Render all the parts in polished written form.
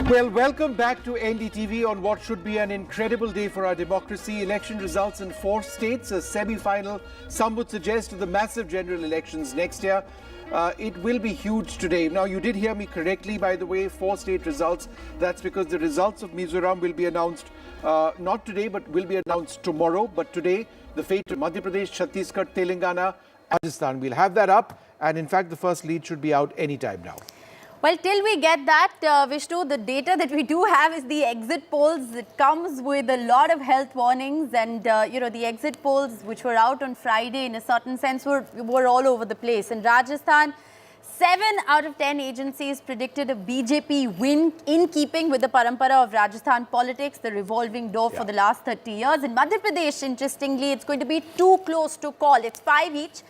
Well, welcome back to NDTV on what should be an incredible day for our democracy. Election results in 4 states, a semi-final, some would suggest, to the massive general elections next year. It will be huge today. Now, you did hear me correctly, by the way, 4 state results. That's because the results of Mizoram will be announced not today, but will be announced tomorrow. But today, the fate of Madhya Pradesh, Chhattisgarh, Telangana, Rajasthan. We'll have that up. And in fact, the first lead should be out any time now. Well, till we get that, Vishnu, the data that we do have is the exit polls. It comes with a lot of health warnings, and the exit polls which were out on Friday, in a certain sense, were all over the place. In Rajasthan, 7 out of 10 agencies predicted a BJP win, in keeping with the parampara of Rajasthan politics, the revolving door for the last 30 years. In Madhya Pradesh, interestingly, it's going to be too close to call. It's 5 each.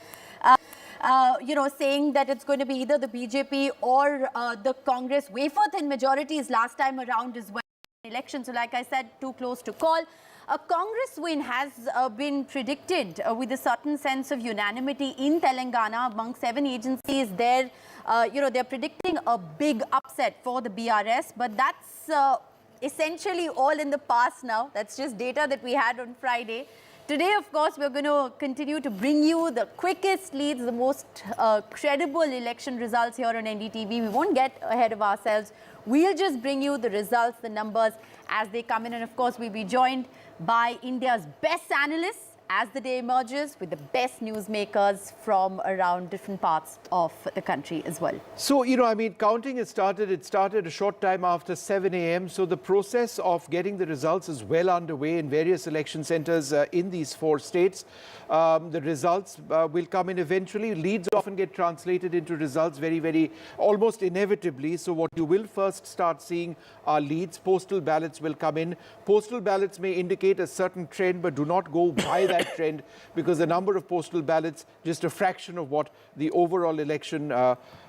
Saying that it's going to be either the BJP or the Congress wafer-thin majorities last time around as well. Election, so like I said, too close to call. A Congress win has been predicted with a certain sense of unanimity in Telangana among 7 agencies. They're predicting a big upset for the BRS, but that's essentially all in the past now. That's just data that we had on Friday. Today, of course, we're going to continue to bring you the quickest leads, the most credible election results here on NDTV. We won't get ahead of ourselves. We'll just bring you the results, the numbers as they come in. And of course, we'll be joined by India's best analysts as the day emerges, with the best newsmakers from around different parts of the country as well. So, counting has started. It started a short time after 7 a.m. So the process of getting the results is well underway in various election centers in these 4 states. The results will come in eventually. Leads often get translated into results very, almost inevitably. So what you will first start seeing are leads. Postal ballots will come in. Postal ballots may indicate a certain trend, but do not go by that trend, because the number of postal ballots, just a fraction of what the overall election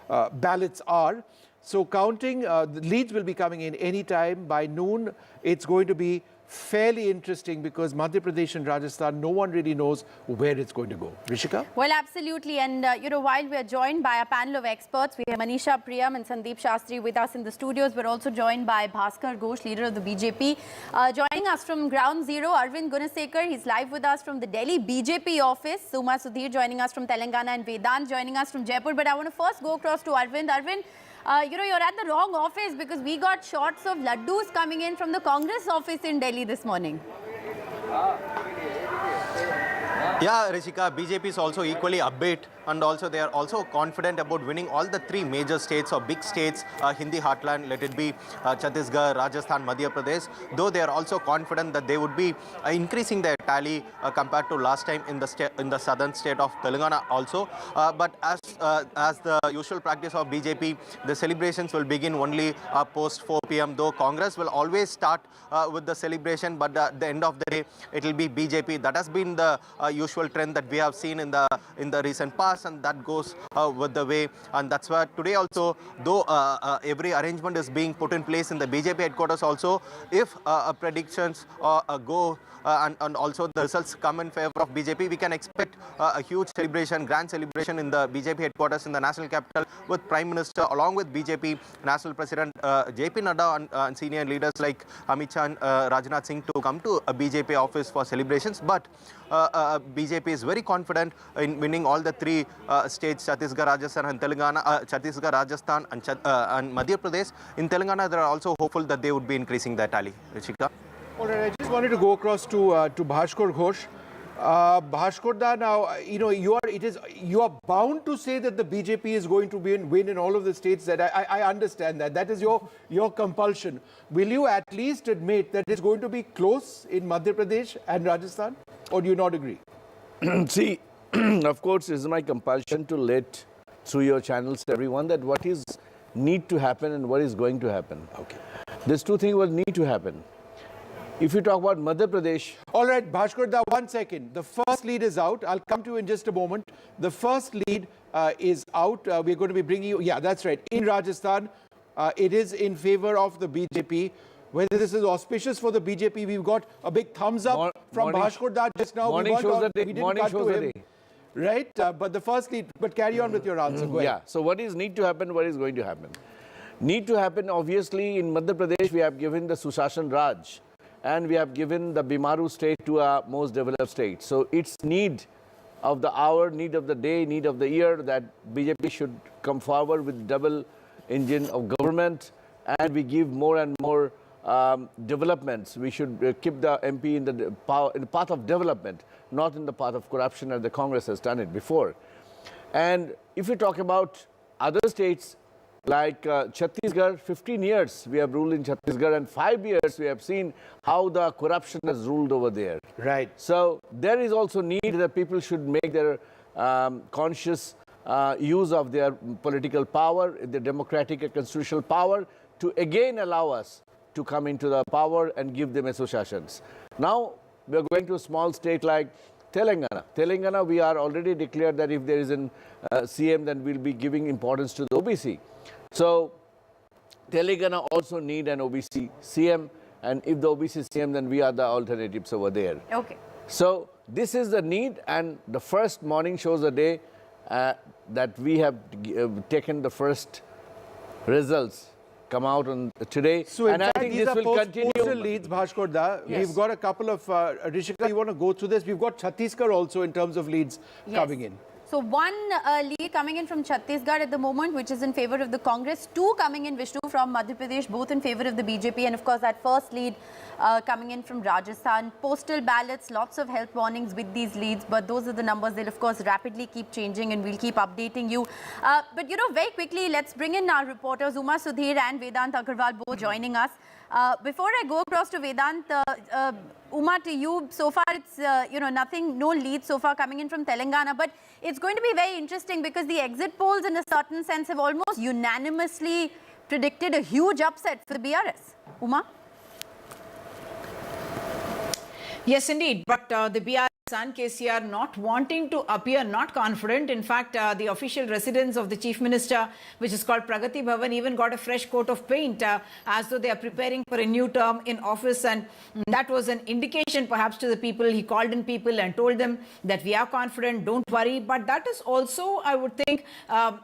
ballots are. So counting, the leads will be coming in any time. By noon, it's going to be fairly interesting, because Madhya Pradesh and Rajasthan, no one really knows where it's going to go. Rishika? Well, absolutely. And, while we are joined by a panel of experts, we have Manisha Priyam and Sandeep Shastri with us in the studios. We're also joined by Bhaskar Ghosh, leader of the BJP. Joining us from Ground Zero, Arvind Gunasekar. He's live with us from the Delhi BJP office. Suma Sudhir joining us from Telangana, and Vedant joining us from Jaipur. But I want to first go across to Arvind. Arvind, you're at the wrong office, because we got shots of laddus coming in from the Congress office in Delhi this morning. Yeah, Rishika, BJP is also equally upbeat, and also they are also confident about winning all the 3 major states or big states, Hindi heartland, let it be Chhattisgarh, Rajasthan, Madhya Pradesh. Though they are also confident that they would be increasing their tally compared to last time in the southern state of Telangana also. But as the usual practice of BJP, the celebrations will begin only post 4 p.m. Though Congress will always start with the celebration, but at the end of the day, it will be BJP. That has been the usual trend that we have seen in the recent past, and that goes with the way. And that's why today also, though every arrangement is being put in place in the BJP headquarters also, if predictions go and also the results come in favor of BJP, we can expect a huge celebration, grand celebration in the BJP headquarters in the national capital, with Prime Minister along with BJP National President JP Nadda and senior leaders like Amit Shah and Rajnath Singh to come to a BJP office for celebrations. But BJP is very confident in winning all the 3 states, Chhattisgarh, Rajasthan and Telangana, Chhattisgarh, Rajasthan and Madhya Pradesh. In Telangana, they are also hopeful that they would be increasing their tally. Rishika? All right, I just wanted to go across to Bhaskar Ghosh. Bhaskar, now, you are bound to say that the BJP is going to win in all of the states. That I understand that. That is your compulsion. Will you at least admit that it's going to be close in Madhya Pradesh and Rajasthan, or do you not agree? See, of course, it is my compulsion to let through your channels to everyone that what is need to happen and what is going to happen. Okay. There's 2 things what need to happen. If you talk about Madhya Pradesh... All right, Bhaskar, 1 second. The first lead is out. I'll come to you in just a moment. The first lead is out. We're going to be bringing you... Yeah, that's right. In Rajasthan, it is in favor of the BJP. Whether this is auspicious for the BJP, we've got a big thumbs up from Bhaskar just now. Morning shows the day. Right? But the first lead... But carry on with your answer. Go ahead. Yeah. So what is need to happen, what is going to happen? need to happen. Obviously, in Madhya Pradesh, we have given the Sushashan Raj, and we have given the Bimaru state to a most developed state. So it's need of the hour, need of the day, need of the year that BJP should come forward with double engine of government, and we give more and more developments. We should keep the MP in the path of development, not in the path of corruption as the Congress has done it before. And if you talk about other states like Chhattisgarh, 15 years we have ruled in Chhattisgarh, and 5 years we have seen how the corruption has ruled over there. Right. So there is also need that people should make their conscious use of their political power, their democratic and constitutional power, to again allow us to come into the power and give them associations. Now we are going to a small state like Telangana. Telangana, we are already declared that if there is an CM, then we'll be giving importance to the OBC. So Telangana also need an OBC CM, and if the OBC CM, then we are the alternatives over there. Okay. So this is the need, and the first morning shows the day that we have taken the first results come out on today. So in and fact, I think these this are will continue. postal leads, Bhashkar Da. Yes. We've got a couple of, Rishika, you want to go through this? We've got Chhattisgarh also in terms of leads coming in. So one lead coming in from Chhattisgarh at the moment, which is in favor of the Congress. Two coming in, Vishnu, from Madhya Pradesh, both in favor of the BJP. And of course, that first lead coming in from Rajasthan. Postal ballots, lots of health warnings with these leads. But those are the numbers. They'll, of course, rapidly keep changing, and we'll keep updating you. But, you know, very quickly, let's bring in our reporters, Uma Sudhir and Vedant Agarwal, both joining us. Before I go across to Vedant, Uma, to you, so far it's, you know, nothing, no lead so far coming in from Telangana, but it's going to be very interesting because the exit polls in a certain sense have almost unanimously predicted a huge upset for the BRS. Uma? Yes, indeed. But the BRS and KCR not wanting to appear not confident. In fact, the official residence of the Chief Minister, which is called Pragati Bhavan, even got a fresh coat of paint as though they are preparing for a new term in office. And that was an indication perhaps to the people. He called in people and told them that we are confident, don't worry. But that is also, I would think, an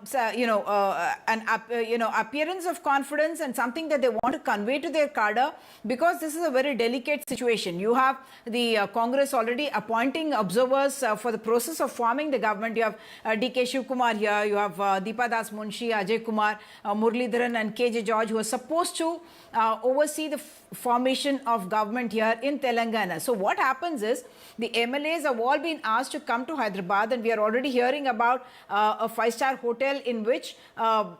appearance of confidence and something that they want to convey to their cadre, because this is a very delicate situation. You have the Congress already appointing observers for the process of forming the government. You have D.K. Shivkumar here, you have Deepa Das Munshi, Ajay Kumar, Muralidharan and K.J. George, who are supposed to oversee the formation of government here in Telangana. So what happens is the MLAs have all been asked to come to Hyderabad, and we are already hearing about a 5-star hotel in which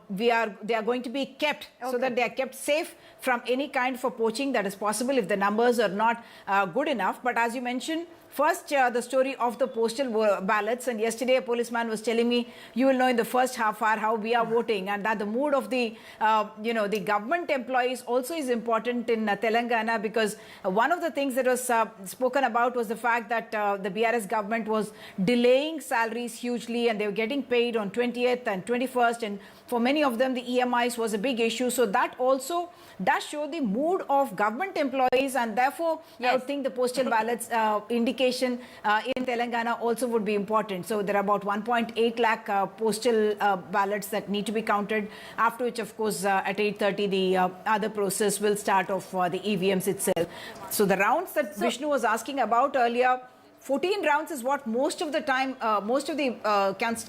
they are going to be kept, so that they are kept safe from any kind of poaching that is possible if the numbers are not good enough. But as you mentioned, first, the story of the postal ballots, and yesterday a policeman was telling me, you will know in the first half hour how we are voting, and that the mood of the, the government employees also is important in Telangana, because one of the things that was spoken about was the fact that the BRS government was delaying salaries hugely, and they were getting paid on 20th and 21st, and for many of them the EMIs was a big issue. So that also does show the mood of government employees, and therefore I would think the postal ballots indication in Telangana also would be important. So there are about 1.8 lakh postal ballots that need to be counted, after which of course at 8:30 the other process will start of the EVMs itself. So the rounds that Vishnu was asking about earlier, 14 rounds is what most of the time, most of the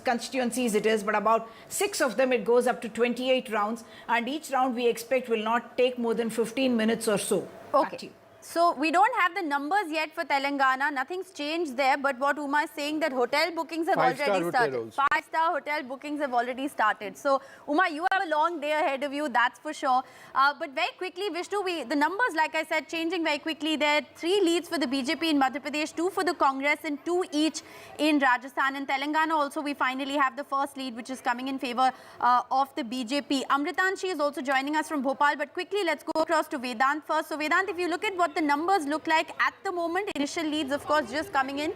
constituencies it is, but about 6 of them it goes up to 28 rounds, and each round we expect will not take more than 15 minutes or so. Okay. So we don't have the numbers yet for Telangana. Nothing's changed there. But what Uma is saying, that hotel bookings have already started. 5-star hotel bookings have already started. So Uma, you have a long day ahead of you, that's for sure. But very quickly, Vishnu, the numbers, like I said, changing very quickly. There are 3 leads for the BJP in Madhya Pradesh, 2 for the Congress, and 2 each in Rajasthan. And Telangana also, we finally have the first lead, which is coming in favor of the BJP. Amritanshi is also joining us from Bhopal. But quickly, let's go across to Vedant first. So Vedant, if you look at what the numbers look like at the moment, initial leads, of course, just coming in.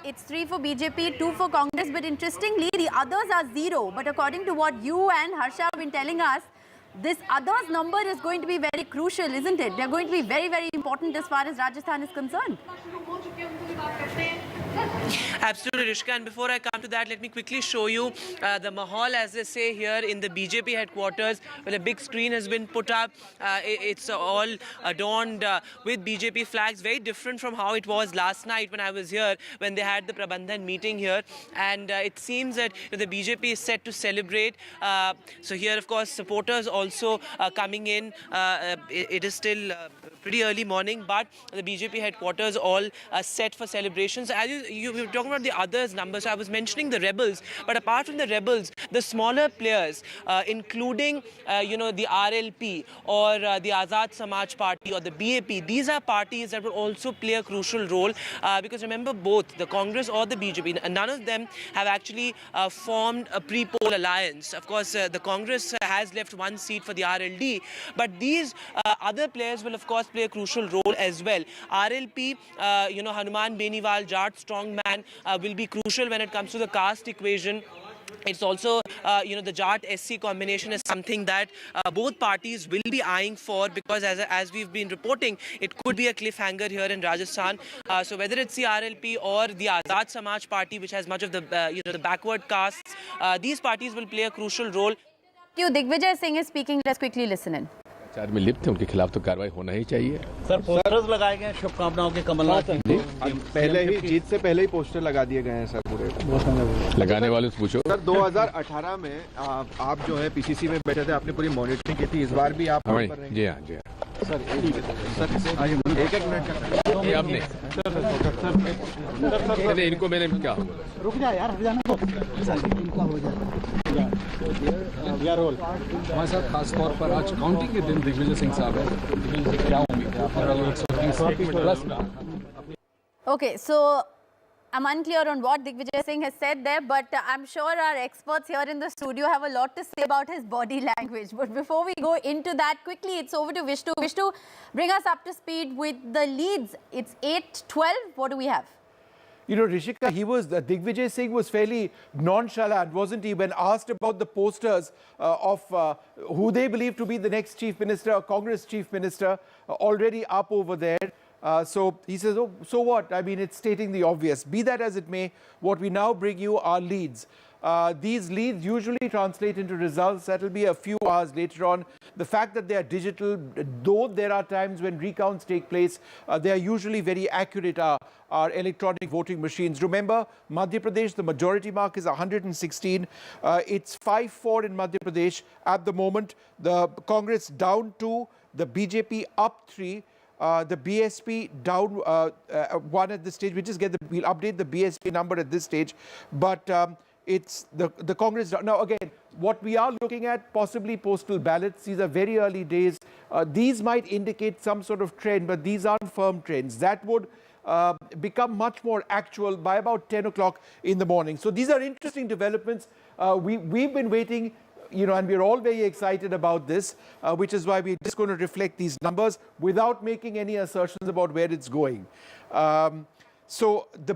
It's 3 for BJP, 2 for Congress. But interestingly, the others are 0. But according to what you and Harsha have been telling us, this others number is going to be very crucial, isn't it? They're going to be very, very important as far as Rajasthan is concerned. Absolutely, Rishka. And before I come to that, let me quickly show you the mahal, as they say here in the BJP headquarters, where a big screen has been put up. It's all adorned with BJP flags, very different from how it was last night when I was here, when they had the Prabandhan meeting here. And it seems that the BJP is set to celebrate. So here, of course, supporters also coming in. It is still pretty early morning, but the BJP headquarters all set for celebrations. As you were talking about the others numbers, so I was mentioning the rebels, but apart from the rebels, the smaller players, including the RLP or the Azad Samaj Party or the BAP, these are parties that will also play a crucial role because remember, both the Congress or the BJP, none of them have actually formed a pre-poll alliance. Of course, the Congress has left one seat for the RLD, but these other players will of course play a crucial role as well. RLP, Hanuman Beniwal, Jat strongman, will be crucial when it comes to the caste equation. It's also, the Jat-SC combination is something that both parties will be eyeing for, because as we've been reporting, it could be a cliffhanger here in Rajasthan. So whether it's the RLP or the Azad Samaj Party, which has much of the, the backward castes, these parties will play a crucial role. Digvijay Singh is speaking. Let's quickly listen in. चार में लिप्त हैं, उनके खिलाफ तो कार्रवाई होना ही चाहिए। सर पोस्टर्स लगाए गए हैं शुभकामनाओं के कमलनाथ जी, पहले ही जीत से पहले ही पोस्टर लगा दिए गए हैं सर पूरे। लगाने वालों से पूछो सर 2018 में आप जो है पीसीसी में बैठे थे, आपने पूरी मॉनिटरिंग की थी, इस बार भी आप जी हाँ सर एक मिनट का ये आपने सर इनको मैंने क्या रुक जा यार, हट जाना इनका हो जाए। हमारे साथ खास तौर पर आज काउंटिंग के दिन दिग्विजय सिंह साहब है, क्या उम्मीद है आपका? Okay, so I'm unclear on what Digvijay Singh has said there, but I'm sure our experts here in the studio have a lot to say about his body language. But before we go into that, quickly, it's over to Vishnu. Vishnu, bring us up to speed with the leads. It's 8-12. What do we have? You know, Rishika, Digvijay Singh was fairly nonchalant, wasn't he, when asked about the posters of who they believe to be the next chief minister, Congress chief minister, already up over there. So he says, oh, so what? I mean, it's stating the obvious. Be that as it may, what we now bring you are leads. These leads usually translate into results. That will be a few hours later on. The fact that they are digital, though there are times when recounts take place, they are usually very accurate, our electronic voting machines. Remember, Madhya Pradesh, the majority mark is 116. It's 5-4 in Madhya Pradesh at the moment. The Congress down 2, the BJP up 3. The BSP down 1 at this stage. We'll update the BSP number at this stage. But it's the Congress down. Now, again, what we are looking at, possibly postal ballots. These are very early days. These might indicate some sort of trend, but these aren't firm trends. That would become much more actual by about 10 o'clock in the morning. So these are interesting developments. We've been waiting, and we're all very excited about this, which is why we're just going to reflect these numbers without making any assertions about where it's going. So the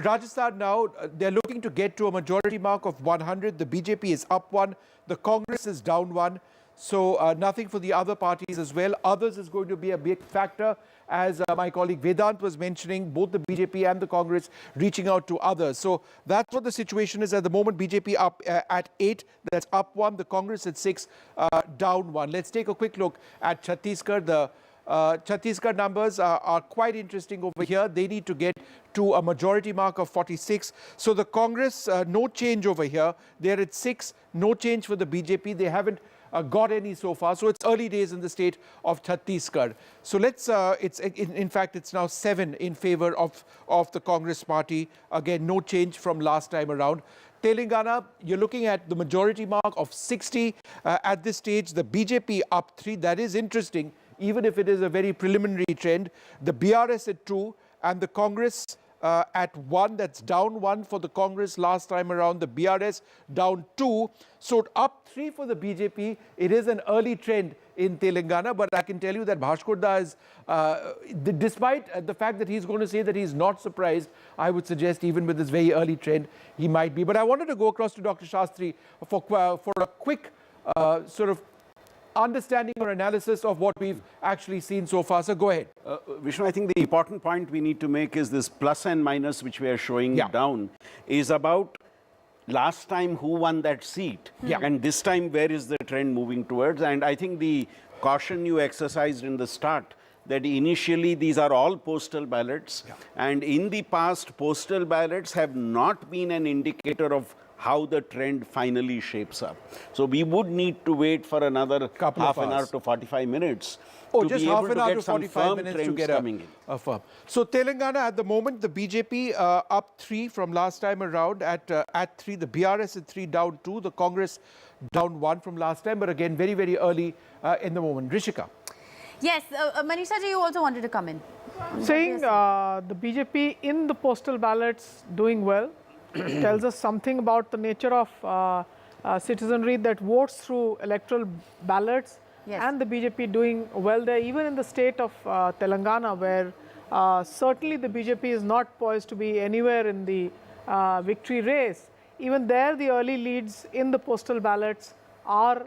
Rajasthan now, they're looking to get to a majority mark of 100. The BJP is up 1. The Congress is down 1. So nothing for the other parties as well. Others is going to be a big factor, as my colleague Vedant was mentioning, both the BJP and the Congress reaching out to others. So that's what the situation is at the moment. BJP up at 8, that's up 1. The Congress at 6, down 1. Let's take a quick look at Chhattisgarh. The Chhattisgarh numbers are quite interesting over here. They need to get to a majority mark of 46. So the Congress, no change over here. They're at 6, no change for the BJP. They haven't got any so far. So it's early days in the state of Chhattisgarh. So let's, in fact, it's now 7 in favor of the Congress party. Again, no change from last time around. Telangana, you're looking at the majority mark of 60 at this stage. The BJP up 3. That is interesting, even if it is a very preliminary trend. The BRS at 2 and the Congress at 1. That's down 1 for the Congress last time around. The BRS down 2. So up 3 for the BJP. It is an early trend in Telangana, but I can tell you that Bhashkurda is, despite the fact that he's going to say that he's not surprised, I would suggest even with this very early trend, he might be. But I wanted to go across to Dr. Shastri for a quick sort of understanding or analysis of what we've actually seen so far. So go ahead. Vishnu, I think the important point we need to make is this plus and minus which we are showing down is about last time who won that seat and this time where is the trend moving towards. And I think the caution you exercised in the start that initially these are all postal ballots and in the past postal ballots have not been an indicator of how the trend finally shapes up. So we would need to wait for another half an hour to 45 minutes Oh, to just be half able an to hour get to some 45 firm minutes to trends get coming in. a firm. So Telangana at the moment, the BJP up 3 from last time around at 3, the BRS at 3 down 2, the Congress down 1 from last time, but again very, very early in the moment. Rishika. Yes, Manisha ji, you also wanted to come in. Saying the BJP in the postal ballots doing well tells us something about the nature of citizenry that votes through electoral ballots and the BJP doing well there, even in the state of Telangana, where certainly the BJP is not poised to be anywhere in the victory race. Even there, the early leads in the postal ballots are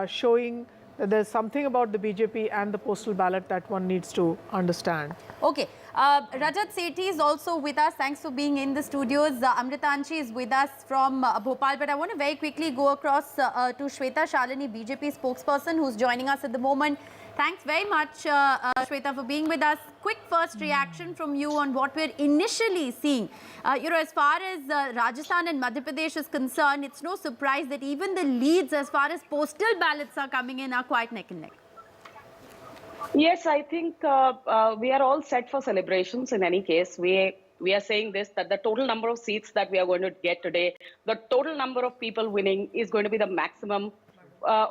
showing that there's something about the BJP and the postal ballot that one needs to understand. Okay. Rajat Sethi is also with us. Thanks for being in the studios. Amritanshi is with us from Bhopal. But I want to very quickly go across to Shweta Shalini, BJP spokesperson, who's joining us at the moment. Thanks very much, Shweta, for being with us. Quick first reaction from you on what we're initially seeing. As far as Rajasthan and Madhya Pradesh is concerned, it's no surprise that even the leads as far as postal ballots are coming in are quite neck and neck. Yes, I think we are all set for celebrations in any case. We are saying this, that the total number of seats that we are going to get today, the total number of people winning is going to be the maximum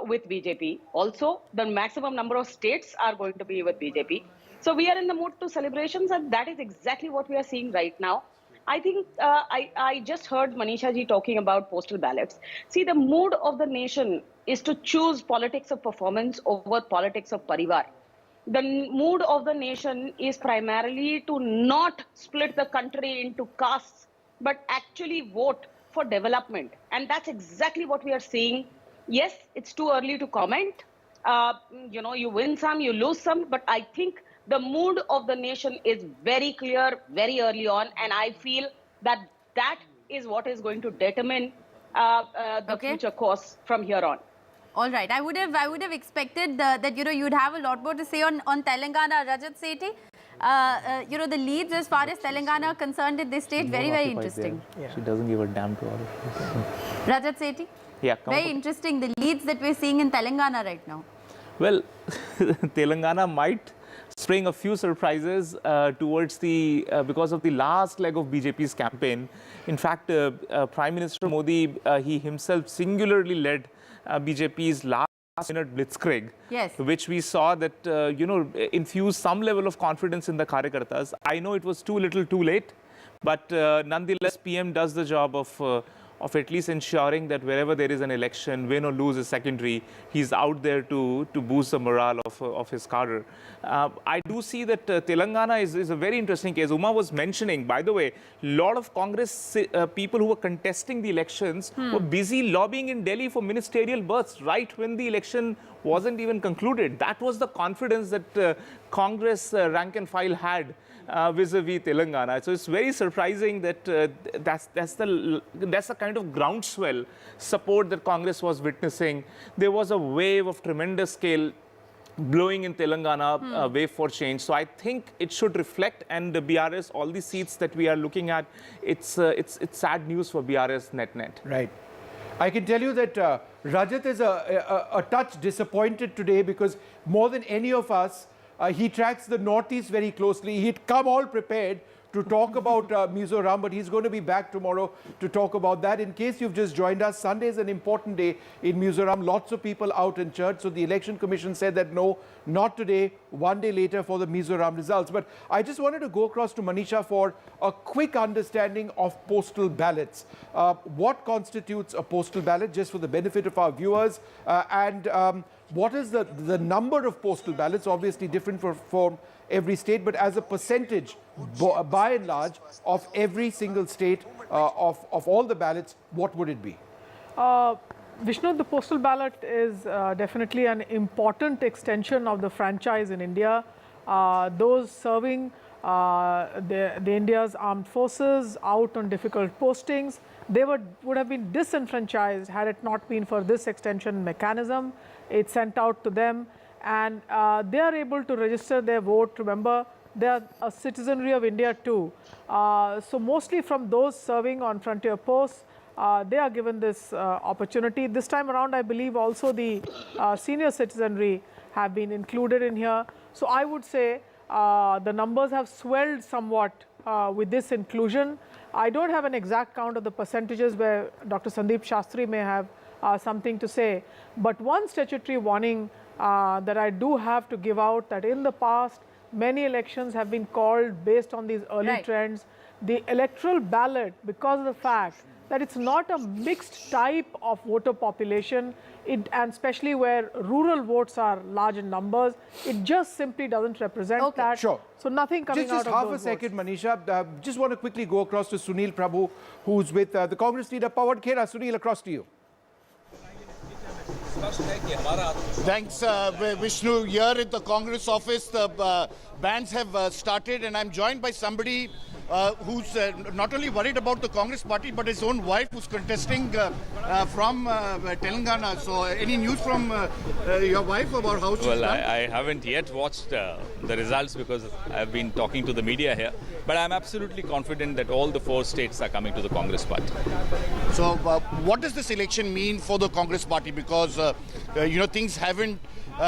with BJP. Also, the maximum number of states are going to be with BJP. So we are in the mood to celebrations, and that is exactly what we are seeing right now. I think I just heard Manisha ji talking about postal ballots. See, the mood of the nation is to choose politics of performance over politics of parivar. The mood of the nation is primarily to not split the country into castes, but actually vote for development. And that's exactly what we are seeing. Yes, it's too early to comment. You win some, you lose some, but I think the mood of the nation is very clear, very early on, and I feel that that is what is going to determine the future course from here on. All right, I would have expected that you'd have a lot more to say on Telangana, Rajat Sethi. The leads as far as Telangana are concerned at this stage, very, very interesting. She doesn't give a damn to all of it. Rajat Sethi? Yeah, very interesting, the leads that we're seeing in Telangana right now. Well, Telangana might spring a few surprises towards because of the last leg of BJP's campaign. In fact, Prime Minister Modi, he himself singularly led BJP's last-minute blitzkrieg, which we saw that, infused some level of confidence in the Karyakartas. I know it was too little too late, but nonetheless, PM does the job of at least ensuring that wherever there is an election, win or lose is secondary, he's out there to boost the morale of his cadre. I do see that Telangana is a very interesting case. Uma was mentioning, by the way, a lot of Congress people who were contesting the elections were busy lobbying in Delhi for ministerial berths right when the election wasn't even concluded. That was the confidence that Congress rank and file had vis-a-vis Telangana. So it's very surprising that that's the kind of groundswell support that Congress was witnessing. There was a wave of tremendous scale blowing in Telangana, wave for change. So I think it should reflect, and the BRS, all the seats that we are looking at, it's sad news for BRS net. Right. I can tell you that Rajat is a touch disappointed today because more than any of us, he tracks the Northeast very closely. He'd come all prepared to talk about Mizoram, but he's going to be back tomorrow to talk about that. In case you've just joined us, Sunday is an important day in Mizoram. Lots of people out in church. So the Election Commission said that no, not today, one day later for the Mizoram results. But I just wanted to go across to Manisha for a quick understanding of postal ballots. What constitutes a postal ballot, just for the benefit of our viewers? What is the number of postal ballots? Obviously different for every state, but as a percentage, by and large, of every single state, of all the ballots, what would it be? Vishnu, the postal ballot is definitely an important extension of the franchise in India. Those serving the India's armed forces out on difficult postings, they would have been disenfranchised had it not been for this extension mechanism. It's sent out to them, and they are able to register their vote. Remember, they are a citizenry of India too. So mostly from those serving on frontier posts, they are given this opportunity. This time around, I believe also the senior citizenry have been included in here. So I would say the numbers have swelled somewhat with this inclusion. I don't have an exact count of the percentages where Dr. Sandeep Shastri may have something to say. But one statutory warning that I do have to give out, that in the past, many elections have been called based on these early trends. The electoral ballot, because of the fact that it's not a mixed type of voter population, and especially where rural votes are large in numbers, it just simply doesn't represent that. Sure. So nothing coming out of those Just half a second, Manisha. Just want to quickly go across to Sunil Prabhu, who's with the Congress leader, Pawan Khera. Sunil, across to you. Thanks, Vishnu. Here at the Congress office, the bands have started, and I'm joined by somebody who's not only worried about the Congress party, but his own wife who's contesting from Telangana. So any news from your wife about how she's done? Well, I haven't yet watched the results because I've been talking to the media here. But I'm absolutely confident that all the 4 states are coming to the Congress party. So what does this election mean for the Congress party? Because, things haven't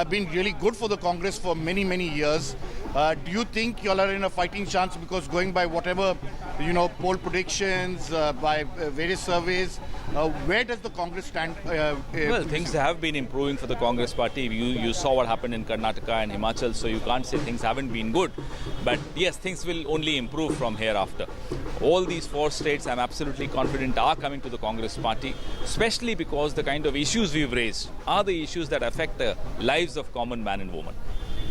been really good for the Congress for many, many years. Do you think you all are in a fighting chance? Because going by whatever, poll predictions, by various surveys, where does the Congress stand? Well, things have been improving for the Congress party. You saw what happened in Karnataka and Himachal, so you can't say things haven't been good. But yes, things will only improve from hereafter. All these 4 states, I'm absolutely confident, are coming to the Congress party, especially because the kind of issues we've raised are the issues that affect the lives of common man and woman.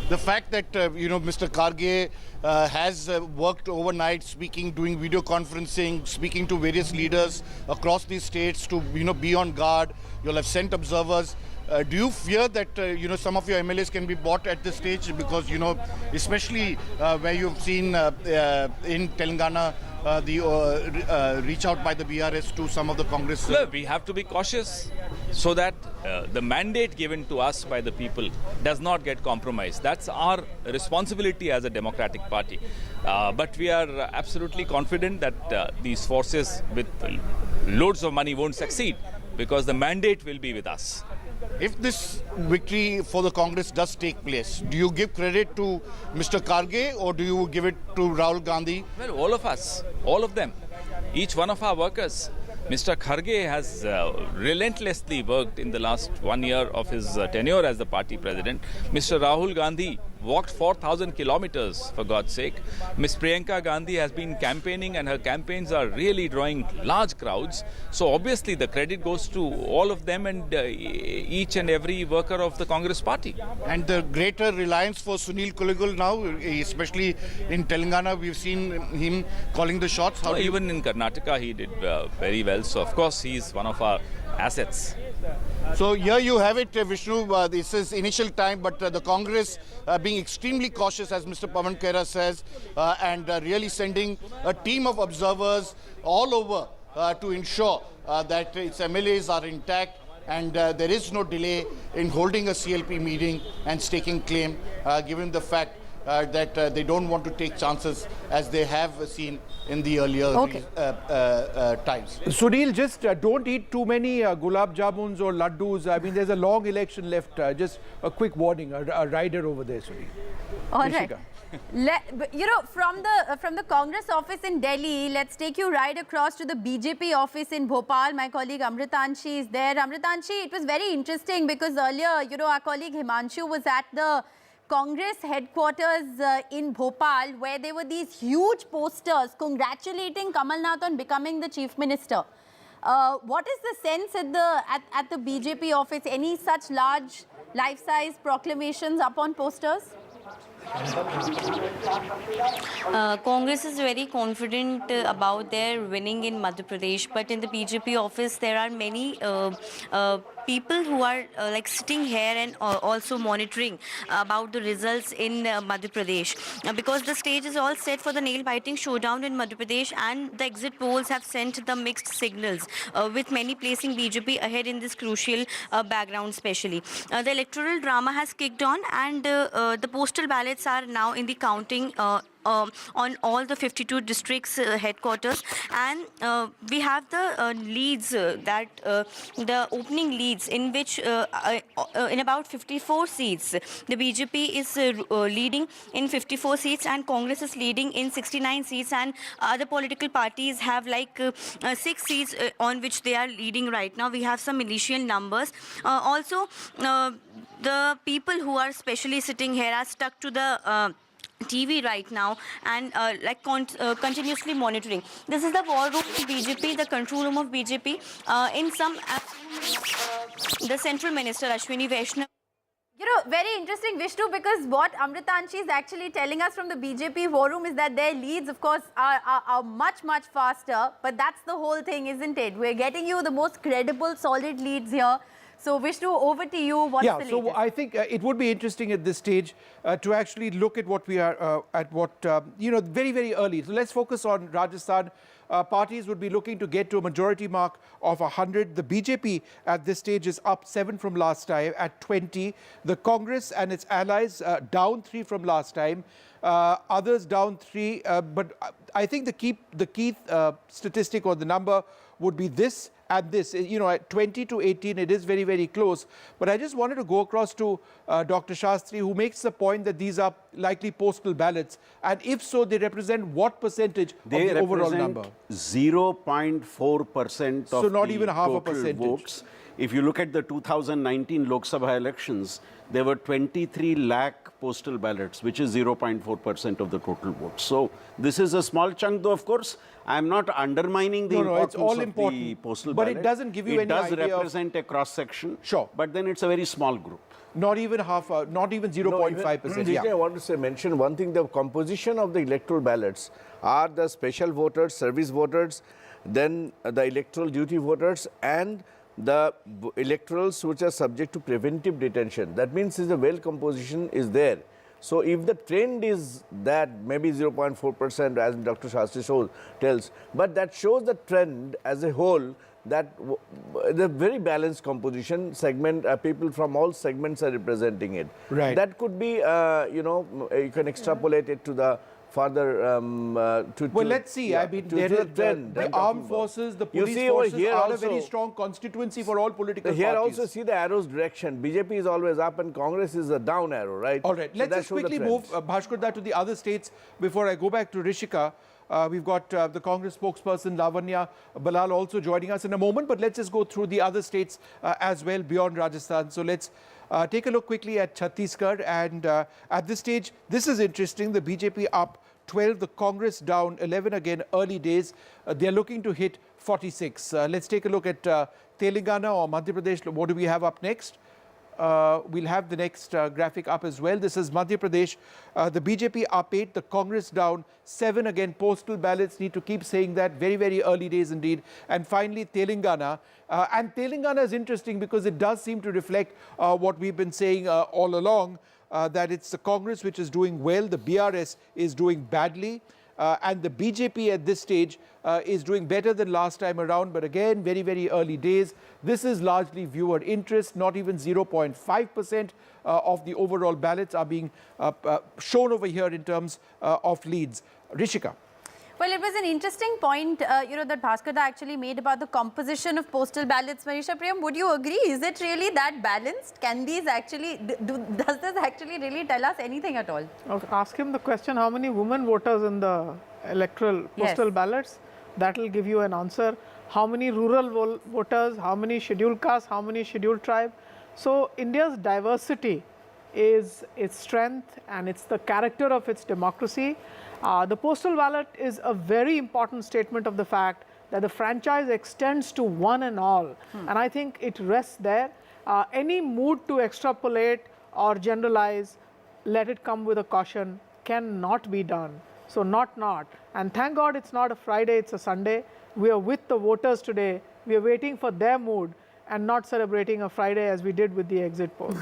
The fact that, Mr. Kharge has worked overnight, doing video conferencing, speaking to various leaders across these states to, be on guard. You'll have sent observers. Do you fear that, some of your MLAs can be bought at this stage? Because, especially where you've seen in Telangana, the reach out by the BRS to some of the Congress. Well, we have to be cautious so that the mandate given to us by the people does not get compromised. That's our responsibility as a democratic party. But we are absolutely confident that these forces with loads of money won't succeed because the mandate will be with us. If this victory for the Congress does take place, do you give credit to Mr. Kharge or do you give it to Rahul Gandhi? Well, all of us, all of them, each one of our workers. Mr. Kharge has relentlessly worked in the last 1 year of his tenure as the party president. Mr. Rahul Gandhi walked 4,000 kilometers, for God's sake. Ms. Priyanka Gandhi has been campaigning and her campaigns are really drawing large crowds. So obviously the credit goes to all of them and each and every worker of the Congress party. And the greater reliance for Sunil Kulugul now, especially in Telangana, we've seen him calling the shots. Even in Karnataka he did very well. So of course he's one of our assets. So here you have it, Vishnu. This is initial time, but the Congress being extremely cautious, as Mr. Pawan Khera says, and really sending a team of observers all over to ensure that its MLAs are intact and there is no delay in holding a CLP meeting and staking claim, given the fact that they don't want to take chances as they have seen in the earlier times. Sunil, just don't eat too many gulab jamuns or laddus. I mean, there's a long election left. Just a quick warning, a rider over there, Sunil. All right. From the Congress office in Delhi, let's take you right across to the BJP office in Bhopal. My colleague Amritanshi is there. Amritanshi, it was very interesting because earlier, our colleague Himanshu was at the Congress headquarters in Bhopal, where there were these huge posters congratulating Kamal Nath on becoming the chief minister. What is the sense at the BJP office? Any such large life-size proclamations up on posters? Congress is very confident about their winning in Madhya Pradesh, but in the BJP office there are many people who are like sitting here and also monitoring about the results in Madhya Pradesh because the stage is all set for the nail-biting showdown in Madhya Pradesh, and the exit polls have sent the mixed signals with many placing BJP ahead in this crucial background especially. The electoral drama has kicked on, and the postal ballots are now in the counting on all the 52 districts headquarters, and we have the leads that the opening leads in which in about 54 seats the BJP is leading in 54 seats and Congress is leading in 69 seats, and other political parties have like 6 seats on which they are leading right now. We have some initial numbers. Also the people who are specially sitting here are stuck to the TV right now and continuously monitoring. This is the war room of BJP, the control room of BJP. In some, the central minister Ashwini Vaishnav. You know, very interesting, Vishnu, because what Amritanshi is actually telling us from the BJP war room is that their leads, of course, are much, much faster. But that's the whole thing, isn't it? We're getting you the most credible, solid leads here. So, Vishnu, over to you. What's the latest? So I think it would be interesting at this stage to actually look at what we are, very, very early. So let's focus on Rajasthan. Parties would be looking to get to a majority mark of 100. The BJP at this stage is up 7 from last time at 20. The Congress and its allies down 3 from last time. Others down 3. But I think the key statistic or the number would be this. At this, at 20 to 18, it is very, very close. But I just wanted to go across to Dr. Shastri, who makes the point that these are likely postal ballots. And if so, they represent what percentage of the overall number? 0.4% of so not the even half a total percentage. Votes. If you look at the 2019 Lok Sabha elections, there were 23 lakh postal ballots, which is 0.4% of the total votes. So this is a small chunk, though, of course. I'm not undermining the importance of the postal ballot. But it doesn't give you any idea. It does represent a cross-section. Sure. But then it's a very small group. Not even half, not even 0.5%. I want to mention one thing. The composition of the electoral ballots are the special voters, service voters, then the electoral duty voters, and the electorals which are subject to preventive detention. That means the well composition is there. So if the trend is that maybe 0.4% as Dr. Shastri tells, but that shows the trend as a whole that the very balanced composition segment, people from all segments are representing it. Right. That could be, you can extrapolate it to the further let's see. I mean, the armed forces, the police forces are a very strong constituency for all political parties. Here also see the arrow's direction. BJP is always up and Congress is a down arrow, right? All right, let's just quickly move, Bhaskar, to the other states before I go back to Rishika. We've got the Congress spokesperson Lavanya Balal also joining us in a moment, but let's just go through the other states as well beyond Rajasthan. So let's take a look quickly at Chhattisgarh, and at this stage, this is interesting. The BJP up 12, the Congress down 11, again early days. They're looking to hit 46. Let's take a look at Telangana or Madhya Pradesh. What do we have up next? We'll have the next graphic up as well. This is Madhya Pradesh. The BJP up 8, the Congress down 7. Again, postal ballots, need to keep saying that. Very, very early days indeed. And finally, Telangana. And Telangana is interesting because it does seem to reflect what we've been saying all along, that it's the Congress which is doing well, the BRS is doing badly. And the BJP at this stage is doing better than last time around. But again, very, very early days. This is largely viewer interest. Not even 0.5% of the overall ballots are being shown over here in terms of leads. Rishika. Well, it was an interesting point, that Bhaskar actually made about the composition of postal ballots. Manisha Priyam, would you agree? Is it really that balanced? Can these actually, does this actually really tell us anything at all? Okay, ask him the question, how many women voters in the electoral postal ballots? That will give you an answer. How many rural voters, how many scheduled castes, how many scheduled tribe? So India's diversity is its strength and it's the character of its democracy. The postal ballot is a very important statement of the fact that the franchise extends to one and all. And I think it rests there. Any mood to extrapolate or generalize let it come with a caution cannot be done. So not. And thank God it's not a Friday, it's a Sunday. We are with the voters today. We are waiting for their mood and not celebrating a Friday as we did with the exit polls.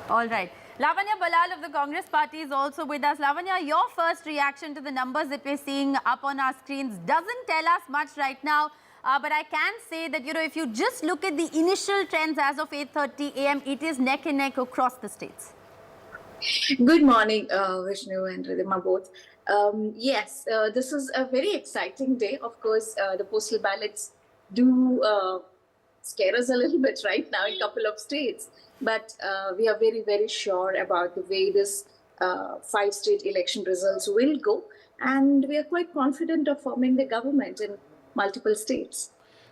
All right. Lavanya Balal of the Congress Party is also with us. Lavanya, your first reaction to the numbers that we're seeing up on our screens doesn't tell us much right now. But I can say that, if you just look at the initial trends as of 8:30 a.m., it is neck and neck across the states. Good morning, Vishnu and Ridhima both. Yes, this is a very exciting day. Of course, the postal ballots do scare us a little bit right now in a couple of states. But we are very, very sure about the way this 5-state election results will go. And we are quite confident of forming the government in multiple states.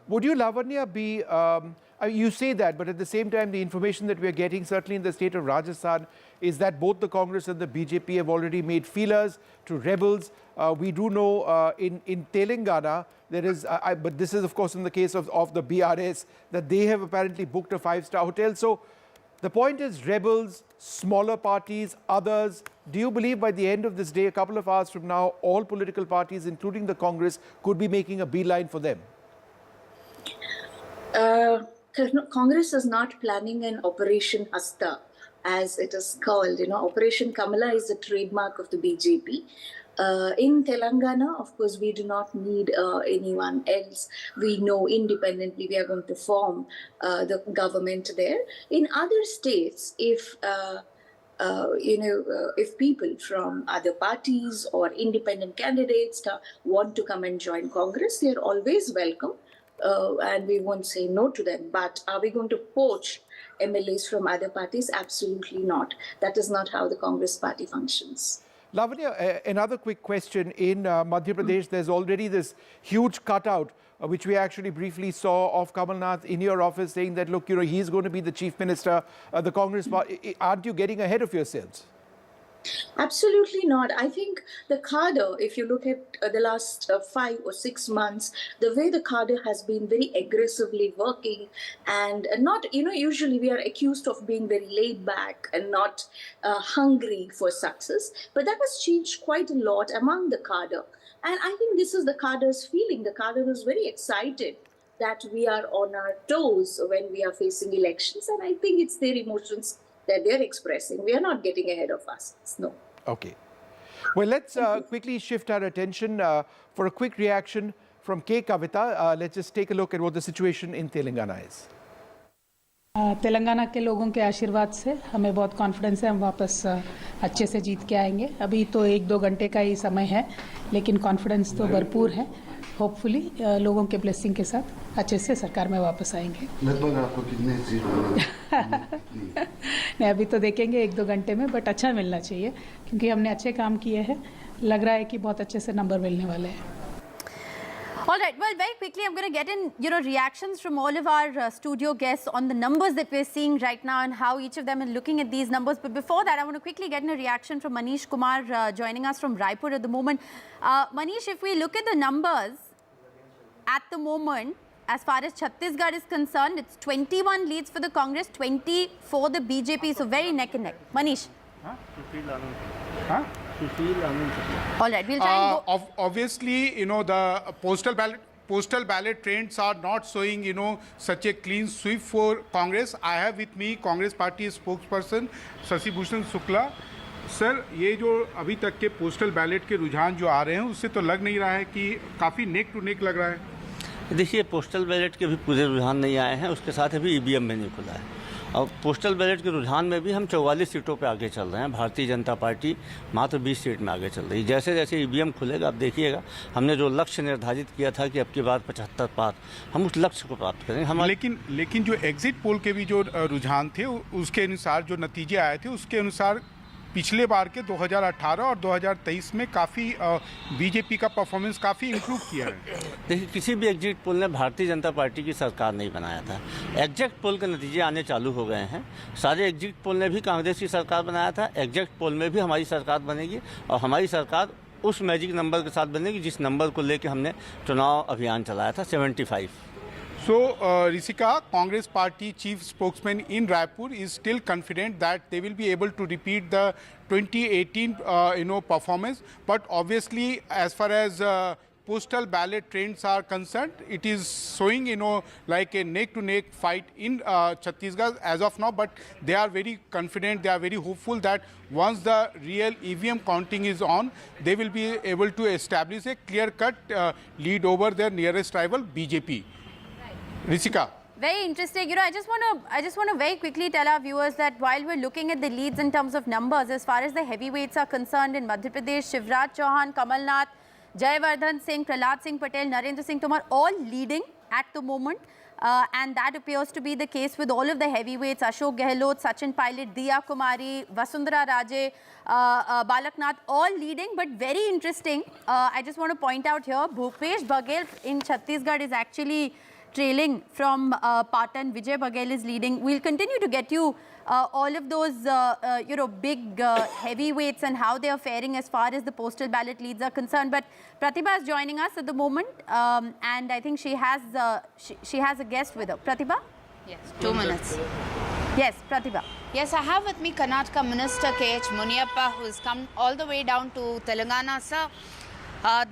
Would you, Lavanya, be... you say that, but at the same time, the information that we are getting, certainly in the state of Rajasthan, is that both the Congress and the BJP have already made feelers to rebels. We do know in Telangana, there is, but this is, of course, in the case of the BRS, that they have apparently booked a 5-star hotel. So the point is rebels, smaller parties, others. Do you believe by the end of this day, a couple of hours from now, all political parties, including the Congress, could be making a beeline for them? Congress is not planning an Operation Hasta, as it is called. Operation Kamala is the trademark of the BJP. In Telangana, of course, we do not need anyone else. We know independently we are going to form the government there. In other states, if people from other parties or independent candidates want to come and join Congress, they are always welcome. And we won't say no to them. But are we going to poach MLAs from other parties? Absolutely not. That is not how the Congress party functions. Lavanya, another quick question. In Madhya Pradesh, there's already this huge cutout, which we actually briefly saw of Kamal Nath in your office saying that, look, he's going to be the chief minister. The Congress party, aren't you getting ahead of yourselves? Absolutely not. I think the cadre, if you look at the last 5 or 6 months, the way the cadre has been very aggressively working and not, usually we are accused of being very laid back and not hungry for success. But that has changed quite a lot among the cadre. And I think this is the cadre's feeling. The cadre is very excited that we are on our toes when we are facing elections. And I think it's their emotions that they're expressing. We are not getting ahead of us. No. Okay. Well, let's quickly shift our attention for a quick reaction from K. Kavita. Let's just take a look at what the situation in Telangana is. Telangana के लोगों के आशीर्वाद से हमें बहुत confidence है, हम वापस अच्छे से जीत के आएंगे. अभी तो 1-2 घंटे का ही समय है, लेकिन कॉन्फिडेंस तो भरपूर है. होपफुली लोगों के ब्लेसिंग के साथ अच्छे से सरकार में वापस आएंगे. लगभग आपको कितने सीट नहीं, अभी तो देखेंगे 1-2 घंटे में, बट अच्छा मिलना चाहिए क्योंकि हमने अच्छे काम किए हैं. लग रहा है कि बहुत अच्छे से नंबर मिलने वाले हैं. All right. Well, very quickly, I'm going to get in, reactions from all of our studio guests on the numbers that we're seeing right now and how each of them are looking at these numbers. But before that, I want to quickly get in a reaction from Manish Kumar joining us from Raipur at the moment. Manish, if we look at the numbers at the moment, as far as Chhattisgarh is concerned, it's 21 leads for the Congress, 20 for the BJP. So very neck and neck. Manish. All right, we'll try and go. Obviously, the postal ballot trends are not showing, such a clean sweep for Congress. I have with me Congress party spokesperson Shashi Bhushan Shukla. Sir, ये जो अभी तक के postal ballot के रुझान जो आ रहे हैं, उससे तो लग नहीं रहा है कि काफ़ी नेक टू नेक लग रहा है. देखिए, पोस्टल बैलेट के भी पूरे रुझान नहीं आए हैं, उसके साथ अभी ईवीएम में नहीं खुला है. और पोस्टल बैलेट के रुझान में भी हम 44 सीटों पे आगे चल रहे हैं. भारतीय जनता पार्टी मात्र 20 सीट में आगे चल रही है. जैसे जैसे ईवीएम खुलेगा, आप देखिएगा, हमने जो लक्ष्य निर्धारित किया था कि अब की बार 75 पार, हम उस लक्ष्य को प्राप्त करेंगे. हम लेकिन जो एग्जिट पोल के भी जो रुझान थे, उसके अनुसार जो नतीजे आए थे, उसके अनुसार पिछले बार के 2018 और 2023 में काफ़ी बीजेपी का परफॉर्मेंस काफ़ी इम्प्रूव किया है. देखिए, किसी भी एग्जिट पोल ने भारतीय जनता पार्टी की सरकार नहीं बनाया था. एग्जिट पोल के नतीजे आने चालू हो गए हैं. सारे एग्जिट पोल ने भी कांग्रेस की सरकार बनाया था. एग्जिट पोल में भी हमारी सरकार बनेगी और हमारी सरकार उस मैजिक नंबर के साथ बनेगी जिस नंबर को लेकर हमने चुनाव अभियान चलाया था, 75. So, Risika, Congress Party Chief Spokesman in Raipur is still confident that they will be able to repeat the 2018, performance. But obviously, as far as postal ballot trends are concerned, it is showing, like a neck-to-neck fight in Chhattisgarh as of now. But they are very confident, they are very hopeful that once the real EVM counting is on, they will be able to establish a clear-cut lead over their nearest rival, BJP. Risika. Very interesting. I just want to very quickly tell our viewers that while we're looking at the leads in terms of numbers, as far as the heavyweights are concerned in Madhya Pradesh, Shivraj Chauhan, Kamal Nath, Jayavardhan Singh, Prahlad Singh Patel, Narendra Singh Tomar, all leading at the moment. And that appears to be the case with all of the heavyweights, Ashok Gehlot, Sachin Pilot, Diya Kumari, Vasundhara Raje, Balaknath, all leading, but very interesting. I just want to point out here, Bhupesh Baghel in Chhattisgarh is actually trailing from Patan. Vijay Baghel is leading. We'll continue to get you all of those, big heavyweights and how they are faring as far as the postal ballot leads are concerned. But Pratibha is joining us at the moment, and I think she has a guest with her. Pratibha? Yes, 2 minutes. Yes, Pratibha. Yes, I have with me Karnataka Minister K.H. Muniappa, who has come all the way down to Telangana. Sir,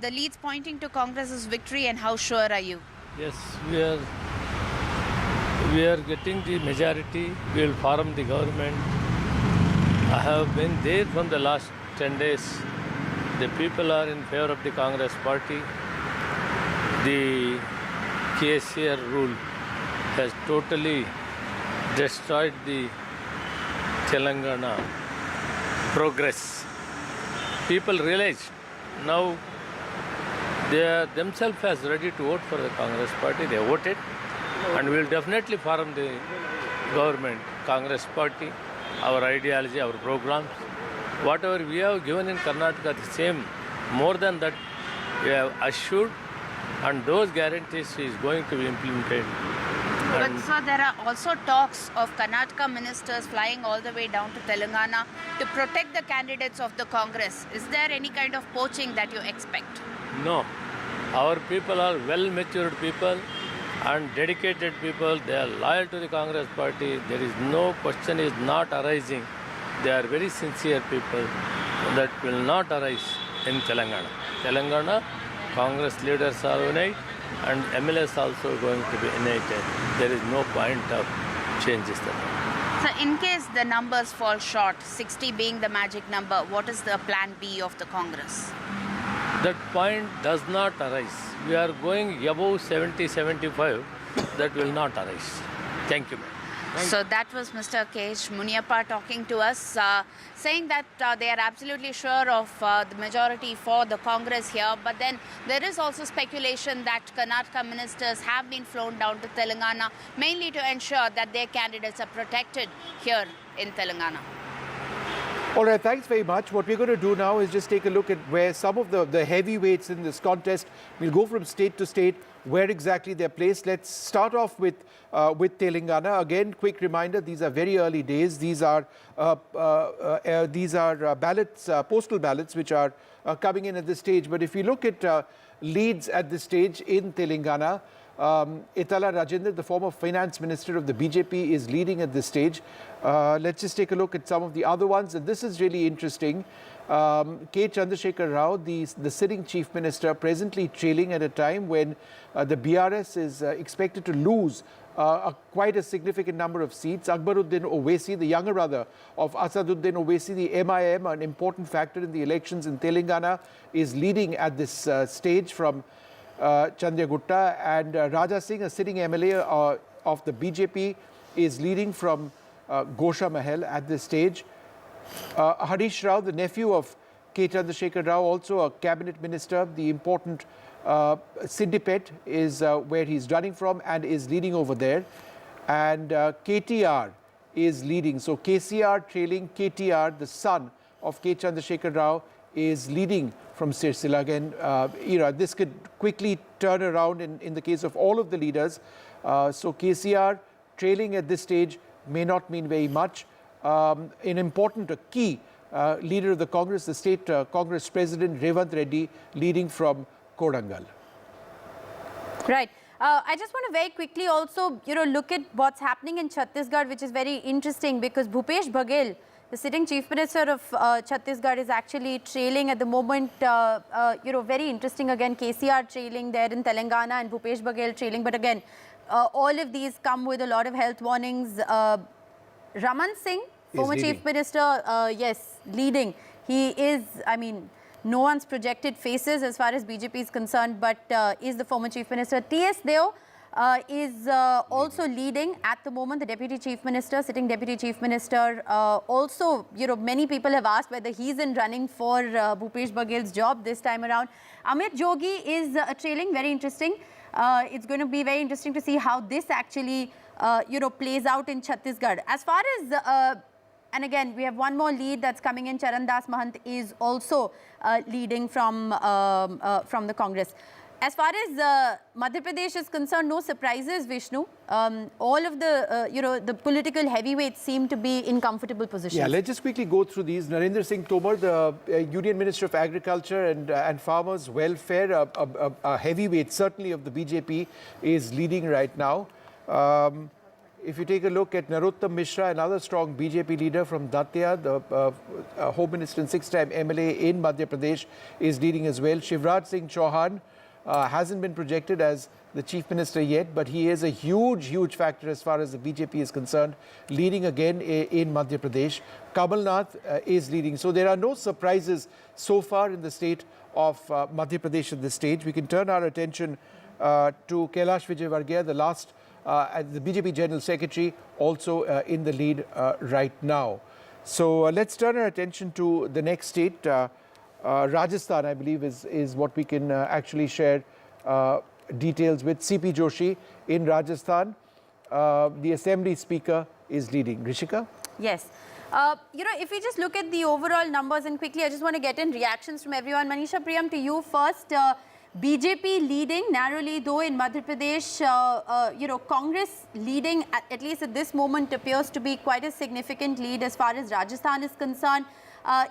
the leads pointing to Congress's victory, and how sure are you? Yes, we are getting the majority. We will form the government. I have been there from the last 10 days. The people are in favor of the Congress party. The KCR rule has totally destroyed the Telangana progress. People realize now they are themselves as ready to vote for the Congress party. They voted, and we will definitely form the government, Congress party, our ideology, our programs. Whatever we have given in Karnataka, the same, more than that, we have assured, and those guarantees is going to be implemented. But sir, there are also talks of Karnataka ministers flying all the way down to Telangana to protect the candidates of the Congress. Is there any kind of poaching that you expect? No. Our people are well-matured people and dedicated people. They are loyal to the Congress party. There is no question is not arising. They are very sincere people. That will not arise in Telangana. Telangana, Congress leaders are united and MLAs also going to be united. There is no point of changes there. So in case the numbers fall short, 60 being the magic number, what is the plan B of the Congress? That point does not arise. We are going above 70, 75. That will not arise. Thank you, ma'am. So that was Mr. K.H. Muniappa talking to us, saying that they are absolutely sure of the majority for the Congress here. But then there is also speculation that Karnataka ministers have been flown down to Telangana, mainly to ensure that their candidates are protected here in Telangana. All right, thanks very much. What we're going to do now is just take a look at where some of the heavyweights in this contest, we'll go from state to state, where exactly they're placed. Let's start off with Telangana. Again, quick reminder, these are very early days. These are ballots, postal ballots, which are coming in at this stage. But if you look at leads at this stage in Telangana, Etala Rajendra, the former finance minister of the BJP, is leading at this stage. Let's just take a look at some of the other ones. And this is really interesting. K. Chandrasekhar Rao, the sitting chief minister, presently trailing at a time when the BRS is expected to lose quite a significant number of seats. Akbaruddin Owaisi, the younger brother of Asaduddin Owaisi, the MIM, an important factor in the elections in Telangana, is leading at this stage from Chandragutta, and Raja Singh, a sitting MLA of the BJP, is leading from Gosha Mahal at this stage. Harish Rao, the nephew of K. Chandrasekhar Rao, also a cabinet minister, the important Sindipet is where he's running from and is leading over there. And KTR is leading. So KCR trailing KTR, the son of K. Chandrasekhar Rao, is leading from Sirsila. Again, this could quickly turn around in the case of all of the leaders. So KCR trailing at this stage may not mean very much. An important key leader of the Congress, the state Congress president Revant Reddy, leading from Kodangal. Right. I just want to very quickly also, look at what's happening in Chhattisgarh, which is very interesting because Bhupesh Baghel, the sitting Chief Minister of Chhattisgarh, is actually trailing at the moment. Very interesting again, KCR trailing there in Telangana and Bhupesh Baghel trailing. But again, all of these come with a lot of health warnings. Raman Singh, former Chief Minister, yes, leading. He is, I mean, no one's projected faces as far as BJP is concerned, but is the former Chief Minister. T.S. Deo is also leading at the moment, the Deputy Chief Minister, sitting Deputy Chief Minister. Also, many people have asked whether he's in running for Bhupesh Baghel's job this time around. Amit Jogi is trailing, very interesting. It's going to be very interesting to see how this actually, plays out in Chhattisgarh. As far as, and again, we have one more lead that's coming in. Charan Das Mahant is also leading from the Congress. As far as Madhya Pradesh is concerned, no surprises, Vishnu. All of the, the political heavyweights seem to be in comfortable positions. Yeah, let's just quickly go through these. Narendra Singh Tomar, the Union Minister of Agriculture and Farmers Welfare, a heavyweight certainly of the BJP, is leading right now. If you take a look at Narottam Mishra, another strong BJP leader from Datia, the Home Minister and 6-time MLA in Madhya Pradesh, is leading as well. Shivraj Singh Chauhan hasn't been projected as the Chief Minister yet, but he is a huge factor as far as the BJP is concerned, leading again in Madhya Pradesh. Kamal Nath is leading. So there are no surprises so far in the state of Madhya Pradesh at this stage. We can turn our attention to Kailash Vijaywargiya, the last the BJP General Secretary, also in the lead right now. So let's turn our attention to the next state. Rajasthan, I believe, is what we can actually share details with. CP Joshi in Rajasthan. The Assembly Speaker is leading. Rishika? Yes. If we just look at the overall numbers and quickly, I just want to get in reactions from everyone. Manisha Priyam, to you first. BJP leading narrowly, though, in Madhya Pradesh. Congress leading, at least at this moment, appears to be quite a significant lead as far as Rajasthan is concerned.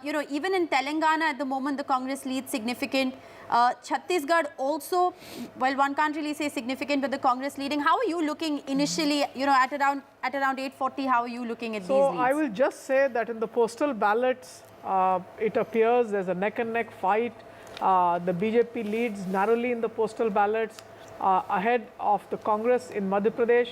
Even in Telangana at the moment, the Congress lead significant. Chhattisgarh also, well, one can't really say significant, but the Congress leading. How are you looking initially, at around 840, how are you looking at these leads? So I will just say that in the postal ballots, it appears there's a neck-and-neck fight. The BJP leads narrowly in the postal ballots ahead of the Congress in Madhya Pradesh.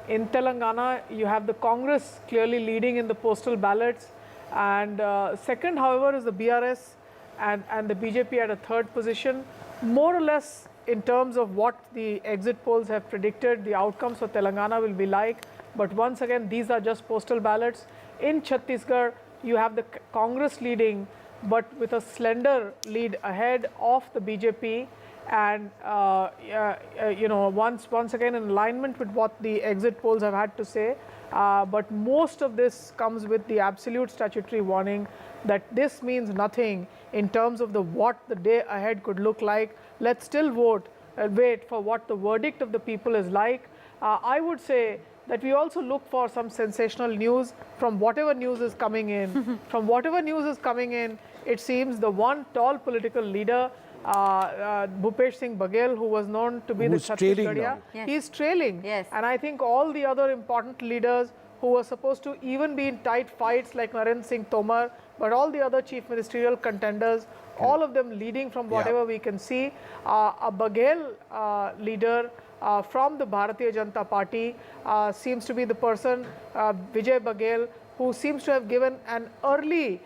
In Telangana, you have the Congress clearly leading in the postal ballots. And second, however, is the BRS and the BJP at a third position. More or less in terms of what the exit polls have predicted, the outcomes for Telangana will be like. But once again, these are just postal ballots. In Chhattisgarh, you have the Congress leading, but with a slender lead ahead of the BJP, and once again in alignment with what the exit polls have had to say. But most of this comes with the absolute statutory warning that this means nothing in terms of what the day ahead could look like. Let's still wait for what the verdict of the people is like. I would say that we also look for some sensational news from whatever news is coming in. From whatever news is coming in, it seems the one tall political leader, Bhupesh Singh Baghel, who was known to be the Chhattisgarh, he's trailing. Yes. And I think all the other important leaders who were supposed to even be in tight fights like Narendra Singh Tomar, but all the other chief ministerial contenders, all of them leading from whatever we can see. A Baghel leader from the Bharatiya Janata Party seems to be the person, Vijay Baghel, who seems to have given an early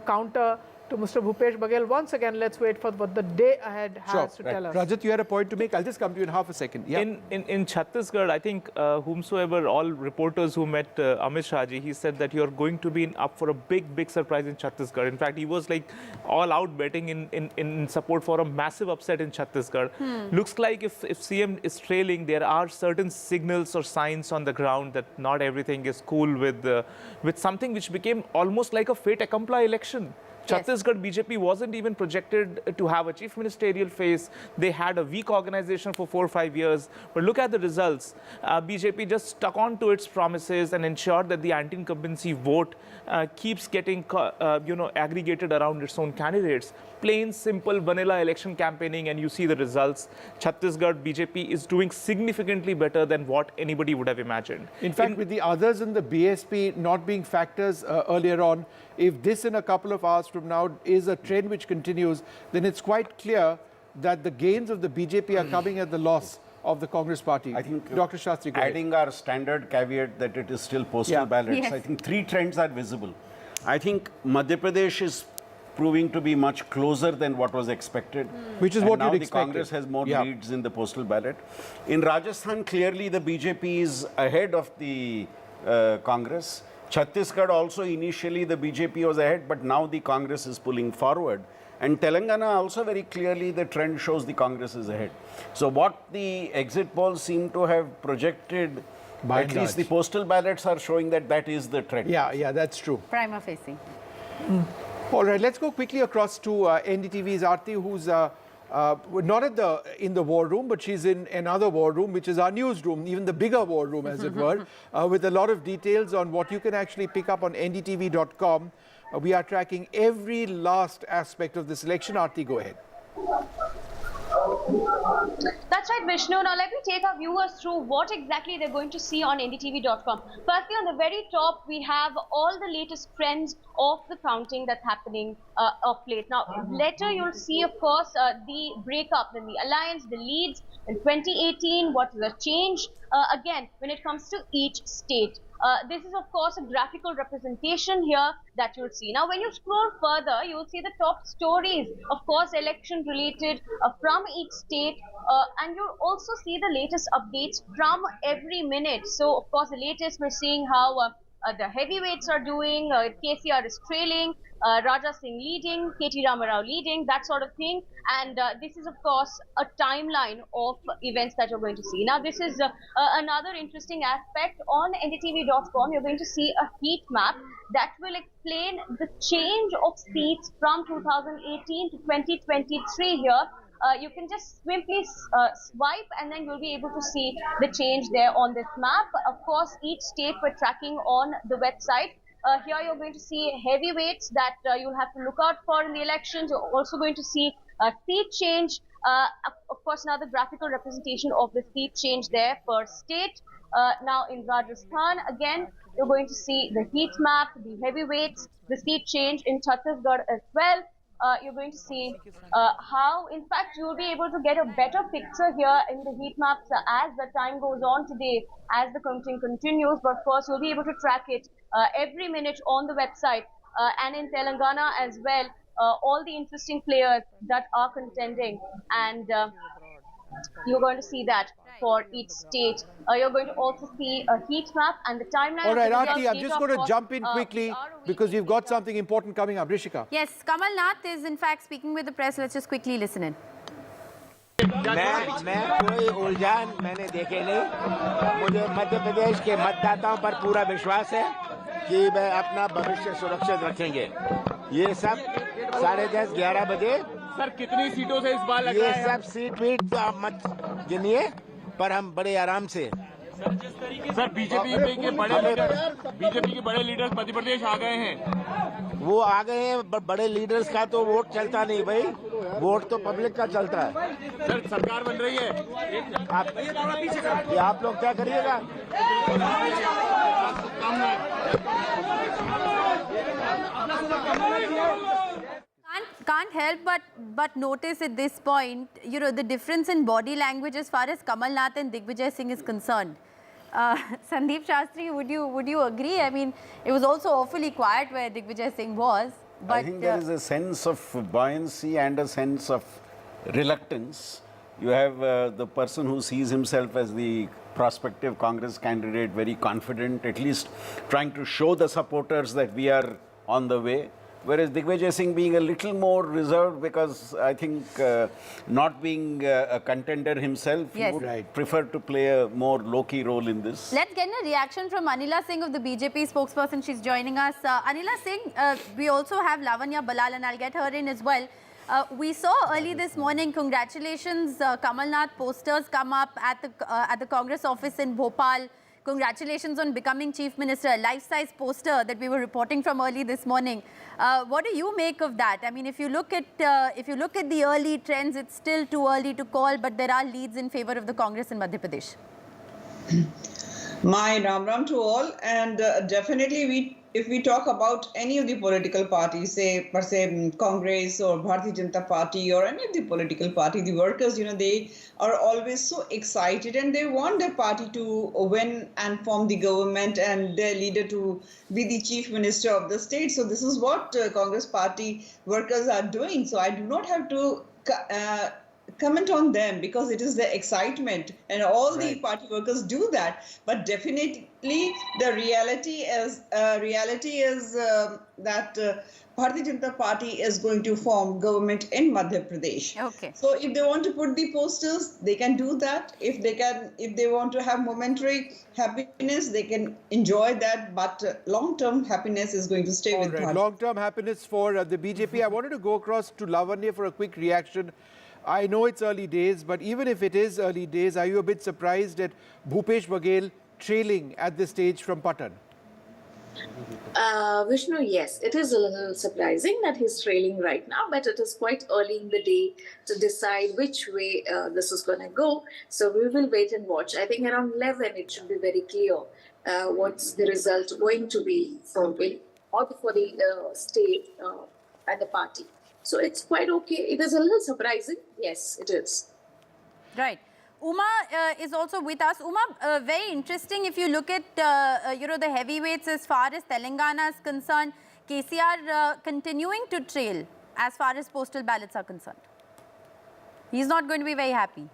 counter to Mr. Bhupesh Baghel. Once again, let's wait for what the day ahead has to tell us. Rajat, you had a point to make. I'll just come to you in half a second. Yeah. In Chhattisgarh, I think whomsoever, all reporters who met Amit Shahji, he said that you're going to be up for a big surprise in Chhattisgarh. In fact, he was like all out betting in support for a massive upset in Chhattisgarh. Looks like if CM is trailing, there are certain signals or signs on the ground that not everything is cool with something which became almost like a fait accompli election. Chhattisgarh BJP wasn't even projected to have a chief ministerial phase. They had a weak organization for 4 or 5 years. But look at the results. BJP just stuck on to its promises and ensured that the anti-incumbency vote keeps getting, aggregated around its own candidates. Plain, simple, vanilla election campaigning, and you see the results. Chhattisgarh BJP is doing significantly better than what anybody would have imagined. In fact, with the others in the BSP not being factors earlier on, if this in a couple of hours from now is a trend which continues, then it's quite clear that the gains of the BJP are coming at the loss of the Congress party. I think Dr. Shastri, adding our standard caveat that it is still postal ballots, Yes. I think 3 trends are visible. I think Madhya Pradesh is proving to be much closer than what was expected. Which is and what now you'd the expected. Congress has more leads in the postal ballot. In Rajasthan, clearly the BJP is ahead of the Congress. Chhattisgarh also initially the BJP was ahead, but now the Congress is pulling forward. And Telangana also very clearly the trend shows the Congress is ahead. So what the exit polls seem to have projected, By at and least the large. postal ballots are showing that that is the trend. Yeah, that's true. Prima facie. All right, let's go quickly across to NDTV's Aarti, who's not in the war room, but she's in another war room, which is our newsroom, even the bigger war room, as it were, with a lot of details on what you can actually pick up on ndtv.com. We are tracking every last aspect of this election. Aarti, go ahead. That's right, Vishnu. Now let me take our viewers through what exactly they're going to see on ndtv.com. Firstly, on the very top, we have all the latest trends of the counting that's happening of late. Now, later you'll see, of course, the breakup, then the alliance, the leads in 2018, what the change, again, when it comes to each state. This is, of course, a graphical representation here that you'll see. Now, when you scroll further, you will see the top stories, of course, election related from each state, and you'll also see the latest updates from every minute. So, of course, the latest, we're seeing how the heavyweights are doing, KCR is trailing, Raja Singh leading, KT Ramarao leading, that sort of thing. And this is, of course, a timeline of events that you're going to see. Now, this is another interesting aspect. On ndtv.com, you're going to see a heat map that will explain the change of seats from 2018 to 2023 here. You can just simply swipe and then you'll be able to see the change there on this map. Of course, each state we're tracking on the website. Here you're going to see heavyweights that you'll have to look out for in the elections. You're also going to see seat change. Of course, another graphical representation of the seat change there per state. Now in Rajasthan, again, you're going to see the heat map, the heavyweights, the seat change in Chhattisgarh as well. You're going to see how, in fact, you'll be able to get a better picture here in the heat maps as the time goes on today, as the counting continues. But of course, you'll be able to track it every minute on the website and in Telangana as well. All the interesting players that are contending, and you're going to see that for each state. You're going to also see a heat map and the timeline. All right, Aarti, I'm just going to jump in quickly because we've got something important coming up. Rishika. Yes, Kamal Nath is in fact speaking with the press. Let's just quickly listen in. मैं कोई उलझन मैंने देखे नहीं। मुझे मध्य प्रदेश के मतदाताओं पर पूरा विश्वास है कि वे अपना भविष्य सुरक्षित रखेंगे। ये सब 10:30 11 बजे सर कितनी सीटों से इस बार लग ये रहा है? सब सीट पीट तो आप मत गिनिए, पर हम बड़े आराम से सर बीजेपी के बड़े लीडर्स मध्य प्रदेश आ गए हैं। वो आ गए हैं, बड़े लीडर्स का तो वोट चलता नहीं भाई, वोट तो पब्लिक का चलता है। सर सरकार बन रही है, आप लोग क्या करिएगा? Can't help but notice at this point, you know, the difference in body language as far as Kamal Nath and Digvijay Singh is concerned. Sandeep Shastri, would you agree? I mean, it was also awfully quiet where Digvijay Singh was. But I think there is a sense of buoyancy and a sense of reluctance. You have the person who sees himself as the prospective Congress candidate, very confident, at least trying to show the supporters that we are on the way. whereas Digvijay Singh being a little more reserved because I think not being a contender himself, he would prefer to play a more low-key role in this. Let's get a reaction from Anila Singh of the BJP spokesperson. She's joining us. Anila Singh, we also have Lavanya Balal, and I'll get her in as well. We saw early this morning, congratulations, Kamal Nath posters come up at the Congress office in Bhopal. Congratulations on becoming Chief Minister. A life-size poster that we were reporting from early this morning. What do you make of that? I mean, if you look at the early trends, it's still too early to call, but there are leads in favor of the Congress in Madhya Pradesh. My Ram Ram to all, and definitely if we talk about any of the political parties, say per se Congress or Bharatiya Janata Party or any of the political party, the workers, they are always so excited and they want their party to win and form the government and their leader to be the chief minister of the state. So this is what Congress party workers are doing. So I do not have to comment on them because it is the excitement and all the party workers do that. But definitely the reality is that Bharatiya Janata Party is going to form government in Madhya Pradesh. Okay. So if they want to put the posters, they can do that. If they want to have momentary happiness, they can enjoy that. But long-term happiness is going to stay with Bharatiya. Long-term happiness for the BJP. I wanted to go across to Lavanya for a quick reaction. I know it's early days, but even if it is early days, are you a bit surprised at Bhupesh Baghel trailing at this stage from Patan? Vishnu, yes, it is a little surprising that he's trailing right now, but it is quite early in the day to decide which way this is going to go. So we will wait and watch. I think around 11 it should be very clear what's the result going to be for the state and the party. So it's quite okay. It is a little surprising. Yes, it is. Right. Uma is also with us. Uma, very interesting if you look at, the heavyweights as far as Telangana is concerned. KCR continuing to trail as far as postal ballots are concerned. He's not going to be very happy.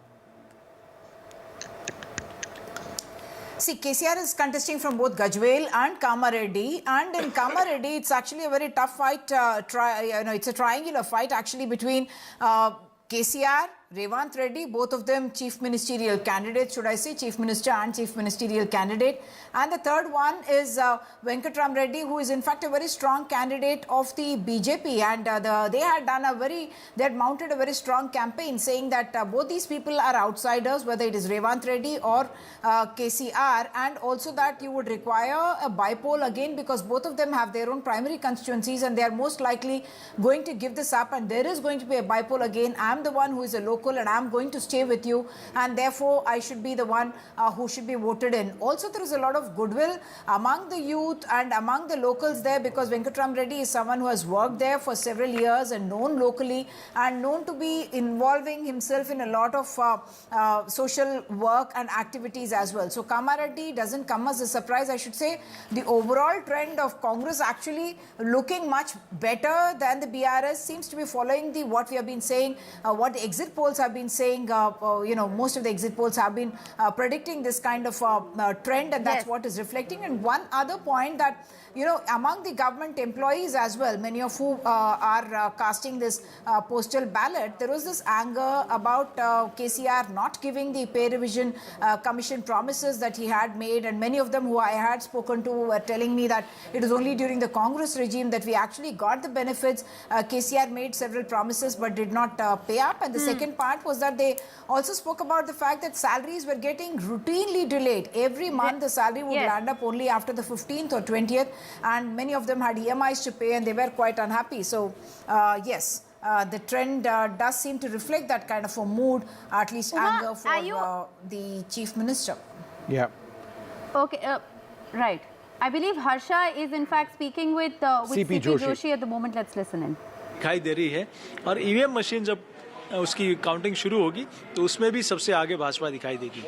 See, KCR is contesting from both Gajwel and Kamareddy, and in Kamareddy, it's actually a very tough fight. It's a triangular fight actually between KCR, Revant Reddy, both of them chief ministerial candidates, should I say, chief minister and chief ministerial candidate. And the third one is Venkatram Reddy, who is in fact a very strong candidate of the BJP. And they had mounted a very strong campaign saying that both these people are outsiders, whether it is Revant Reddy or KCR, and also that you would require a bypoll again because both of them have their own primary constituencies and they are most likely going to give this up, and there is going to be a bypoll again. I'm the one who is a local and I'm going to stay with you, and therefore I should be the one who should be voted in. Also, there is a lot of goodwill among the youth and among the locals there because Venkatram Reddy is someone who has worked there for several years and known locally and known to be involving himself in a lot of social work and activities as well. So Kamareddy doesn't come as a surprise. I should say the overall trend of Congress actually looking much better than the BRS seems to be following what we have been saying, what the exit polls have been saying. Most of the exit polls have been predicting this kind of trend, and that's what is reflecting. And one other point that, among the government employees as well, many of who are casting this postal ballot, there was this anger about KCR not giving the pay revision commission promises that he had made, and many of them who I had spoken to were telling me that it was only during the Congress regime that we actually got the benefits. KCR made several promises but did not pay up. And the second part was that they also spoke about the fact that salaries were getting routinely delayed. Every month the salary would land up only after the 15th or 20th, and many of them had EMIs to pay and they were quite unhappy. So the trend does seem to reflect that kind of a mood, at least anger for the chief minister. Yeah. Okay, right. I believe Harsha is in fact speaking with CP Joshi at the moment. Let's listen in. दिखाई दे रही है, और EVM machine जब उसकी counting शुरू होगी तो उसमें भी सबसे आगे भाजपा दिखाई देगी।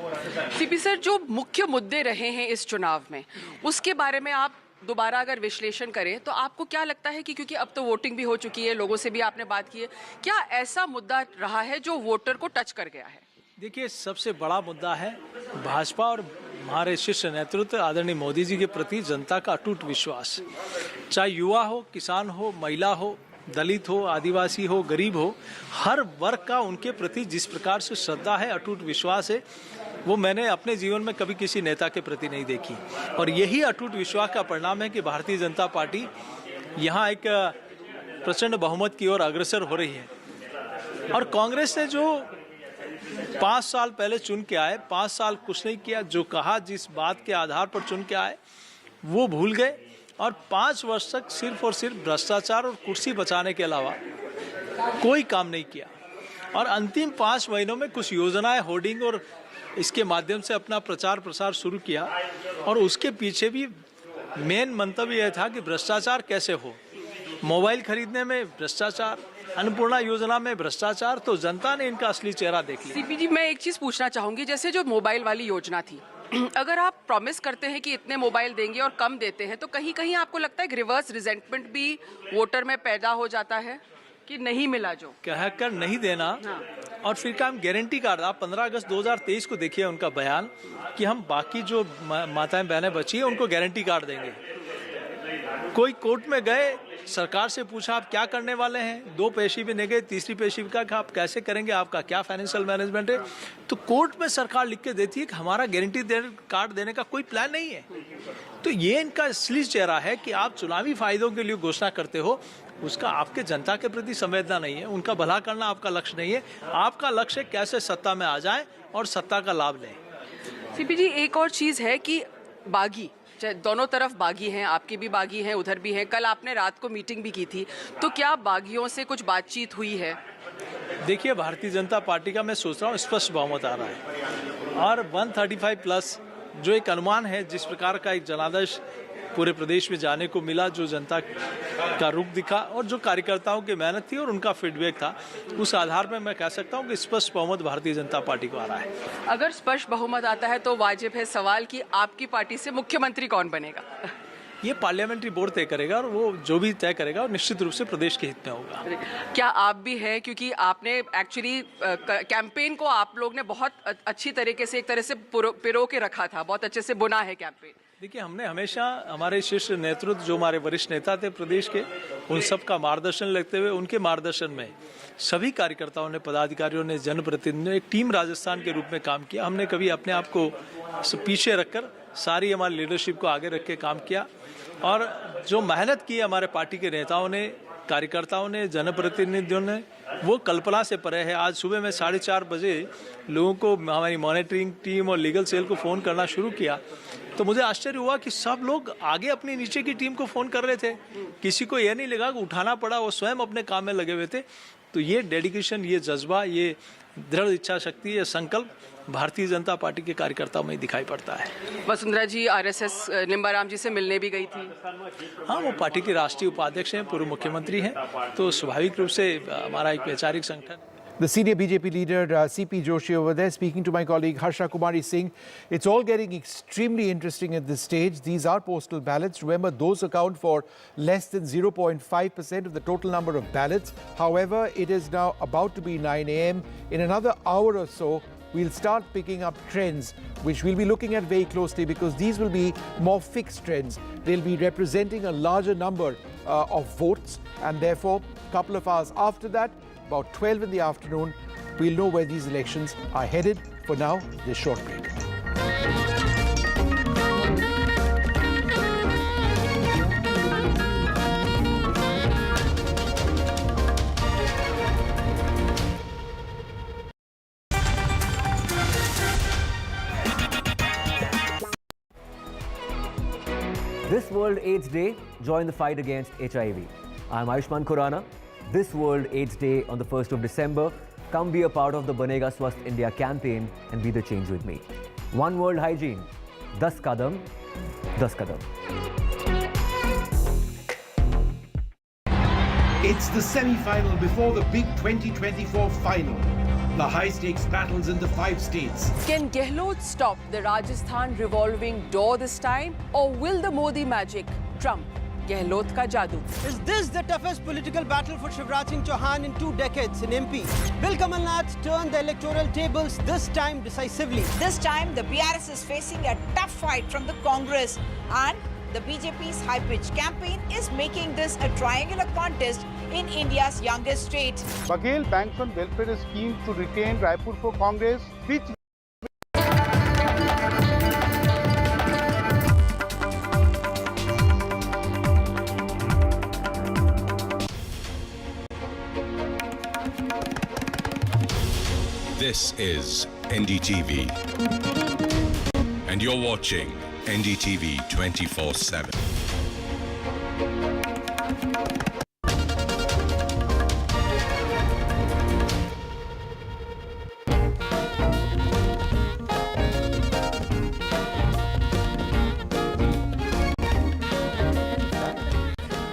सीपी सर, जो मुख्य मुद्दे रहे हैं इस चुनाव में, उसके बारे में आप दोबारा अगर विश्लेषण करें तो आपको क्या लगता है कि क्योंकि अब तो वोटिंग भी हो चुकी है, लोगों से भी आपने बात की है, क्या ऐसा मुद्दा रहा है जो वोटर को टच कर गया है? देखिए, सबसे बड़ा मुद्दा है भाजपा और हमारे शीर्ष नेतृत्व आदरणीय मोदी जी के प्रति जनता का अटूट विश्वास, चाहे युवा हो, किसान हो, महिला हो, दलित हो, आदिवासी हो, गरीब हो, हर वर्ग का उनके प्रति जिस प्रकार से श्रद्धा है, अटूट विश्वास है, वो मैंने अपने जीवन में कभी किसी नेता के प्रति नहीं देखी। और यही अटूट विश्वास का परिणाम है कि भारतीय जनता पार्टी यहाँ एक प्रचंड बहुमत की ओर अग्रसर हो रही है। और कांग्रेस ने जो 5 साल पहले चुन के आए, 5 साल कुछ नहीं किया, जो कहा जिस बात के आधार पर चुन के आए वो भूल गए और 5 वर्ष तक सिर्फ और सिर्फ भ्रष्टाचार और कुर्सी बचाने के अलावा कोई काम नहीं किया। और अंतिम 5 महीनों में कुछ योजनाएं, होर्डिंग और इसके माध्यम से अपना प्रचार प्रसार शुरू किया और उसके पीछे भी मेन मंतव्य यह था कि भ्रष्टाचार कैसे हो, मोबाइल खरीदने में भ्रष्टाचार, अन्नपूर्णा योजना में भ्रष्टाचार। तो जनता ने इनका असली चेहरा देख लिया। सीपी जी, मैं एक चीज पूछना चाहूंगी, जैसे जो मोबाइल वाली योजना थी, अगर आप प्रॉमिस करते हैं कि इतने मोबाइल देंगे और कम देते हैं, तो कहीं कहीं आपको लगता है कि रिवर्स रिजेंटमेंट भी वोटर में पैदा हो जाता है कि नहीं मिला जो कह कर नहीं देना। हाँ। और फिर का हम गारंटी कार्ड, आप 15 अगस्त 2023 को देखिए उनका बयान कि हम बाकी जो माताएं बहनें बची हैं उनको गारंटी कार्ड देंगे। कोई कोर्ट में गए, सरकार से पूछा आप क्या करने वाले हैं, 2 पेशी भी नहीं गए, तीसरी पेशी भी कहा आप कैसे करेंगे, आपका क्या फाइनेंशियल मैनेजमेंट है, तो कोर्ट में सरकार लिख के देती है कि हमारा गारंटी कार्ड देने का कोई प्लान नहीं है। तो ये इनका असली चेहरा है कि आप चुनावी फायदों के लिए घोषणा करते हो, उसका आपके जनता के प्रति संवेदना नहीं है, उनका भला करना आपका लक्ष्य नहीं है। आपका लक्ष्य कैसे सत्ता में आ जाए और सत्ता का लाभ लें। सीपी जी, एक और चीज है कि बागी, दोनों तरफ बागी हैं, आपके भी बागी हैं, उधर भी हैं। कल आपने रात को मीटिंग भी की थी, तो क्या बागियों से कुछ बातचीत हुई है? देखिए, भारतीय जनता पार्टी का मैं सोच रहा हूँ स्पष्ट बहुमत आ रहा है और 135 प्लस जो एक अनुमान है, जिस प्रकार का एक जनादेश पूरे प्रदेश में जाने को मिला, जो जनता का रुख दिखा और जो कार्यकर्ताओं की मेहनत थी और उनका फीडबैक था, उस आधार पर मैं कह सकता हूं कि स्पष्ट बहुमत भारतीय जनता पार्टी को आ रहा है। अगर स्पष्ट बहुमत आता है तो वाजिब है सवाल कि आपकी पार्टी से मुख्यमंत्री कौन बनेगा? ये पार्लियामेंट्री बोर्ड तय करेगा और वो जो भी तय करेगा और निश्चित रूप से प्रदेश के हित में होगा। क्या आप भी हैं, क्योंकि आपने एक्चुअली कैंपेन को आप लोग ने बहुत अच्छी तरीके से, एक तरह से पिरो के रखा था, बहुत अच्छे से बुना है कैंपेन। देखिए, हमने हमेशा हमारे शीर्ष नेतृत्व जो हमारे वरिष्ठ नेता थे प्रदेश के, उन सब का मार्गदर्शन लेते हुए, उनके मार्गदर्शन में सभी कार्यकर्ताओं ने, पदाधिकारियों ने, जनप्रतिनिधियों ने एक टीम राजस्थान के रूप में काम किया। हमने कभी अपने आप को पीछे रखकर सारी हमारी लीडरशिप को आगे रख के काम किया और जो मेहनत की हमारे पार्टी के नेताओं ने, कार्यकर्ताओं ने, जनप्रतिनिधियों ने, वो कल्पना से परे है। आज सुबह में 4:30 बजे लोगों को, हमारी मॉनिटरिंग टीम और लीगल सेल को फ़ोन करना शुरू किया तो मुझे आश्चर्य हुआ कि सब लोग आगे अपनी नीचे की टीम को फ़ोन कर रहे थे। किसी को यह नहीं लगा कि उठाना पड़ा, वो स्वयं अपने काम में लगे हुए थे। तो ये डेडिकेशन, ये जज्बा, ये दृढ़ इच्छा शक्ति, ये संकल्प भारतीय जनता पार्टी के कार्यकर्ताओं में दिखाई पड़ता है। वसुंधरा जी आरएसएस निम्बाराम जी से मिलने भी गई थी। हाँ, वो पार्टी के राष्ट्रीय उपाध्यक्ष हैं, पूर्व मुख्यमंत्री हैं, तो स्वाभाविक रूप से हमारा एक वैचारिक संगठन। The senior BJP leader CP Joshi over there speaking to my colleague Harsha Kumari Singh. It's all getting extremely interesting at this stage. These are postal ballots. Remember, those account for less than 0.5% of the total number of ballots. However, it is now about to be 9 a.m. In another hour or so, we'll start picking up trends, which we'll be looking at very closely because these will be more fixed trends. They'll be representing a larger number of votes, and therefore, a couple of hours after that, about 12 in the afternoon, we'll know where these elections are headed. For now, this short break. This World AIDS Day, join the fight against HIV. I'm Ayushman Khurrana. This World AIDS Day on the 1st of December, come be a part of the Banega Swasth India campaign and be the change with me. One World Hygiene, 10 kadam, 10 kadam. It's the semi-final before the big 2024 final. The high-stakes battles in the 5 states. Can Gehlot stop the Rajasthan revolving door this time, or will the Modi magic trump Gehlot का जादू। Is this the toughest political battle for Shivraj Singh Chauhan in 2 decades in MP? Will Kamal Nath turn the electoral tables this time decisively? This time, the BRS is facing a tough fight from the Congress, and the BJP's high-pitched campaign is making this a triangular contest in India's youngest state. Baghel banks on welfare scheme to retain Raipur for Congress, which This is NDTV, and you're watching NDTV 24/7.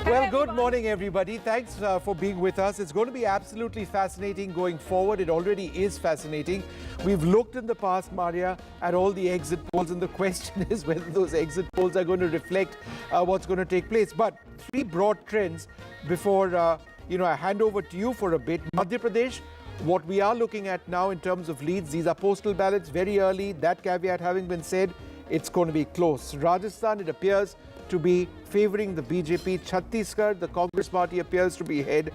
Well, good morning, everybody. Thanks for being with us. It's going to be absolutely fascinating going forward. It already is fascinating. We've looked in the past, Maria, at all the exit polls, and the question is whether those exit polls are going to reflect what's going to take place. But 3 broad trends before, I hand over to you for a bit. Madhya Pradesh, what we are looking at now in terms of leads, these are postal ballots, very early. That caveat having been said, it's going to be close. Rajasthan, it appears to be favouring the BJP. Chhattisgarh, the Congress party appears to be ahead.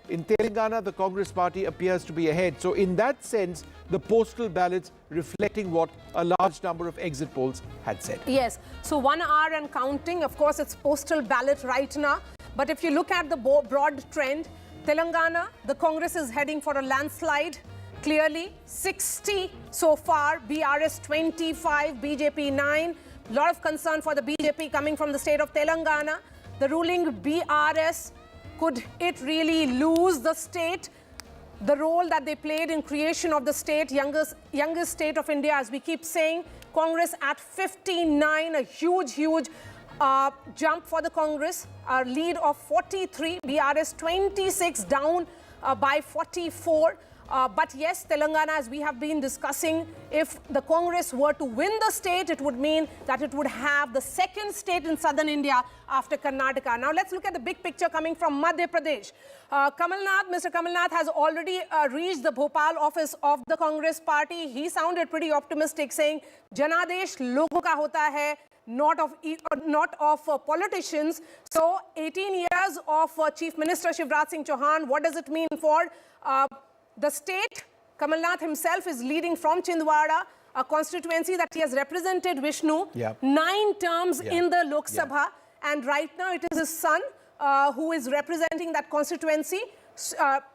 In Telangana, the Congress party appears to be ahead. So in that sense, the postal ballots reflecting what a large number of exit polls had said. Yes. So 1 hour and counting. Of course, it's postal ballot right now. But if you look at the broad trend, Telangana, the Congress is heading for a landslide. Clearly, 60 so far, BRS 25, BJP 9. A lot of concern for the BJP coming from the state of Telangana. The ruling BRS, could it really lose the state? The role that they played in creation of the state, youngest state of India, as we keep saying. Congress at 59, a huge jump for the Congress. A lead of 43, BRS 26 down by 44. But yes, Telangana, as we have been discussing, if the Congress were to win the state, it would mean that it would have the second state in southern India after Karnataka. Now, let's look at the big picture coming from Madhya Pradesh. Mr. Kamal Nath has already reached the Bhopal office of the Congress party. He sounded pretty optimistic, saying, Janadesh logo ka hota hai, not of politicians. So, 18 years of Chief Minister Shivraj Singh Chauhan, what does it mean for the state? Kamal Nath himself is leading from Chhindwara, a constituency that he has represented, Vishnu, 9 terms in the Lok Sabha. And right now it is his son who is representing that constituency.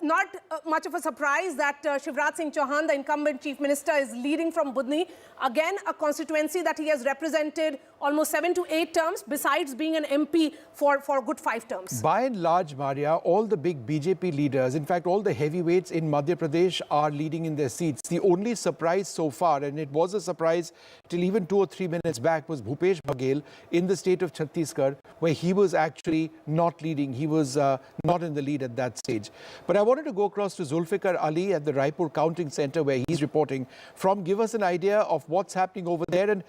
Not much of a surprise that Shivraj Singh Chauhan, the incumbent chief minister, is leading from Budni. Again, a constituency that he has represented almost 7 to 8 terms, besides being an MP for a good 5 terms. By and large, Maria, all the big BJP leaders, in fact, all the heavyweights in Madhya Pradesh are leading in their seats. The only surprise so far, and it was a surprise till even 2 or 3 minutes back, was Bhupesh Baghel in the state of Chhattisgarh, where he was actually not leading. He was not in the lead at that stage. But I wanted to go across to Zulfikar Ali at the Raipur Counting Centre, where he's reporting from. Give us an idea of what's happening over there. And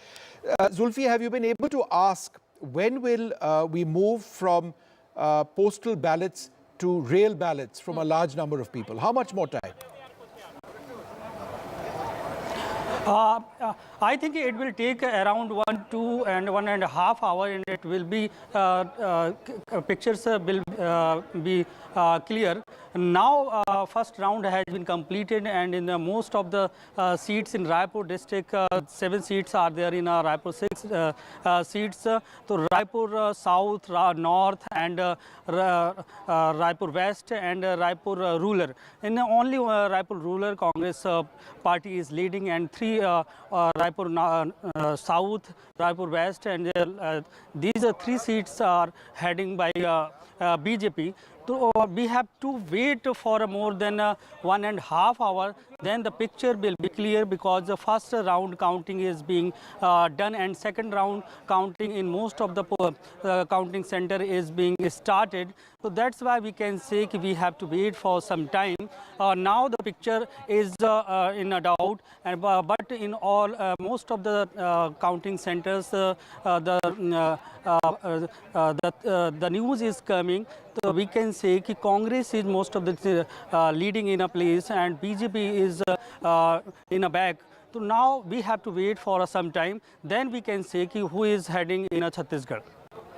Zulfi, have you been able to ask when will we move from postal ballots to rail ballots from a large number of people? How much more time? I think it will take around 1, 2 and 1.5 hours, and it will be pictures will be clear. Now, first round has been completed, and in most of the seats in Raipur district, 7 seats are there in Raipur, 6 seats. So Raipur South, North, and Raipur West, and Raipur Rural. In only Raipur Rural, Congress party is leading, and 3 Raipur South, Raipur West, and these 3 seats are heading by BJP. So we have to wait for more than 1.5 hours. Then the picture will be clear, because the first round counting is being done, and second round counting in most of the counting center is being started. So that's why we can say we have to wait for some time. now the picture is in a doubt, and, but in all, most of the counting centers, the news is coming. So we can say that Congress is most of the leading in a place and BJP is in a back. So now we have to wait for some time. Then we can say who is heading in a Chhattisgarh.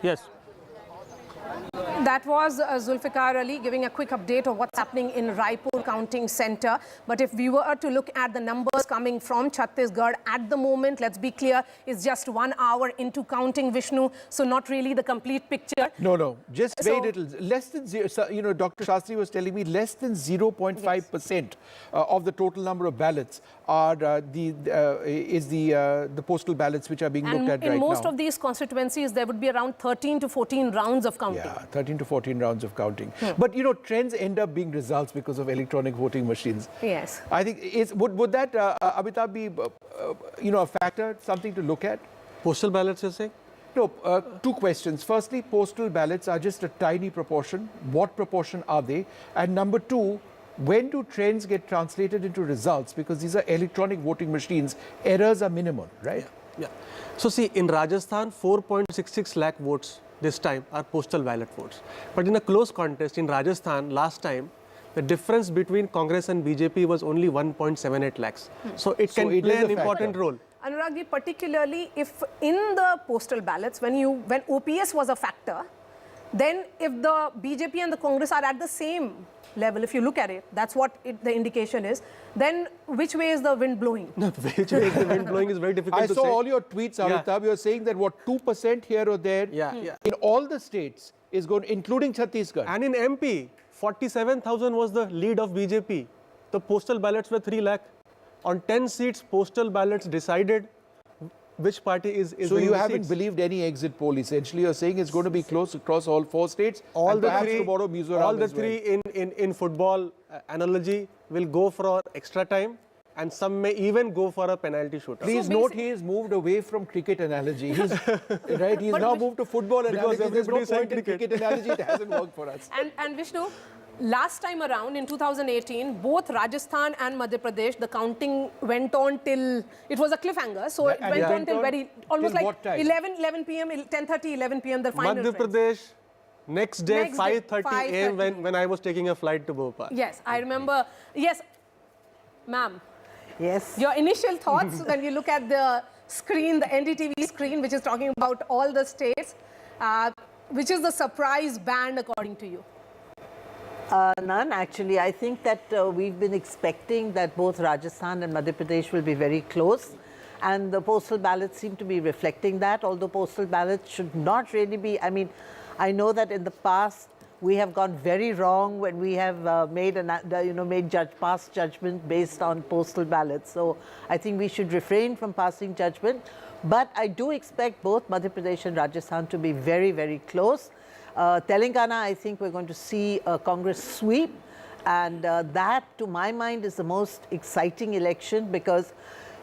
Yes. That was Zulfikar Ali giving a quick update of what's happening in Raipur counting center. But if we were to look at the numbers coming from Chhattisgarh at the moment, let's be clear, it's just 1 hour into counting, Vishnu. So not really the complete picture. No. Just very little. Less than zero. You know, Dr. Shastri was telling me less than 0.5% of the total number of ballots are the postal ballots which are being looked at right now. In most of these constituencies, there would be around 13 to 14 rounds of counting. Yeah, 13 to 14 rounds of counting. But, you know, trends end up being results because of electronic voting machines. Yes. I think, would that, Amitabh, be, you know, a factor, something to look at? Postal ballots, you're saying? No, two questions. Firstly, postal ballots are just a tiny proportion. What proportion are they? And number two, when do trends get translated into results? Because these are electronic voting machines, errors are minimal, right? Yeah. So see, in Rajasthan, 4.66 lakh votes this time are postal ballot votes. But in a close contest in Rajasthan, last time, the difference between Congress and BJP was only 1.78 lakhs. So it can play an important role. Anurag, particularly if in the postal ballots, when OPS was a factor, then if the BJP and the Congress are at the same level, if you look at it, that's what the indication is, then which way is the wind blowing? No, which way is the wind blowing is very difficult to say. I saw all your tweets, Amitabh. You're saying that what, 2% here or there in all the states is going, including Chhattisgarh. And in MP, 47,000 was the lead of BJP. The postal ballots were 3 lakh. On 10 seats, postal ballots decided which party is so you haven't believed any exit poll. Essentially, you're saying it's going to be close across all 4 states. All the three, tomorrow, Mizoram all the three in football analogy will go for extra time, and some may even go for a penalty shootout. Please note, he has moved away from cricket analogy. He's right. He's now moved to football analogy. Because there's no point in cricket analogy. It hasn't worked for us. And Vishnu, last time around in 2018, both Rajasthan and Madhya Pradesh, the counting went on till, it was a cliffhanger. So it went on till almost like 11 p.m., 10:30, 11 p.m. the final Madhya Pradesh, next day 5:30 a.m. when I was taking a flight to Bhopal. Yes, I remember. Yes, ma'am. Yes. Your initial thoughts when you look at the screen, the NDTV screen, which is talking about all the states, which is the surprise band according to you? None, actually. I think that we've been expecting that both Rajasthan and Madhya Pradesh will be very close. And the postal ballots seem to be reflecting that, although postal ballots should not really be. I mean, I know that in the past, we have gone very wrong when we have made past judgment based on postal ballots. So I think we should refrain from passing judgment. But I do expect both Madhya Pradesh and Rajasthan to be very, very close. Telangana, I think we're going to see a Congress sweep. And that, to my mind, is the most exciting election because,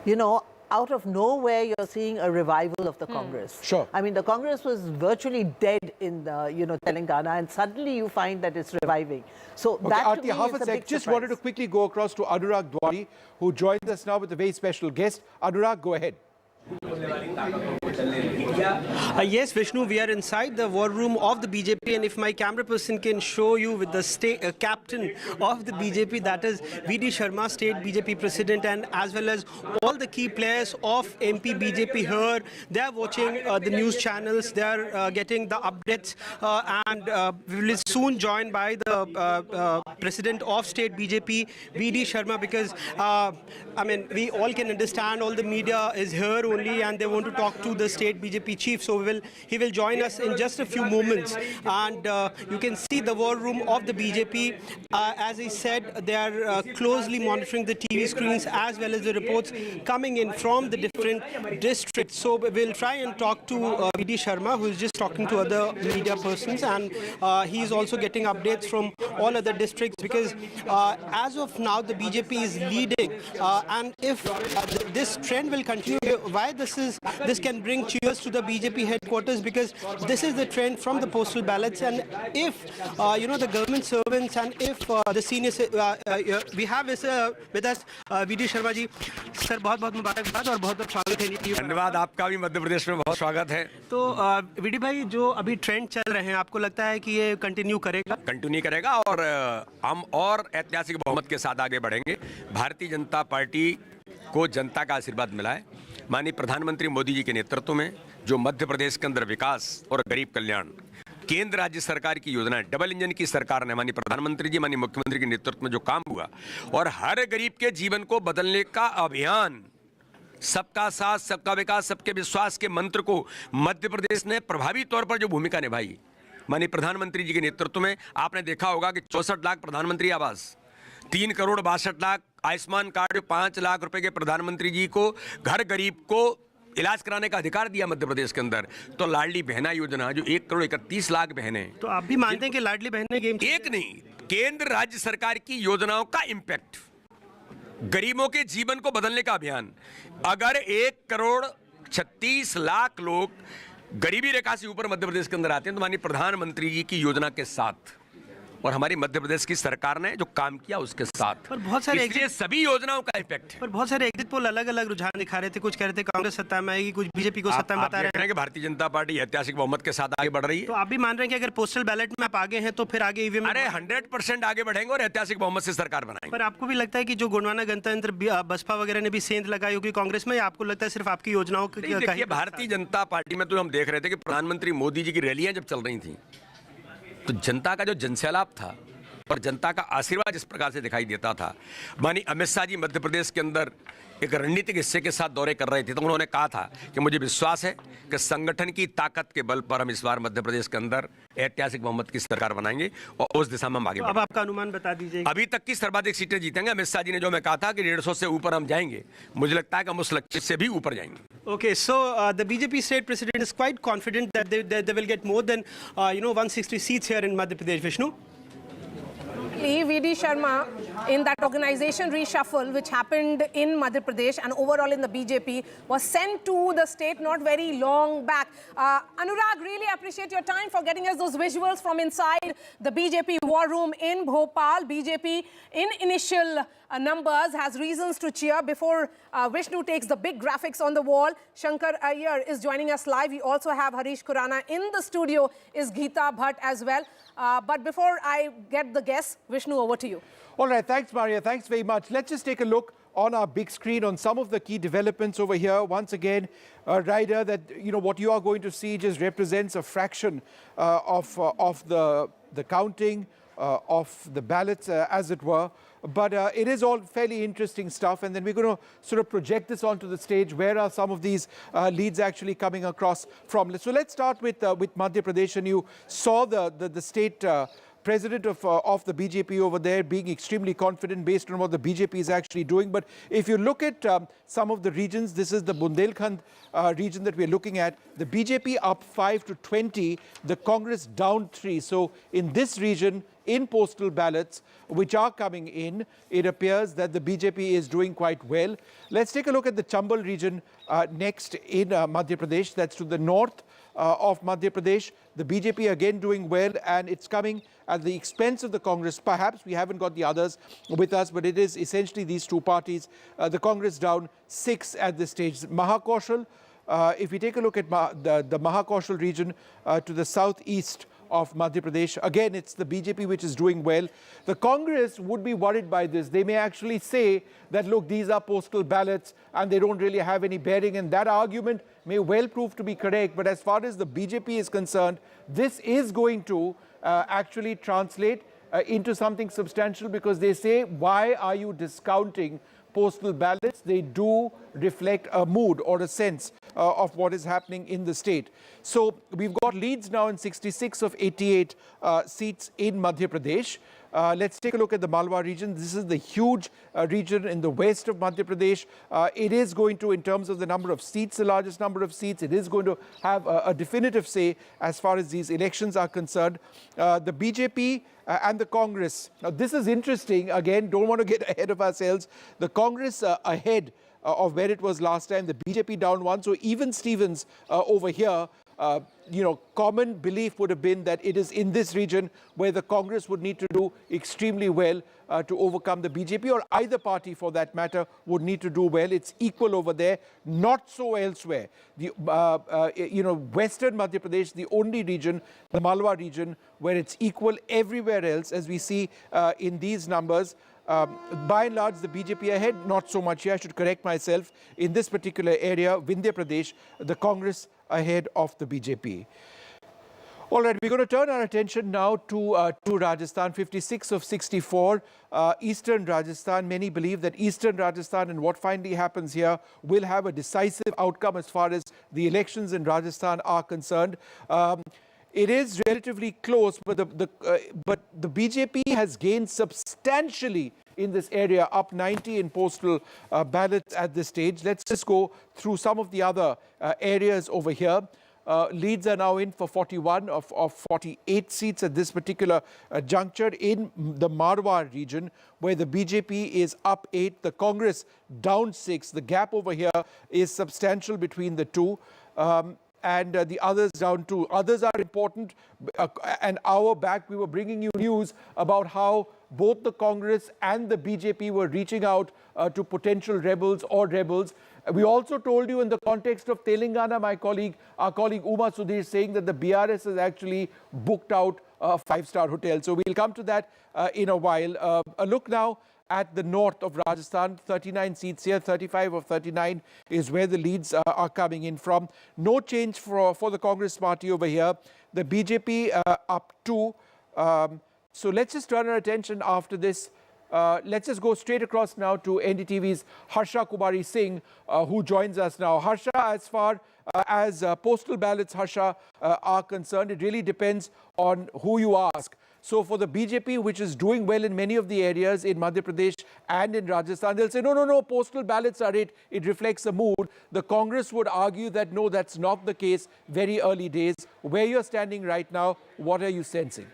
you know, out of nowhere, you're seeing a revival of the Congress. Sure. I mean, the Congress was virtually dead in the, Telangana, and suddenly you find that it's reviving. So okay, that Aarti, to me is a big just surprise. wanted to quickly go across to Anurag Dwari, who joins us now with a very special guest. Anurag, go ahead. Yes, Vishnu, we are inside the war room of the BJP, and if my camera person can show you with the captain of the BJP, that is V.D. Sharma, state BJP president, and as well as all the key players of MP BJP here. They are watching the news channels, they are getting the updates, and we will soon join by the president of state BJP, V.D. Sharma, because I mean, we all can understand all the media is here only and they want to talk to the state BJP chief. So he will join us in just a few moments. And you can see the war room of the BJP. As I said, they are closely monitoring the TV screens as well as the reports coming in from the different districts. So we'll try and talk to V.D. Sharma, who is just talking to other media persons. And he's also getting updates from all other districts because as of now, the BJP is leading. And if this trend will continue, why this this can bring cheers to the BJP headquarters, because this is the trend from the postal ballots. And if the government servants and if the seniors, we have with us VD Sharma ji. Sir, बहुत-बहुत मुबारकबाद और बहुत-बहुत स्वागत है NDTV। धन्यवाद, आपका भी मध्य प्रदेश में बहुत स्वागत है। तो वीडी भाई, जो अभी ट्रेंड चल रहे हैं, आपको लगता है कि ये कंटिन्यू करेगा और हम और ऐतिहासिक बहुमत के साथ आगे बढ़ेंगे। भारतीय जनता पार्टी को जनता का आशीर्वाद मिला है। माननीय प्रधानमंत्री मोदी जी के नेतृत्व में जो मध्य प्रदेश के अंदर विकास और गरीब कल्याण, केंद्र राज्य सरकार की योजना, डबल इंजन की सरकार ने माननीय प्रधानमंत्री जी, माननीय मुख्यमंत्री के नेतृत्व में जो काम हुआ और हर गरीब के जीवन को बदलने का अभियान, सबका साथ सबका विकास सबके विश्वास के मंत्र को मध्य प्रदेश ने प्रभावी तौर पर जो भूमिका निभाई माननीय प्रधानमंत्री जी के नेतृत्व में, आपने देखा होगा कि 64 लाख प्रधानमंत्री आवास, 3 करोड़ 62 लाख आयुष्मान कार्ड, 5 लाख रुपए के प्रधानमंत्री जी को घर गरीब को इलाज कराने का अधिकार दिया मध्य प्रदेश के अंदर। तो लाडली बहना योजना जो 1 करोड़ 31 लाख बहनें, तो आप भी मानते हैं कि लाडली बहनें गेम एक नहीं, केंद्र राज्य सरकार की योजनाओं का इंपैक्ट, गरीबों के जीवन को बदलने का अभियान। अगर 1 करोड़ 36 लाख लोग गरीबी रेखा से ऊपर मध्य प्रदेश के अंदर आते हैं तो माननीय प्रधानमंत्री जी की योजना के साथ और हमारी मध्य प्रदेश की सरकार ने जो काम किया उसके साथ, पर बहुत सारे सभी योजनाओं का इफेक्ट है। पर बहुत सारे एग्जिट पोल अलग अलग रुझान दिखा रहे थे, कुछ कह रहे थे कांग्रेस सत्ता में आएगी, कुछ बीजेपी को सत्ता में बता रहे हैं कि भारतीय जनता पार्टी ऐतिहासिक बहुमत के साथ आगे बढ़ रही है। तो आप भी मान रहे हैं कि अगर पोस्टल बैलेट में आप आगे हैं तो फिर आगे ईवीएम? अरे 100% आगे बढ़ेंगे और ऐतिहासिक बहुमत से सरकार बनाएंगे। पर आपको भी लगता है कि जो गोंडवाना गणतंत्र बसपा वगैरह ने भी सेंध लगाई होगी कांग्रेस में, या आपको लगता है सिर्फ आपकी योजनाओं का? भारतीय जनता पार्टी में तो हम देख रहे थे कि प्रधानमंत्री मोदी जी की रैलियां जब चल रही थी तो जनता का जो जनसैलाब था और जनता का आशीर्वाद जिस प्रकार से दिखाई देता था। माननीय अमित शाह जी मध्य प्रदेश के अंदर एक रणनीतिक हिस्से के साथ दौरे कर रहे थे तो उन्होंने कहा था कि मुझे विश्वास है कि संगठन की ताकत के बल पर हम इस बार मध्य प्रदेश के अंदर ऐतिहासिक बहुमत की सरकार बनाएंगे और उस दिशा में हम आगे अब आपका अनुमान बता दीजिए। अभी तक की सर्वाधिक सीटें जीतेंगे अमित शाह जी ने, जो मैं कहा था कि 150 से ऊपर हम जाएंगे, मुझे लगता है कि हम उस लक्ष्य से भी ऊपर जाएंगे। Okay, so the BJP state president is quite confident that they will get more than 160 seats here in Madhya Pradesh. Vishnu? VD Sharma, in that organization reshuffle which happened in Madhya Pradesh and overall in the BJP, was sent to the state not very long back. Anurag, really appreciate your time for getting us those visuals from inside the BJP war room in Bhopal. BJP in initial numbers has reasons to cheer. Before Vishnu takes the big graphics on the wall, Shankar Iyer is joining us live. We also have Harish Khurana in the studio, is Geeta Bhatt as well. But before I get the guests, Vishnu, over to you. All right, thanks, Maria. Thanks very much. Let's just take a look on our big screen on some of the key developments over here. Once again, Ryder, that what you are going to see just represents a fraction of the counting of the ballots, as it were. But it is all fairly interesting stuff, and then we're going to sort of project this onto the stage. Where are some of these leads actually coming across from? So let's start with Madhya Pradesh, and you saw the state president of the BJP over there being extremely confident based on what the BJP is actually doing. But if you look at some of the regions, this is the Bundelkhand region that we're looking at. The BJP up 5 to 20, the Congress down 3. So in this region, in postal ballots which are coming in, it appears that the BJP is doing quite well. Let's take a look at the Chambal region next in Madhya Pradesh. That's to the north of Madhya Pradesh. The BJP again doing well, and it's coming at the expense of the Congress. Perhaps we haven't got the others with us, but it is essentially these two parties. The Congress down 6 at this stage. Mahakoshal, if we take a look at the Mahakoshal region to the southeast of Madhya Pradesh, again, it's the BJP which is doing well. The Congress would be worried by this. They may actually say that, look, these are postal ballots and they don't really have any bearing, and that argument may well prove to be correct. But as far as the BJP is concerned, this is going to actually translate into something substantial, because they say, why are you discounting postal ballots? They do reflect a mood or a sense of what is happening in the state. So we've got leads now in 66 of 88 seats in Madhya Pradesh. Let's take a look at the Malwa region. This is the huge region in the west of Madhya Pradesh. It is going to, in terms of the number of seats, the largest number of seats, it is going to have a definitive say as far as these elections are concerned. The BJP and the Congress. Now, this is interesting. Again, don't want to get ahead of ourselves. The Congress ahead of where it was last time. The BJP down 1. So even Stevens over here, common belief would have been that it is in this region where the Congress would need to do extremely well to overcome the BJP, or either party for that matter would need to do well. It's equal over there, not so elsewhere. The Western Madhya Pradesh, the only region, the Malwa region, where it's equal. Everywhere else, as we see in these numbers, by and large, the BJP ahead, not so much here. I should correct myself. In this particular area, Vindhya Pradesh, the Congress ahead of the BJP. All right, we're going to turn our attention now to Rajasthan, 56 of 64, Eastern Rajasthan. Many believe that Eastern Rajasthan and what finally happens here will have a decisive outcome as far as the elections in Rajasthan are concerned. It is relatively close, but the BJP has gained substantially in this area, up 90 in postal ballots at this stage. Let's just go through some of the other areas over here. Leads are now in for 41 of 48 seats at this particular juncture in the Marwar region, where the BJP is up 8, the Congress down 6. The gap over here is substantial between the two. And the others down 2. Others are important. An hour back, we were bringing you news about how both the Congress and the BJP were reaching out to potential rebels or rebels. We also told you in the context of Telangana, our colleague Uma Sudhir, saying that the BRS has actually booked out a 5-star hotel. So we'll come to that in a while. A look now at the north of Rajasthan, 39 seats here, 35 of 39 is where the leads are coming in from. No change for the Congress party over here. The BJP up 2. So let's just turn our attention after this. Let's just go straight across now to NDTV's Harsha Kumari Singh, who joins us now. Harsha, as far as postal ballots, Harsha, are concerned, it really depends on who you ask. So for the BJP, which is doing well in many of the areas in Madhya Pradesh and in Rajasthan, they'll say, no, postal ballots are it. It reflects a mood. The Congress would argue that, no, that's not the case. Very early days. Where you're standing right now, what are you sensing?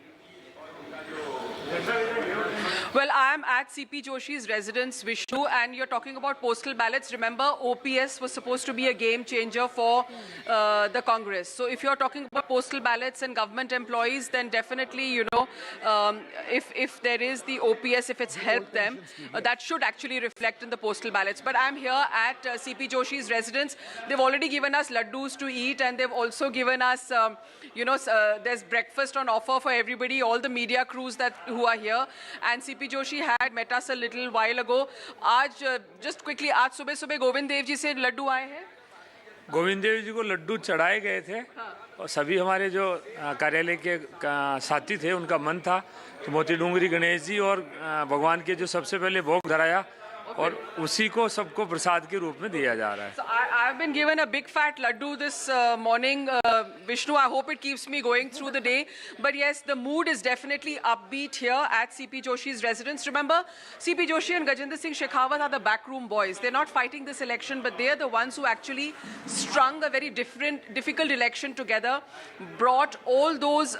Well, I'm at CP Joshi's residence, Vishnu, and you're talking about postal ballots. Remember, OPS was supposed to be a game changer for the Congress. So if you're talking about postal ballots and government employees, then definitely, if there is the OPS, if it's helped them, that should actually reflect in the postal ballots. But I'm here at CP Joshi's residence. They've already given us laddus to eat, and they've also given us, there's breakfast on offer for everybody, all the media crews who are here. And CP Joshi had met us a little while ago. Just quickly, आज सुबह गोविंद देव जी से लड्डू आए हैं. गोविंद देव जी को लड्डू चढ़ाए गए थे और सभी हमारे जो कार्यालय के साथी थे उनका मन था तो मोती डूंगरी गणेश जी और भगवान के जो सबसे पहले भोग धराया और उसी को सबको प्रसाद के रूप में दिया जा रहा है. So I've been given a big fat laddu this morning, Vishnu. I hope it keeps me going through the day. But yes, the mood is definitely upbeat here at CP Joshi's residence. Remember, CP Joshi and Gajendra Singh Shekhawat are the backroom boys. They're not fighting this election, but they're the ones who actually strung a very difficult election together, brought all those,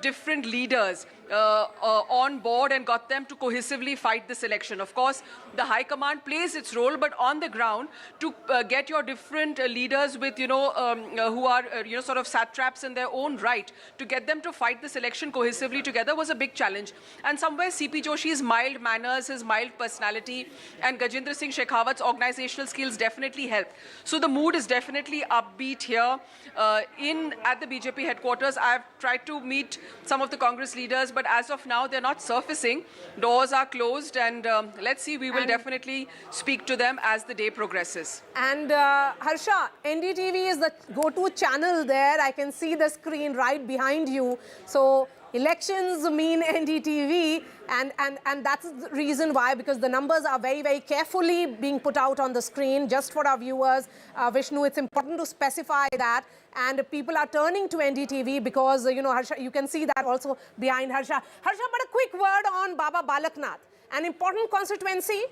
different leaders on board and got them to cohesively fight this election. Of course, the High Command plays its role, but on the ground, to get your different leaders with, who are, sort of satraps in their own right, to get them to fight this election cohesively together was a big challenge. And somewhere CP Joshi's mild manners, his mild personality, and Gajendra Singh Shekhawat's organizational skills definitely helped. So the mood is definitely upbeat here at the BJP headquarters. I've tried to meet some of the Congress leaders, but as of now, they're not surfacing. Doors are closed, and let's see, we will definitely speak to them as the day progresses. And Harsha, NDTV is the go-to channel there. I can see the screen right behind you. So elections mean NDTV, and that's the reason why, because the numbers are very, very carefully being put out on the screen just for our viewers. Vishnu, it's important to specify that. And people are turning to NDTV because, Harsha, you can see that also behind Harsha. Harsha, but a quick word on Baba Balaknath, an important constituency.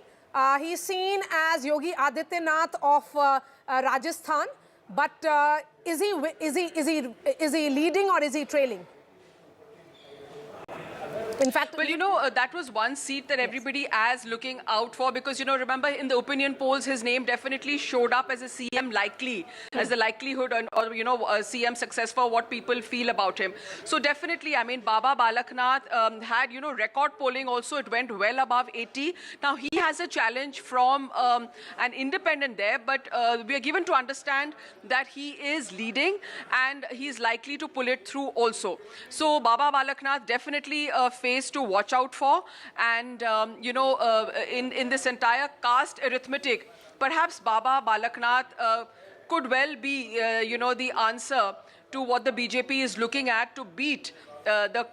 He's seen as Yogi Adityanath of Rajasthan, but is he leading or is he trailing? In fact, well, that was one seat that everybody as looking out for, because, remember in the opinion polls, his name definitely showed up as a CM likely, as the likelihood or a CM success for what people feel about him. So definitely, I mean, Baba Balaknath had, record polling also. It went well above 80. Now, he has a challenge from an independent there, but we are given to understand that he is leading and he's likely to pull it through also. So Baba Balaknath definitely face to watch out for, and in this entire caste arithmetic, perhaps Baba Balaknath could well be the answer to what the BJP is looking at to beat the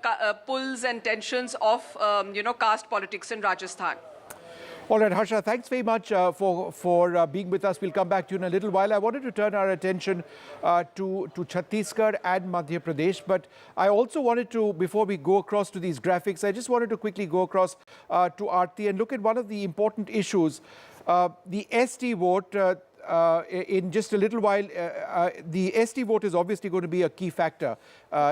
pulls and tensions of caste politics in Rajasthan. All right, Harsha, thanks very much for being with us. We'll come back to you in a little while. I wanted to turn our attention to Chhattisgarh and Madhya Pradesh, but I also wanted to, before we go across to these graphics, I just wanted to quickly go across to Aarti and look at one of the important issues. The ST vote, in just a little while, the ST vote is obviously going to be a key factor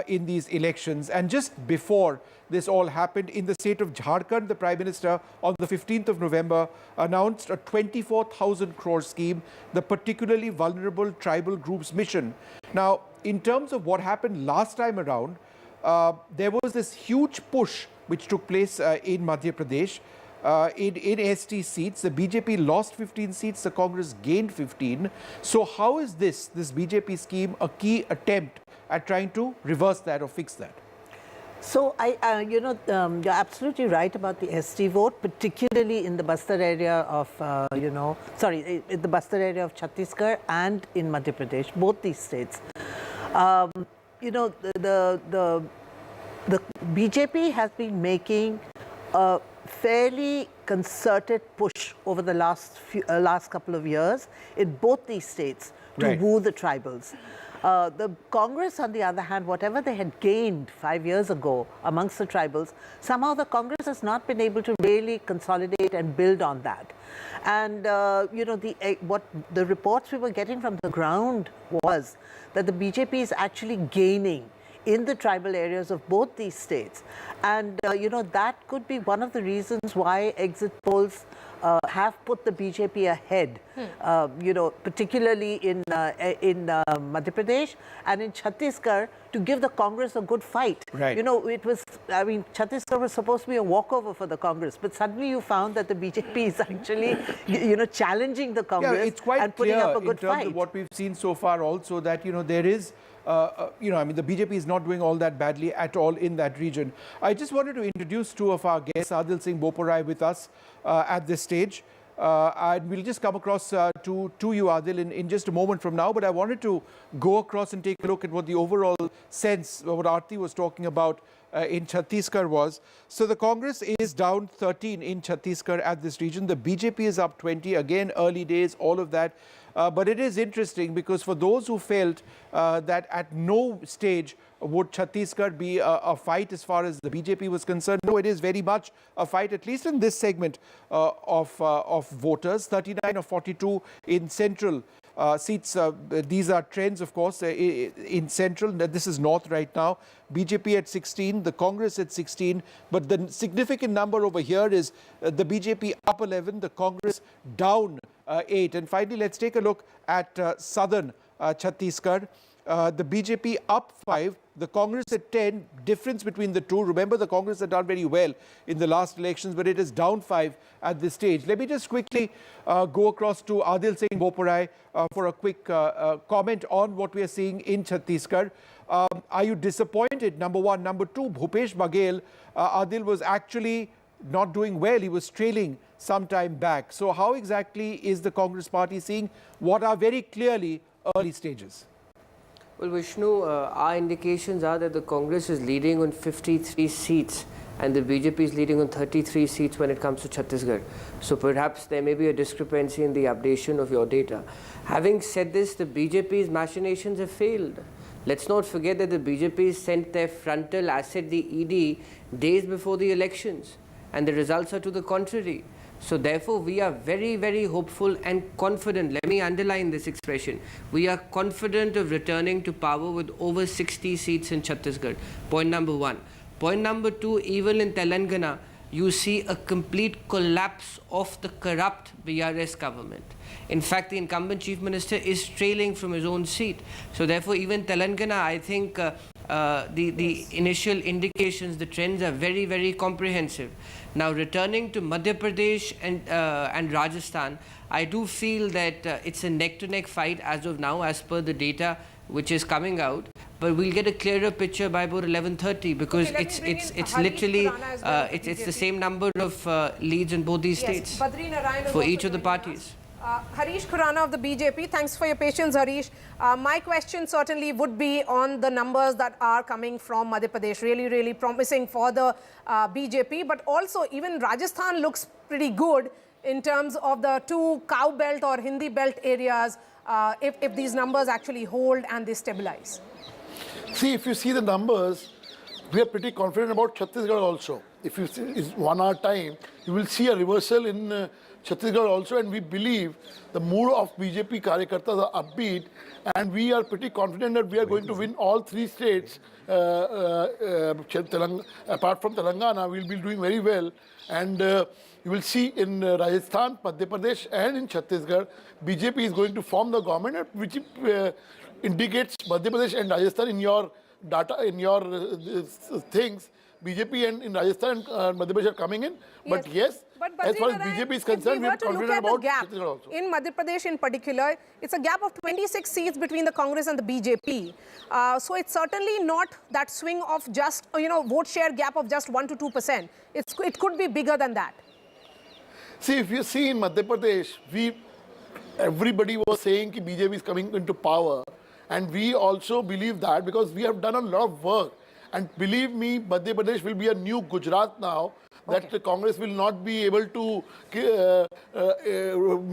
in these elections. And just before this all happened, in the state of Jharkhand, the Prime Minister on the 15th of November announced a 24,000 crore scheme, the particularly vulnerable tribal groups mission. Now, in terms of what happened last time around, there was this huge push which took place in Madhya Pradesh. In ST seats, the BJP lost 15 seats, the Congress gained 15. So how is this BJP scheme a key attempt at trying to reverse that or fix that? So, you're absolutely right about the ST vote, particularly in the Bastar area of, in the Bastar area of Chhattisgarh and in Madhya Pradesh, both these states. The BJP has been making a fairly concerted push over the last couple of years in both these states to woo the tribals. The Congress, on the other hand, whatever they had gained 5 years ago amongst the tribals, somehow the Congress has not been able to really consolidate and build on that. And, what the reports we were getting from the ground was that the BJP is actually gaining in the tribal areas of both these states. And, that could be one of the reasons why exit polls have put the BJP ahead, particularly in Madhya Pradesh and in Chhattisgarh, to give the Congress a good fight. Right. Chhattisgarh was supposed to be a walkover for the Congress, but suddenly you found that the BJP is actually, challenging the Congress it's quite and putting up a good in terms fight. of what we've seen so far also that, there is the BJP is not doing all that badly at all in that region. I just wanted to introduce two of our guests, Adil Singh Boparai with us at this stage. And we'll just come across to you, Adil, in just a moment from now. But I wanted to go across and take a look at what the overall sense, what Aarti was talking about in Chhattisgarh was. So the Congress is down 13 in Chhattisgarh at this region. The BJP is up 20. Again, early days, all of that. But it is interesting because for those who felt that at no stage would Chhattisgarh be a fight as far as the BJP was concerned, no, it is very much a fight, at least in this segment of voters. 39 of 42 in central seats. These are trends, of course, in central. This is north right now. BJP at 16, the Congress at 16. But the significant number over here is the BJP up 11, the Congress down 8. And finally, let's take a look at southern Chhattisgarh. The BJP up 5, the Congress at 10, difference between the two. Remember, the Congress had done very well in the last elections, but it is down 5 at this stage. Let me just quickly go across to Adil Singh Boparai for a quick comment on what we are seeing in Chhattisgarh. Are you disappointed? Number one. Number two, Bhupesh Baghel, Adil, was actually not doing well. He was trailing some time back. So how exactly is the Congress party seeing what are very clearly early stages? Well, Vishnu, our indications are that the Congress is leading on 53 seats and the BJP is leading on 33 seats when it comes to Chhattisgarh. So perhaps there may be a discrepancy in the updation of your data. Having said this, the BJP's machinations have failed. Let's not forget that the BJP sent their frontal asset, the ED, days before the elections, and the results are to the contrary. So therefore, we are very, very hopeful and confident. Let me underline this expression. We are confident of returning to power with over 60 seats in Chhattisgarh. Point number one. Point number two, even in Telangana, you see a complete collapse of the corrupt BRS government. In fact, the incumbent chief minister is trailing from his own seat. So therefore, even Telangana, I think the initial indications, the trends are very, very comprehensive. Now, returning to Madhya Pradesh and Rajasthan, I do feel that it's a neck-to-neck fight as of now, as per the data which is coming out. But we'll get a clearer picture by about 11:30 because it's literally it's the same number of leads in both these states for each of the parties. Harish Khurana of the BJP, thanks for your patience, Harish. My question certainly would be on the numbers that are coming from Madhya Pradesh, really, really promising for the BJP, but also even Rajasthan looks pretty good in terms of the two cow belt or Hindi belt areas, if these numbers actually hold and they stabilize. See, if you see the numbers, we are pretty confident about Chhattisgarh also. If you see it's 1 hour time, you will see a reversal in Chhattisgarh also, and we believe the mood of BJP Karyakartas are upbeat, and we are pretty confident that we are going to win all 3 states. Apart from Telangana, we will be doing very well, and you will see in Rajasthan, Madhya Pradesh and in Chhattisgarh, BJP is going to form the government, which indicates Madhya Pradesh and Rajasthan in your data, in your things. BJP and in Rajasthan and Madhya Pradesh are coming in, but yes, as far as BJP is concerned, we are confident about Chhattisgarh also. In Madhya Pradesh in particular, it's a gap of 26 seats between the Congress and the BJP. So it's certainly not that swing of just, vote share gap of just 1 to 2%. It could be bigger than that. See, if you see in Madhya Pradesh, everybody was saying that BJP is coming into power, and we also believe that because we have done a lot of work. And believe me, Madhya Pradesh will be a new Gujarat now, that the Congress will not be able to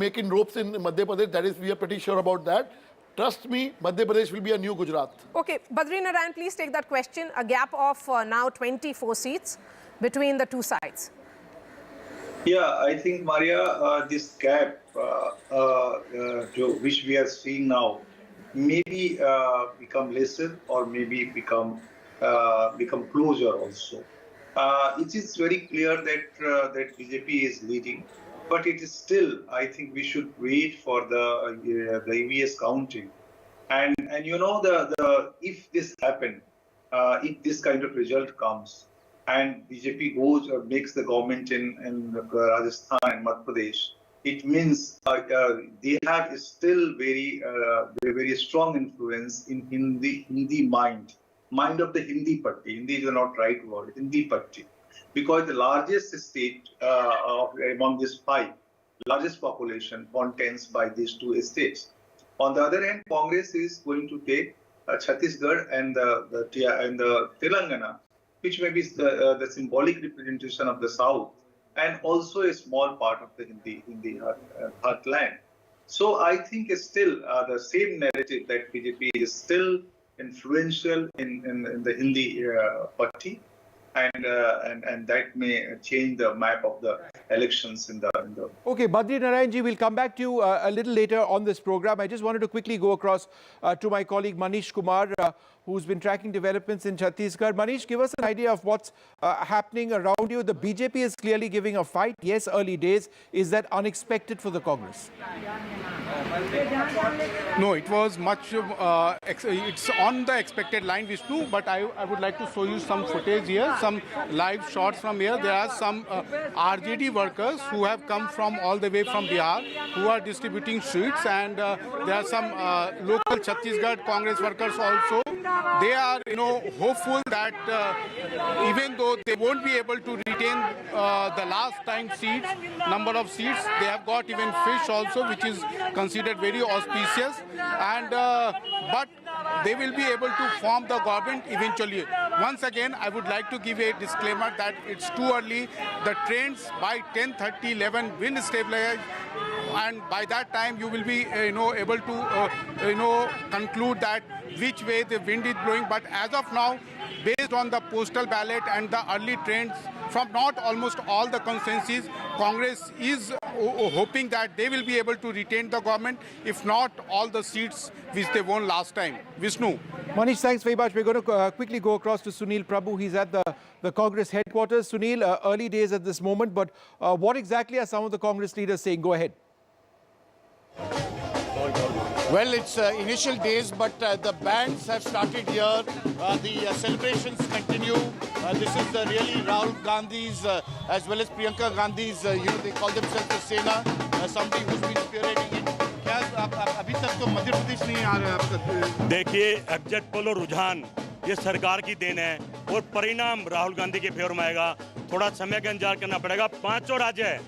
make inroads in Madhya Pradesh. That is, we are pretty sure about that. Trust me, Madhya Pradesh will be a new Gujarat. Okay, Badri Narayan, please take that question. A gap of now 24 seats between the two sides. Yeah, I think, Maria, this gap which we are seeing now maybe become lesser or maybe become closer also. It is very clear that that BJP is leading, but it is still, I think we should wait for the EVS counting, and if this happen, if this kind of result comes, and BJP makes the government in Rajasthan and Madhya Pradesh, it means they have still very strong influence in Hindi mind of the Hindi party. Hindi is not right word, Hindi party. Because the largest state among these 5, largest population contains by these 2 states. On the other hand, Congress is going to take Chhattisgarh and the Telangana, which may be the symbolic representation of the South, and also a small part of the Hindi heartland. So I think it's still the same narrative that BJP is still influential in the Hindi party, and that may change the map of the elections in the. Okay, Badri Narayan ji, we'll come back to you a little later on this program. I just wanted to quickly go across to my colleague Manish Kumar, who's been tracking developments in Chhattisgarh. Manish, give us an idea of what's happening around you. The BJP is clearly giving a fight. Yes, early days. Is that unexpected for the Congress? No, it was much, it's on the expected line, Vishnu, but I would like to show you some footage here, some live shots from here. There are some RJD workers who have come from all the way from Bihar, who are distributing sweets, and there are some local Chhattisgarh Congress workers also. They are, hopeful that even though they won't be able to retain the last time number of seats, they have got even fish also, which is considered very auspicious, and but they will be able to form the government eventually. Once again, I would like to give a disclaimer that it's too early. The trends by 10:30, 11 will stabilize, and by that time you will be able to conclude that which way the wind is blowing. But as of now, based on the postal ballot and the early trends from not almost all the consensus, Congress is hoping that they will be able to retain the government, if not all the seats which they won last time. Vishnu. Manish, thanks very much. We're going to quickly go across to Sunil Prabhu. He's at the the Congress headquarters. Sunil, early days at this moment, but what exactly are some of the Congress leaders saying? Go ahead. Well, it's initial days, but the bands have started here. The celebrations continue. This is really Rahul Gandhi's as well as Priyanka Gandhi's, they call themselves the Sena, somebody who's been spearheading it. अभी तक तो मध्य प्रदेश नहीं आ रहा है। देखिए, exit poll और रुझान ये सरकार की देन है और परिणाम राहुल गांधी के फेवर में आएगा। थोड़ा समय का इंतजार करना पड़ेगा। 5 राज्य है,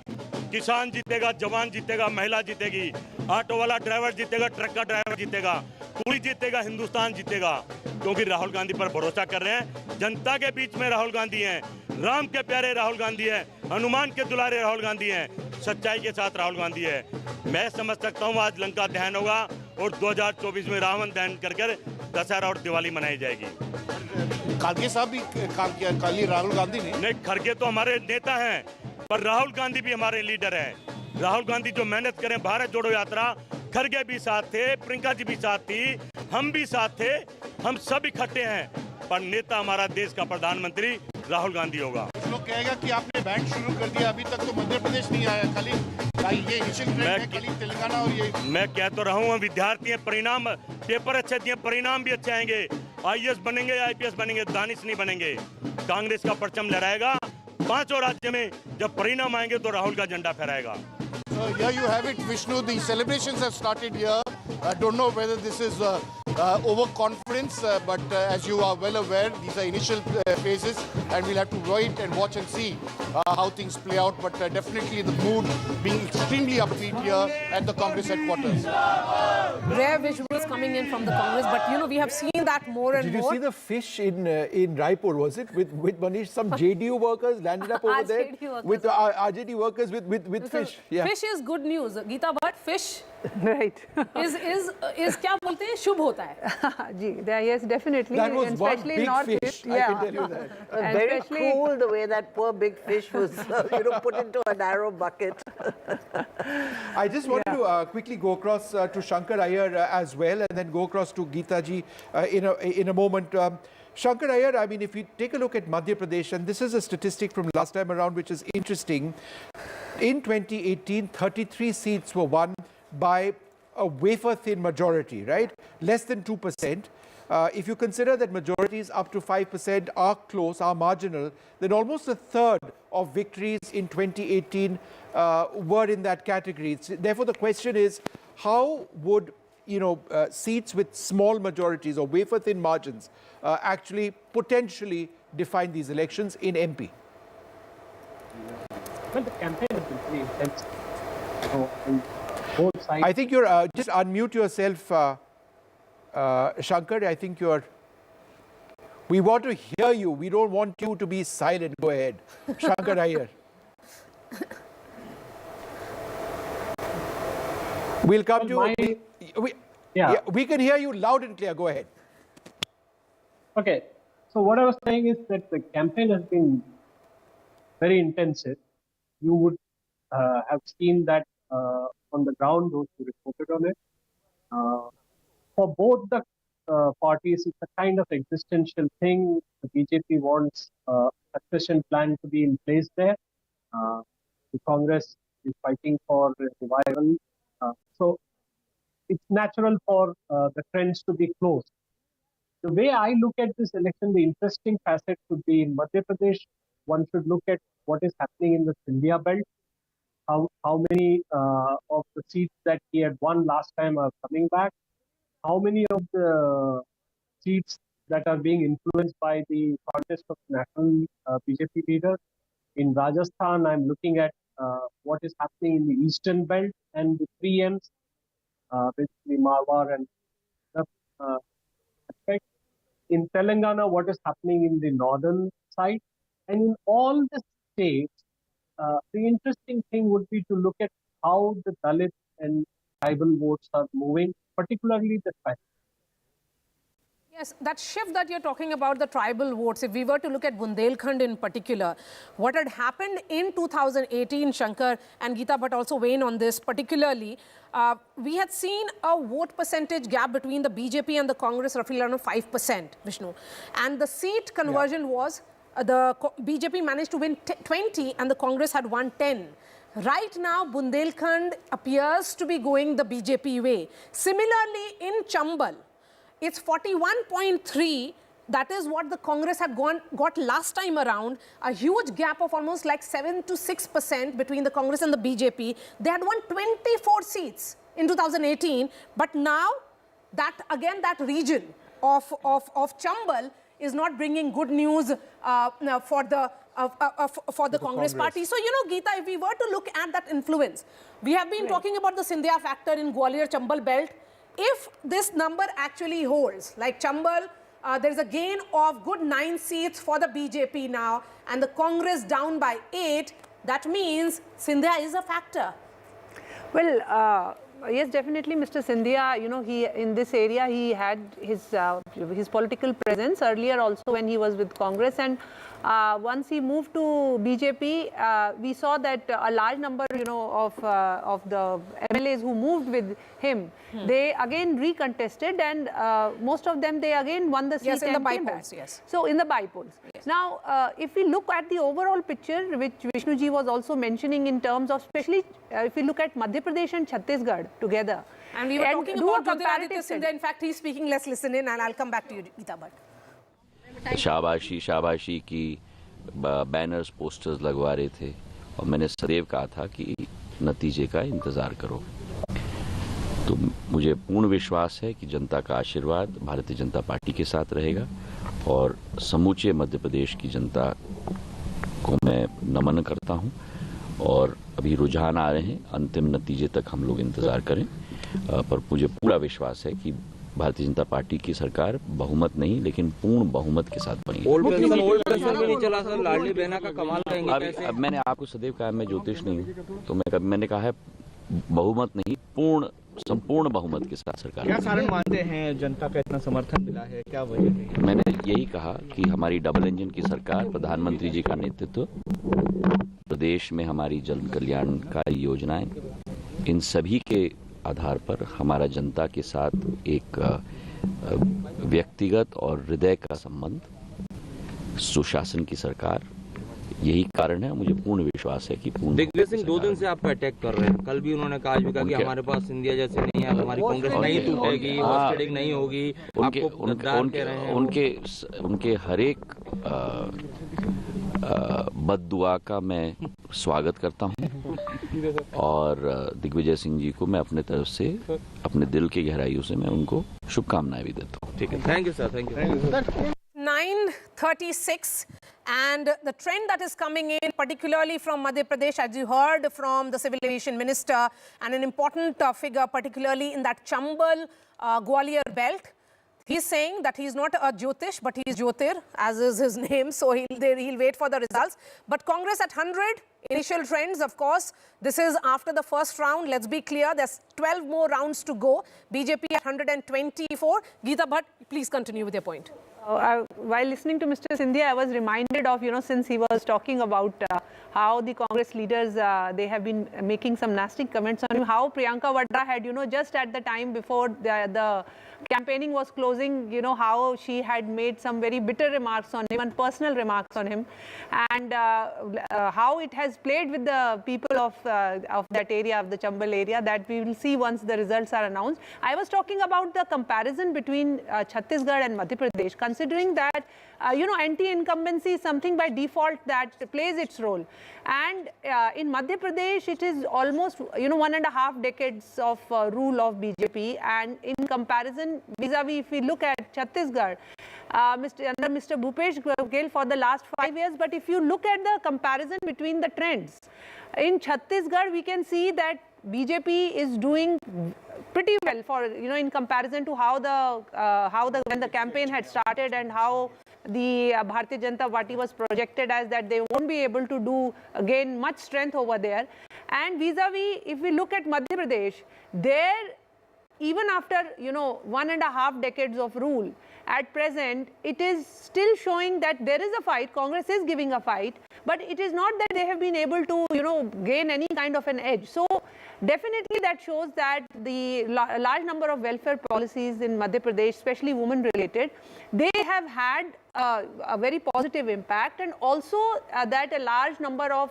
किसान जीतेगा, जवान जीतेगा, महिला जीतेगी, ऑटो वाला ड्राइवर जीतेगा, ट्रक का ड्राइवर जीतेगा, कोई जीतेगा, हिंदुस्तान जीतेगा, क्योंकि राहुल गांधी पर भरोसा कर रहे हैं। जनता के बीच में राहुल गांधी हैं, राम के प्यारे राहुल गांधी हैं, हनुमान के दुलारे राहुल गांधी हैं, सच्चाई के साथ राहुल गांधी है। मैं समझ सकता हूँ आज लंका दहन होगा और 2024 में रावण दहन कर दशहरा और दिवाली मनाई जाएगी। खड़गे साहब भी काम किया, खाली राहुल गांधी ने नहीं, खड़गे तो हमारे नेता हैं, पर राहुल गांधी भी हमारे लीडर हैं। राहुल गांधी जो मेहनत करें, भारत जोड़ो यात्रा, खड़गे भी साथ थे, प्रियंका जी भी साथ थी, हम भी साथ थे, हम सब इकट्ठे हैं, पर नेता हमारा देश का प्रधानमंत्री राहुल गांधी होगा। कुछ लोग कहेगा कि आपने बैंक शुरू कर दिया, अभी तक तो मध्य प्रदेश नहीं आया, खाली ये इनिशियल ट्रेंड है, खाली तेलंगाना और ये। मैं कह तो रहा हूँ, विद्यार्थी हैं, परिणाम पेपर अच्छे दिए, परिणाम भी अच्छे आएंगे, IAS बनेंगे, IPS बनेंगे, दानिश नहीं बनेंगे। कांग्रेस का परचम लहराएगा 5 राज्य में, जब परिणाम आएंगे तो राहुल का झंडा फहराएगा। So here you have it, Vishnu. The celebrations have started here. I don't know whether this is overconfidence, but as you are well aware, these are initial phases, and we'll have to wait and watch and see how things play out. But definitely the mood being extremely upbeat here at the Congress headquarters. Rare visuals coming in from the Congress, but we have seen that more and more. Did you see the fish in Raipur? Was it with Manish? Some JDU workers landed up over there with RJD workers with fish. Yeah. Fish is good news, Geeta, but fish right is क्या बोलते हैं, शुभ होता है। जी, yes, definitely. That was one especially big not fish. I can tell you that. Very cool the way that poor big fish was, put into a narrow bucket. I just want to quickly go across to Shankar Iyer as well, and then go across to Geeta ji in a moment. Shankar Iyer, I mean, if you take a look at Madhya Pradesh, and this is a statistic from last time around, which is interesting. In 2018, 33 seats were won by a wafer-thin majority, right? Less than 2%. If you consider that majorities up to 5% are close, are marginal, then almost a third of victories in 2018 were in that category. Therefore, the question is, how would seats with small majorities or wafer-thin margins actually potentially define these elections in MP? Well, the campaign has been pretty intense. On both sides. I think you're just unmute yourself, Shankar. I think you're. We want to hear you. We don't want you to be silent. Go ahead, Shankar Iyer. We'll come to you. We can hear you loud and clear. Go ahead. Okay. So what I was saying is that the campaign has been very intensive. You would have seen that on the ground, those who reported on it. For both the parties, it's a kind of existential thing. The BJP wants a succession plan to be in place there. The Congress is fighting for revival. So it's natural for the trends to be close. The way I look at this election, the interesting facet could be in Madhya Pradesh. One should look at what is happening in the Sindhya belt. How many of the seats that he had won last time are coming back? How many of the seats that are being influenced by the contest of national BJP leaders? In Rajasthan, I'm looking at what is happening in the eastern belt and the 3Ms, basically Marwar and aspect. In Telangana, what is happening in the northern side. And in all the states, the interesting thing would be to look at how the Dalit and tribal votes are moving, particularly the tribal. Yes, that shift that you're talking about, the tribal votes, if we were to look at Bundelkhand in particular, what had happened in 2018, Shankar and Geeta, but also Wayne on this particularly, we had seen a vote percentage gap between the BJP and the Congress roughly around 5%, Vishnu. And the seat conversion was BJP managed to win 20 and the Congress had won 10. Right now, Bundelkhand appears to be going the BJP way. Similarly, in Chambal, it's 41.3. That is what the Congress had got last time around. A huge gap of almost like 7 to 6% between the Congress and the BJP. They had won 24 seats in 2018. But now, that region of Chambal is not bringing good news for the Congress party. So, you know, Geeta, if we were to look at that influence, we have been talking about the Scindia factor in Gwalior-Chambal belt. If this number actually holds, like Chambal, there is a gain of good 9 seats for the BJP now, and the Congress down by 8, that means Scindia is a factor. Well, yes, definitely, Mr. Scindia, you know, in this area, he had his political presence earlier also when he was with Congress, and once he moved to BJP, we saw that a large number, you know, of the MLAs who moved with him, they again recontested, and most of them, they again won the seat. Yes, in the by-polls, yes. So, in the by-polls. Yes. Now, if we look at the overall picture, which Vishnuji was also mentioning in terms of, especially if we look at Madhya Pradesh and Chhattisgarh together. And we were talking about Jyotiraditya Scindia. In fact, he's speaking. Let's listen in, and I'll come back to you, Geeta Bhatt. शाबाशी की banners posters लगवा रहे थे और मैंने सदैव कहा था कि नतीजे का इंतज़ार करो। तो मुझे पूर्ण विश्वास है कि जनता का आशीर्वाद भारतीय जनता पार्टी के साथ रहेगा और समूचे मध्य प्रदेश की जनता को मैं नमन करता हूं और अभी रुझान आ रहे हैं, अंतिम नतीजे तक हम लोग इंतज़ार करें, पर मुझे पूरा विश्वास है कि भारतीय जनता पार्टी की सरकार बहुमत नहीं लेकिन पूर्ण बहुमत के साथ बनी। अब मैंने आपको सदैव कहा मैं ज्योतिष नहीं हूँ, तो मैंने कहा है बहुमत नहीं संपूर्ण बहुमत के साथ सरकार। क्या कारण मानते हैं जनता का इतना समर्थन मिला है, क्या वजह है? मैंने यही कहा कि हमारी डबल इंजन की सरकार, प्रधानमंत्री जी का नेतृत्व, प्रदेश में हमारी जन कल्याणकारी योजनाएं, इन सभी के आधार पर हमारा जनता के साथ एक व्यक्तिगत और हृदय का संबंध, सुशासन की सरकार, यही कारण है। मुझे पूर्ण विश्वास है कि दिग्विजय सिंह 2 दिन से आपको अटैक कर रहे हैं। कल भी उन्होंने कहा कि हमारे पास सिंधिया जैसे नहीं है, हमारी कांग्रेस नहीं टूटेगी, हॉस्टेडिंग नहीं होगी। उनके हर एक बद्दुआ का मैं स्वागत करता हूं और दिग्विजय सिंह जी को मैं अपने तरफ से, अपने दिल की गहराइयों से मैं उनको शुभकामनाएं भी देता हूं। ठीक है, thank you sir, thank you. 9:36, and the trend that is coming in, particularly from Madhya Pradesh, as you heard from the Civil Aviation Minister, and an important figure, particularly in that Chambal Gwalior belt. He's saying that he's not a Jyotish, but he's Jyotir, as is his name, so he'll wait for the results. But Congress at 100, initial trends, of course. This is after the first round. Let's be clear, there's 12 more rounds to go. BJP at 124. Geeta Bhatt, please continue with your point. While listening to Mr. Scindia, I was reminded of, you know, since he was talking about how the Congress leaders, they have been making some nasty comments on him, how Priyanka Vadra had, you know, just at the time before the campaigning was closing, you know, how she had made some very bitter remarks on him and personal remarks on him, and how it has played with the people of that area, of the Chambal area, that we will see once the results are announced. I was talking about the comparison between Chhattisgarh and Madhya Pradesh, considering that, you know, anti-incumbency is something by default that plays its role. And in Madhya Pradesh, it is almost, you know, 1.5 decades of rule of BJP. And in comparison, vis-a-vis, if we look at Chhattisgarh, under Mr. Bhupesh Baghel for the last 5 years. But if you look at the comparison between the trends, in Chhattisgarh, we can see that BJP is doing pretty well for, you know, in comparison to how when the campaign had started and how the Bharatiya Janata Party was projected as that they won't be able to gain much strength over there. And vis-a-vis, if we look at Madhya Pradesh, there, even after, you know, 1.5 decades of rule, at present, it is still showing that there is a fight. Congress is giving a fight, but it is not that they have been able to, you know, gain any kind of an edge. So definitely that shows that the large number of welfare policies in Madhya Pradesh, especially women related, they have had a very positive impact, and also that a large number of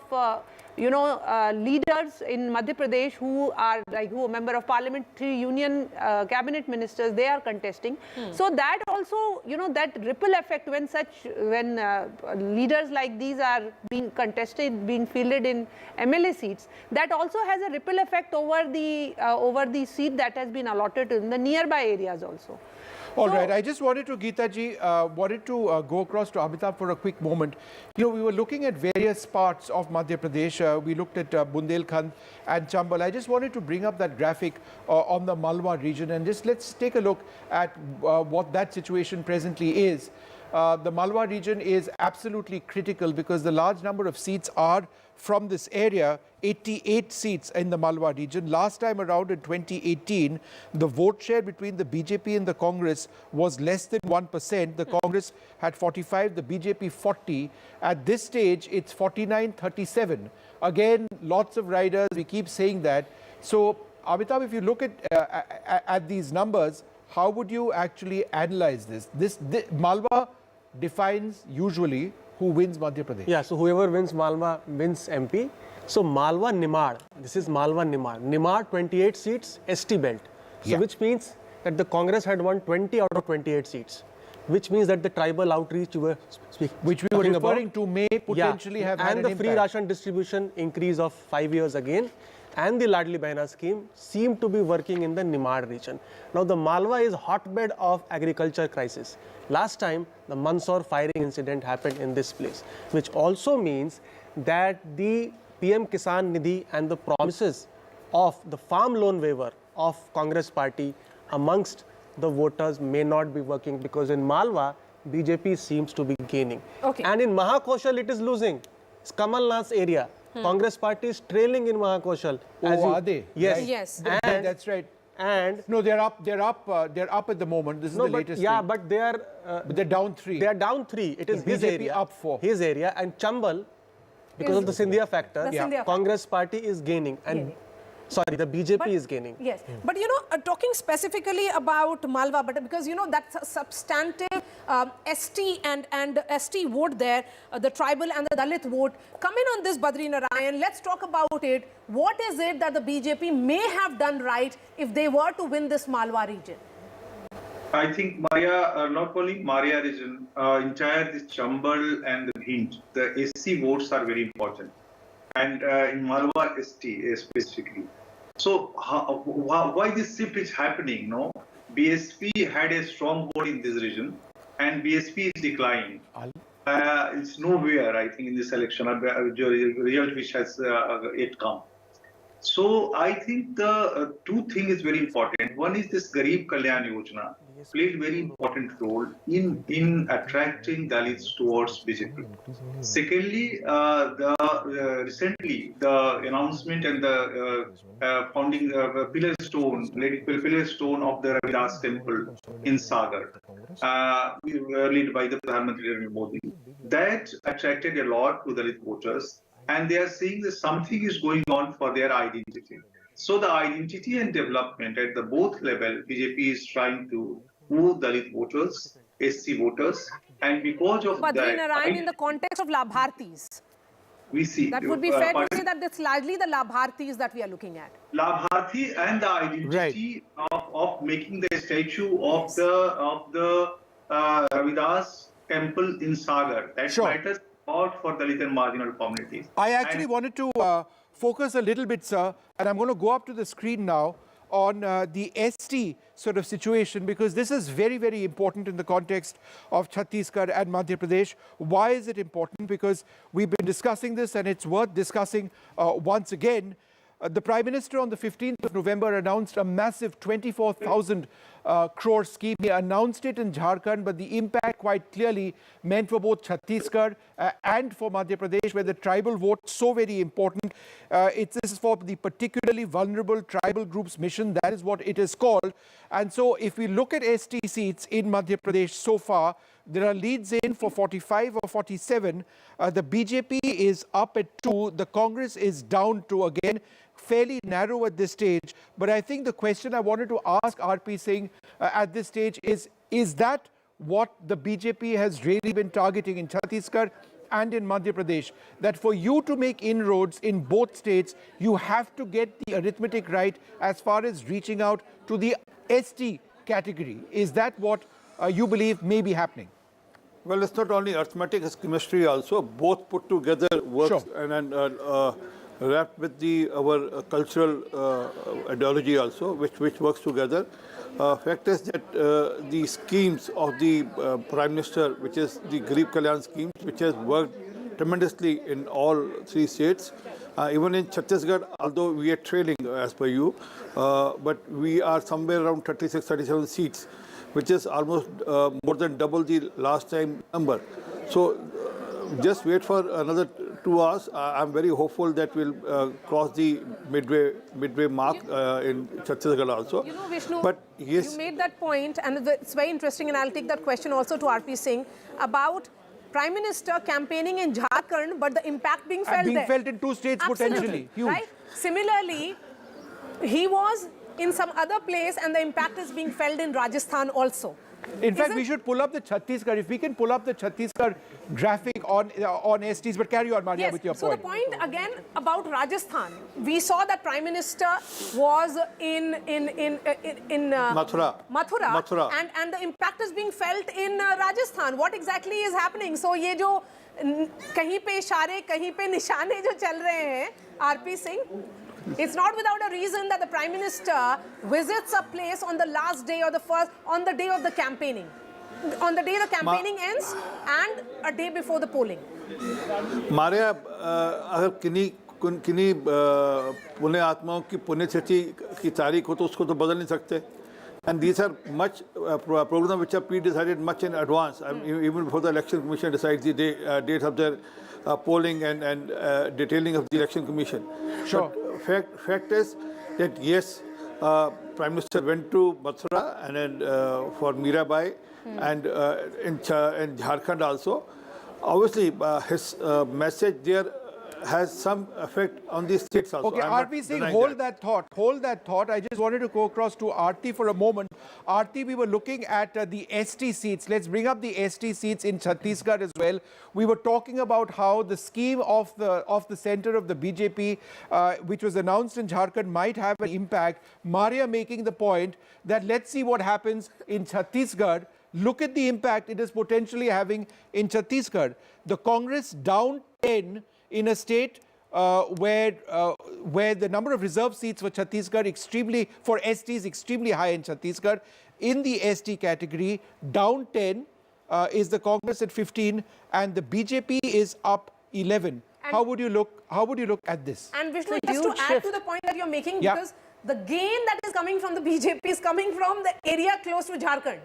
leaders in Madhya Pradesh who are member of parliament, 3 union cabinet ministers, they are contesting. So that also, that ripple effect when leaders like these are being contested, being fielded in MLA seats, that also has a ripple effect over the seat that has been allotted in the nearby areas also. All right, I just wanted to, Geeta ji, go across to Amitabh for a quick moment. We were looking at various parts of Madhya Pradesh. We looked at Bundelkhand and Chambal. I just wanted to bring up that graphic on the Malwa region, and just let's take a look at what that situation presently is. The Malwa region is absolutely critical because the large number of seats are from this area, 88 seats in the Malwa region. Last time around in 2018, the vote share between the BJP and the Congress was less than 1%. The Congress had 45, the BJP 40. At this stage, it's 49-37. Again, lots of riders, we keep saying that. So, Amitabh, if you look at these numbers, how would you actually analyze this? Malwa defines usually who wins Madhya Pradesh. Yeah, so whoever wins Malwa wins MP. So Malwa Nimar, this is Malwa Nimar. Nimar 28 seats, ST belt. So which means that the Congress had won 20 out of 28 seats. Which means that the tribal outreach you were which we were referring to may potentially have had an impact. And the free ration distribution increase of 5 years again, and the Ladli Behna scheme seem to be working in the Nimar region. Now the Malwa is hotbed of agriculture crisis. Last time the Mandsaur firing incident happened in this place, which also means that the PM Kisan Nidhi and the promises of the farm loan waiver of Congress party amongst the voters may not be working, because in Malwa BJP seems to be gaining. And in Mahakoshal it is losing. It's Kamal Nath's area. Congress party is trailing in Mahakoshal. Are they? Yes. Right. Yes. And that's right. And no, they're up at the moment. This is the latest. Yeah, thing. but they are. But they're down 3. They are down 3. It is his BJP area. Up 4. His area, and Chambal, because of the Scindia factor, Congress party is gaining, and sorry, the BJP is gaining. Yes, but talking specifically about Malwa, but because that's a substantive ST and ST vote there, the tribal and the Dalit vote. Come in on this, Badri Narayan. Let's talk about it. What is it that the BJP may have done right if they were to win this Malwa region? I think not only Maria region, entire this Chambal and the Bhind, the SC votes are very important, and in Malwa ST specifically. So why this shift is happening? No, BSP had a strong vote in this region, and BSP is declining. It's nowhere, I think, in this election. A result which has yet come. So I think the two things is very important. One is this Garib Kalyan Yojana played very important role in attracting Dalits towards BJP. Secondly, recently the announcement and the founding pillar stone of the Ravidas temple in Sagar, led by the Prime Minister Modi, that attracted a lot to Dalit voters. And they are seeing that something is going on for their identity. So the identity and development at the both level, BJP is trying to move Dalit voters, SC voters, and because of Badri that, Narayan, in the context of Labhartis, we see that would be fair to say that it's largely the Labhartis that we are looking at. Labharti and the identity of making the statue of the Ravidas temple in Sagar. That matters for Dalit and marginal communities. I actually wanted to focus a little bit, sir, and I'm going to go up to the screen now on the ST sort of situation, because this is very, very important in the context of Chhattisgarh and Madhya Pradesh. Why is it important? Because we've been discussing this, and it's worth discussing once again. The Prime Minister on the 15th of November announced a massive 24,000 crore scheme. He announced it in Jharkhand, but the impact quite clearly meant for both Chhattisgarh and for Madhya Pradesh, where the tribal vote is so very important. This is for the particularly vulnerable tribal groups mission. That is what it is called. And so if we look at ST seats in Madhya Pradesh so far, there are leads in for 45 or 47. The BJP is up at 2. The Congress is down to, again, fairly narrow at this stage. But I think the question I wanted to ask RP Singh at this stage is that what the BJP has really been targeting in Chhattisgarh and in Madhya Pradesh, that for you to make inroads in both states, you have to get the arithmetic right as far as reaching out to the ST category. Is that what you believe may be happening? Well, it's not only arithmetic, it's chemistry also. Both put together works and wrapped with our cultural ideology also, which works together. Fact is that the schemes of the Prime Minister, which is the Garib Kalyan scheme, which has worked tremendously in all three states, even in Chhattisgarh, although we are trailing as per you, but we are somewhere around 36, 37 seats, which is almost more than double the last time number. So just wait for another 2 hours. I'm very hopeful that we'll cross the midway mark in Chhattisgarh also. You know, Vishnu, but yes, you made that point, and it's very interesting, and I'll take that question also to RP Singh about Prime Minister campaigning in Jharkhand, but the impact being felt there. Felt in 2 states potentially. Huge. Right? Similarly, he was in some other place, and the impact is being felt in Rajasthan also. In fact, we should pull up the Chhattisgarh. If we can pull up the Chhattisgarh graphic on STs, but carry on, Maria, with your point. So the point again about Rajasthan, we saw that Prime Minister was in Mathura, and the impact is being felt in Rajasthan. What exactly is happening? So ये जो कहीं पे इशारे, कहीं पे निशाने जो चल रहे हैं, RP Singh. It's not without a reason that the Prime Minister visits a place on the last day or on the day of the campaigning. On the day the campaigning ends and a day before the polling. Maria, अगर किन्हीं पुण्य आत्माओं की पुण्यतिथि की तारीख हो तो उसको तो बदल नहीं सकते. And these are much programs which are pre-decided much in advance. Even before the Election Commission decides the date of their polling and detailing of the Election Commission. Sure. But fact is that yes, Prime Minister went to Mathura and then for Mirabai and in Jharkhand also. Obviously, his message there has some effect on the states also. Okay, RP Singh, hold that thought. I just wanted to go across to Aarti for a moment. Aarti, we were looking at the ST seats. Let's bring up the ST seats in Chhattisgarh as well. We were talking about how the scheme of the center of the BJP, which was announced in Jharkhand, might have an impact. Maria making the point that let's see what happens in Chhattisgarh. Look at the impact it is potentially having in Chhattisgarh. The Congress down 10 in a state where the number of reserve seats for Chhattisgarh for ST is extremely high in Chhattisgarh. In the ST category, down 10 is the Congress at 15, and the BJP is up 11. How would you look at this? And Vishnu, just to add to the point that you're making, because the gain that is coming from the BJP is coming from the area close to Jharkhand.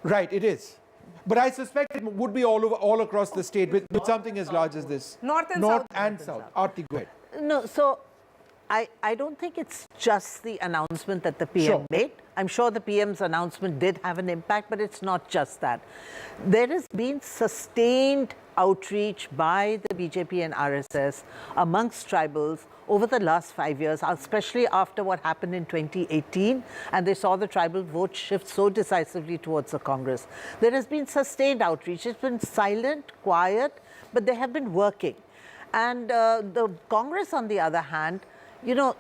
Right, it is. But I suspect it would be all across the state with something as large as this. North and South. Aarti, go ahead. No, so I don't think it's just the announcement that the PM made. I'm sure the PM's announcement did have an impact, but it's not just that. There has been sustained outreach by the BJP and RSS amongst tribals over the last 5 years, especially after what happened in 2018, and they saw the tribal vote shift so decisively towards the Congress. There has been sustained outreach. It's been silent, quiet, but they have been working. And the Congress, on the other hand,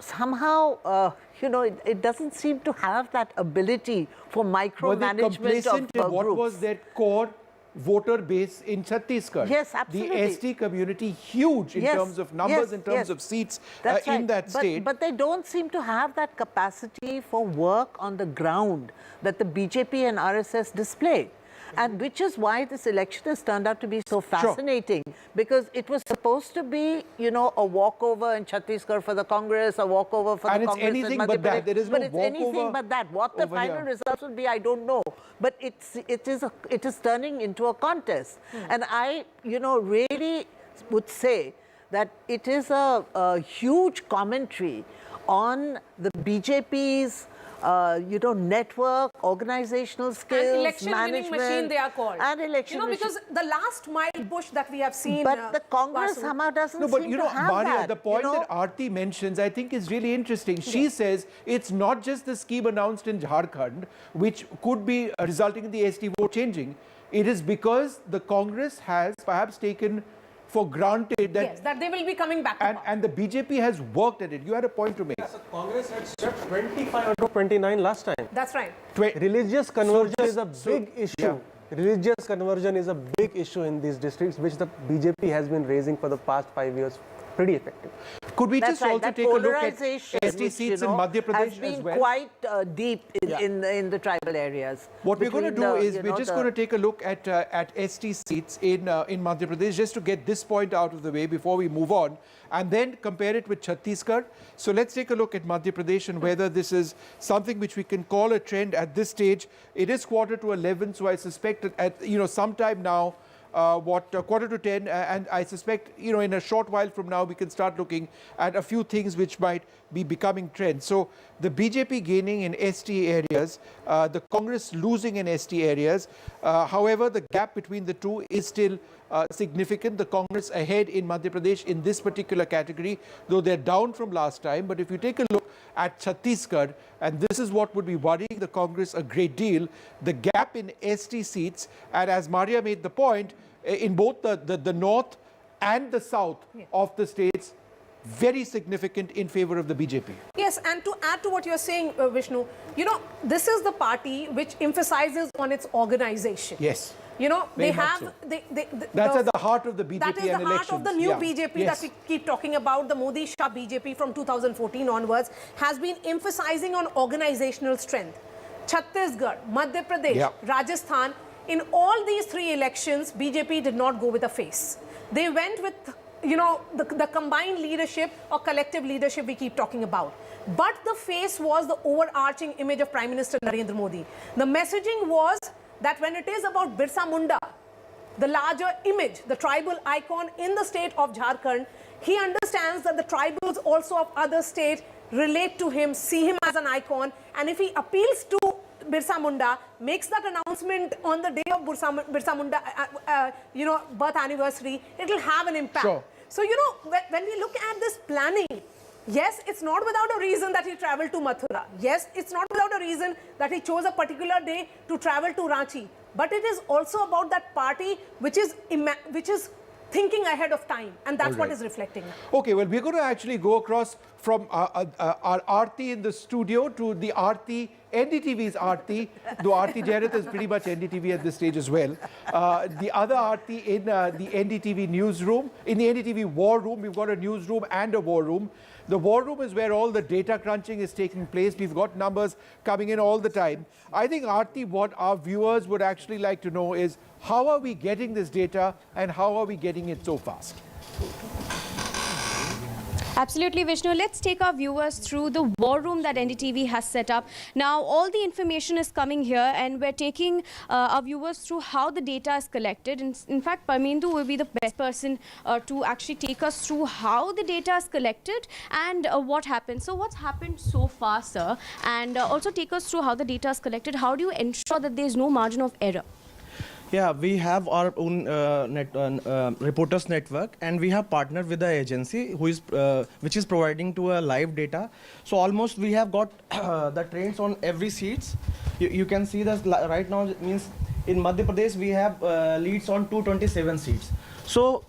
somehow, it doesn't seem to have that ability for micromanagement of groups. What was their core voter base in Chhattisgarh? Yes, absolutely. The ST community, huge in terms of numbers, in terms of seats in that state. But they don't seem to have that capacity for work on the ground that the BJP and RSS display. And which is why this election has turned out to be so fascinating, because it was supposed to be, a walkover in Chhattisgarh for the Congress, a walkover for the Congress. And it's anything but that. There is no walkover. But it's anything but that. What the final results will be, I don't know. But it is turning into a contest. And I, really would say that it is a huge commentary on the BJP's network, organizational skills, and election winning machine, they are called. And election because the last mile push that we have seen. But the Congress somehow doesn't seem to have Maria, that. the point that Aarti mentions, I think, is really interesting. She says it's not just the scheme announced in Jharkhand, which could be resulting in the ST vote changing. It is because the Congress has perhaps taken for granted that, that they will be coming back. And the BJP has worked at it. You had a point to make. Yes, Congress had swept 25 out of 29 last time. That's right. Religious conversion is a big issue. Yeah. Religious conversion is a big issue in these districts, which the BJP has been raising for the past 5 years. Pretty effective. Could we just also take a look at ST seats in Madhya Pradesh has been as well? Quite deep in the tribal areas. What we're going to do is we're just going to take a look at ST seats in Madhya Pradesh, just to get this point out of the way before we move on, and then compare it with Chhattisgarh. So let's take a look at Madhya Pradesh and whether this is something which we can call a trend at this stage. It is 11:15, so I suspect that at sometime now, quarter to 10, and I suspect in a short while from now we can start looking at a few things which might be becoming trends. So the BJP gaining in ST areas, the Congress losing in ST areas. However, the gap between the two is still significant. The Congress ahead in Madhya Pradesh in this particular category, though they're down from last time. But if you take a look at Chhattisgarh, and this is what would be worrying the Congress a great deal, the gap in ST seats, and as Maria made the point, in both the north and the south of the states, very significant in favor of the BJP. Yes, and to add to what you're saying, Vishnu, this is the party which emphasizes on its organization. Yes. They have... So. That's at the heart of the BJP That is the heart of the new BJP that we keep talking about. The Modi-Shah BJP from 2014 onwards has been emphasizing on organizational strength. Chhattisgarh, Madhya Pradesh, Rajasthan, in all these three elections, BJP did not go with a face. They went with, the combined leadership or collective leadership we keep talking about. But the face was the overarching image of Prime Minister Narendra Modi. The messaging was that when it is about Birsa Munda, the larger image, the tribal icon in the state of Jharkhand, he understands that the tribals also of other states relate to him, see him as an icon, and if he appeals to Birsa Munda, makes that announcement on the day of Birsa Munda, birth anniversary, it will have an impact. Sure. So, when we look at this planning, yes, it's not without a reason that he traveled to Mathura. Yes, it's not without a reason that he chose a particular day to travel to Ranchi. But it is also about that party which is thinking ahead of time, and that's what is reflecting. Okay, well, we're going to actually go across from our Aarti in the studio to the Aarti, NDTV's Aarti, though Aarti Jairath is pretty much NDTV at this stage as well. The other Aarti in the NDTV newsroom, in the NDTV war room. We've got a newsroom and a war room. The war room is where all the data crunching is taking place. We've got numbers coming in all the time. I think, Aarti, what our viewers would actually like to know is how are we getting this data and how are we getting it so fast? Absolutely, Vishnu. Let's take our viewers through the war room that NDTV has set up. Now, all the information is coming here and we're taking our viewers through how the data is collected. In fact, Parmindu will be the best person to actually take us through how the data is collected and what happened. So what's happened so far, sir? And also take us through how the data is collected. How do you ensure that there's no margin of error? Yeah, we have our own reporters network, and we have partnered with the agency which is providing to a live data. So almost we have got the trends on every seats. You can see that right now. It means in Madhya Pradesh we have leads on 227 seats. So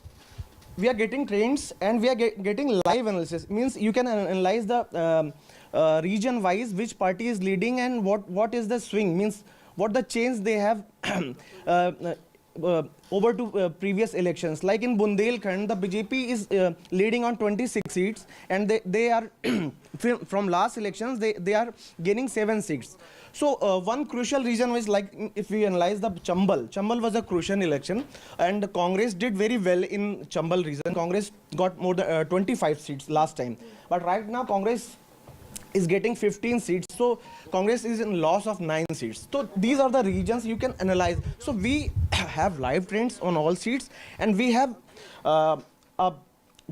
we are getting trends and we are getting live analysis. Means you can analyze the region wise which party is leading and what is the swing. Means what the change they have over to previous elections. Like in Bundelkhand, the BJP is leading on 26 seats, and they are from last elections they are gaining 7 seats. So one crucial reason was, like, if we analyze the Chambal was a crucial election, and Congress did very well in Chambal region. Congress got more than 25 seats last time, but right now Congress is getting 15 seats. So Congress is in loss of 9 seats. So these are the regions you can analyze. So we have live trends on all seats, and we have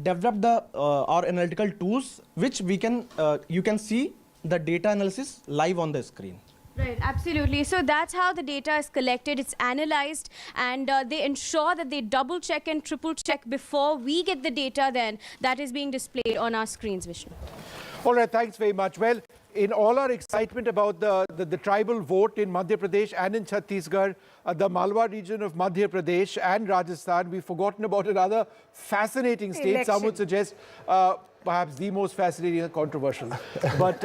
developed our analytical tools which we can you can see the data analysis live on the screen. Right, absolutely. So that's how the data is collected, it's analyzed, and they ensure that they double check and triple check before we get the data then that is being displayed on our screens, Vishnu. All right, thanks very much. Well, in all our excitement about the tribal vote in Madhya Pradesh and in Chhattisgarh, the Malwa region of Madhya Pradesh and Rajasthan, we've forgotten about another fascinating state. Some would suggest perhaps the most fascinating and controversial. But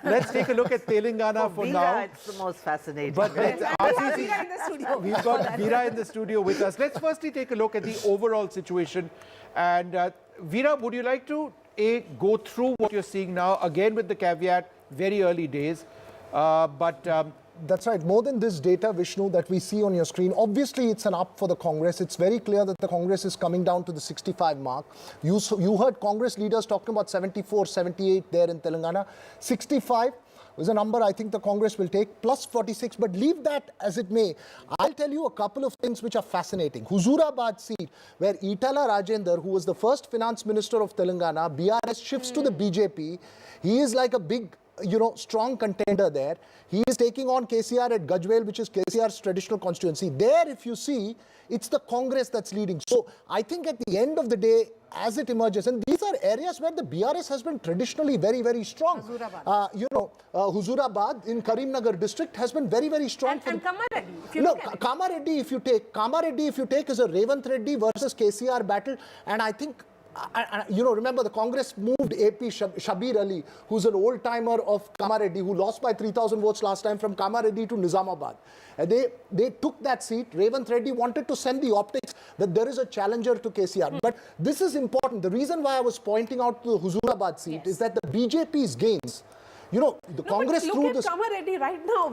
let's take a look at Telangana for now. It's the most fascinating. But we've got Veera in the studio with us. Let's firstly take a look at the overall situation. And Veera, would you like to go through what you're seeing now, again with the caveat, very early days, That's right. More than this data, Vishnu, that we see on your screen, obviously it's an up for the Congress. It's very clear that the Congress is coming down to the 65 mark. You heard Congress leaders talking about 74, 78 there in Telangana. 65 was a number I think the Congress will take, plus 46, but leave that as it may. I'll tell you a couple of things which are fascinating. Huzurabad seat, where Itala Rajender, who was the first finance minister of Telangana, BRS shifts to the BJP. He is like a big, strong contender there. He is taking on KCR at Gajwel, which is KCR's traditional constituency. There, if you see, it's the Congress that's leading. So I think at the end of the day, as it emerges, and these are areas where the BRS has been traditionally very, very strong. Huzurabad in Karimnagar district has been very, very strong. And Kamareddy, if you look, look at Kamareddy, if you take is a Revant Reddy versus KCR battle, and I think remember the Congress moved AP Shabir Ali, who's an old-timer of Kamareddy, who lost by 3,000 votes last time, from Kamareddy to Nizamabad. They took that seat. Revant Reddy wanted to send the optics that there is a challenger to KCR. But this is important. The reason why I was pointing out the Huzurabad seat is that the BJP's gains, Congress through this... Look at Kamareddy right now.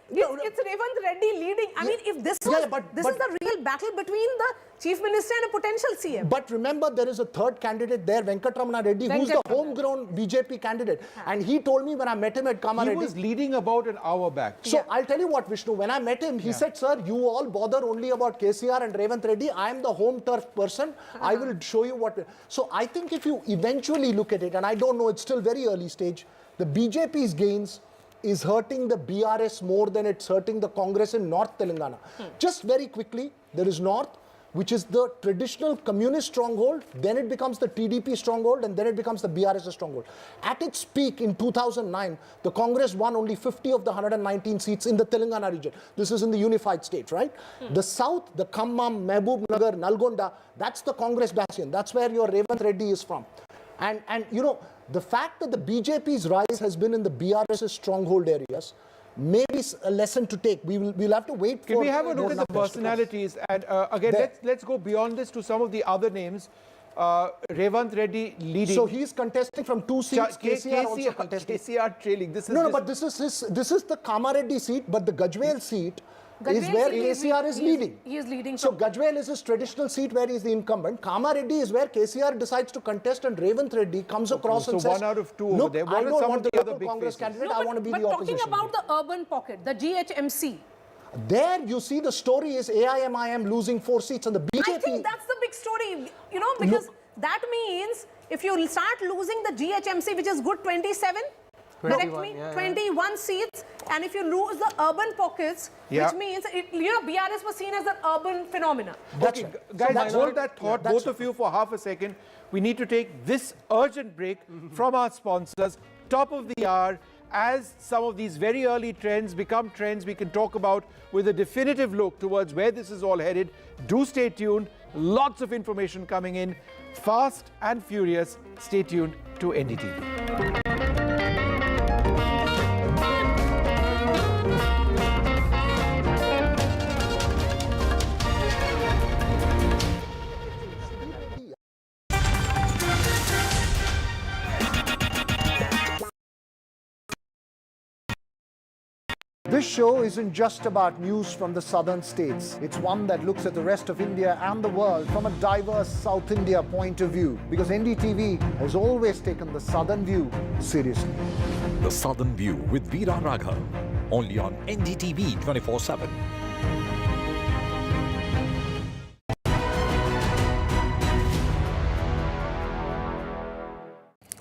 It's Revant Reddy leading. I mean, if this is the real battle between the Chief Minister and a potential CM. But remember, there is a third candidate there, Venkatramana Reddy, who's the homegrown BJP candidate. And he told me when I met him at Kamareddy... He was leading about an hour back. So I'll tell you what, Vishnu, when I met him, he said, sir, you all bother only about KCR and Revant Reddy. I am the home turf person. I will show you what... So I think if you eventually look at it, and I don't know, it's still very early stage, the BJP's gains is hurting the BRS more than it's hurting the Congress in North Telangana. Just very quickly, there is North, which is the traditional communist stronghold, then it becomes the TDP stronghold, and then it becomes the BRS stronghold. At its peak in 2009, the Congress won only 50 of the 119 seats in the Telangana region. This is in the unified state, right? The South, the Khammam, Mehboob Nagar, Nalgonda, that's the Congress bastion. That's where your Revant Reddy is from. And the fact that the BJP's rise has been in the BRS's stronghold areas, maybe a lesson to take. We'll have to wait for... Can we have a look at the personalities? And again, let's go beyond this to some of the other names. Revant Reddy leading. So he's contesting from 2 seats. KCR also contesting. KCR trailing. This is but this is the Kamareddy seat, but the Gajwel seat is where KCR is leading. He is leading. So Gajwel is his traditional seat where he is the incumbent. Kamareddy is where KCR decides to contest, and Revant Reddy comes across and says, 1 out of 2 over there. I don't want the other Congress candidate, I want to be the opposition. Talking about the urban pocket, the GHMC. There you see the story is AIMIM losing 4 seats, and the BJP... I think that's the big story, because that means if you start losing the GHMC, which is good 27, 21 seats, and if you lose the urban pockets, which means BRS was seen as an urban phenomena. Okay, guys, hold that thought, both of you, for half a second. We need to take this urgent break from our sponsors. Top of the hour, as some of these very early trends become trends we can talk about with a definitive look towards where this is all headed. Do stay tuned. Lots of information coming in. Fast and furious. Stay tuned to NDTV. This show isn't just about news from the southern states. It's one that looks at the rest of India and the world from a diverse South India point of view, because NDTV has always taken the southern view seriously. The Southern View with Veera Raghav, only on NDTV 24/7.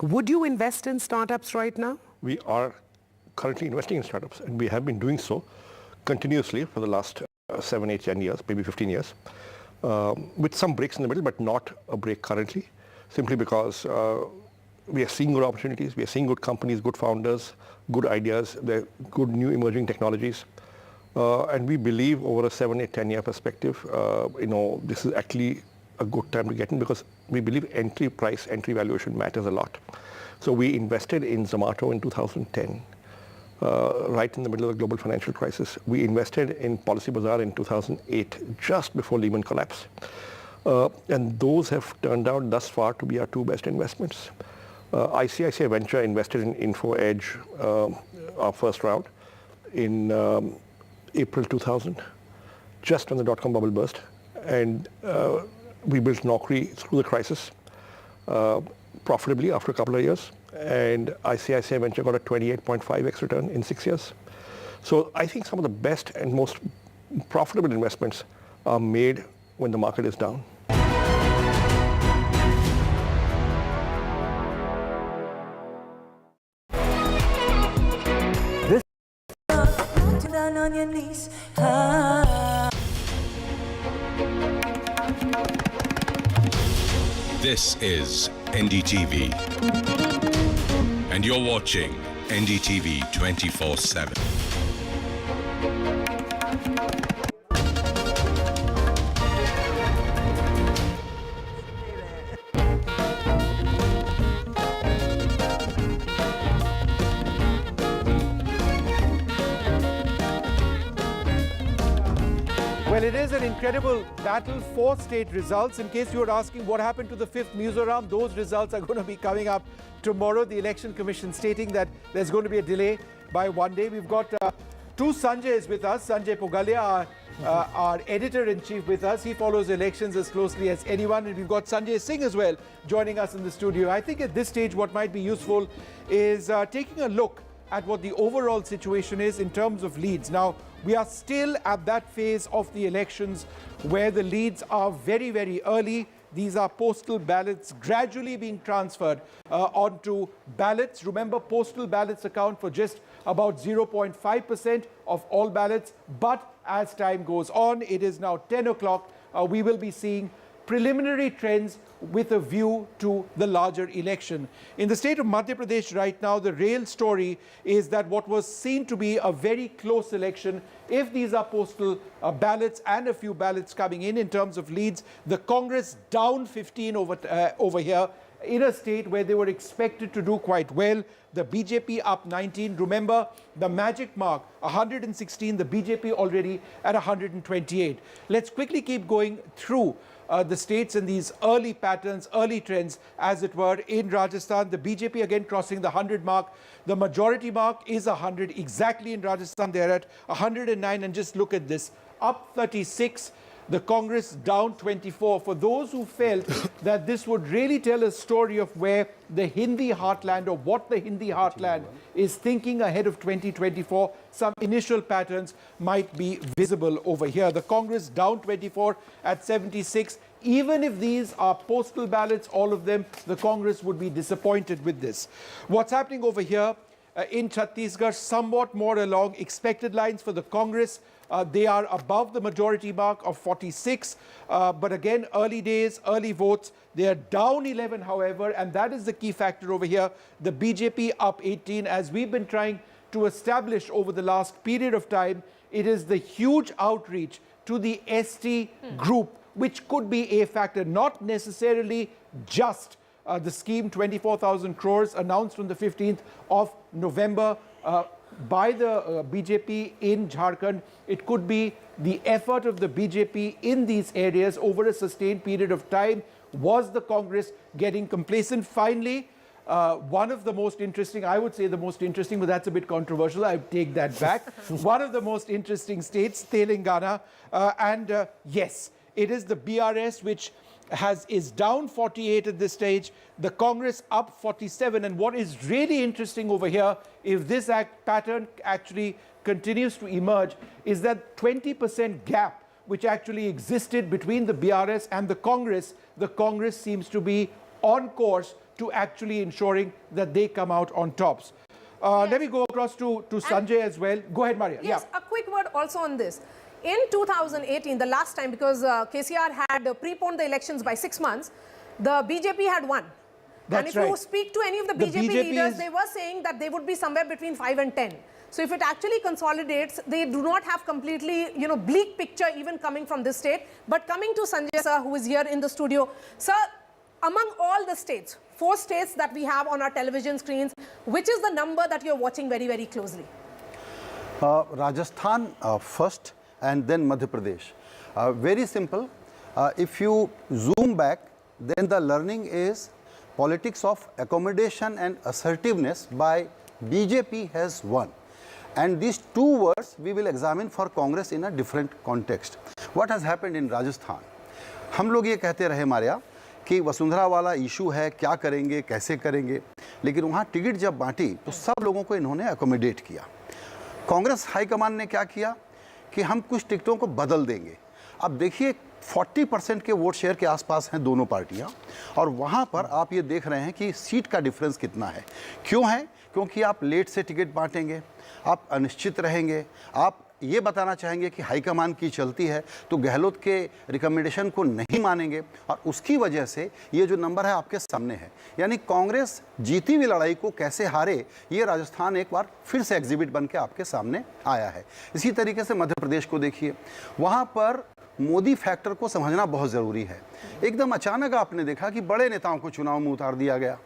Would you invest in startups right now? we are currently investing in startups, and we have been doing so continuously for the last 7, 8, 10 years, maybe 15 years, with some breaks in the middle, but not a break currently, simply because we are seeing good opportunities, we are seeing good companies, good founders, good ideas, there are good new emerging technologies. And we believe over a 7, 8, 10 year perspective, this is actually a good time to get in, because we believe entry price, entry valuation matters a lot. So we invested in Zomato in 2010, right in the middle of the global financial crisis. We invested in Policy Bazaar in 2008, just before Lehman collapse. And those have turned out thus far to be our two best investments. ICICI Venture invested in Info Edge, our first round, in April 2000, just when the dot-com bubble burst. And we built Naukri through the crisis profitably after a couple of years. And ICICI Venture got a 28.5x return in 6 years. So I think some of the best and most profitable investments are made when the market is down. On your knees. This is NDTV, and you're watching NDTV 24/7. Well, it is an incredible battle for state results. In case you were asking what happened to the 5th Mizoram, those results are going to be coming up tomorrow. The Election Commission stating that there's going to be a delay by 1 day. We've got two Sanjays with us. Sanjay Pogalia, our editor-in-chief, with us. He follows elections as closely as anyone. And we've got Sanjay Singh as well joining us in the studio. I think at this stage what might be useful is taking a look at what the overall situation is in terms of leads. Now, we are still at that phase of the elections where the leads are very, very early. These are postal ballots gradually being transferred onto ballots. Remember, postal ballots account for just about 0.5% of all ballots. But as time goes on, it is now 10 o'clock, we will be seeing preliminary trends with a view to the larger election. In the state of Madhya Pradesh right now, the real story is that what was seen to be a very close election, if these are postal ballots and a few ballots coming in terms of leads, the Congress down 15 over here in a state where they were expected to do quite well. The BJP up 19. Remember, the magic mark, 116, the BJP already at 128. Let's quickly keep going through the states and these early patterns, early trends, as it were. In Rajasthan, the BJP again crossing the 100 mark. The majority mark is 100 exactly in Rajasthan. They're at 109, and just look at this, up 36. The Congress down 24. For those who felt that this would really tell a story of where the Hindi heartland, or what the Hindi heartland is thinking ahead of 2024, some initial patterns might be visible over here. The Congress down 24 at 76. Even if these are postal ballots, all of them, the Congress would be disappointed with this. What's happening over here in Chhattisgarh, somewhat more along expected lines for the Congress. They are above the majority mark of 46. But again, early days, early votes. They are down 11, however, and that is the key factor over here. The BJP up 18. As we've been trying to establish over the last period of time, it is the huge outreach to the ST group, which could be a factor, not necessarily just the scheme, 24,000 crores announced on the 15th of November by the BJP in Jharkhand. It could be the effort of the BJP in these areas over a sustained period of time. Was the Congress getting complacent? Finally, one of the most interesting, I would say the most interesting, but that's a bit controversial, I take that back. One of the most interesting states, Telangana, and yes, it is the BRS which is down 48 at this stage, the Congress up 47. And what is really interesting over here, if this pattern actually continues to emerge, is that 20% gap which actually existed between the BRS and the Congress seems to be on course to actually ensuring that they come out on tops. Let me go across to Sanjay as well. Go ahead, Maria. Yes, a quick word also on this. In 2018, the last time, because KCR had preponed the elections by 6 months, the BJP had won. That's and if you speak to any of the BJP leaders, they were saying that they would be somewhere between 5 and 10. So if it actually consolidates, they do not have completely, bleak picture even coming from this state. But coming to Sanjay sir, who is here in the studio. Sir, among all the states, 4 states that we have on our television screens, which is the number that you're watching very, very closely? Rajasthan first and then Madhya Pradesh. Very simple. If you zoom back, then the learning is politics of accommodation and assertiveness by BJP has won. And these 2 words we will examine for Congress in a different context. What has happened in Rajasthan? हम लोग ये कहते रहे मारिया कि वसुंधरा वाला issue है, क्या करेंगे, कैसे करेंगे, लेकिन वहाँ टिकट जब बांटी तो सब लोगों को इन्होंने अकोमोडेट किया। कांग्रेस हाईकमान ने क्या किया कि हम कुछ टिकटों को बदल देंगे। अब देखिए 40% के वोट शेयर के आसपास हैं दोनों पार्टियां, और वहां पर आप ये देख रहे हैं कि सीट का डिफरेंस कितना है। क्यों है? क्योंकि आप लेट से टिकट बांटेंगे, आप अनिश्चित रहेंगे, आप ये बताना चाहेंगे कि हाईकमान की चलती है, तो गहलोत के रिकमेंडेशन को नहीं मानेंगे, और उसकी वजह से ये जो नंबर है आपके सामने है। यानी कांग्रेस जीती हुई लड़ाई को कैसे हारे, ये राजस्थान एक बार फिर से एग्जिबिट बन के आपके सामने आया है। इसी तरीके से मध्य प्रदेश को देखिए, वहाँ पर मोदी फैक्टर को समझना बहुत ज़रूरी है। एकदम अचानक आपने देखा कि बड़े नेताओं को चुनाव में उतार दिया गया।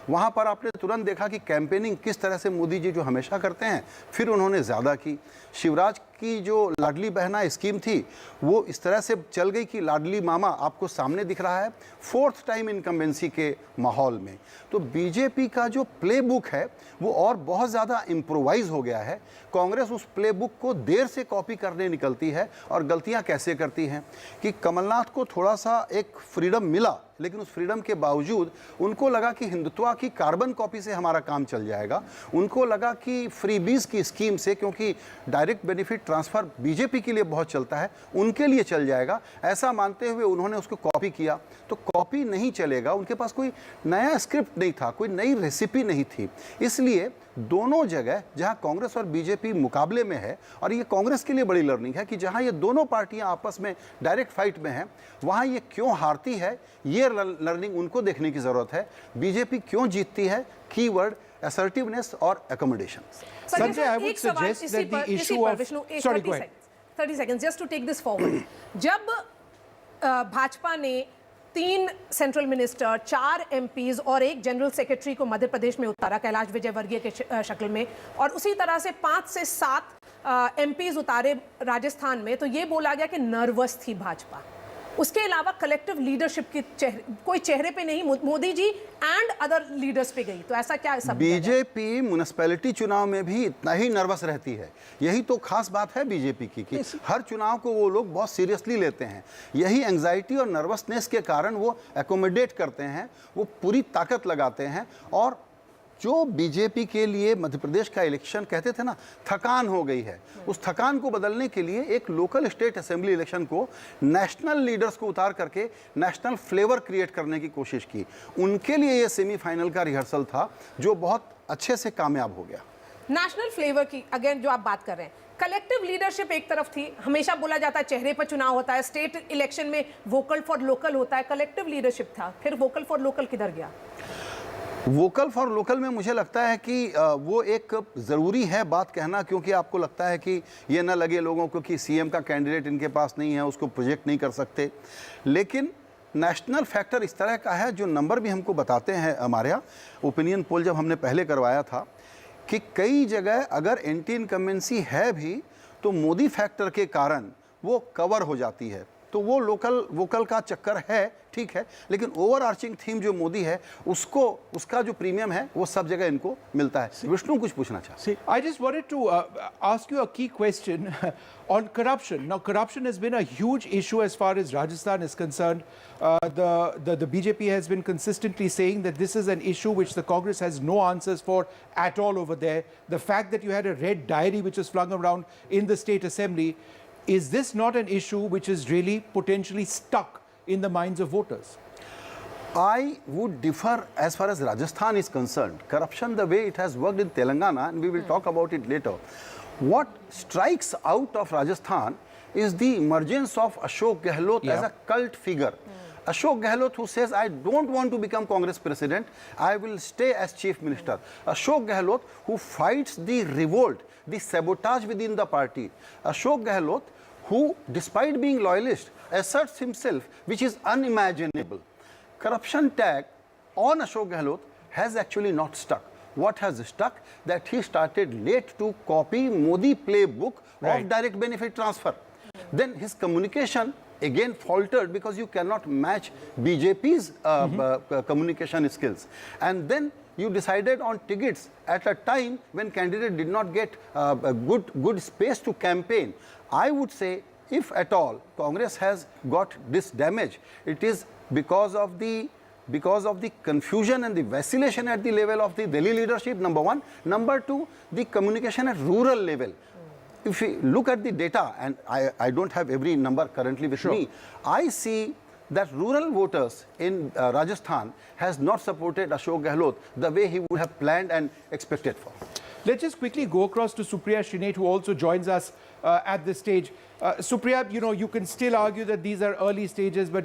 वहाँ पर आपने तुरंत देखा कि कैंपेनिंग किस तरह से मोदी जी जो हमेशा करते हैं, फिर उन्होंने ज़्यादा की। शिवराज की जो लाडली बहना स्कीम थी वो इस तरह से चल गई कि लाडली मामा आपको सामने दिख रहा है 4th टाइम इनकम्बेंसी के माहौल में। तो बीजेपी का जो प्लेबुक है वो और बहुत ज़्यादा इम्प्रोवाइज हो गया है। कांग्रेस उस प्लेबुक को देर से कॉपी करने निकलती है, और गलतियां कैसे करती हैं कि कमलनाथ को थोड़ा सा एक फ्रीडम मिला, लेकिन उस फ्रीडम के बावजूद उनको लगा कि हिंदुत्व की कार्बन कॉपी से हमारा काम चल जाएगा। उनको लगा कि फ्रीबीज की स्कीम से, क्योंकि डायरेक्ट बेनिफिट ट्रांसफ़र बीजेपी के लिए बहुत चलता है, उनके लिए चल जाएगा, ऐसा मानते हुए उन्होंने उसको कॉपी किया। तो कॉपी नहीं चलेगा, उनके पास कोई नया स्क्रिप्ट नहीं था, कोई नई रेसिपी नहीं थी। इसलिए दोनों जगह जहां कांग्रेस और बीजेपी मुकाबले में है, और ये कांग्रेस के लिए बड़ी लर्निंग है कि जहां ये दोनों पार्टियां आपस में डायरेक्ट फाइट में हैं, वहां ये क्यों हारती है, ये लर्निंग उनको देखने की ज़रूरत है। बीजेपी क्यों जीतती है, keyword assertiveness or accommodation. Sanjay, I would suggest that the issue of... Sorry, go ahead. 30 seconds, just to take this forward. जब भाजपा ने 3 सेंट्रल मिनिस्टर, 4 MPs और 1 जनरल सेक्रेटरी को मध्य प्रदेश में उतारा कैलाश विजयवर्गीय के शक्ल में, और उसी तरह से 5 से 7 MPs उतारे राजस्थान में, तो ये बोला गया कि नर्वस थी भाजपा। उसके अलावा कलेक्टिव लीडरशिप की कोई चेहरे पे नहीं, Modi ji and other leaders पे गई। तो ऐसा क्या सब बीजेपी म्युनिसिपैलिटी चुनाव में भी इतना ही नर्वस रहती है। यही तो खास बात है बीजेपी की कि हर चुनाव को वो लोग बहुत सीरियसली लेते हैं। यही एंजाइटी और नर्वसनेस के कारण वो एकोमोडेट करते हैं, वो पूरी ताकत लगाते हैं। और जो बीजेपी के लिए मध्य प्रदेश का इलेक्शन कहते थे ना, थकान हो गई है, उस थकान को बदलने के लिए एक लोकल स्टेट असेंबली इलेक्शन को नेशनल लीडर्स को उतार करके नेशनल फ्लेवर क्रिएट करने की कोशिश की। उनके लिए ये सेमीफाइनल का रिहर्सल था जो बहुत अच्छे से कामयाब हो गया। नेशनल फ्लेवर की अगेन जो आप बात कर रहे हैं, कलेक्टिव लीडरशिप एक तरफ थी, हमेशा बोला जाता है चेहरे पर चुनाव होता है, स्टेट इलेक्शन में वोकल फॉर लोकल होता है, कलेक्टिव लीडरशिप था, फिर वोकल फॉर लोकल किधर गया? वोकल फॉर लोकल में मुझे लगता है कि वो एक ज़रूरी है बात कहना, क्योंकि आपको लगता है कि ये ना लगे लोगों को कि सीएम का कैंडिडेट इनके पास नहीं है, उसको प्रोजेक्ट नहीं कर सकते। लेकिन नेशनल फैक्टर इस तरह का है, जो नंबर भी हमको बताते हैं हमारे यहाँ, ओपिनियन पोल जब हमने पहले करवाया था, कि कई जगह अगर एंटी इनकम्बेंसी है भी तो मोदी फैक्टर के कारण वो कवर हो जाती है। तो वो लोकल वोकल का चक्कर है, ठीक है, लेकिन ओवर आर्चिंग थीम जो मोदी है उसको, उसका जो प्रीमियम है वो सब जगह इनको मिलता है। विष्णु कुछ पूछना चाहते? I just wanted to ask you a key question on corruption. Now, corruption has been a huge issue as far as Rajasthan is concerned. The BJP has been consistently saying that this is an issue which the Congress has no answers for at all over there. The fact that you had a red diary which was flung around in the state assembly, is this not an issue which is really potentially stuck in the minds of voters? I would differ as far as Rajasthan is concerned. Corruption, the way it has worked in Telangana, and we will talk about it later. What strikes out of Rajasthan is the emergence of Ashok Gehlot as a cult figure. Ashok Gehlot, who says, I don't want to become Congress president, I will stay as chief minister. Ashok Gehlot, who fights the revolt, the sabotage within the party. Ashok Gehlot, who, despite being loyalist, asserts himself, which is unimaginable. Corruption tag on Ashok Gehlot has actually not stuck. What has stuck? That he started late to copy Modi playbook of direct benefit transfer. Then his communication again faltered because you cannot match BJP's communication skills. And then you decided on tickets at a time when candidate did not get a good space to campaign. I would say, if at all Congress has got this damage, it is because of the confusion and the vacillation at the level of the Delhi leadership, number one. Number two, the communication at rural level. If we look at the data, and I don't have every number currently with me, I see that rural voters in Rajasthan has not supported Ashok Gehlot the way he would have planned and expected for. Let's just quickly go across to Supriya Shrinate, who also joins us at this stage. Supriya, you can still argue that these are early stages, but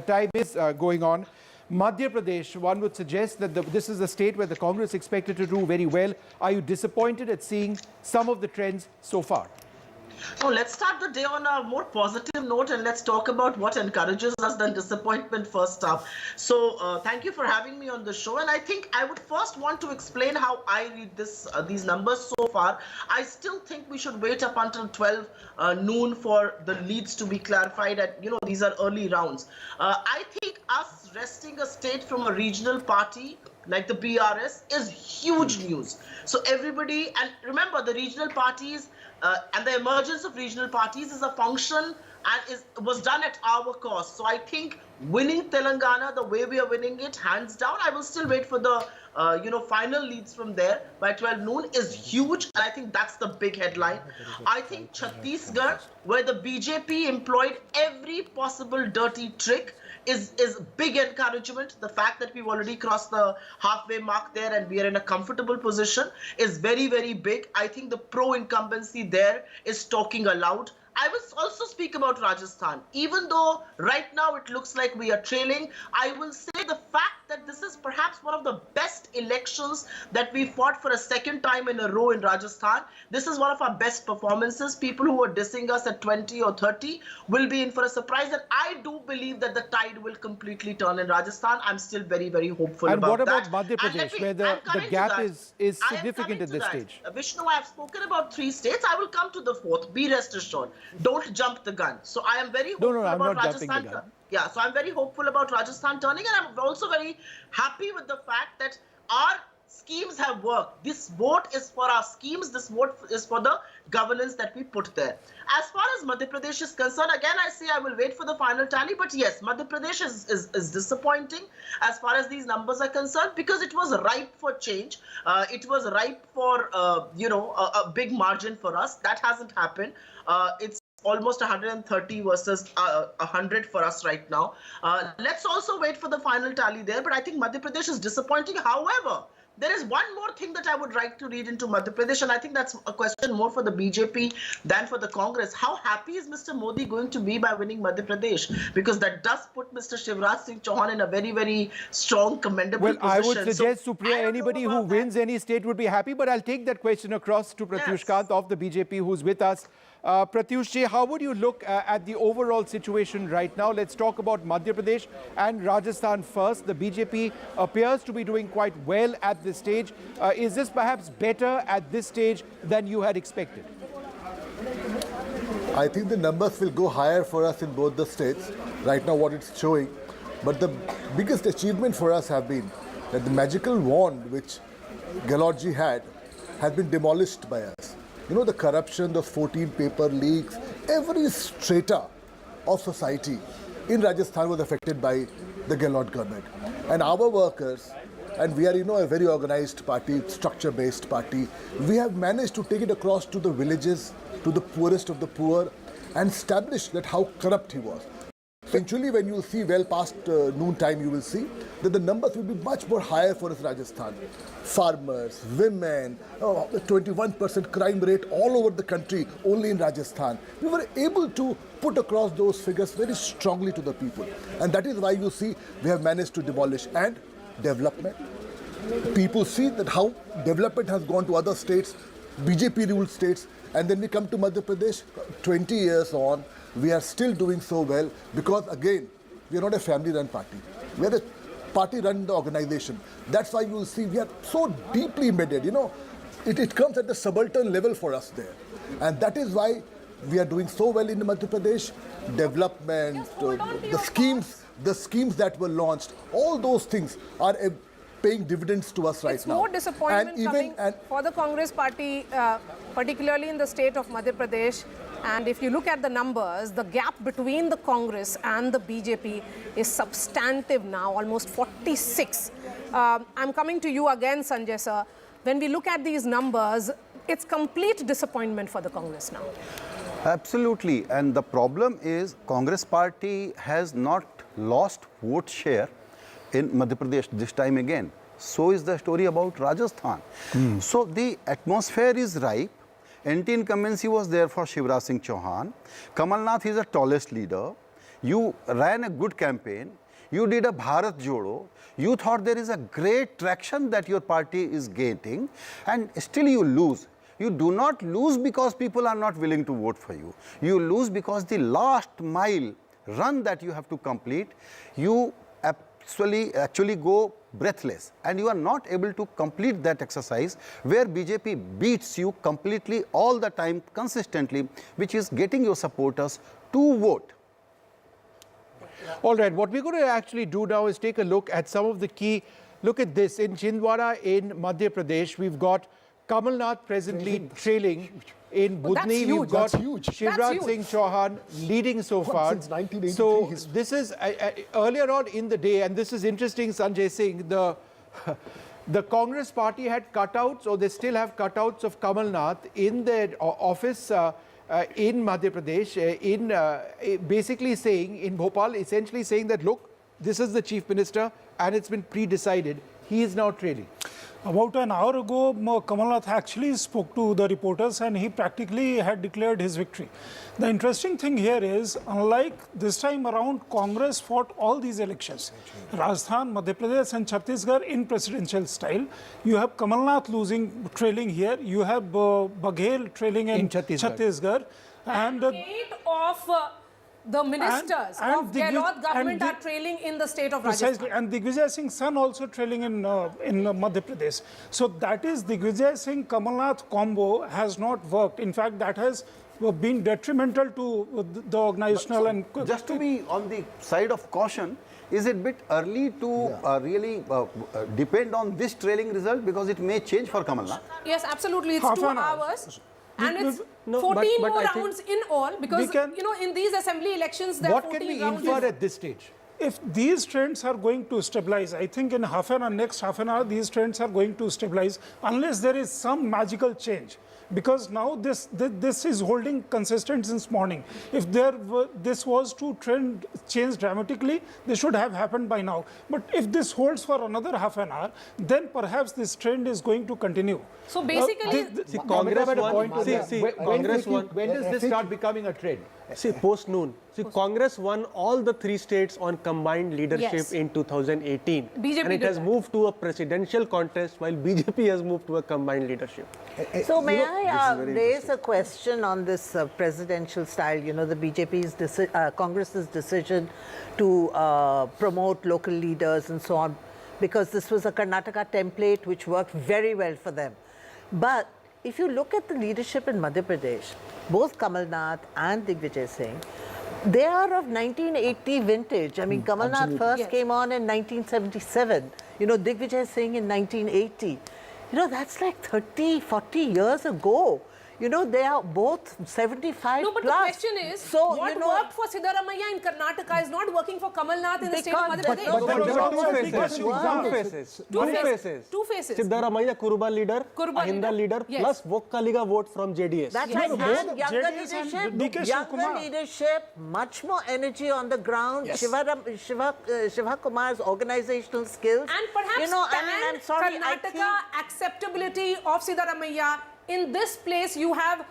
time is going on. Madhya Pradesh, one would suggest that this is a state where the Congress expected to do very well. Are you disappointed at seeing some of the trends so far? So let's start the day on a more positive note, and let's talk about what encourages us than disappointment first up. So thank you for having me on the show. And I think I would first want to explain how I read these numbers so far. I still think we should wait up until 12 noon for the leads to be clarified. These are early rounds. I think us wresting a state from a regional party like the BRS is huge news. So everybody, and remember, the regional parties and the emergence of regional parties is a function and was done at our cost. So I think winning Telangana the way we are winning it, hands down, I will still wait for the final leads from there by 12 noon is huge. And I think that's the big headline. I think Chhattisgarh, where the BJP employed every possible dirty trick, is big encouragement. The fact that we've already crossed the halfway mark there and we are in a comfortable position is very, very big. I think the pro-incumbency there is talking aloud. I will also speak about Rajasthan. Even though right now it looks like we are trailing, I will say the fact that this is perhaps one of the best elections that we fought for a second time in a row in Rajasthan. This is one of our best performances. People who were dissing us at 20 or 30 will be in for a surprise. And I do believe that the tide will completely turn in Rajasthan. I'm still very, very hopeful about that. And what about Madhya Pradesh, where the gap is significant at this stage? Vishnu, I have spoken about 3 states. I will come to the 4th. Be rest assured. Don't jump the gun. So I am very hopeful about Rajasthan. Yeah, so I'm very hopeful about Rajasthan turning, and I'm also very happy with the fact that our schemes have worked. This vote is for our schemes. This vote is for the governance that we put there. As far as Madhya Pradesh is concerned, again, I say I will wait for the final tally. But yes, Madhya Pradesh is disappointing as far as these numbers are concerned, because it was ripe for change. It was ripe for, a big margin for us. That hasn't happened. It's almost 130 versus 100 for us right now. Let's also wait for the final tally there. But I think Madhya Pradesh is disappointing. However, there is one more thing that I would like to read into Madhya Pradesh, and I think that's a question more for the BJP than for the Congress. How happy is Mr. Modi going to be by winning Madhya Pradesh? Because that does put Mr. Shivraj Singh Chauhan in a very, very strong, commendable position. I would suggest, Supriya, anybody who wins any state would be happy, but I'll take that question across to Pratyush Kant of the BJP, who's with us. Pratyush, how would you look at the overall situation right now? Let's talk about Madhya Pradesh and Rajasthan first. The BJP appears to be doing quite well at this stage. Is this perhaps better at this stage than you had expected? I think the numbers will go higher for us in both the states. Right now what it's showing. But the biggest achievement for us have been that the magical wand which Gehlotji had has been demolished by us. The corruption, the 14 paper leaks, every strata of society in Rajasthan was affected by the Gehlot government. And our workers, and we are, a very organized party, structure-based party, we have managed to take it across to the villages, to the poorest of the poor, and establish that how corrupt he was. Eventually, when you see well past noon time, you will see that the numbers will be much more higher for us, Rajasthan. Farmers, women, 21% crime rate all over the country, only in Rajasthan. We were able to put across those figures very strongly to the people. And that is why you see we have managed to demolish and development. People see that how development has gone to other states, BJP-ruled states, and then we come to Madhya Pradesh, 20 years on, we are still doing so well because, again, we are not a family-run party. We are a party-run organization. That's why you will see we are so deeply embedded, you know. It comes at the subaltern level for us there. And that is why we are doing so well in Madhya Pradesh. Development, the schemes that were launched, all those things are paying dividends to us right now. It's more disappointment coming for the Congress party, particularly in the state of Madhya Pradesh. And if you look at the numbers, the gap between the Congress and the BJP is substantive now, almost 46. I'm coming to you again, Sanjay sir. When we look at these numbers, it's complete disappointment for the Congress now. Absolutely. And the problem is Congress party has not lost vote share in Madhya Pradesh this time again. So is the story about Rajasthan. So the atmosphere is ripe. Anti-incumbency was there for Shivraj Singh Chauhan. Kamal Nath is the tallest leader. You ran a good campaign. You did a Bharat Jodo. You thought there is a great traction that your party is gaining, and still you lose. You do not lose because people are not willing to vote for you. You lose because the last mile run that you have to complete, you actually go breathless, and you are not able to complete that exercise where BJP beats you completely all the time consistently, which is getting your supporters to vote. All right, what we're going to actually do now is take a look at some of the key. Look at this. In Chhindwara in Madhya Pradesh, we've got Kamal Nath presently trailing. In Budni, we've got Shivraj Singh Chauhan leading so far. Since 1983, so this is earlier on in the day, and this is interesting, Sanjay Singh, the Congress party had cutouts, or they still have cutouts of Kamal Nath in their office in Madhya Pradesh, basically saying, in Bhopal, essentially saying that, look, this is the Chief Minister and it's been pre-decided. He is now trailing. About an hour ago, Kamal Nath actually spoke to the reporters and he practically had declared his victory. The interesting thing here is, unlike this time around, Congress fought all these elections. Rajasthan, Madhya Pradesh and Chhattisgarh in presidential style. You have Kamal Nath trailing here. You have Baghel trailing in Chhattisgarh. And 8 of the ministers of Gehlot government are trailing in the state of Rajasthan. And Digvijay Singh's son also trailing in Madhya Pradesh. So that is Digvijay Singh-Kamal Nath combo has not worked. In fact, that has been detrimental to the organizational and... Just to be on the side of caution, is it a bit early to really depend on this trailing result, because it may change for Kamal Nath? Yes, absolutely. It's 2 hours. And it's 14 more rounds in all, because, you know, in these assembly elections, there are 14 rounds. What can we infer at this stage? If these trends are going to stabilize, I think in next half an hour, these trends are going to stabilize, unless there is some magical change. Because now this is holding consistent since morning. If this was to trend change dramatically, this should have happened by now. But if this holds for another half an hour, then perhaps this trend is going to continue. So basically, Congress when does this start becoming a trend? See, post-noon. See, Congress won all the 3 states on combined leadership in 2018. BJP and it has moved to a presidential contest, while BJP has moved to a combined leadership. So may I raise a question on this presidential style, you know, the BJP's Congress's decision to promote local leaders and so on, because this was a Karnataka template which worked very well for them. But if you look at the leadership in Madhya Pradesh, both Kamal Nath and Digvijay Singh, they are of 1980 vintage. I mean, Kamal Nath first came on in 1977. You know, Digvijay Singh in 1980. You know, that's like 30, 40 years ago. you know, they are both 75 No, but plus. the question is, so, what you know, worked for Siddaramaiah in Karnataka is not working for Kamal Nath in the state of Madhya But Pradesh. there are two phases. Two phases. Siddaramaiya Kuruba leader, Kuruba Ahinda leader, yes. plus Vokkaliga vote from JDS. That's right. And younger leadership, much more energy on the ground. Yes. Shiva Kumar's organizational skills. And perhaps you know, I'm sorry, Karnataka acceptability of Siddaramaiah. In this place, you have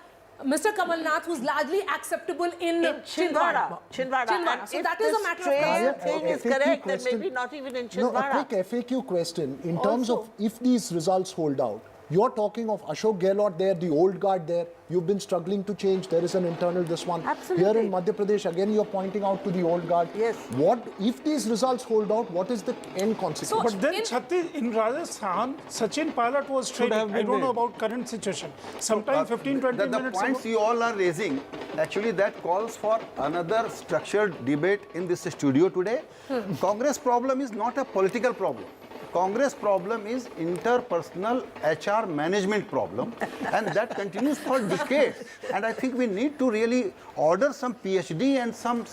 Mr. Kamal Nath, who's largely acceptable in Chhindwara. So So that is a matter of Karya, thing is correct, and maybe not even in Chhindwara. No, a quick FAQ question. In terms of if these results hold out, you're talking of Ashok Gehlot there, the old guard there. You've been struggling to change. There is an internal this one. Absolutely. Here in Madhya Pradesh, again, you're pointing out to the old guard. Yes. What if these results hold out? What is the end consequence? But then in Rajasthan, Sachin Pilot was training. I don't know about current situation. Sometime 15-20 the minutes points ago. you all are raising, actually that calls for another structured debate in this studio today. Congress problem is not a political problem. Congress problem is interpersonal HR management problem, and that continues for decades. And I think we need to really order some PhD and some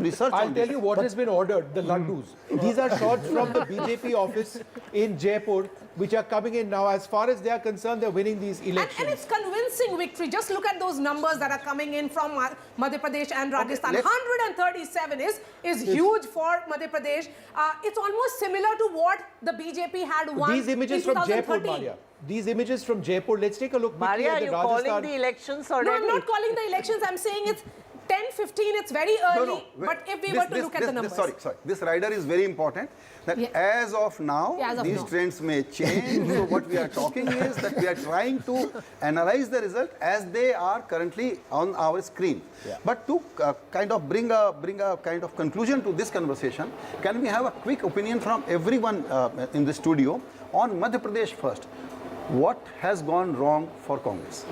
research I'll on tell this. you what has been ordered, the laddus. These are shots from the BJP office in Jaipur, which are coming in now. As far as they are concerned, they're winning these elections. And it's convincing victory. Just look at those numbers that are coming in from Madhya Pradesh and Rajasthan. 137 is huge for Madhya Pradesh. It's almost similar to what the BJP had won These images in from Jaipur, 2013. Maria. These images from Jaipur. Let's take a look quickly Maria, at are the you Rajasthan. calling the elections No, already? I'm not calling the elections. I'm saying it's 10-15. It's very early. But if we were to look at the numbers. Sorry. This rider is very important. That as of now, these trends may change. So what we are talking is that we are trying to analyze the result as they are currently on our screen. But to kind of bring a kind of conclusion to this conversation, can we have a quick opinion from everyone in the studio on Madhya Pradesh first? What has gone wrong for Congress?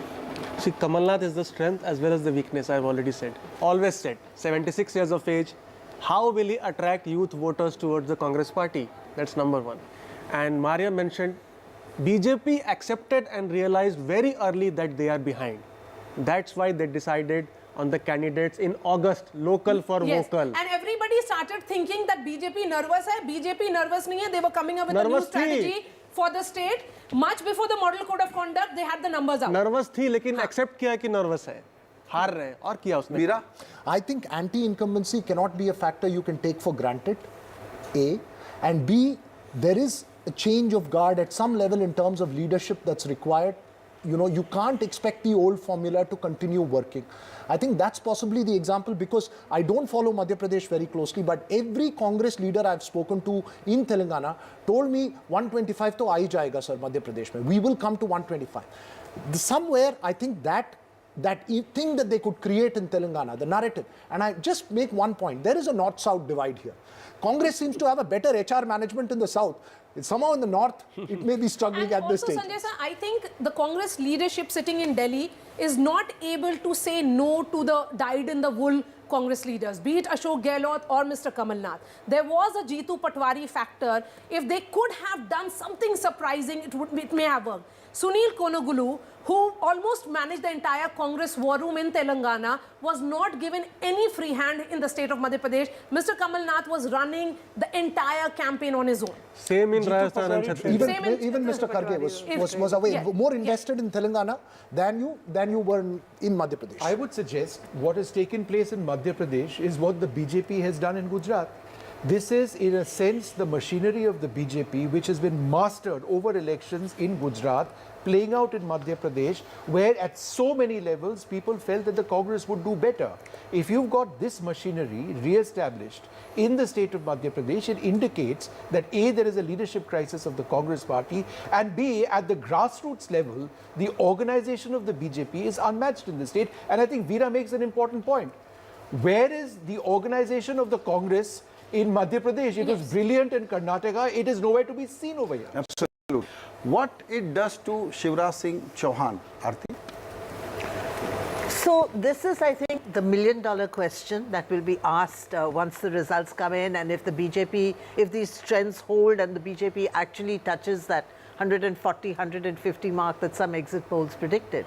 See, Kamal Nath is the strength as well as the weakness, I've already said. Always said. 76 years of age. How will he attract youth voters towards the Congress party? That's number one. And Maria mentioned BJP accepted and realized very early that they are behind. That's why they decided on the candidates in August, local for vocal. And everybody started thinking that BJP nervous hai. BJP nervous nahi hai. They were coming up with a new strategy for the state. Much before the model code of conduct, they had the numbers out. Nervous थी, लेकिन accept किया कि nervous है. हार रहे हैं और किया उसने. Veera? I think anti-incumbency cannot be a factor you can take for granted, A. And B, there is a change of guard at some level in terms of leadership that's required. You know, you can't expect the old formula to continue working. I think that's possibly the example, because I don't follow Madhya Pradesh very closely, but every Congress leader I've spoken to in Telangana told me 125 to aa jayega sir Madhya Pradesh mein. We will come to 125. Somewhere I think that thing that they could create in Telangana, the narrative, and I just make one point, there is a north-south divide here. Congress seems to have a better HR management in the south. Somehow in the north, it may be struggling at this stage. Sanjay sir, I think the Congress leadership sitting in Delhi is not able to say no to the dyed-in-the-wool Congress leaders, be it Ashok Gehlot or Mr. Kamal Nath. There was a Jeetu Patwari factor. If they could have done something surprising, it may have worked. Sunil Konogulu, who almost managed the entire Congress war room in Telangana, was not given any free hand in the state of Madhya Pradesh. Mr. Kamal Nath was running the entire campaign on his own. Same in Rajasthan and Chhattisgarh. Even Mr. Karge was away, more invested in Telangana than you were in Madhya Pradesh. I would suggest what has taken place in Madhya Pradesh is what the BJP has done in Gujarat. This is, in a sense, the machinery of the BJP, which has been mastered over elections in Gujarat, playing out in Madhya Pradesh, where at so many levels people felt that the Congress would do better. If you've got this machinery re-established in the state of Madhya Pradesh, it indicates that A, there is a leadership crisis of the Congress party, and B, at the grassroots level, the organization of the BJP is unmatched in the state. And I think Veera makes an important point. Where is the organization of the Congress in Madhya Pradesh? It was brilliant in Karnataka. It is nowhere to be seen over here. Absolutely. What it does to Shivraj Singh Chauhan, Aarti? So this is, I think, the million-dollar question that will be asked once the results come in, and if the BJP, if these trends hold and the BJP actually touches that 140, 150 mark that some exit polls predicted.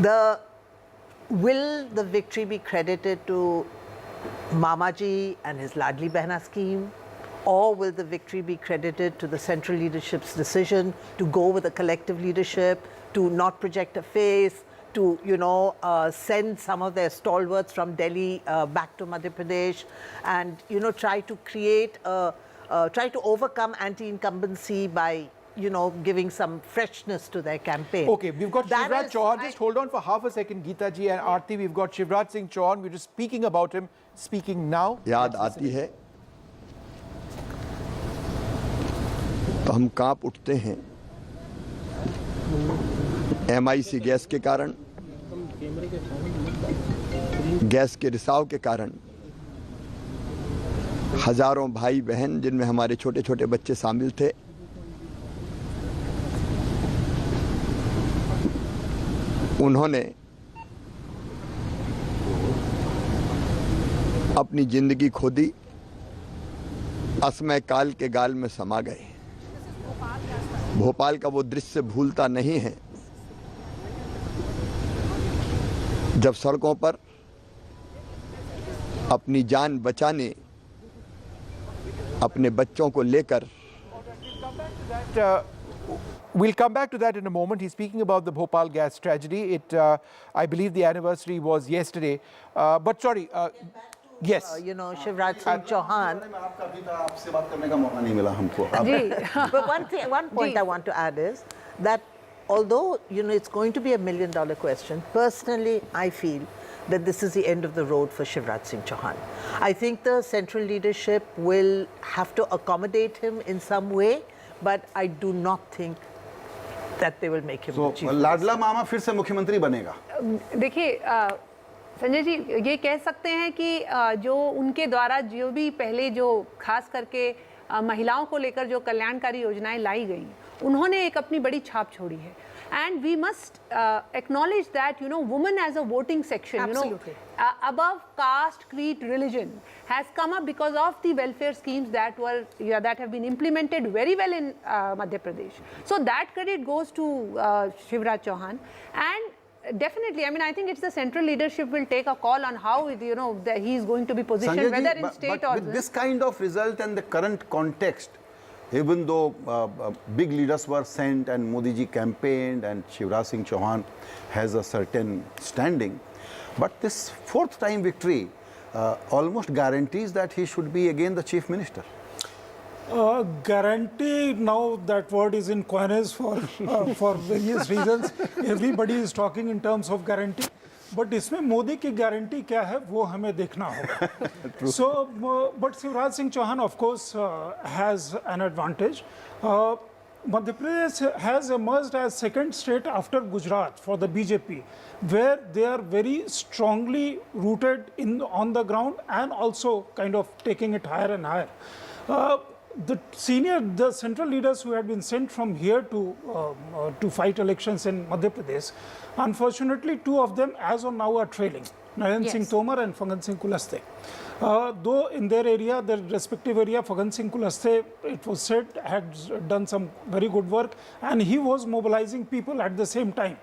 Will the victory be credited to Mamaji and his Ladli Behna scheme? Or will the victory be credited to the central leadership's decision to go with a collective leadership, to not project a face, to, send some of their stalwarts from Delhi back to Madhya Pradesh and, try to create, try to overcome anti-incumbency by, giving some freshness to their campaign. Okay, we've got Shivraj Chauhan. Just hold on for half a second, Geeta ji and Aarti. We've got Shivraj Singh Chauhan. We're just speaking about him, speaking now. याद आती है तो हम कांप उठते हैं MIC gas के कारण, गैस के रिसाव के कारण हजारों भाई बहन जिनमें हमारे छोटे छोटे बच्चे शामिल थे उन्होंने अपनी जिंदगी खो दी, असमय काल के गाल में समा गए। भोपाल का वो दृश्य भूलता नहीं है जब सड़कों पर अपनी जान बचाने अपने बच्चों को लेकर We'll come back to that in a moment. He's speaking about the Bhopal gas tragedy. I believe the anniversary was yesterday. But sorry, yes. Shivraj Singh Chauhan. But one point I want to add is that although, it's going to be $1 million question, personally, I feel that this is the end of the road for Shivraj Singh Chauhan. I think the central leadership will have to accommodate him in some way, but I do not think that they will make him the chief minister. लाडला मामा फिर से मुख्यमंत्री बनेगा। देखिए संजय जी, ये कह सकते हैं कि जो उनके द्वारा जो भी पहले जो खास करके महिलाओं को लेकर जो कल्याणकारी योजनाएं लाई गई, उन्होंने एक अपनी बड़ी छाप छोड़ी है। And we must acknowledge that, women as a voting section, above caste, creed, religion, has come up because of the welfare schemes that that have been implemented very well in Madhya Pradesh. So that credit goes to Shivraj Chauhan. And definitely, I think it's the central leadership will take a call on how, he is going to be positioned, Sanjay whether ji, in state but or... with this kind of result and the current context, even though big leaders were sent and Modi ji campaigned and Shivraj Singh Chauhan has a certain standing, but this fourth time victory almost guarantees that he should be again the chief minister. Guarantee, now that word is in coinage for various reasons. Everybody is talking in terms of guarantee. But इसमें मोदी की guarantee क्या है वो हमें देखना होगा. So, but Shivraj Singh Chauhan, of course, has an advantage. Madhya Pradesh has emerged as second state after Gujarat for the BJP, where they are very strongly rooted on the ground and also kind of taking it higher and higher. The central leaders who had been sent from here to fight elections in Madhya Pradesh, unfortunately, two of them as of now are trailing, Narendra Singh Tomar and Fagan Singh Kulaste. Though in their area, their respective area, Fagan Singh Kulaste, it was said, had done some very good work and he was mobilizing people at the same time.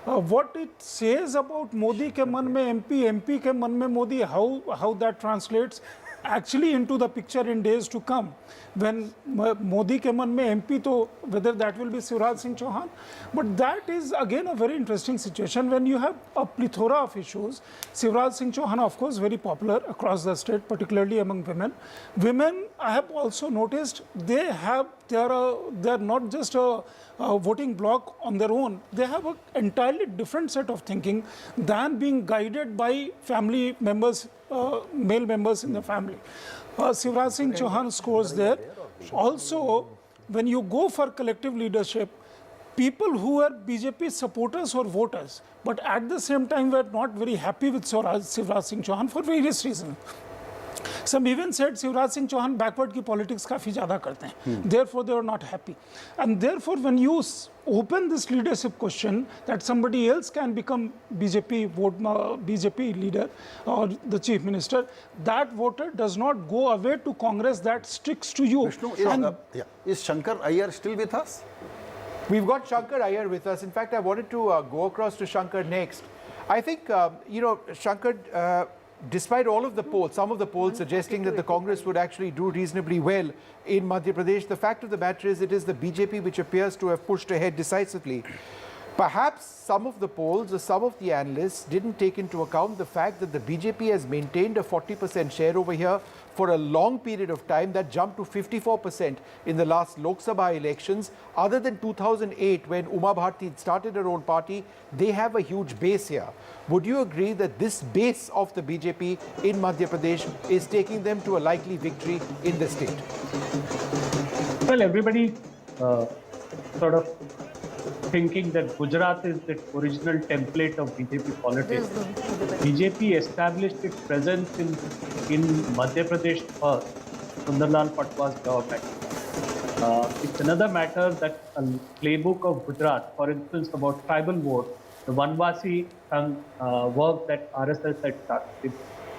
What it says about Modi ke man mein MP, MP ke man mein Modi, how that translates actually into the picture in days to come. When Modi ke man mein MP, to whether that will be Shivraj Singh Chauhan, but that is again a very interesting situation when you have a plethora of issues. Shivraj Singh Chauhan, of course, very popular across the state, particularly among women. Women, I have also noticed, they are not just a voting bloc on their own. They have an entirely different set of thinking than being guided by family members, male members in the family. Shivraj Singh Chauhan scores there. Also, when you go for collective leadership, people who were BJP supporters or voters, but at the same time were not very happy with Shivraj Singh Chauhan for various reasons. Some even said Shivraj Singh Chauhan backward ki politics काफी ज़्यादा करते हैं. Therefore, they were not happy. And therefore, when you open this leadership question that somebody else can become BJP leader or the chief minister, that voter does not go away to Congress, that sticks to you. Vishnu, is Shankar Iyer still with us? We've got Shankar Iyer with us. In fact, I wanted to go across to Shankar next. I think, Shankar, despite all of the polls, some of the polls suggesting that the Congress would actually do reasonably well in Madhya Pradesh, the fact of the matter is it is the BJP which appears to have pushed ahead decisively. Perhaps some of the polls or some of the analysts didn't take into account the fact that the BJP has maintained a 40% share over here for a long period of time. That jumped to 54% in the last Lok Sabha elections. Other than 2008, when Uma Bharti started her own party, they have a huge base here. Would you agree that this base of the BJP in Madhya Pradesh is taking them to a likely victory in the state? Well, everybody sort of thinking that Gujarat is the original template of BJP politics. BJP established its presence in Madhya Pradesh first, Sundarlal Patwa's government. It's another matter that a playbook of Gujarat, for instance, about tribal vote, the Vanvasi work that RSS had started in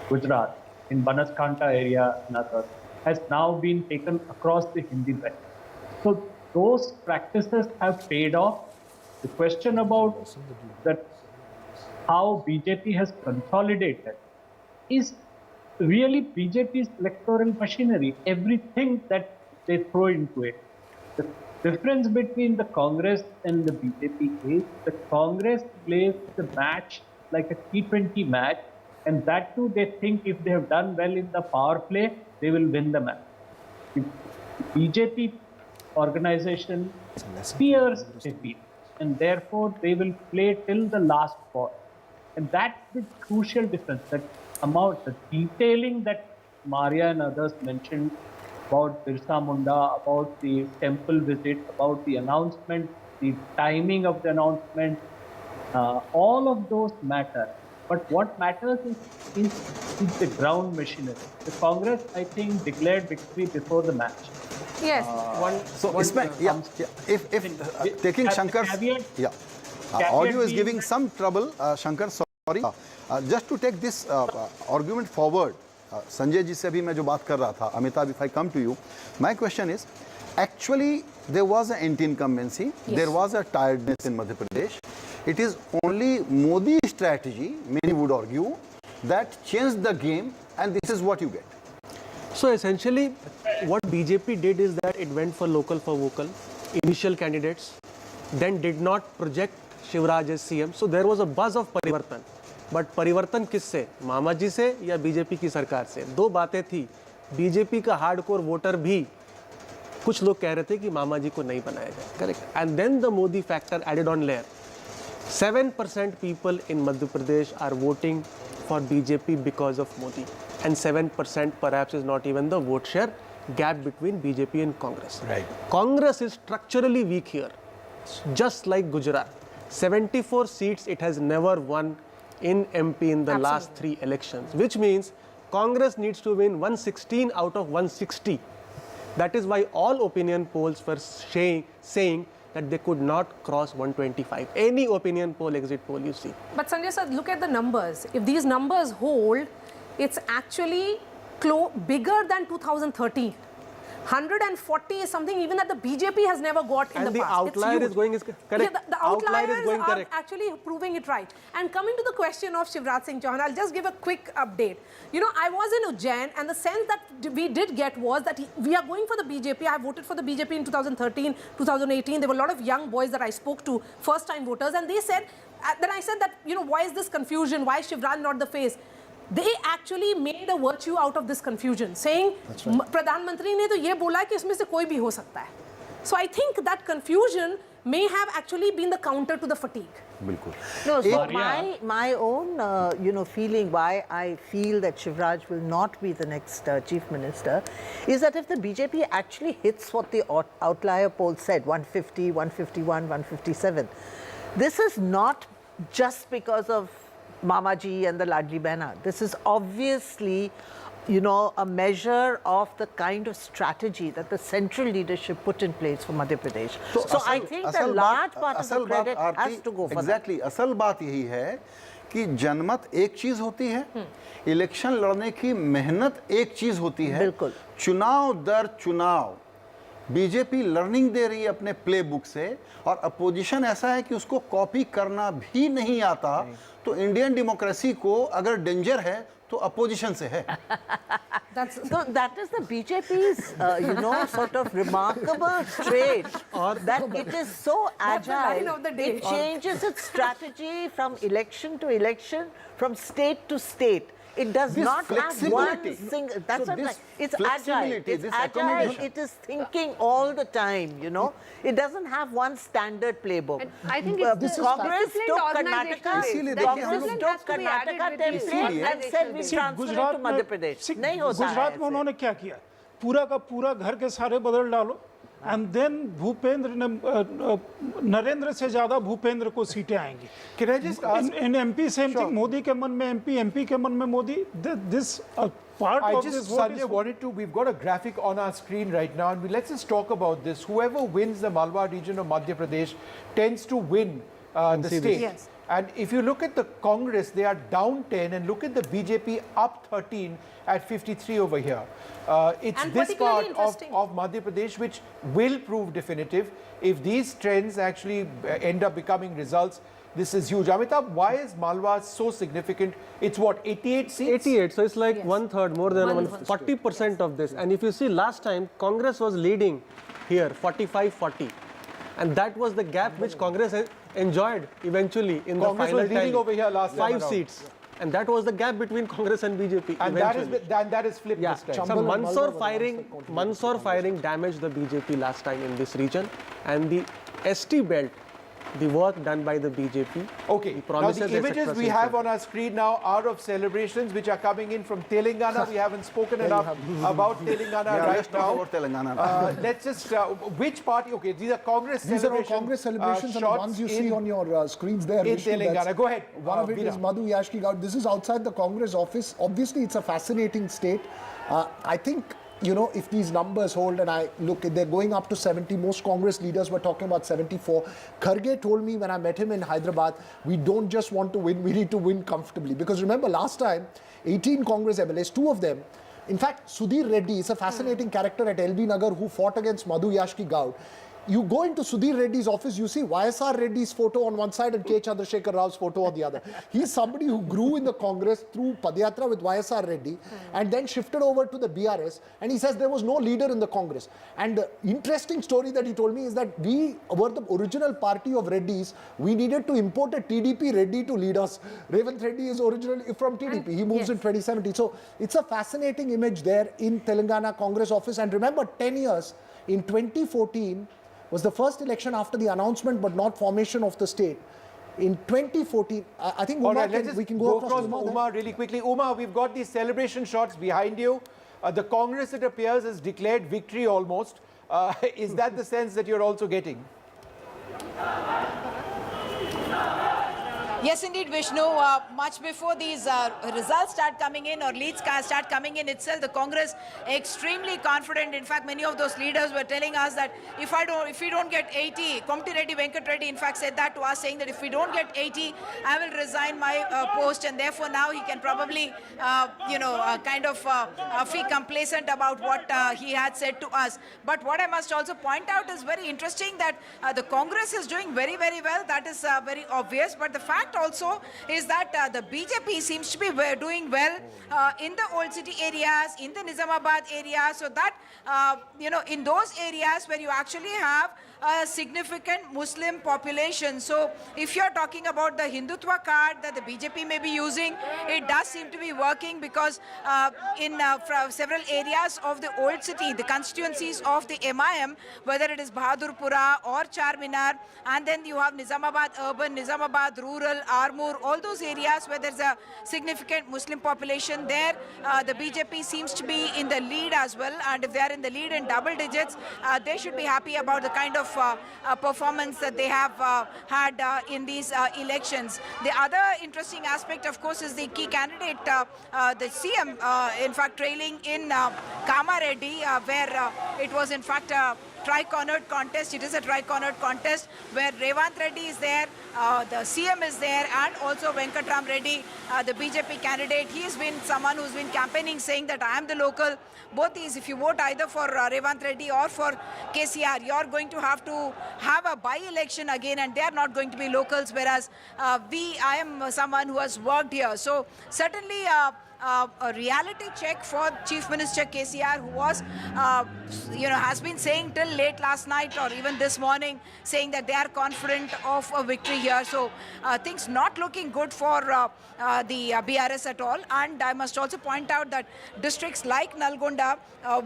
Gujarat, in Banaskantha area and others, has now been taken across the Hindi belt. So those practices have paid off. The question about that how BJP has consolidated is really BJP's electoral machinery, everything that they throw into it. The difference between the Congress and the BJP is the Congress plays the match like a T20 match, and that too they think if they have done well in the power play, they will win the match. If BJP organization fears defeat, and therefore they will play till the last ball. And that's the crucial difference, that amount, the detailing that Maria and others mentioned about Birsa Munda, about the temple visit, about the announcement, the timing of the announcement, all of those matter. But what matters is the ground machinery. The Congress, I think, declared victory before the match. Yes. If taking Shankar's audio is giving some trouble, Shankar, sorry. Just to take this argument forward, Sanjay ji se bhi main jo baat kar raha tha, Amitabh, if I come to you, my question is, actually there was an anti-incumbency, there was a tiredness in Madhya Pradesh. It is only Modi's strategy, many would argue, that changed the game, and this is what you get. So essentially, what BJP did is that it went for local for vocal, initial candidates, then did not project Shivraj as CM. So there was a buzz of परिवर्तन. But परिवर्तन किससे? मामा जी से या BJP की सरकार से? दो बातें थी. बीजेपी का हार्डकोर वोटर भी कुछ लोग कह रहे थे कि मामा जी को नहीं बनाया जाए. Correct. And then the Modi factor added on layer. 7% people in Madhya Pradesh are voting for BJP because of Modi. And 7% perhaps is not even the vote share gap between BJP and Congress. Right. Congress is structurally weak here, just like Gujarat. 74 seats it has never won in MP in the last 3 elections, which means Congress needs to win 116 out of 160. That is why all opinion polls were saying that they could not cross 125. Any opinion poll, exit poll you see. But Sanjay sir, look at the numbers. If these numbers hold, it's actually bigger than 2013. 140 is something even that the BJP has never got in the past. And the outlier is going correct. Yeah, the outliers is going are correct. actually proving it right. And coming to the question of Shivraj Singh Chauhan, I'll just give a quick update. You know, I was in Ujjain, and the sense that we did get was that we are going for the BJP. I voted for the BJP in 2013, 2018. There were a lot of young boys that I spoke to, first-time voters, and they said, then I said that, you know, why is this confusion? Why is Shivraj not the face? They actually made a virtue out of this confusion, saying, Pradhan Mantri ne to ye bola ki isme se koi bhi ho sakta hai. So I think that confusion may have actually been the counter to the fatigue. No, so my own feeling why I feel that Shivraj will not be the next chief minister is that if the BJP actually hits what the outlier poll said, 150, 151, 157, this is not just because of Mamaji and the Ladli Behna. This is obviously, you know, a measure of the kind of strategy that the central leadership put in place for Madhya Pradesh. So I think that large part of the credit has to go for exactly. that. असल बात यही है कि जनमत एक चीज होती है, इलेक्शन लड़ने की मेहनत एक चीज होती है, चुनाव दर चुनाव बीजेपी लर्निंग दे रही है अपने प्ले बुक से, और अपोजिशन ऐसा है कि उसको कॉपी करना भी नहीं आता। तो इंडियन डेमोक्रेसी को अगर डेंजर है तो अपोजिशन से है। So that is the BJP's, sort of remarkable trait, that it is so agile. It changes its strategy from election to election, from state to state. It does not have one single. That's what it's agile. It's agile. It is thinking all the time. It doesn't have one standard playbook. And I think it's Congress took Karnataka. Congress took Karnataka template and said we transfer it to Madhya Pradesh. नहीं होता है गुजरात में उन्होंने क्या किया? पूरा का पूरा घर के सारे बदल डालो, and then भूपेंद्र नरेंद्र से ज्यादा भूपेंद्र को सीटें आएंगी। Can I just ask? In MP same thing. Modi के मन में MP, MP के मन में Modi. This part of this vote is. Wanted to. We've got a graphic on our screen right now, and let's just talk about this. Whoever wins the Malwa region of Madhya Pradesh tends to win the state. Yes. And if you look at the Congress, they are down 10, and look at the BJP up 13 at 53 over here. It's And this part particularly of Madhya Pradesh which will prove definitive. If these trends actually end up becoming results, this is huge. Amitabh, why is Malwa so significant? It's what, 88 seats? 88, so it's like one-third, more than 40% of this. And if you see last time, Congress was leading here, 45-40. And that was the gap which Congress enjoyed eventually in the final was leading tally. over here last time 5 seats. And that was the gap between Congress and BJP. And that is flipped this time. So Mansoor firing damaged the BJP last time in this region. And the ST belt, the work done by the BJP. Okay, now the images we have on our screen now are of celebrations which are coming in from Telangana. We haven't spoken enough about Telangana right now. About Telangana. Let's just, which party? Okay, these are Congress These are all Congress celebrations, and the ones you see on your screens there. In Telangana. Go ahead. One of it is Madhu Yashki Gaud. This is outside the Congress office. Obviously, it's a fascinating state. I think, if these numbers hold, and I look, they're going up to 70. Most Congress leaders were talking about 74. Kharge told me when I met him in Hyderabad, we don't just want to win, we need to win comfortably. Because remember, last time, 18 Congress MLAs, 2 of them, in fact, Sudhir Reddy is a fascinating character at LB Nagar who fought against Madhu Yashki Gaud. You go into Sudhir Reddy's office, you see YSR Reddy's photo on one side and K. Chandrasekhar Rao's photo on the other. He's somebody who grew in the Congress through Padyatra with YSR Reddy and then shifted over to the BRS, and he says there was no leader in the Congress. And the interesting story that he told me is that we were the original party of Reddys. We needed to import a TDP Reddy to lead us. Revanth Reddy is originally from TDP. He moves in 2017. So it's a fascinating image there in Telangana Congress office. And remember, 10 years, in 2014, was the first election after the announcement but not formation of the state. In 2014, I think Umar, we can go across to Umar really quickly. Umar, we've got these celebration shots behind you. The Congress, it appears, has declared victory almost. Is that the sense that you're also getting? Yes, indeed, Vishnu. Much before these results start coming in or leads start coming in itself, the Congress extremely confident. In fact, many of those leaders were telling us that if we don't get 80, Komti Reddy, Venkat Reddy, in fact, said that to us, saying that if we don't get 80, I will resign my post, and therefore now he can probably, feel complacent about what he had said to us. But what I must also point out is very interesting that the Congress is doing very, very well. That is very obvious. But the fact also is that the BJP seems to be doing well in the old city areas, in the Nizamabad area, so that in those areas where you actually have a significant Muslim population. So if you're talking about the Hindutva card that the BJP may be using, it does seem to be working, because in several areas of the old city, the constituencies of the MIM, whether it is Bahadurpura or Charminar, and then you have Nizamabad urban, Nizamabad rural, Armoor, all those areas where there's a significant Muslim population there, the BJP seems to be in the lead as well. And if they are in the lead in double digits, they should be happy about the kind of performance that they have had in these elections. The other interesting aspect, of course, is the key candidate, the CM, in fact, trailing in Kama Reddy, where it was, in fact, tri-cornered contest. It is a tri-cornered contest where Revant Reddy is there, the CM is there, and also Venkatram Reddy, the BJP candidate. He has been someone who's been campaigning saying that I am the local. Both these, if you vote either for Revant Reddy or for KCR, you're going to have a by-election again, and they're not going to be locals, whereas I am someone who has worked here. So certainly a reality check for Chief Minister KCR, who was, has been saying till late last night or even this morning, saying that they are confident of a victory here. So things not looking good for the BRS at all. And I must also point out that districts like Nalgonda,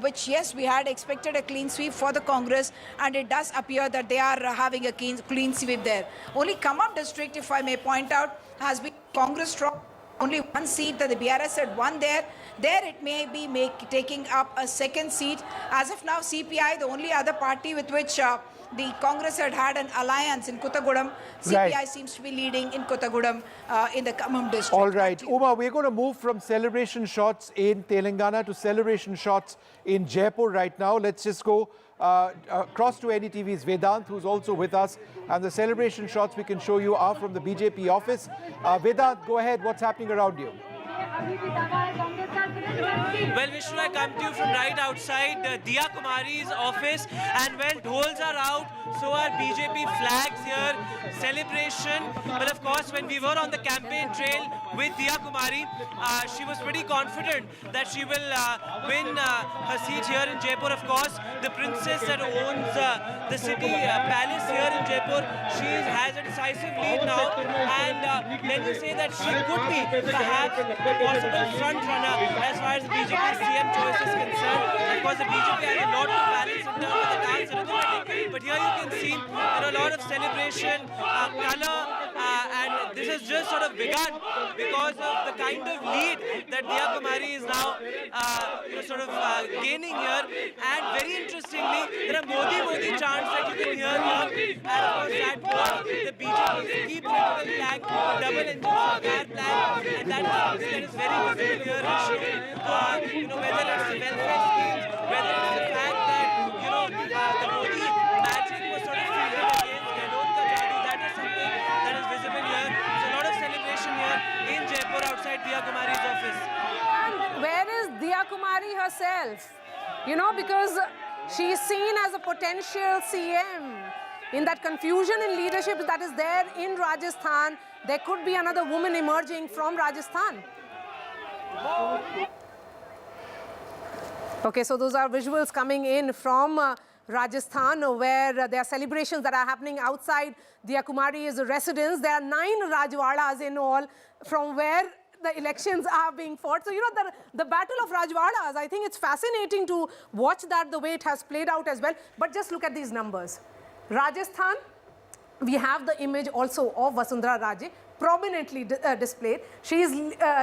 which yes, we had expected a clean sweep for the Congress, and it does appear that they are having a clean sweep there. Only Khammam district, if I may point out, has been Congress strong. Only one seat that the BRS had won there. There it may be taking up a second seat. As of now, CPI, the only other party with which the Congress had an alliance in Kottagudem, CPI seems to be leading in Kottagudem in the Khammam district. All right, Uma, we're going to move from celebration shots in Telangana to celebration shots in Jaipur right now. Let's just go across to NDTV's Vedant, who's also with us. And the celebration shots we can show you are from the BJP office. Vedant, go ahead. What's happening around you? Well, Vishnu, I come to you from right outside Diya Kumari's office, and well, dhols are out, so are BJP flags here, celebration. But of course, when we were on the campaign trail with Diya Kumari, she was pretty confident that she will win her seat here in Jaipur. Of course, the princess that owns the city palace here in Jaipur, she has a decisive lead now, and let me say that she could be perhaps a possible front runner as far as the BJP CM choice is concerned. Of course, the BJP has a lot to balance in terms of the dance arithmetic, but here you can see there are a lot of celebration, colour, and this has just sort of begun because of the kind of lead that Diya Kumari is now gaining here. And very interestingly, there are Modi chants that you can hear here, and of course that was the BJP's key political flag, double engine Sarkar plan, and that is something that is very visible here. Whether it's the welfare schemes, whether it's the fact that the Modi magic was sort of fielded against Gehlot ka jadoo, that is something that is visible here. So a lot of celebration here in Jaipur outside Diya Kumari's office. Where is Diya Kumari herself? Because she is seen as a potential CM. In that confusion in leadership that is there in Rajasthan, there could be another woman emerging from Rajasthan. Okay, so those are visuals coming in from Rajasthan, where there are celebrations that are happening outside Diya Kumari's residence. There are 9 Rajwadas in all, from where the elections are being fought. So, the battle of Rajwadas, I think it's fascinating to watch that, the way it has played out as well. But just look at these numbers. Rajasthan, we have the image also of Vasundhara Raje, prominently displayed. She is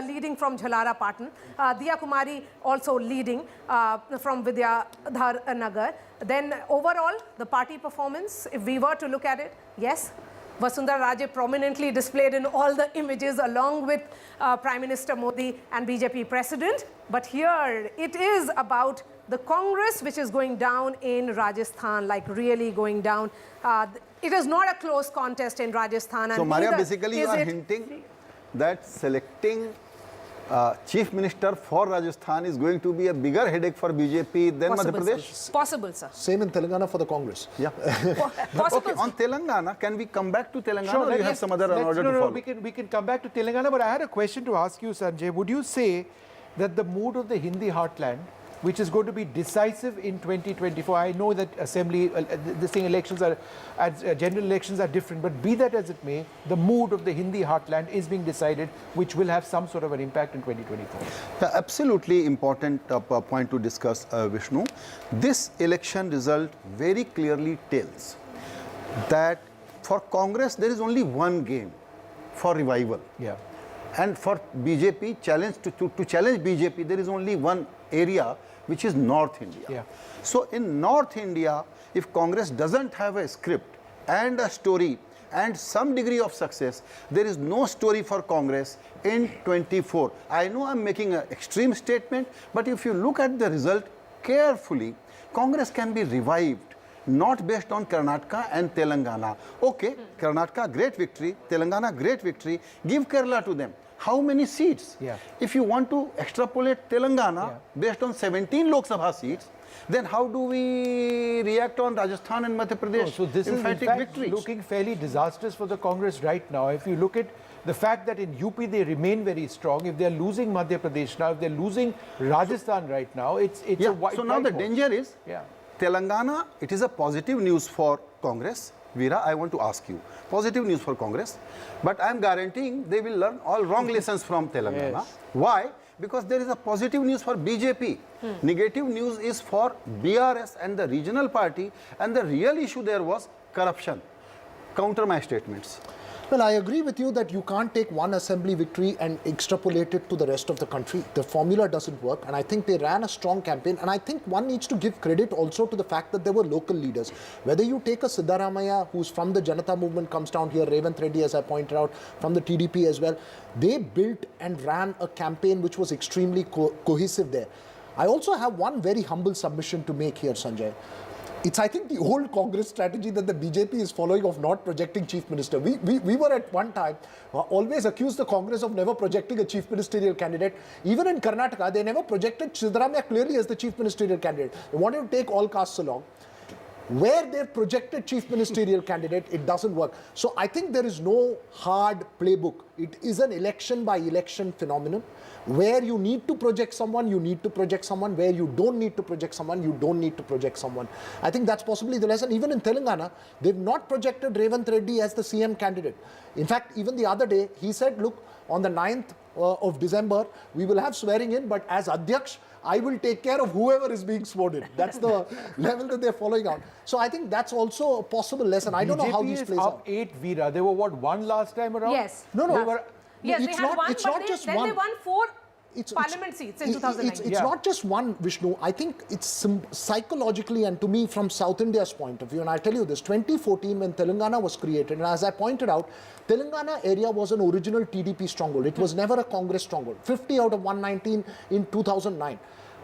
leading from Jhalara Patan. Diya Kumari also leading from Vidyadhar Nagar. Then overall, the party performance, if we were to look at it, yes, Vasundhara Raje prominently displayed in all the images along with Prime Minister Modi and BJP President. But here it is about the Congress which is going down in Rajasthan, like really going down. It is not a close contest in Rajasthan. So, Maria, basically you are hinting that selecting Chief Minister for Rajasthan is going to be a bigger headache for BJP than Madhya Pradesh? Possible, sir. Same in Telangana for the Congress. Yeah. Okay, on Telangana, can we come back to Telangana, or you have some other order to follow? We can come back to Telangana, but I had a question to ask you, Sanjay. Would you say that the mood of the Hindi heartland, which is going to be decisive in 2024. I know that assembly, elections are, general elections are different, but be that as it may, the mood of the Hindi heartland is being decided, which will have some sort of an impact in 2024. Yeah, absolutely important point to discuss, Vishnu. This election result very clearly tells that for Congress, there is only one game for revival. Yeah. And for BJP, to challenge BJP, there is only one area, which is North India. Yeah. So in North India, if Congress doesn't have a script and a story and some degree of success, there is no story for Congress in 24. I know I'm making an extreme statement, but if you look at the result carefully, Congress can be revived not based on Karnataka and Telangana. Okay, Karnataka, great victory, Telangana, great victory, give Kerala to them. How many seats? If you want to extrapolate Telangana based on 17 Lok Sabha seats, then how do we react on Rajasthan and Madhya Pradesh? So this is in emphatic fact victories? looking fairly disastrous for the Congress right now. If you look at the fact that in UP they remain very strong, if they're losing Madhya Pradesh now, if they're losing Rajasthan right now, it's a white. So now the danger is, Telangana, it is a positive news for Congress. Veera, I want to ask you, positive news for Congress, but I am guaranteeing they will learn all wrong lessons from Telangana. Yes. Why? Because there is a positive news for BJP. Negative news is for BRS and the regional party, and the real issue there was corruption. Counter my statements. Well, I agree with you that you can't take one assembly victory and extrapolate it to the rest of the country. The formula doesn't work, and I think they ran a strong campaign. And I think one needs to give credit also to the fact that there were local leaders. Whether you take a Siddaramaiah, who's from the Janata movement, comes down here, Revanth Reddy, as I pointed out, from the TDP as well, they built and ran a campaign which was extremely cohesive there. I also have one very humble submission to make here, Sanjay. It's, I think, the old Congress strategy that the BJP is following of not projecting chief minister. We were at one time always accused the Congress of never projecting a chief ministerial candidate. Even in Karnataka, they never projected Siddaramaiah clearly as the chief ministerial candidate. They wanted to take all castes along. Where they've projected chief ministerial candidate, it doesn't work. So I think there is no hard playbook. It is an election by election phenomenon. Where you need to project someone, you need to project someone. Where you don't need to project someone, you don't need to project someone. I think that's possibly the lesson. Even in Telangana, they've not projected Revanth Reddy as the CM candidate. In fact, even the other day, he said, look, on the 9th of December, we will have swearing in, but as Adhyaksh, I will take care of whoever is being sworn in. That's the level that they're following out. So I think that's also a possible lesson. I don't know how this plays out. BJP is up 8, Veera. They were what, 1 last time around? Yes. No. They were, Yes, it's they had not, one, it's but not just then one. they won 4 parliament seats in 2009. It's not just one, Vishnu. I think it's psychologically, and to me, from South India's point of view, and I'll tell you this, 2014 when Telangana was created, and as I pointed out, Telangana area was an original TDP stronghold. It was never a Congress stronghold. 50 out of 119 in 2009.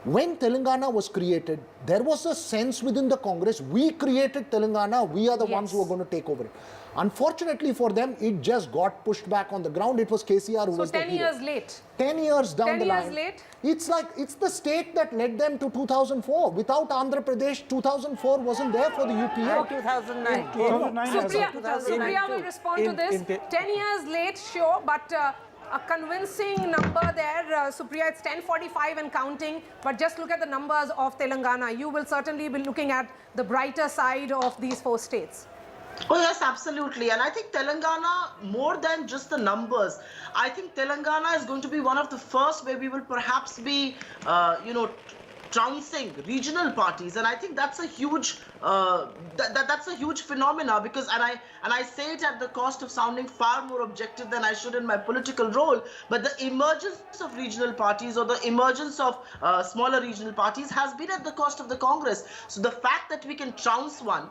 When Telangana was created, there was a sense within the Congress, we created Telangana, we are the ones who are going to take over it. Unfortunately for them, it just got pushed back on the ground. It was KCR who was the hero. 10 years late. 10 years down the line. 10 years late? It's like, it's the state that led them to 2004. Without Andhra Pradesh, 2004 wasn't there for the UPA. 2009. Supriya will respond to this. 10 years late, sure, but a convincing number there. Supriya, it's 10:45 and counting, but just look at the numbers of Telangana. You will certainly be looking at the brighter side of these 4 states. Oh, yes, absolutely. And I think Telangana, more than just the numbers, I think Telangana is going to be one of the first where we will perhaps be, trouncing regional parties, and I think that's a huge that's a huge phenomena, because and I say it at the cost of sounding far more objective than I should in my political role, but the emergence of regional parties, or the emergence of smaller regional parties, has been at the cost of the Congress. So the fact that we can trounce one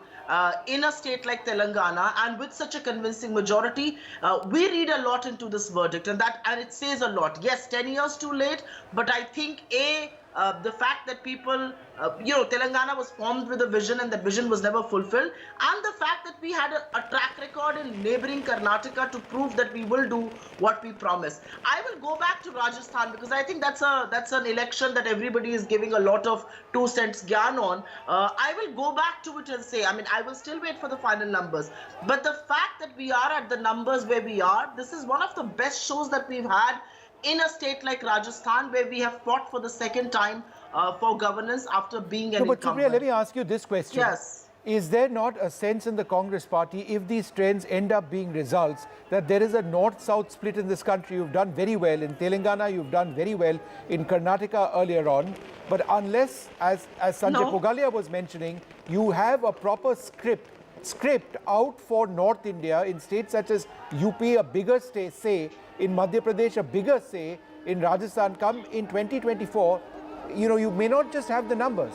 in a state like Telangana, and with such a convincing majority, we read a lot into this verdict, and it says a lot. Yes, 10 years too late, but I think the fact that people, Telangana was formed with a vision, and that vision was never fulfilled, and the fact that we had a track record in neighboring Karnataka to prove that we will do what we promise. I will go back to Rajasthan, because I think that's an election that everybody is giving a lot of 2 cents gyan on. I will go back to it and say, I will still wait for the final numbers, but the fact that we are at the numbers where we are, this is one of the best shows that we've had in a state like Rajasthan, where we have fought for the second time for governance after being an incumbent. But Supriya, let me ask you this question. Yes. Is there not a sense in the Congress party, if these trends end up being results, that there is a north-south split in this country? You've done very well in Telangana, you've done very well in Karnataka earlier on, but unless, as Sanjay Pugalia was mentioning, you have a proper script out for North India in states such as UP, a bigger say, in Madhya Pradesh, a bigger say, in Rajasthan, come in 2024, you may not just have the numbers.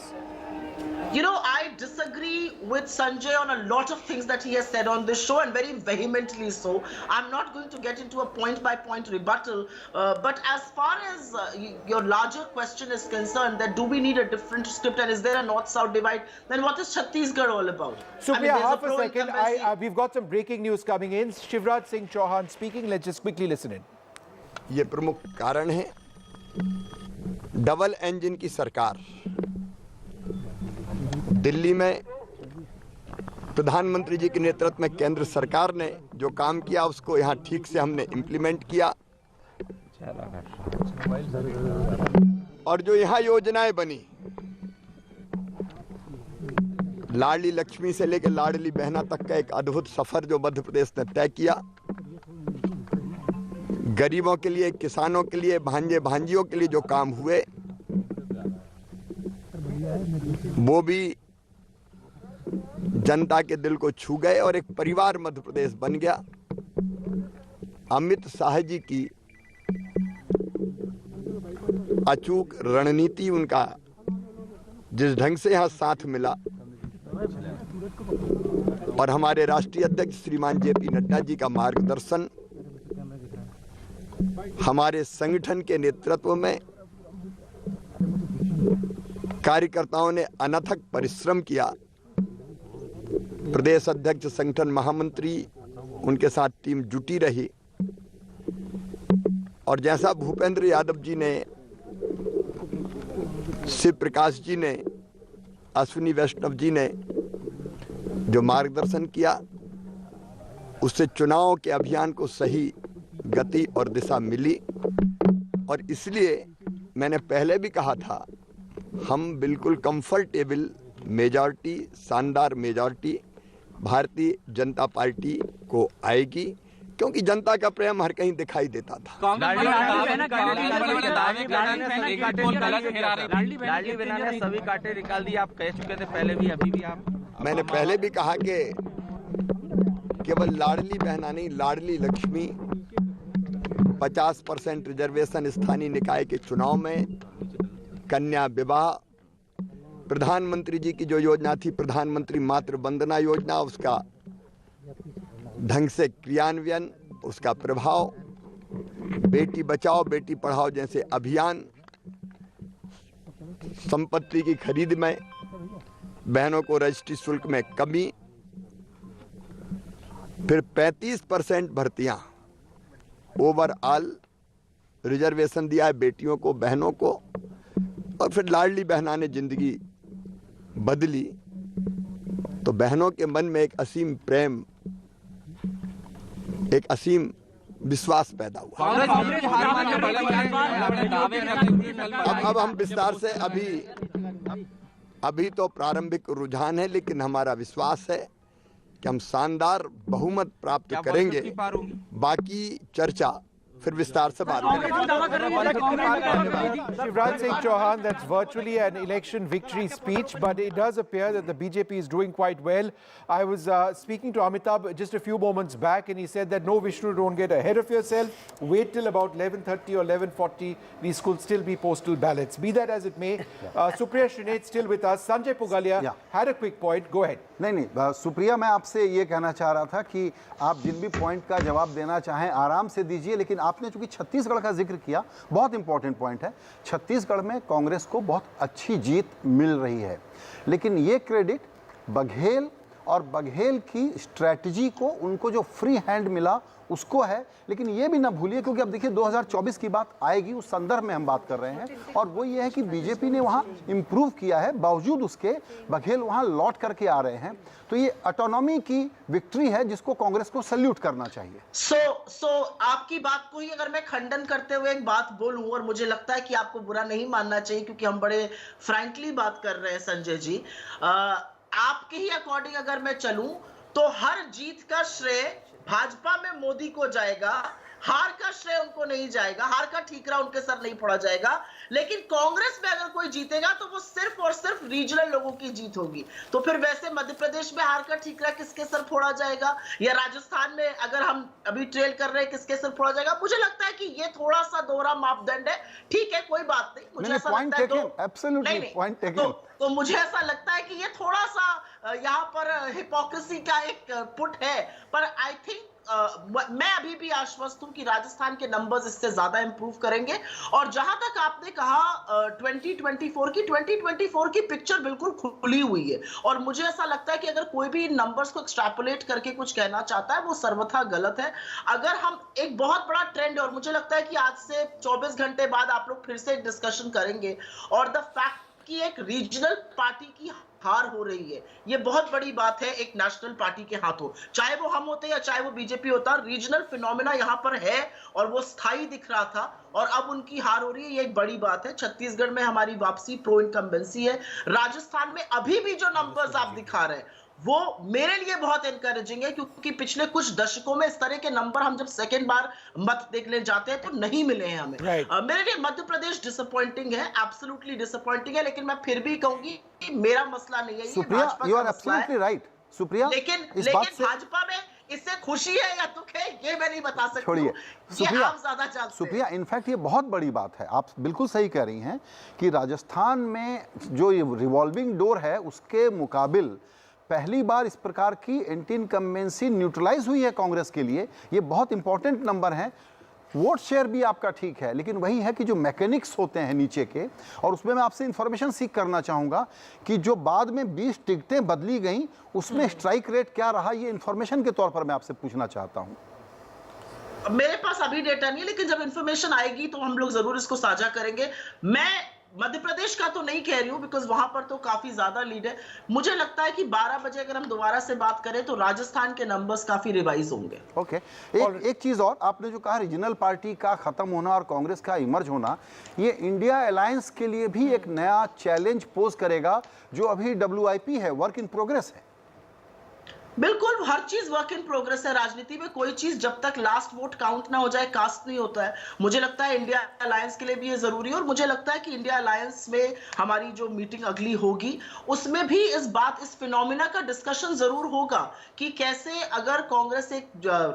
I disagree with Sanjay on a lot of things that he has said on this show, and very vehemently so. I'm not going to get into a point-by-point rebuttal, but as far as your larger question is concerned, that do we need a different script and is there a north-south divide, then what is Chhattisgarh all about? Supriya, half a second. We've got some breaking news coming in. Shivraj Singh Chauhan speaking. Let's just quickly listen in. ये प्रमुख कारण है double engine की सरकार। दिल्ली में प्रधानमंत्री जी के नेतृत्व में केंद्र सरकार ने जो काम किया उसको यहाँ ठीक से हमने इम्प्लीमेंट किया, और जो यहाँ योजनाएं बनी, लाडली लक्ष्मी से लेकर लाडली बहना तक का एक अद्भुत सफर जो मध्य प्रदेश ने तय किया, गरीबों के लिए, किसानों के लिए, भांजे भांजियों के लिए जो काम हुए वो भी जनता के दिल को छू गए और एक परिवार मध्य प्रदेश बन गया। अमित शाह जी की अचूक रणनीति, उनका जिस ढंग से यहाँ साथ मिला, और हमारे राष्ट्रीय अध्यक्ष श्रीमान जेपी नड्डा जी का मार्गदर्शन, हमारे संगठन के नेतृत्व में कार्यकर्ताओं ने अनथक परिश्रम किया, प्रदेश अध्यक्ष, संगठन महामंत्री, उनके साथ टीम जुटी रही, और जैसा भूपेंद्र यादव जी ने, शिव प्रकाश जी ने, अश्विनी वैष्णव जी ने जो मार्गदर्शन किया, उससे चुनाव के अभियान को सही गति और दिशा मिली। और इसलिए मैंने पहले भी कहा था, हम बिल्कुल कंफर्टेबल मेजॉरिटी, शानदार मेजॉरिटी भारतीय जनता पार्टी को आएगी, क्योंकि जनता का प्रेम हर कहीं दिखाई देता था। सभी कांटे निकाल दिए, आप कह चुके थे पहले भी, अभी भी आप। मैंने पहले भी कहा कि केवल लाडली बहना नहीं, लाडली लक्ष्मी, 50% रिजर्वेशन स्थानीय निकाय के चुनाव में, कन्या विवाह, प्रधानमंत्री जी की जो योजना थी प्रधानमंत्री मातृ वंदना योजना, उसका ढंग से क्रियान्वयन, उसका प्रभाव, बेटी बचाओ बेटी पढ़ाओ जैसे अभियान, संपत्ति की खरीद में बहनों को रजिस्ट्री शुल्क में कमी, फिर 35% भर्तियां, ओवरऑल रिजर्वेशन दिया है बेटियों को, बहनों को, और फिर लाडली बहना ने जिंदगी बदली। तो बहनों के मन में एक असीम प्रेम, एक असीम विश्वास पैदा हुआ। अब हम विस्तार से, अभी तो प्रारंभिक रुझान है, लेकिन हमारा विश्वास है कि हम शानदार बहुमत प्राप्त करेंगे। बाकी चर्चा फिर विस्तार से बात करेंगे। Shivraj Singh Chauhan, that's virtually an election victory speech, but it does appear that the BJP is doing quite well. I was speaking to Amitabh just a few moments back, and he said that no, Vishnu, don't get ahead of yourself. Wait till about 11:30 or 11:40. These could still be postal ballots. Be that as it may, Supriya Shrinate still with us. Sanjay Pugalia had a quick point. Go ahead. नहीं, सुप्रिया, मैं आपसे ये कहना चाह रहा था कि आप जिन भी पॉइंट का जवाब देना चाहें आराम से दीजिए, लेकिन आपने चूंकि छत्तीसगढ़ का जिक्र किया, बहुत इंपॉर्टेंट पॉइंट है। छत्तीसगढ़ में कांग्रेस को बहुत अच्छी जीत मिल रही है, लेकिन ये क्रेडिट बघेल और बघेल की स्ट्रैटेजी को, उनको जो फ्री हैंड मिला उसको है। लेकिन ये भी ना भूलिए, क्योंकि अब देखिए 2024 की बात आएगी, उस संदर्भ में हम बात कर रहे हैं, और वो ये है कि बीजेपी ने वहाँ इम्प्रूव किया है, बावजूद उसके बघेल वहाँ लौट करके आ रहे हैं। तो ये ऑटोनॉमी की विक्ट्री है जिसको कांग्रेस को सल्यूट करना चाहिए। सो आपकी बात को ही अगर मैं खंडन करते हुए एक बात बोलूं, और मुझे लगता है कि आपको बुरा नहीं मानना चाहिए क्योंकि हम बड़े फ्रैंकली बात कर रहे हैं संजय जी, आपके ही अकॉर्डिंग अगर मैं चलूं तो हर जीत का श्रेय भाजपा में मोदी को जाएगा, हार का श्रेय उनको नहीं जाएगा, हार का ठीकरा उनके सर नहीं पड़ा जाएगा। लेकिन कांग्रेस में अगर कोई जीतेगा तो वो सिर्फ और सिर्फ रीजनल लोगों की जीत होगी। तो फिर वैसे मध्य प्रदेश में हार का ठीकरा किसके सर फोड़ा जाएगा, या राजस्थान में अगर हम अभी ट्रेल कर रहे हैं किसके सर फोड़ा जाएगा? मुझे लगता है कि ये थोड़ा सा दोहरा मापदंड है। ठीक है, कोई बात नहीं, मुझे ऐसा लगता है तो मुझे ऐसा लगता है कि ये थोड़ा सा यहाँ पर हिपोक्रेसी का एक पुट है। पर आई थिंक मैं अभी भी आश्वस्त हूं कि राजस्थान के नंबर्स इससे ज्यादा इंप्रूव करेंगे। और जहां तक आपने कहा 2024 की पिक्चर बिल्कुल खुली हुई है, और मुझे ऐसा लगता है कि अगर कोई भी नंबर्स को एक्सट्रैपोलेट करके कुछ कहना चाहता है वो सर्वथा गलत है। अगर हम एक बहुत बड़ा ट्रेंड है, और मुझे लगता है कि आज से 24 घंटे बाद आप लोग फिर से एक डिस्कशन करेंगे, और द फैक्ट कि एक रीजनल पार्टी की हार हो रही है, ये बहुत बड़ी बात है एक नेशनल पार्टी के हाथों। चाहे वो हम होते या चाहे वो बीजेपी होता, रीजनल फिनोमेना यहां पर है और वो स्थायी दिख रहा था, और अब उनकी हार हो रही है, ये एक बड़ी बात है। छत्तीसगढ़ में हमारी वापसी प्रो इनकम्बेंसी है। राजस्थान में अभी भी जो नंबर्स आप दिखा रहे हैं वो मेरे लिए बहुत एनकरेजिंग है, क्योंकि पिछले कुछ दशकों में इस तरह के नंबर हम जब सेकेंड बार मत देखने जाते हैं तो नहीं मिले हैं हमें। मेरे लिए मध्य प्रदेश डिसअपॉइंटिंग है, एब्सोल्युटली डिसअपॉइंटिंग है, लेकिन मैं फिर भी कहूंगी कि मेरा मसला नहीं है ये, भाजपा का मसला है। सुप्रिया, लेकिन भाजपा में इससे खुशी है या दुख है ये मैं नहीं बता सकती। छोड़िए सुप्रिया, इनफैक्ट ये बहुत बड़ी बात है, आप बिल्कुल सही कह रही हैं कि राजस्थान में जो ये रिवॉल्विंग डोर है उसके मुकाबिल पहली बार इस प्रकार की एंटी इनकम्बेंसी न्यूट्रलाइज हुई है कांग्रेस के लिए। ये बहुत इंपॉर्टेंट नंबर है। वोट शेयर भी आपका ठीक है, लेकिन वही है कि जो मैकेनिक्स होते हैं नीचे के, और उसमें मैं आपसे इंफॉर्मेशन सीख करना चाहूँगा कि जो बाद में 20 टिकटें बदली गई उसमें स्ट्राइक रेट क्या रहा, ये इंफॉर्मेशन के तौर पर मैं आपसे पूछना चाहता हूँ। मेरे पास अभी डेटा नहीं है, लेकिन जब इंफॉर्मेशन आएगी तो हम लोग जरूर इसको साझा करेंगे। मैं मध्य प्रदेश का तो नहीं कह रही हूं बिकॉज वहां पर तो काफी ज्यादा लीड है। मुझे लगता है कि 12 बजे अगर हम दोबारा से बात करें तो राजस्थान के नंबर्स काफी रिवाइज होंगे। ओके, एक चीज और, आपने जो कहा रीजनल पार्टी का खत्म होना और कांग्रेस का इमर्ज होना, ये इंडिया अलायंस के लिए भी एक नया चैलेंज पोज करेगा, जो अभी WIP है, वर्क इन प्रोग्रेस है। बिल्कुल, हर चीज वर्क इन प्रोग्रेस है। राजनीति में कोई चीज जब तक लास्ट वोट काउंट ना हो जाए कास्ट नहीं होता है। मुझे लगता है इंडिया अलायंस के लिए भी ये जरूरी है, और मुझे लगता है कि इंडिया अलायंस में हमारी जो मीटिंग अगली होगी उसमें भी इस फिनोमिना का डिस्कशन जरूर होगा कि कैसे अगर कांग्रेस एक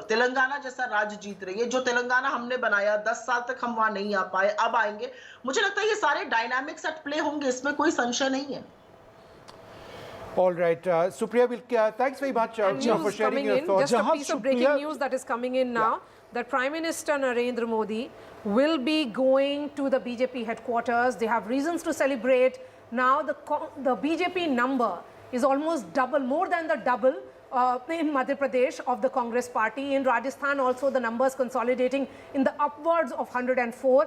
तेलंगाना जैसा राज्य जीत रही है, जो तेलंगाना हमने बनाया 10 साल तक हम वहां नहीं आ पाए, अब आएंगे। मुझे लगता है ये सारे डायनामिक्स एट प्ले होंगे, इसमें कोई संशय नहीं है। All right, Supriya, thanks very much for sharing your thoughts. Just a piece of breaking news that is coming in now, that Prime Minister Narendra Modi will be going to the BJP headquarters. They have reasons to celebrate. Now the BJP number is almost double, more than the double in Madhya Pradesh of the Congress party. In Rajasthan also the numbers consolidating in the upwards of 104.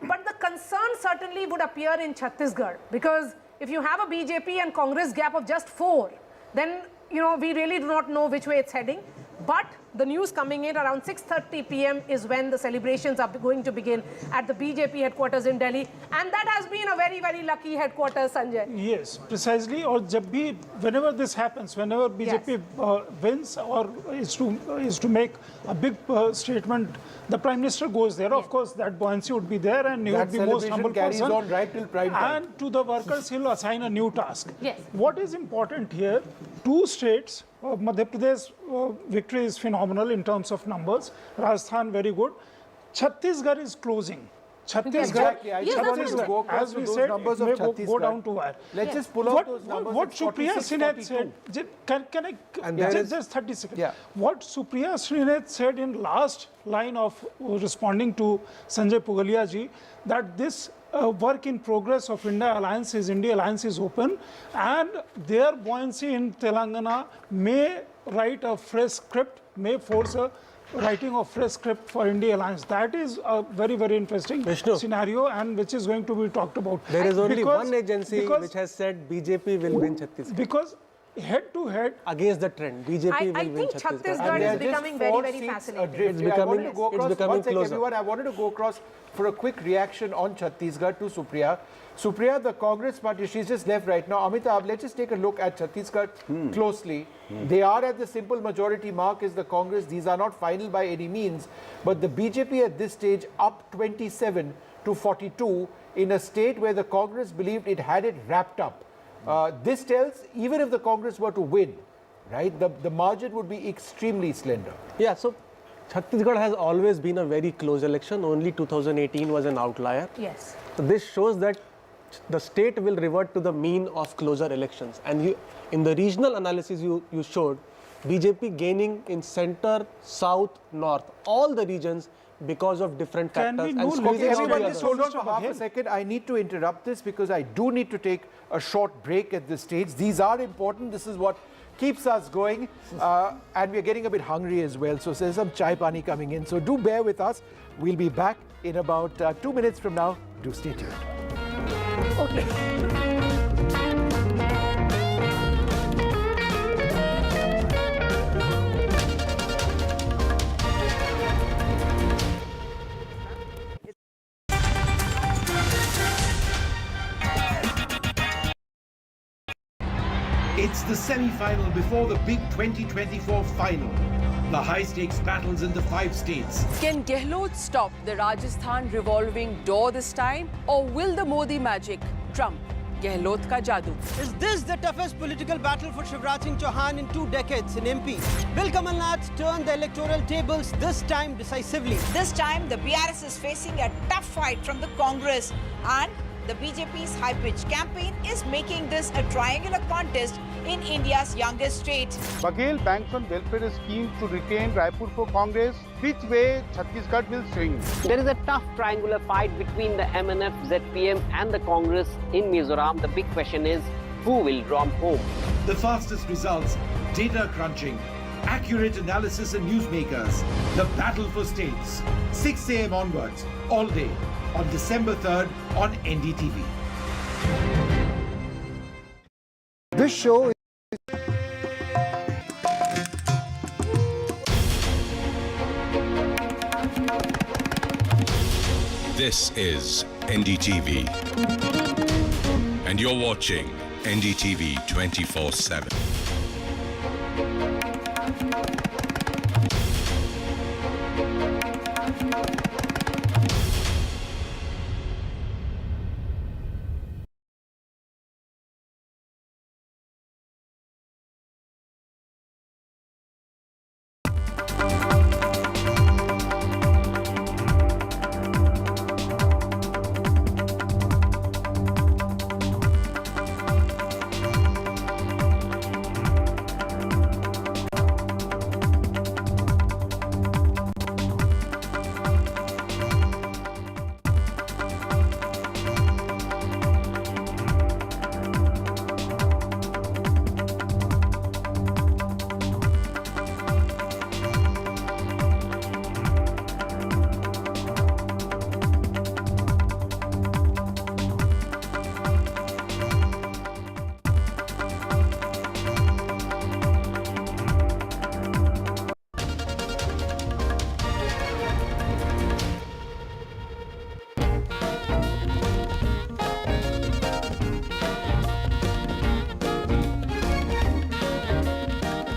But the concern certainly would appear in Chhattisgarh, because if you have a BJP and Congress gap of just 4, then we really do not know which way it's heading. But the news coming in around 6:30 p.m. is when the celebrations are going to begin at the BJP headquarters in Delhi, and that has been a very, very lucky headquarters, Sanjay. Yes, precisely. Or whenever this happens, whenever BJP wins or is to make a big statement, the Prime Minister goes there. Of course, that buoyancy would be there, and he would be most humble person. On right till prime time. And to the workers, he'll assign a new task. Yes. What is important here? 2 states. Madhya Pradesh victory is phenomenal in terms of numbers. Rajasthan very good. Chhattisgarh is closing. Chhattisgarh, as we said, may go down to wire. Let's just pull out those numbers. What Supriya Sinha said, can I just 30 seconds? Yeah. What Supriya Sinha said in last line of responding to Sanjay Pugalia ji, that this work in progress of India Alliance is open, and their buoyancy in Telangana may write a fresh script, may force a writing of fresh script for India Alliance. That is a very, very interesting scenario, and which is going to be talked about. There is only one agency which has said BJP will win Chhattisgarh. Because head-to-head against the trend. BJP I will win think Chhattisgarh is becoming very, very fascinating. It's becoming closer. Everyone, I wanted to go across for a quick reaction on Chhattisgarh to Supriya. Supriya, the Congress party, she's just left right now. Amitabh, let's just take a look at Chhattisgarh closely. They are at the simple majority mark as the Congress. These are not final by any means. But the BJP at this stage up 27 to 42 in a state where the Congress believed it had it wrapped up. This tells, even if the Congress were to win, right, the margin would be extremely slender. Yeah, so Chhattisgarh has always been a very close election. Only 2018 was an outlier. Yes. So this shows that the state will revert to the mean of closer elections. And in the regional analysis you showed, BJP gaining in center, south, north, all the regions because of different factors. Everyone just hold on for half a second. I need to interrupt this because I do need to take a short break at this stage. These are important. This is what keeps us going. And we're getting a bit hungry as well. So there's some chai pani coming in. So do bear with us. We'll be back in about 2 minutes from now. Do stay tuned. Okay. It's the semi-final before the big 2024 final. The high-stakes battles in the 5 states. Can Gehlot stop the Rajasthan revolving door this time? Or will the Modi magic trump Gehlot ka jadoo? Is this the toughest political battle for Shivraj Singh Chauhan in 2 decades in MP? Will Kamal Nath turn the electoral tables this time decisively? This time, the BRS is facing a tough fight from the Congress, and the BJP's high-pitched campaign is making this a triangular contest in India's youngest state. Baghel Banks on Welfare is keen to retain Raipur for Congress. Which way Chhattisgarh will swing? There is a tough triangular fight between the MNF, ZPM and the Congress in Mizoram. The big question is, who will romp home? The fastest results, data crunching, accurate analysis and newsmakers. The battle for states. 6 a.m. onwards, all day, on December 3rd on NDTV. This show This is NDTV. And you're watching NDTV 24/7.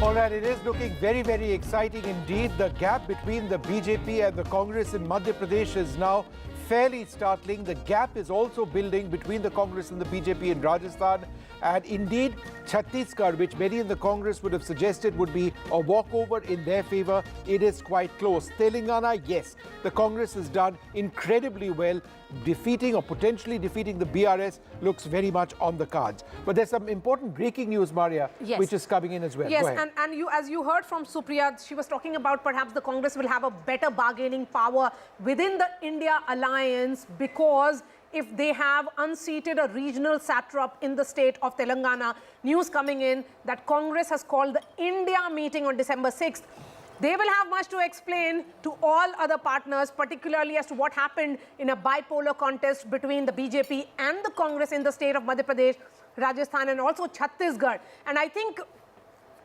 All right, it is looking very, very exciting indeed. The gap between the BJP and the Congress in Madhya Pradesh is now fairly startling. The gap is also building between the Congress and the BJP in Rajasthan. And indeed, Chhattisgarh, which many in the Congress would have suggested would be a walkover in their favor, it is quite close. Telangana, yes, the Congress has done incredibly well. Defeating or potentially defeating the BRS looks very much on the cards. But there's some important breaking news, Maria, Yes. which is coming in as well. Yes, Go ahead. and you, as you heard from Supriya, she was talking about perhaps the Congress will have a better bargaining power within the India alliance because if they have unseated a regional satrap in the state of Telangana. News coming in that Congress has called the India meeting on December 6th. They will have much to explain to all other partners, particularly as to what happened in a bipolar contest between the BJP and the Congress in the state of Madhya Pradesh. Rajasthan and also Chhattisgarh. And I think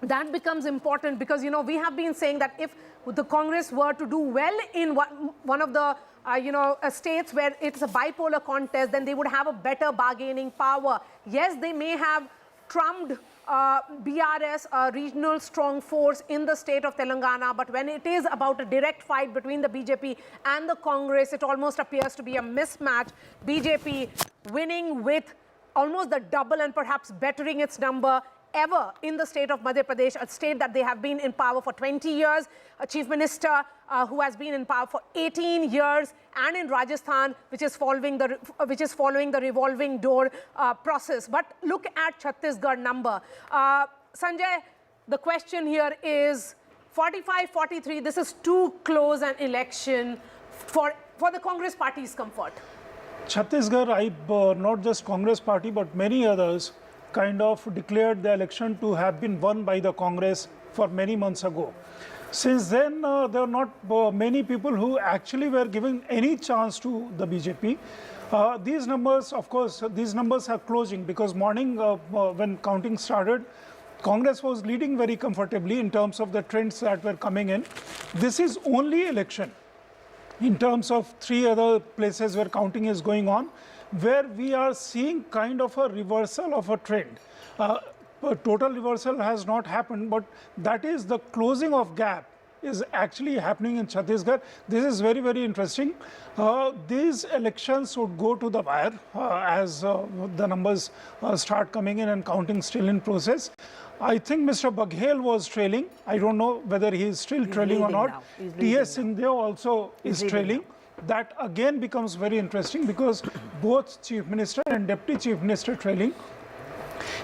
that becomes important because, you know, we have been saying that if the Congress were to do well in one of the states where it's a bipolar contest, then they would have a better bargaining power. Yes, they may have trumped BRS, a regional strong force in the state of Telangana, but when it is about a direct fight between the BJP and the Congress, it almost appears to be a mismatch. BJP winning with almost the double and perhaps bettering its number ever in the state of Madhya Pradesh, a state that they have been in power for 20 years, a chief minister who has been in power for 18 years, and in Rajasthan, which is following the revolving door process. But look at Chhattisgarh number. Sanjay, the question here is 45-43. This is too close an election for the Congress party's comfort. Chhattisgarh, not just Congress party, but many others kind of declared the election to have been won by the Congress for many months ago. Since then, there are not many people who actually were given any chance to the BJP. These numbers, of course, are closing because morning when counting started, Congress was leading very comfortably in terms of the trends that were coming in. This is only election in terms of 3 other places where counting is going on, where we are seeing kind of a reversal of a trend. A total reversal has not happened, but that is the closing of gap is actually happening in Chhattisgarh. This is very, very interesting. These elections would go to the wire as the numbers start coming in and counting still in process. I think Mr. Baghel was trailing. I don't know whether he is still trailing or not. T.S. Singhdeo also is trailing. That again becomes very interesting because both Chief Minister and Deputy Chief Minister trailing.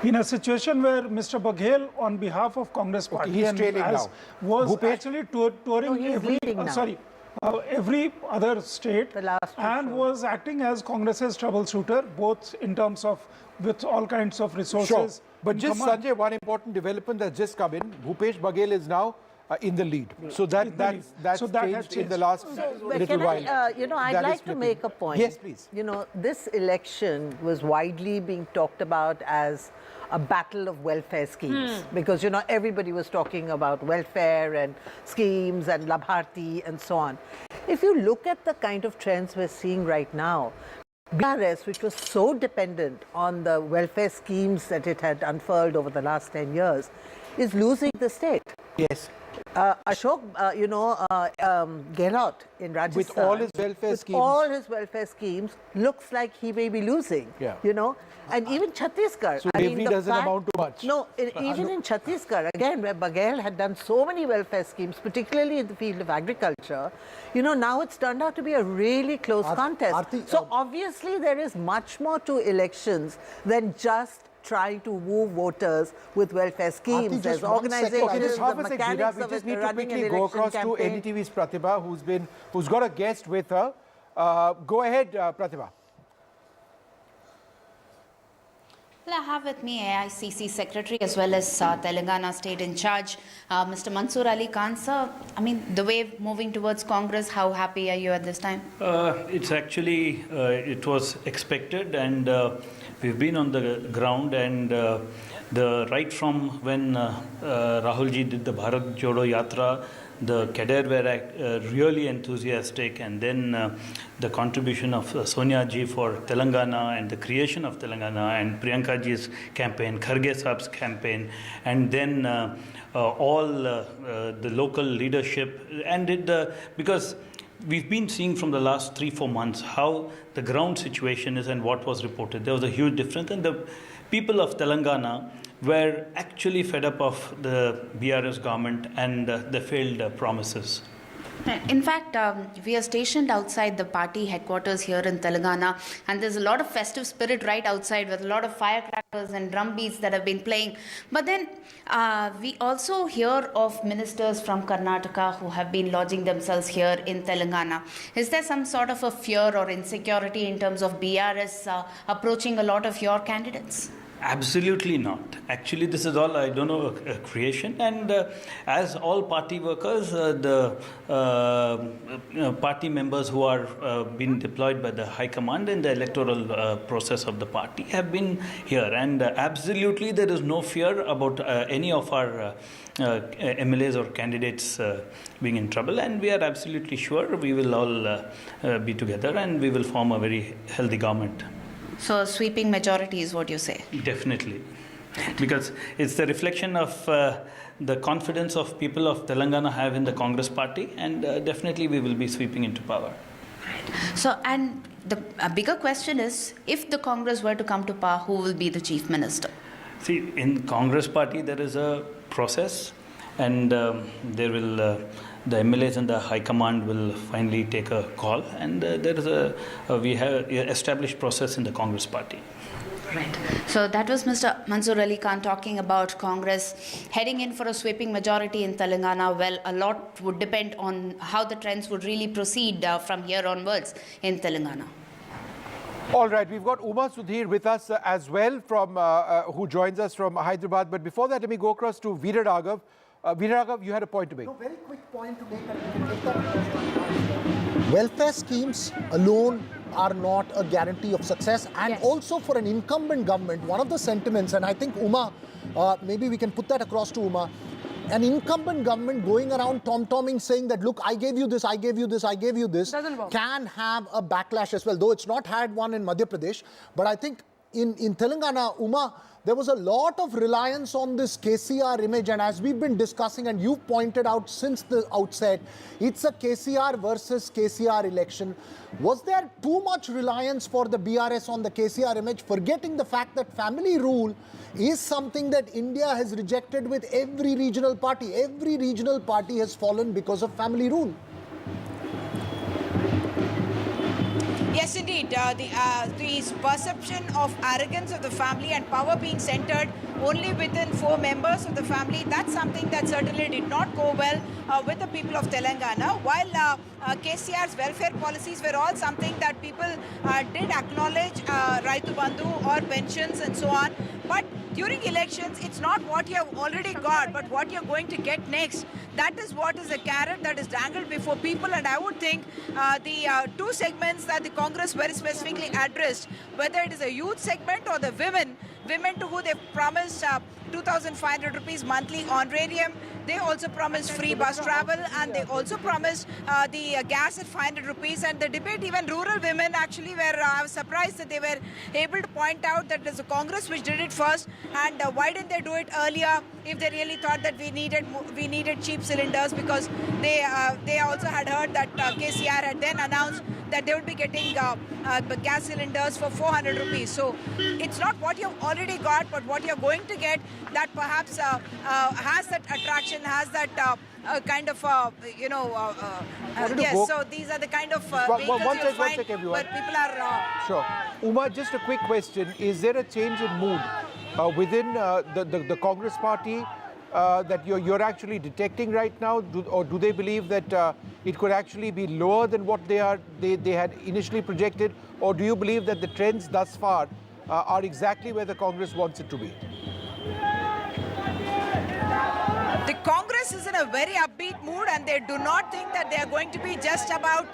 In a situation where Mr. Baghel, on behalf of Congress Party, was actually touring every other state and was acting as Congress's troubleshooter, both in terms of with all kinds of resources. Sure. But just Sanjay, one important development that's just come in. Bhupesh Baghel is now in the lead. So that's changed in the last little while. I'd like to make a point. Yes, please. This election was widely being talked about as a battle of welfare schemes because, everybody was talking about welfare and schemes and Labharti and so on. If you look at the kind of trends we're seeing right now, BRS, which was so dependent on the welfare schemes that it had unfurled over the last 10 years, is losing the state. Yes. Ashok, Gehlot in Rajasthan, with all his welfare schemes, looks like he may be losing. And even Chhattisgarh. So bravery doesn't amount to much. No, even in Chhattisgarh, again, where Baghel had done so many welfare schemes, particularly in the field of agriculture, now it's turned out to be a really close contest. So obviously there is much more to elections than just trying to move voters with welfare schemes. There's organizations, the mechanics of it, running an election campaign. Go across to NDTV's Pratibha, who's got a guest with her. Go ahead, Pratibha. Well, I have with me AICC Secretary as well as Telangana State in charge, Mr. Mansoor Ali Khan. Sir, the way moving towards Congress, how happy are you at this time? It's actually, it was expected, and we've been on the ground, and right from when Rahulji did the Bharat Jodo Yatra, the cadre were really enthusiastic, and then the contribution of Sonia ji for Telangana and the creation of Telangana, and Priyanka ji's campaign, Kharge saab's campaign, and then all the local leadership, and because we've been seeing from the last 3-4 months how the ground situation is and what was reported. There was a huge difference, and the people of Telangana were actually fed up of the BRS government and the failed promises. In fact, we are stationed outside the party headquarters here in Telangana, and there's a lot of festive spirit right outside with a lot of firecrackers and drum beats that have been playing. But then we also hear of ministers from Karnataka who have been lodging themselves here in Telangana. Is there some sort of a fear or insecurity in terms of BRS approaching a lot of your candidates? Absolutely not. Actually, this is all, I don't know, a creation. And as all party workers, the party members who are being deployed by the High Command in the electoral process of the party have been here. And absolutely, there is no fear about any of our MLAs or candidates being in trouble. And we are absolutely sure we will all be together and we will form a very healthy government. So a sweeping majority is what you say? Definitely. Because it's the reflection of the confidence of people of Telangana have in the Congress party, and definitely we will be sweeping into power. So, and a bigger question is, if the Congress were to come to power, who will be the chief minister? See, in Congress party there is a process, and there will the MLAs and the High Command will finally take a call, and there is we have an established process in the Congress party. Right. So that was Mr. Mansoor Ali Khan talking about Congress heading in for a sweeping majority in Telangana. Well, a lot would depend on how the trends would really proceed from here onwards in Telangana. All right, we've got Uma Sudhir with us as well, from who joins us from Hyderabad. But before that, let me go across to Veera Raghav. Veera Raghav, you had a point to make. No, very quick point to make. Welfare schemes alone are not a guarantee of success, and also for an incumbent government, one of the sentiments, and I think Uma, maybe we can put that across to Uma, an incumbent government going around tom-tomming saying that, look, I gave you this, I gave you this, I gave you this, can have a backlash as well, though it's not had one in Madhya Pradesh. But I think in Telangana, Uma, there was a lot of reliance on this KCR image, and as we've been discussing and you've pointed out since the outset, it's a KCR versus KCR election. Was there too much reliance for the BRS on the KCR image, forgetting the fact that family rule is something that India has rejected with every regional party? Every regional party has fallen because of family rule. Yes, indeed. The perception of arrogance of the family and power being centered only within 4 members of the family, that's something that certainly did not go well with the people of Telangana. While KCR's welfare policies were all something that people did acknowledge, Raitu Bandhu or pensions and so on. But during elections, it's not what you have already got, but what you're going to get next. That is what is a carrot that is dangled before people. And I would think the 2 segments that the Congress very specifically addressed, whether it is a youth segment or the women to who they've promised 2,500 rupees monthly honorarium. They also promised free bus travel, and they also promised the gas at 500 rupees. And the debate, even rural women actually were, I was surprised that they were able to point out that it was the Congress which did it first, and why didn't they do it earlier if they really thought that we needed cheap cylinders, because they also had heard that KCR had then announced that they would be getting gas cylinders for 400 rupees. So it's not what you've already got, but what you're going to get that perhaps has that attraction, has that kind of, yes, so these are the kind of vehicles you'll find where people are... Sure. Uma, just a quick question. Is there a change in mood within the Congress party that you're actually detecting right now, or do they believe that it could actually be lower than what they had initially projected, or do you believe that the trends thus far are exactly where the Congress wants it to be? The Congress is in a very upbeat mood, and they do not think that they are going to be just about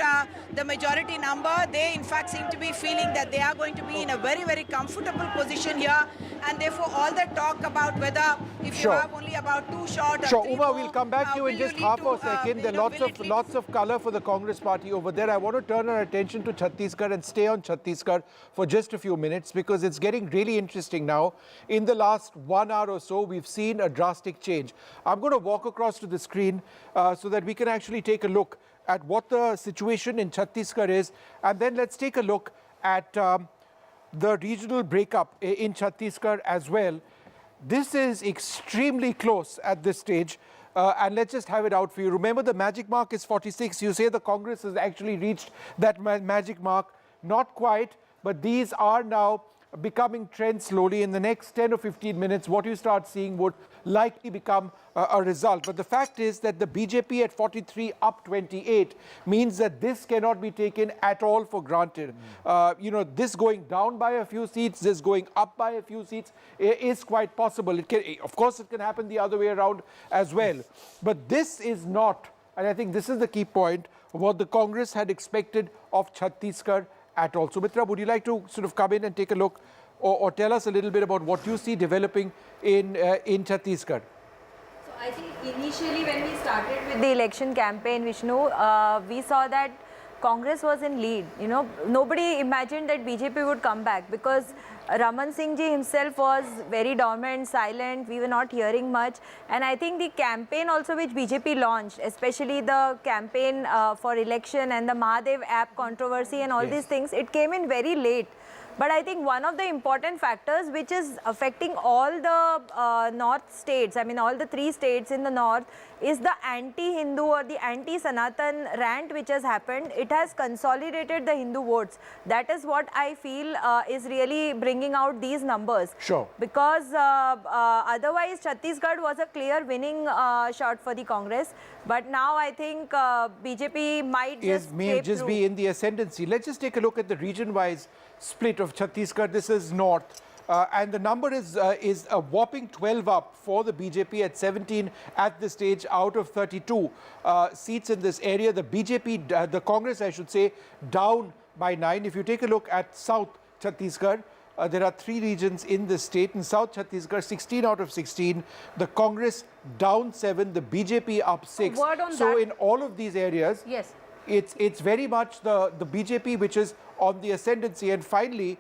the majority number. They in fact seem to be feeling that they are going to be in a very, very comfortable position here, and therefore all the talk about whether if you have only about 2 short or 3 Uma, we'll come back to you in just half a second. There are lots of color for the Congress party over there. I want to turn our attention to Chhattisgarh and stay on Chhattisgarh for just a few minutes, because it's getting really interesting now. In the last 1 hour or so, we've seen a drastic change. I'm going to walk across to the screen so that we can actually take a look at what the situation in Chhattisgarh is, and then let's take a look at the regional breakup in Chhattisgarh as well. This is extremely close at this stage, and let's just have it out for you. Remember, the magic mark is 46. You say the Congress has actually reached that magic mark. Not quite, but these are now becoming trend slowly. In the next 10 or 15 minutes, what you start seeing would likely become a result. But the fact is that the BJP at 43 up 28 means that this cannot be taken at all for granted. This going down by a few seats, this going up by a few seats is quite possible. Of course, it can happen the other way around as well. But this is not, and I think this is the key point, what the Congress had expected of Chhattisgarh at all. So, Mitra, would you like to sort of come in and take a look or tell us a little bit about what you see developing in Chhattisgarh? So, I think initially when we started with the election campaign, Vishnu, we saw that Congress was in lead. Nobody imagined that BJP would come back because Raman Singh ji himself was very dormant, silent. We were not hearing much. And I think the campaign also which BJP launched, especially the campaign for election and the Mahadev app controversy and all these things, it came in very late. But I think one of the important factors which is affecting all the north states, I mean all the 3 states in the north, is the anti-Hindu or the anti-Sanatan rant which has happened. It has consolidated the Hindu votes. That is what I feel is really bringing out these numbers. Sure. Because otherwise Chhattisgarh was a clear winning shot for the Congress. But now I think BJP might just be in the ascendancy. Let's just take a look at the region-wise split of Chhattisgarh. This is north. And the number is a whopping 12 up for the BJP at 17 at this stage out of 32 seats in this area. The BJP, the Congress, I should say, down by 9. If you take a look at South Chhattisgarh, there are 3 regions in the state. In South Chhattisgarh, 16 out of 16. The Congress down 7, the BJP up 6. So in all of these areas, yes, it's very much the BJP which is on the ascendancy. And finally,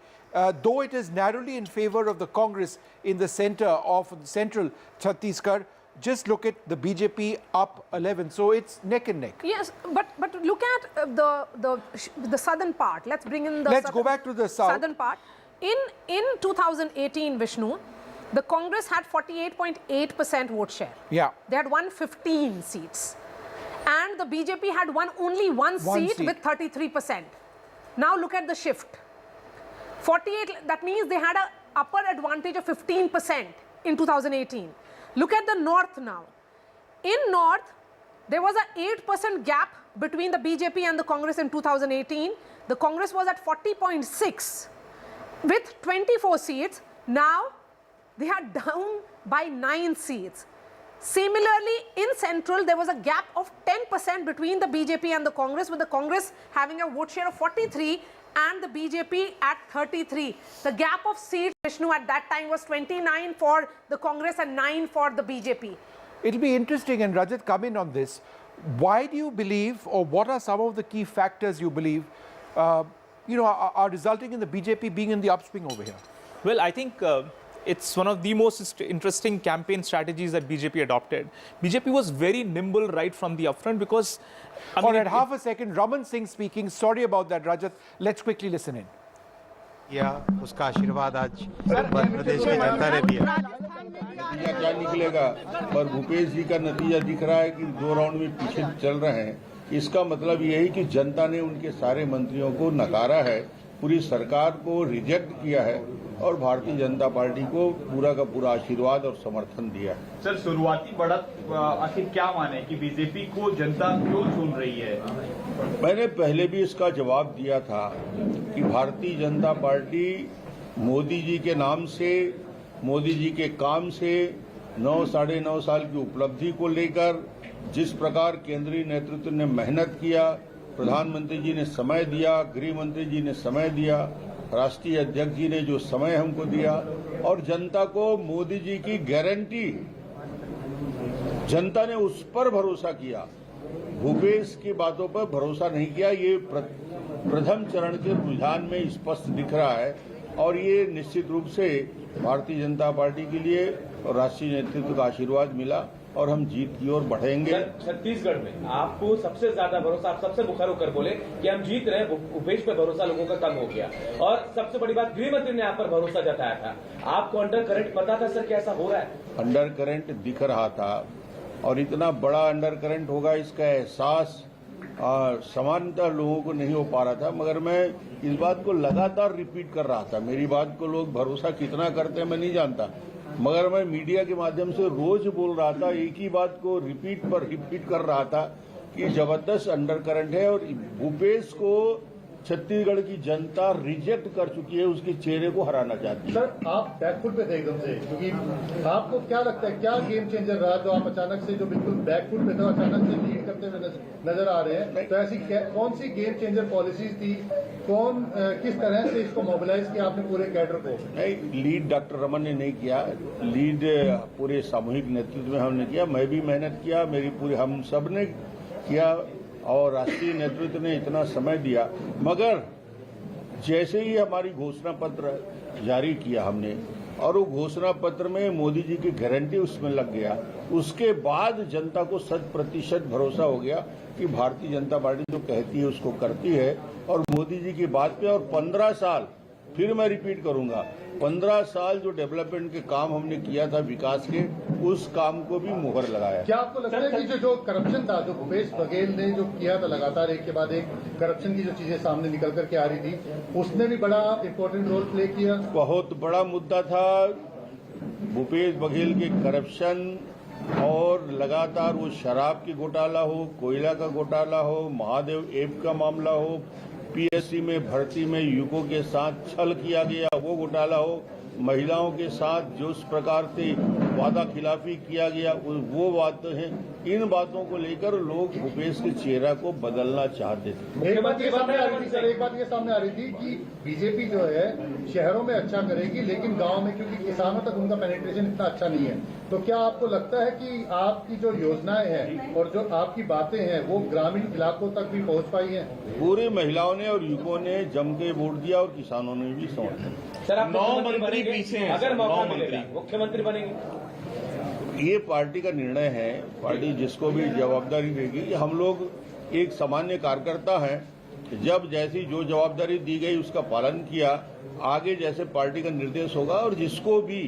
though it is narrowly in favor of the Congress in the center of central Chhattisgarh, just look at the BJP up 11. So it's neck and neck. Yes, but look at the southern part. Let's bring in the Let's go back to the southern part. In 2018, Vishnu, the Congress had 48.8% vote share. Yeah. They had won 15 seats. And the BJP had won only one seat with 33%. Now look at the shift. 48, that means they had an upper advantage of 15% in 2018. Look at the north now. In north, there was an 8% gap between the BJP and the Congress in 2018. The Congress was at 40.6 with 24 seats. Now they are down by 9 seats. Similarly, in central, there was a gap of 10% between the BJP and the Congress, with the Congress having a vote share of 43 and the BJP at 33. The gap of seats, Vishnu, at that time was 29 for the Congress and 9 for the BJP. It'll be interesting, and Rajat, come in on this. Why do you believe, or what are some of the key factors you believe, are resulting in the BJP being in the upswing over here? Well, I think it's one of the most interesting campaign strategies that BJP adopted. BJP was very nimble right from the upfront because... All right, half a second. Raman Singh speaking. Sorry about that, Rajat. Let's quickly listen in. Yeah, उसका आशीर्वाद आज मध्य प्रदेश की जनता ने दिया। नतीजा क्या निकलेगा? पर भूपेश जी का नतीजा दिख रहा है कि 2 राउंड में पीछे चल रहे हैं। इसका मतलब ये है कि जनता ने उनके सारे मंत्रियों को नकारा है, पूरी सरकार को रिजेक्ट किया है और भारतीय जनता पार्टी को पूरा का पूरा आशीर्वाद और समर्थन दिया है। सर, शुरुआती बढ़त आखिर क्या माने कि बीजेपी को जनता क्यों चुन रही है? मैंने पहले भी इसका जवाब दिया था कि भारतीय जनता पार्टी मोदी जी के नाम से, मोदी जी के काम से, 9-9.5 साल की उपलब्धि को लेकर जिस प्रकार केंद्रीय नेतृत्व ने मेहनत किया, प्रधानमंत्री जी ने समय दिया, गृह मंत्री जी ने समय दिया, राष्ट्रीय अध्यक्ष जी ने जो समय हमको दिया, और जनता को मोदी जी की गारंटी, जनता ने उस पर भरोसा किया, भूपेश की बातों पर भरोसा नहीं किया। ये प्रथम चरण के रुझान में स्पष्ट दिख रहा है और ये निश्चित रूप से भारतीय जनता पार्टी के लिए और राष्ट्रीय नेतृत्व का आशीर्वाद मिला और हम जीत की ओर बढ़ेंगे। छत्तीसगढ़ में आपको सबसे ज्यादा भरोसा, आप सबसे मुखर होकर बोले कि हम जीत रहे हैं, भूपेश पे भरोसा लोगों का कम हो गया। और सबसे बड़ी बात, गृह मंत्री ने आप पर भरोसा जताया था। आपको अंडर करंट पता था सर, कैसा हो रहा है? अंडर करंट दिख रहा था और इतना बड़ा अंडर करंट होगा इसका एहसास समानता लोगों को नहीं हो पा रहा था, मगर मैं इस बात को लगातार रिपीट कर रहा था। मेरी बात को लोग भरोसा कितना करते हैं मैं नहीं जानता, मगर मैं मीडिया के माध्यम से रोज बोल रहा था, एक ही बात को रिपीट पर रिपीट कर रहा था कि जबरदस्त अंडर करंट है और भूपेश को छत्तीसगढ़ की जनता रिजेक्ट कर चुकी है, उसके चेहरे को हराना चाहती है। सर, आप बैकफुट पे थे एकदम से, क्योंकि आपको क्या लगता है क्या गेम चेंजर रहा जो आप अचानक से जो बिल्कुल बैकफुट पे थे अचानक से लीड करते हुए नजर आ रहे हैं? तो ऐसी कौन सी गेम चेंजर पॉलिसीज थी, किस तरह से इसको मोबिलाइज किया आपने पूरे कैडर को? नहीं, लीड डॉक्टर रमन ने नहीं किया, लीड पूरे सामूहिक नेतृत्व में हमने किया। मैं भी मेहनत किया, मेरी पूरी हम सब ने किया और राष्ट्रीय नेतृत्व ने इतना समय दिया। मगर जैसे ही हमारी घोषणा पत्र जारी किया हमने और वो घोषणा पत्र में मोदी जी की गारंटी उसमें लग गया, उसके बाद जनता को 100% भरोसा हो गया कि भारतीय जनता पार्टी जो कहती है उसको करती है और मोदी जी की बात पे। और 15 साल, फिर मैं रिपीट करूंगा, 15 साल जो डेवलपमेंट के काम हमने किया था विकास के, उस काम को भी मुहर लगाया। क्या आपको लगता है कि जो करप्शन था, जो भूपेश बघेल ने जो किया था लगातार एक के बाद एक करप्शन की जो चीजें सामने निकल करके आ रही थी, उसने भी बड़ा इंपॉर्टेंट रोल प्ले किया? बहुत बड़ा मुद्दा था भूपेश बघेल के करप्शन और लगातार वो शराब की घोटाला हो, कोयला का घोटाला हो, महादेव ऐप का मामला हो, पीएससी में भर्ती में युवकों के साथ छल किया गया वो घोटाला हो, महिलाओं के साथ जो उस प्रकार से वादा खिलाफी किया गया वो बातें हैं। इन बातों को लेकर लोग भूपेश के चेहरा को बदलना चाहते थे। एक बात ये सामने आ रही थी सर, एक बात ये सामने आ रही थी कि बीजेपी जो है शहरों में अच्छा करेगी लेकिन गांव में, क्योंकि किसानों तक उनका पेनिट्रेशन इतना अच्छा नहीं है। तो क्या आपको लगता है कि आपकी जो योजनाएं हैं और जो आपकी बातें हैं वो ग्रामीण इलाकों तक भी पहुंच पाई हैं? पूरी महिलाओं ने और युवकों ने जम के वोट दिया और किसानों ने भी समर्थन। सर, आप 9 मंत्री पीछे हैं, अगर मौका मिलेगा मुख्यमंत्री बनेंगे? ये पार्टी का निर्णय है, पार्टी जिसको भी जवाबदारी देगी। हम लोग एक सामान्य कार्यकर्ता हैं, जब जैसी जो जवाबदारी दी गई उसका पालन किया, आगे जैसे पार्टी का निर्देश होगा और जिसको भी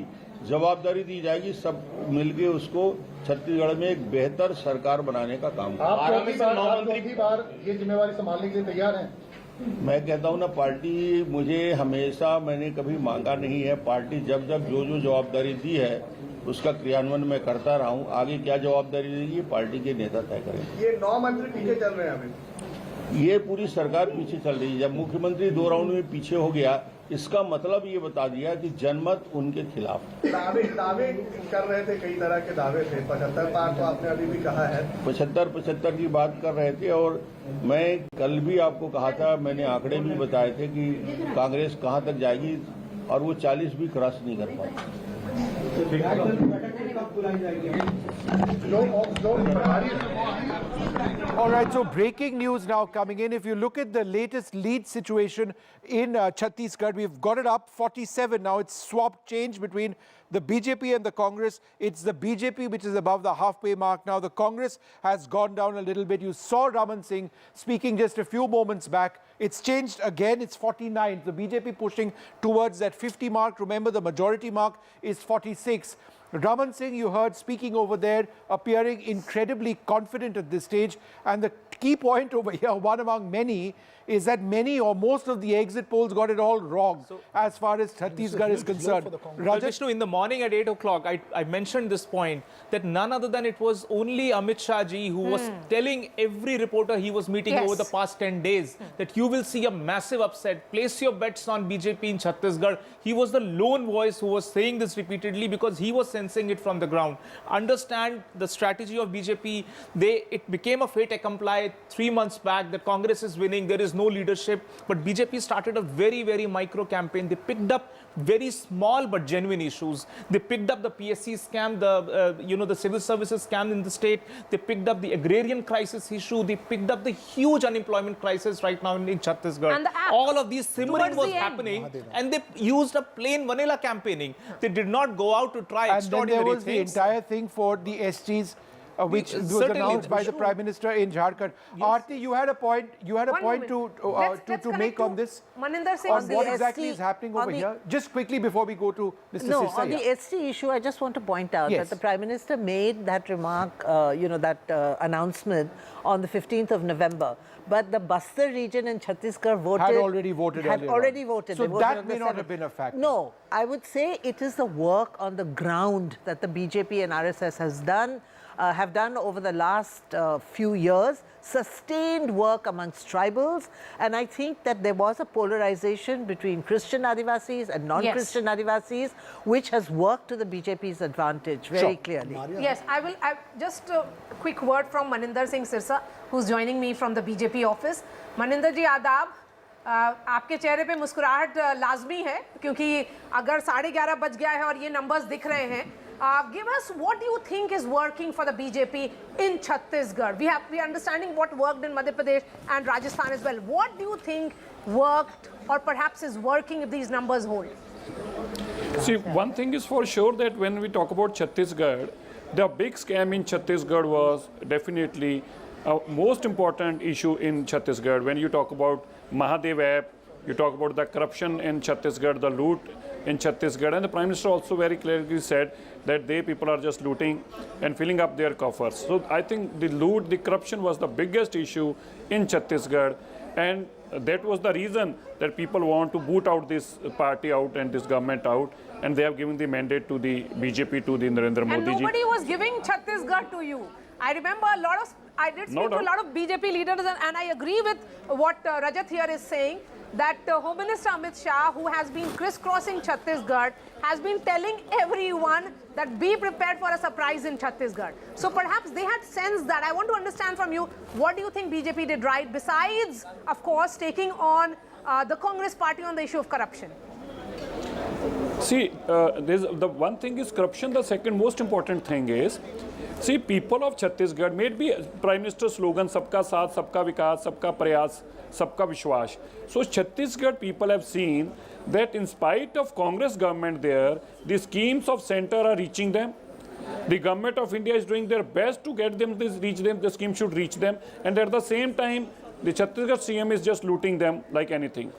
जवाबदारी दी जाएगी सब मिलके उसको छत्तीसगढ़ में एक बेहतर सरकार बनाने का काम करें। आप चौथी बार ये जिम्मेवारी संभालने के लिए तैयार हैं? मैं कहता हूं ना, पार्टी मुझे हमेशा, मैंने कभी मांगा नहीं है। पार्टी जब जब जो जो जवाबदारी दी है उसका क्रियान्वयन मैं करता रहा हूं। आगे क्या जवाबदारी देगी पार्टी के नेता तय करेंगे। ये 9 मंत्री पीछे चल रहे हैं अभी, ये पूरी सरकार पीछे चल रही है। जब मुख्यमंत्री 2 राउंड में पीछे हो गया, इसका मतलब ये बता दिया कि जनमत उनके खिलाफ। दावे कर रहे थे, कई तरह के दावे थे, 75 पार तो आपने अभी भी कहा है। 75 की बात कर रहे थे और मैं कल भी आपको कहा था, मैंने आंकड़े भी बताए थे कि कांग्रेस कहां तक जाएगी और वो 40 भी क्रॉस नहीं कर पाएगी। All right, so breaking news now coming in. If you look at the latest lead situation in Chhattisgarh, we've got it up 47 now. It's swapped, change between the BJP and the Congress. It's the BJP which is above the halfway mark now. The Congress has gone down a little bit. You saw Raman Singh speaking just a few moments back. It's changed again. It's 49. The BJP pushing towards that 50 mark. Remember, the majority mark is 46. Raman Singh, you heard speaking over there, appearing incredibly confident at this stage. And the key point over here, one among many, is that many or most of the exit polls got it all wrong as far as Chhattisgarh is concerned. Vishnu, in the morning at 8 o'clock, I mentioned this point, that none other than it was only Amit Shah ji who was telling every reporter he was meeting over the past 10 days that you will see a massive upset. Place your bets on BJP in Chhattisgarh. He was the lone voice who was saying this repeatedly because he was sensing it from the ground. Understand the strategy of BJP. It became a fait accompli 3 months back that Congress is winning. There is no leadership, but BJP started a very, very micro campaign. They picked up very small but genuine issues. They picked up the PSC scam, the civil services scam in the state. They picked up the agrarian crisis issue. They picked up the huge unemployment crisis right now in Chhattisgarh. And all of these simmering was happening, and they used a plain vanilla campaigning. They did not go out to try extraordinary things. And then there was the entire thing for the SGs. which was announced by the Prime Minister in Jharkhand. Aarti, you had a point. You had a point to make on this. Maninder Singh, on what exactly is happening over here. Just quickly before we go to Mr. Sirsaiya. On the ST issue, I just want to point out that the Prime Minister made that remark, that announcement on the 15th of November. But the Bastar region in Chhattisgarh had already voted. So that may not have been a factor. No, I would say it is the work on the ground that the BJP and RSS have done over the last few years, sustained work amongst tribals, and I think that there was a polarization between Christian Adivasis and non-Christian Adivasis, which has worked to the BJP's advantage very clearly. Yes, I will. Just a quick word from Maninder Singh Sirsa, who's joining me from the BJP office. Maninder ji, आदाब. आपके चेहरे पे मुस्कुराहट लाजमी है क्योंकि अगर 11:30 बज गया है और ये नंबर्स दिख रहे हैं. Give us what do you think is working for the BJP in Chhattisgarh? We are understanding what worked in Madhya Pradesh and Rajasthan as well. What do you think worked or perhaps is working if these numbers hold? See, one thing is for sure that when we talk about Chhattisgarh, the big scam in Chhattisgarh was definitely a most important issue in Chhattisgarh. When you talk about Mahadev app, you talk about the corruption in Chhattisgarh, the loot in Chhattisgarh, and the Prime Minister also very clearly said that people are just looting and filling up their coffers. So I think the corruption was the biggest issue in Chhattisgarh, and that was the reason that people want to boot out this party out and this government out, and they have given the mandate to the BJP, to the Narendra Modi ji. And nobody was giving Chhattisgarh to you. I remember I did speak to a lot of BJP leaders, and I agree with what Rajat here is saying, that Home Minister Amit Shah, who has been crisscrossing Chhattisgarh, has been telling everyone that be prepared for a surprise in Chhattisgarh. So perhaps they had sensed that. I want to understand from you, what do you think BJP did right, besides, of course, taking on the Congress party on the issue of corruption? See, the one thing is corruption. The second most important thing is, see, people of Chhattisgarh, maybe Prime Minister's slogan, Sabka Saath, Sabka Vikas, Sabka Prayas, Sabka Vishwas. So Chhattisgarh people have seen that in spite of Congress government there, the schemes of center are reaching them. The government of India is doing their best to get them, reach them, the scheme should reach them. And at the same time, the Chhattisgarh CM is just looting them like anything.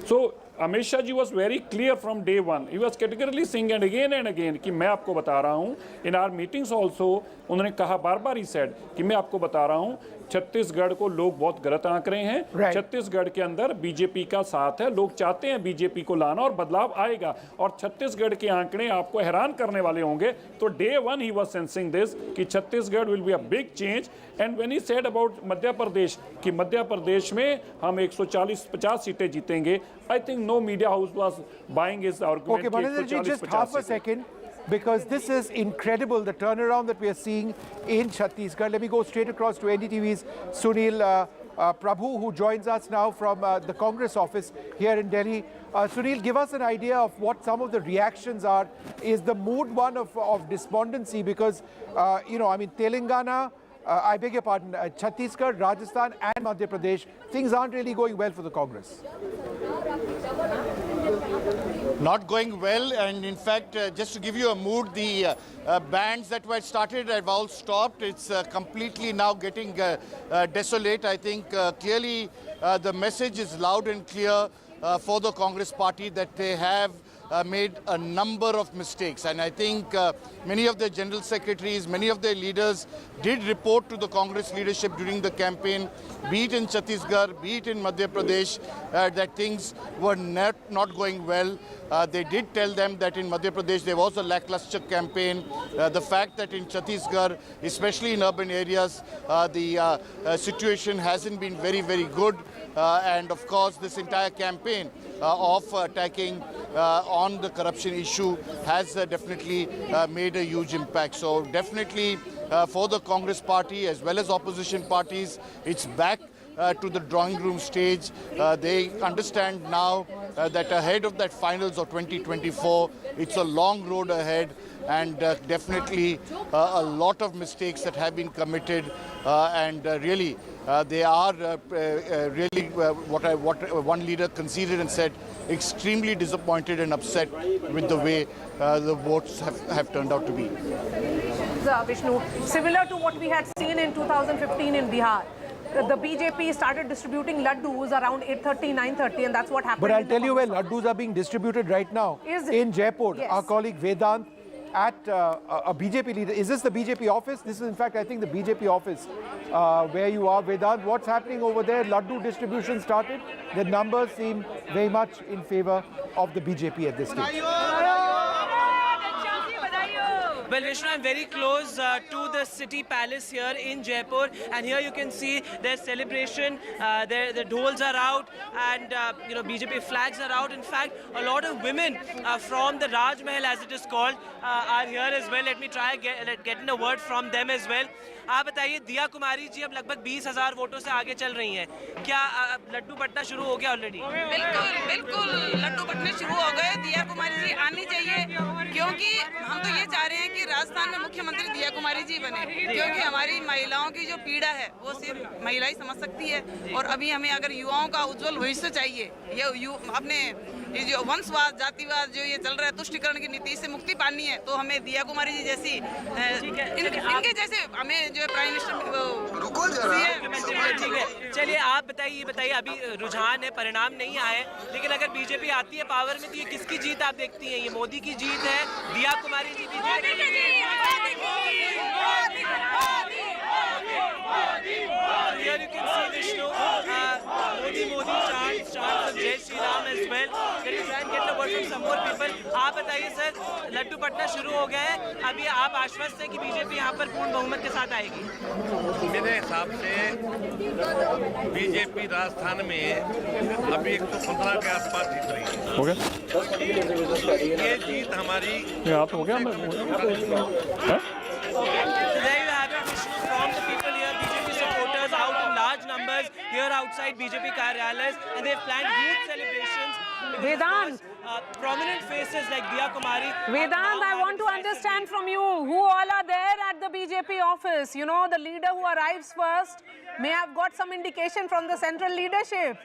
So Amit Shah ji was very clear from day one. He was categorically saying and again कि मैं आपको बता रहा हूँ. In our meetings also, उन्होंने कहा बार-बार ही said कि मैं आपको बता रहा हूँ छत्तीसगढ़ को लोग बहुत गलत आंक रहे हैं. छत्तीसगढ़ के अंदर बीजेपी का साथ है. लोग चाहते हैं बीजेपी को लाना और बदलाव आएगा. और छत्तीसगढ़ के आंकड़े आपको हैरान करने वाले होंगे. तो day one he was sensing this कि Chhattisgarh will be a big change. And when he said about Madhya Pradesh कि मध्य प्रदेश में हम 140-50 सीटें जीतेंगे, I think no media house was buying his argument. Okay, Maninder ji, just half a second, because this is incredible, the turnaround that we are seeing in Chhattisgarh. Let me go straight across to NDTV's Sunil Prabhu, who joins us now from the Congress office here in Delhi. Sunil, give us an idea of what some of the reactions are. Is the mood one of despondency? Because, Telangana, I beg your pardon, Chhattisgarh, Rajasthan and Madhya Pradesh, things aren't really going well for the Congress. Not going well, and in fact, just to give you a mood, the bands that were started have all stopped. It's completely now getting desolate. I think clearly the message is loud and clear for the Congress party that they have made a number of mistakes, and I think many of their general secretaries, many of their leaders did report to the Congress leadership during the campaign, be it in Chhattisgarh, be it in Madhya Pradesh, that things were not going well. They did tell them that in Madhya Pradesh there was a lackluster campaign. The fact that in Chhattisgarh, especially in urban areas, the situation hasn't been very, very good. And of course, this entire campaign of attacking on the corruption issue has definitely made a huge impact. So definitely for the Congress party as well as opposition parties, it's back to the drawing room stage. They understand now that ahead of that finals of 2024, it's a long road ahead, and definitely a lot of mistakes that have been committed, and really they are really what one leader conceded and said extremely disappointed and upset with the way the votes have turned out to be. Vishnu, similar to what we had seen in 2015 in Bihar. The BJP started distributing laddus around 8:30, 9:30, and that's what happened. But I'll tell you where laddus are being distributed right now. Is it? In Jaipur. Yes. Our colleague Vedant at a BJP leader. Is this the BJP office? This is in fact, I think, the BJP office where you are, Vedant. What's happening over there? Laddu distribution started. The numbers seem very much in favor of the BJP at this stage. Well, Vishnu, I'm very close to the city palace here in Jaipur, and here you can see there's celebration. The dhols are out, and BJP flags are out. In fact, a lot of women from the Raj Mahal, as it is called, are here as well. Let me try getting a word from them as well. आप बताइए, दिया कुमारी जी अब लगभग 20,000 वोटों से आगे चल रही हैं। क्या लड्डू बंटना शुरू हो गया ऑलरेडी? बिल्कुल लड्डू बंटने शुरू हो गए। दिया कुमारी जी आनी चाहिए, क्योंकि हम तो ये चाह रहे हैं कि राजस्थान में मुख्यमंत्री दिया कुमारी जी बने, क्योंकि हमारी महिलाओं की जो पीड़ा है वो सिर्फ महिला ही समझ सकती है। और अभी हमें अगर युवाओं का उज्जवल भविष्य चाहिए, ये अपने ये जो वंशवाद, जातिवाद जो ये चल रहा है, तुष्टिकरण की नीति से मुक्ति पानी है, तो हमें दिया कुमारी जी जैसी इनके जैसे हमें जो प्राइम मिनिस्टर ठीक है। चलिए आप बताइए अभी रुझान है, परिणाम नहीं आए, लेकिन अगर बीजेपी आती है पावर में तो ये किसकी जीत आप देखती हैं? ये मोदी की जीत है, दिया कुमारी जी की Here you can see Vishnu, Modi chants of Jai Shri Ram as well. Let me try and get the word from some more people. आप बताइए सर, लड्डू बंटना शुरू हो गया है, अभी आप आश्वस्त हैं कि बीजेपी यहाँ पर पूर्ण बहुमत के साथ आएगी? मेरे हिसाब से बीजेपी राजस्थान में अभी 115 के आसपास जीत रही है। हो गया? ये जीत हमारी आप हो गया? From the people here, BJP supporters out in large numbers here outside BJP Karyalayas, and they've planned huge celebrations. Vedant, prominent faces like Diya Kumari. Vedant, I want to understand from you who all are there at the BJP office. You know, the leader who arrives first may have got some indication from the central leadership.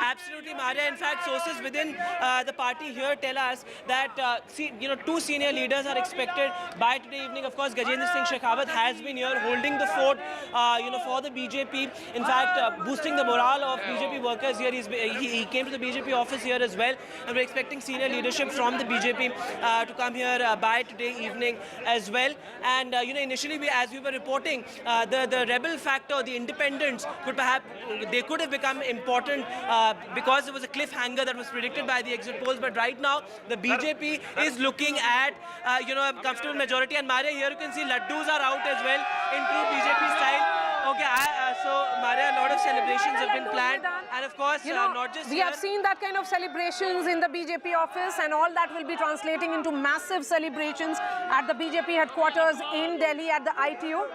Absolutely, Maria. In fact, sources within the party here tell us that two senior leaders are expected by today evening. Of course, Gajendra Singh Shekhawat has been here holding the fort, for the BJP. In fact, boosting the morale of BJP workers here. He came to the BJP office here as well, and we're expecting senior leadership from the BJP to come here by today evening as well. And initially, as we were reporting, the rebel factor, the independents, could have become important because it was a cliffhanger that was predicted by the exit polls. But right now, the BJP is looking at a comfortable majority. And Maria, here you can see laddus are out as well in true BJP style. Okay, so Maria, a lot of celebrations have been planned, and of course, not just we have seen that kind of celebrations in the BJP office, and all that will be translating into massive celebrations at the BJP headquarters in Delhi at the ITO.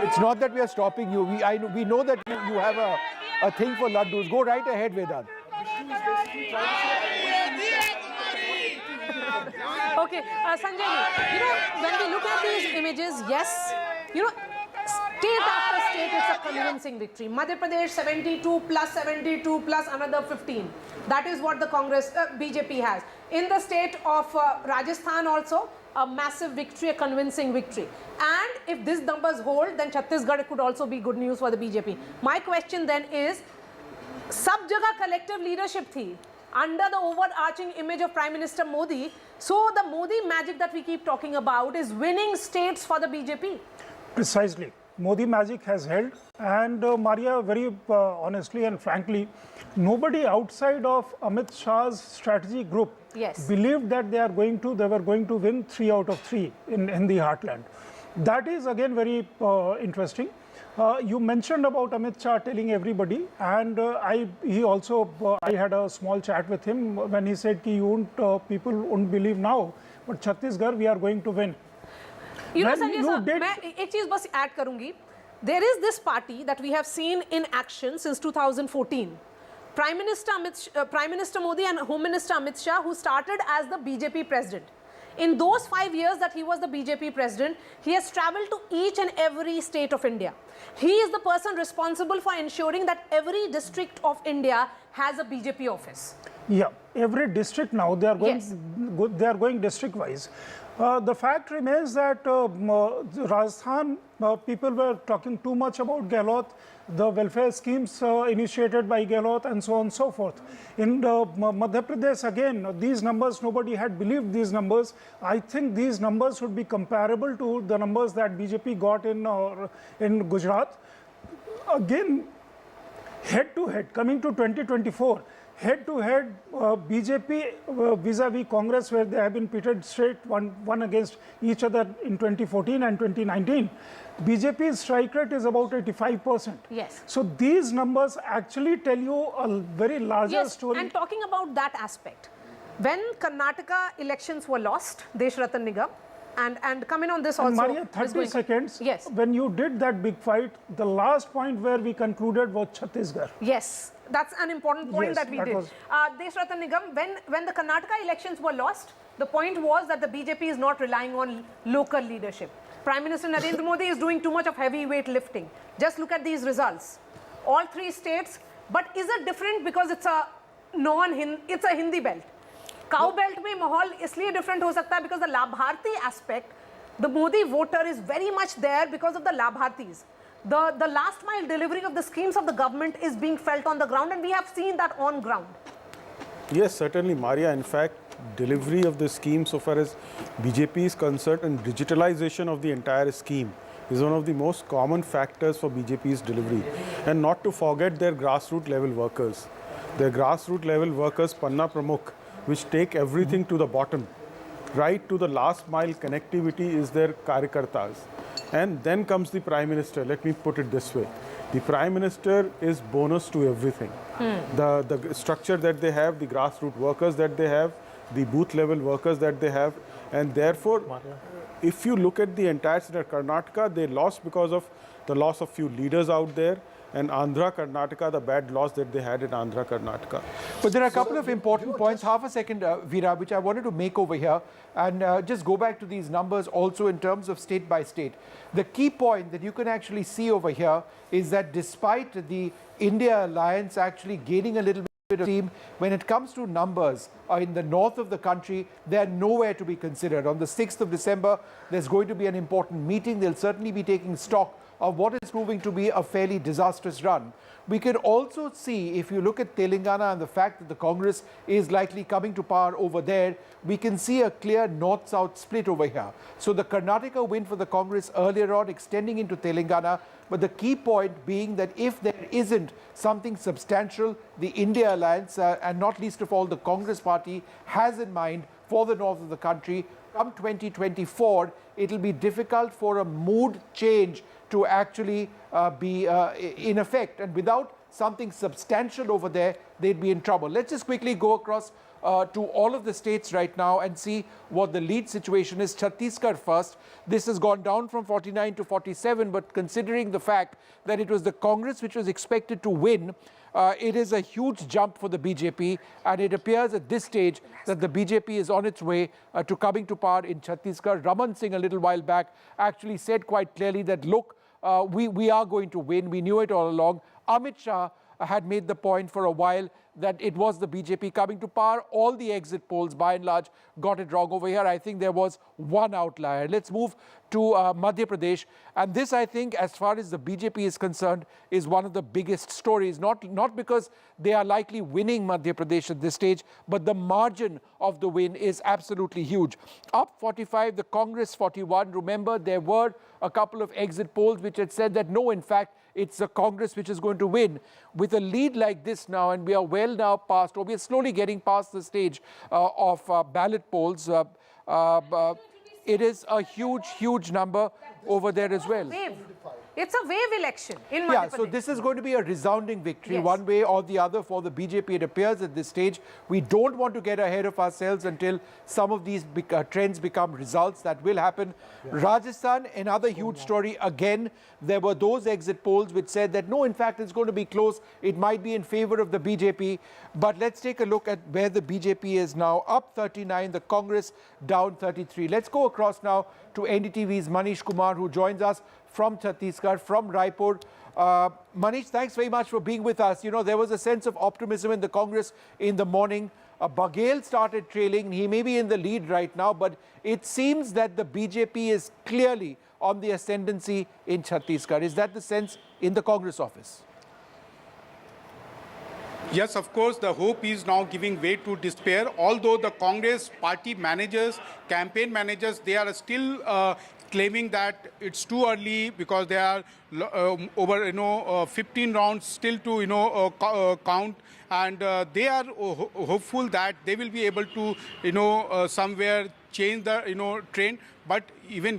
It's not that we are stopping you. We know that you have a thing for laddus. Go right ahead, Vedant. Okay, Sanjay, when we look at these images, yes, state after state, it's a convincing victory. Madhya Pradesh 72 plus another 15. That is what the Congress, BJP has. In the state of Rajasthan also, a massive victory, a convincing victory. And if these numbers hold, then Chhattisgarh could also be good news for the BJP. My question then is, sab jagah collective leadership thi, under the overarching image of Prime Minister Modi. So the Modi magic that we keep talking about is winning states for the BJP. Precisely. Modi magic has held, and Maria, very honestly and frankly, nobody outside of Amit Shah's strategy group believed that they were going to win 3 out of 3 in the heartland. That is again very interesting. You mentioned about Amit Shah telling everybody, and I had a small chat with him when he said that people won't believe now, but Chhattisgarh we are going to win. Sanjay sir, मैं एक चीज बस add करूंगी. There is this party that we have seen in action since 2014. Prime Minister Modi and Home Minister Amit Shah, who started as the BJP president. In those 5 years that he was the BJP president, he has traveled to each and every state of India. He is the person responsible for ensuring that every district of India has a BJP office. Yeah, every district now they are going. Yes. They are going district wise. The fact remains that Rajasthan people were talking too much about Gehlot, the welfare schemes initiated by Gehlot, and so on and so forth. In Madhya Pradesh, again, these numbers, nobody had believed these numbers. I think these numbers would be comparable to the numbers that BJP got in Gujarat. Again, head to head, coming to 2024. Head-to-head BJP vis-a-vis Congress, where they have been pitted straight one against each other in 2014 and 2019. BJP's strike rate is about 85%. Yes. So these numbers actually tell you a very larger story. And talking about that aspect, when Karnataka elections were lost, Desh Ratan Nigam, and come in on this also. Maria, 30 seconds. Yes. When you did that big fight, the last point where we concluded was Chhattisgarh. Yes, that's an important point that we did. Desh Ratan Nigam, when the Karnataka elections were lost, the point was that the BJP is not relying on local leadership. Prime Minister Narendra Modi is doing too much of heavyweight lifting. Just look at these results. All 3 states, but is it different because it's a Hindi belt? Cow belt में माहौल इसलिए different हो सकता है because the Labharti aspect, the Modi voter is very much there because of the Labhartis. The last mile delivery of the schemes of the government is being felt on the ground, and we have seen that on ground. Yes, certainly, Maria. In fact, delivery of the scheme so far as BJP is concerned and digitalization of the entire scheme is one of the most common factors for BJP's delivery. And not to forget their grassroots level workers. Their grassroots level workers, Panna Pramukh, which take everything to the bottom, right to the last mile connectivity is their karyakartas. And then comes the Prime Minister. Let me put it this way. The Prime Minister is bonus to everything. The structure that they have, the grassroots workers that they have, the booth level workers that they have, and therefore, if you look at the entire state of Karnataka, they lost because of the loss of few leaders out there, and Andhra Karnataka, the bad loss that they had in Andhra Karnataka. But there are a couple of important points. Half a second, Veera, which I wanted to make over here, and just go back to these numbers also in terms of state by state. The key point that you can actually see over here is that despite the India alliance actually gaining a little bit of steam, when it comes to numbers in the north of the country, they are nowhere to be considered. On the 6th of December, there's going to be an important meeting. They'll certainly be taking stock of what is proving to be a fairly disastrous run. We can also see, if you look at Telangana and the fact that the Congress is likely coming to power over there, we can see a clear north-south split over here. So the Karnataka win for the Congress earlier on, extending into Telangana, but the key point being that if there isn't something substantial, the India alliance, and not least of all the Congress party, has in mind for the north of the country, come 2024, it'll be difficult for a mood change to actually be in effect. And without something substantial over there, they'd be in trouble. Let's just quickly go across to all of the states right now and see what the lead situation is. Chhattisgarh first. This has gone down from 49 to 47, but considering the fact that it was the Congress which was expected to win, it is a huge jump for the BJP, and it appears at this stage that the BJP is on its way to coming to power in Chhattisgarh. Raman Singh, a little while back, actually said quite clearly that, look, we are going to win. We knew it all along. Amit Shah had made the point for a while that it was the BJP coming to power. All the exit polls, by and large, got it wrong over here. I think there was one outlier. Let's move to Madhya Pradesh. And this, I think, as far as the BJP is concerned, is one of the biggest stories. Not because they are likely winning Madhya Pradesh at this stage, but the margin of the win is absolutely huge. Up 45, the Congress 41. Remember, there were a couple of exit polls which had said that, no, in fact, it's the Congress which is going to win. With a lead like this now, and we are well now past, or we are slowly getting past the stage of ballot polls, it is a huge, huge number over there as well. It's a wave election in Madhya Pradesh. So this is going to be a resounding victory, Yes. one way or the other for the BJP, it appears at this stage. We don't want to get ahead of ourselves until some of these trends become results. That will happen. Rajasthan, another huge story. Again, there were those exit polls which said that, no, in fact, it's going to be close. It might be in favor of the BJP. But let's take a look at where the BJP is now. Up 39, the Congress down 33. Let's go across now to NDTV's Manish Kumar, who joins us from Chhattisgarh, from Raipur. Manish, thanks very much for being with us. You know, there was a sense of optimism in the Congress in the morning. Baghel started trailing. He may be in the lead right now, but it seems that the BJP is clearly on the ascendancy in Chhattisgarh. Is that the sense in the Congress office? Yes, of course, the hope is now giving way to despair. Although the Congress party managers, campaign managers, they are still claiming that it's too early because there are over 15 rounds still to count, and they are hopeful that they will be able to somewhere change the trend. But even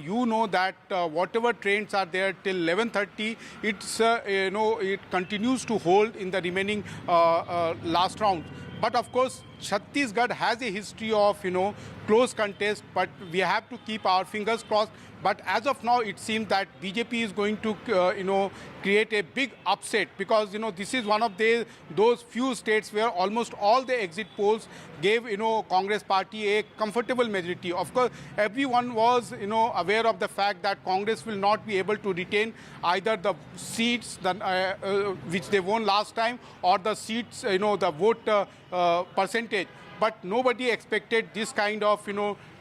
that whatever trends are there till 11:30, it's it continues to hold in the remaining last round. But of course, Chhattisgarh has a history of close contest, but we have to keep our fingers crossed. But as of now, it seems that BJP is going to create a big upset, because this is one of those few states where almost all the exit polls gave Congress party a comfortable majority. Of course, everyone was aware of the fact that Congress will not be able to retain either the seats which they won last time, or the seats the vote percentage. But nobody expected this kind of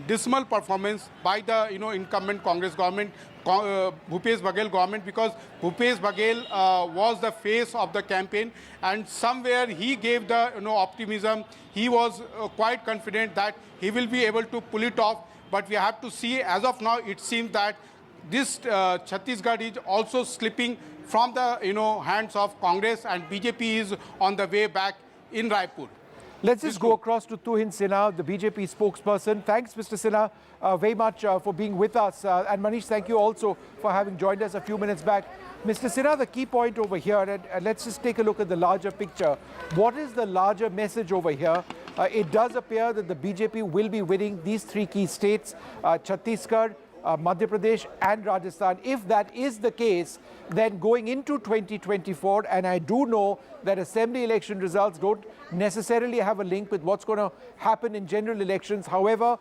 dismal performance by the incumbent Congress government, Bhupesh Baghel government, because Bhupesh Baghel was the face of the campaign, and somewhere he gave the optimism. He was quite confident that he will be able to pull it off. But we have to see, as of now, it seems that this Chhattisgarh is also slipping from the hands of Congress, and BJP is on the way back in Raipur. Let's just go across to Tuhin Sinha, the BJP spokesperson. Thanks, Mr. Sinha, very much for being with us. And Manish, thank you also for having joined us a few minutes back. Mr. Sinha, the key point over here, and let's just take a look at the larger picture. What is the larger message over here? It does appear that the BJP will be winning these three key states, Chhattisgarh, Madhya Pradesh and Rajasthan. If that is the case, then going into 2024, and I do know that assembly election results don't necessarily have a link with what's going to happen in general elections. However,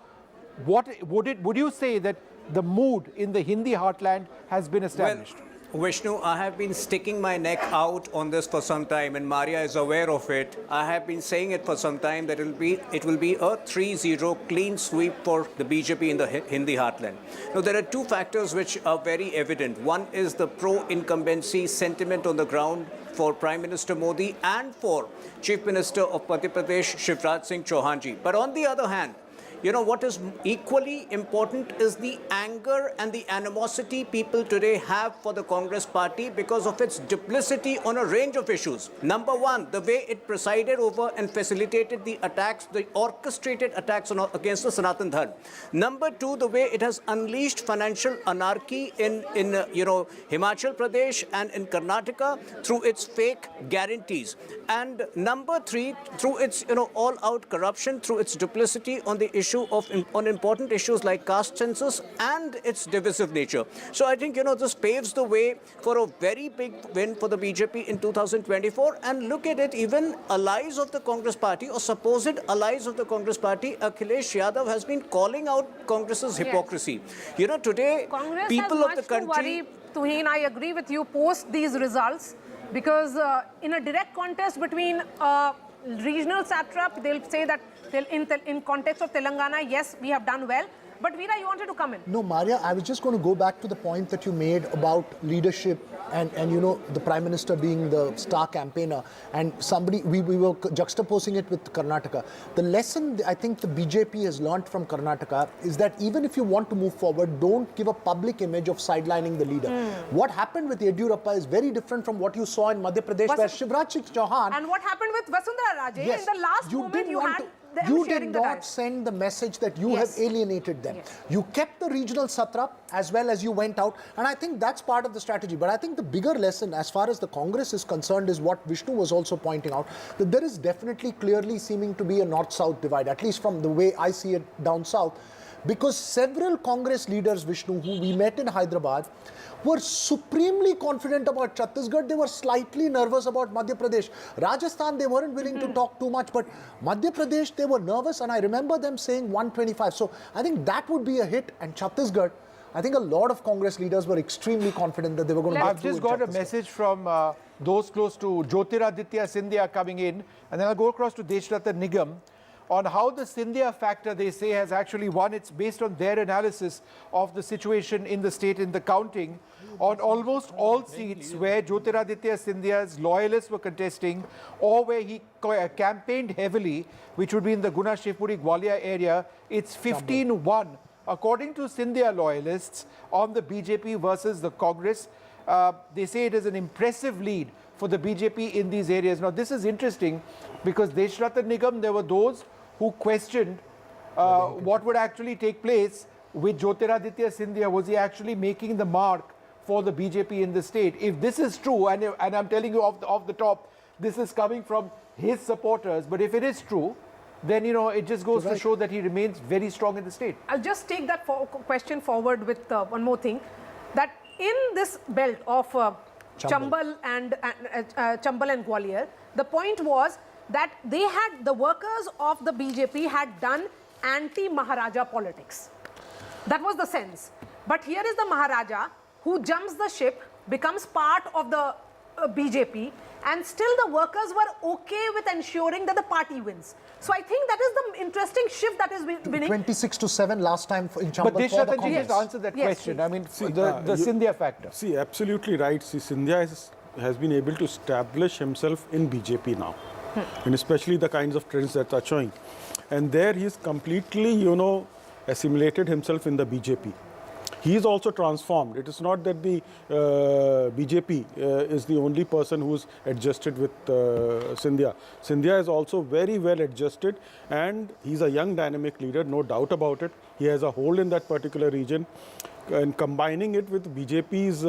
would you say that the mood in the Hindi heartland has been established? Well, Vishnu, I have been sticking my neck out on this for some time, and Maria is aware of it. I have been saying it for some time that it will be a 3-0 clean sweep for the BJP in the Hindi heartland. Now, there are two factors which are very evident. One is the pro-incumbency sentiment on the ground for Prime Minister Modi and for Chief Minister of Madhya Pradesh, Shivraj Singh Chauhan ji. But on the other hand, what is equally important is the anger and the animosity people today have for the Congress party because of its duplicity on a range of issues. Number one, the way it presided over and facilitated the attacks, the orchestrated attacks against the Sanatan Dharma. Number two, the way it has unleashed financial anarchy in Himachal Pradesh and in Karnataka through its fake guarantees. And number three, through its all-out corruption, through its duplicity on the issue on important issues like caste census and its divisive nature. So I think this paves the way for a very big win for the BJP in 2024. And look at it, even allies of the Congress party or supposed allies of the Congress party, Akhilesh Yadav has been calling out Congress's hypocrisy. Today Congress people of the country. Worry, Tuhin, I agree with you post these results, because in a direct contest between regional satrap, they'll say that in context of Telangana, yes, we have done well. But Veera, you wanted to come in. No, Maria, I was just going to go back to the point that you made about leadership and the Prime Minister being the star campaigner, and we were juxtaposing it with Karnataka. The lesson I think the BJP has learnt from Karnataka is that even if you want to move forward, don't give a public image of sidelining the leader. What happened with Yediyurappa is very different from what you saw in Madhya Pradesh, where Shivraj Singh Chauhan... And what happened with Vasundhara Raje? Yes, in the last moment, You did not send the message that you have alienated them. You kept the regional satrap as well as you went out, and I think that's part of the strategy. But I think the bigger lesson as far as the Congress is concerned is what Vishnu was also pointing out, that there is definitely clearly seeming to be a north-south divide, at least from the way I see it down south, because several Congress leaders, Vishnu, who we met in Hyderabad, were supremely confident about Chhattisgarh. They were slightly nervous about Madhya Pradesh. Rajasthan, they weren't willing to talk too much, but Madhya Pradesh, they were nervous, and I remember them saying 125. So I think that would be a hit, and Chhattisgarh, I think a lot of Congress leaders were extremely confident that they were going to I've just got a message from those close to Jyotiraditya Scindia coming in, and then I'll go across to Deshratan Nigam on how the Scindia factor, they say, has actually won. It's based on their analysis of the situation in the state, in the counting, on almost all seats where Jyotiraditya Scindia's loyalists were contesting or where he campaigned heavily, which would be in the Guna, Shivpuri, Gwalior area. It's 15-1. According to Scindia loyalists on the BJP versus the Congress, they say it is an impressive lead for the BJP in these areas. Now, this is interesting because Deshratan Nigam, there were those who questioned what would actually take place with Jyotiraditya Scindia. Was he actually making the mark for the BJP in the state? If this is true, and I'm telling you off the top, this is coming from his supporters, but if it is true, then, you know, it just goes to show that he remains very strong in the state. I'll just take that question forward with one more thing, that in this belt of Chambal and Gwalior, the point was that the workers of the BJP had done anti-Maharaja politics. That was the sense. But here is the Maharaja who jumps the ship, becomes part of the BJP, and still the workers were okay with ensuring that the party wins. So I think that is the interesting shift that is winning. 26-7 last time in Chambal. But Deshratan just answered that question. Please. I mean, the Scindia factor. See, absolutely right. See, Scindia has been able to establish himself in BJP now. And especially the kinds of trends that are showing. And there he's completely, you know, assimilated himself in the BJP. He is also transformed. It is not that the BJP is the only person who's adjusted with Scindia. Scindia is also very well adjusted, and he's a young dynamic leader, no doubt about it. He has a hold in that particular region, and combining it with BJP's,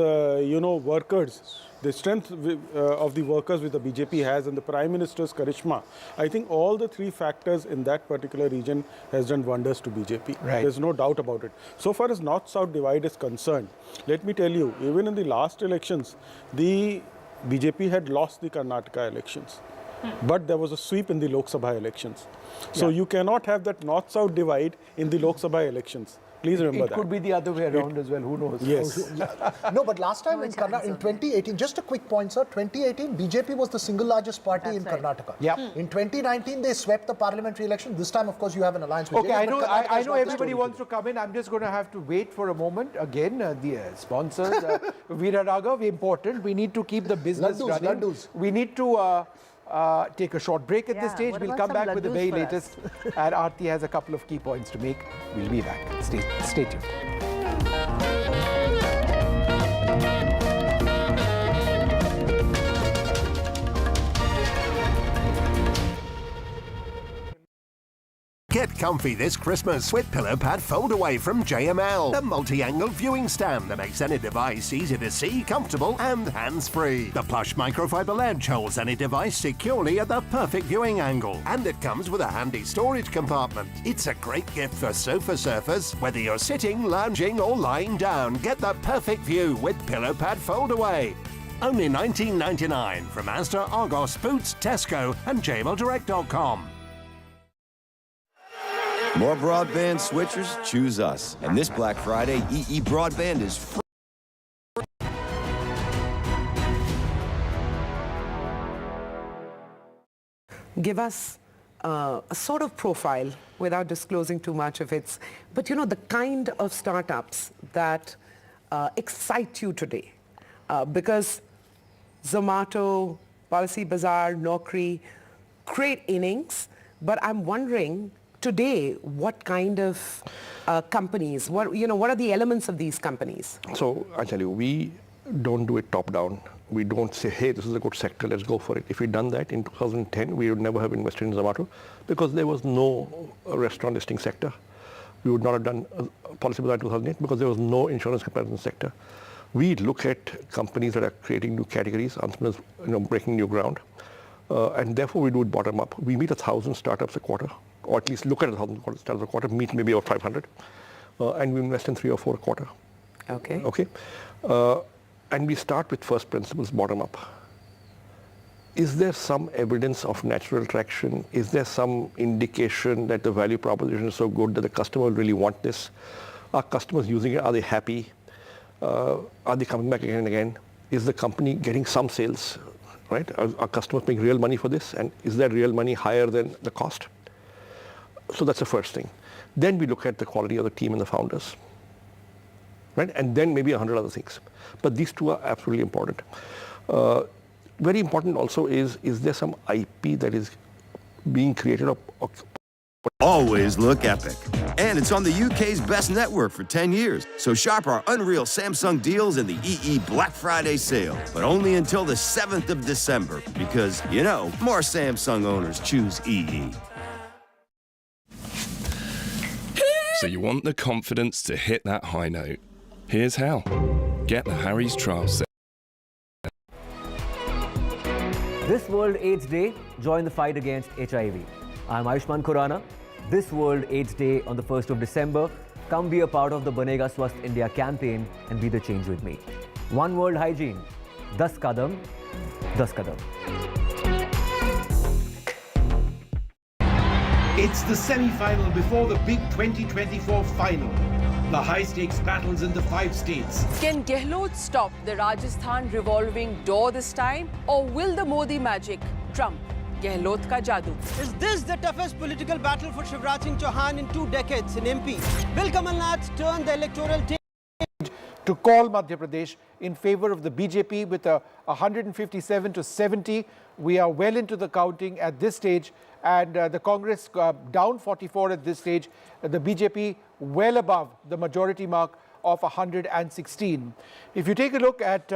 you know, workers, the strength of the workers with the BJP has, and the Prime Minister's charisma, I think all the three factors in that particular region has done wonders to BJP. Right. There's no doubt about it. So far as North-South divide is concerned, let me tell you, even in the last elections, the BJP had lost the Karnataka elections. But there was a sweep in the Lok Sabha elections. So you cannot have that North-South divide in the Lok Sabha elections. Please remember that. It could be the other way around as well. Who knows? Yes. No, but last time in 2018, just a quick point, sir. 2018, BJP was the single largest party in Karnataka. Yeah. In 2019, they swept the parliamentary election. This time, of course, you have an alliance with Okay, JP, I know everybody wants to come in. I'm just going to have to wait for a moment. Again, the sponsors, Veera Raghav, important. We need to keep the business running. We need to take a short break at this stage. We'll come back with the very latest. And Aarti has a couple of key points to make. We'll be back. Stay tuned. Get comfy this Christmas with Pillow Pad Fold Away from JML. The multi-angle viewing stand that makes any device easy to see, comfortable and hands-free. The plush microfiber ledge holds any device securely at the perfect viewing angle. And it comes with a handy storage compartment. It's a great gift for sofa surfers. Whether you're sitting, lounging or lying down, get the perfect view with Pillow Pad Fold Away. Only $19.99 from Asda, Argos, Boots, Tesco and JMLDirect.com. More broadband switchers? Choose us. And this Black Friday, EE Broadband is free. Give us a sort of profile without disclosing too much of its, but you know, the kind of startups that excite you today. Because Zomato, Policy Bazaar, Naukri, great innings, but I'm wondering today, what kind of companies, what are the elements of these companies? So I'll tell you, we don't do it top down. We don't say, hey, this is a good sector, let's go for it. If we'd done that in 2010, we would never have invested in Zomato because there was no restaurant listing sector. We would not have done a policy bazaar in 2008 because there was no insurance comparison sector. We look at companies that are creating new categories, entrepreneurs, breaking new ground, and therefore we do it bottom up. We meet 1,000 startups a quarter, or at least look at 1,000 startups a quarter, meet maybe about 500, and we invest in 3 or 4 a quarter. Okay. Okay. And we start with first principles, bottom up. Is there some evidence of natural traction? Is there some indication that the value proposition is so good that the customer will really want this? Are customers using it? Are they happy? Are they coming back again and again? Is the company getting some sales? Right? Are customers paying real money for this? And is that real money higher than the cost? So that's the first thing. Then we look at the quality of the team and the founders. Right? And then maybe 100 other things. But these two are absolutely important. Very important also is there some IP that is being created? Always look epic. And it's on the UK's best network for 10 years. So shop our unreal Samsung deals in the EE Black Friday sale. But only until the 7th of December. Because, more Samsung owners choose EE. So you want the confidence to hit that high note. Here's how. Get the Harry's trial set. This World AIDS Day, join the fight against HIV. I'm Ayushman Khurrana. This World AIDS Day on the 1st of December, come be a part of the Banega Swasth India campaign and be the change with me. One World Hygiene, 10 kadam, 10 kadam. It's the semi-final before the big 2024 final. The high-stakes battles in the 5 states. Can Gehlot stop the Rajasthan revolving door this time? Or will the Modi magic trump Gehlot ka jadoo? Is this the toughest political battle for Shivraj Singh Chauhan in 2 decades in MP? Will Kamal Nath turn the electoral table to call Madhya Pradesh in favor of the BJP with a 157 to 70? We are well into the counting at this stage, and the Congress down 44 at this stage. The BJP well above the majority mark of 116. If you take a look at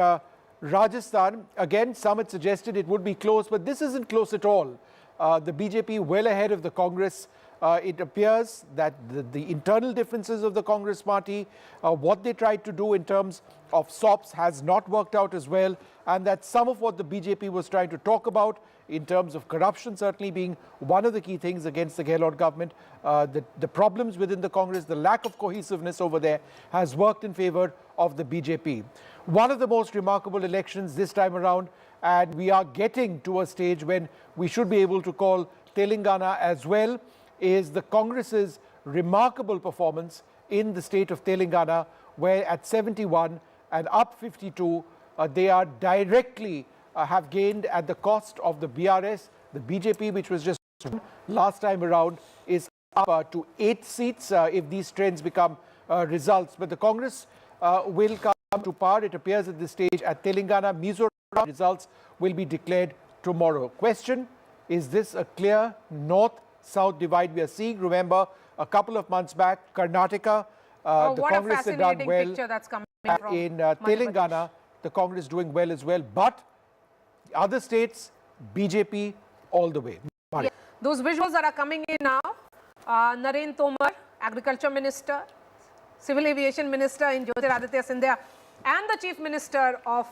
Rajasthan, again, some had suggested it would be close, but this isn't close at all. The BJP well ahead of the Congress. It appears that the internal differences of the Congress party, what they tried to do in terms of SOPs has not worked out as well, and that some of what the BJP was trying to talk about in terms of corruption certainly being one of the key things against the Gehlot government, the problems within the Congress, the lack of cohesiveness over there has worked in favor of the BJP. One of the most remarkable elections this time around, and we are getting to a stage when we should be able to call Telangana as well, is the Congress's remarkable performance in the state of Telangana, where at 71 and up 52, they are directly have gained at the cost of the BRS. The BJP, which was just last time around, is up to 8 seats if these trends become results. But the Congress will come to par, it appears at this stage, at Telangana. Mizoram results will be declared tomorrow. Question, is this a clear north-south divide we are seeing? Remember, a couple of months back, Karnataka, the Congress had done well. That's coming In Telangana, the Congress doing well as well. But other states, BJP all the way. Yeah. Those visuals that are coming in now, Narendra Tomar, Agriculture Minister, Civil Aviation Minister in Jyotiraditya Scindia, and the Chief Minister of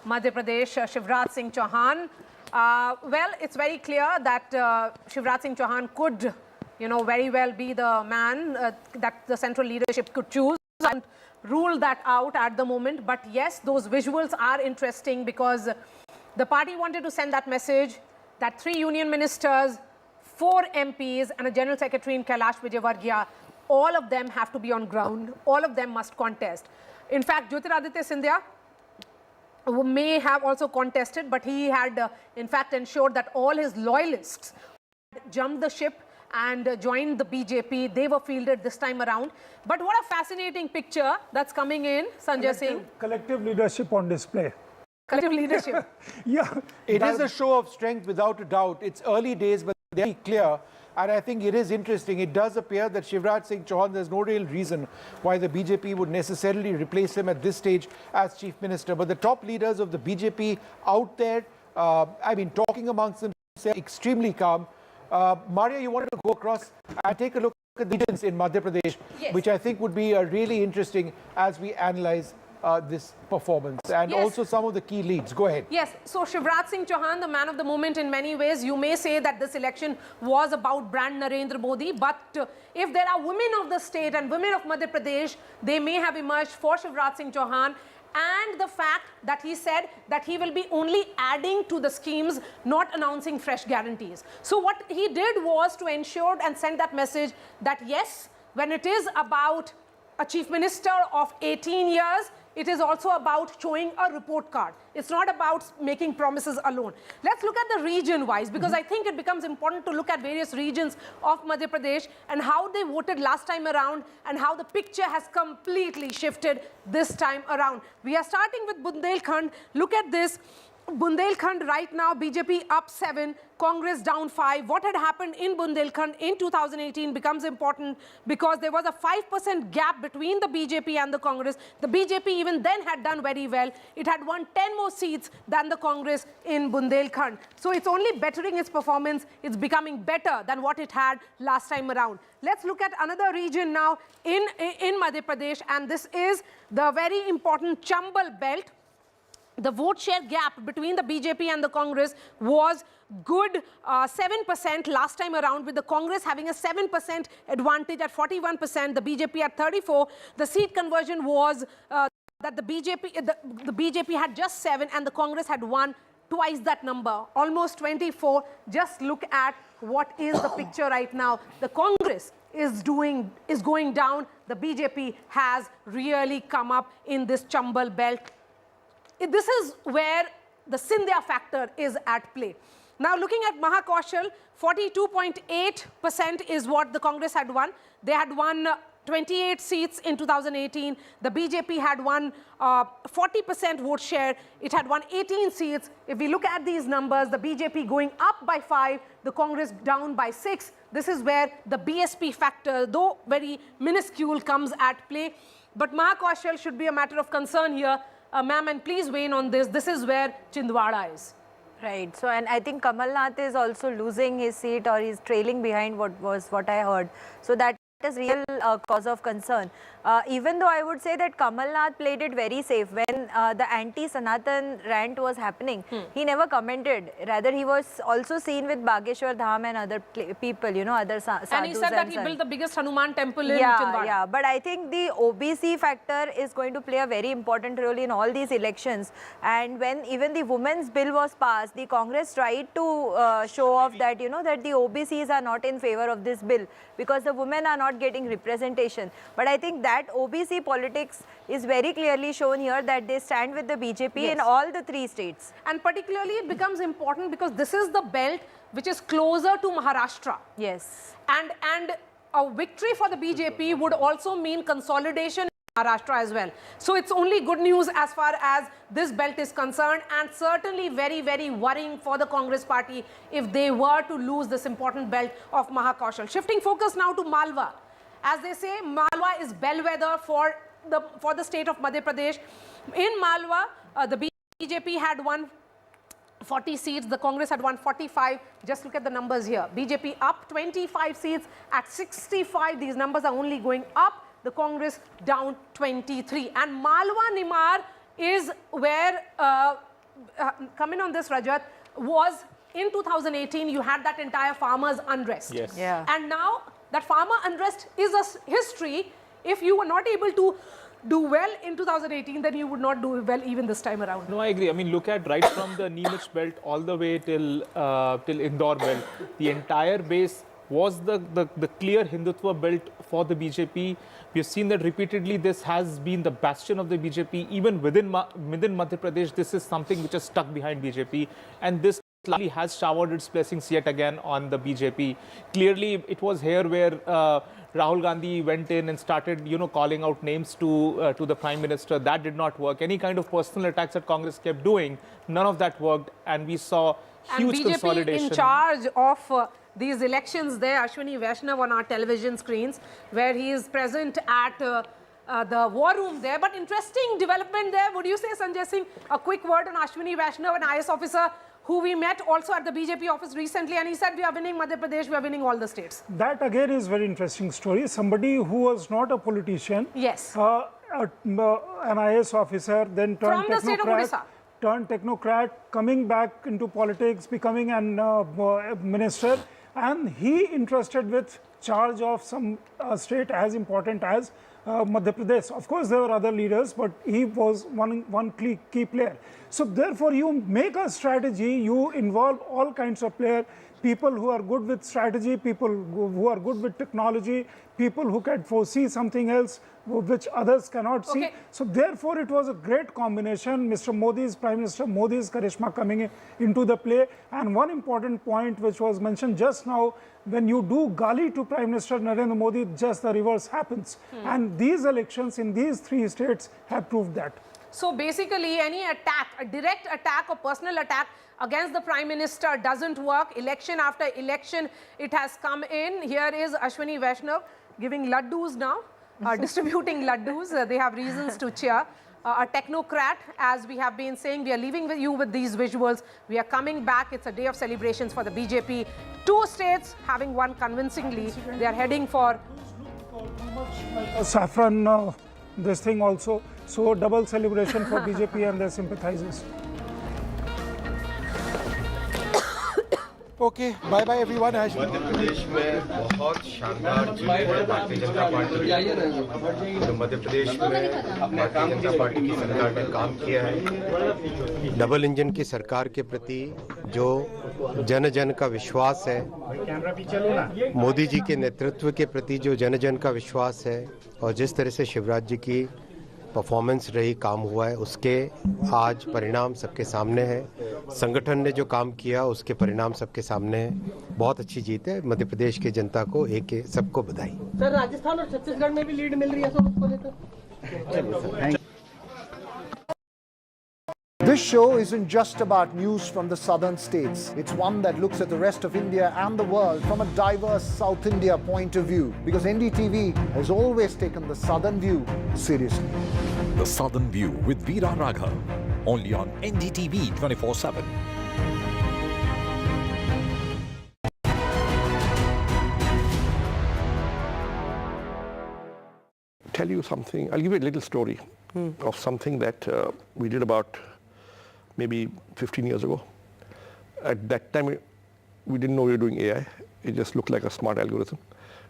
Madhya Pradesh, Shivraj Singh Chauhan. Well, it's very clear that Shivraj Singh Chauhan could, very well be the man that the central leadership could choose, and rule that out at the moment. But yes, those visuals are interesting because the party wanted to send that message that 3 union ministers, 4 MPs and a general secretary in Kailash Vijayvargiya, all of them have to be on ground. All of them must contest. In fact, Jyotiraditya Scindia may have also contested, but he had in fact ensured that all his loyalists jumped the ship and joined the BJP. They were fielded this time around. But what a fascinating picture that's coming in, Sanjay Singh. Collective leadership on display. Collective leadership. Yeah. It is a show of strength without a doubt. It's early days, but very clear And I think it is interesting. It does appear that Shivraj Singh Chauhan, there's no real reason why the BJP would necessarily replace him at this stage as Chief Minister. But the top leaders of the BJP out there, talking amongst themselves, extremely calm. Maria, you wanted to go across and take a look at the regions in Madhya Pradesh, Yes. which I think would be really interesting as we analyze this performance and Yes. also some of the key leads. Go ahead. Yes, so Shivraj Singh Chauhan, the man of the moment in many ways. You may say that this election was about brand Narendra Modi, but if there are women of the state and women of Madhya Pradesh, they may have emerged for Shivraj Singh Chauhan. And the fact that he said that he will be only adding to the schemes, not announcing fresh guarantees. So what he did was to ensure and send that message that yes, when it is about a chief minister of 18 years, it is also about showing a report card. It's not about making promises alone. Let's look at the region-wise, because I think it becomes important to look at various regions of Madhya Pradesh and how they voted last time around and how the picture has completely shifted this time around. We are starting with Bundelkhand. Look at this. Bundelkhand right now, BJP up 7, Congress down 5. What had happened in Bundelkhand in 2018 becomes important because there was a 5% gap between the BJP and the Congress. The BJP even then had done very well. It had won 10 more seats than the Congress in Bundelkhand. So it's only bettering its performance. It's becoming better than what it had last time around. Let's look at another region now in Madhya Pradesh, and this is the very important Chambal belt. The vote share gap between the BJP and the Congress was good 7% last time around, with the Congress having a 7% advantage at 41%, the BJP at 34%. The seat conversion was that the BJP had just 7 and the Congress had won twice that number, almost 24. Just look at what is the picture right now. The Congress is going down. The BJP has really come up in this Chambal belt. This is where the Scindia factor is at play. Now looking at Mahakaushal, 42.8% is what the Congress had won. They had won 28 seats in 2018. The BJP had won 40% vote share. It had won 18 seats. If we look at these numbers, the BJP going up by 5, the Congress down by 6. This is where the BSP factor, though very minuscule, comes at play. But Mahakaushal should be a matter of concern here. Ma'am, and please weigh in on this. This is where Chhindwara is. Right. So, and I think Kamal Nath is also losing his seat, or he's trailing behind what I heard. So that is real cause of concern. Even though I would say that Kamal Nath played it very safe. When the anti-Sanatan rant was happening, he never commented. Rather, he was also seen with Bageshwar Dham and other people, you know, other sadhus. And he said that he built the biggest Hanuman temple in Chhindwara. Yeah, but I think the OBC factor is going to play a very important role in all these elections. And when even the women's bill was passed, the Congress tried to show off that, you know, that the OBCs are not in favor of this bill because the women are not getting representation. But I think that OBC politics is very clearly shown here, that they stand with the BJP in all the 3 states. And particularly it becomes important because this is the belt which is closer to Maharashtra. Yes. And a victory for the BJP would also mean consolidation in Maharashtra as well. So it's only good news as far as this belt is concerned, and certainly very, very worrying for the Congress party if they were to lose this important belt of Mahakaushal. Shifting focus now to Malwa. As they say, Malwa is bellwether for the state of Madhya Pradesh. In Malwa, the BJP had won 40 seats, the Congress had won 45. Just look at the numbers here. BJP up 25 seats at 65. These numbers are only going up. The Congress down 23. And Malwa Nimar is where, come in on this, Rajat, was in 2018, you had that entire farmers' unrest. Yes. Yeah. And now that farmer unrest is a history. If you were not able to do well in 2018, then you would not do well even this time around. No, I agree. I mean, look at right from the Neemuch belt all the way till Indore belt. The entire base was the clear Hindutva belt for the BJP. We have seen that repeatedly. This has been the bastion of the BJP. Even within Madhya Pradesh, this is something which is stuck behind BJP. And this likely has showered its blessings yet again on the BJP. Clearly, it was here where Rahul Gandhi went in and started, you know, calling out names to the Prime Minister. That did not work. Any kind of personal attacks that Congress kept doing, none of that worked. And we saw huge BJP consolidation. in charge of these elections there, Ashwini Vaishnav on our television screens, where he is present at the war room there. But interesting development there. Would you say, Sanjay Singh, a quick word on Ashwini Vaishnav, an IS officer who we met also at the BJP office recently, and he said we are winning Madhya Pradesh, we are winning all the states. That again is very interesting story. Somebody who was not a politician, yes, an IS officer, then turned from the state of Odisha. Turned technocrat, coming back into politics, becoming an minister, and he interested with charge of some state as important as Madhya Pradesh. Of course, there were other leaders, but he was one key player. So therefore, you make a strategy, you involve all kinds of players, people who are good with strategy, people who are good with technology, people who can foresee something else which others cannot see. So therefore, it was a great combination. Prime Minister Modi's charisma coming into the play. And one important point which was mentioned just now, when you do gali to Prime Minister Narendra Modi, just the reverse happens. And these elections in these 3 states have proved that. So basically, any attack, a direct attack or personal attack against the Prime Minister doesn't work. Election after election, it has come in. Here is Ashwini Vaishnav giving laddus now, distributing laddus. They have reasons to cheer. A technocrat, as we have been saying, we are leaving you with these visuals. We are coming back. It's a day of celebrations for the BJP. 2 states having won convincingly. They are heading for saffron, this thing also. So double celebration for BJP and their sympathizers. Okay, bye-bye everyone. Madhya Pradesh में बहुत शानदार जीत है भारतीय Janata party तो मध्य प्रदेश में भारतीय Janata party की सरकार ने काम किया है डबल इंजन की सरकार के प्रति जो जन जन का विश्वास है मोदी जी के नेतृत्व के प्रति जो जन जन का विश्वास है और जिस तरह से शिवराज जी की परफॉर्मेंस रही काम हुआ है उसके आज परिणाम सबके सामने है संगठन ने जो काम किया उसके परिणाम सबके सामने है बहुत अच्छी जीत है मध्य प्रदेश की जनता को सबको बधाई सर राजस्थान और छत्तीसगढ़ में भी लीड मिल रही है सब उसको लेकर This show isn't just about news from the southern states. It's one that looks at the rest of India and the world from a diverse South India point of view. Because NDTV has always taken the southern view seriously. The Southern View with Veera Raghav. Only on NDTV 24/7. Tell you something. I'll give you a little story of something that we did about maybe 15 years ago. At that time, we didn't know we were doing AI. It just looked like a smart algorithm.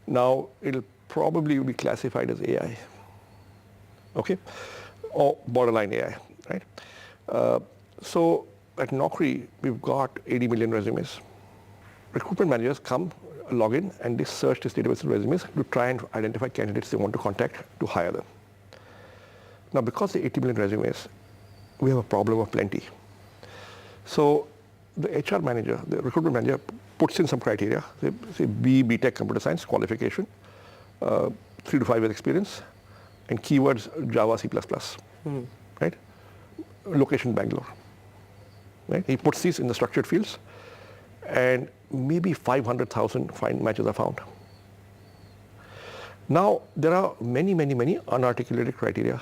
Now, it'll probably be classified as AI, okay? Or borderline AI, right? So at Naukri, we've got 80 million resumes. Recruitment managers come, log in, and they search this database of resumes to try and identify candidates they want to contact to hire them. Now, because the 80 million resumes, we have a problem of plenty. So the HR manager, the recruitment manager puts in some criteria, say B.Tech computer science qualification, 3 to 5 years experience, and keywords Java, C++, right? Location Bangalore, right? He puts these in the structured fields, and maybe 500,000 matches are found. Now, there are many, many, many unarticulated criteria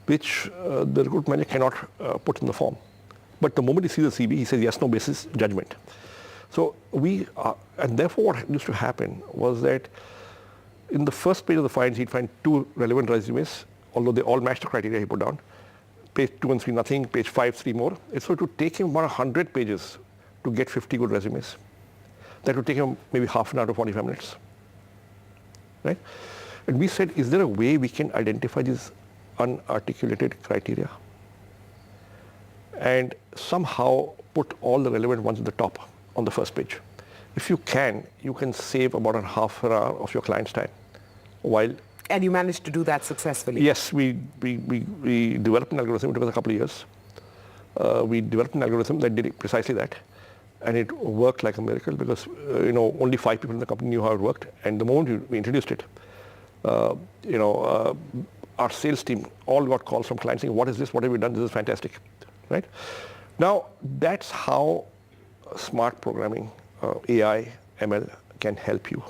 which the recruitment manager cannot put in the form. But the moment he sees the CV, he says yes, no basis, judgment. So and therefore what used to happen was that in the first page of the finds, he'd find 2 relevant resumes, although they all matched the criteria he put down. Page 2 and 3, nothing. Page 5, 3 more. So it would take him about 100 pages to get 50 good resumes. That would take him maybe half an hour to 45 minutes, right? And we said, is there a way we can identify these unarticulated criteria and somehow put all the relevant ones at the top on the first page? If you can save about a half an hour of your client's time. And you managed to do that successfully? Yes, we developed an algorithm. It took us a couple of years. We developed an algorithm that did precisely that. And it worked like a miracle because only 5 people in the company knew how it worked. And the moment we introduced it, our sales team all got calls from clients saying, what is this? What have you done? This is fantastic, right? Now, that's how smart programming, AI, ml can help you.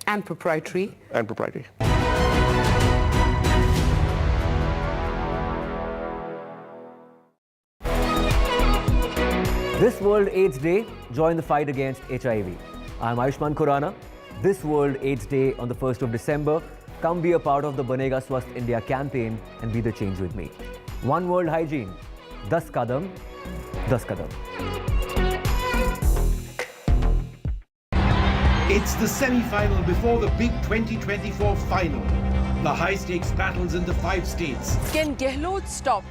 And proprietary. And proprietary. This World AIDS Day, join the fight against HIV. I'm Ayushman Khurrana. This World AIDS Day on the 1st of December, come be a part of the Banega Swasth India campaign and be the change with me. One World Hygiene, 10 kadam, 10 kadam. It's the semi-final before the big 2024 final. The high-stakes battles in the 5 states. Can Gehlot stop?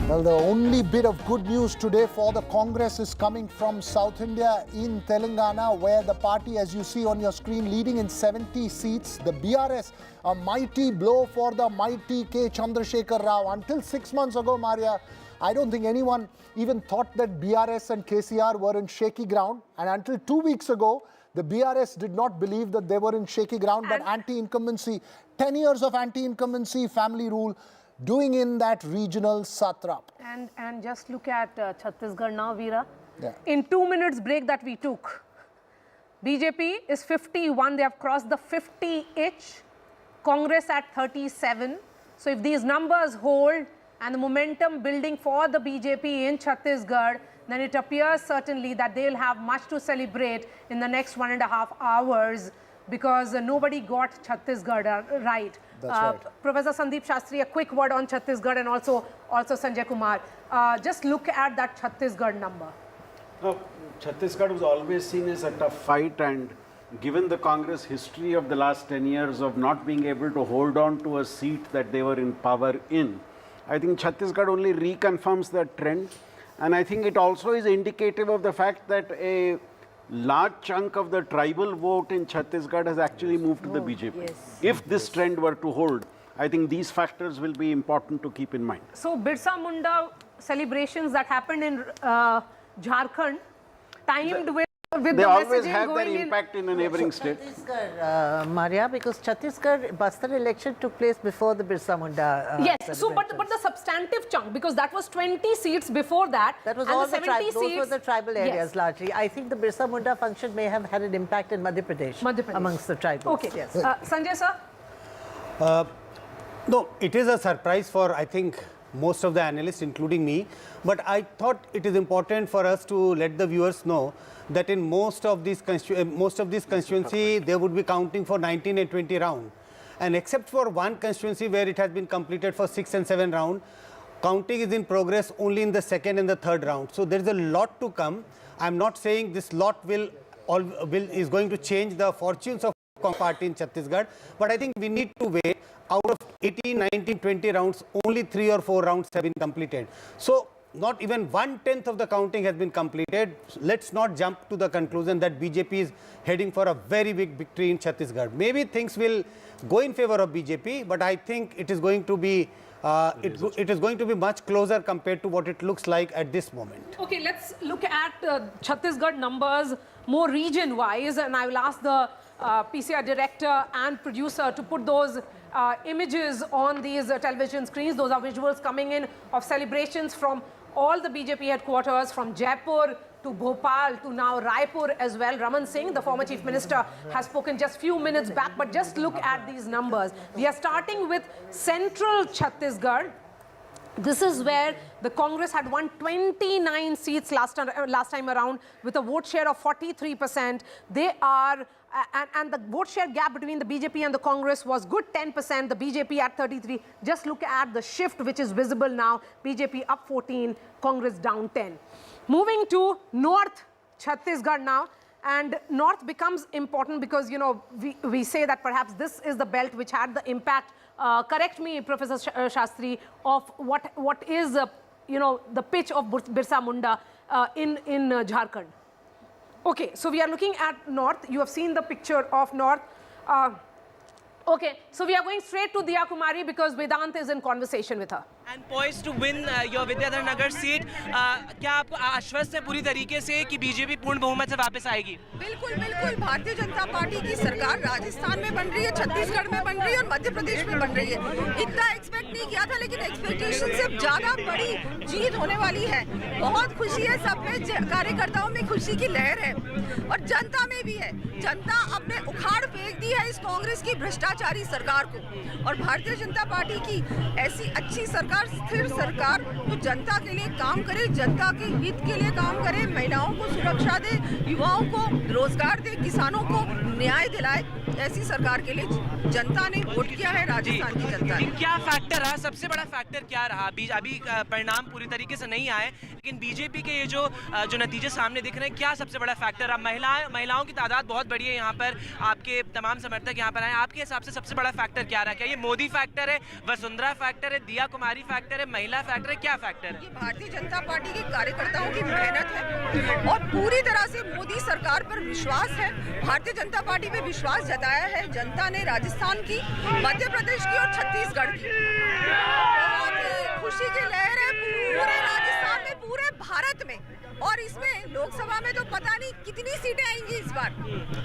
Well, the only bit of good news today for the Congress is coming from South India in Telangana, where the party, as you see on your screen, leading in 70 seats. The BRS, a mighty blow for the mighty K. Chandrasekhar Rao. Until 6 months ago, Maria, I don't think anyone even thought that BRS and KCR were in shaky ground. And until 2 weeks ago, the BRS did not believe that they were in shaky ground, but anti-incumbency, 10 years of anti-incumbency, family rule, doing in that regional satrap. And just look at Chhattisgarh now, Veera. Yeah. In 2 minutes break that we took, BJP is 51. They have crossed the 50-itch. Congress at 37. So if these numbers hold and the momentum building for the BJP in Chhattisgarh, then it appears certainly that they'll have much to celebrate in the next 1.5 hours, because nobody got Chhattisgarh right. That's right. Professor Sandeep Shastri, a quick word on Chhattisgarh, and also Sanjay Kumar. Just look at that Chhattisgarh number. Chhattisgarh was always seen as a tough fight, and given the Congress history of the last 10 years of not being able to hold on to a seat that they were in power in, I think Chhattisgarh only reconfirms that trend. And I think it also is indicative of the fact that a large chunk of the tribal vote in Chhattisgarh has actually moved to the BJP. Yes. If this trend were to hold, I think these factors will be important to keep in mind. So Birsa Munda celebrations that happened in Jharkhand, timed with they always have their impact in a neighboring state. Chhattisgarh, Maria, because Chhattisgarh Bastar election took place before the Birsa Munda. Yes, so but the substantive chunk, because that was 20 seats before that. That was and all the 70 those were the tribal areas, yes, largely. I think the Birsa Munda function may have had an impact in Madhya Pradesh. Amongst the tribals. Okay, yes. Sanjay sir? No, it is a surprise for, I think, most of the analysts, including me. But I thought it is important for us to let the viewers know that in most of these constituency, they would be counting for 19 and 20 round. And except for one constituency where it has been completed for 6 and 7 round, counting is in progress only in the 2nd and the 3rd round. So there is a lot to come. I'm not saying this lot is going to change the fortunes of party in Chhattisgarh, but I think we need to wait. Out of 18, 19, 20 rounds, only 3 or 4 rounds have been completed. So not even 1/10 of the counting has been completed. Let's not jump to the conclusion that BJP is heading for a very big victory in Chhattisgarh. Maybe things will go in favor of BJP, but I think it is going to be it is going to be much closer compared to what it looks like at this moment. Okay, let's look at Chhattisgarh numbers more region-wise, and I will ask the PCR director and producer to put those images on these television screens. Those are visuals coming in of celebrations from all the BJP headquarters, from Jaipur to Bhopal to now Raipur as well. Raman Singh, the former chief minister, has spoken just few minutes back, but just look at these numbers. We are starting with central Chhattisgarh. This is where the Congress had won 29 seats last time around with a vote share of 43%. They are, and the vote share gap between the BJP and the Congress was good 10%, the BJP at 33. Just look at the shift which is visible now. BJP up 14, Congress down 10. Moving to North Chhattisgarh now. And North becomes important because, you know, we say that perhaps this is the belt which had the impact, correct me, Professor Shastri, of what is, you know, the pitch of Birsa Munda in Jharkhand. Okay, so we are looking at North. You have seen the picture of North. Okay, so we are going straight to Diya Kumari because Vedant is in conversation with her. And poised to win your Vidyadhar Nagar seat. क्या आपको आश्वस्त है पूरी तरीके से कि BJP पूर्ण बहुमत से वापस आएगी? बिल्कुल बिल्कुल भारतीय जनता पार्टी की सरकार राजस्थान में बन रही है, छत्तीसगढ़ में बन रही है और मध्य प्रदेश में बन रही है। इतना एक्सपेक्ट नहीं किया था, लेकिन एक्सपेक्टेशन से ज्यादा बड़ी जीत होने वाली है। बहुत खुशी है, सब में कार्यकर्ताओं में खुशी की लहर है और जनता में भी है। जनता अपने उखाड़ फेंक दी है इस कांग्रेस की भ्रष्टाचारी सरकार को, और भारतीय जनता पार्टी की ऐसी अच्छी सरकार, स्थिर सरकार जो जनता के लिए काम करे, जनता के हित के लिए काम करे, महिलाओं को सुरक्षा दे, युवाओं को रोजगार दे, किसानों को न्याय दिलाए, ऐसी सरकार के लिए जनता ने वोट किया है, राजस्थान की जनता ने। क्या फैक्टर रहा, सबसे बड़ा फैक्टर क्या रहा? अभी परिणाम पूरी तरीके से नहीं आए, लेकिन बीजेपी के ये जो नतीजे सामने दिख रहे हैं, क्या सबसे बड़ा फैक्टर रहा? महिलाओं की तादाद बहुत बड़ी है यहाँ पर, आपके तमाम समर्थक यहाँ पर आए, आपके हिसाब से सबसे बड़ा फैक्टर क्या रहा? क्या ये मोदी फैक्टर है, वसुंधरा फैक्टर है, दिया कुमारी फैक्टर है, महिला फैक्टर है, क्या फैक्टर है? भारतीय जनता पार्टी के कार्यकर्ताओं की मेहनत है और पूरी तरह से मोदी सरकार पर विश्वास है। भारतीय जनता पार्टी पे विश्वास जताया है जनता ने, राजस्थान की, मध्य प्रदेश की और छत्तीसगढ़ की। बहुत ही खुशी की लहर है पूरे राजस्थान में, पूरे भारत में, और इसमें लोकसभा में तो पता नहीं कितनी सीटें आएंगी इस बार,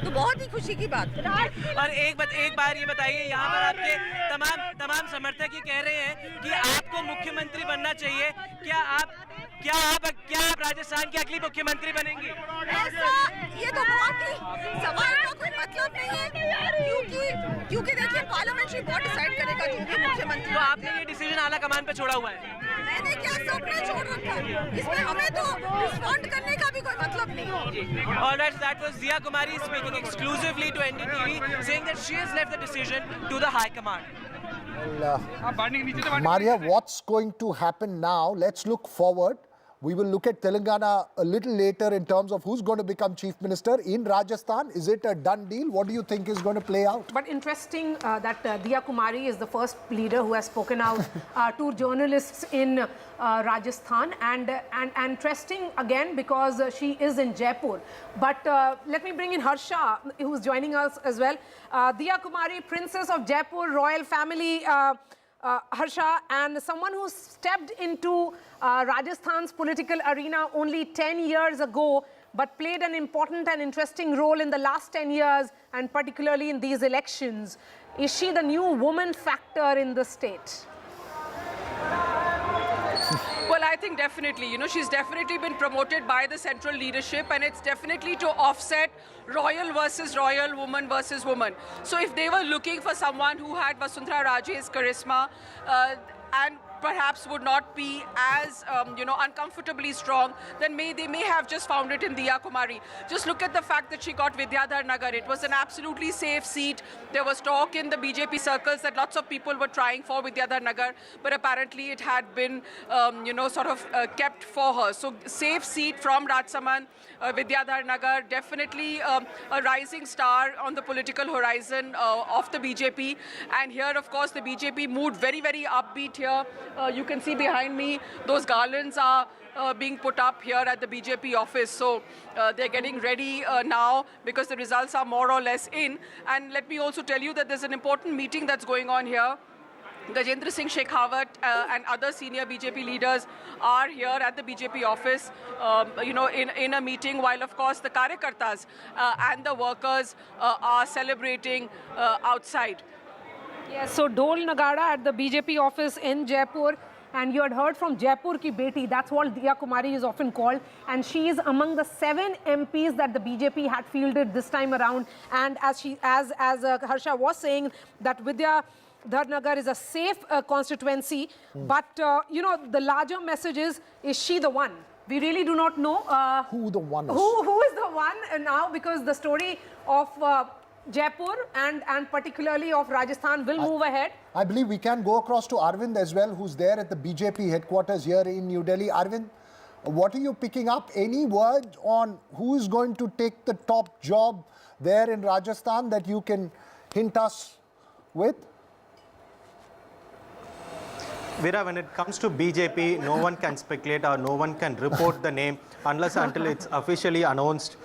तो बहुत ही खुशी की बात है। और एक बार ये बताइए, यहाँ पर आपके तमाम समर्थक ये कह रहे हैं कि आपको मुख्यमंत्री बनना चाहिए, क्या आप राजस्थान की अगली मुख्यमंत्री बनेंगी? ऐसा ये तो बहुत ही सवाल का कोई मतलब नहीं है, क्योंकि देखिए पार्लियामेंट्री बोर्ड डिसाइड करेगा जो भी मुख्यमंत्री। तो आपने ये डिसीजन आला कमान पे छोड़ा हुआ है? मैंने क्या सबने छोड़ रखा, इसमें हमें तो रिस्पॉन्ड करने का भी कोई मतलब नहीं। Alright, so that was Diya Kumari speaking exclusively to NDTV, saying that she has left the decision to the High Command. Maria, what's going to happen now? Let's look forward. We will look at Telangana a little later in terms of who's going to become Chief Minister. In Rajasthan, is it a done deal? What do you think is going to play out? But interesting that Diya Kumari is the first leader who has spoken out to journalists in Rajasthan, and interesting again because she is in Jaipur. But let me bring in Harsha, who's joining us as well. Diya Kumari, Princess of Jaipur, royal family. Harsha, and someone who stepped into Rajasthan's political arena only 10 years ago, but played an important and interesting role in the last 10 years, and particularly in these elections. Is she the new woman factor in the state? Well, I think definitely, she's definitely been promoted by the central leadership, and it's definitely to offset royal versus royal, woman versus woman. So if they were looking for someone who had Vasundhara Raje's charisma and perhaps would not be as, uncomfortably strong, then they may have just found it in Diya Kumari. Just look at the fact that she got Vidyadhar Nagar. It was an absolutely safe seat. There was talk in the BJP circles that lots of people were trying for Vidyadhar Nagar, but apparently it had been, kept for her. So safe seat from Rajsamand, Vidyadhar Nagar, definitely a rising star on the political horizon of the BJP. And here, of course, the BJP moved very, very upbeat here. You can see behind me, those garlands are being put up here at the BJP office. So they're getting ready now because the results are more or less in. And let me also tell you that there's an important meeting that's going on here. Gajendra Singh Shekhawat and other senior BJP leaders are here at the BJP office, in a meeting, while of course the Karyakartas and the workers are celebrating outside. Yes, so Dol Nagada at the BJP office in Jaipur, and you had heard from Jaipur ki beti, that's what Diya Kumari is often called, and she is among the 7 MPs that the BJP had fielded this time around. And as Harsha was saying, that Vidyadhar Nagar is a safe constituency, but the larger message is she the one? We really do not know who the one is. Who is the one now, because the story of Jaipur and particularly of Rajasthan will move ahead. I believe we can go across to Arvind as well, who's there at the BJP headquarters here in New Delhi. Arvind, what are you picking up? Any word on who is going to take the top job there in Rajasthan that you can hint us with? Veera, when it comes to BJP, no one can speculate or no one can report the name unless until it's officially announced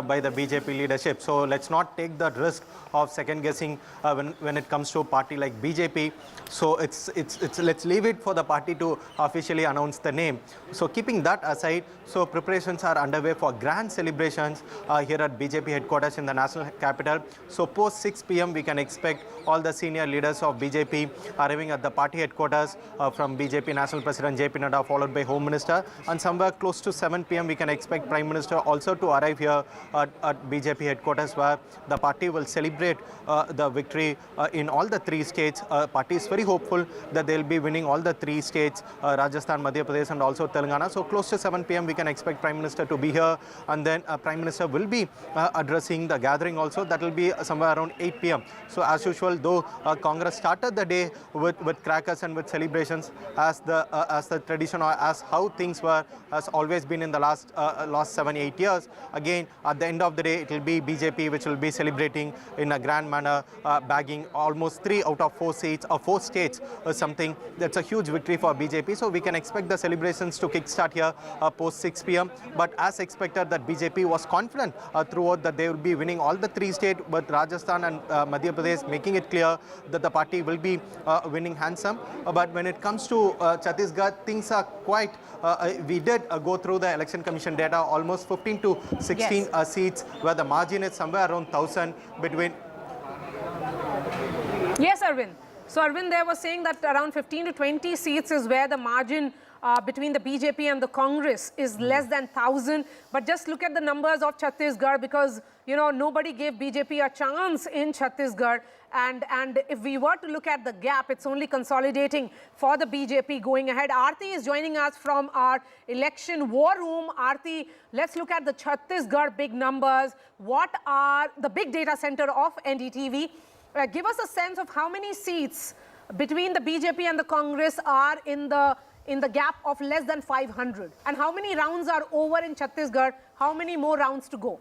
by the BJP leadership. So let's not take the risk of second guessing when it comes to a party like BJP. So let's leave it for the party to officially announce the name. So keeping that aside, so preparations are underway for grand celebrations here at BJP headquarters in the national capital. So post 6 p.m. we can expect all the senior leaders of BJP arriving at the party headquarters from BJP National President JP Nadda, followed by Home Minister, and somewhere close to 7 p.m. we can expect Prime Minister also to arrive here at BJP headquarters, where the party will celebrate the victory in all the 3 states. Party is very hopeful that they'll be winning all the 3 states, Rajasthan, Madhya Pradesh and also Telangana. So close to 7 p.m. we can expect Prime Minister to be here, and then Prime Minister will be addressing the gathering also. That will be somewhere around 8 p.m. So as usual, though Congress started the day with crackers and with celebrations, as the tradition or as how things were has always been in the last 7-8 years. Again, at the end of the day, it will be BJP which will be celebrating in a grand manner, bagging almost 3 out of 4 seats or 4 states, something that's a huge victory for BJP. So we can expect the celebrations to kickstart here post 6 p.m. But as expected, that BJP was confident throughout that they will be winning all the 3 states, but Rajasthan and Madhya Pradesh making it clear that the party will be winning handsome. But when it comes to Chhattisgarh, things are quite, we did go through the Election Commission data, almost 15 to 16 seats, where the margin is somewhere around 1,000 between. Yes, Arvind. So Arvind there was saying that around 15 to 20 seats is where the margin between the BJP and the Congress is less than 1,000. But just look at the numbers of Chhattisgarh, because, you know, nobody gave BJP a chance in Chhattisgarh. And if we were to look at the gap, it's only consolidating for the BJP going ahead. Aarti is joining us from our election war room. Aarti, let's look at the Chhattisgarh big numbers. What are the big data center of NDTV? Give us a sense of how many seats between the BJP and the Congress are in the gap of less than 500, and how many rounds are over in Chhattisgarh, how many more rounds to go?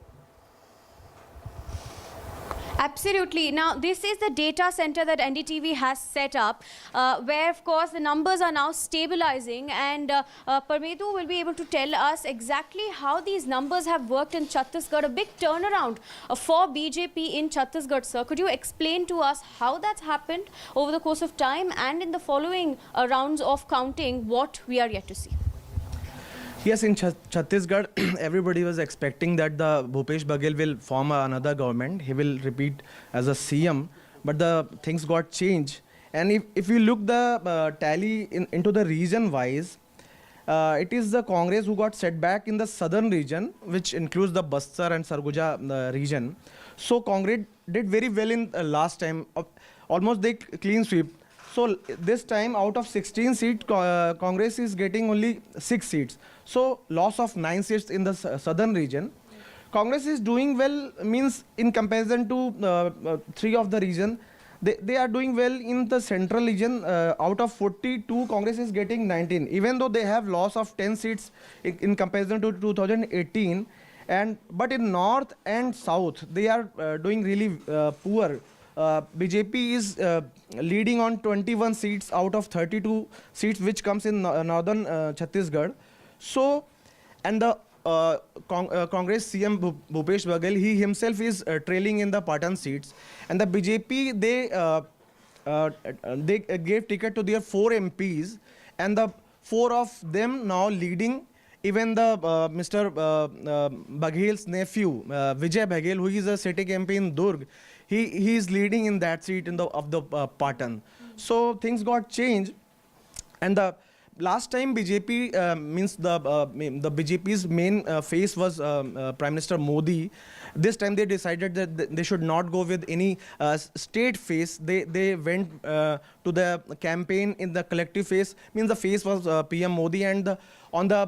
Absolutely. Now, this is the data center that NDTV has set up, where, of course, the numbers are now stabilizing. And Parmedu will be able to tell us exactly how these numbers have worked in Chhattisgarh. A big turnaround for BJP in Chhattisgarh, sir. Could you explain to us how that's happened over the course of time, and in the following rounds of counting, what we are yet to see? Yes, in Chhattisgarh, everybody was expecting that the Bhupesh Baghel will form another government. He will repeat as a CM, but the things got changed. And if you look the tally into the region-wise, it is the Congress who got set back in the southern region, which includes the Bastar and Sarguja region. So Congress did very well in last time, almost they clean sweep. So this time, out of 16 seats, Congress is getting only 6 seats. So loss of 9 seats in the southern region. Congress is doing well, means in comparison to 3 of the region, they are doing well in the central region. Out of 42, Congress is getting 19, even though they have loss of 10 seats in comparison to 2018. But in north and south, they are doing really poor. BJP is leading on 21 seats out of 32 seats, which comes in northern Chhattisgarh. So, and the Congress CM Bhupesh Baghel, he himself is trailing in the Patan seats. And the BJP, they gave ticket to their 4 MPs, and the 4 of them now leading. Even the Mr. Baghel's nephew, Vijay Baghel, who is a sitting MP in Durg, he is leading in that seat of the Patan. So things got changed, and the last time BJP means the BJP's main face was Prime Minister Modi. This time they decided that they should not go with any state face. They went to the campaign in the collective face. Means the face was PM Modi, and on the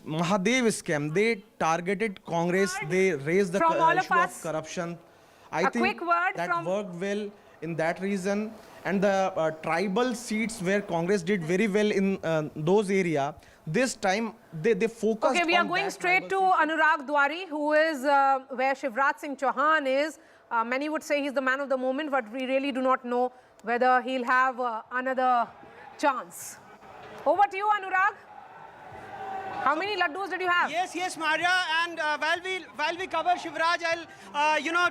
Mahadev scam, they targeted Congress. They raised the issue of corruption. I think that worked well in that reason. And the tribal seats where Congress did very well in those areas, this time they focused on. Okay, we are going straight to Anurag Dwari, who is where Shivraj Singh Chauhan is. Many would say he's the man of the moment, but we really do not know whether he'll have another chance. Over to you, Anurag. How many laddus did you have? Yes, Maria. And while we cover Shivraj, I'll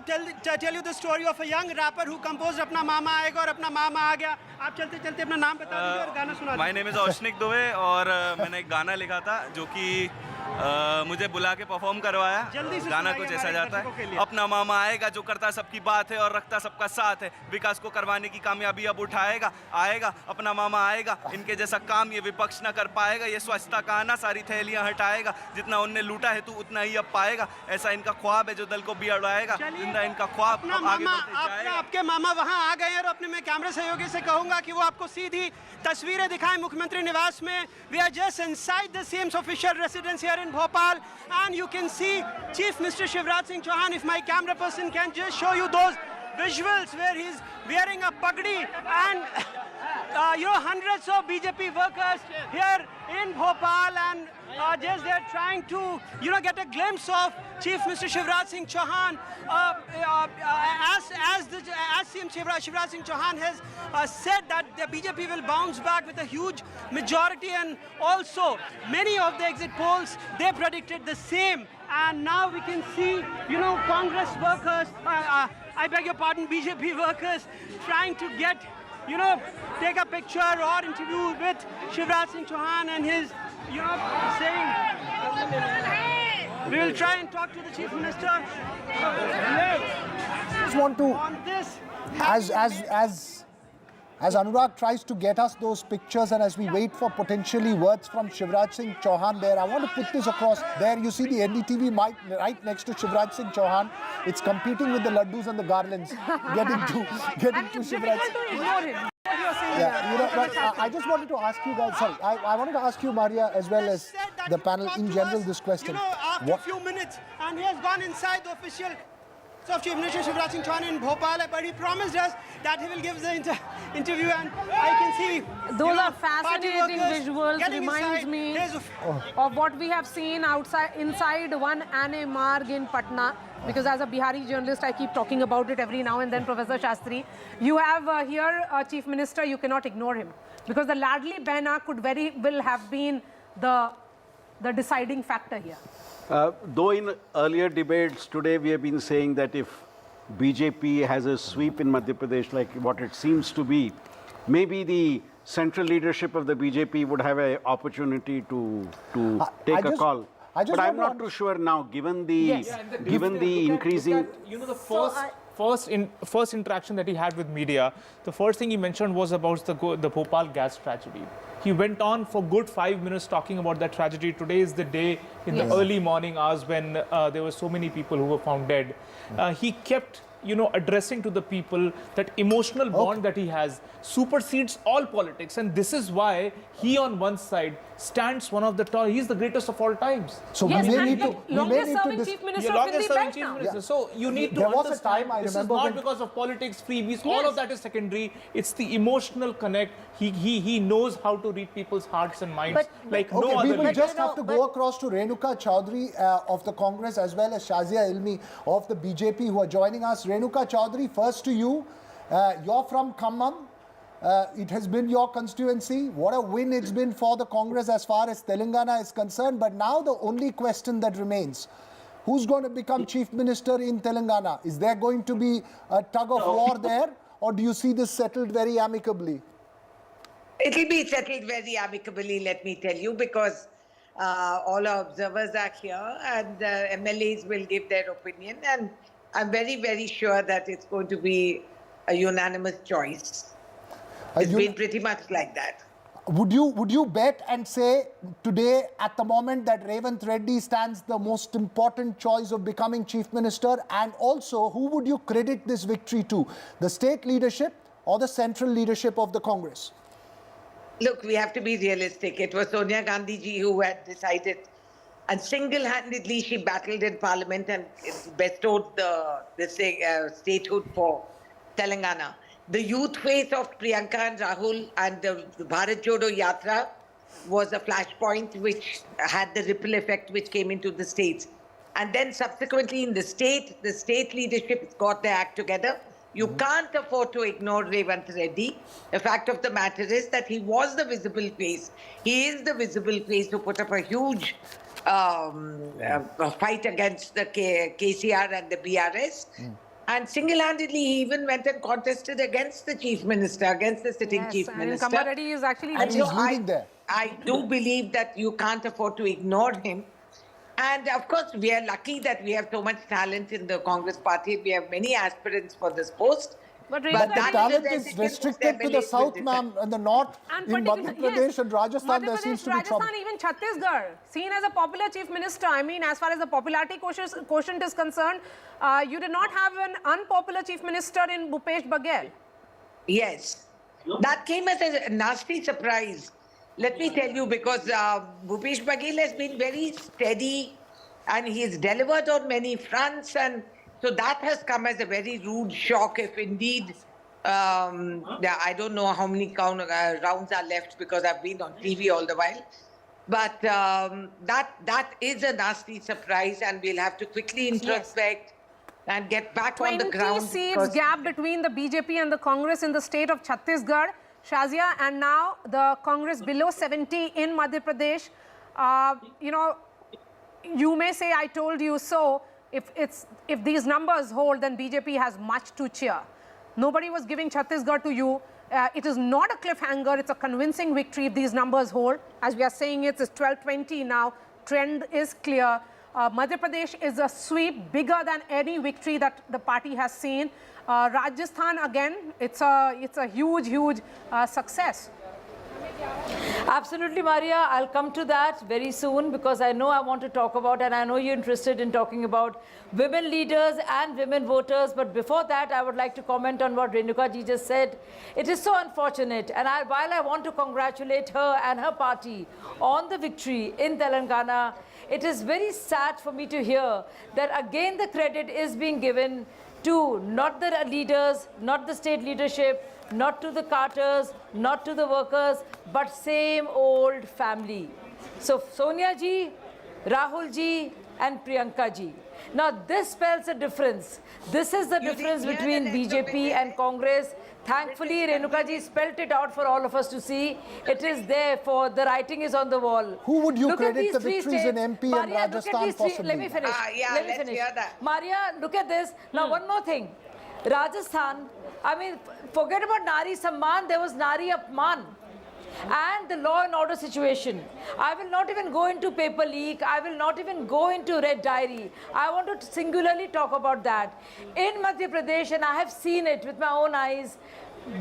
tell you the story of a young rapper who composed "Apna Mama Aayega" और "Apna Mama Aa Gaya." आप चलते चलते अपना नाम बता दीजिए और गाना सुना दीजिए. My name is औशनिक दुबे और मैंने एक गाना लिखा था जो कि मुझे बुला के परफॉर्म करवाया. गाना कुछ ऐसा जाता है, अपना मामा आएगा जो करता सबकी बात है और रखता सबका साथ है, विकास को करवाने की कामयाबी अब उठाएगा आएगा, अपना मामा आएगा, इनके जैसा काम ये विपक्ष ना कर पाएगा, ये स्वच्छता का आना सारी थैलियां हटाएगा, जितना उनने लूटा है तू उतना ही अब पाएगा, ऐसा इनका ख्वाब है जो दल को भी अड़ाएगा, जिंदा इनका ख्वाब अब आगे बढ़ते जाएगा. आपके मामा वहाँ आ गए हैं और अपने मैं कैमरा सहयोगी से कहूँगा कि वो आपको सीधी तस्वीरें दिखाएं मुख्यमंत्री निवास में. We are just inside the CM's official residence here in Bhopal, and you can see Chief Mr. Shivraj Singh Chauhan. If my camera person can just show you those visuals where he's wearing a pagdi and hundreds of BJP workers here in Bhopal, and just they're trying to get a glimpse of Chief Mr. Shivraj Singh Chauhan. As CM Shivraj Singh Chauhan has said that the BJP will bounce back with a huge majority, and also many of the exit polls they predicted the same. And now we can see Congress workers, I beg your pardon, BJP workers trying to get take a picture or interview with Shivraj Singh Chauhan and his saying we will try and talk to the Chief Minister. I just want to, as Anurag tries to get us those pictures and as we wait for potentially words from Shivraj Singh Chauhan there, I want to put this across. There you see the NDTV mic right next to Shivraj Singh Chauhan. It's competing with the laddus and the garlands, getting to Shivraj. To ignore him. Yeah, I just wanted to ask you guys, sorry, I wanted to ask you, Maria, as well as the panel in general, this question. After a few minutes, and he has gone inside the official of Chief Minister Shivraj Singh Chauhan in Bhopal, but he promised us that he will give the interview, and I can see those are fascinating visuals. Reminds me of what we have seen inside one Anne Marg in Patna. Because as a Bihari journalist, I keep talking about it every now and then, Professor Shastri. You have here Chief Minister, you cannot ignore him. Because the Ladli Behna could very well have been the deciding factor here. Though in earlier debates today we have been saying that if BJP has a sweep in Madhya Pradesh like what it seems to be, maybe the central leadership of the BJP would have an opportunity to take a call. But I'm not too sure now, given the increasing. The first interaction that he had with media, the first thing he mentioned was about the Bhopal gas tragedy. He went on for good 5 minutes talking about that tragedy. Today is the day in the early morning hours when there were so many people who were found dead. He kept addressing to the people that emotional bond that he has supersedes all politics, and this is why he on one side stands one of the tall. He's the greatest of all times. So we may need to longest-serving Chief Minister of India. Yeah. So you need to there understand. Was a time, I this remember is not because of politics, freebies. All of that is secondary. It's the emotional connect. He knows how to read people's hearts and minds like no other. We will just have to go across to Renuka Chaudhary of the Congress as well as Shazia Ilmi of the BJP who are joining us. Renuka Chaudhary, first to you. You're from Khammam. It has been your constituency. What a win it's been for the Congress as far as Telangana is concerned. But now the only question that remains, who's going to become Chief Minister in Telangana? Is there going to be a tug of war there, or do you see this settled very amicably? It will be settled very amicably, let me tell you, because all our observers are here and the MLAs will give their opinion, and I'm very, very sure that it's going to be a unanimous choice. It's been pretty much like that. Would you bet and say today at the moment that Revant Reddy stands the most important choice of becoming Chief Minister? And also, who would you credit this victory to? The state leadership or the central leadership of the Congress? Look, we have to be realistic. It was Sonia Gandhi ji who had decided, and single-handedly she battled in Parliament and bestowed the statehood for Telangana. The youth face of Priyanka and Rahul and the Bharat Jodo Yatra was a flashpoint which had the ripple effect which came into the states. And then subsequently in the state leadership got their act together. You can't afford to ignore Revant Reddy. The fact of the matter is that he was the visible face. He is the visible face who put up a huge fight against the KCR and the BRS. And single-handedly, he even went and contested against the chief minister, against the sitting chief minister. Kamba Reddy is actually And he's leading there. I do believe that you can't afford to ignore him. And of course, we are lucky that we have so much talent in the Congress party. We have many aspirants for this post. But the talent is restricted to the south, ma'am, and the north. In Madhya Pradesh and Rajasthan, there seems to be trouble. Rajasthan, even Chhattisgarh, seen as a popular chief minister. I mean, as far as the popularity quotient is concerned, you did not have an unpopular chief minister in Bhupesh Baghel. Yes, that came as a nasty surprise. Let me tell you, because Bhupesh Baghel has been very steady and he's delivered on many fronts, and so that has come as a very rude shock if indeed, I don't know how many rounds are left because I've been on TV all the while, but that is a nasty surprise, and we'll have to quickly introspect and get back on the ground. 20 seats gap between the BJP and the Congress in the state of Chhattisgarh, Shazia, and now the Congress below 70 in Madhya Pradesh. You know, you may say I told you so. If these numbers hold, then BJP has much to cheer. Nobody was giving Chhattisgarh to you. It is not a cliffhanger. It's a convincing victory if these numbers hold. As we are saying, it's 12-20 now. Trend is clear. Madhya Pradesh is a sweep bigger than any victory that the party has seen. Rajasthan, again, it's a huge success. Absolutely, Maria. I'll come to that very soon because I know I want to talk about, and I know you're interested in talking about women leaders and women voters. But before that, I would like to comment on what Renuka ji just said. It is so unfortunate. And while I want to congratulate her and her party on the victory in Telangana, it is very sad for me to hear that again the credit is being given to not the leaders, not the state leadership, not to the carters, not to the workers, but same old family. So Sonia ji, Rahul ji and Priyanka ji. Now this spells a difference. This is the difference between BJP and Congress. Thankfully, Renuka ji spelled it out for all of us to see. It is there, for the writing is on the wall. Who would you Look credit the victories in MP and Rajasthan possibly? Let me finish. Let me finish. Maria, look at this. Now one more thing. Rajasthan, I mean, forget about Nari Samman, there was Nari Apman. And the law and order situation. I will not even go into paper leak. I will not even go into red diary. I want to singularly talk about that. In Madhya Pradesh, and I have seen it with my own eyes,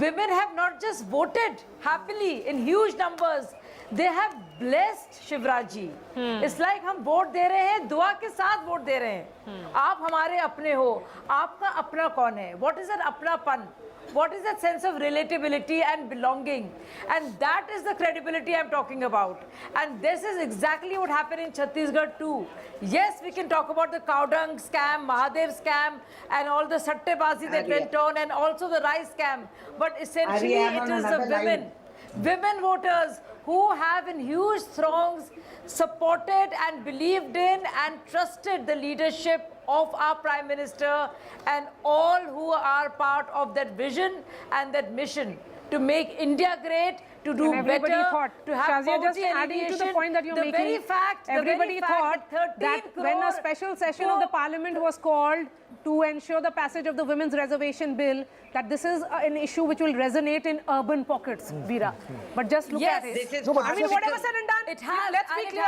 women have not just voted happily in huge numbers. They have blessed Shivraj ji. It's like हम vote दे रहे हैं, दुआ के साथ vote दे रहे हैं. आप हमारे अपने हो. आपका अपना कौन है? What is that अपनापन? What is that sense of relatability and belonging? And that is the credibility I'm talking about. And this is exactly what happened in Chhattisgarh too. Yes, we can talk about the Cowdung scam, Mahadev scam, and all the sattebazi that went on, and also the rice scam. But essentially, it is the women voters who have in huge throngs supported and believed in and trusted the leadership of our Prime Minister and all who are part of that vision and that mission to make India great, to do everybody better, thought, to have Shazia, just poverty adding to the point that you're making, everybody thought that when a special session of the parliament was called to ensure the passage of the women's reservation bill, that this is an issue which will resonate in urban pockets, Veera. But just look at it. I mean, whatever said and done, it has, let's be clear,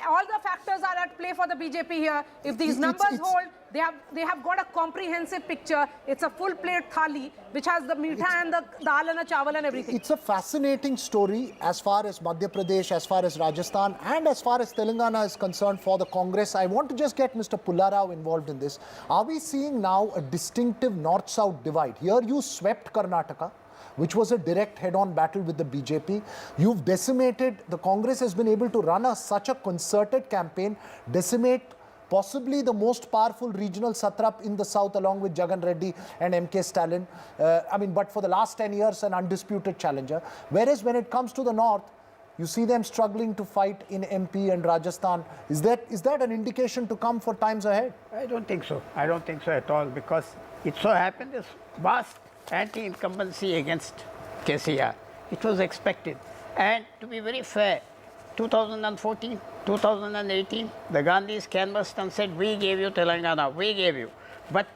all the factors are at play for the BJP here. If these numbers hold, they have got a comprehensive picture. It's a full plate thali, which has the meetha and the dal and the chawal and everything. It's a fascinating story as far as Madhya Pradesh, as far as Rajasthan, and as far as Telangana is concerned for the Congress. I want to just get Mr. Pullarao involved in this. Are we seeing now a distinctive north-south divide? Here you swept Karnataka, which was a direct head-on battle with the BJP. You've decimated, the Congress has been able to run such a concerted campaign, decimate possibly the most powerful regional satrap in the south along with Jagan Reddy and MK Stalin. But for the last 10 years, an undisputed challenger. Whereas when it comes to the north, You see them struggling to fight in MP and Rajasthan. Is that an indication to come for times ahead? I don't think so. I don't think so at all, because it so happened this vast anti-incumbency against KCR. It was expected. And to be very fair, 2014, 2018, the Gandhis canvassed and said, we gave you Telangana, we gave you. But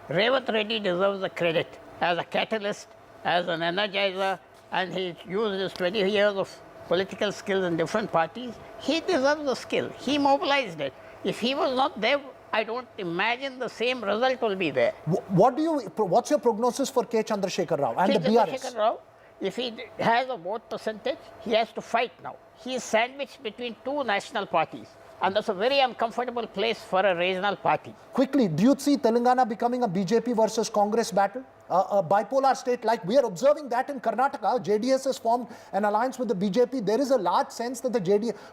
Revanth Reddy deserves the credit as a catalyst, as an energizer, and he used his 20 years of political skills in different parties. He deserves the skill. He mobilized it. If he was not there, I don't imagine the same result will be there. What's your prognosis for K. Chandrasekhar Rao and the BRS? Chandrasekhar Rao, if he has a vote percentage, he has to fight now. He is sandwiched between two national parties. And that's a very uncomfortable place for a regional party. Quickly, do you see Telangana becoming a BJP versus Congress battle? A bipolar state, like we are observing that in Karnataka. JDS has formed an alliance with the BJP. There is a large sense that the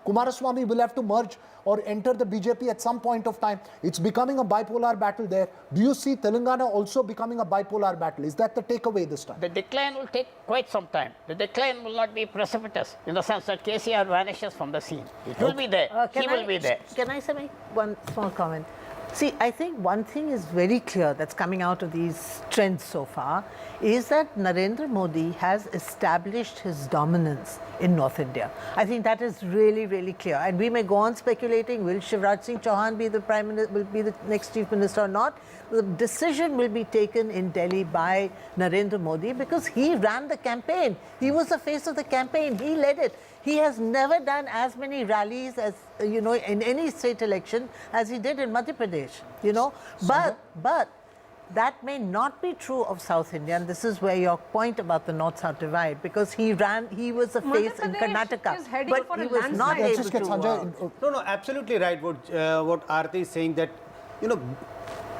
Kumaraswamy will have to merge or enter the BJP at some point of time. It's becoming a bipolar battle there. Do you see Telangana also becoming a bipolar battle? Is that the takeaway this time? The decline will take quite some time. The decline will not be precipitous in the sense that KCR vanishes from the scene. It will be there. He will be there. Can I say one small comment? See, I think one thing is very clear that's coming out of these trends so far is that Narendra Modi has established his dominance in North India. I think that is really, really clear. And we may go on speculating, will Shivraj Singh Chauhan be the Prime Minister, will be the next Chief Minister or not? The decision will be taken in Delhi by Narendra Modi because he ran the campaign. He was the face of the campaign. He led it. He has never done as many rallies as, in any state election as he did in Madhya Pradesh, But that may not be true of South India, and this is where your point about the North-South divide, because he was a face in Karnataka, but he was not able to. No, absolutely right. What Aarti is saying that,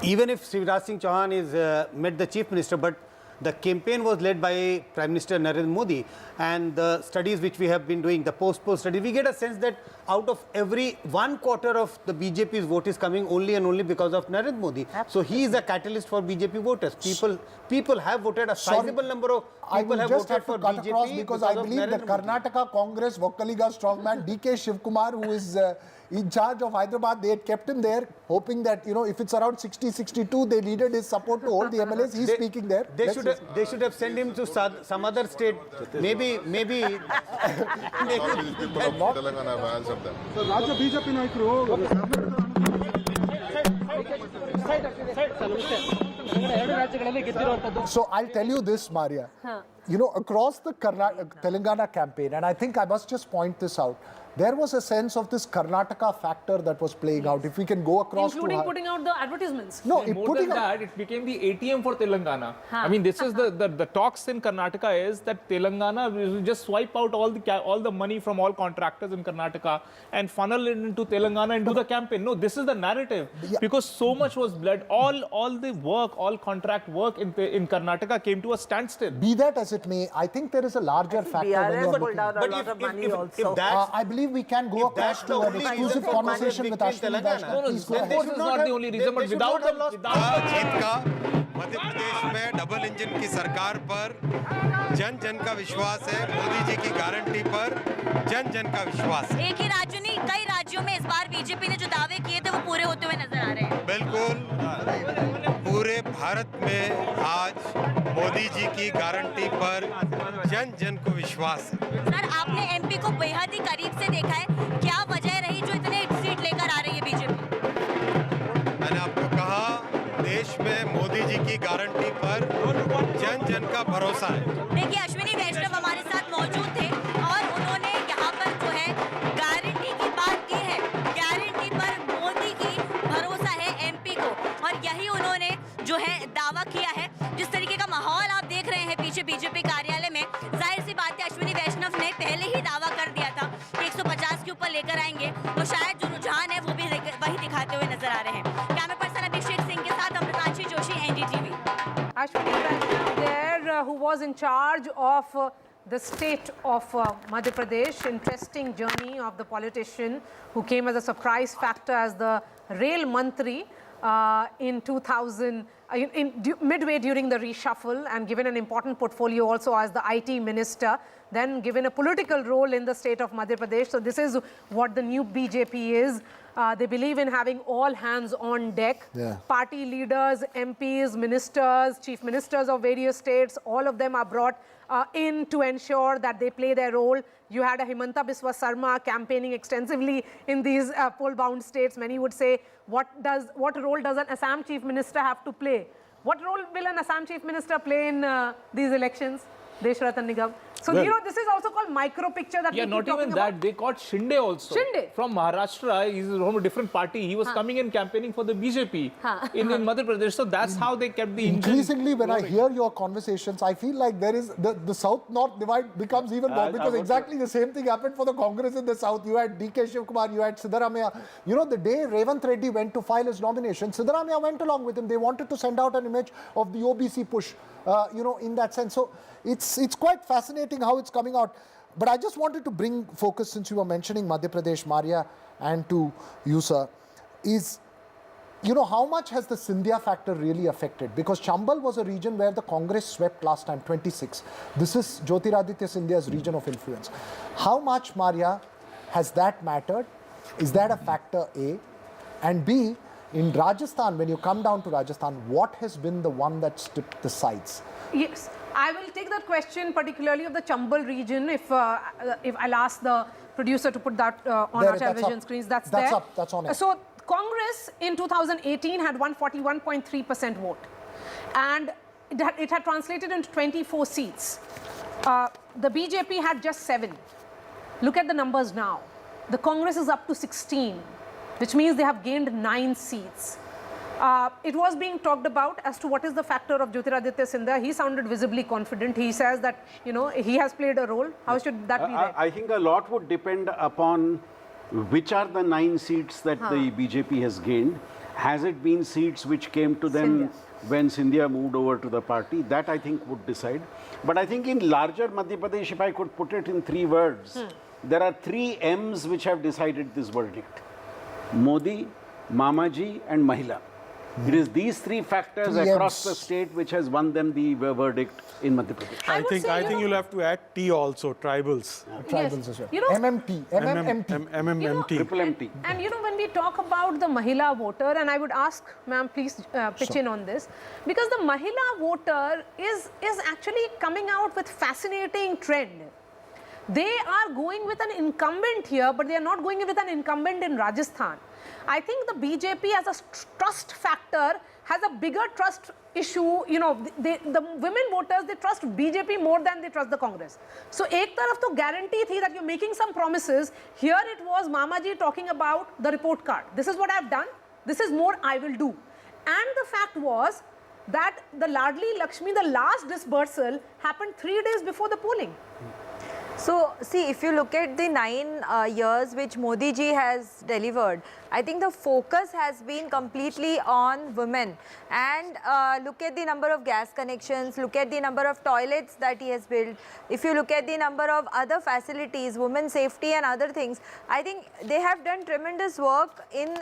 even if Shivraj Singh Chauhan met the Chief Minister, but the campaign was led by Prime Minister Narendra Modi, and the studies which we have been doing, the post-poll study, we get a sense that out of every 1/4 of the BJP's vote is coming only and only because of Narendra Modi. Absolutely. So he is a catalyst for BJP voters. People have voted, a sizable number of people have voted for BJP because I believe the Karnataka Congress Vokkaliga strongman DK Shivkumar, who is in charge of Hyderabad, they had kept him there, hoping that, if it's around 60-62, they needed his support to hold the MLAs. He's speaking there. They should have sent him to some other state. Maybe. So I'll tell you this, Maria. Across the Telangana campaign, and I think I must just point this out, there was a sense of this Karnataka factor that was playing out. If we can go across including putting out the advertisements. No, more than that, it became the ATM for Telangana. I mean, this is the talks in Karnataka is that Telangana will just swipe out all the money from all contractors in Karnataka and funnel it into Telangana and do the campaign. No, this is the narrative, because so much was bled. All the work, all contract work in Karnataka came to a standstill. Be that as it may, I think there is a larger factor. BRS pulled out a lot of money also. I believe we can go across to an exclusive conversation with Ashwini Vaishnav. No, of course it's not the only reason, but without जीत का मध्य प्रदेश में double engine की सरकार पर जन जन का विश्वास है। मोदी जी की गारंटी पर जन जन का विश्वास है। एक ही राज्य नहीं, कई राज्यों में इस बार बीजेपी ने जो दावे किए थे वो पूरे होते हुए नजर आ रहे हैं। बिल्कुल, पूरे भारत में आज मोदी जी की गारंटी पर जन जन को विश्वास है। सर, आपने एमपी को बेहद ही करीब से देखा है, क्या वजह रही जो इतने सीट लेकर आ रही है बीजेपी? मैंने आपको कहा, देश में मोदी जी की गारंटी पर जन जन का भरोसा है। देखिए, अश्विनी वैष्णव हमारे साथ मौजूद थे और उन्होंने यहाँ पर जो है गारंटी की बात की है। गारंटी पर मोदी की भरोसा है एमपी को, और यही उन्होंने जो है दावा किया है। जिस तरीके का माहौल आप देख रहे हैं पीछे बीजेपी कार्यालय में, जाहिर सी बात है अश्विनी वैष्णव ने पहले ही दावा कर दिया था कि 150 के ऊपर लेकर आएंगे, तो शायद जो रुझान है वो भी वही दिखाते हुए नजर आ रहे हैं। कैमरा पर्सन अभिषेक सिंह के साथ Amritanshi Joshi, NDTV। Ashwini Vaishnav there, who was in charge of the state of Madhya Pradesh. Interesting journey of the politician who came as a surprise factor as the rail mantri in 2000. midway during the reshuffle and given an important portfolio also as the IT minister, then given a political role in the state of Madhya Pradesh. So this is what the new BJP is. They believe in having all hands on deck. Yeah. Party leaders, MPs, ministers, chief ministers of various states, all of them are brought in to ensure that they play their role. You had a Himanta Biswa Sarma campaigning extensively in these poll-bound states. Many would say, what role does an Assam chief minister have to play? What role will an Assam chief minister play in these elections? Deshrathan Nigam. So, Well, you know, this is also called micro picture that yeah, we not keep even talking that. about. They caught Shinde also. Shinde? From Maharashtra. He's from a different party. He was coming in campaigning for the BJP in Madhya Pradesh. So that's how they kept the engine. Increasingly, when rolling. I hear your conversations, I feel like there is the South-North divide becomes even more, because exactly the same thing happened for the Congress in the South. You had DK Shivkumar, you had Siddaramaiah. You know, the day Revanth Reddy went to file his nomination, Siddaramaiah went along with him. They wanted to send out an image of the OBC push, you know, in that sense. So it's quite fascinating how it's coming out. But I just wanted to bring focus, since you were mentioning Madhya Pradesh, Maria, and to you, sir, is, you know, how much has the Scindia factor really affected? Because Chambal was a region where the Congress swept last time, 26. This is Jyotiraditya Scindia's region of influence. How much, Maria, has that mattered? Is that a factor, A? And B, in Rajasthan, when you come down to Rajasthan, what has been the one that's tipped the sides? Yes, I will take that question, particularly of the Chambal region, if I'll ask the producer to put that on There, our television screens. That's there. up, That's on it. So Congress in 2018 had 141.3% vote, and it had translated into 24 seats. The BJP had just 7. Look at the numbers now. The Congress is up to 16, which means they have gained 9 seats. It was being talked about as to what is the factor of Jyotiraditya Scindia. He sounded visibly confident. He says that, you know, he has played a role. How should that be read? I think a lot would depend upon which are the 9 seats that the BJP has gained. Has it been seats which came to them when Scindia moved over to the party? That, I think, would decide. But I think in larger Madhya Pradesh, if I could put it in 3 words, there are 3 M's which have decided this verdict: Modi, Mamaji and Mahila. It is these 3 factors across the state which has won them the verdict in Madhya Pradesh. I think you'll have to add T also, tribals. Tribals as well. You know, MMT, MMT. Triple MT. And you know, when we talk about the Mahila voter, and I would ask, ma'am, please pitch in on this, because the Mahila voter is actually coming out with fascinating trend. They are going with an incumbent here, but they are not going with an incumbent in Rajasthan. I think the BJP as a trust factor has a bigger trust issue. You know, the women voters, they trust BJP more than they trust the Congress. So, ek taraf to guarantee thi that you're making some promises. Here it was Mamaji talking about the report card. This is what I've done. This is more I will do. And the fact was that the Ladli Lakshmi, the last disbursal, happened 3 days before the polling. So, see, if you look at the 9 years which Modi ji has delivered, I think the focus has been completely on women. And look at the number of gas connections, look at the number of toilets that he has built. If you look at the number of other facilities, women's safety and other things, I think they have done tremendous work in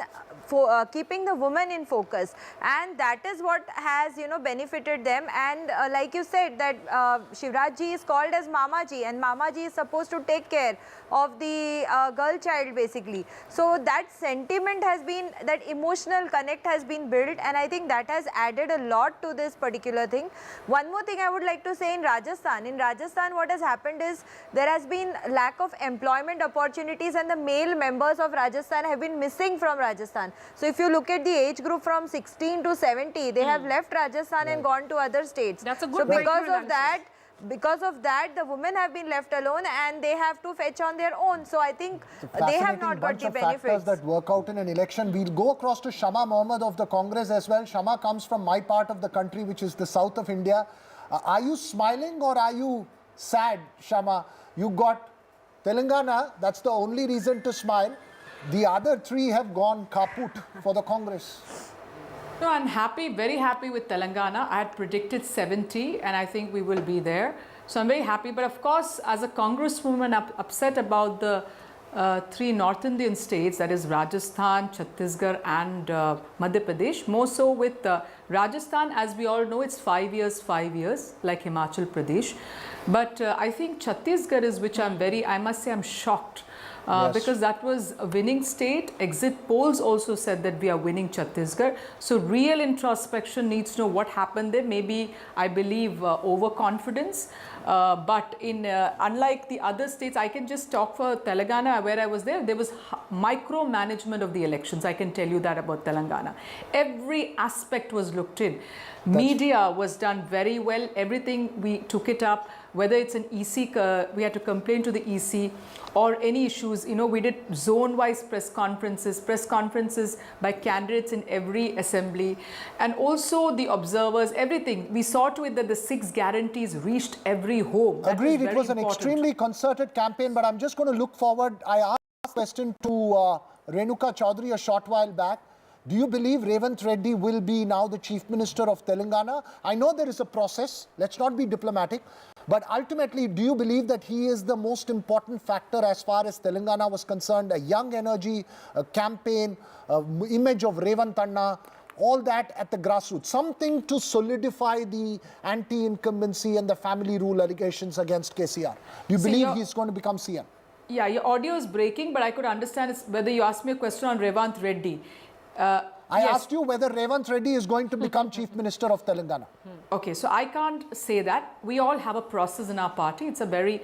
keeping the women in focus. And that is what has, you know, benefited them. And like you said, that Shivraj ji is called as Mama ji, and Mama ji is supposed to take care of the girl child basically. So that sentiment has been, that emotional connect has been built, and I think that has added a lot to this particular thing. One more thing I would like to say in Rajasthan. In Rajasthan, what has happened is there has been lack of employment opportunities, and the male members of Rajasthan have been missing from Rajasthan. So if you look at the age group from 16 to 70, they have left Rajasthan and gone to other states. That's a good So because of that, the women have been left alone and they have to fetch on their own. So I think they have not got the benefits. Factors that work out in an election. We'll go across to Shama Mohammed of the Congress as well. Shama comes from my part of the country, which is the south of India. Are you smiling or are you sad, Shama? You got Telangana, that's the only reason to smile. The other 3 have gone kaput for the Congress. No, I'm happy, very happy with Telangana. I had predicted 70 and I think we will be there. So I'm very happy. But of course, as a congresswoman, upset about the three North Indian states, that is Rajasthan, Chhattisgarh and Madhya Pradesh. More so with Rajasthan, as we all know, it's 5 years, like Himachal Pradesh. But I think Chhattisgarh is which I must say I'm shocked. Because that was a winning state. Exit polls also said that we are winning Chhattisgarh. So real introspection needs to know what happened there. Maybe, I believe, overconfidence. But in unlike the other states, I can just talk for Telangana, where I was there was micromanagement of the elections. I can tell you that about Telangana. Every aspect was looked in. Media was done very well. Everything, we took it up. Whether it's an EC, we had to complain to the EC, or any issues, we did zone-wise press conferences by candidates in every assembly, and also the observers, everything. We saw to it that the 6 guarantees reached every home. Agreed, it was an extremely concerted campaign, but I'm just going to look forward. I asked a question to Renuka Chaudhary a short while back. Do you believe Revant Reddy will be now the Chief Minister of Telangana? I know there is a process, let's not be diplomatic, but ultimately, do you believe that he is the most important factor as far as Telangana was concerned? A young energy, a campaign, image of Revant Anna, all that at the grassroots, something to solidify the anti-incumbency and the family rule allegations against KCR. Do you believe he's going to become CM? Yeah, your audio is breaking, but I could understand whether you asked me a question on Revant Reddy. I asked you whether Revant Reddy is going to become Chief Minister of Telangana. Okay, so I can't say that. We all have a process in our party. It's a very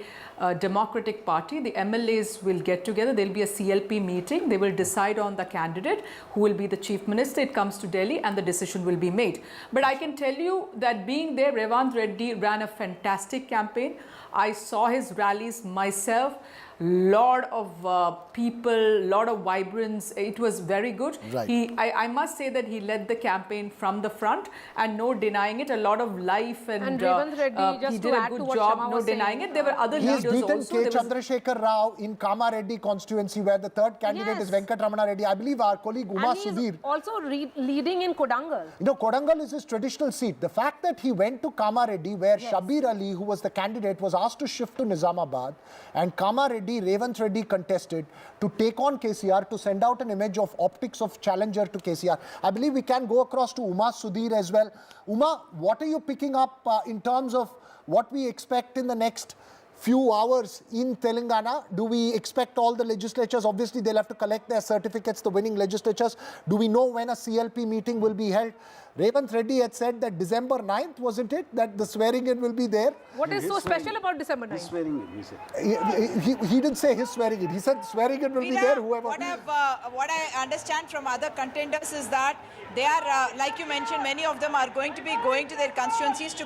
democratic party. The MLAs will get together. There will be a CLP meeting. They will decide on the candidate who will be the Chief Minister. It comes to Delhi and the decision will be made. But I can tell you that being there, Revant Reddy ran a fantastic campaign. I saw his rallies myself. Lot of people, lot of vibrance. It was very good. Right. I must say that he led the campaign from the front, and no denying it. A lot of life and Revant Reddy, just he did a good job. No denying it. There were other leaders also. He has beaten K. Chandrasekhar Rao in Kamareddy constituency, where the third candidate is Venkatramana Reddy. I believe our colleague Uma Sudhir. And he's also leading in Kodangal. Kodangal is his traditional seat. The fact that he went to Kamareddy, where Shabir Ali, who was the candidate, was asked to shift to Nizamabad, and Kamareddy, Revant Reddy contested to take on KCR, to send out an image of optics of challenger to KCR. I believe we can go across to Uma Sudhir as well. Uma, what are you picking up in terms of what we expect in the next few hours in Telangana? Do we expect all the legislatures? Obviously, they'll have to collect their certificates, the winning legislatures. Do we know when a CLP meeting will be held? Revant Reddy had said that December 9th, wasn't it, that the swearing-in will be there? What is so special about December 9th? His swearing-in, he said. He didn't say his swearing-in. He said swearing-in will be there, whoever. What I understand from other contenders is that they are, like you mentioned, many of them are going to be going to their constituencies to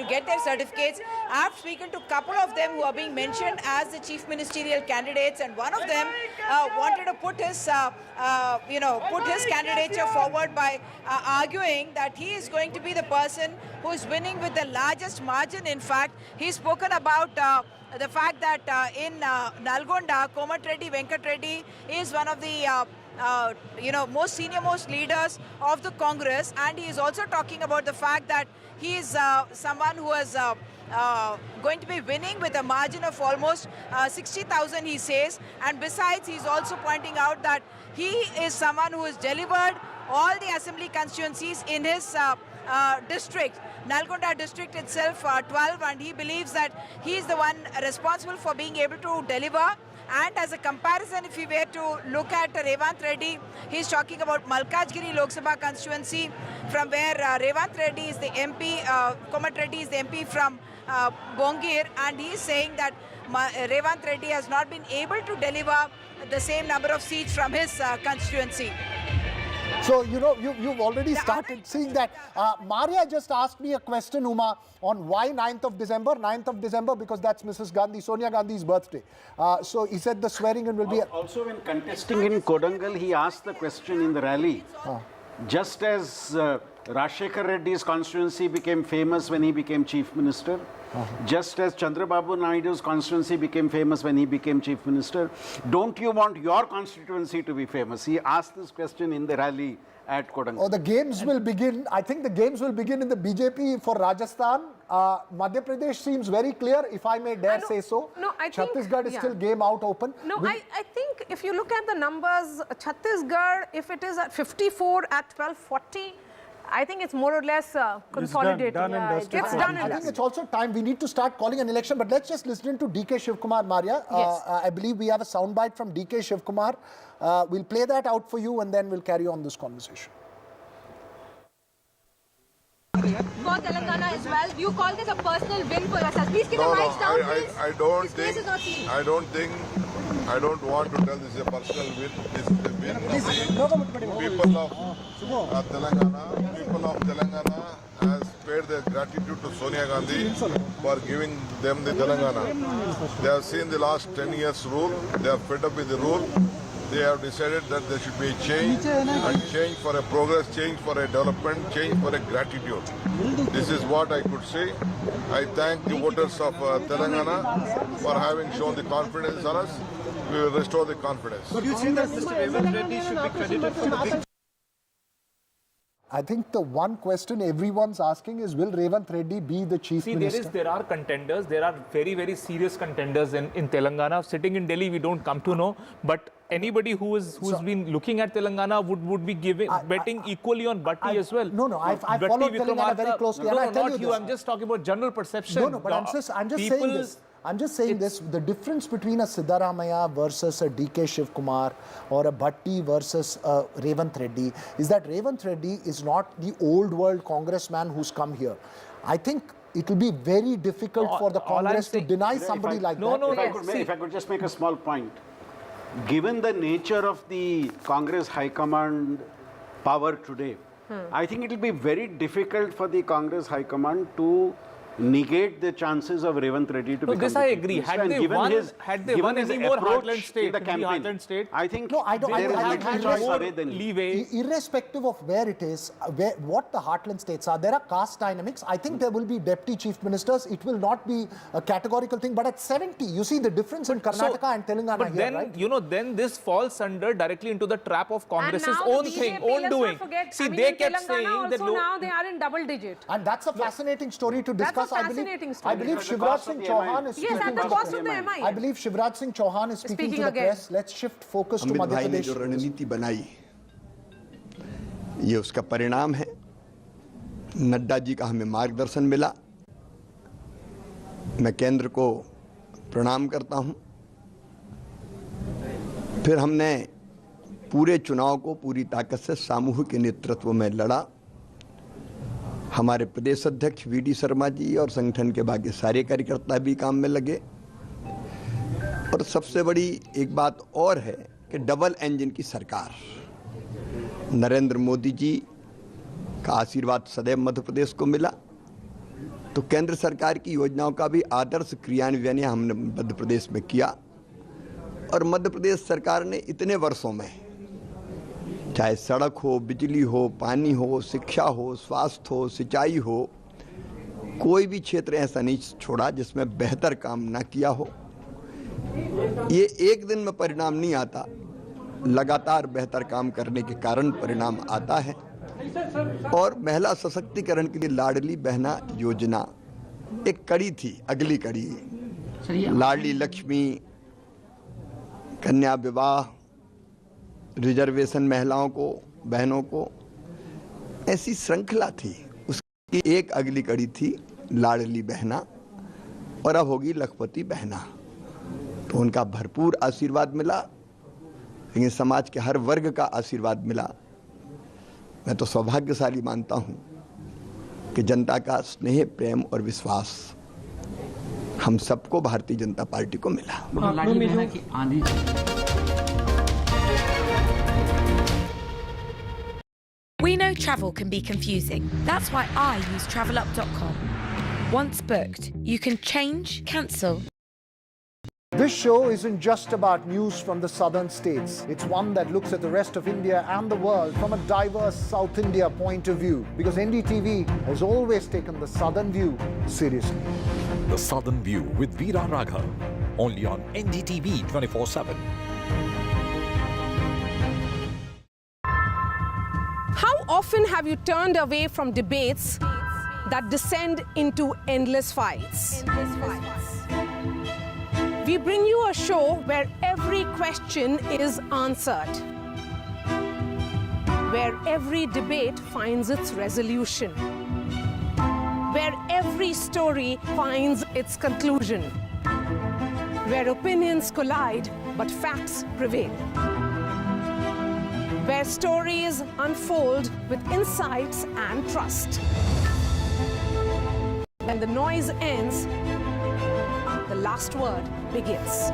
get their certificates. I have spoken to a couple of them who are being mentioned as the chief ministerial candidates, and one of them wanted to put his, put his candidature forward by arguing that he is going to be the person who is winning with the largest margin. In fact, he's spoken about the fact that in Nalgonda, Komat Reddy, Venkat Reddy is one of the most senior-most leaders of the Congress, and he is also talking about the fact that he is someone who is going to be winning with a margin of almost 60,000, he says. And besides, he's also pointing out that he is someone who has delivered all the assembly constituencies in his district, Nalgonda district itself, 12, and he believes that he is the one responsible for being able to deliver. And as a comparison, if we were to look at Revant Reddy, he's talking about Malkajgiri Lok Sabha constituency, from where Revant Reddy is the MP, Komat Reddy is the MP from Bongir, and he's saying that Revant Reddy has not been able to deliver the same number of seats from his constituency. So, you've already started seeing that. Maria just asked me a question, Uma, on why 9th of December? 9th of December, because that's Mrs. Gandhi, Sonia Gandhi's birthday. So, he said the swearing-in will be... Also, when contesting in Kodangal, he asked the question in the rally. Just as Rajshekar Reddy's constituency became famous when he became chief minister, just as Chandrababu Naidu's constituency became famous when he became chief minister, don't you want your constituency to be famous? He asked this question in the rally at Kodangal. Oh, the games will begin. I think the games will begin in the BJP for Rajasthan. Madhya Pradesh seems very clear, if I may dare say so. No, I think Chhattisgarh is still game out open. No, I think if you look at the numbers, Chhattisgarh, if it is at 54 at 1240, I think it's more or less consolidated. Done and dusted. It's done and I think dusted. it's also time we need to start calling an election. But let's just listen to DK Shivkumar, Maria. Yes. I believe we have a soundbite from DK Shivkumar. We'll play that out for you and then we'll carry on this conversation. For Telangana as well, do you call this a personal win for yourself? Please keep the mics down, please. I don't His face is not seen. I don't want to tell this is a personal win. This is a win of the people of Telangana. People of Telangana has paid their gratitude to Sonia Gandhi for giving them the Telangana. They have seen the last 10 years rule. They are fed up with the rule. They have decided that there should be a change, and change for a progress, change for a development, change for a gratitude. This is what I could say. I thank the voters of Telangana for having shown the confidence on us. We will restore the confidence. But you think that Mr. Revant Reddy should be credited for the big... I think the one question everyone's asking is, will Revant Reddy be the chief minister? There are contenders. There are very, very serious contenders in Telangana. Sitting in Delhi, we don't come to know. But anybody who's been looking at Telangana would be betting equally on Bhatti as well. No, I followed Telangana very closely. No, and not you. I'm just talking about general perception. No, but I'm just saying this. I'm just saying this, the difference between a Siddaramaiah versus a DK Shivkumar or a Bhatti versus a Revant Reddy is that Revant Reddy is not the old world congressman who's come here. I think it will be very difficult for the Congress to deny somebody like that. If I could just make a small point. Given the nature of the Congress High Command power today, I think it will be very difficult for the Congress High Command to negate the chances of Revant Reddy to become this I agree. Had they won any more heartland state, I think I don't have leeway. Irrespective of where it is, what the heartland states are, there are caste dynamics. I think there will be deputy chief ministers. It will not be a categorical thing. But at 70, you see the difference in Karnataka and Telangana but here, then, right? Then this falls directly into the trap of Congress's own thing, BJP, own doing. See, they kept saying that now they are in double digit. And that's a fascinating story to discuss. That's a fascinating story. I believe Shivraj Singh Chauhan is speaking. Yes, at the cost of the MI. I believe Shivraj Singh Chauhan is speaking to the press. Let's shift focus to Madhya भाई ने Pradesh. जो रणनीति बनाई, ये उसका परिणाम है। नड्डा जी का हमें मार्गदर्शन मिला। मैं केंद्र को प्रणाम करता हूं। फिर हमने पूरे चुनाव को पूरी ताकत से सामूहिक नेतृत्व में लड़ा। हमारे प्रदेश अध्यक्ष वीडी शर्मा जी और संगठन के बाकी सारे कार्यकर्ता भी काम में लगे। और सबसे बड़ी एक बात और है कि डबल इंजन की सरकार, नरेंद्र मोदी जी का आशीर्वाद सदैव मध्य प्रदेश को मिला, तो केंद्र सरकार की योजनाओं का भी आदर्श क्रियान्वयन हमने मध्य प्रदेश में किया। और मध्य प्रदेश सरकार ने इतने वर्षों में, चाहे सड़क हो, बिजली हो, पानी हो, शिक्षा हो, स्वास्थ्य हो, सिंचाई हो, कोई भी क्षेत्र ऐसा नहीं छोड़ा जिसमें बेहतर काम ना किया हो। ये एक दिन में परिणाम नहीं आता, लगातार बेहतर काम करने के कारण परिणाम आता है। और महिला सशक्तिकरण के लिए लाडली बहना योजना एक कड़ी थी, अगली कड़ी लाडली लक्ष्मी, कन्या विवाह, रिजर्वेशन महिलाओं को, बहनों को, ऐसी श्रृंखला थी। उसकी एक अगली कड़ी थी लाडली बहना, और अब होगी लखपति बहना। तो उनका भरपूर आशीर्वाद मिला, लेकिन समाज के हर वर्ग का आशीर्वाद मिला। मैं तो सौभाग्यशाली मानता हूं कि जनता का स्नेह, प्रेम और विश्वास हम सबको भारतीय जनता पार्टी को मिला। We know travel can be confusing. That's why I use travelup.com. Once booked, you can change, cancel. This show isn't just about news from the southern states. It's one that looks at the rest of India and the world from a diverse South India point of view, because NDTV has always taken the southern view seriously. The Southern View with Veera Raghav, only on NDTV 24/7. How often have you turned away from debates that descend into endless fights. We bring you a show where every question is answered, where every debate finds its resolution, where every story finds its conclusion, where opinions collide but facts prevail, where stories unfold with insights and trust. When the noise ends, the last word begins.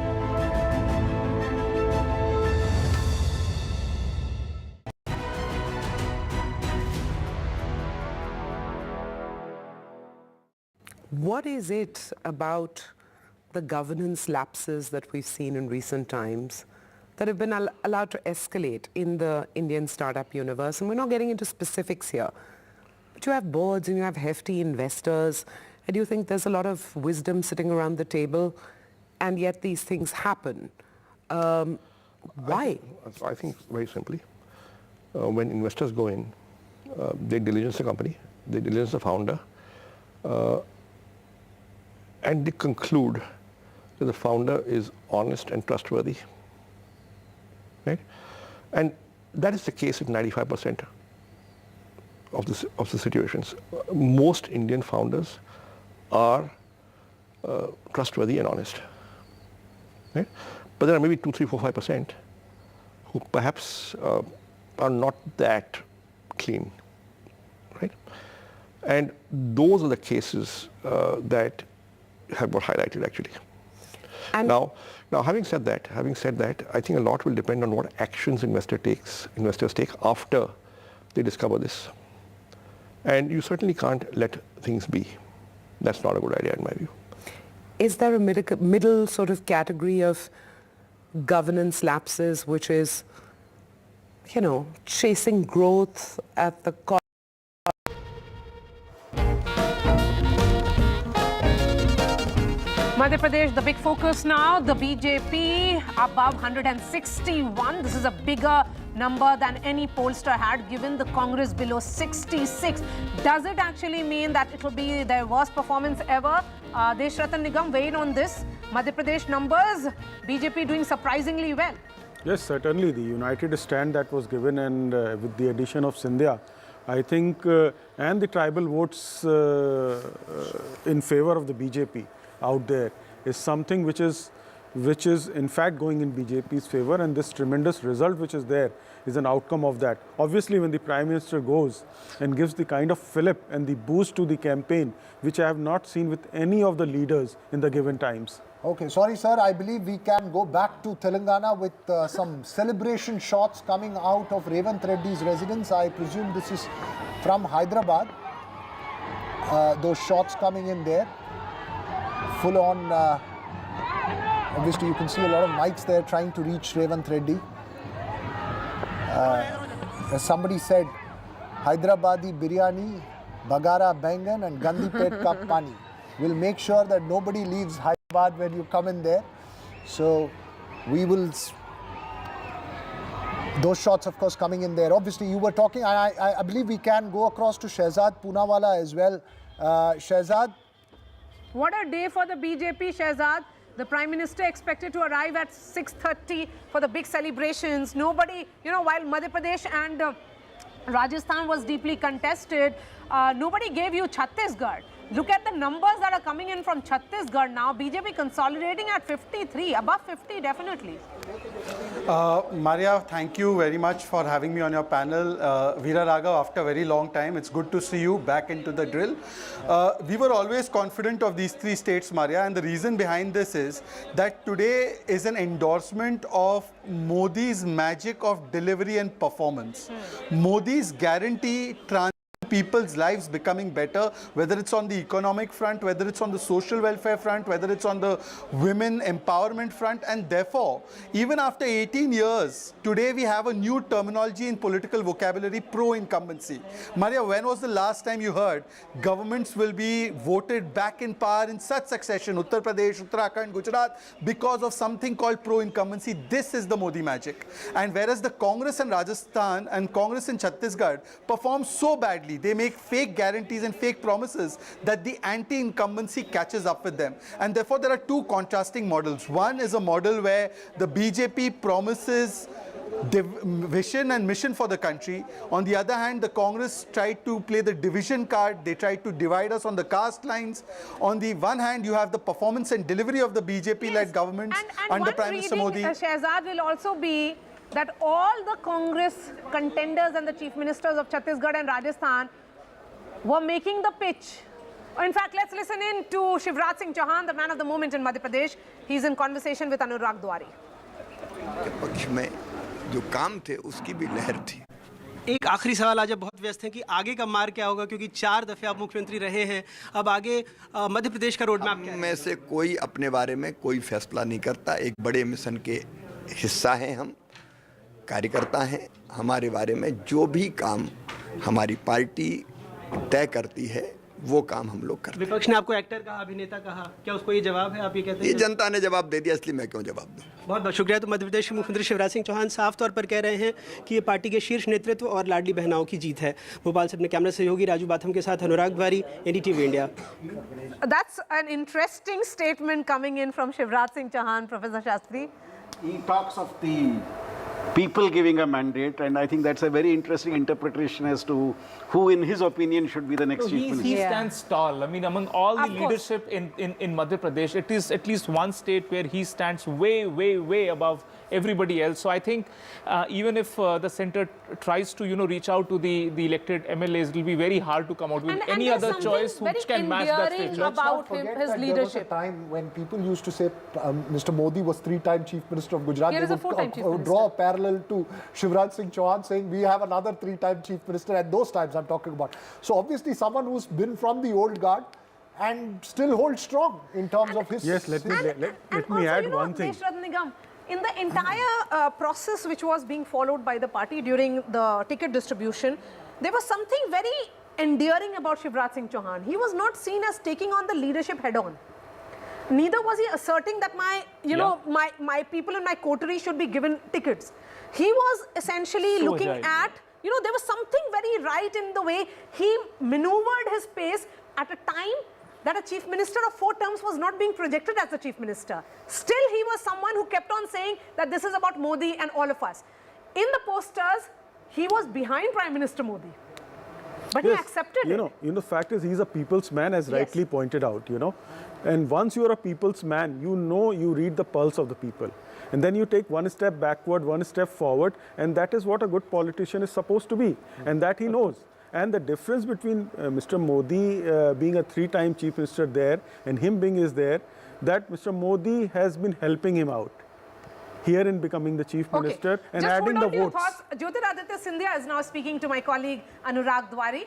What is it about the governance lapses that we've seen in recent times that have been allowed to escalate in the Indian startup universe? And we're not getting into specifics here, but you have boards and you have hefty investors, and you think there's a lot of wisdom sitting around the table, and yet these things happen. Why? I think very simply, when investors go in, they diligence the company, they diligence the founder, and they conclude that the founder is honest and trustworthy, right? And that is the case with 95% of the situations. Most Indian founders are trustworthy and honest, right? But there are maybe 2, 3, 4, 5% who perhaps are not that clean, right? And those are the cases that have got highlighted actually. And now having said that, I think a lot will depend on what actions investors take after they discover this. And you certainly can't let things be. That's not a good idea in my view. Is there a middle sort of category of governance lapses, which is, you know, chasing growth at the cost? Madhya Pradesh, the big focus now, the BJP above 161. This is a bigger number than any pollster had given the Congress below 66. Does it actually mean that it will be their worst performance ever? Deshratan Nigam, weigh in on this. Madhya Pradesh numbers, BJP doing surprisingly well. Yes, certainly the united stand that was given, and with the addition of Scindia, I think, and the tribal votes in favor of the BJP out there is something which is in fact going in BJP's favor, and this tremendous result which is there is an outcome of that. Obviously, when the Prime Minister goes and gives the kind of fillip and the boost to the campaign, which I have not seen with any of the leaders in the given times. Okay, sorry sir, I believe we can go back to Telangana with some celebration shots coming out of Revant Reddy's residence. I presume this is from Hyderabad. Those shots coming in there. Full on, obviously you can see a lot of mics there trying to reach Revant Reddy. As somebody said, Hyderabadi biryani, Bagara Bangan and Gandhipet ka pani. We'll make sure that nobody leaves Hyderabad when you come in there. So we will, those shots of course coming in there. Obviously you were talking, I believe we can go across to Shehzad Poonawala as well. Shehzad. What a day for the BJP, Shehzad. The Prime Minister expected to arrive at 6:30 for the big celebrations. Nobody, you know, while Madhya Pradesh and Rajasthan was deeply contested, nobody gave you Chhattisgarh. Look at the numbers that are coming in from Chhattisgarh now. BJP consolidating at 53, above 50 definitely. Maria, thank you very much for having me on your panel. Veera Raghav, after a very long time, it's good to see you back into the drill. We were always confident of these three states, Maria, and the reason behind this is that today is an endorsement of Modi's magic of delivery and performance. Modi's guarantee people's lives becoming better, whether it's on the economic front, whether it's on the social welfare front, whether it's on the women empowerment front, and therefore, even after 18 years, today we have a new terminology in political vocabulary, pro-incumbency. Maria, when was the last time you heard governments will be voted back in power in such succession, Uttar Pradesh, Uttarakhand, Gujarat, because of something called pro-incumbency? This is the Modi magic. And whereas the Congress in Rajasthan and Congress in Chhattisgarh performed so badly, They make fake guarantees and fake promises that the anti-incumbency catches up with them. And therefore, there are two contrasting models. One is a model where the BJP promises vision and mission for the country. On the other hand, the Congress tried to play the division card. They tried to divide us on the caste lines. On the one hand, you have the performance and delivery of the BJP-led governments under Prime Minister Modi. Shehzad, will also be that all the Congress contenders and the chief ministers of Chhattisgarh and Rajasthan were making the pitch. In fact, let's listen in to Shivraj Singh Chauhan, the man of the moment in Madhya Pradesh. He's in conversation with Anurag Dwari. जो काम थे उसकी भी लहर थी। एक आखिरी सवाल आज बहुत व्यस्त है कि आगे का मार्ग क्या होगा, क्योंकि 4 दफे आप मुख्यमंत्री रहे हैं, अब आगे मध्य प्रदेश का रोड मैप क्या है? में से कोई अपने बारे में कोई फैसला नहीं करता। एक बड़े मिशन के हिस्सा हैं हम, कार्यकर्ता हैं। हमारे बारे में जो भी काम हमारी पार्टी तय करती है वो काम हम लोग करते हैं। विपक्ष ने आपको एक्टर कहा, अभिनेता कहा, क्या उसको ये जवाब है? आप ये कहते हैं ये जनता ने जवाब दे दिया, इसलिए मैं क्यों जवाब दूं? बहुत बहुत शुक्रिया। तो मध्य प्रदेश के मुख्यमंत्री शिवराज सिंह चौहान साफ तौर पर कह रहे हैं कि ये पार्टी के शीर्ष नेतृत्व और लाडली बहनाओं की जीत है। भोपाल से अपने कैमरा सहयोगी राजू बाथम के साथ अनुराग द्वारी, NDTV India. That's an interesting statement coming in from Shivraj Singh Chauhan, Professor Shastri. He talks of the people giving a mandate, and I think that's a very interesting interpretation as to who, in his opinion, should be the next chief minister. He stands tall. I mean, among all the leadership in Madhya Pradesh, it is at least one state where he stands way above everybody else. So I think even if the centre tries to, reach out to the elected MLAs, it will be very hard to come out with any other choice which can match that stature. About him, his leadership. There was a time when people used to say Mr. Modi was 3-time Chief Minister of Gujarat. Here is a 4-time Chief Minister. Draw a parallel to Shivraj Singh Chauhan saying we have another 3-time Chief Minister, at those times I'm talking about. So obviously someone who's been from the old guard and still holds strong in terms of his... Yes, let me add one thing. In the entire process which was being followed by the party during the ticket distribution, there was something very endearing about Shivraj Singh Chauhan. He was not seen as taking on the leadership head-on. Neither was he asserting that my people in my coterie should be given tickets. He was essentially looking at, there was something very right in the way he maneuvered his pace at a time that a chief minister of 4 terms was not being projected as the chief minister. Still, he was someone who kept on saying that this is about Modi and all of us. In the posters, he was behind Prime Minister Modi. But he accepted it. The fact is he's a people's man, as rightly pointed out, And once you're a people's man, you read the pulse of the people. And then you take one step backward, one step forward, and that is what a good politician is supposed to be. And that he knows. And the difference between Mr. Modi being a 3-time Chief Minister there and him being there, that Mr. Modi has been helping him out here in becoming the Chief Minister and just adding the votes. Jyotiraditya Scindia is now speaking to my colleague Anurag Dwari.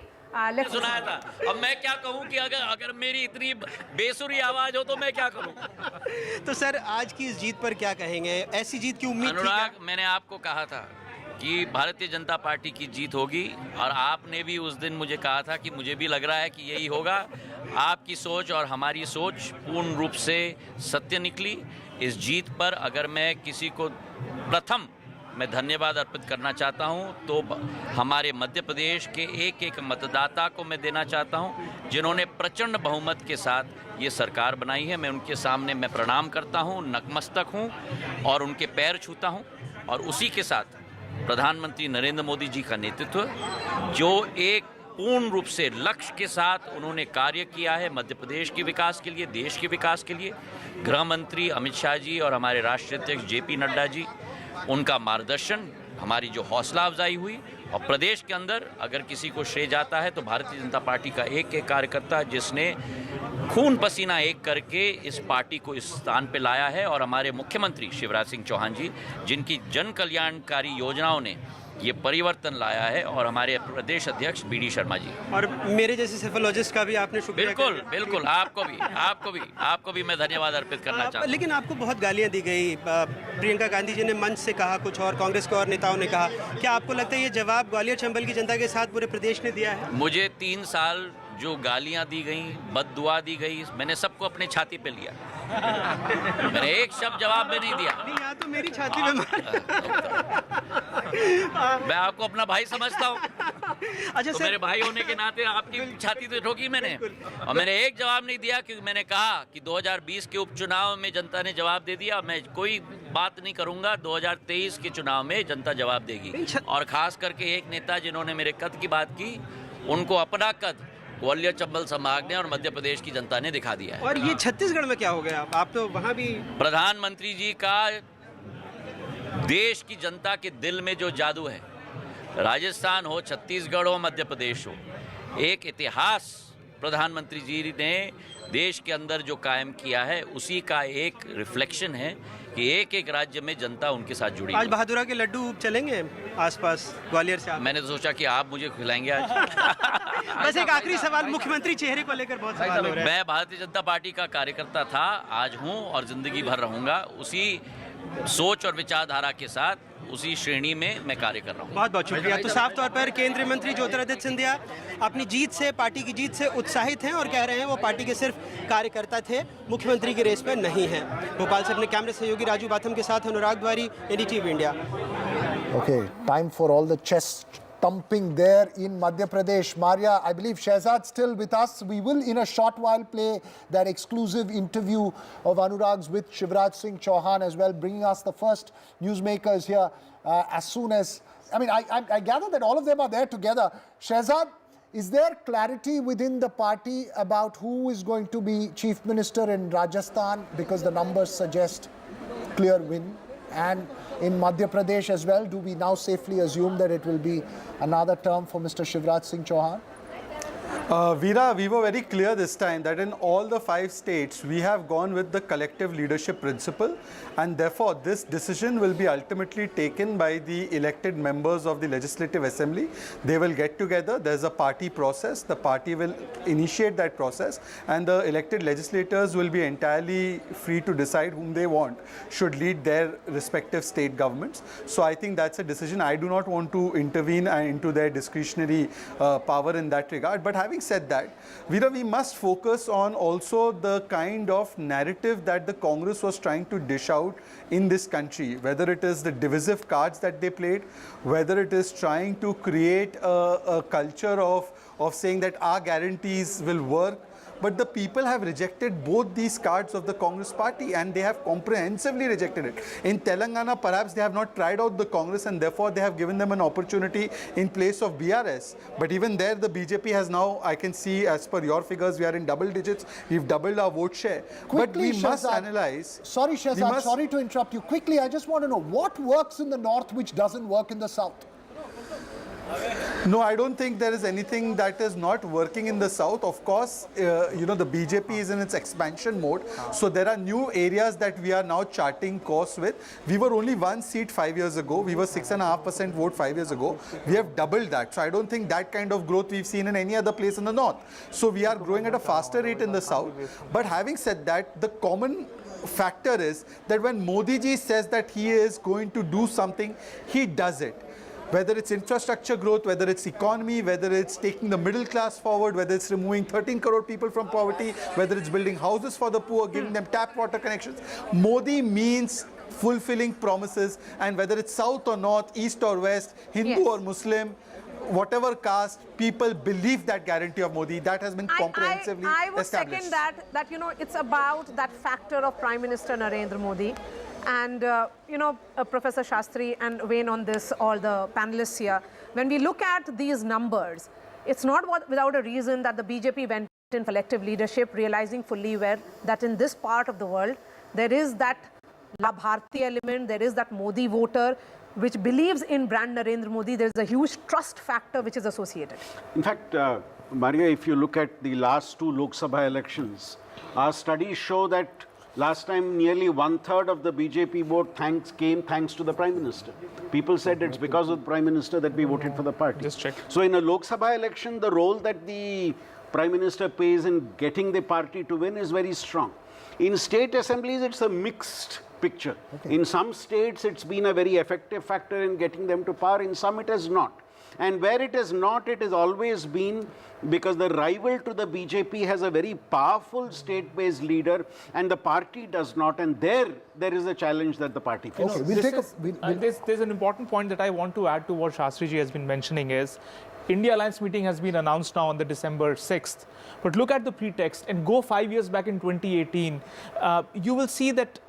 Let's सुनाया था। अब मैं क्या कहूँ कि अगर मेरी इतनी बेसुरी आवाज हो तो मैं क्या करूँ? तो सर आज की इस जीत पर क्या कहेंगे? ऐसी जीत की उम्मीद थी? अनुराग, मैंने आपको कहा था कि भारतीय जनता पार्टी की जीत होगी और आपने भी उस दिन मुझे कहा था कि मुझे भी लग रहा है कि यही होगा। आपकी सोच और हमारी सोच पूर्ण रूप से सत्य निकली। इस जीत पर अगर मैं किसी को प्रथम मैं धन्यवाद अर्पित करना चाहता हूं तो हमारे मध्य प्रदेश के एक मतदाता को मैं देना चाहता हूं जिन्होंने प्रचंड बहुमत के साथ ये सरकार बनाई है। मैं उनके सामने मैं प्रणाम करता हूं, नतमस्तक हूं और उनके पैर छूता हूं। और उसी के साथ प्रधानमंत्री नरेंद्र मोदी जी का नेतृत्व जो एक पूर्ण रूप से लक्ष्य के साथ उन्होंने कार्य किया है मध्य प्रदेश के विकास के लिए, देश के विकास के लिए। गृह मंत्री अमित शाह जी और हमारे राष्ट्रीय अध्यक्ष JP नड्डा जी, उनका मार्गदर्शन, हमारी जो हौसला अफजाई हुई। और प्रदेश के अंदर अगर किसी को श्रेय जाता है तो भारतीय जनता पार्टी का एक कार्यकर्ता जिसने खून पसीना एक करके इस पार्टी को इस स्थान पे लाया है, और हमारे मुख्यमंत्री शिवराज सिंह चौहान जी जिनकी जन कल्याणकारी योजनाओं ने ये परिवर्तन लाया है, और हमारे प्रदेश अध्यक्ष BD शर्मा जी और मेरे जैसे सेफोलॉजिस्ट का भी आपने शुक्रिया। बिल्कुल आपको भी मैं धन्यवाद अर्पित करना चाहता हूँ। लेकिन आपको बहुत गालियां दी गई, प्रियंका गांधी जी ने मंच से कहा कुछ और, कांग्रेस के और नेताओं ने कहा। क्या आपको लगता है ये जवाब ग्वालियर चंबल की जनता के साथ पूरे प्रदेश ने दिया है? मुझे 3 साल जो गालियां दी गई, बद्दुआ दी गई, मैंने सबको अपने छाती पे लिया। मैंने एक शब्द जवाब में नहीं दिया। नहीं, यहाँ तो मेरी छाती में मैं आपको अपना भाई समझता हूँ। अच्छा तो सर, मेरे भाई होने के नाते आपकी छाती तो ठोकी मैंने, और मैंने एक जवाब नहीं दिया, क्योंकि मैंने कहा कि 2020 के उपचुनाव में जनता ने जवाब दे दिया। मैं कोई बात नहीं करूंगा, 2023 के चुनाव में जनता जवाब देगी। और खास करके एक नेता जिन्होंने मेरे कद की बात की, उनको अपना कद ग्वालियर चंबल संभाग ने और मध्य प्रदेश की जनता ने दिखा दिया है। और ये छत्तीसगढ़ में क्या हो गया? आप तो वहाँ भी प्रधानमंत्री जी का देश की जनता के दिल में जो जादू है, राजस्थान हो, छत्तीसगढ़ हो, मध्य प्रदेश हो, एक इतिहास प्रधानमंत्री जी ने देश के अंदर जो कायम किया है, उसी का एक रिफ्लेक्शन है कि एक एक राज्य में जनता उनके साथ जुड़ी। आज बहादुरा के लड्डू चलेंगे आसपास ग्वालियर से? मैंने तो सोचा कि आप मुझे खिलाएंगे आज। बस एक आखिरी सवाल, मुख्यमंत्री चेहरे को लेकर बहुत सवाल हो रहे हैं। मैं भारतीय जनता पार्टी का कार्यकर्ता था, आज हूं और जिंदगी भर रहूंगा। उसी सोच और विचारधारा के साथ, उसी श्रेणी में मैं कार्य कर रहा हूँ। बहुत बहुत शुक्रिया। तो साफ तौर पर केंद्रीय मंत्री ज्योतिरादित्य सिंधिया अपनी जीत से, पार्टी की जीत से उत्साहित हैं और कह रहे हैं वो पार्टी के सिर्फ कार्यकर्ता थे, मुख्यमंत्री की रेस में नहीं हैं। भोपाल से अपने कैमरे सहयोगी राजू बाथम के साथ अनुराग द्वारी, NDTV India. Okay, time for all the chest thumping there in Madhya Pradesh. Maria, I believe Shehzad still with us. We will in a short while play that exclusive interview of Anurag's with Shivraj Singh Chauhan as well, bringing us the first newsmakers here as soon as, I mean, I gather that all of them are there together. Shehzad, is there clarity within the party about who is going to be chief minister in Rajasthan, because the numbers suggest clear win? And in Madhya Pradesh as well, do we now safely assume that it will be another term for Mr. Shivraj Singh Chauhan? Veera, we were very clear this time that in all the 5 states, we have gone with the collective leadership principle, and therefore this decision will be ultimately taken by the elected members of the Legislative Assembly. They will get together, there's a party process, the party will initiate that process, and the elected legislators will be entirely free to decide whom they want should lead their respective state governments. So I think that's a decision. I do not want to intervene into their discretionary power in that regard. But having said that, Veera, we must focus on also the kind of narrative that the Congress was trying to dish out in this country, whether it is the divisive cards that they played, whether it is trying to create a culture of saying that our guarantees will work. But the people have rejected both these cards of the Congress party, and they have comprehensively rejected it. In Telangana, perhaps they have not tried out the Congress, and therefore they have given them an opportunity in place of BRS. But even there, the BJP has now, I can see, as per your figures, we are in double digits. We've doubled our vote share. Quickly, but we must analyze. Sorry, Shehzad, sorry to interrupt you. Quickly, I just want to know what works in the north which doesn't work in the south? No, I don't think there is anything that is not working in the south. Of course, you know, the BJP is in its expansion mode. So there are new areas that we are now charting course with. We were only 1 seat 5 years ago. We were 6.5% vote 5 years ago. We have doubled that. So I don't think that kind of growth we've seen in any other place in the north. So we are growing at a faster rate in the south. But having said that, the common factor is that when Modi ji says that he is going to do something, he does it. Whether it's infrastructure growth, whether it's economy, whether it's taking the middle class forward, whether it's removing 13 crore people from poverty, whether it's building houses for the poor, giving them tap water connections. Modi means fulfilling promises, and whether it's south or north, east or west, Hindu or Muslim, whatever caste, people believe that guarantee of Modi. That has been comprehensively I would established. second that, you know, it's about that factor of Prime Minister Narendra Modi. And, you know, Professor Shastri and Wayne on this, all the panelists here, when we look at these numbers, it's not without a reason that the BJP went in collective leadership, realizing fully well that in this part of the world, there is that Labharti element, there is that Modi voter, which believes in brand Narendra Modi. There is a huge trust factor which is associated. In fact, Maria, if you look at the last 2 Lok Sabha elections, our studies show that last time nearly 1/3 of the BJP vote came thanks to the Prime Minister. People said it's because of the Prime Minister that we voted for the party. Just check. So in a Lok Sabha election, the role that the Prime Minister plays in getting the party to win is very strong. In state assemblies, it's a mixed picture. In some states, it's been a very effective factor in getting them to power. In some, it has not. And where it is not, it has always been because the rival to the BJP has a very powerful state-based leader and the party does not. And there is a challenge that the party faces. There's an important point that I want to add to what Shastriji has been mentioning is, India Alliance meeting has been announced now on the December 6th. But look at the pretext and go 5 years back in 2018. You will see that,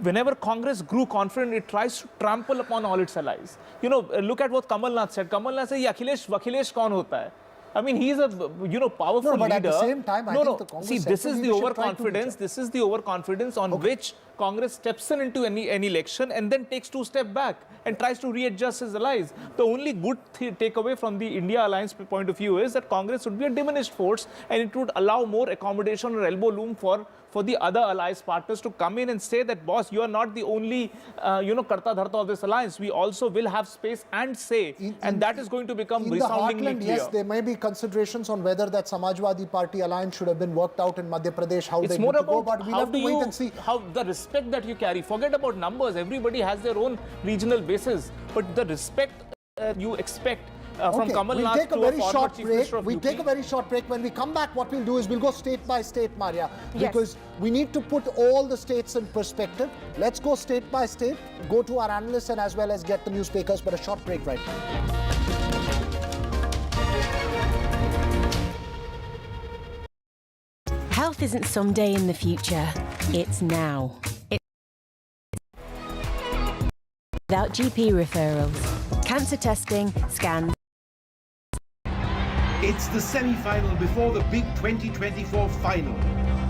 whenever Congress grew confident, it tries to trample upon all its allies. Look at what Kamal Nath said. Kamal Nath said, Akhilesh kaun hota hai? I mean, he's a powerful leader. But at the same time, I think the Congress. See, this is the overconfidence. This is the overconfidence on which Congress steps into any election and then takes 2 steps back and tries to readjust his allies. The only good takeaway from the India Alliance point of view is that Congress would be a diminished force and it would allow more accommodation or elbow room for the other allies partners to come in and say that, boss, you are not the only, karta dharta of this alliance. We also will have space and say, and that is going to become resoundingly heartland, clear. yes, there may be considerations on whether that Samajwadi Party alliance should have been worked out in Madhya Pradesh, how It's they more need to go, about but we'll have to wait and see. how the respect that you carry. Forget about numbers. Everybody has their own regional basis, but the respect you expect from Kamal Nath to a former Chief Minister of We'll UP. take a very short break. When we come back, what we'll do is we'll go state by state, Maria, because we need to put all the states in perspective. Let's go state by state, go to our analysts and as well as get the newspapers, but a short break right now. Health isn't someday in the future, it's now. Without GP referrals, cancer testing, scans. It's the semi-final before the big 2024 final.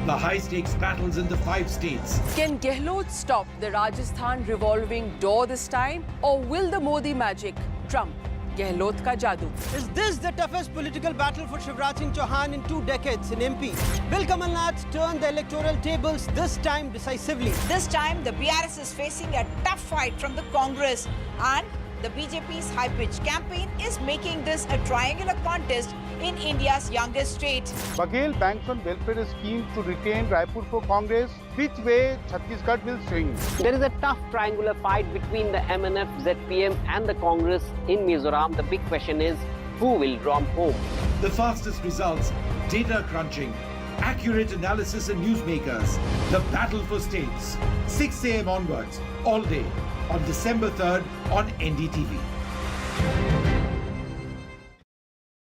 The high-stakes battles in the 5 states. Can Gehlot stop the Rajasthan revolving door this time? Or will the Modi magic trump Gehlot ka jadoo? Is this the toughest political battle for Shivraj Singh Chauhan in 2 decades in MP? Will Kamal Nath turn the electoral tables this time decisively? This time, the BRS is facing a tough fight from the Congress, and the BJP's high-pitched campaign is making this a triangular contest in India's youngest state. Baghel Banks on Welfare is keen to retain Raipur for Congress. Which way Chhattisgarh will swing? There is a tough triangular fight between the MNF, ZPM and the Congress in Mizoram. The big question is, who will romp home? The fastest results, data crunching, accurate analysis and newsmakers. The battle for states. 6 a.m. onwards, all day, on December 3rd on NDTV.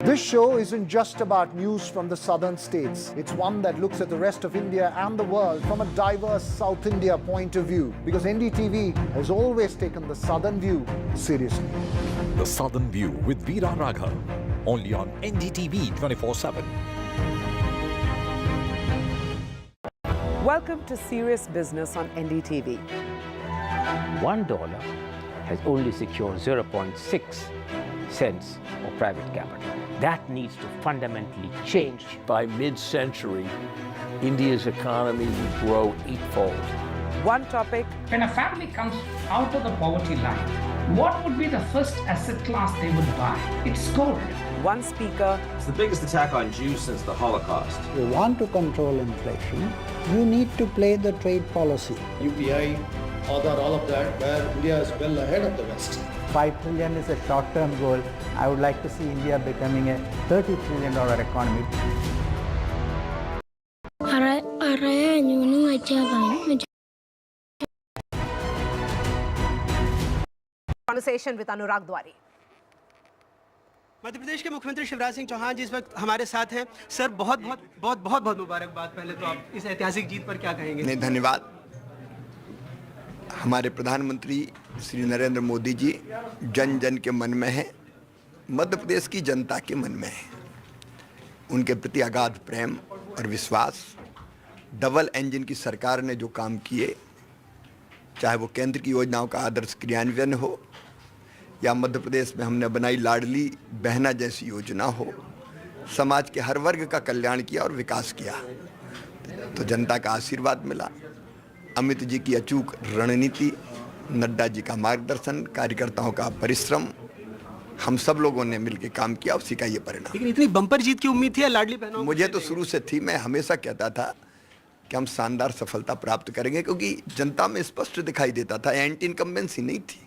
This show isn't just about news from the southern states. It's one that looks at the rest of India and the world from a diverse South India point of view, because NDTV has always taken the southern view seriously. The Southern View with Veera Raghav, only on NDTV 24/7. Welcome to Serious Business on NDTV. $1 has only secured 0.6 cents of private capital. That needs to fundamentally change. By mid-century, India's economy will grow 8-fold. One topic. When a family comes out of the poverty line, what would be the first asset class they would buy? It's gold. One speaker. It's the biggest attack on Jews since the Holocaust. If you want to control inflation, you need to play the trade policy. UPI, Aadhaar, all of that, where India is well ahead of the West. $5 trillion is a short-term goal. I would like to see India becoming a $30 trillion economy. Conversation with Anurag Dwari. Madhya Pradesh के मुख्यमंत्री शिवराज सिंह चौहान जी इस वक्त हमारे साथ हैं। Sir, बहुत बहुत मुबारकबाद। पहले तो आप इस ऐतिहासिक जीत पर क्या कहेंगे? नहीं, धन्यवाद। हमारे प्रधानमंत्री श्री नरेंद्र मोदी जी जन जन के मन में हैं, मध्य प्रदेश की जनता के मन में है। उनके प्रति अगाध प्रेम और विश्वास। डबल इंजन की सरकार ने जो काम किए, चाहे वो केंद्र की योजनाओं का आदर्श क्रियान्वयन हो या मध्य प्रदेश में हमने बनाई लाडली बहना जैसी योजना हो, समाज के हर वर्ग का कल्याण किया और विकास किया, तो जनता का आशीर्वाद मिला। अमित जी की अचूक रणनीति, नड्डा जी का मार्गदर्शन, कार्यकर्ताओं का परिश्रम, हम सब लोगों ने मिलकर काम किया, उसी का ये परिणाम। लेकिन इतनी बम्पर जीत की उम्मीद थी लाडली बहनों? मुझे तो शुरू से थी। मैं हमेशा कहता था कि हम शानदार सफलता प्राप्त करेंगे, क्योंकि जनता में स्पष्ट दिखाई देता था एंटी इनकम्बेंसी नहीं थी,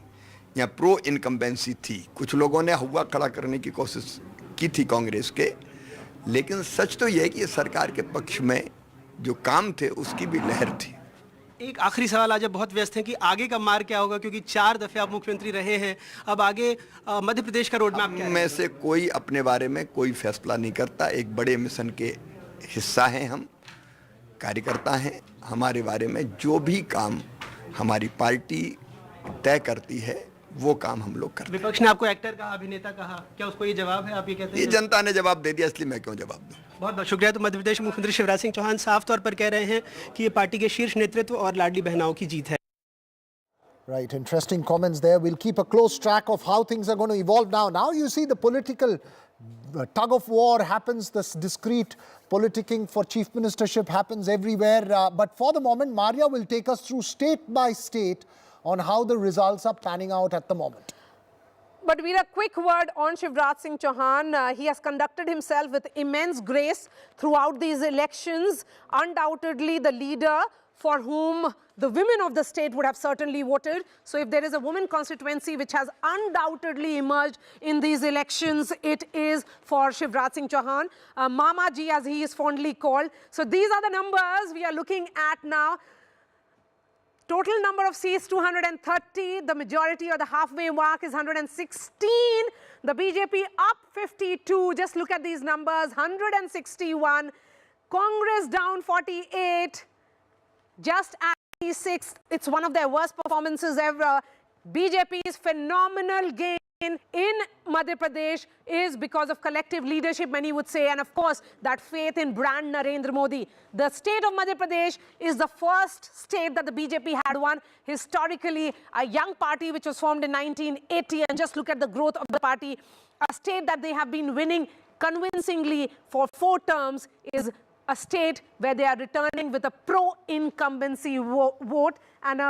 या प्रो इनकम्बेंसी थी। कुछ लोगों ने हवा खड़ा करने की कोशिश की थी कांग्रेस के, लेकिन सच तो यह है कि ये सरकार के पक्ष में जो काम थे उसकी भी लहर थी। एक आखिरी सवाल, आज आप बहुत व्यस्त हैं कि आगे का मार्ग क्या होगा, क्योंकि 4 दफे आप मुख्यमंत्री रहे हैं, अब आगे मध्य प्रदेश का रोड मैप क्या है? में से कोई अपने बारे में कोई फैसला नहीं करता। एक बड़े मिशन के हिस्सा हैं हम, कार्यकर्ता हैं। हमारे बारे में जो भी काम हमारी पार्टी तय करती है वो काम हम लोग करते हैं। विपक्ष ने आपको एक्टर कहा, अभिनेता कहा, क्या उसको ये जवाब है? आप ये कहते हैं ये जनता ने जवाब दे दिया, इसलिए मैं क्यों जवाब दूं। बहुत बहुत शुक्रिया। तो मध्य प्रदेश के मुख्यमंत्री शिवराज सिंह चौहान साफ तौर पर कह रहे हैं कि ये पार्टी के शीर्ष नेतृत्व और लाडली बहनाओं की जीत है। Right, interesting comments there. We'll keep a close track of how things are going to evolve now. Now you see the political tug of war happens, this discreet politicking for chief ministership happens everywhere. But for the moment, Maria will take us through state by state on how the results are panning out at the moment. But Veera, quick word on Shivraj Singh Chauhan. He has conducted himself with immense grace throughout these elections. Undoubtedly the leader for whom the women of the state would have certainly voted. So if there is a women constituency which has undoubtedly emerged in these elections, it is for Shivraj Singh Chauhan. Mama Ji, as he is fondly called. So these are the numbers we are looking at now. Total number of seats 230, the majority or the halfway mark is 116. The BJP up 52, just look at these numbers, 161. Congress down 48, just at 86. It's one of their worst performances ever. BJP's phenomenal gain in Madhya Pradesh is because of collective leadership, many would say, and of course that faith in brand Narendra Modi. The state of Madhya Pradesh is the first state that the BJP had won. Historically, a young party which was formed in 1980, and just look at the growth of the party. A state that they have been winning convincingly for 4 terms is a state where they are returning with a pro-incumbency vote. And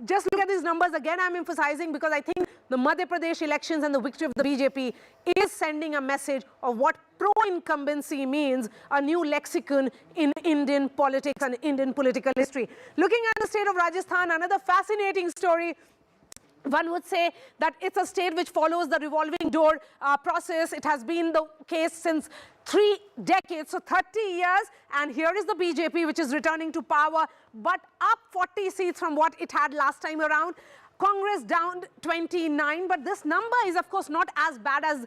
just look at these numbers again. I'm emphasizing because I think the Madhya Pradesh elections and the victory of the BJP is sending a message of what pro-incumbency means, a new lexicon in Indian politics and Indian political history. Looking at the state of Rajasthan, another fascinating story. One would say that it's a state which follows the revolving door process. It has been the case since 3 decades, so 30 years. And here is the BJP, which is returning to power, but up 40 seats from what it had last time around. Congress down 29, but this number is of course not as bad as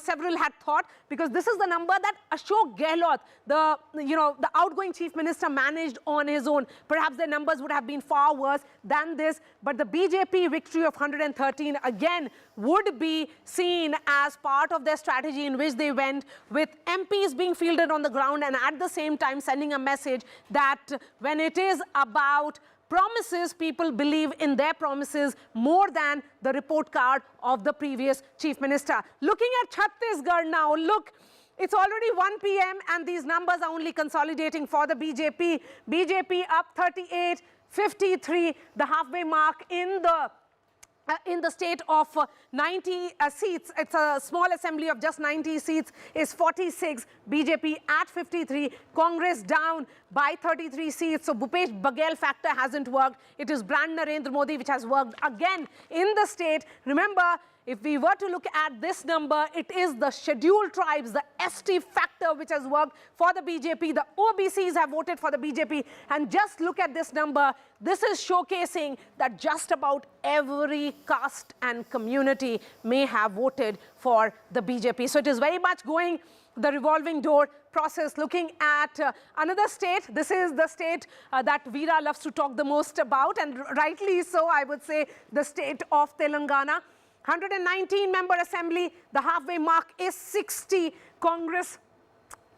several had thought, because this is the number that Ashok Gehlot, the outgoing chief minister, managed on his own. Perhaps their numbers would have been far worse than this, but the BJP victory of 113 again would be seen as part of their strategy in which they went with MPs being fielded on the ground, and at the same time sending a message that when it is about promises, people believe in their promises more than the report card of the previous chief minister. Looking at Chhattisgarh now, look, it's already 1 p.m. and these numbers are only consolidating for the BJP. BJP up 38, 53, the halfway mark in the state of 90 seats. It's a small assembly of just 90 seats, is 46. BJP at 53. Congress down by 33 seats. So Bhupesh Baghel factor hasn't worked. It is brand Narendra Modi which has worked again in the state. Remember, if we were to look at this number, it is the scheduled tribes, the ST factor, which has worked for the BJP. The OBCs have voted for the BJP. And just look at this number. This is showcasing that just about every caste and community may have voted for the BJP. So it is very much going the revolving door process. Looking at another state, this is the state that Veera loves to talk the most about, and rightly so, I would say, the state of Telangana. 119-member assembly, the halfway mark is 60. Congress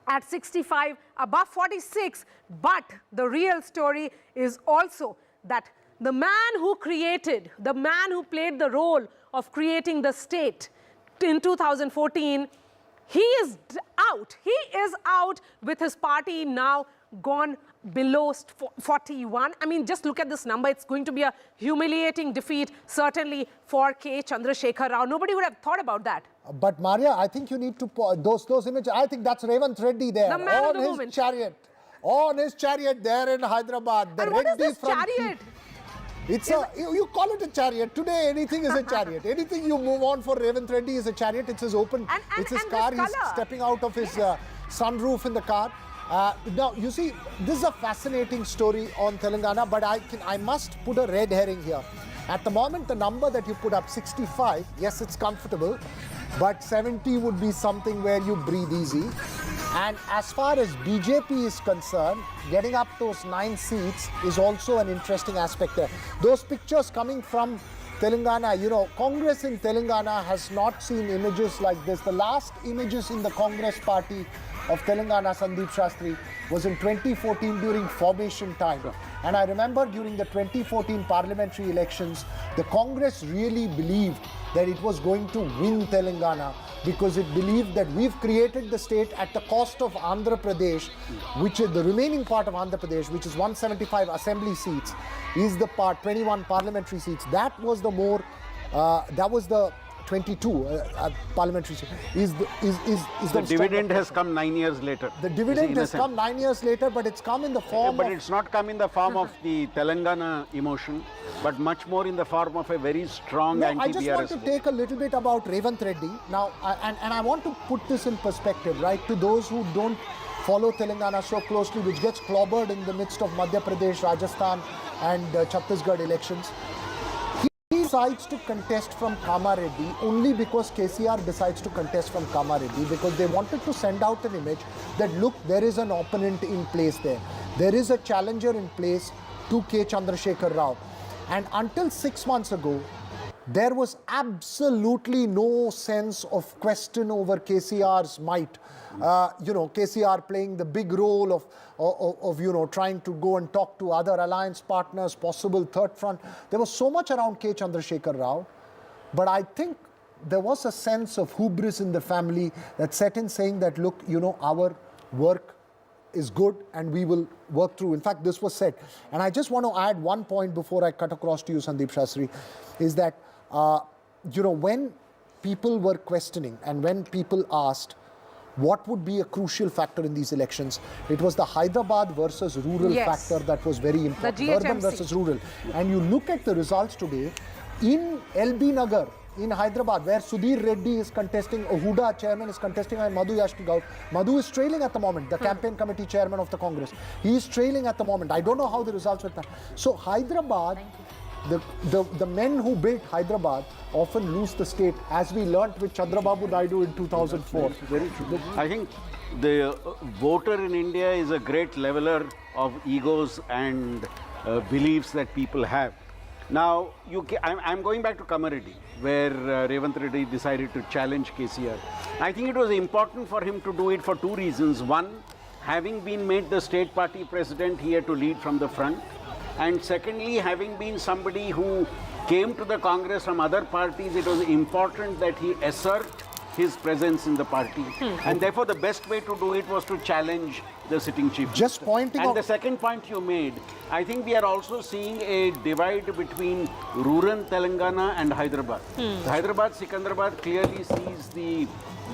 at 65, above 46. But the real story is also that the man who played the role of creating the state in 2014, he is out. He is out with his party now gone below 41. I mean, just look at this number. It's going to be a humiliating defeat, certainly for K. Chandrasekhar Rao. Nobody would have thought about that. But Maria, I think you need to those images. I think that's Revanth Reddy there the man on of the his moment. chariot. on his chariot there in Hyderabad. The And what is Reddy this from chariot? It's you call it a chariot. Today, anything is a chariot. Anything you move on for Revanth Reddy is a chariot. It's his open, it's his car. He's stepping out of his sunroof in the car. Now, you see, this is a fascinating story on Telangana, but I must put a red herring here. At the moment, the number that you put up, 65, yes, it's comfortable, but 70 would be something where you breathe easy. And as far as BJP is concerned, getting up those 9 seats is also an interesting aspect there. Those pictures coming from Telangana, you know, Congress in Telangana has not seen images like this. The last images in the Congress party of Telangana, Sandeep Shastri, was in 2014 during formation time. And I remember during the 2014 parliamentary elections, the Congress really believed that it was going to win Telangana because it believed that we've created the state at the cost of Andhra Pradesh, which is the remaining part of Andhra Pradesh, which is 175 assembly seats, is the part 21 parliamentary seats. That was the more, that was the 22 parliamentary seats. The dividend has come 9 years later. The dividend has come 9 years later, but it's come in the form But it's not come in the form of the Telangana emotion, but much more in the form of a very strong anti-BRS. I just want to take a little bit about Revanth Reddy. Now, and I want to put this in perspective, right, to those who don't follow Telangana so closely, which gets clobbered in the midst of Madhya Pradesh, Rajasthan and Chhattisgarh elections. He decides to contest from Kamareddy only because KCR decides to contest from Kamareddy, because they wanted to send out an image that, look, there is an opponent in place there. There is a challenger in place to K. Chandrasekhar Rao. And until 6 months ago, there was absolutely no sense of question over KCR's might. You know, KCR playing the big role of you know, trying to go and talk to other alliance partners, possible third front. There was so much around K. Chandrasekhar Rao, but I think there was a sense of hubris in the family that set in, saying that, look, you know, our work is good and we will work through. In fact, this was said. And I just want to add one point before I cut across to you, Sandeep Shastri, is that, you know, when people were questioning and when people asked what would be a crucial factor in these elections, it was the Hyderabad versus rural factor that was very important. Urban versus rural. And you look at the results today, in LB Nagar, in Hyderabad, where Sudhir Reddy is contesting, Huda chairman is contesting, and Madhu Yashki. Madhu is trailing at the moment, the campaign committee chairman of the Congress. He is trailing at the moment. I don't know how the results will come. So Hyderabad, the men who built Hyderabad often lose the state, as we learnt with Chandrababu Naidu in 2004. Very true. I think the voter in India is a great leveler of egos and beliefs that people have. Now, I'm going back to Kamareddy, where Revanth Reddy decided to challenge KCR. I think it was important for him to do it for 2 reasons. One, having been made the state party president, he had to lead from the front. And secondly, having been somebody who came to the Congress from other parties, it was important that he assert his presence in the party. And therefore, the best way to do it was to challenge the sitting chief. Just pointing out. And the second point you made, I think we are also seeing a divide between rural Telangana and Hyderabad. Hyderabad, Secunderabad clearly sees the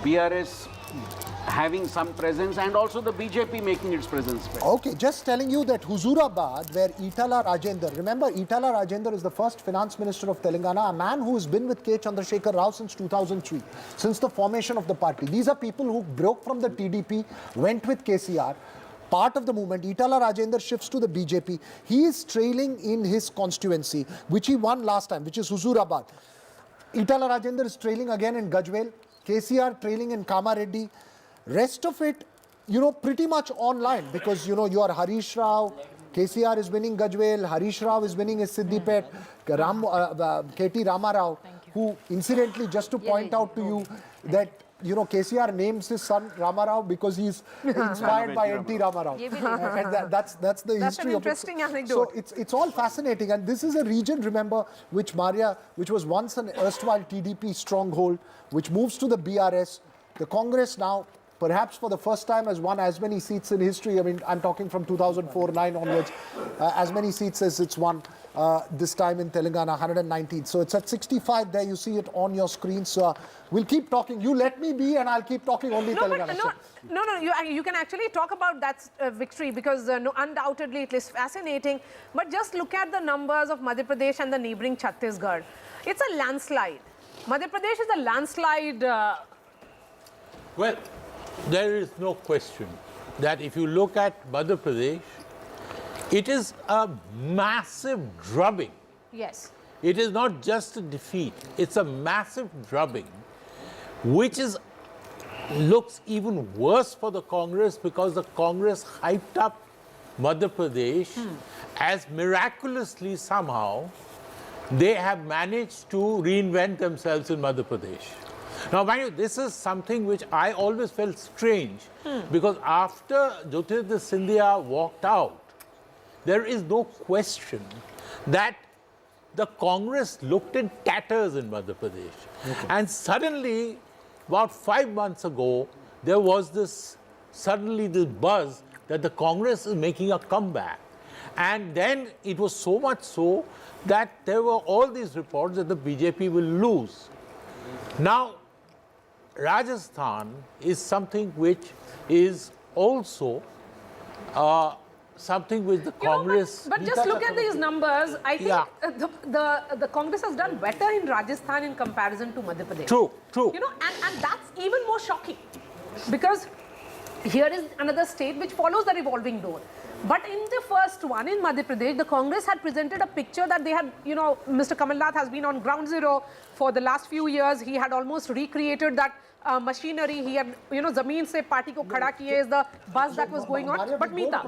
BRS having some presence and also the BJP making its presence felt. Okay, just telling you that Huzurabad, where Itala Rajender, remember Itala Rajender is the first finance minister of Telangana, a man who has been with K. Chandrasekhar Rao since 2003, since the formation of the party. These are people who broke from the TDP, went with KCR, part of the movement. Itala Rajender shifts to the BJP. He is trailing in his constituency, which he won last time, which is Huzurabad. Itala Rajender is trailing again in Gajwel, KCR trailing in Kamareddy. Rest of it, you know, pretty much online, because, you know, you are Harish Rao, KCR is winning Gajwel, Harish Rao is winning his Siddipet, KT Ramarao, who incidentally, just to point out to you that, you know, KCR names his son Ramarao because he's inspired by NT Ramarao. And that's the history of it. That's an interesting anecdote. So it's all fascinating. And this is a region, remember, which was once an erstwhile TDP stronghold, which moves to the BRS. The Congress now perhaps for the first time has won as many seats in history. I mean, I'm talking from 2004-9 onwards, as many seats as it's won this time in Telangana, 119. So it's at 65 there. You see it on your screen. So we'll keep talking. You let me be and I'll keep talking only Telangana. You can actually talk about that victory because undoubtedly it is fascinating. But just look at the numbers of Madhya Pradesh and the neighboring Chhattisgarh. It's a landslide. Madhya Pradesh is a landslide. Well, there is no question that if you look at Madhya Pradesh, it is a massive drubbing. Yes. It is not just a defeat, it's a massive drubbing, which looks even worse for the Congress because the Congress hyped up Madhya Pradesh as miraculously somehow they have managed to reinvent themselves in Madhya Pradesh. Now, mind you, this is something which I always felt strange because after Jyotirādittya Scindia walked out, there is no question that the Congress looked in tatters in Madhya Pradesh. Okay. And suddenly, about 5 months ago, there was this buzz that the Congress is making a comeback. And then it was so much so that there were all these reports that the BJP will lose. Now, Rajasthan is something which is also something which the Congress... But just look at these numbers. I think the Congress has done better in Rajasthan in comparison to Madhya Pradesh. True. You know, and that's even more shocking because here is another state which follows the revolving door. But in the first one, in Madhya Pradesh, the Congress had presented a picture that they had, you know, Mr. Kamal Nath has been on ground zero for the last few years. He had almost recreated that machinery. He had, you know, Zameen se party ko khada kiye is the buzz that was going on. But Meeta,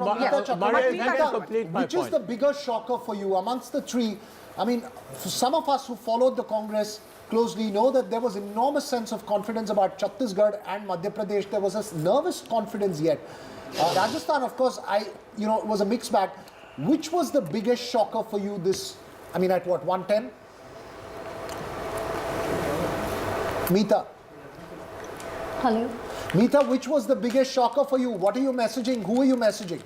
which is the bigger shocker for you amongst the three? I mean, for some of us who followed the Congress closely know that there was enormous sense of confidence about Chhattisgarh and Madhya Pradesh. There was a nervous confidence yet. Rajasthan, of course, it was a mixed bag. Which was the biggest shocker for you this, I mean, at what, 110? Meeta. Hello. Meeta, which was the biggest shocker for you? What are you messaging? Who are you messaging?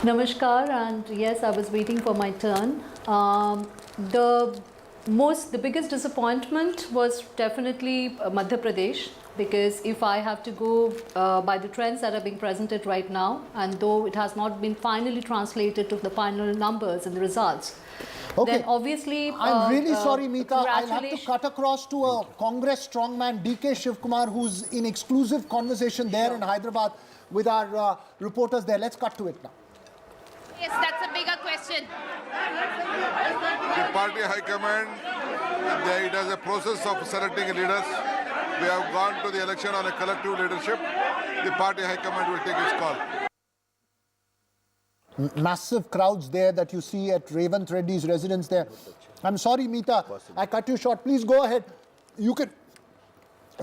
Namaskar, and yes, I was waiting for my turn. The biggest disappointment was definitely Madhya Pradesh, because if I have to go by the trends that are being presented right now, and though it has not been finally translated to the final numbers and the results, then obviously... I'm really sorry, Meeta. I'll have to cut across to a Congress strongman, DK Shivkumar, who's in exclusive conversation there in Hyderabad with our reporters there. Let's cut to it now. Yes, that's a bigger question. The party high command, it has a process of selecting leaders. We have gone to the election on a collective leadership. The party high command will take its call. Massive crowds there that you see at Revanth Reddy's residence there. I'm sorry, Meeta, I cut you short. Please go ahead. You can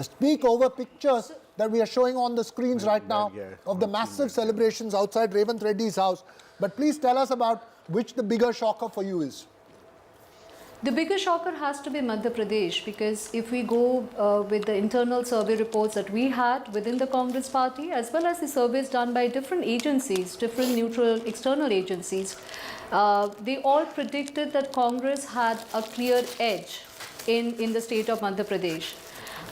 speak over pictures that we are showing on the screens right now of the massive celebrations outside Revanth Reddy's house. But please tell us about which the bigger shocker for you is. The bigger shocker has to be Madhya Pradesh, because if we go with the internal survey reports that we had within the Congress party, as well as the surveys done by different agencies, different neutral external agencies, they all predicted that Congress had a clear edge in the state of Madhya Pradesh.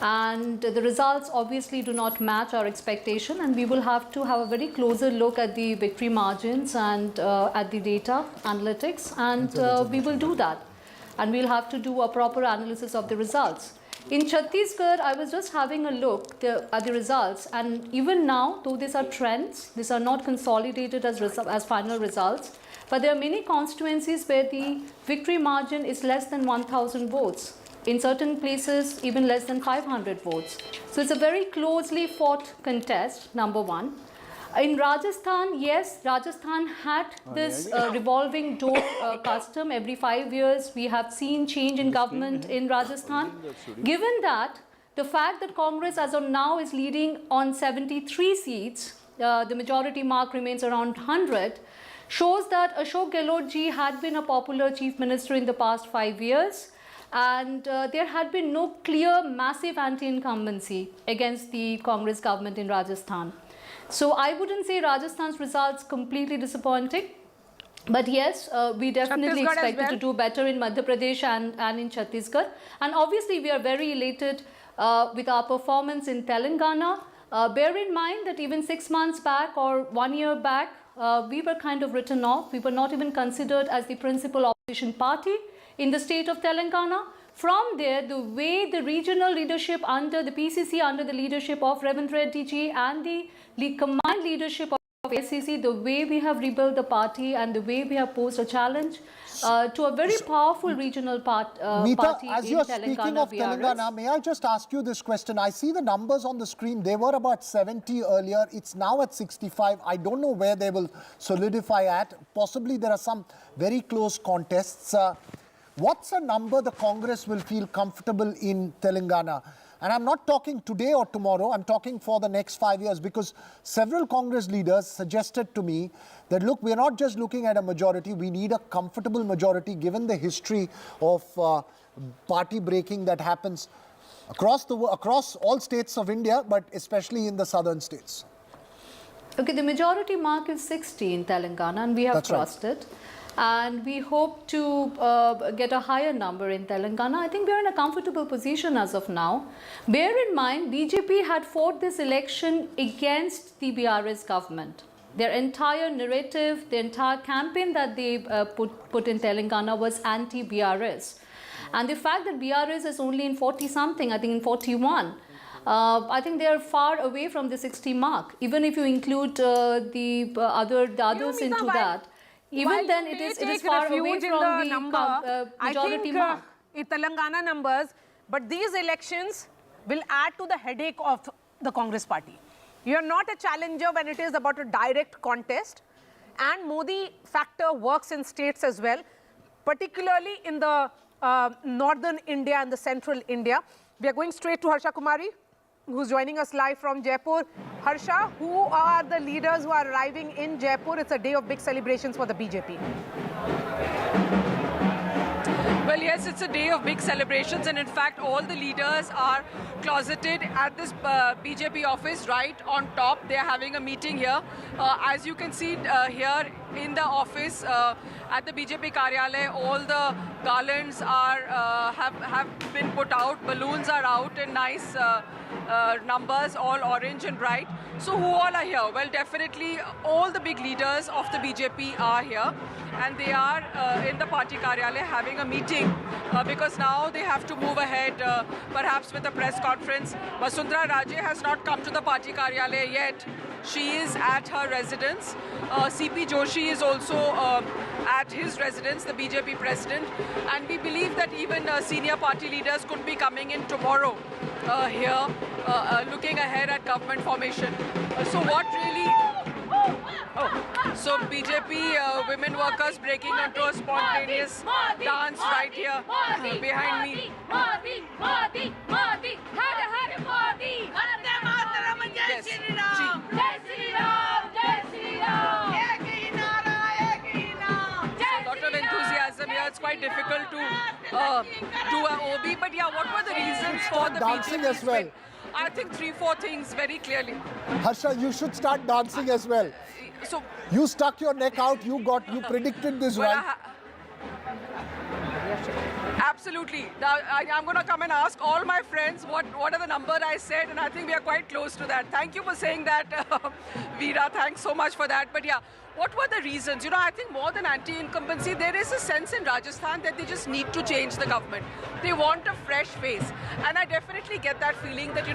And the results obviously do not match our expectation, and we will have to have a very closer look at the victory margins and at the data analytics, and we will do that. And we'll have to do a proper analysis of the results. In Chhattisgarh, I was just having a look at the results, and even now, though these are trends, these are not consolidated as final results, but there are many constituencies where the victory margin is less than 1,000 votes. In certain places, even less than 500 votes. So it's a very closely fought contest, number one. In Rajasthan, yes, Rajasthan had this revolving door custom. Every 5 years, we have seen change in government in Rajasthan. Given that, the fact that Congress as of now is leading on 73 seats, the majority mark remains around 100, shows that Ashok Gehlot ji had been a popular chief minister in the past 5 years. And there had been no clear, massive anti-incumbency against the Congress government in Rajasthan. So I wouldn't say Rajasthan's results completely disappointing. But yes, we definitely expected to do better in Madhya Pradesh and in Chhattisgarh. And obviously, we are very elated with our performance in Telangana. Bear in mind that even 6 months back or 1 year back, we were kind of written off. We were not even considered as the principal opposition party in the state of Telangana. From there, the way the regional leadership under the PCC, under the leadership of Revant Reddy ji and the combined leadership of ACC, the way we have rebuilt the party and the way we have posed a challenge to a very powerful regional party as you're speaking of Telangana, may I just ask you this question? I see the numbers on the screen. They were about 70 earlier. It's now at 65. I don't know where they will solidify at. Possibly there are some very close contests. What's a number the Congress will feel comfortable in Telangana? And I'm not talking today or tomorrow, I'm talking for the next 5 years, because several Congress leaders suggested to me that, look, we're not just looking at a majority, we need a comfortable majority given the history of party breaking that happens across all states of India, but especially in the southern states. Okay, the majority mark is 60 in Telangana and we have crossed it. And we hope to get a higher number in Telangana. I think we are in a comfortable position as of now. Bear in mind, BJP had fought this election against the BRS government. Their entire narrative, the entire campaign that they put in Telangana was anti-BRS. And the fact that BRS is only in 40-something, I think in 41, I think they are far away from the 60 mark. Even if you include the others into that. Even then, it is far away from the majority mark. In Telangana numbers, but these elections will add to the headache of the Congress party. You are not a challenger when it is about a direct contest, and Modi factor works in states as well, particularly in the northern India and the central India. We are going straight to Harsha Kumari, who's joining us live from Jaipur. Harsha, who are the leaders who are arriving in Jaipur? It's a day of big celebrations for the BJP. Well, yes, it's a day of big celebrations, and in fact, all the leaders are closeted at this BJP office right on top. They are having a meeting here. As you can see here in the office at the BJP Karyalaya, all the garlands are have been put out. Balloons are out in nice numbers, all orange and bright. So who all are here? Well, definitely all the big leaders of the BJP are here, and they are in the party Karyalaya having a meeting because now they have to move ahead perhaps with a press conference. Vasundhara Raje has not come to the party Karyalaya yet. She is at her residence. CP Joshi is also at his residence, the BJP president, and we believe that even senior party leaders could be coming in tomorrow here, looking ahead at government formation. So what really... So BJP women workers breaking into a spontaneous dance right here behind me. Lot of enthusiasm here. It's quite difficult to do an OB, but yeah, what were the reasons for the dancing as well? I think 3-4 things very clearly. Harsha, you should start dancing as well. So you stuck your neck out. You predicted this, well, right? Absolutely. Now, I'm going to come and ask all my friends what are the number I said, and I think we are quite close to that. Thank you for saying that, Veera. Thanks so much for that. But yeah, what were the reasons? You know, I think more than anti-incumbency, there is a sense in Rajasthan that they just need to change the government. They want a fresh face, and I definitely get that feeling that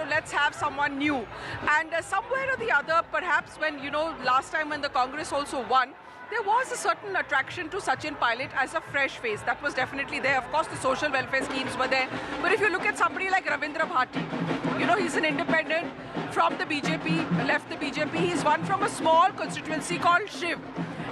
let's have someone new. And somewhere or the other, perhaps when last time when the Congress also won, there was a certain attraction to Sachin Pilot as a fresh face. That was definitely there. Of course, the social welfare schemes were there. But if you look at somebody like Ravindra Bhati, he's an independent from the BJP, left the BJP. He's one from a small constituency called Shiv.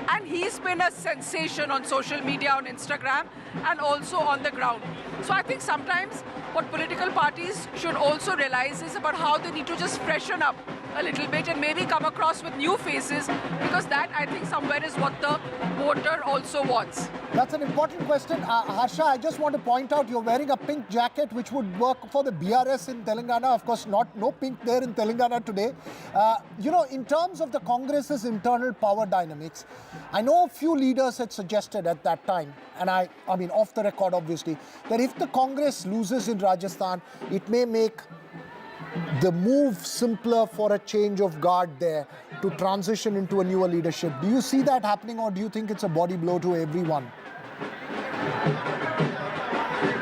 And he's been a sensation on social media, on Instagram, and also on the ground. So I think sometimes what political parties should also realize is about how they need to just freshen up a little bit and maybe come across with new faces, because that, I think, somewhere is what the voter also wants. That's an important question. Harsha, I just want to point out you're wearing a pink jacket which would work for the BRS in Telangana. Of course, no pink there in Telangana today. You know, in terms of the Congress's internal power dynamics, I know a few leaders had suggested at that time, and I mean off the record obviously, that if the Congress loses in Rajasthan, it may make the move simpler for a change of guard there to transition into a newer leadership. Do you see that happening, or do you think it's a body blow to everyone?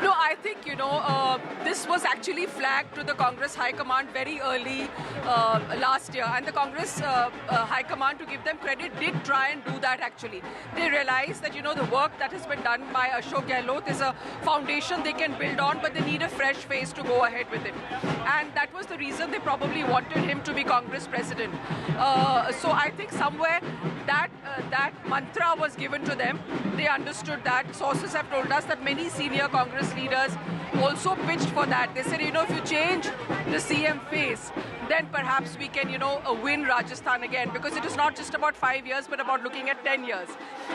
No, I think, you know, this was actually flagged to the Congress High Command very early last year. And the Congress High Command, to give them credit, did try and do that actually. They realized that, you know, the work that has been done by Ashok Gehlot is a foundation they can build on, but they need a fresh face to go ahead with it. And that was the reason they probably wanted him to be Congress president. So I think somewhere that mantra was given to them. They understood that. Sources have told us that many senior Congress leaders also pitched for that. They said, you know, if you change the CM face, then perhaps we can, you know, win Rajasthan again, because it is not just about 5 years, but about looking at 10 years.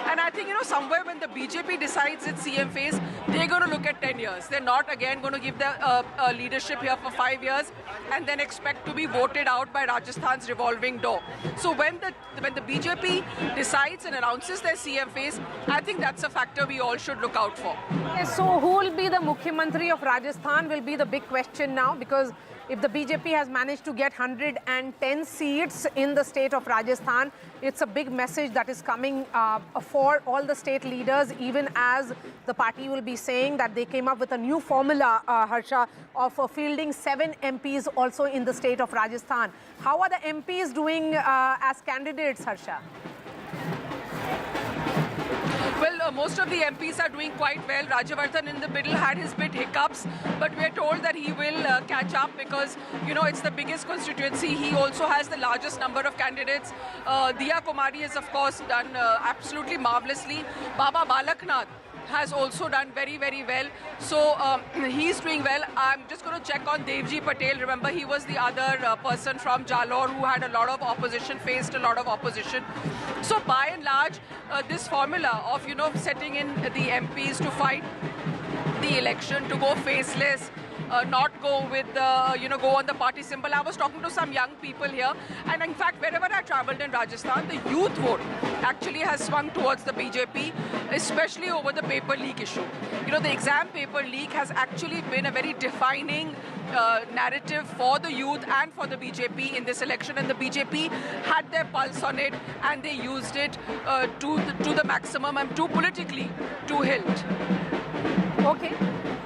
And I think, you know, somewhere when the BJP decides its CM phase, they're going to look at 10 years. They're not again going to give the leadership here for 5 years and then expect to be voted out by Rajasthan's revolving door. So when the BJP decides and announces their CM phase, I think that's a factor we all should look out for. So who will be the Mukhyamantri of Rajasthan will be the big question now, because if the BJP has managed to get 110 seats in the state of Rajasthan, it's a big message that is coming for all the state leaders, even as the party will be saying that they came up with a new formula, Harsha, of fielding 7 MPs also in the state of Rajasthan. How are the MPs doing as candidates, Harsha? Well, most of the MPs are doing quite well. Rajavardhan in the middle had his bit hiccups, but we are told that he will catch up because, you know, it's the biggest constituency. He also has the largest number of candidates. Diya Kumari has, of course, done absolutely marvelously. Baba Balaknath has also done very, very well. So he's doing well. I'm just going to check on Devji Patel. Remember, he was the other person from Jalore who had a lot of opposition, faced a lot of opposition. So by and large, this formula of, you know, setting in the MPs to fight the election, to go faceless, not go with the, you know, go on the party symbol. I was talking to some young people here, and in fact, wherever I traveled in Rajasthan, the youth vote actually has swung towards the BJP, especially over the paper leak issue. You know, the exam paper leak has actually been a very defining narrative for the youth and for the BJP in this election, and the BJP had their pulse on it, and they used it to the maximum and too politically to hilt. Okay.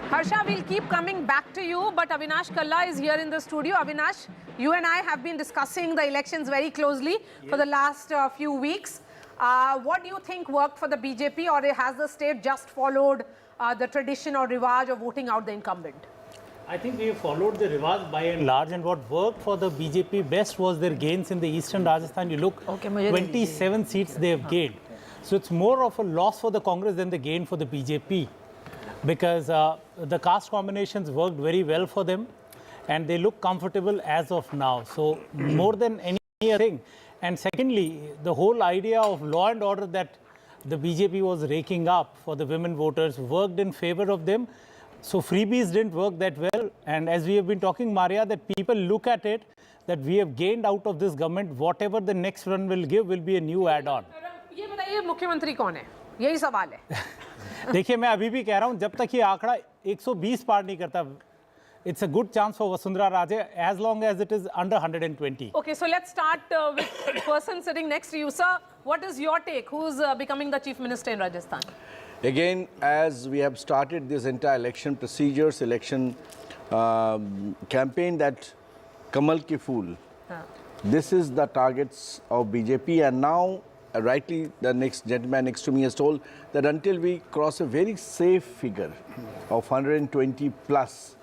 Harsha, we'll keep coming back to you, but Avinash Kalla is here in the studio. Avinash, you and I have been discussing the elections very closely for the last few weeks. What do you think worked for the BJP, or has the state just followed the tradition or rivaj of voting out the incumbent? I think we followed the rivaj by and large, and what worked for the BJP best was their gains in the eastern Rajasthan. You look, 27 seats they have gained. So it's more of a loss for the Congress than the gain for the BJP. Because the caste combinations worked very well for them and they look comfortable as of now. So more than anything. And secondly, the whole idea of law and order that the BJP was raking up for the women voters worked in favor of them. So freebies didn't work that well. And as we have been talking, Maria, that people look at it, that we have gained out of this government, whatever the next run will give will be a new add-on. ये बताइए मुख्यमंत्री कौन है? यही सवाल है. देखिए मैं अभी भी कह रहा हूं जब तक ये आंकड़ा 120 पार नहीं करता, it's a good chance for Vasundhara Raje as long as it is under 120. Okay, so let's start with the person sitting next to you, sir. What is your take? Who's becoming the chief minister in Rajasthan? Again, as we have started this entire election procedures, election campaign, that Kamal ki Phool, this is the targets of BJP, and now rightly, the next gentleman next to me has told that until we cross a very safe figure of 120 plus,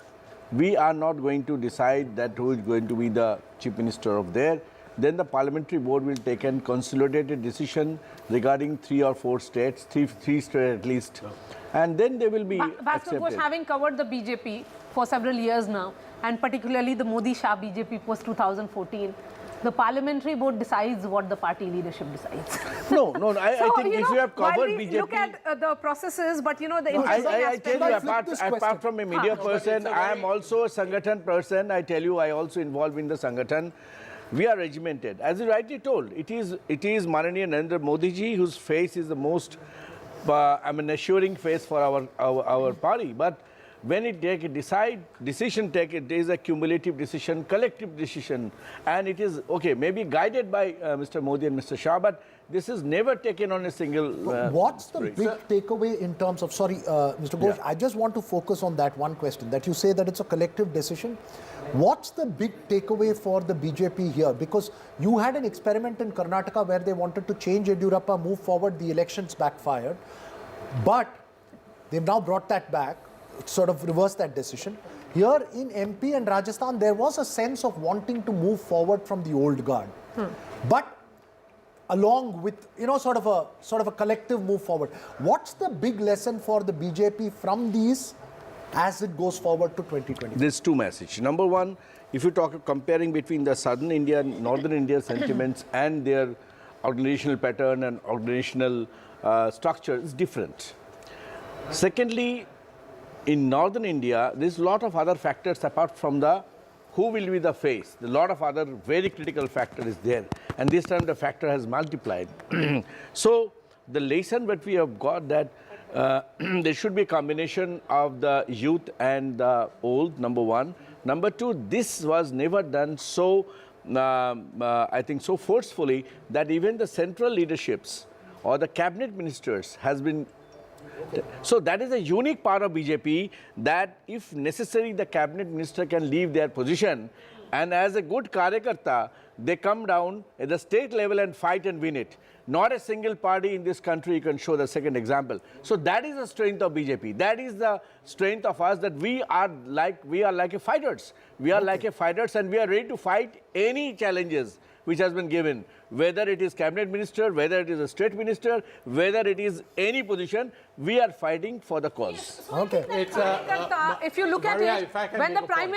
we are not going to decide that who is going to be the chief minister of there. Then the parliamentary board will take a consolidated decision regarding 3 or 4 states, three states at least, and then they will be accepted. Of having covered the BJP for several years now, and particularly the Modi-Shah BJP post 2014, The parliamentary board decides what the party leadership decides. No, I think if you have covered while we BJP... look at the processes, but you know, the I tell you, apart from a media person, I am also a Sangathan person. I tell you, I also involved in the Sangathan. We are regimented. As you rightly told, it is Mananiya Narendra Modi ji whose face is the most, assuring face for our party. But when it take a decision, it is a cumulative decision, collective decision, and it is, okay, maybe guided by Mr. Modi and Mr. Shah, but this is never taken on a single... What's the big takeaway in terms of, sorry, Mr. Ghosh, I just want to focus on that one question, that you say that it's a collective decision. What's the big takeaway for the BJP here? Because you had an experiment in Karnataka where they wanted to change Yediyurappa, move forward, the elections backfired, but they've now brought that back, sort of reversed that decision. Here in MP and Rajasthan, there was a sense of wanting to move forward from the old guard. But along with, you know, sort of a collective move forward. What's the big lesson for the BJP from these as it goes forward to 2020? There's two messages. Number one, if you talk comparing between the southern India and northern India sentiments and their organizational pattern and organizational structure is different. Secondly, in northern India, there's a lot of other factors apart from the who will be the face. A lot of other very critical factor is there. And this time the factor has multiplied. So the lesson that we have got that there should be a combination of the youth and the old, number one. Number two, this was never done so, I think, so forcefully that even the central leaderships or the cabinet ministers has been... So that is a unique part of BJP, that if necessary the cabinet minister can leave their position, and as a good Karyakarta, they come down at the state level and fight and win it. Not a single party in this country can show the second example. So that is the strength of BJP. That is the strength of us, that we are like a fighters. We are like a fighters, and we are ready to fight any challenges which has been given, whether it is cabinet minister, whether it is a state minister, whether it is any position, we are fighting for the cause. Okay. If you look at it, when the prime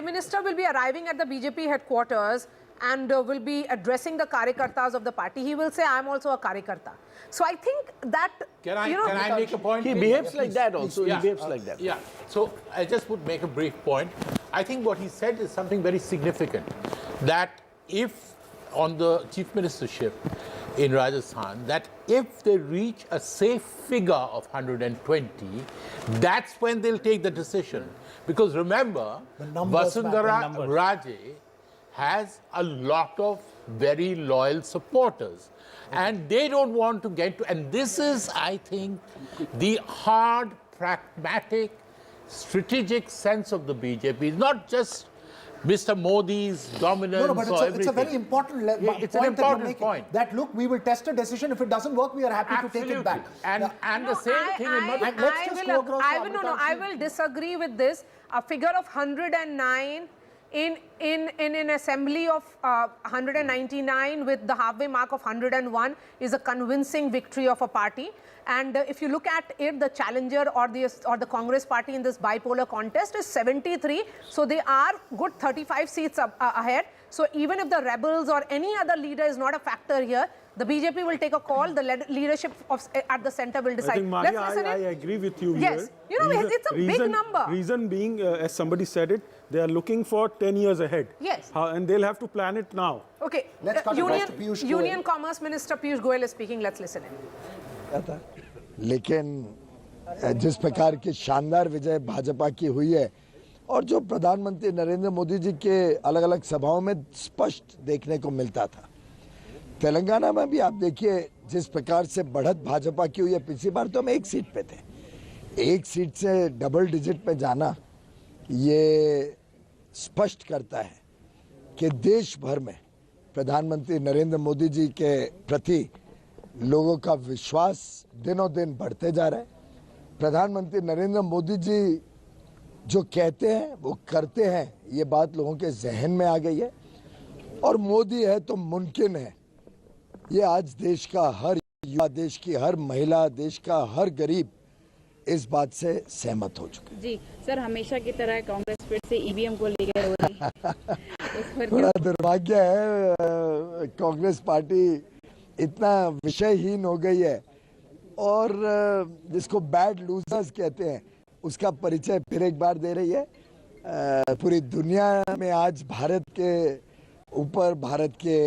minister will be arriving at the BJP headquarters and will be addressing the Karyakartas of the party, he will say, I am also a Karyakarta. So I think that, Can I make a point? He behaves like that also. He behaves like that. Yeah. So I just would make a brief point. I think what he said is something very significant, that if on the chief ministership in Rajasthan, that if they reach a safe figure of 120, that's when they'll take the decision. Because remember, Vasundhara Raje has a lot of very loyal supporters. And they don't want to get to, and this is, I think, the hard, pragmatic, strategic sense of the BJP. It's not just Mr. Modi's dominance. No, but it's a very important it's an important point. That look, we will test a decision. If it doesn't work, we are happy to take it back. And the same thing in Madhya Pradesh. I will disagree with this. A figure of 109 in an assembly of 199 with the halfway mark of 101 is a convincing victory of a party. And if you look at it, the challenger or the Congress party in this bipolar contest is 73. So they are good 35 seats ahead. So even if the rebels or any other leader is not a factor here, the BJP will take a call. The leadership at the center will decide. I think, Maria, I agree with you here. Yes, you know, it's a big number. Reason being, as somebody said it, they are looking for 10 years ahead. Yes. And they'll have to plan it now. Okay. Let's Union Commerce Minister Piyush Goyal is speaking. Let's listen in. लेकिन जिस प्रकार की शानदार विजय भाजपा की हुई है और जो प्रधानमंत्री नरेंद्र मोदी जी के अलग अलग सभाओं में स्पष्ट देखने को मिलता था, तेलंगाना में भी आप देखिए जिस प्रकार से बढ़त भाजपा की हुई है। पिछली बार तो हम एक सीट पे थे, एक सीट से डबल डिजिट पे जाना ये स्पष्ट करता है कि देश भर में प्रधानमंत्री नरेंद्र मोदी जी के प्रति लोगों का विश्वास दिनों दिन बढ़ते जा रहा है। प्रधानमंत्री नरेंद्र मोदी जी जो कहते हैं वो करते हैं, ये बात लोगों के जहन में आ गई है। और मोदी है तो मुमकिन है, ये आज देश का हर युवा, देश की हर महिला, देश का हर गरीब इस बात से सहमत हो चुके। जी सर, हमेशा की तरह कांग्रेस फिर से ईवीएम को लेकर हो रही है। बड़ा दुर्भाग्य है, कांग्रेस पार्टी इतना विषयहीन हो गई है और जिसको बैड लूजर्स कहते हैं उसका परिचय फिर एक बार दे रही है। पूरी दुनिया में आज भारत के ऊपर, भारत के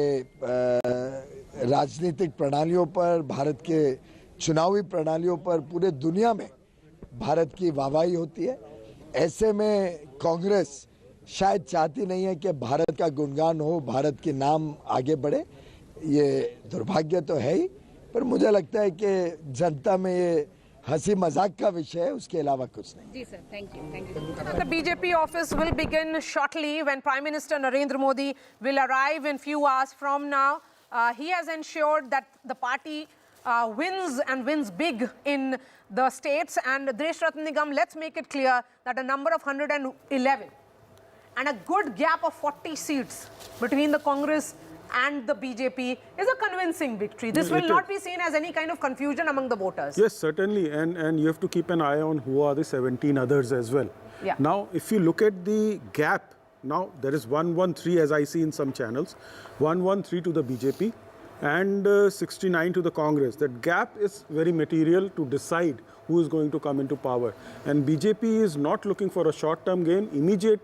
राजनीतिक प्रणालियों पर, भारत के चुनावी प्रणालियों पर पूरे दुनिया में भारत की वाहवाही होती है। ऐसे में कांग्रेस शायद चाहती नहीं है कि भारत का गुणगान हो, भारत के नाम आगे बढ़े। ये दुर्भाग्य तो है ही, पर मुझे लगता है कि जनता में ये हंसी मजाक का विषय है, उसके अलावा कुछ नहीं। जी sir, thank you. The BJP office will begin shortly when Prime Minister Narendra Modi will arrive in few hours from now. He has ensured that the party wins and wins big in the states. And Desh Ratna Nigam, let's make it clear that a number of 111 and a good gap of 40 seats between the Congress and the BJP is a convincing victory. This will not be seen as any kind of confusion among the voters. Yes, certainly. And you have to keep an eye on who are the 17 others as well. Yeah. Now, if you look at the gap, now there is 113 as I see in some channels, 113 to the BJP and 69 to the Congress. That gap is very material to decide who is going to come into power. And BJP is not looking for a short-term gain. Immediate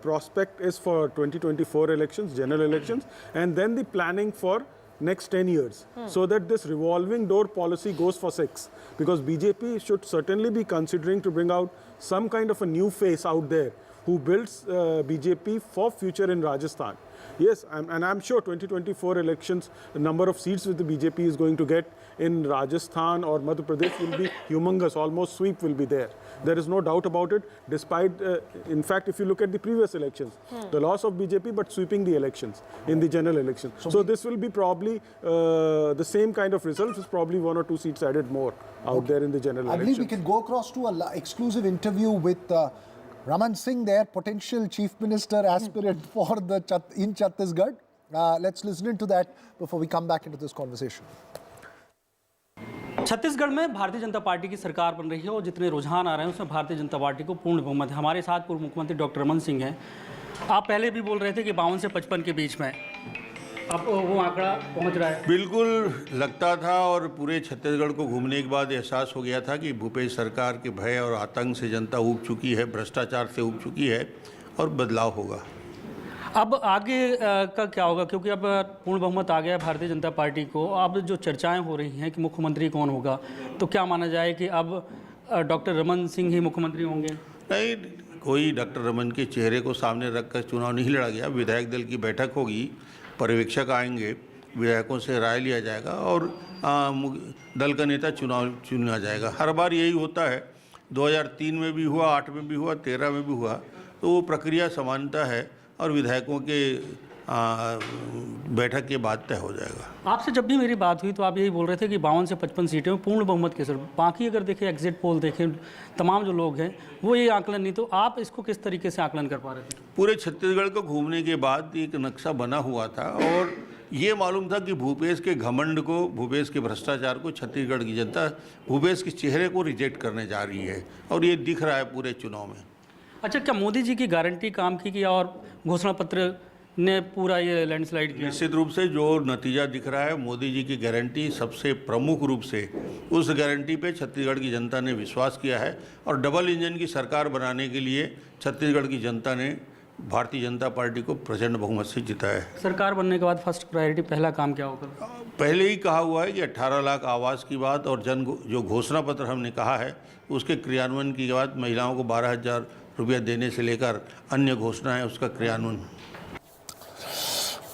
prospect is for 2024 elections, general elections, and then the planning for next 10 years, so that this revolving door policy goes for 6. Because BJP should certainly be considering to bring out some kind of a new face out there who builds BJP for future in Rajasthan. Yes, and I'm sure 2024 elections, the number of seats that the BJP is going to get in Rajasthan or Madhya Pradesh will be humongous, almost sweep will be there. There is no doubt about it, despite, in fact, if you look at the previous elections, the loss of BJP but sweeping the elections in the general elections. So this will be probably the same kind of results, is probably 1 or 2 seats added more out there in the general elections. I believe we can go across to an exclusive interview with Raman Singh there, potential Chief Minister aspirant for in Chhattisgarh. Let's listen into that before we come back into this conversation. Chhattisgarh में भारतीय Janata party की सरकार बन रही है और जितने रुझान आ रहे हैं उसमें भारतीय जनता पार्टी को पूर्ण बहुमत है। हमारे साथ पूर्व मुख्यमंत्री डॉक्टर रमन सिंह हैं। आप पहले भी बोल रहे थे कि 52 से 55 के बीच में अब वो आंकड़ा पहुंच रहा है। बिल्कुल लगता था और पूरे छत्तीसगढ़ को घूमने के बाद एहसास हो गया था कि भूपेश सरकार के भय और आतंक से जनता ऊब चुकी है, भ्रष्टाचार से ऊब चुकी है और बदलाव होगा। अब आगे का क्या होगा, क्योंकि अब पूर्ण बहुमत आ गया भारतीय जनता पार्टी को। अब जो चर्चाएं हो रही हैं कि मुख्यमंत्री कौन होगा, तो क्या माना जाए कि अब डॉक्टर रमन सिंह ही मुख्यमंत्री होंगे? नहीं, कोई डॉक्टर रमन के चेहरे को सामने रखकर चुनाव नहीं लड़ा गया। विधायक दल की बैठक होगी, पर्यवेक्षक आएंगे, विधायकों से राय लिया जाएगा और दल का नेता चुना जाएगा। हर बार यही होता है, 2003 में भी हुआ, 8 में भी हुआ, 13 में भी हुआ, तो वो प्रक्रिया समानता है और विधायकों के बैठक के बाद तय हो जाएगा। आपसे जब भी मेरी बात हुई तो आप यही बोल रहे थे कि 52 से 55 सीटें में पूर्ण बहुमत के सर। बाकी अगर देखें एग्जिट पोल देखें, तमाम जो लोग हैं वो ये आकलन नहीं, तो आप इसको किस तरीके से आकलन कर पा रहे थे? पूरे छत्तीसगढ़ को घूमने के बाद एक नक्शा बना हुआ था और ये मालूम था कि भूपेश के घमंड को, भूपेश के भ्रष्टाचार को छत्तीसगढ़ की जनता भूपेश के चेहरे को रिजेक्ट करने जा रही है और ये दिख रहा है पूरे चुनाव में। अच्छा, क्या मोदी जी की गारंटी काम की और घोषणा पत्र ने पूरा ये लैंडस्लाइड किया? निश्चित रूप से जो नतीजा दिख रहा है, मोदी जी की गारंटी सबसे प्रमुख रूप से, उस गारंटी पे छत्तीसगढ़ की जनता ने विश्वास किया है और डबल इंजन की सरकार बनाने के लिए छत्तीसगढ़ की जनता ने भारतीय जनता पार्टी को प्रचंड बहुमत से जिताया है। सरकार बनने के बाद फर्स्ट प्रायोरिटी पहला काम क्या होगा? पहले ही कहा हुआ है कि 18 लाख आवास की बात और जो घोषणा पत्र हमने कहा है उसके क्रियान्वयन की बात, महिलाओं को 12,000 रुपया देने से लेकर अन्य घोषणा है उसका क्रियान्वयन।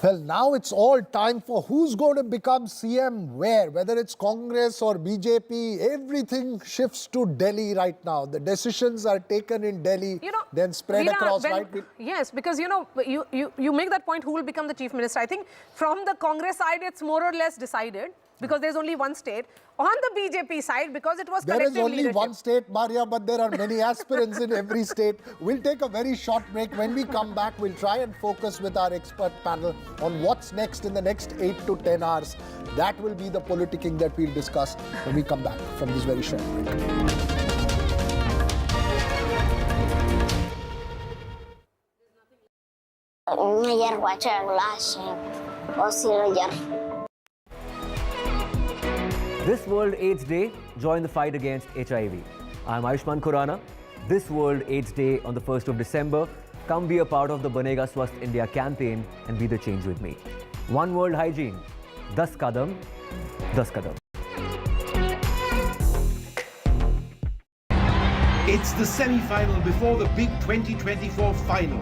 Well, now it's all time for who's going to become CM where, whether it's Congress or BJP, everything shifts to Delhi right now. The decisions are taken in Delhi, then spread across, right? Yes, because you make that point, who will become the chief minister. I think from the Congress side, it's more or less decided, because there's only one state. On the BJP side, because it was collective leadership. There is only one state, Maria, but there are many aspirants in every state. We'll take a very short break. When we come back, we'll try and focus with our expert panel on what's next in the next 8 to 10 hours. That will be the politicking that we'll discuss when we come back from this very short break. This World AIDS Day, join the fight against HIV. I'm Ayushman Khurrana. This World AIDS Day on the 1st of December, come be a part of the Banega Swasth India campaign and be the change with me. One World Hygiene, 10 Kadam, 10 Kadam. It's the semi-final before the big 2024 final.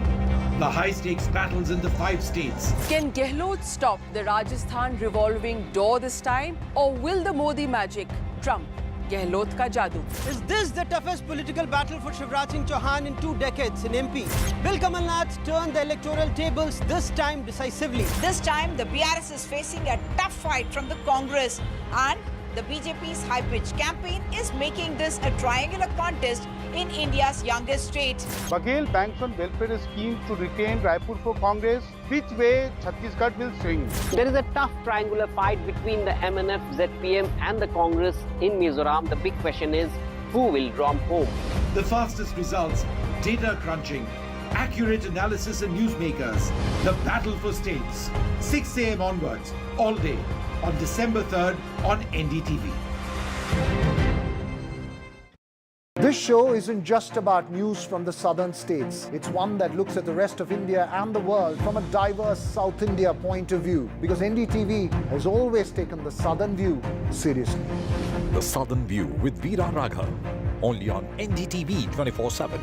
The high-stakes battles in the 5 states. Can Gehlot stop the Rajasthan revolving door this time? Or will the Modi magic trump Gehlot ka jadoo? Is this the toughest political battle for Shivraj Singh Chauhan in 2 decades in MP? Will Kamal Nath turn the electoral tables this time decisively? This time, the BRS is facing a tough fight from the Congress, and the BJP's high-pitched campaign is making this a triangular contest in India's youngest state. Baghel Banks on Welfare is keen to retain Raipur for Congress. Which way Chhattisgarh will swing? There is a tough triangular fight between the MNF, ZPM and the Congress in Mizoram. The big question is, who will romp home? The fastest results, data crunching, accurate analysis and newsmakers. The battle for states. 6 a.m. onwards, all day, on December 3rd on NDTV. This show isn't just about news from the southern states. It's one that looks at the rest of India and the world from a diverse South India point of view, because NDTV has always taken the southern view seriously. The Southern View with Veera Raghav, only on NDTV 24/7.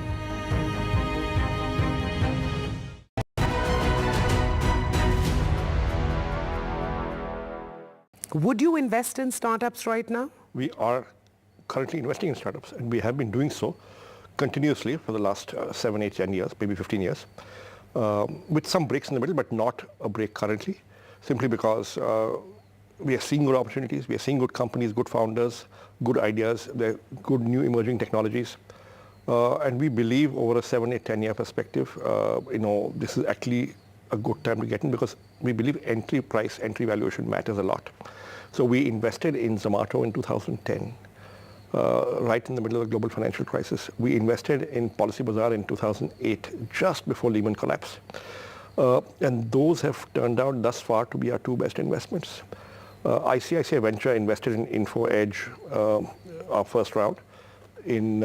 Would you invest in startups right now? We are currently investing in startups, and we have been doing so continuously for the last 7, 8, 10 years, maybe 15 years, with some breaks in the middle, but not a break currently, simply because we are seeing good opportunities, we are seeing good companies, good founders, good ideas, there are good new emerging technologies, and we believe over a 7, 8, 10 year perspective, this is actually a good time to get in, because we believe entry price, entry valuation matters a lot. So we invested in Zomato in 2010, right in the middle of the global financial crisis. We invested in Policy Bazaar in 2008, just before Lehman collapse. And those have turned out thus far to be our 2 best investments. ICICI Venture invested in Info Edge, our first round, in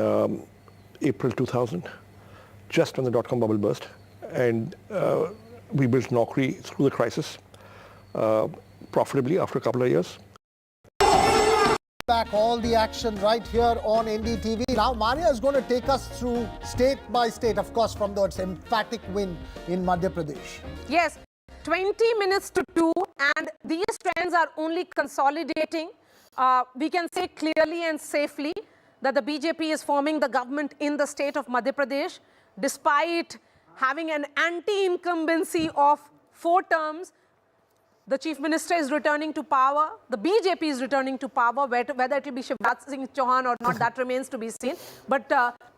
April 2000, just when the dot-com bubble burst. And we built Naukri through the crisis, profitably after a couple of years. Back all the action right here on NDTV. Now Maria is going to take us through state by state, of course, from the emphatic win in Madhya Pradesh. Yes, 20 minutes to 2, and these trends are only consolidating. We can say clearly and safely that the BJP is forming the government in the state of Madhya Pradesh, despite having an anti-incumbency of 4 terms. The Chief Minister is returning to power. The BJP is returning to power. Whether it will be Shivraj Singh Chauhan or not, that remains to be seen. But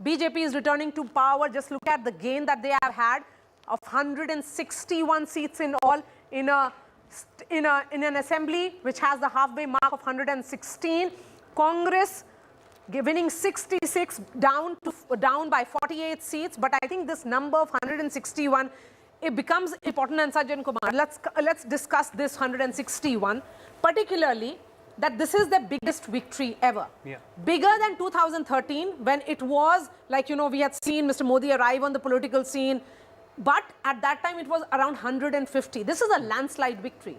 BJP is returning to power. Just look at the gain that they have had of 161 seats in all in an assembly which has the halfway mark of 116. Congress winning 66, down by 48 seats. But I think this number of 161, it becomes important. And Sajjan Kumar, let's discuss this 161, particularly that this is the biggest victory ever. Yeah. Bigger than 2013, when it was like, we had seen Mr. Modi arrive on the political scene. But at that time, it was around 150. This is a landslide victory.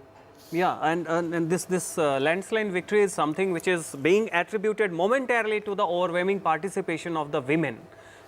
Yeah, and this landslide victory is something which is being attributed momentarily to the overwhelming participation of the women,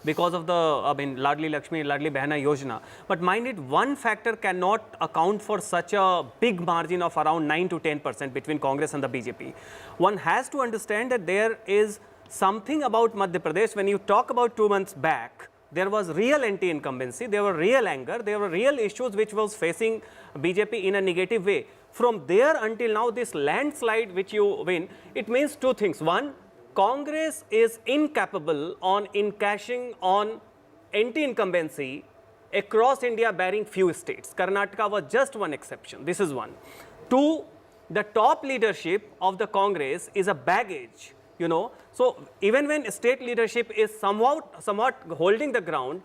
because of the, Ladli Lakshmi, Ladli Behna Yojana. But mind it, one factor cannot account for such a big margin of around 9 to 10% between Congress and the BJP. One has to understand that there is something about Madhya Pradesh. When you talk about 2 months back, there was real anti-incumbency, there were real anger, there were real issues which was facing BJP in a negative way. From there until now, this landslide which you win, it means 2 things. One, Congress is incapable on encashing on anti-incumbency across India, barring few states. Karnataka was just one exception. This is one. 2, the top leadership of the Congress is a baggage, So even when state leadership is somewhat holding the ground,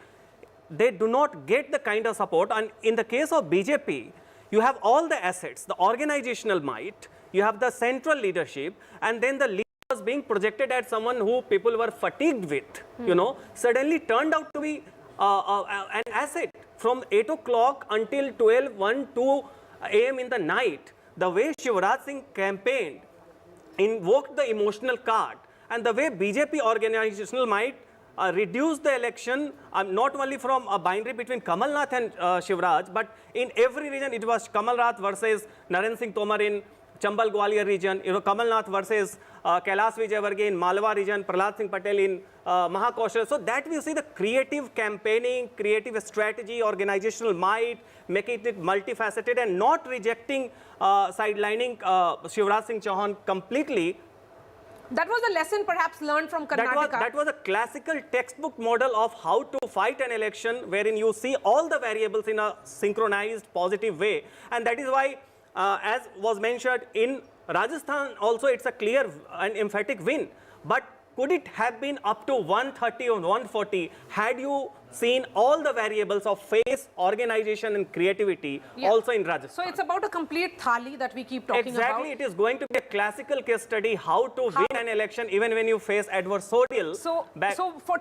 they do not get the kind of support. And in the case of BJP, you have all the assets, the organizational might, you have the central leadership, and then the leader was being projected as someone who people were fatigued with, you know, suddenly turned out to be an asset from 8 o'clock until 12, 1, 2 a.m. in the night. The way Shivraj Singh campaigned invoked the emotional card, and the way BJP organizational might reduced the election, not only from a binary between Kamal Nath and Shivraj, but in every region it was Kamal Nath versus Narendra Singh Tomar in Chambal Gwalior region, you know, Kamal Nath versus Kailash Vijayvargiya in Malwa region, Prahlad Singh Patel in Mahakaushal. So that we see the creative campaigning, creative strategy, organizational might, making it multifaceted and not rejecting, sidelining Shivraj Singh Chauhan completely. That was a lesson perhaps learned from Karnataka. That was a classical textbook model of how to fight an election, wherein you see all the variables in a synchronized, positive way. And that is why, as was mentioned, in Rajasthan also it's a clear and emphatic win. But could it have been up to 130 or 140 had you seen all the variables of face, organization and creativity also in Rajasthan? So it's about a complete thali that we keep talking about. Exactly, it is going to be a classical case study how to win an election even when you face adversarial. So for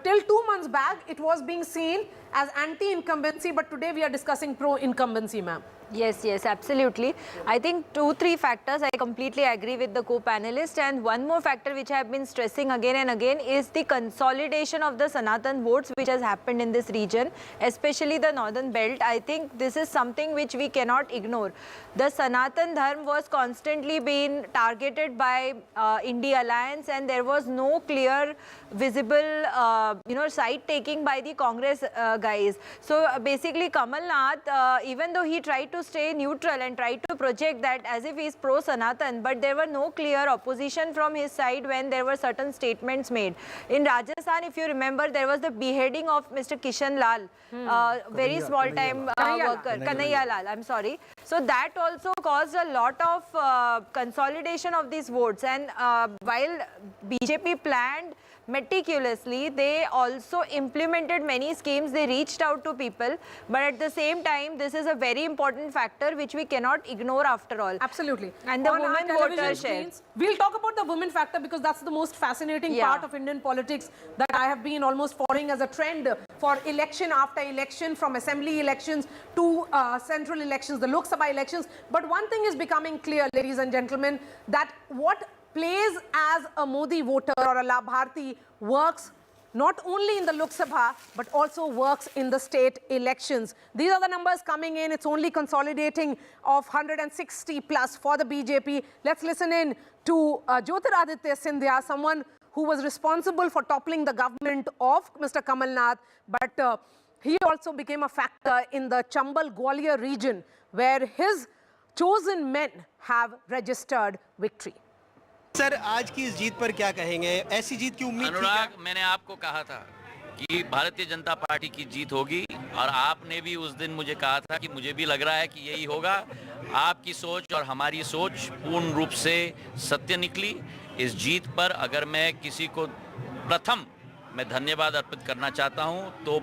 till 2 months back, it was being seen as anti-incumbency, but today we are discussing pro-incumbency, ma'am. Yes, yes, absolutely. I think 2-3 factors, I completely agree with the co-panelist, and one more factor which I have been stressing again and again is the consolidation of the Sanatan votes which has happened in this region, especially the northern belt. I think this is something which we cannot ignore. The Sanatan Dharma was constantly being targeted by India Alliance, and there was no clear, visible, side taking by the Congress guys. So basically Kamal Nath, even though he tried to stay neutral and tried to project that as if he is pro-Sanatan, but there were no clear opposition from his side when there were certain statements made. In Rajasthan, if you remember, there was the beheading of Mr. Kishan Lal, very small time worker, Kanhaiya Lal, I'm sorry. So that also caused a lot of consolidation of these votes, and while BJP planned meticulously, they also implemented many schemes, they reached out to people, but at the same time this is a very important factor which we cannot ignore after all. Absolutely. And the women voter share. We'll talk about the women factor because that's the most fascinating part of Indian politics that I have been almost following as a trend for election after election, from assembly elections to central elections, the Lok Sabha elections. But one thing is becoming clear, ladies and gentlemen, that what plays as a Modi voter or a Labharti works not only in the Lok Sabha but also works in the state elections. These are the numbers coming in. It's only consolidating of 160 plus for the BJP. Let's listen in to Jyotiraditya Scindia, someone who was responsible for toppling the government of Mr. Kamal Nath, but he also became a factor in the Chambal Gwalior region where his chosen men have registered victory. Sir, आज की इस जीत पर क्या कहेंगे? ऐसी जीत की उम्मीद थी क्या? अनुराग, मैंने आपको कहा था कि भारतीय जनता पार्टी की जीत होगी, और आपने भी उस दिन मुझे कहा था कि मुझे भी लग रहा है कि यही होगा। आपकी सोच और हमारी सोच पूर्ण रूप से सत्य निकली। इस जीत पर अगर मैं किसी को प्रथम मैं धन्यवाद अर्पित करना चाहता हूं, तो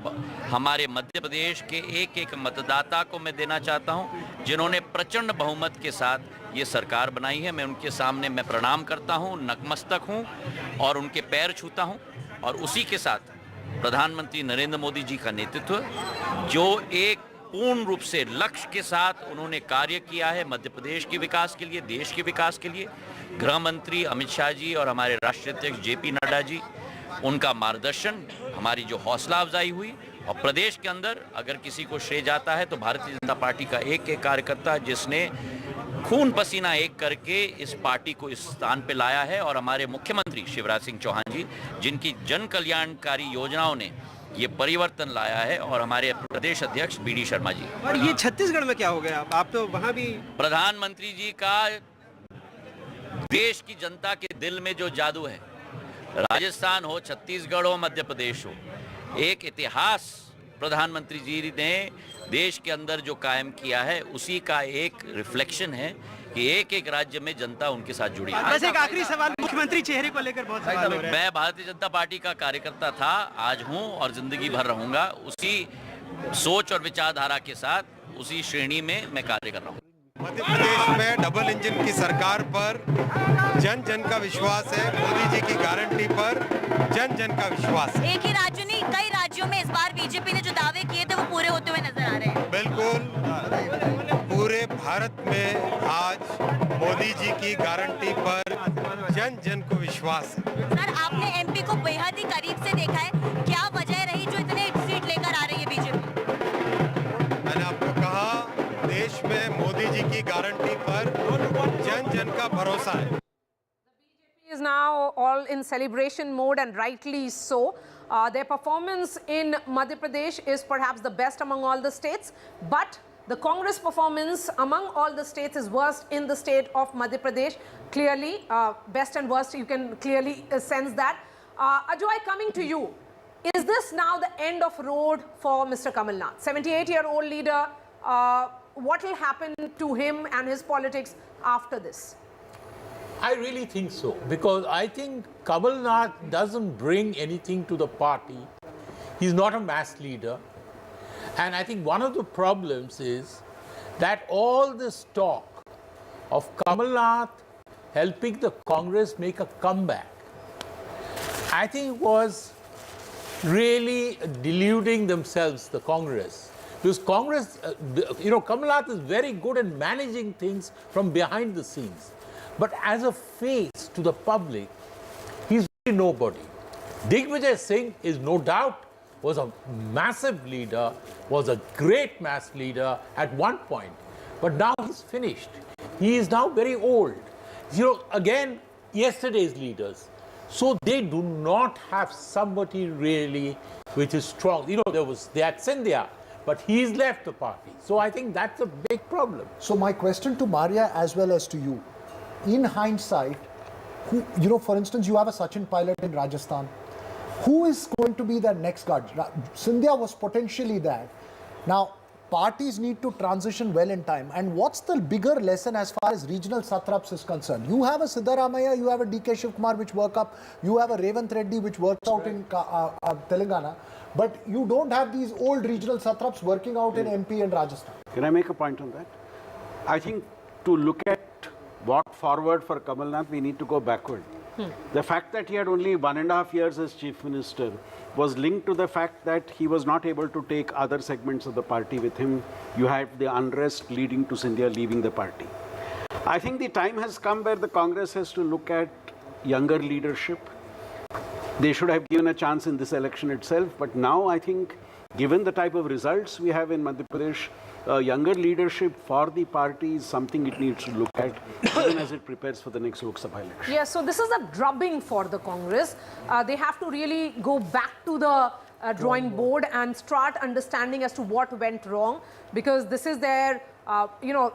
हमारे मध्य प्रदेश के एक एक मतदाता को मैं देना चाहता हूं, जिन्होंने प्रचंड बहुमत के साथ ये सरकार बनाई है। मैं उनके सामने मैं प्रणाम करता हूं, नतमस्तक हूं और उनके पैर छूता हूं। और उसी के साथ प्रधानमंत्री नरेंद्र मोदी जी का नेतृत्व, जो एक पूर्ण रूप से लक्ष्य के साथ उन्होंने कार्य किया है मध्य प्रदेश के विकास के लिए, देश के विकास के लिए। गृह मंत्री अमित शाह जी और हमारे राष्ट्रीय अध्यक्ष JP नड्डा जी, उनका मार्गदर्शन, हमारी जो हौसला अफजाई हुई, और प्रदेश के अंदर अगर किसी को श्रेय जाता है तो भारतीय जनता पार्टी का एक एक कार्यकर्ता, जिसने खून पसीना एक करके इस पार्टी को इस स्थान पे लाया है, और हमारे मुख्यमंत्री शिवराज सिंह चौहान जी, जिनकी जन कल्याणकारी योजनाओं ने ये परिवर्तन लाया है, और हमारे प्रदेश अध्यक्ष BD शर्मा जी। और ये छत्तीसगढ़ में क्या हो गया? आप तो वहाँ भी प्रधानमंत्री जी का देश की जनता के दिल में जो जादू है, राजस्थान हो, छत्तीसगढ़ हो, मध्य प्रदेश हो, एक इतिहास प्रधानमंत्री जी ने देश के अंदर जो कायम किया है, उसी का एक रिफ्लेक्शन है कि एक एक राज्य में जनता उनके साथ जुड़ी है। बस एक आखिरी सवाल, मुख्यमंत्री चेहरे को लेकर बहुत सवाल हो रहे हैं। मैं भारतीय जनता पार्टी का कार्यकर्ता था, आज हूं और जिंदगी भर रहूंगा। उसी सोच और विचारधारा के साथ उसी श्रेणी में मैं कार्य कर रहा हूं। मध्य प्रदेश में डबल इंजन की सरकार पर जन जन का विश्वास है। मोदी जी की गारंटी पर जन जन का विश्वास है। एक ही राज्य नहीं, कई राज्यों में इस बार बीजेपी ने जो दावे किए थे वो पूरे होते हुए नजर आ रहे हैं। बिल्कुल, पूरे भारत में आज मोदी जी की गारंटी पर जन जन को विश्वास है। सर, आपने एमपी को बेहद ही करीब से देखा है, क्या वजह रही जो इतने सीट लेकर आ रही है बीजेपी? मैंने आपको कहा, देश में मोदी जी की गारंटी पर जन जन का भरोसा है। Is now all in celebration mode, and rightly so. Their performance in Madhya Pradesh is perhaps the best among all the states, but the Congress performance among all the states is worst in the state of Madhya Pradesh. Clearly, best and worst, you can clearly sense that. Ajoy, coming to you, is this now the end of road for Mr. Kamal Nath? 78-year-old leader, what will happen to him and his politics after this? I really think so, because I think Kamal Nath doesn't bring anything to the party. He's not a mass leader. And I think one of the problems is that all this talk of Kamal Nath helping the Congress make a comeback, I think was really deluding themselves, the Congress. Because Congress, Kamal Nath is very good at managing things from behind the scenes. But as a face to the public, he's really nobody. Digvijay Singh is no doubt was a massive leader, was a great mass leader at one point. But now he's finished. He is now very old. Again, yesterday's leaders. So they do not have somebody really which is strong. They had Scindia, but he's left the party. So I think that's a big problem. So my question to Maria as well as to you, in hindsight, for instance, you have a Sachin Pilot in Rajasthan. Who is going to be the next guard? Scindia was potentially that. Now, parties need to transition well in time. And what's the bigger lesson as far as regional satraps is concerned? You have a Siddaramaiah, you have a DK Shivkumar which work up, you have a Revanth Reddy which works out in Telangana, but you don't have these old regional satraps working out in MP and Rajasthan. Can I make a point on that? I think to look at what forward for Kamal Nath, we need to go backward. The fact that he had only 1.5 years as chief minister was linked to the fact that he was not able to take other segments of the party with him. You had the unrest leading to Scindia leaving the party. I think the time has come where the Congress has to look at younger leadership. They should have given a chance in this election itself, but now I think given the type of results we have in Madhya Pradesh, younger leadership for the party is something it needs to look at even as it prepares for the next Lok Sabha election. Yes, so this is a drubbing for the Congress. They have to really go back to the drawing board and start understanding as to what went wrong, because this is their,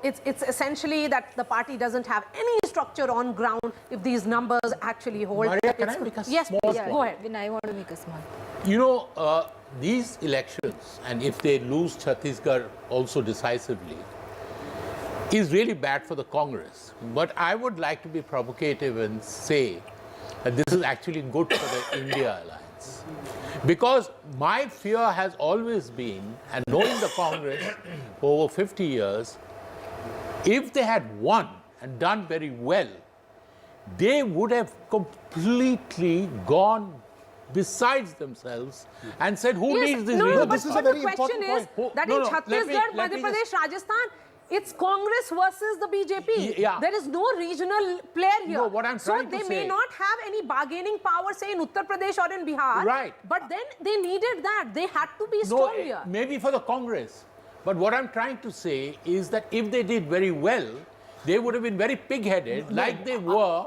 it's essentially that the party doesn't have any structure on ground if these numbers actually hold. Maria, can I make a yes, small please, point? go ahead. I want to make a small. These elections, and if they lose Chhattisgarh also decisively, is really bad for the Congress. But I would like to be provocative and say that this is actually good for the India alliance. Because my fear has always been, and knowing the Congress for over 50 years, if they had won and done very well, they would have completely gone besides themselves and said, who needs this? No, this is a very important point. That in Chhattisgarh, Madhya Pradesh, Rajasthan, it's Congress versus the BJP. Yeah. There is no regional player here. No, what I'm trying to say. So they may say, not have any bargaining power, say in Uttar Pradesh or in Bihar. Right. But then they needed that. They had to be strong here. Maybe for the Congress. But what I'm trying to say is that if they did very well, they would have been very pig-headed, like they were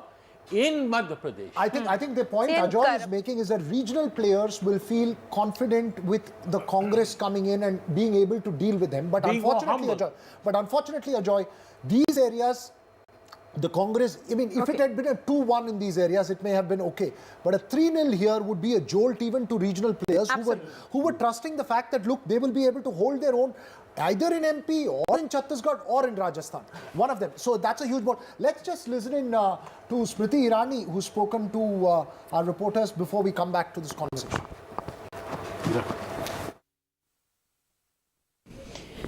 in Madhya Pradesh. I think the point Ajoy is making is that regional players will feel confident with the Congress coming in and being able to deal with them. But unfortunately, Ajoy, these areas, the Congress, if it had been a 2-1 in these areas, it may have been okay. But a 3-0 here would be a jolt even to regional players who were trusting the fact that, look, they will be able to hold their own. either in MP or in Chhattisgarh or in Rajasthan, one of them. So that's a huge vote. Let's just listen in to Smriti Irani, who's spoken to our reporters before we come back to this conversation.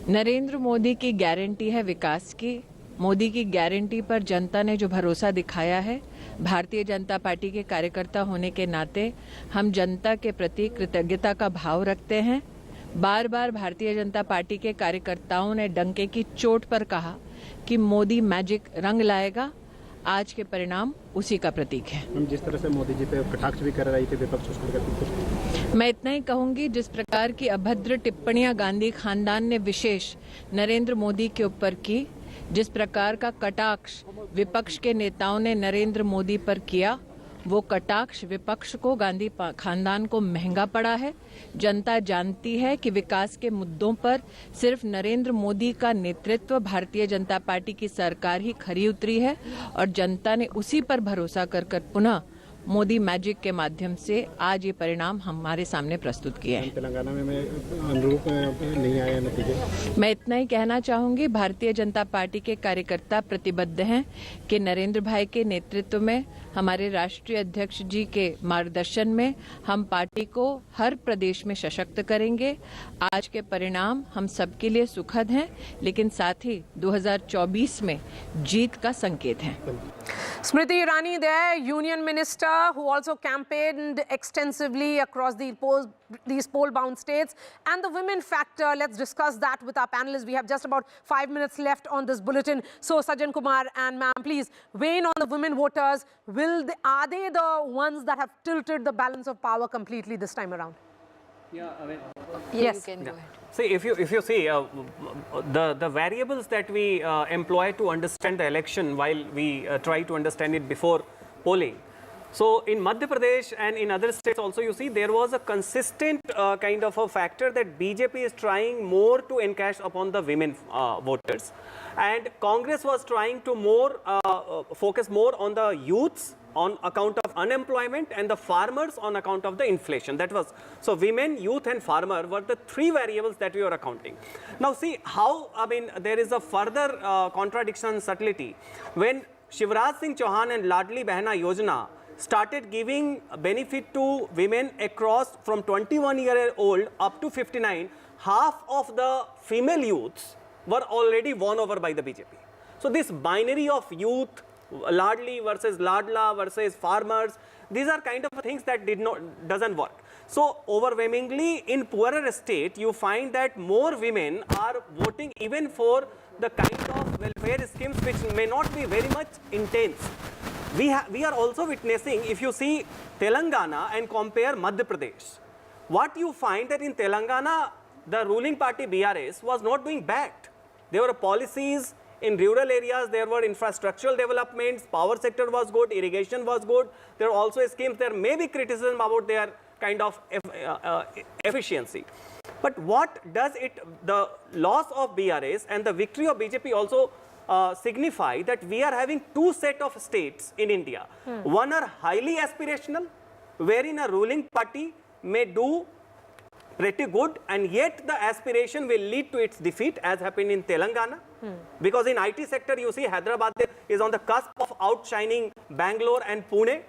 Narendra Modi की guarantee है विकास की। मोदी की guarantee पर जनता ने जो भरोसा दिखाया है, भारतीय जनता पार्टी के कार्यकर्ता होने के नाते हम जनता के प्रति कृतज्ञता का भाव रखते हैं। बार बार भारतीय जनता पार्टी के कार्यकर्ताओं ने डंके की चोट पर कहा कि मोदी मैजिक रंग लाएगा। आज के परिणाम उसी का प्रतीक है। हम जिस तरह से मोदी जी पे कटाक्ष भी कर रही थी विपक्ष, उसको लेकर मैं इतना ही कहूंगी, जिस प्रकार की अभद्र टिप्पणियां गांधी खानदान ने विशेष नरेंद्र मोदी के ऊपर की, जिस प्रकार का कटाक्ष विपक्ष के नेताओं ने नरेंद्र मोदी पर किया, वो कटाक्ष विपक्ष को, गांधी खानदान को महंगा पड़ा है। जनता जानती है कि विकास के मुद्दों पर सिर्फ नरेंद्र मोदी का नेतृत्व, भारतीय जनता पार्टी की सरकार ही खरी उतरी है और जनता ने उसी पर भरोसा कर पुनः मोदी मैजिक के माध्यम से आज ये परिणाम हमारे सामने प्रस्तुत किए हैं। तेलंगाना में अनुरूप नहीं आया नतीजे। मैं इतना ही कहना चाहूंगी, भारतीय जनता पार्टी के कार्यकर्ता प्रतिबद्ध हैं कि नरेंद्र भाई के नेतृत्व में, हमारे राष्ट्रीय अध्यक्ष जी के मार्गदर्शन में हम पार्टी को हर प्रदेश में सशक्त करेंगे। आज के परिणाम हम सबके लिए सुखद हैं, लेकिन साथ ही 2024 में जीत का संकेत है। Smriti Irani there, Union Minister, who also campaigned extensively across these poll-bound states. And the women factor, let's discuss that with our panelists. We have just about 5 minutes left on this bulletin. So, Sajjan Kumar and ma'am, please weigh in on the women voters. Are they the ones that have tilted the balance of power completely this time around? Yeah, I mean, yes. You can go ahead. See, if you see the variables that we employ to understand the election, while we try to understand it before polling. So in Madhya Pradesh and in other states also, you see there was a consistent kind of a factor that BJP is trying more to encash upon the women voters, and Congress was trying to focus more on the youths on account of unemployment and the farmers on account of the inflation. That was, so women, youth and farmer were the three variables that we were accounting. Now see how, I mean, there is a further contradiction, subtlety. When Shivraj Singh Chauhan and Ladli Behna Yojana started giving benefit to women across from 21-year-old up to 59, half of the female youths were already won over by the BJP. So this binary of youth, Ladli versus Ladla versus farmers, these are kind of things that doesn't work. So overwhelmingly in poorer state, you find that more women are voting even for the kind of welfare schemes which may not be very much intense. We are also witnessing, if you see Telangana and compare Madhya Pradesh, what you find that in Telangana, the ruling party BRS was not doing bad. There were policies in rural areas, there were infrastructural developments, power sector was good, irrigation was good. There are also schemes, there may be criticism about their kind of efficiency. But what does the loss of BRS and the victory of BJP also signify that we are having two set of states in India. One are highly aspirational, wherein a ruling party may do pretty good, and yet the aspiration will lead to its defeat, as happened in Telangana. Because in IT sector, you see Hyderabad is on the cusp of outshining Bangalore and Pune.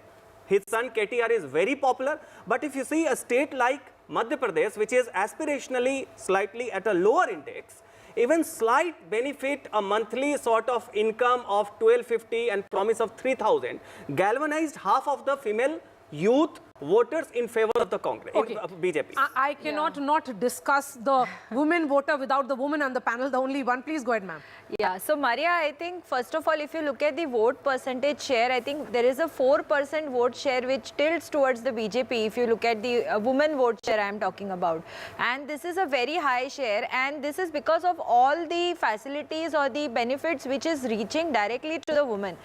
His son KTR is very popular. But if you see a state like Madhya Pradesh, which is aspirationally slightly at a lower index, even slight benefit, a monthly sort of income of 1250 and promise of 3000 galvanized half of the female youth voters in favor of the Congress, BJP. I cannot not discuss the women voter without the woman on the panel, the only one. Please go ahead, ma'am. Yeah, so Maria, I think first of all, if you look at the vote percentage share, I think there is a 4% vote share which tilts towards the BJP. If you look at the women vote share I am talking about, and this is a very high share, and this is because of all the facilities or the benefits which is reaching directly to the woman.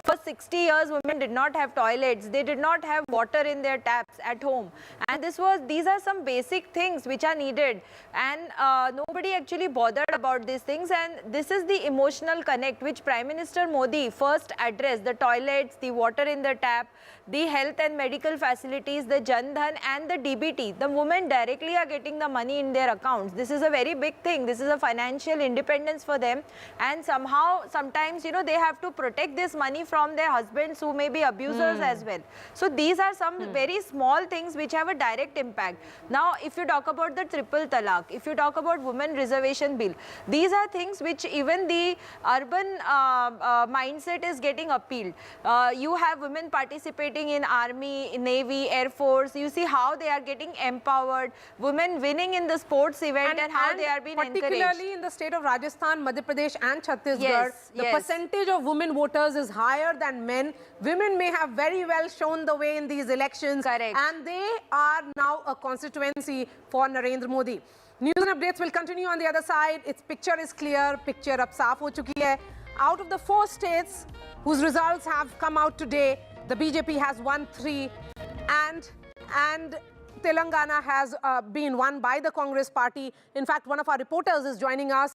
For 60 years, women did not have toilets. They did not have water in their taps at home. And these are some basic things which are needed. And nobody actually bothered about these things. And this is the emotional connect which Prime Minister Modi first addressed: the toilets, the water in the tap, the health and medical facilities, the Jan Dhan and the DBT. The women directly are getting the money in their accounts. This is a very big thing. This is a financial independence for them. And sometimes, they have to protect this money from their husbands who may be abusers as well. So these are some very small things which have a direct impact. Now, if you talk about the triple talaq, if you talk about women reservation bill, these are things which even the urban mindset is getting appealed. You have women participating in army, navy, air force. You see how they are getting empowered, women winning in the sports event, and how they are being encouraged. Particularly in the state of Rajasthan, Madhya Pradesh and Chhattisgarh, the percentage of women voters is higher than men. Women may have very well shown the way in these elections. Correct. And they are now a constituency for Narendra Modi. News and updates will continue on the other side. Its picture is clear. Picture ab saaf ho chuki hai. Out of the 4 states whose results have come out today, the BJP has won 3, and Telangana has been won by the Congress party. In fact, one of our reporters is joining us.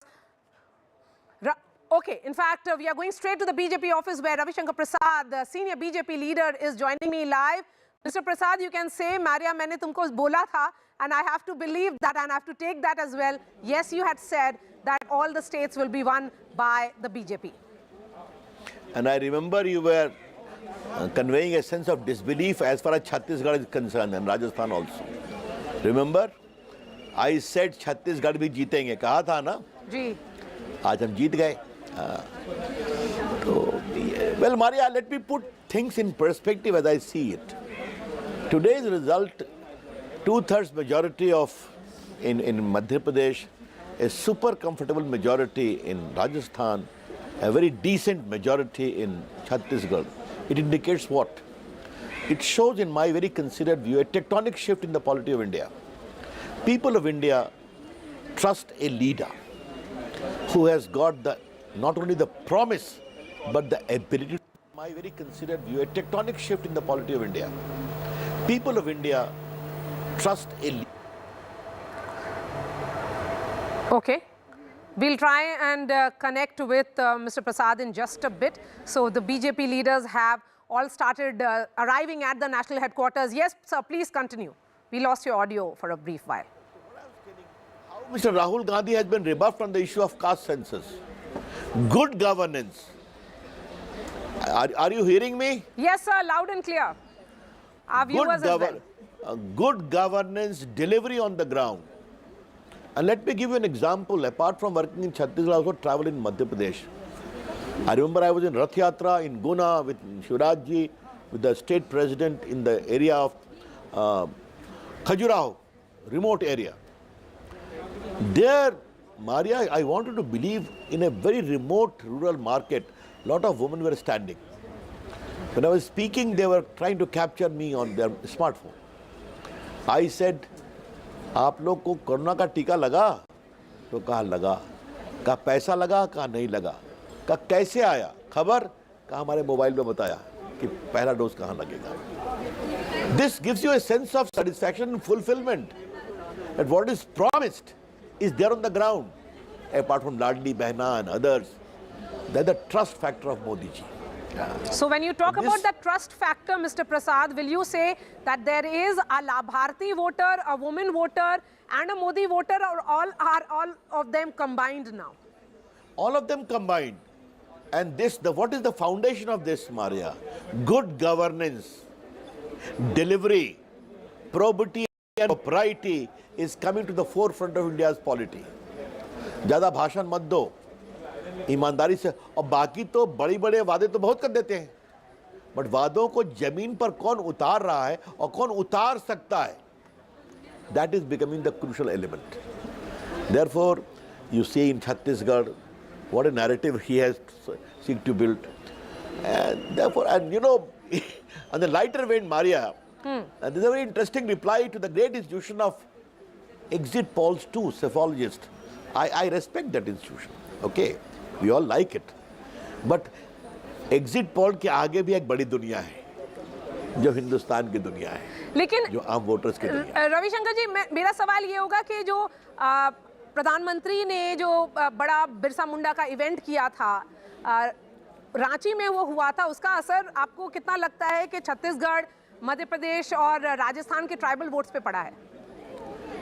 Okay, in fact, we are going straight to the BJP office where Ravi Shankar Prasad, the senior BJP leader, is joining me live. Mr. Prasad, you can say, Maria, maine tumko bola tha, and I have to believe that and I have to take that as well. Yes, you had said that all the states will be won by the BJP. And I remember you were conveying a sense of disbelief as far as Chhattisgarh is concerned, and Rajasthan also. Remember? I said Chhattisgarh bhi jeetenge. Kaha tha na? Ji. Aaj hum jeet gaye. Well, Maria, let me put things in perspective as I see it. Today's result, 2/3 majority in Madhya Pradesh, a super comfortable majority in Rajasthan, a very decent majority in Chhattisgarh. It indicates what? It shows, in my very considered view, a tectonic shift in the polity of India. People of India trust a leader who has got not only the promise, but the ability. My very considered view, a tectonic shift in the polity of India. People of India trust a leader. Okay. We'll try and connect with Mr. Prasad in just a bit. So the BJP leaders have all started arriving at the national headquarters. Yes, sir, please continue. We lost your audio for a brief while. Mr. Rahul Gandhi has been rebuffed on the issue of caste census. Good governance. Are you hearing me? Yes, sir, loud and clear. Our viewers as well. Good governance, delivery on the ground. And let me give you an example. Apart from working in Chhattisgarh, I also traveled in Madhya Pradesh. I remember I was in Rath Yatra in Guna with Shivraj ji, with the state president in the area of Khajuraho, remote area. There, Maria, I wanted to believe in a very remote rural market, a lot of women were standing. When I was speaking, they were trying to capture me on their smartphone. I said, आप लोग को corona का टीका लगा? तो कहा लगा. कहा पैसा लगा? कहा नहीं लगा. कहा कैसे आया? खबर? कहा हमारे मोबाइल में बताया कि पहला डोज कहाँ लगेगा. This gives you a sense of satisfaction and fulfillment that what is promised is there on the ground. Apart from Ladli Behna and others, there's the trust factor of Modi ji. So when you talk about the trust factor, Mr. Prasad, will you say that there is a Labharti voter, a woman voter and a Modi voter, or all of them combined now? All of them combined. And what is the foundation of this, Maria? Good governance, delivery, probity and propriety is coming to the forefront of India's polity. ज़्यादा भाषण मत दो, ईमानदारी से, और बाकी तो बड़े-बड़े वादे तो बहुत कर देते हैं, बट वादों को जमीन पर कौन उतार रहा है और कौन उतार सकता है, that is becoming the crucial element. Therefore, you see in Chhattisgarh, what a narrative he has seek to build. And therefore, and you know, on the lighter vein, Maria, and this is a very interesting reply to the great institution of exit polls too, psephologists. I respect that institution, okay? We all like it. But exit poll के आगे भी एक बड़ी दुनिया है जो हिंदुस्तान की दुनिया है, लेकिन जो आम वोटर्स की दुनिया है। रविशंकर जी, मेरा सवाल ये होगा कि जो प्रधानमंत्री ने जो बड़ा बिरसा मुंडा का इवेंट किया था, रांची में वो हुआ था, उसका असर आपको कितना लगता है कि छत्तीसगढ़, मध्य प्रदेश और राजस्थान के ट्राइबल वोट्स पे पड़ा है?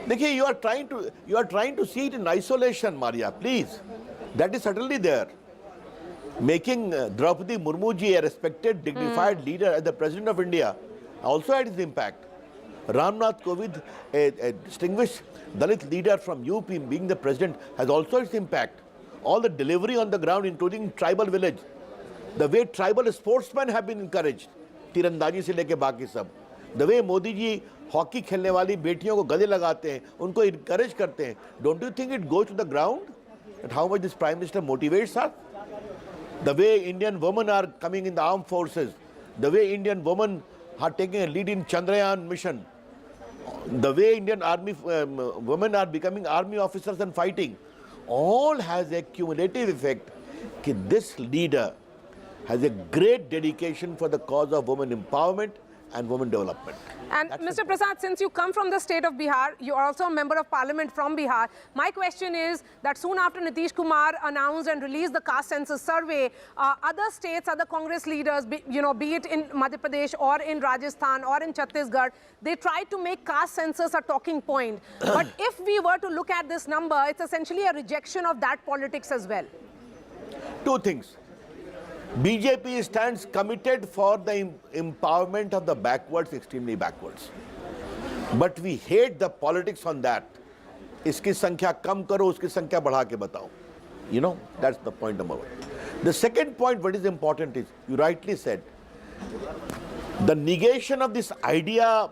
देखिए, you are trying to see it in isolation, Maria. Please, that is certainly there. Making Draupadi Murmu ji a respected, dignified leader as the President of India also had its impact. Ramnath Kovind, a distinguished Dalit leader from UP, being the President, has also its impact. All the delivery on the ground, including tribal village, the way tribal sportsmen have been encouraged, तीरंदाजी से लेके बाकी सब, the way Modi ji hockey खेलने वाली बेटियों को गले लगाते हैं, उनको encourage करते हैं. Don't you think it goes to the ground? That how much this Prime Minister motivates her? The way Indian women are coming in the armed forces, the way Indian women are taking a lead in Chandrayaan mission, the way Indian army women are becoming army officers and fighting, all has a cumulative effect that this leader has a great dedication for the cause of women empowerment and women development. And Mr. Prasad, since you come from the state of Bihar, you are also a member of parliament from Bihar. My question is that soon after Nitish Kumar announced and released the caste census survey, other states, other Congress leaders, be it in Madhya Pradesh or in Rajasthan or in Chhattisgarh, they tried to make caste census a talking point. But if we were to look at this number, it's essentially a rejection of that politics as well. Two things. BJP stands committed for the empowerment of the backwards, extremely backwards. But we hate the politics on that. Iski sankhya kam karo, uski sankhya badha ke batao. You know, that's the point number one. The second point, what is important is, you rightly said, the negation of this idea,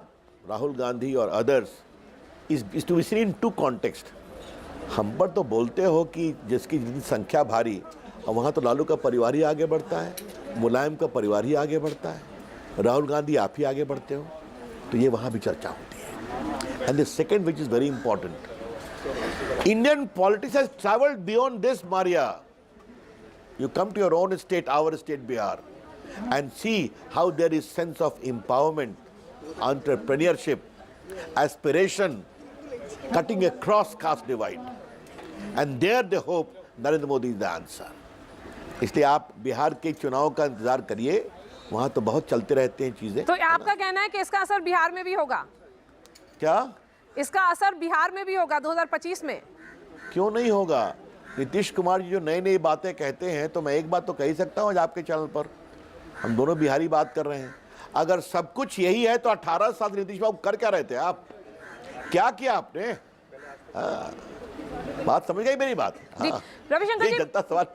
Rahul Gandhi or others, is to be seen in two contexts. हम पर तो बोलते हो कि जिसकी जितनी संख्या भारी, और वहाँ तो लालू का परिवार ही आगे बढ़ता है, मुलायम का परिवार ही आगे बढ़ता है, राहुल गांधी आप ही आगे बढ़ते हो, तो ये वहाँ भी चर्चा होती है. And the second, which is very important, Indian politics has traveled beyond this, Maria. You come to your own state, our state, Bihar, and see how there is sense of empowerment, entrepreneurship, aspiration, cutting across caste divide. And there they hope Narendra Modi is the answer. इसलिए आप बिहार के चुनाव का इंतजार करिए, वहाँ तो बहुत चलते रहते हैं चीजें. तो आपका कहना है कि इसका असर बिहार में भी होगा? क्या इसका असर बिहार में भी होगा 2025 में? क्यों नहीं होगा? नीतीश कुमार जी जो नई नई बातें कहते हैं, तो मैं एक बात तो कह ही सकता हूँ आज आपके चैनल पर, हम दोनों बिहारी बात कर रहे हैं. अगर सब कुछ यही है तो 18 साल नीतीश बाबू कर क्या रहे थे? आप क्या किया आपने? बात समझ गई मेरी बात? रविशंकर जी, जनता सवाल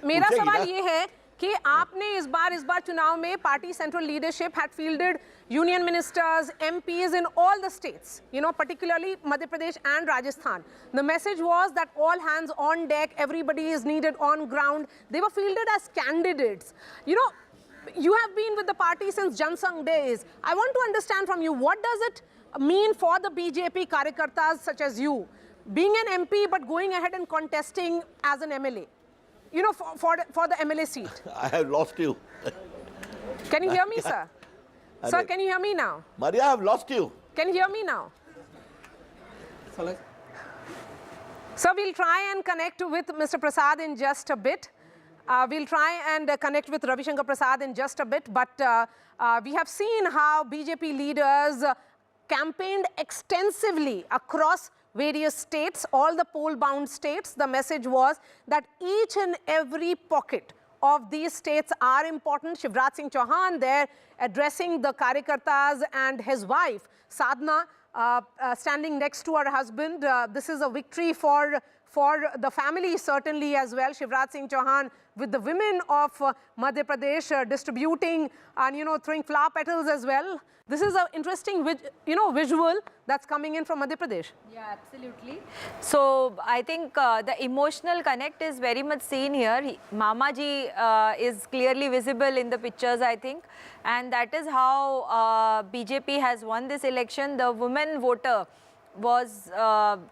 मेरा सवाल ये है कि आपने इस बार चुनाव में party central leadership had fielded union ministers, MPs in all the states, particularly Madhya Pradesh and Rajasthan. The message was that all hands on deck, everybody is needed on ground. They were fielded as candidates. You have been with the party since Jan Sangh days. I want to understand from you, what does it mean for the BJP karyakartas such as you, being an MP but going ahead and contesting as an MLA, for the MLA seat? I have lost you. Can you hear me, sir? Sir, can you hear me now? Maria, I have lost you. Can you hear me now? So we'll try and connect with Mr. Prasad in just a bit. We'll try and connect with Ravi Shankar Prasad in just a bit. But we have seen how BJP leaders campaigned extensively across various states, all the poll-bound states. The message was that each and every pocket of these states are important. Shivraj Singh Chauhan there addressing the karyakartas and his wife, Sadhana, standing next to her husband. This is a victory for the family certainly as well. Shivraj Singh Chauhan with the women of Madhya Pradesh distributing and throwing flower petals as well. This is an interesting visual that's coming in from Madhya Pradesh. Yeah, absolutely. So I think the emotional connect is very much seen here. Mama ji is clearly visible in the pictures, I think, and that is how BJP has won this election. The women voter was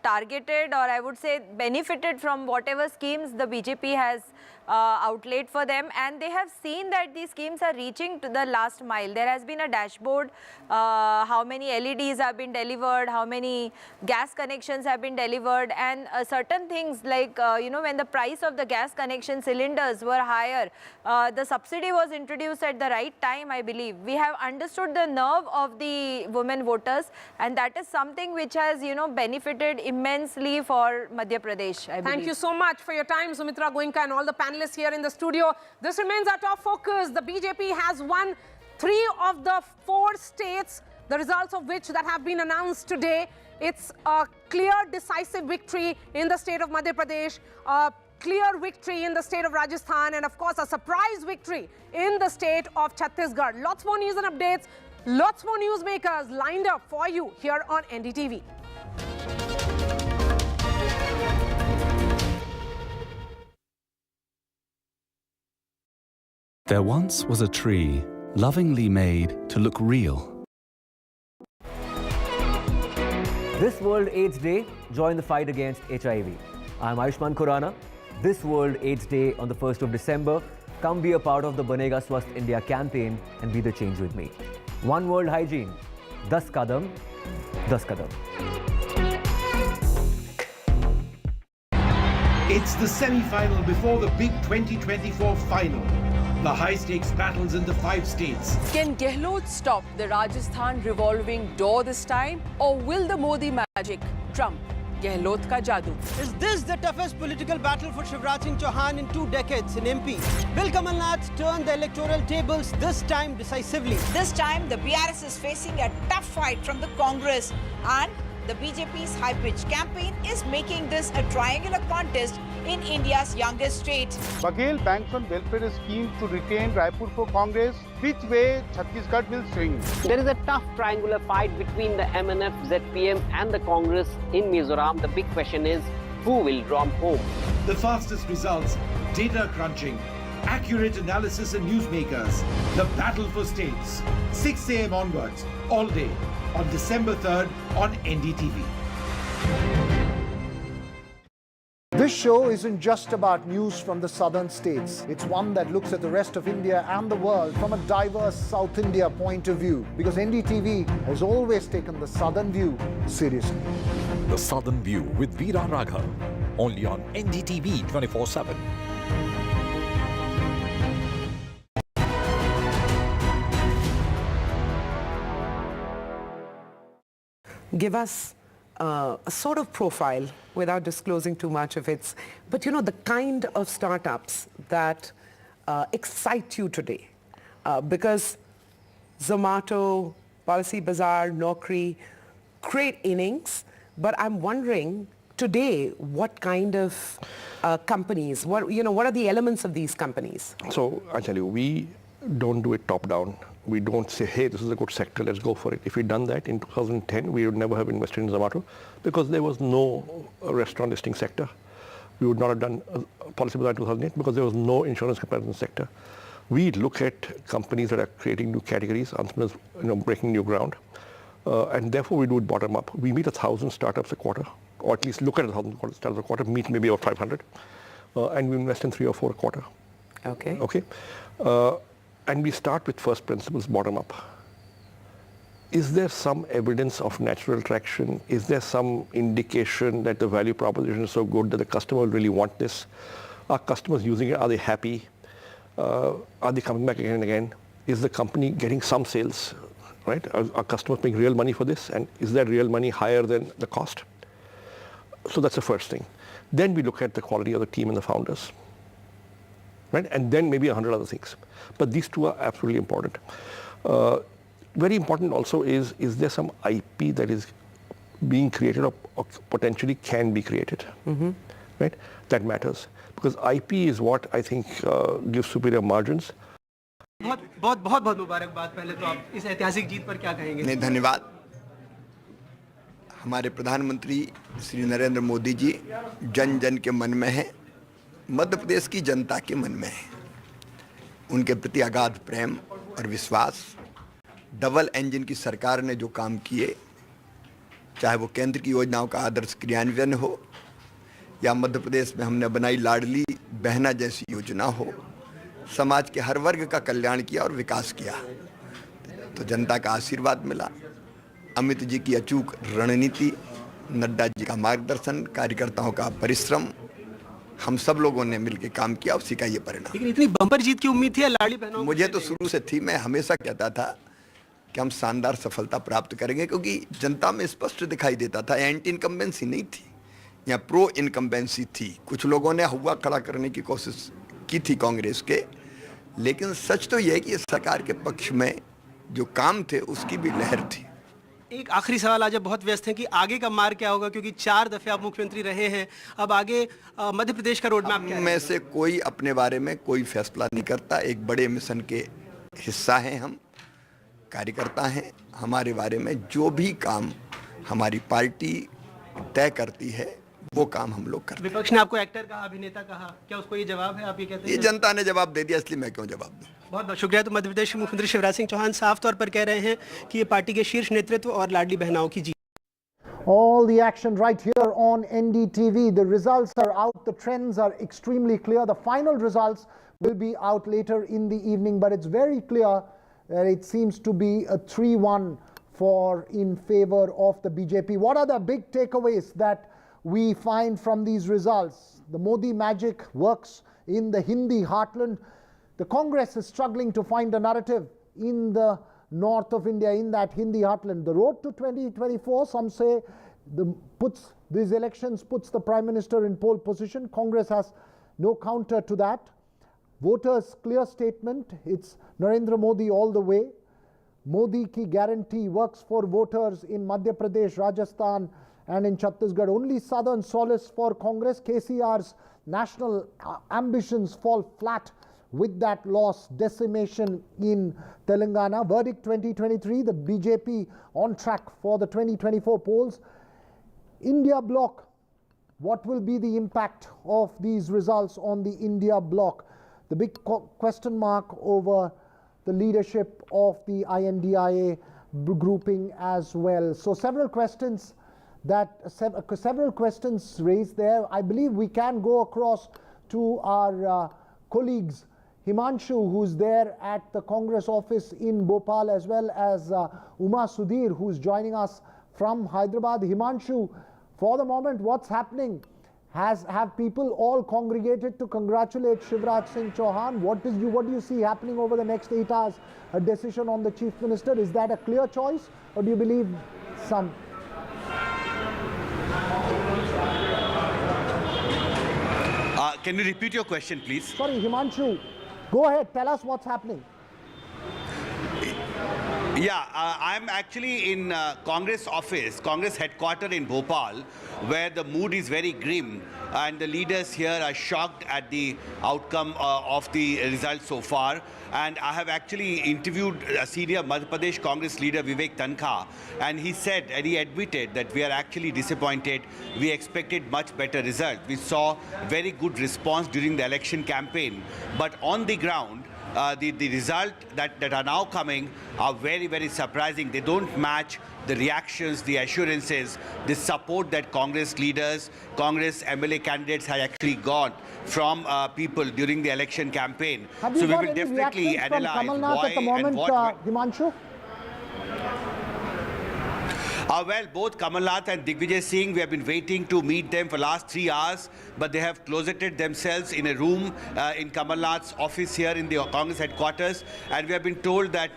targeted, or I would say benefited from whatever schemes the BJP has outlaid for them, and they have seen that these schemes are reaching to the last mile. There has been a dashboard, how many LEDs have been delivered, how many gas connections have been delivered, and certain things like, when the price of the gas connection cylinders were higher, the subsidy was introduced at the right time, I believe. We have understood the nerve of the women voters, and that is something which has, benefited immensely for Madhya Pradesh, I believe. Thank you so much for your time, Sumitra Goenka, and all the panelists here in the studio. This remains our top focus. The BJP has won 3 of the 4 states, the results of which that have been announced today. It's a clear, decisive victory in the state of Madhya Pradesh, a clear victory in the state of Rajasthan, and of course a surprise victory in the state of Chhattisgarh. Lots more news and updates, lots more newsmakers lined up for you here on NDTV. There once was a tree, lovingly made to look real. This World AIDS Day, join the fight against HIV. I'm Ayushman Khurrana. This World AIDS Day on the 1st of December, come be a part of the Banega Swasth India campaign and be the change with me. One World Hygiene, 10 kadam, 10 kadam. It's the semi-final before the big 2024 final. The high-stakes battles in the 5 states. Can Gehlot stop the Rajasthan revolving door this time, or will the Modi magic trump Gehlot ka jadoo? Is this the toughest political battle for Shivraj Singh Chauhan in 2 decades in MP? Will Kamal Nath turn the electoral tables this time decisively? This time, the BRS is facing a tough fight from the Congress, and the BJP's high-pitched campaign is making this a triangular contest in India's youngest state. Baghel banks on welfare scheme to retain Raipur for Congress. Which way Chhattisgarh will swing? There is a tough triangular fight between the MNF, ZPM and the Congress in Mizoram. The big question is, who will romp home? The fastest results, data crunching, accurate analysis and newsmakers. The battle for states. 6 a.m. onwards, all day, on December 3rd on NDTV. This show isn't just about news from the southern states. It's one that looks at the rest of India and the world from a diverse South India point of view, because NDTV has always taken the southern view seriously. The Southern View with Veera Raghav, only on NDTV 24/7. Give us a sort of profile without disclosing too much of its, but the kind of startups that excite you today, because Zomato, Policy Bazaar, Naukri, great innings, but I'm wondering today what kind of companies, what are the elements of these companies? So I tell you, we don't do it top down. We don't say, hey, this is a good sector, let's go for it. If we'd done that in 2010, we would never have invested in Zomato because there was no restaurant listing sector. We would not have done Policy Bazaar in 2008 because there was no insurance comparison sector. We look at companies that are creating new categories, entrepreneurs, breaking new ground, and therefore we do it bottom up. We meet 1,000 startups a quarter, or at least look at 1,000 startups a quarter, meet maybe about 500, and we invest in 3 or 4 a quarter. Okay. Okay. And we start with first principles, bottom up. Is there some evidence of natural traction? Is there some indication that the value proposition is so good that the customer will really want this? Are customers using it? Are they happy? Are they coming back again and again? Is the company getting some sales? Right? Are customers paying real money for this? And is that real money higher than the cost? So that's the first thing. Then we look at the quality of the team and the founders. Right? And then maybe 100 other things. But these 2 are absolutely important. Very important also is there some IP that is being created or potentially can be created? Mm-hmm. Right? That matters. Because IP is what I think gives superior margins. बहुत मुबारकबाद पहले तो आप इस ऐतिहासिक जीत पर क्या कहेंगे? धन्यवाद. हमारे प्रधानमंत्री श्री नरेंद्र मोदी जी जन जन के मन में है, मध्य प्रदेश की जनता के मन में है. उनके प्रति अगाध प्रेम और विश्वास. डबल इंजन की सरकार ने जो काम किए, चाहे वो केंद्र की योजनाओं का आदर्श क्रियान्वयन हो या मध्य प्रदेश में हमने बनाई लाडली बहना जैसी योजना हो, समाज के हर वर्ग का कल्याण किया और विकास किया। तो जनता का आशीर्वाद मिला, अमित जी की अचूक रणनीति, नड्डा जी का मार्गदर्शन, कार्यकर्ताओं का परिश्रम, हम सब लोगों ने मिलकर काम किया, उसी का ये परिणाम। लेकिन इतनी बम्पर जीत की उम्मीद थी लाडली बहनों? मुझे तो शुरू से थी, मैं हमेशा कहता था कि हम शानदार सफलता प्राप्त करेंगे, क्योंकि जनता में स्पष्ट दिखाई देता था एंटी इनकम्बेंसी नहीं थी, या प्रो इनकम्बेंसी थी। कुछ लोगों ने हुआ खड़ा करने की कोशिश की थी कांग्रेस के, लेकिन सच तो यह है कि सरकार के पक्ष में जो काम थे उसकी भी लहर थी। एक आखिरी सवाल, आज आप बहुत व्यस्त हैं कि आगे का मार्ग क्या होगा, क्योंकि 4 दफे आप मुख्यमंत्री रहे हैं, अब आगे मध्य प्रदेश का रोड मैप क्या है? में से कोई अपने बारे में कोई फैसला नहीं करता, एक बड़े मिशन के हिस्सा हैं हम, कार्यकर्ता हैं। हमारे बारे में जो भी काम हमारी पार्टी तय करती है वो काम हम लोग करते हैं। विपक्ष ने आपको एक्टर कहा, अभिनेता कहा, क्या उसको ये जवाब है? आप ये कहते हैं ये जनता ने जवाब दे दिया, इसलिए मैं क्यों जवाब दूं? बहुत बहुत शुक्रिया। तो मध्य प्रदेश के मुख्यमंत्री शिवराज सिंह चौहान साफ तौर पर कह रहे हैं कि ये पार्टी के शीर्ष नेतृत्व और लाडली बहनाओं की जीत। All the action right here on NDTV. The results are out. The trends are extremely clear. The final results will be out later in the evening, but it's very clear that it seems to be a 3-1 in favor of the BJP. What are the big takeaways that we find from these results? The Modi magic works in the Hindi heartland. The Congress is struggling to find a narrative in the north of India, in that Hindi heartland. The road to 2024, some say, these elections puts the Prime Minister in pole position. Congress has no counter to that. Voters' clear statement, it's Narendra Modi all the way. Modi ki guarantee works for voters in Madhya Pradesh, Rajasthan and in Chhattisgarh. Only southern solace for Congress. KCR's national ambitions fall flat with that loss, decimation in Telangana. Verdict 2023, the BJP on track for the 2024 polls. India bloc, what will be the impact of these results on the India bloc? The big question mark over the leadership of the INDIA grouping as well. So several questions raised there. I believe we can go across to our colleagues, Himanshu, who's there at the Congress office in Bhopal, as well as Uma Sudhir, who's joining us from Hyderabad. Himanshu, for the moment, what's happening? Have people all congregated to congratulate Shivraj Singh Chauhan? What do you see happening over the next 8 hours? A decision on the Chief Minister, is that a clear choice, or do you believe some? Can you repeat your question, please? Sorry, Himanshu, go ahead, tell us what's happening. Yeah, I'm actually in Congress office, Congress headquarters in Bhopal, where the mood is very grim and the leaders here are shocked at the outcome of the results so far. And I have actually interviewed a senior Madhya Pradesh Congress leader, Vivek Tankha, and he said, and he admitted that we are actually disappointed. We expected much better result. We saw very good response during the election campaign, but on the ground, the result that are now coming are very, very surprising. They don't match the reactions, the assurances, the support that Congress leaders, Congress MLA candidates have actually got from people during the election campaign. Have you got any reactions from Kamal Nath at the moment, Himanshu? Well, both Kamal Nath and Digvijay Singh, we have been waiting to meet them for last 3 hours, but they have closeted themselves in a room in Kamal Nath's office here in the Congress headquarters, and we have been told that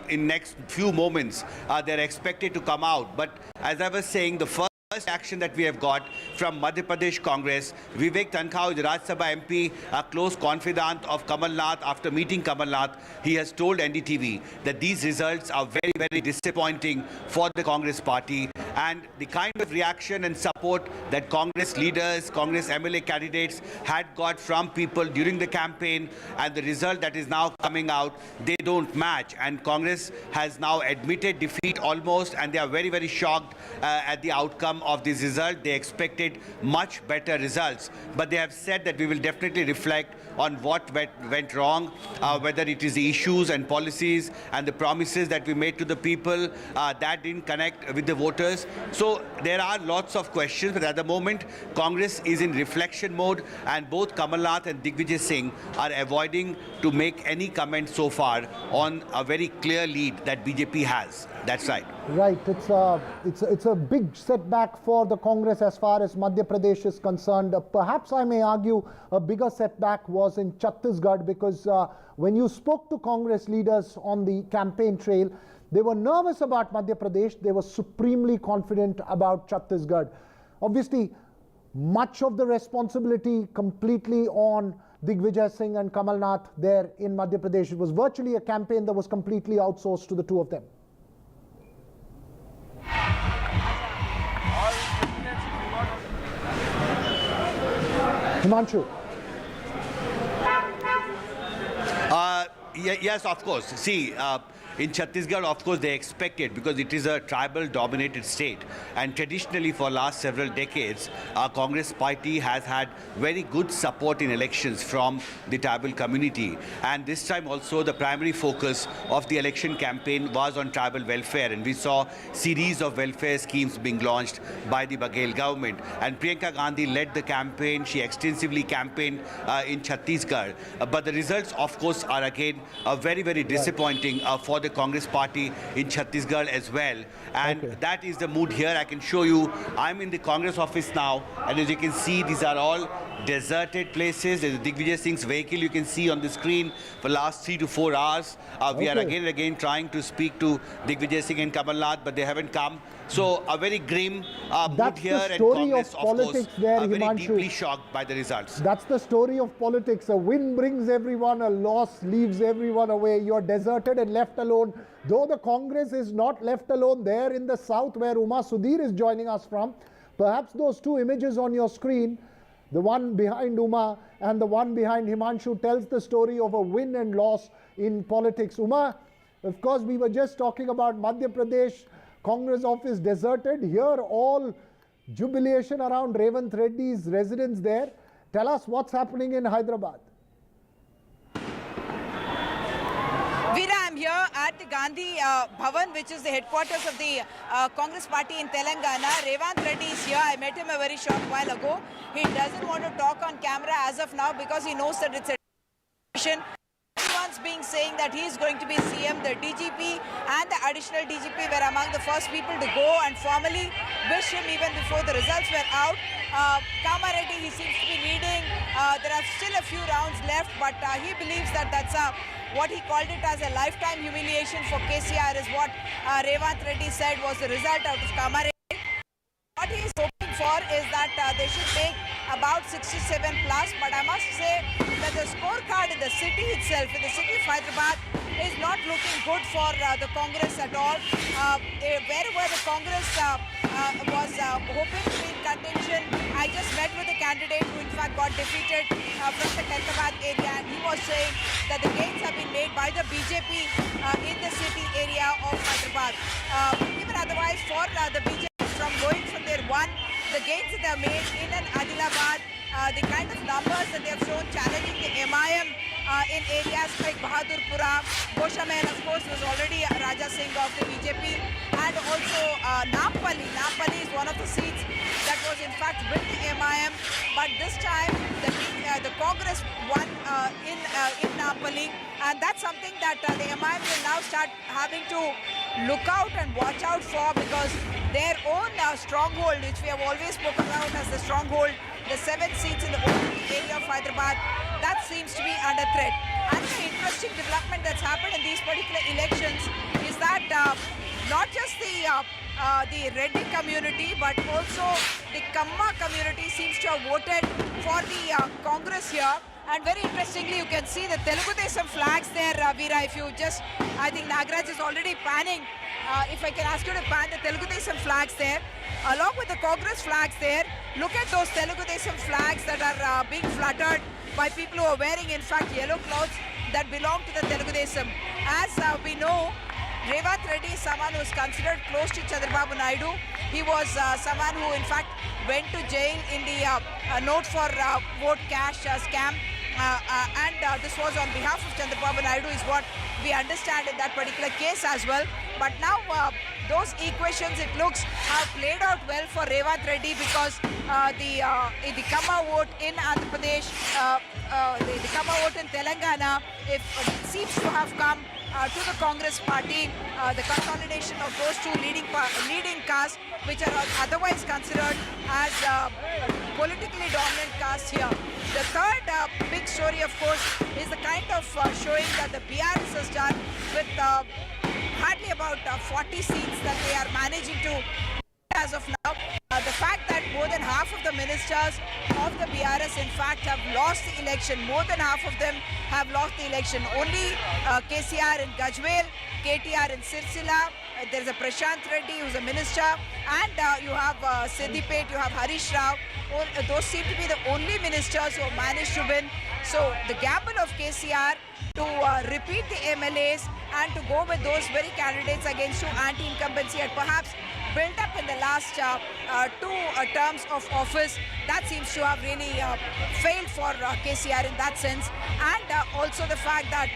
in next few moments they're expected to come out. But as I was saying, the first action that we have got from Madhya Pradesh Congress, Vivek Tankha, the Rajya Sabha MP, a close confidant of Kamal Nath, after meeting Kamal Nath, he has told NDTV that these results are very, very disappointing for the Congress party, and the kind of reaction and support that Congress leaders, Congress MLA candidates had got from people during the campaign and the result that is now coming out, they don't match. And Congress has now admitted defeat almost, and they are very, very shocked at the outcome of this result. They expected much better results, but they have said that we will definitely reflect on what went wrong, whether it is the issues and policies and the promises that we made to the people that didn't connect with the voters. Congress. So there are lots of questions, but at the moment, Congress is in reflection mode, and both Kamal Nath and Digvijay Singh are avoiding to make any comment so far on a very clear lead that BJP has. That's right. Right. It's a big setback for the Congress as far as Madhya Pradesh is concerned. Perhaps I may argue a bigger setback was in Chhattisgarh, because when you spoke to Congress leaders on the campaign trail, they were nervous about Madhya Pradesh. They were supremely confident about Chhattisgarh. Obviously, much of the responsibility completely on Digvijay Singh and Kamal Nath there in Madhya Pradesh. It was virtually a campaign that was completely outsourced to the two of them. Himanshu. Yes, of course. See, in Chhattisgarh, of course, they expect it because it is a tribal-dominated state. And traditionally, for last several decades, our Congress party has had very good support in elections from the tribal community. And this time also, the primary focus of the election campaign was on tribal welfare. And we saw series of welfare schemes being launched by the Baghel government. And Priyanka Gandhi led the campaign. She extensively campaigned in Chhattisgarh. But the results, of course, are again very, very disappointing for the Congress party in Chhattisgarh as well. And that is the mood here. I can show you. I'm in the Congress office now, and as you can see, these are all deserted places. There's Digvijay Singh's vehicle you can see on the screen for last 3 to 4 hours. We are again and again trying to speak to Digvijay Singh and Kamal Nath, but they haven't come. So a very grim mood here, and Congress, of course, very deeply shocked by the results. That's the story of politics. A win brings everyone, a loss leaves everyone away. You're deserted and left alone. Though the Congress is not left alone there in the south, where Uma Sudhir is joining us from. Perhaps those two images on your screen, the one behind Uma and the one behind Himanshu, tells the story of a win and loss in politics. Uma, of course, we were just talking about Madhya Pradesh Congress office deserted. Here, all jubilation around Revanth Reddy's residence there. Tell us what's happening in Hyderabad. Veera, I'm here at the Gandhi Bhavan, which is the headquarters of the Congress party in Telangana. Revanth Reddy is here. I met him a very short while ago. He doesn't want to talk on camera as of now because he knows that it's a decision. Everyone's being saying that he is going to be CM. The DGP and the additional DGP were among the first people to go and formally wish him even before the results were out. Kamareddy, he seems to be leading. There are still a few rounds left, but he believes that that's what he called it as a lifetime humiliation for KCR is what Revanth Reddy said was the result out of Kamareddy. What he is hoping for is that they should make about 67 plus, but I must say that the scorecard in the city itself, in the city of Hyderabad, is not looking good for the Congress at all. Wherever the Congress was hoping to be in contention, I just met with a candidate who in fact got defeated from the Hyderabad area, and he was saying that the gains have been made by the BJP in the city area of Hyderabad. Even otherwise, for the BJP, from going from their the gains that they have made in an Adilabad, the kind of numbers that they have shown challenging the MIM in areas like Bahadurpura, Goshamel, of course, was already Raja Singh of the BJP, and also Nampally. Nampally is one of the seats that was in fact with the MIM, but this time the Congress won in Nampally, and that's something that the MIM will now start having to look out and watch out for, because their own stronghold, which we have always spoken about as the stronghold, the 7 seats in the old area of Hyderabad, that seems to be under threat. And the interesting development that's happened in these particular elections is that not just the Reddy community, but also the Kamma community seems to have voted for the Congress here. And very interestingly, you can see the Telugu Desam flags there, Veera. If you just, I think Nagraj is already panning. If I can ask you to pan the Telugu Desam flags there, along with the Congress flags there. Look at those Telugu Desam flags that are being fluttered by people who are wearing, in fact, yellow clothes that belong to the Telugu Desam. As we know, Revanth Reddy is someone who is considered close to Chandrababu Naidu. He was someone who, in fact, went to jail in the note for vote cash scam. And this was on behalf of Chandrababu Naidu is what we understand in that particular case as well. But now those equations, it looks, have played out well for Revanth Reddy because the Kama vote in Andhra Pradesh, the Kama vote in Telangana, it seems to have come to the Congress party, the consolidation of those two leading castes, which are otherwise considered as politically dominant castes here. The third big story, of course, is the kind of showing that the BRS has done with hardly about 40 seats that they are managing to as of now. The fact that more than half of the ministers of the BRS in fact have lost the election, more than half of them have lost the election. Only KCR in Gajwel, KTR in Sirsila, there's a Prashant Reddy who's a minister, and you have Siddipet, you have Harish Rao. Those seem to be the only ministers who have managed to win. So the gamble of KCR to repeat the MLAs and to go with those very candidates against whom anti-incumbency had perhaps built up in the last two terms of office, that seems to have really failed for KCR in that sense. And also the fact that,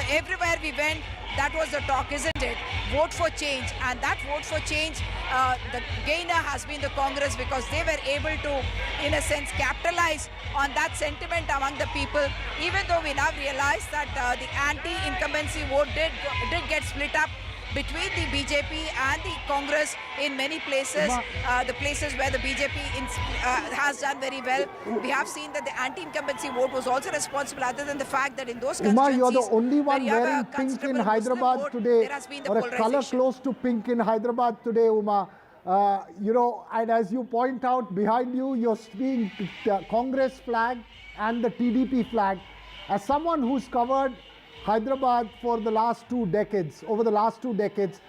everywhere we went, that was the talk, isn't it? Vote for change. And that vote for change, the gainer has been the Congress because they were able to, in a sense, capitalize on that sentiment among the people, even though we now realize that the anti-incumbency vote did get split up between the BJP and the Congress in many places, the places where the BJP has done very well. We have seen that the anti-incumbency vote was also responsible, other than the fact that in those constituencies, you're the only one wearing pink in Hyderabad today, or a color close to pink in Hyderabad today, Uma. And as you point out, behind you, you're seeing the Congress flag and the TDP flag. As someone who's covered Hyderabad for the last 2 decades, over the last 2 decades,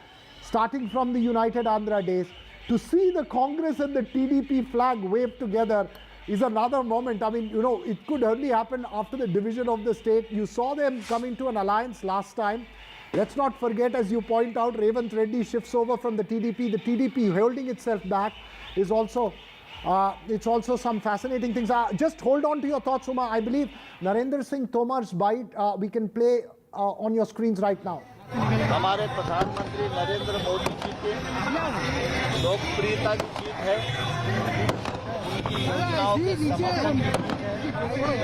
starting from the United Andhra days, to see the Congress and the TDP flag wave together is another moment. I mean, it could only happen after the division of the state. You saw them come into an alliance last time. Let's not forget, as you point out, Revanth Reddy shifts over from the TDP. The TDP holding itself back is also it's also some fascinating things. Just hold on to your thoughts, Uma. I believe Narendra Singh Tomar's bite we can play on your screens right now. हमारे प्रधानमंत्री नरेंद्र मोदी जी के लोकप्रियता की जीत है, उनकी योजनाओं के समर्थन की जीत है।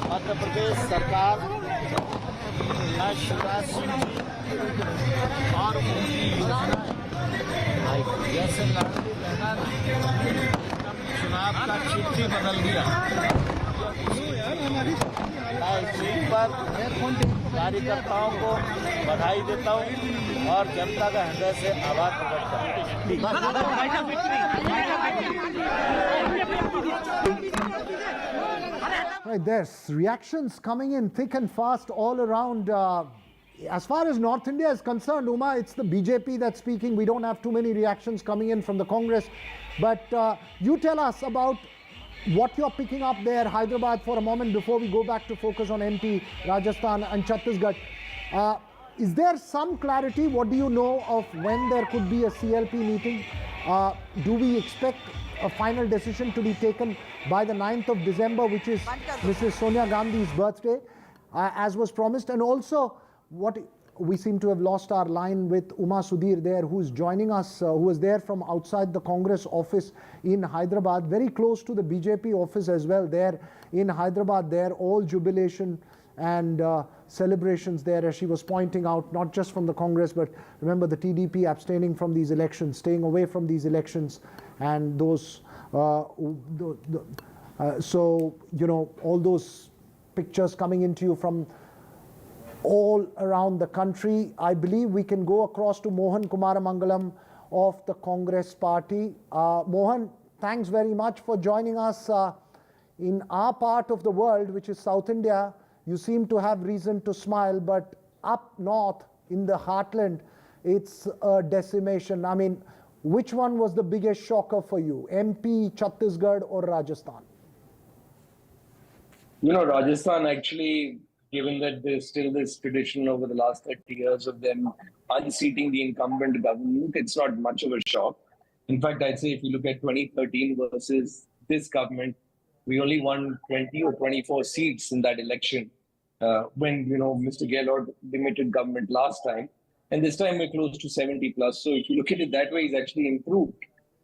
मध्य प्रदेश सरकार शिवराज सिंह जी और उनकी योजनाएं जैसे लाडली बहना चुनाव का चिट्ठी बदल दिया। मैं इस सीट पर कार्यकर्ताओं को बधाई देता हूं और जनता का हृदय से आभार प्रकट करता हूं। Right, there's reactions coming in thick and fast all around. As far as North India is concerned, Uma, it's the BJP that's speaking. We don't have too many reactions coming in from the Congress. But you tell us about what you're picking up there, Hyderabad, for a moment before we go back to focus on MP, Rajasthan and Chhattisgarh. Is there some clarity? What do you know of when there could be a CLP meeting? Do we expect a final decision to be taken by the 9th of December, which is Mrs. Sonia Gandhi's birthday, as was promised? And also, what we seem to have lost our line with Uma Sudhir there, who's joining us, who was there from outside the Congress office in Hyderabad, very close to the BJP office as well there in Hyderabad there, all jubilation and celebrations there, as she was pointing out, not just from the Congress, but remember the TDP abstaining from these elections, staying away from these elections, and those, so, all those pictures coming into you from all around the country. I believe we can go across to Mohan Kumaramangalam of the Congress party. Mohan, thanks very much for joining us. In our part of the world, which is South India, you seem to have reason to smile, but up north in the heartland, it's a decimation. I mean, which one was the biggest shocker for you, MP, Chhattisgarh or Rajasthan? Rajasthan actually, given that there's still this tradition over the last 30 years of them unseating the incumbent government, it's not much of a shock. In fact, I'd say if you look at 2013 versus this government, we only won 20 or 24 seats in that election when, Mr. Gehlot limited government last time. And this time we're close to 70 plus. So if you look at it that way, he's actually improved.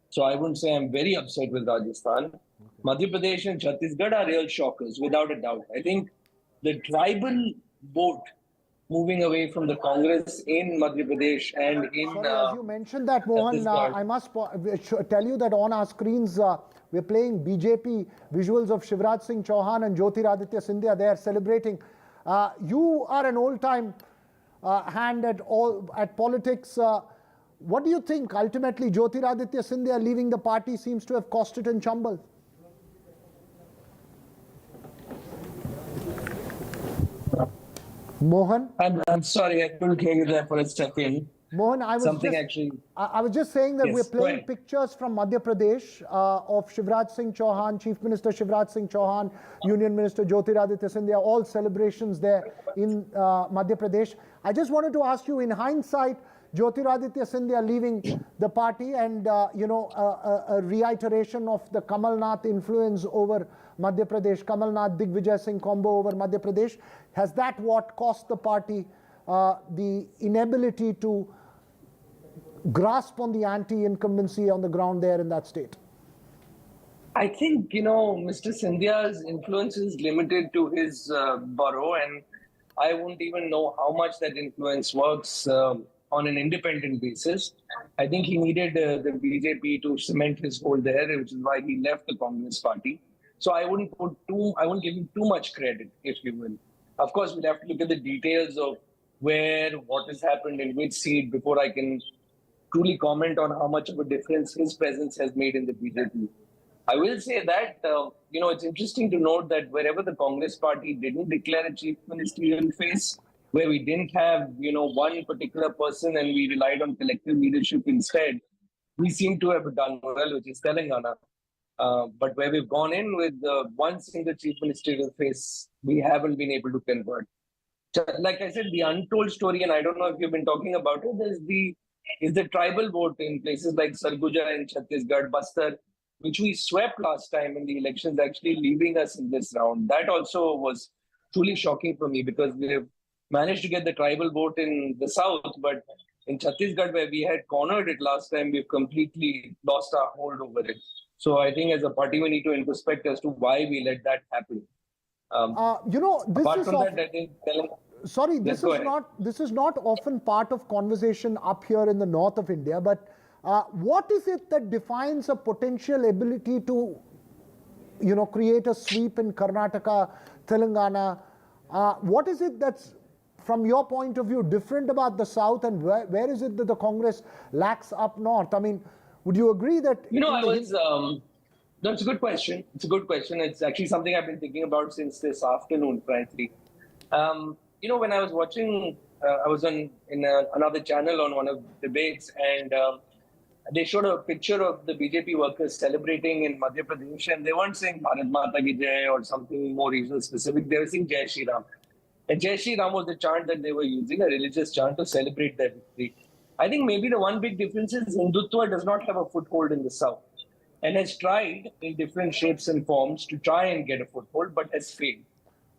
So I wouldn't say I'm very upset with Rajasthan. Madhya Pradesh and Chhattisgarh are real shockers, without a doubt. I think the tribal vote moving away from the Congress in Madhya Pradesh and in... Sorry, as you mentioned that, Mohan, I must tell you that on our screens, we're playing BJP visuals of Shivraj Singh Chauhan and Jyotiraditya Scindia. They are celebrating. You are an old-time hand at politics. What do you think? Ultimately, Jyotiraditya Scindia leaving the party seems to have cost it in Chambal. Mohan? I'm sorry, I couldn't hear you there for a second. Mohan, I was just saying that we're playing pictures from Madhya Pradesh of Shivraj Singh Chauhan, Chief Minister Shivraj Singh Chauhan, Union Minister Jyotiraditya Scindia, all celebrations there in Madhya Pradesh. I just wanted to ask you, in hindsight, Jyotiraditya Scindia leaving the party and, a reiteration of the Kamal Nath influence over Madhya Pradesh, Kamal Nath, Digvijay Singh combo over Madhya Pradesh. Has that what cost the party the inability to grasp on the anti-incumbency on the ground there in that state? I think, Mr. Scindia's influence is limited to his borough, and I won't even know how much that influence works on an independent basis. I think he needed the BJP to cement his hold there, which is why he left the Congress party. So I wouldn't give him too much credit, if you will. Of course, we'll have to look at the details of where, what has happened in which seat before I can truly comment on how much of a difference his presence has made in the BJP. I will say that, it's interesting to note that wherever the Congress party didn't declare a chief ministerial face, where we didn't have, one particular person and we relied on collective leadership instead, we seem to have done well, which is Telangana. But where we've gone in with one single chief ministerial face, we haven't been able to convert. Like I said, the untold story, and I don't know if you've been talking about it, is the tribal vote in places like Sarguja and Chhattisgarh, Bastar, which we swept last time in the elections, actually leaving us in this round. That also was truly shocking for me because we've managed to get the tribal vote in the south, but in Chhattisgarh, where we had cornered it last time, we've completely lost our hold over it. So I think as a party, we need to introspect as to why we let that happen. This is not often part of conversation up here in the north of India, but what is it that defines a potential ability to, create a sweep in Karnataka, Telangana? What is it that's, from your point of view, different about the south, and where is it that the Congress lacks up north? I mean, would you agree that... That's a good question. It's a good question. It's actually something I've been thinking about since this afternoon, frankly. When I was watching, I was in another channel on one of the debates, and they showed a picture of the BJP workers celebrating in Madhya Pradesh, and they weren't saying Bharat Mata Ki Jai or something more regional specific. They were saying Jai Shri Ram. And Jai Shri Ram was the chant that they were using, a religious chant to celebrate their victory. I think maybe the one big difference is Hindutva does not have a foothold in the south and has tried in different shapes and forms to try and get a foothold, but has failed.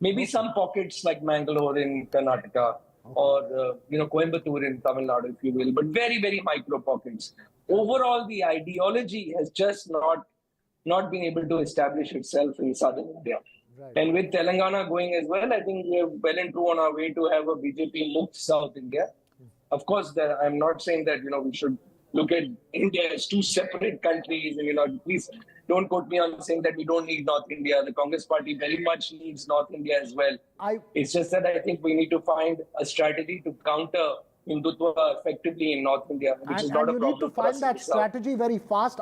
Maybe some pockets like Mangalore in Karnataka or Coimbatore in Tamil Nadu, if you will, but very, very micro pockets. Overall, the ideology has just not been able to establish itself in southern India. Right. And with Telangana going as well, I think we're well and true on our way to have a BJP-mukt South India. Of course, I'm not saying that we should look at India as two separate countries, and please don't quote me on saying that we don't need North India. The Congress party very much needs North India as well. It's just that I think we need to find a strategy to counter Hindutva effectively in North India, which is not a problem. And you need to find that strategy very fast.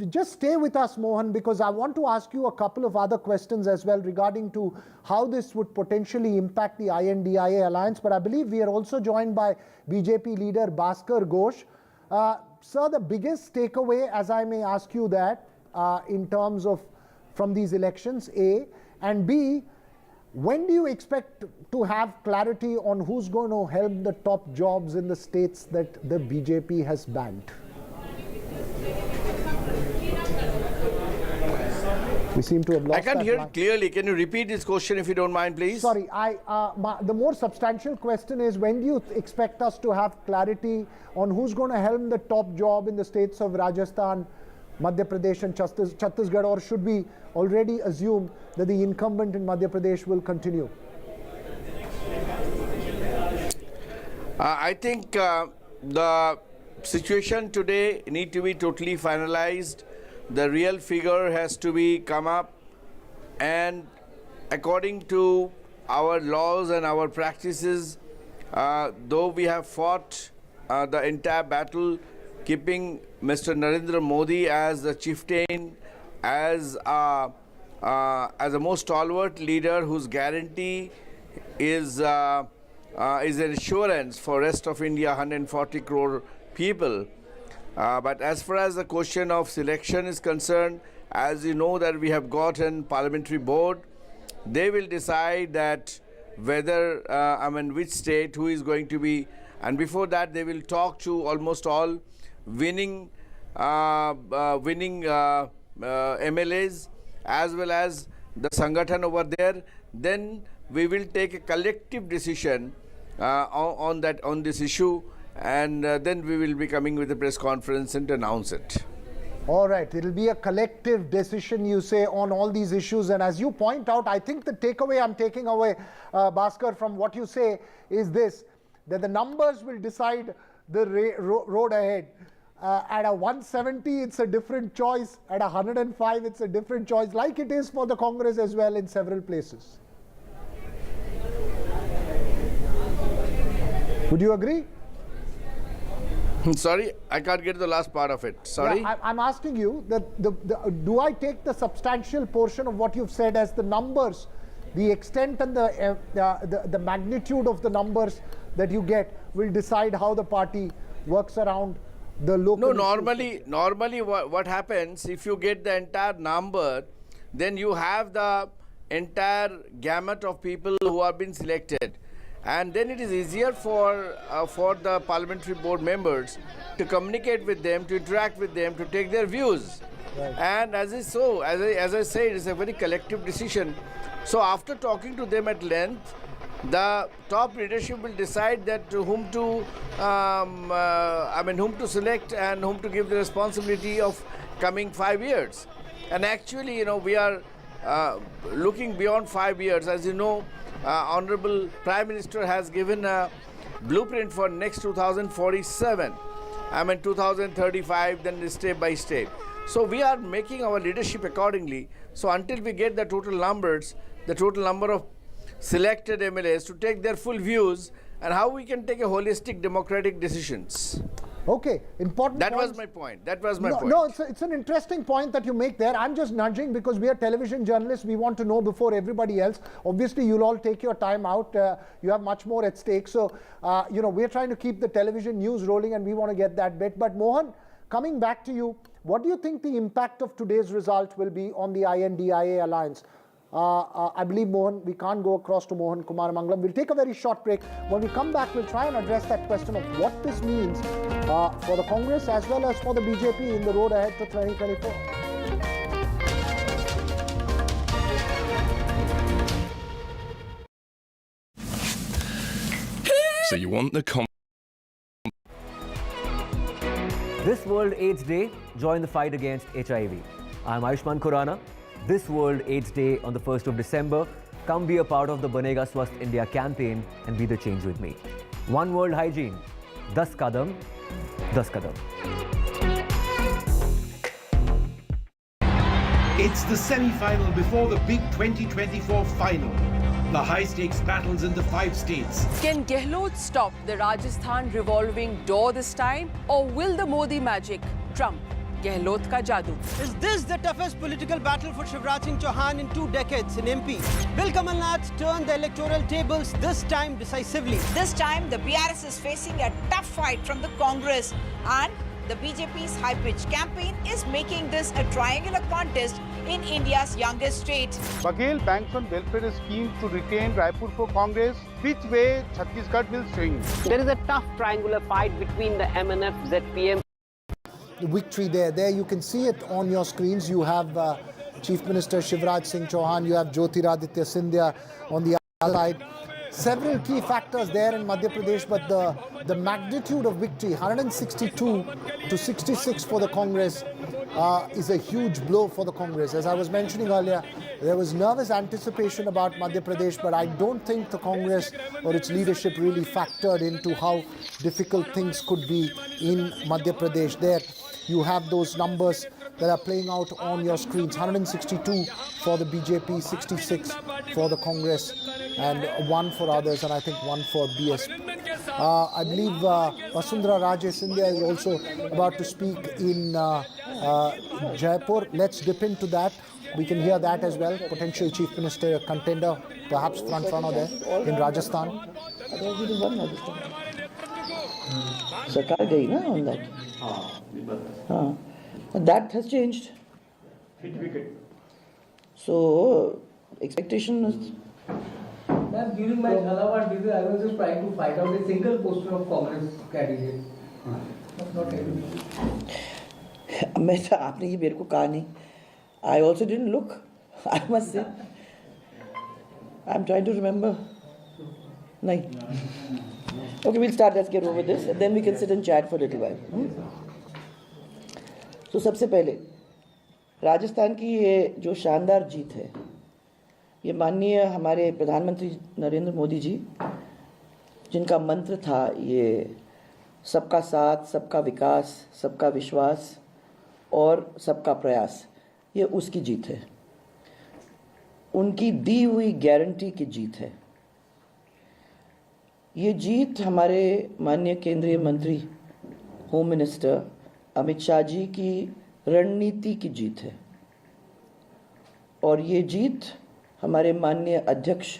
Just stay with us, Mohan, because I want to ask you a couple of other questions as well regarding to how this would potentially impact the INDIA alliance. But I believe we are also joined by BJP leader Bhaskar Ghosh. Sir, the biggest takeaway, as I may ask you that, in terms of from these elections, A, and B, when do you expect to have clarity on who's going to help the top jobs in the states that the BJP has bagged? We seem to have lost I can't that hear line. it clearly. Can you repeat this question if you don't mind, please? Sorry, the more substantial question is, when do you expect us to have clarity on who's going to helm the top job in the states of Rajasthan, Madhya Pradesh and Chhattisgarh, or should we already assume that the incumbent in Madhya Pradesh will continue? I think the situation today need to be totally finalized. The real figure has to be come up, and according to our laws and our practices, though we have fought the entire battle, keeping Mr. Narendra Modi as the chieftain, as a most stalwart leader whose guarantee is an assurance for rest of India, 140 crore people. But as far as the question of selection is concerned, as you know that we have got an parliamentary board, they will decide that whether, which state, who is going to be, and before that they will talk to almost all winning MLAs as well as the Sangathan over there. Then we will take a collective decision on this issue, and then we will be coming with a press conference and announce it. All right, it will be a collective decision, you say, on all these issues. And as you point out, I think the takeaway I'm taking away, Bhaskar, from what you say is this, that the numbers will decide the road ahead. At a 170, it's a different choice. At 105, it's a different choice, like it is for the Congress as well in several places. Would you agree? Sorry, I can't get the last part of it. Sorry? Yeah, I'm asking you, do I take the substantial portion of what you've said as the numbers, the extent and the magnitude of the numbers that you get will decide how the party works around the local... No, normally what happens, if you get the entire number, then you have the entire gamut of people who have been selected. And then it is easier for the parliamentary board members to communicate with them, to interact with them, to take their views. Right. And as I said, it's a very collective decision. So after talking to them at length, the top leadership will decide that whom to select and whom to give the responsibility of coming 5 years. And actually, we are looking beyond 5 years. As you know, Honorable Prime Minister has given a blueprint for next 2047, 2035, then step by step. So we are making our leadership accordingly. So until we get the total numbers, the total number of selected MLAs to take their full views, and how we can take a holistic democratic decisions. Okay, important. That was my point. No, it's an interesting point that you make there. I'm just nudging because we are television journalists. We want to know before everybody else. Obviously, you'll all take your time out. You have much more at stake. So, we're trying to keep the television news rolling, and we want to get that bit. But Mohan, coming back to you, what do you think the impact of today's result will be on the INDIA alliance? I believe, Mohan, we can't go across to Mohan Kumar Mangalam. We'll take a very short break. When we come back, we'll try and address that question of what this means for the Congress as well as for the BJP in the road ahead to 2024. So you want the This World AIDS Day, join the fight against HIV. I'm Ayushman Khurrana. This World AIDS Day on the 1st of December, come be a part of the Banega Swasth India campaign and be the change with me. One World Hygiene, 10 Kadam, 10 Kadam. It's the semi-final before the big 2024 final. The high-stakes battles in the 5 states. Can Gehlot stop the Rajasthan revolving door this time, or will the Modi magic trump Gehlot ka jadoo? Is this the toughest political battle for Shivraj Singh Chauhan in 2 decades in MP? Will Kamal Nath turn the electoral tables this time decisively? This time, the BRS is facing a tough fight from the Congress, and the BJP's high-pitched campaign is making this a triangular contest in India's youngest state. Baghel banks on welfare scheme to retain Raipur for Congress. Which way Chhattisgarh will swing? There is a tough triangular fight between the MNF, ZPM. The victory there you can see it on your screens. You have Chief Minister Shivraj Singh Chauhan, you have Jyotiraditya Scindia on the other side. Several key factors there in Madhya Pradesh, but the magnitude of victory, 162 to 66 for the Congress, is a huge blow for the Congress. As I was mentioning earlier, there was nervous anticipation about Madhya Pradesh, but I don't think the Congress or its leadership really factored into how difficult things could be in Madhya Pradesh. There you have those numbers that are playing out on your screens. 162 for the BJP, 66 for the Congress, and 1 for others, and I think 1 for BSP. I believe Vasundhara Raje Scindia is also about to speak in Jaipur. Let's dip into that. We can hear that as well. Potential Chief Minister contender, perhaps front runner there in Rajasthan. सरकार गई ना on that. हाँ, that has changed. So expectation is. During my Jhalawar visit, I was just trying to find out a single poster of Congress candidate. Not मैं आपने ये मेरे को कहा नहीं. I also didn't look. I must say. I'm trying to remember. नहीं. Okay, we'll start. Let's get over this, and then we can sit and chat for a little while. So सबसे पहले राजस्थान की ये जो शानदार जीत है, ये माननीय हमारे प्रधानमंत्री नरेंद्र मोदी जी, जिनका मंत्र था ये सबका साथ, सबका विकास, सबका विश्वास और सबका प्रयास, ये उसकी जीत है. उनकी दी हुई गारंटी की जीत है. ये जीत हमारे माननीय केंद्रीय मंत्री होम मिनिस्टर अमित शाह जी की रणनीति की जीत है. और ये जीत हमारे माननीय अध्यक्ष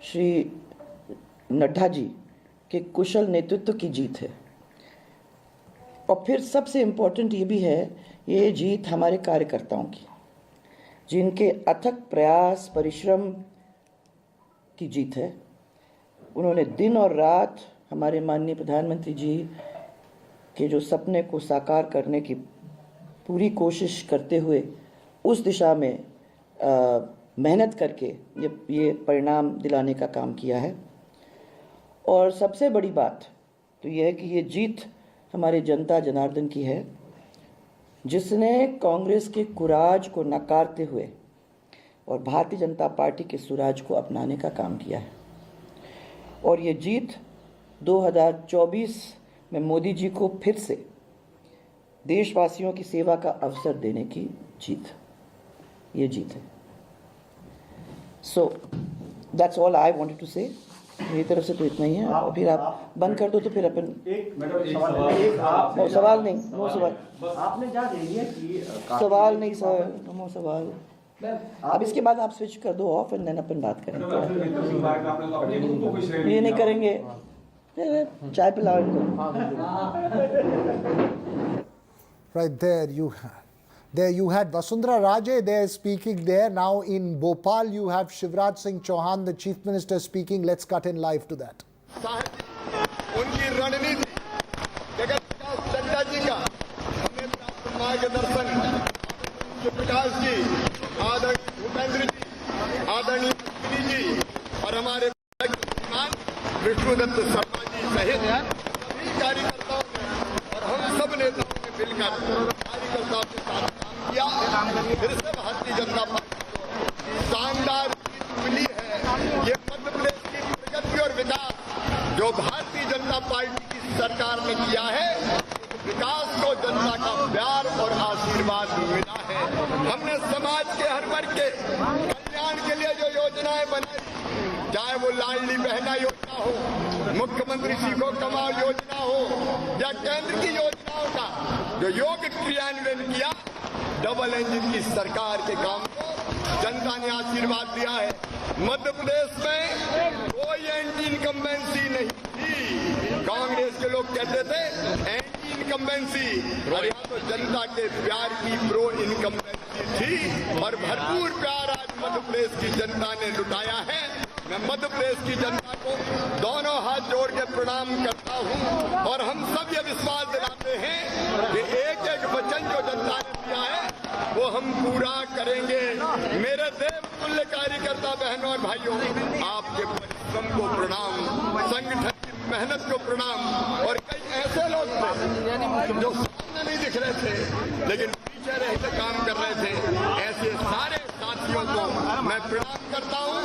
श्री नड्डा जी के कुशल नेतृत्व की जीत है. और फिर सबसे इम्पोर्टेंट ये भी है, ये जीत हमारे कार्यकर्ताओं की, जिनके अथक प्रयास परिश्रम की जीत है. उन्होंने दिन और रात हमारे माननीय प्रधानमंत्री जी के जो सपने को साकार करने की पूरी कोशिश करते हुए उस दिशा में मेहनत करके ये परिणाम दिलाने का काम किया है. और सबसे बड़ी बात तो ये है कि ये जीत हमारे जनता जनार्दन की है, जिसने कांग्रेस के कुराज को नकारते हुए और भारतीय जनता पार्टी के सुराज को अपनाने का काम किया है. और ये जीत 2024 में मोदी जी को फिर से देशवासियों की सेवा का अवसर देने की जीत, ये जीत है. So that's all I wanted to say. मेरी तरफ से तो इतना ही है. और फिर आप बंद कर दो तो फिर अपन सवाल नहीं, नो सवाल. आपने क्या दे दिया कि सवाल नहीं सर, नो सवाल. अब इसके बाद आप स्विच कर दो ऑफ एंड देन अपन बात करेंगे. ये नहीं करेंगे, चाय पिलाओ इनको. Right there you had Vasundhara Raje there speaking there. Now in Bhopal you have Shivraj Singh Chauhan, the Chief Minister, speaking. Let's cut in live to that. उनकी रणनीति जगत विकास नड्डा जी का हमें प्राप्त मार्गदर्शन, प्रकाश जी, आदरणीय भूपेंद्र जी, आदरणीय जी और हमारे विष्णुदत्त शर्मा जी सहित सभी कार्यकर्ताओं ने और हम सब नेताओं ने मिलकर कार्यकर्ताओं के साथ काम किया. फिर से भारतीय जनता पार्टी को शानदार जीत मिली है. ये मध्य प्रदेश की प्रगति और विकास जो भारतीय जनता पार्टी की सरकार ने किया है, विकास को जनता का प्यार और आशीर्वाद मिला है. हमने समाज के हर वर्ग के कल्याण के लिए जो योजनाएं बनाई, चाहे वो लाडली बहना योजना हो, मुख्यमंत्री सीखो कमाओ योजना हो, या केंद्र की योजनाओं का जो योग्य क्रियान्वयन किया, डबल इंजन की सरकार के काम को जनता ने आशीर्वाद दिया है. मध्य प्रदेश में कोई एंटी इनकम्बेंसी नहीं थी. कांग्रेस के लोग कहते थे एंटी इनकम्बेंसी, और यहाँ तो जनता के प्यार की प्रो इनकम्बेंसी थी. और भरपूर प्यार आज मध्य प्रदेश की जनता ने लुटाया है. मैं मध्य प्रदेश की जनता को दोनों हाथ जोड़ के प्रणाम करता हूं. और हम सब ये विश्वास दिलाते हैं कि एक एक वचन जो जनता ने दिया है वो हम पूरा करेंगे। मेरे देवतुल्य कार्यकर्ता बहनों और भाइयों, आपके परिश्रम को प्रणाम, संगठन की मेहनत को प्रणाम। और कई ऐसे लोग थे जो सामने नहीं दिख रहे थे लेकिन पीछे रह के काम कर रहे थे, ऐसे सारे साथियों को मैं प्रणाम करता हूं।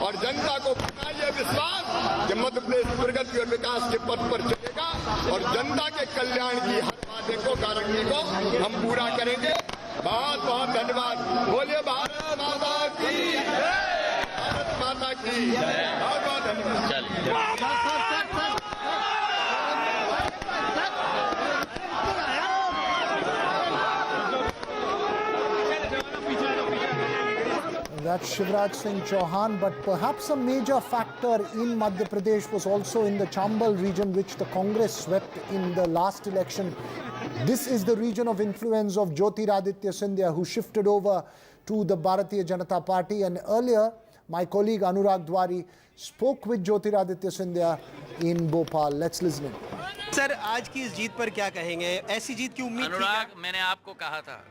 और जनता को पूरा ये विश्वास कि मध्य प्रदेश प्रगति और विकास के पथ पर चलेगा और जनता के कल्याण की हर वादे को गारंटी को हम पूरा करेंगे। बहुत बहुत धन्यवाद। बोलिए भारत माता की जय, भारत माता की जय। बहुत बहुत धन्यवाद। That's Shivraj Singh Chauhan, but perhaps a major factor in Madhya Pradesh was also in the Chambal region, which the Congress swept in the last election. This is the region of influence of Jyotiraditya Scindia, who shifted over to the Bharatiya Janata Party. And earlier, my colleague Anurag Dwari spoke with Jyotiraditya Scindia in Bhopal. Let's listen in. Sir, आज की इस जीत पर क्या कहेंगे? ऐसी जीत की उम्मीद थी? अनुराग, मैंने आपको कहा था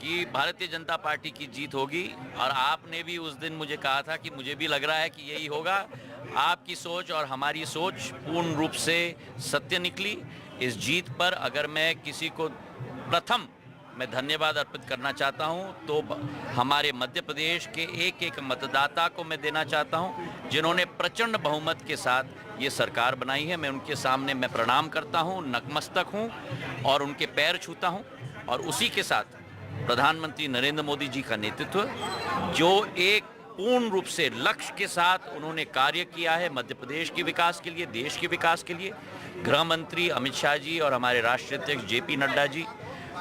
कि भारतीय जनता पार्टी की जीत होगी और आपने भी उस दिन मुझे कहा था कि मुझे भी लग रहा है कि यही होगा। आपकी सोच और हमारी सोच पूर्ण रूप से सत्य निकली। इस जीत पर अगर मैं किसी को प्रथम मैं धन्यवाद अर्पित करना चाहता हूं तो हमारे मध्य प्रदेश के एक एक मतदाता को मैं देना चाहता हूं जिन्होंने प्रचंड बहुमत के साथ ये सरकार बनाई है। मैं उनके सामने मैं प्रणाम करता हूं, नतमस्तक हूं और उनके पैर छूता हूं। और उसी के साथ प्रधानमंत्री नरेंद्र मोदी जी का नेतृत्व, जो एक पूर्ण रूप से लक्ष्य के साथ उन्होंने कार्य किया है मध्य प्रदेश के विकास के लिए, देश के विकास के लिए। गृह मंत्री अमित शाह जी और हमारे राष्ट्रीय अध्यक्ष JP नड्डा जी,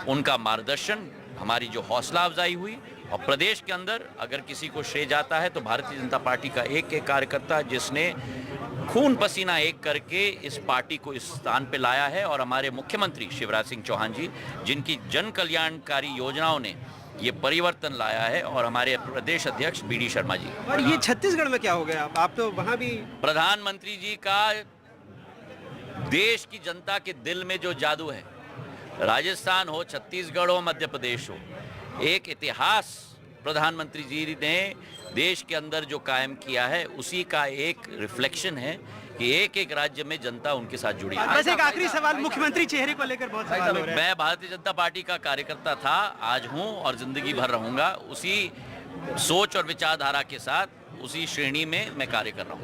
उनका मार्गदर्शन, हमारी जो हौसला अफजाई हुई। और प्रदेश के अंदर अगर किसी को श्रेय जाता है तो भारतीय जनता पार्टी का एक एक कार्यकर्ता जिसने खून पसीना एक करके इस पार्टी को इस स्थान पे लाया है। और हमारे मुख्यमंत्री शिवराज सिंह चौहान जी, जिनकी जन कल्याणकारी योजनाओं ने ये परिवर्तन लाया है। और हमारे प्रदेश अध्यक्ष BD शर्मा जी। और ये छत्तीसगढ़ में क्या हो गया? आप तो वहाँ भी प्रधानमंत्री जी का देश की जनता के दिल में जो जादू है, राजस्थान हो, छत्तीसगढ़ हो, मध्य प्रदेश हो, एक इतिहास प्रधानमंत्री जी ने देश के अंदर जो कायम किया है उसी का एक रिफ्लेक्शन है कि एक एक राज्य में जनता उनके साथ जुड़ी है। बस एक आखिरी सवाल, मुख्यमंत्री चेहरे को लेकर बहुत सवाल हो रहे हैं। मैं भारतीय जनता पार्टी का कार्यकर्ता था, आज हूं और जिंदगी भर रहूंगा। उसी सोच और विचारधारा के साथ उसी श्रेणी में मैं कार्य कर रहा हूं।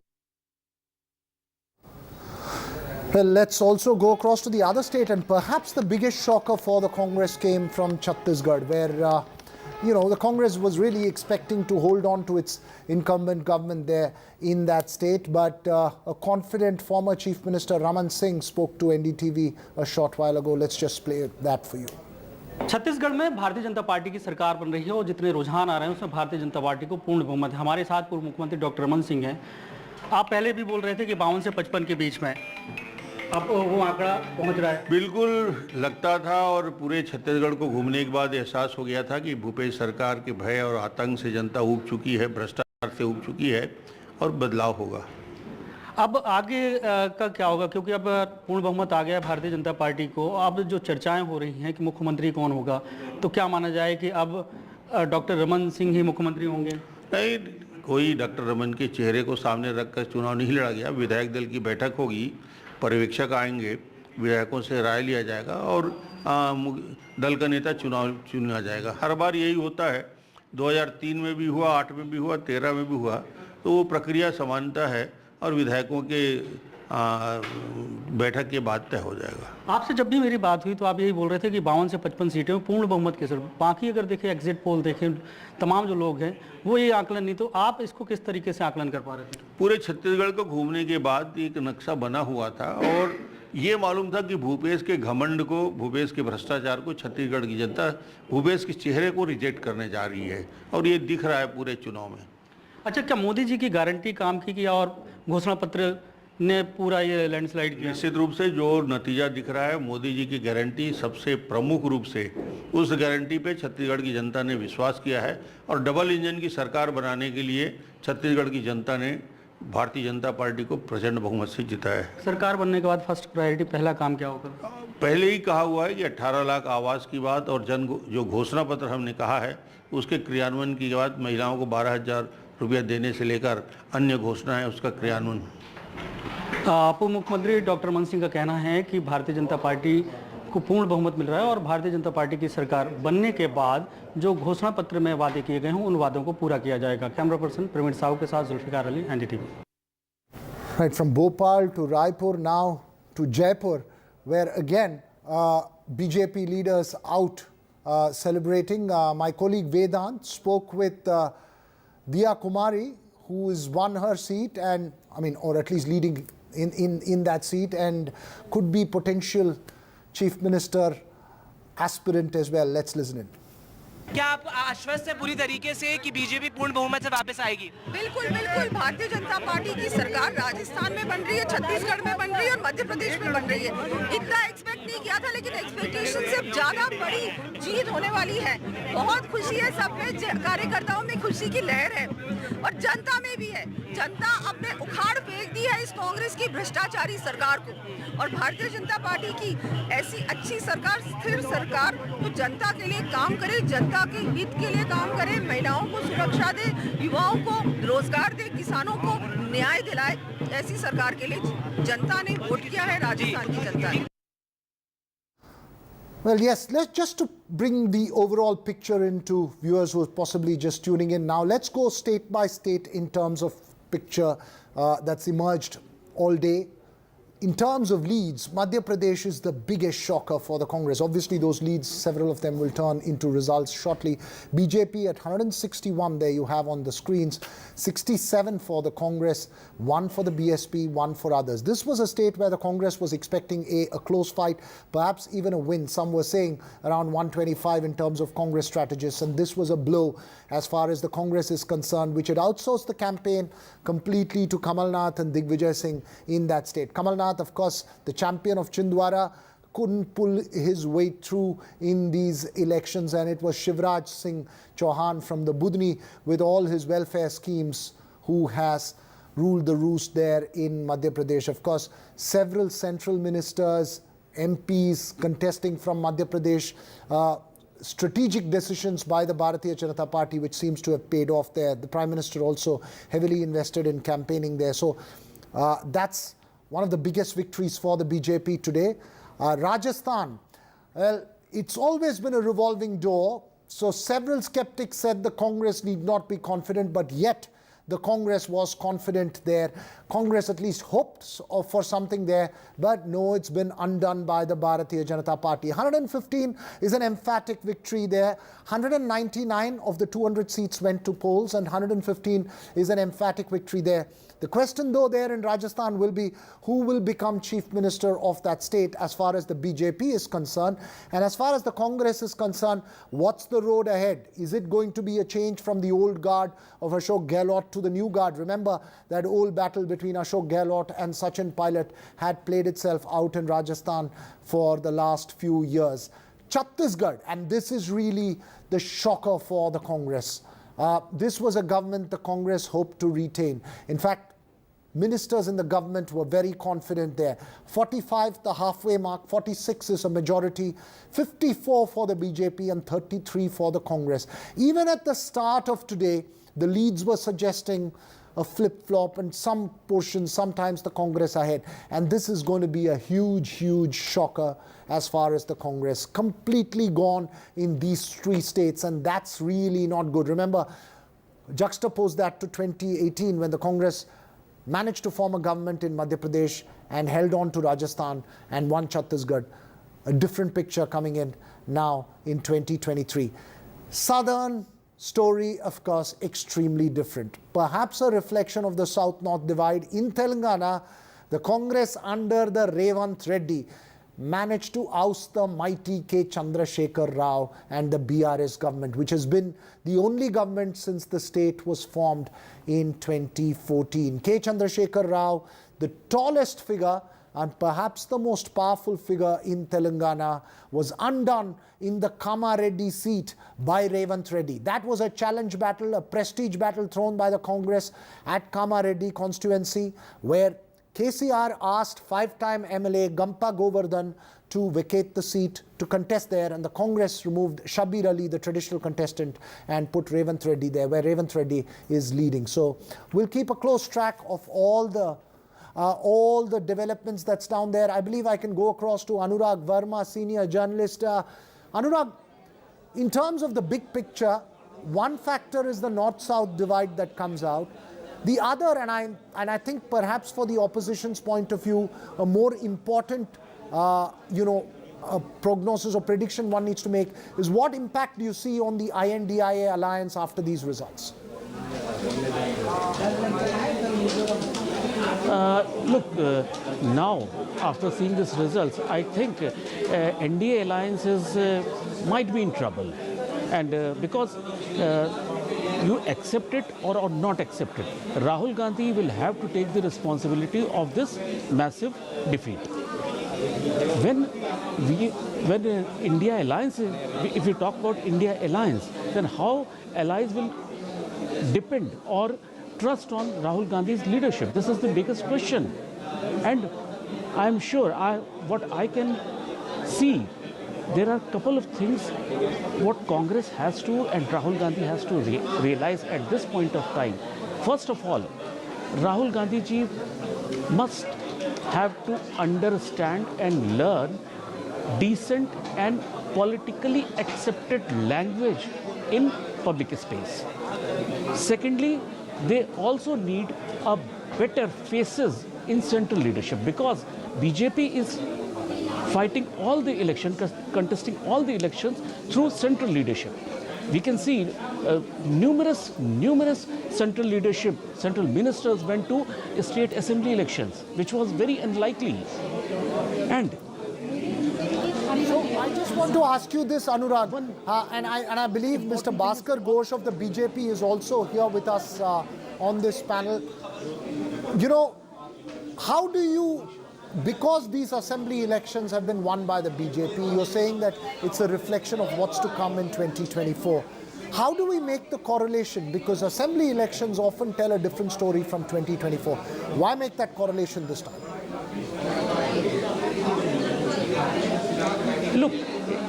Well, let's also go across to the other state, and perhaps the biggest shocker for the Congress came from Chhattisgarh, where the Congress was really expecting to hold on to its incumbent government there in that state, but a confident former Chief Minister Raman Singh spoke to NDTV a short while ago. Let's just play that for you. Chhattisgarh में भारतीय Janata party की सरकार बन रही है और जितने रुझान आ रहे हैं उसमें भारतीय जनता पार्टी को पूर्ण बहुमत है। हमारे साथ पूर्व मुख्यमंत्री डॉक्टर रमन सिंह हैं। आप पहले भी बोल रहे थे कि 52 से 55 के बीच में, अब वो आंकड़ा पहुंच रहा है। बिल्कुल लगता था और पूरे छत्तीसगढ़ को घूमने के बाद एहसास हो गया था कि भूपेश सरकार के भय और आतंक से जनता ऊब चुकी है, भ्रष्टाचार से ऊब चुकी है और बदलाव होगा। अब आगे का क्या होगा, क्योंकि अब पूर्ण बहुमत आ गया भारतीय जनता पार्टी को। अब जो चर्चाएं हो रही हैं कि मुख्यमंत्री कौन होगा, तो क्या माना जाए कि अब डॉक्टर रमन सिंह ही मुख्यमंत्री होंगे? नहीं, कोई डॉक्टर रमन के चेहरे को सामने रखकर चुनाव नहीं लड़ा गया। विधायक दल की बैठक होगी, पर्यवेक्षक आएंगे, विधायकों से राय लिया जाएगा और दल का नेता चुना जाएगा। हर बार यही होता है, 2003 में भी हुआ, 8 में भी हुआ, 13 में भी हुआ, तो वो प्रक्रिया समानता है और विधायकों के बैठक के बाद तय हो जाएगा। आपसे जब भी मेरी बात हुई तो आप यही बोल रहे थे कि 52 से 55 सीटें पूर्ण बहुमत के सिर्फ, बाकी अगर देखें एग्जिट पोल देखें, तमाम जो लोग हैं वो ये आकलन नहीं। तो आप इसको किस तरीके से आकलन कर पा रहे थे? पूरे छत्तीसगढ़ को घूमने के बाद एक नक्शा बना हुआ था और ये मालूम था कि भूपेश के घमंड को, भूपेश के भ्रष्टाचार को छत्तीसगढ़ की जनता भूपेश के चेहरे को रिजेक्ट करने जा रही है और ये दिख रहा है पूरे चुनाव में। अच्छा, क्या मोदी जी की गारंटी काम की और घोषणा पत्र ने पूरा ये लैंडस्लाइड किया? निश्चित रूप से जो नतीजा दिख रहा है, मोदी जी की गारंटी सबसे प्रमुख रूप से, उस गारंटी पे छत्तीसगढ़ की जनता ने विश्वास किया है और डबल इंजन की सरकार बनाने के लिए छत्तीसगढ़ की जनता ने भारतीय जनता पार्टी को प्रचंड बहुमत से जीता है। सरकार बनने के बाद फर्स्ट प्रायोरिटी पहला काम क्या होगा? पहले ही कहा हुआ है कि 18 लाख आवास की बात और जो घोषणा पत्र हमने कहा है उसके क्रियान्वयन की बात, महिलाओं को 12,000 रुपया देने से लेकर अन्य घोषणा है उसका क्रियान्वयन। उप मुख्यमंत्री डॉक्टर रमन सिंह का कहना है कि भारतीय जनता पार्टी को पूर्ण बहुमत मिल रहा है और भारतीय जनता पार्टी की सरकार बनने के बाद जो घोषणा पत्र में वादे किए गए हैं उन वादों को पूरा किया जाएगा। कैमरा पर्सन प्रवीण साहू के साथ Zulfikar Ali, NDTV। Right, from Bhopal to Raipur, now to Jaipur, where again BJP leaders out celebrating. My colleague Vedant spoke with Diya Kumari, who has won her seat, and or at least leading in that seat, and could be potential Chief Minister aspirant as well. Let's listen in. क्या आप आश्वस्त है पूरी तरीके से कि BJP पूर्ण बहुमत से वापस आएगी? बिल्कुल बिल्कुल, भारतीय जनता पार्टी की सरकार राजस्थान में बन रही है, छत्तीसगढ़ में बन रही है और मध्य प्रदेश में बन रही है। इतना एक्सपेक्ट नहीं किया था, लेकिन एक्सपेक्टेशन से ज्यादा बड़ी जीत होने वाली है। बहुत खुशी है, सब में कार्यकर्ताओं में खुशी की लहर है और जनता में भी है। जनता अपने उखाड़ फेंक दी है इस कांग्रेस की भ्रष्टाचारी सरकार को, और भारतीय जनता पार्टी की ऐसी अच्छी सरकार, स्थिर सरकार तो जनता के लिए काम करे, जनता के हित के लिए काम करे, महिलाओं को सुरक्षा दे, युवाओं को रोजगार दे, किसानों को न्याय दिलाए, ऐसी सरकार के लिए जनता ने वोट किया है, राजस्थान की जनता ने। Well, yes, let's just to bring the overall picture into viewers who are possibly just tuning in now. Let's go state by state in terms of picture that's emerged all day. In terms of leads, Madhya Pradesh is the biggest shocker for the Congress. Obviously, those leads, several of them will turn into results shortly. BJP at 161, there you have on the screens, 67 for the Congress, 1 for the BSP, 1 for others. This was a state where the Congress was expecting a close fight, perhaps even a win. Some were saying around 125 in terms of Congress strategists, and this was a blow as far as the Congress is concerned, which had outsourced the campaign completely to Kamal Nath and Digvijay Singh in that state. Kamal Nath, of course, the champion of Chhindwara, couldn't pull his weight through in these elections, and it was Shivraj Singh Chauhan from the Budni with all his welfare schemes who has ruled the roost there in Madhya Pradesh. Of course, several central ministers, MPs contesting from Madhya Pradesh, strategic decisions by the Bharatiya Janata Party, which seems to have paid off there. The Prime Minister also heavily invested in campaigning there. So that's one of the biggest victories for the BJP today. Rajasthan, well, it's always been a revolving door. So several skeptics said the Congress need not be confident, but yet the Congress was confident there. Congress at least hoped for something there, but no, it's been undone by the Bharatiya Janata Party. 115 is an emphatic victory there. 199 of the 200 seats went to polls, and 115 is an emphatic victory there. The question, though, there in Rajasthan will be who will become Chief Minister of that state as far as the BJP is concerned. And as far as the Congress is concerned, what's the road ahead? Is it going to be a change from the old guard of Ashok Gehlot to the new guard? Remember, that old battle between Ashok Gehlot and Sachin Pilot had played itself out in Rajasthan for the last few years. Chhattisgarh, and this is really the shocker for the Congress. This was a government the Congress hoped to retain. In fact, ministers in the government were very confident there. 45, the halfway mark, 46 is a majority, 54 for the BJP and 33 for the Congress. Even at the start of today, the leads were suggesting a flip-flop, and some portions, sometimes the Congress ahead. And this is going to be a huge, huge shocker as far as the Congress. Completely gone in these three states, and that's really not good. Remember, juxtapose that to 2018 when the Congress managed to form a government in Madhya Pradesh and held on to Rajasthan and won Chhattisgarh. A different picture coming in now in 2023. Southern story, of course, extremely different. Perhaps a reflection of the South-North divide. In Telangana, the Congress under the Revant Reddy managed to oust the mighty K. Chandrasekhar Rao and the BRS government, which has been the only government since the state was formed in 2014. K. Chandrasekhar Rao, the tallest figure, and perhaps the most powerful figure in Telangana was undone in the Kamareddy seat by Revanth Reddy. That was a challenge battle, a prestige battle thrown by the Congress at Kamareddy constituency, where KCR asked five-time MLA Gampa Govardhan to vacate the seat, to contest there, and the Congress removed Shabir Ali, the traditional contestant, and put Revanth Reddy there, where Revanth Reddy is leading. So we'll keep a close track of all the developments that's down there. I believe I can go across to Anurag Verma, senior journalist. Anurag, in terms of the big picture, one factor is the north-south divide that comes out. The other, and I think perhaps for the opposition's point of view, a more important prognosis or prediction one needs to make is what impact do you see on the INDIA alliance after these results? Now, after seeing these results, I think NDA alliance might be in trouble. And because you accept it or not accept it, Rahul Gandhi will have to take the responsibility of this massive defeat. When India alliance, if we talk about India alliance, then how allies will depend or trust on Rahul Gandhi's leadership? This is the biggest question. And I'm sure what I can see, there are a couple of things what Congress has to and Rahul Gandhi has to realize at this point of time. First of all, Rahul Gandhi ji must have to understand and learn decent and politically accepted language in public space. Secondly, they also need a better faces in central leadership, because BJP is fighting all the elections, contesting all the elections through central leadership. We can see numerous central leadership, central ministers went to state assembly elections, which was very unlikely. And so I just want to ask you this, Anurag, and I believe Mr. Bhaskar Ghosh of the BJP is also here with us on this panel. You know, how do you, because these assembly elections have been won by the BJP, you're saying that it's a reflection of what's to come in 2024. How do we make the correlation? Because assembly elections often tell a different story from 2024. Why make that correlation this time? Look,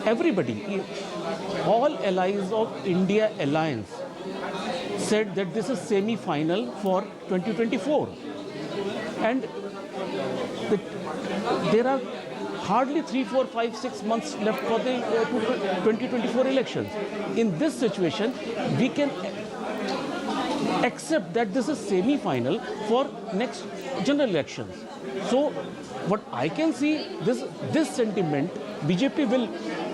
everybody, all allies of India alliance said that this is semi-final for 2024. And there are hardly 3, 4, 5, 6 months left for the 2024 elections. In this situation, we can accept that this is semi-final for next general elections. So, what I can see, this sentiment, BJP will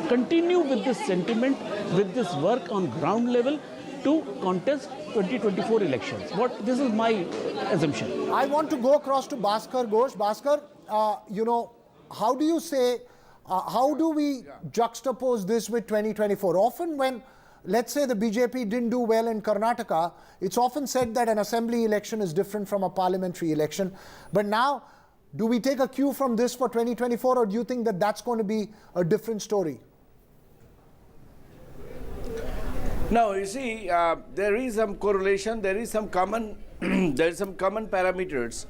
continue with this sentiment, with this work on ground level to contest 2024 elections. This is my assumption. I want to go across to Bhaskar Ghosh. Bhaskar, how do you say, how do we juxtapose this with 2024? Often when, let's say the BJP didn't do well in Karnataka, it's often said that an assembly election is different from a parliamentary election. But now, do we take a cue from this for 2024, or do you think that that's going to be a different story? No, you see, there is some correlation, there is some common, parameters.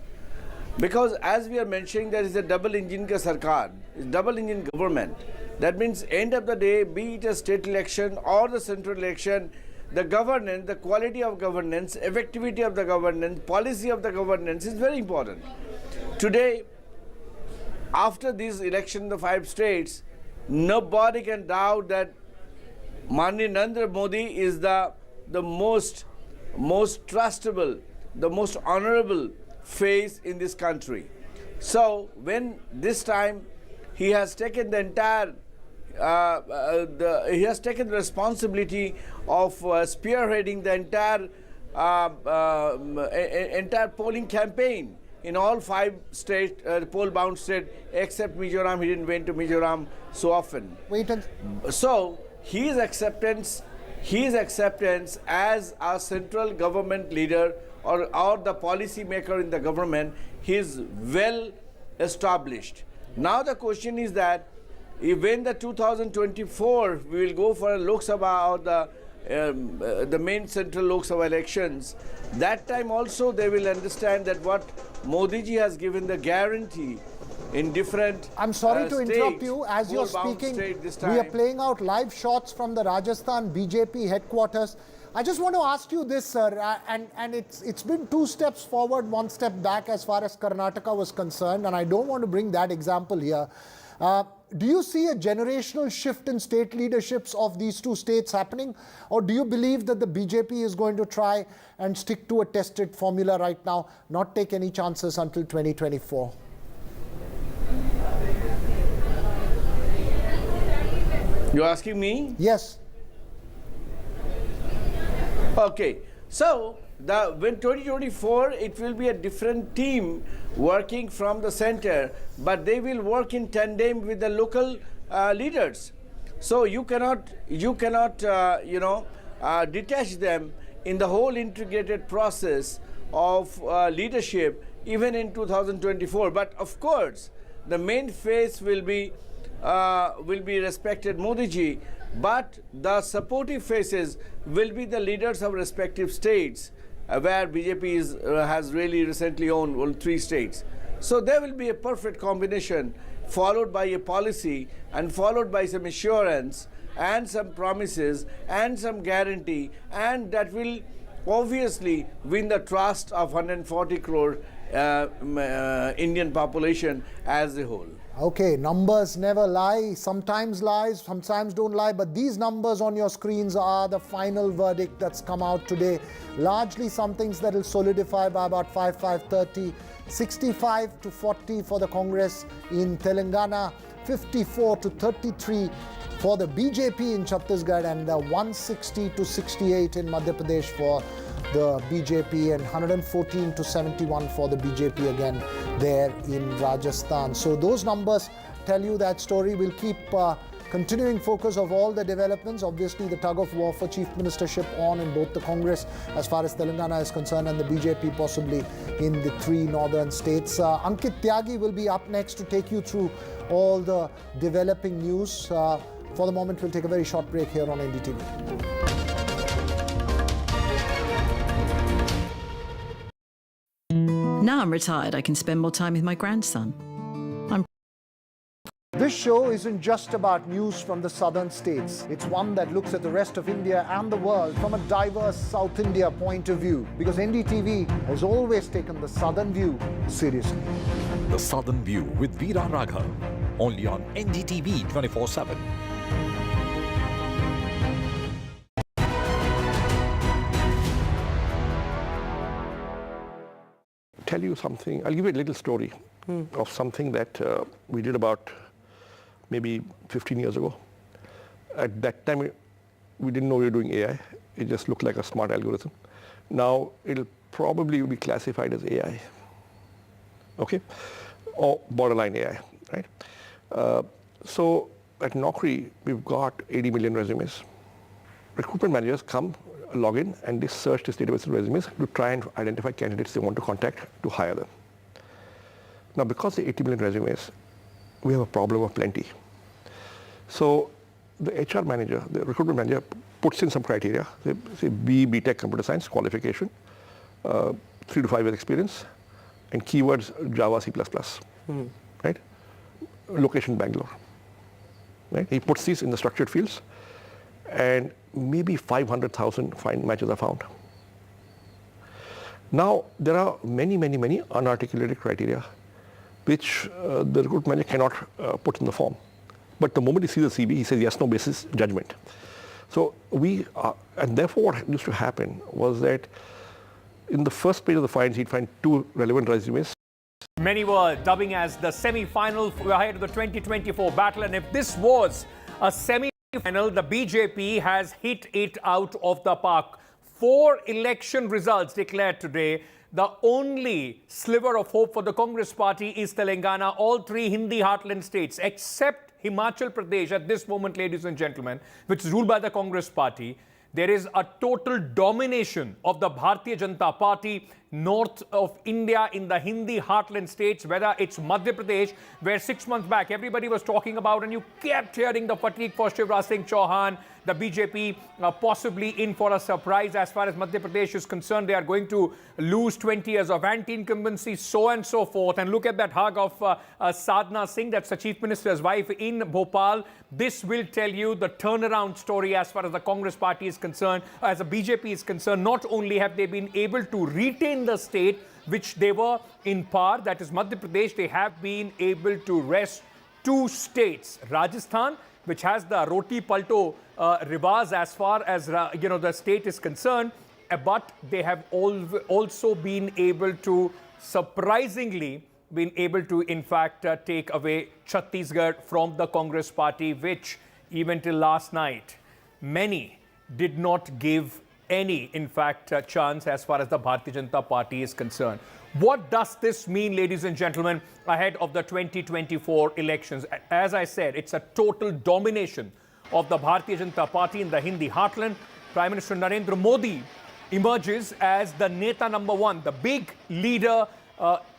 Because as we are mentioning, there is a double engine ka sarkar, double engine government. That means end of the day, be it a state election or the central election, the governance, the quality of governance, effectivity of the governance, policy of the governance is very important. Today, after this election in the 5 states, nobody can doubt that Mani Narendra Modi is the most trustable, the most honorable face in this country. So when this time he has taken the entire, he has taken the responsibility of spearheading the entire polling campaign in all 5 states, poll-bound states, except Mizoram. He didn't went to Mizoram so often. So his acceptance as a central government leader or the policy maker in the government, he is well established. Now the question is that if when the 2024 we will go for a Lok Sabha or the main central Lok Sabha elections, that time also they will understand that what Modi ji has given the guarantee in different I'm sorry to states, interrupt you. As you're speaking, we are playing out live shots from the Rajasthan BJP headquarters. I just want to ask you this, sir, and it's been 2 steps forward, 1 step back as far as Karnataka was concerned, and I don't want to bring that example here. Do you see a generational shift in state leaderships of these 2 states happening, or do you believe that the BJP is going to try and stick to a tested formula right now, not take any chances until 2024? You're asking me? Yes. Okay, so when 2024, it will be a different team working from the center, but they will work in tandem with the local leaders. So you cannot detach them in the whole integrated process of leadership, even in 2024. But of course, the main face will be respected Modi ji, but the supportive faces will be the leaders of respective states, where BJP has really recently owned 3 states. So there will be a perfect combination, followed by a policy and followed by some assurance and some promises and some guarantee, and that will obviously win the trust of 140 crore Indian population as a whole. Okay, numbers never lie, sometimes don't lie, but these numbers on your screens are the final verdict that's come out today. Largely some things that will solidify by about 5:30, 65 to 40 for the Congress in Telangana, 54 to 33 for the BJP in Chhattisgarh, and 160 to 68 in Madhya Pradesh for the BJP, and 114 to 71 for the BJP again there in Rajasthan. So those numbers tell you that story. We'll keep continuing focus of all the developments. Obviously, the tug of war for chief ministership on in both the Congress as far as Telangana is concerned, and the BJP possibly in the 3 northern states. Ankit Tyagi will be up next to take you through all the developing news. For the moment, we'll take a very short break here on NDTV. Now I'm retired, I can spend more time with my grandson. This show isn't just about news from the southern states. It's one that looks at the rest of India and the world from a diverse South India point of view, because NDTV has always taken the southern view seriously. The Southern View with Veera Raghav, only on NDTV 24/7. Tell you something. I'll give you a little story of something that we did about maybe 15 years ago. At that time, we didn't know we were doing AI. It just looked like a smart algorithm. Now, it'll probably be classified as AI, okay? Or borderline AI, right? So at Naukri, we've got 80 million resumes. Recruitment managers come, log in, and they search this database of resumes to try and identify candidates they want to contact to hire them. Now, because the 80 million resumes, we have a problem of plenty. So the HR manager, the recruitment manager, puts in some criteria, say B.Tech computer science qualification, 3 to 5 years experience, and keywords Java, C++, right? Location Bangalore, right? He puts these in the structured fields, and maybe 500,000 matches are found. Now, there are many, many, many unarticulated criteria which the recruitment manager cannot put in the form. But the moment he sees the CV, he says yes, no basis, judgment. So and therefore what used to happen was that in the first page of the finds, he'd find 2 relevant resumes. Many were dubbing as the semi-final ahead of the 2024 battle, and if this was a semi-final, the BJP has hit it out of the park. 4 election results declared today. The only sliver of hope for the Congress party is Telangana, all 3 Hindi heartland states, except Himachal Pradesh at this moment, ladies and gentlemen, which is ruled by the Congress party. There is a total domination of the Bharatiya Janata Party north of India in the Hindi heartland states, whether it's Madhya Pradesh, where 6 months back everybody was talking about, and you kept hearing the fatigue for Shivraj Singh Chauhan, the BJP possibly in for a surprise as far as Madhya Pradesh is concerned. They are going to lose 20 years of anti-incumbency, so and so forth. And look at that hug of Sadhana Singh, that's the Chief Minister's wife in Bhopal. This will tell you the turnaround story as far as the Congress party is concerned, as the BJP is concerned. Not only have they been able to retain the state which they were in power, that is Madhya Pradesh, they have been able to wrest 2 states, Rajasthan, which has the roti palto rivaz as far as the state is concerned, but they have also been able to, surprisingly, in fact take away Chhattisgarh from the Congress party, which even till last night many did not give any, in fact, chance as far as the Bharatiya Janata Party is concerned. What does this mean, ladies and gentlemen, ahead of the 2024 elections? As I said, it's a total domination of the Bharatiya Janata Party in the Hindi heartland. Prime Minister Narendra Modi emerges as the Neta number 1, the big leader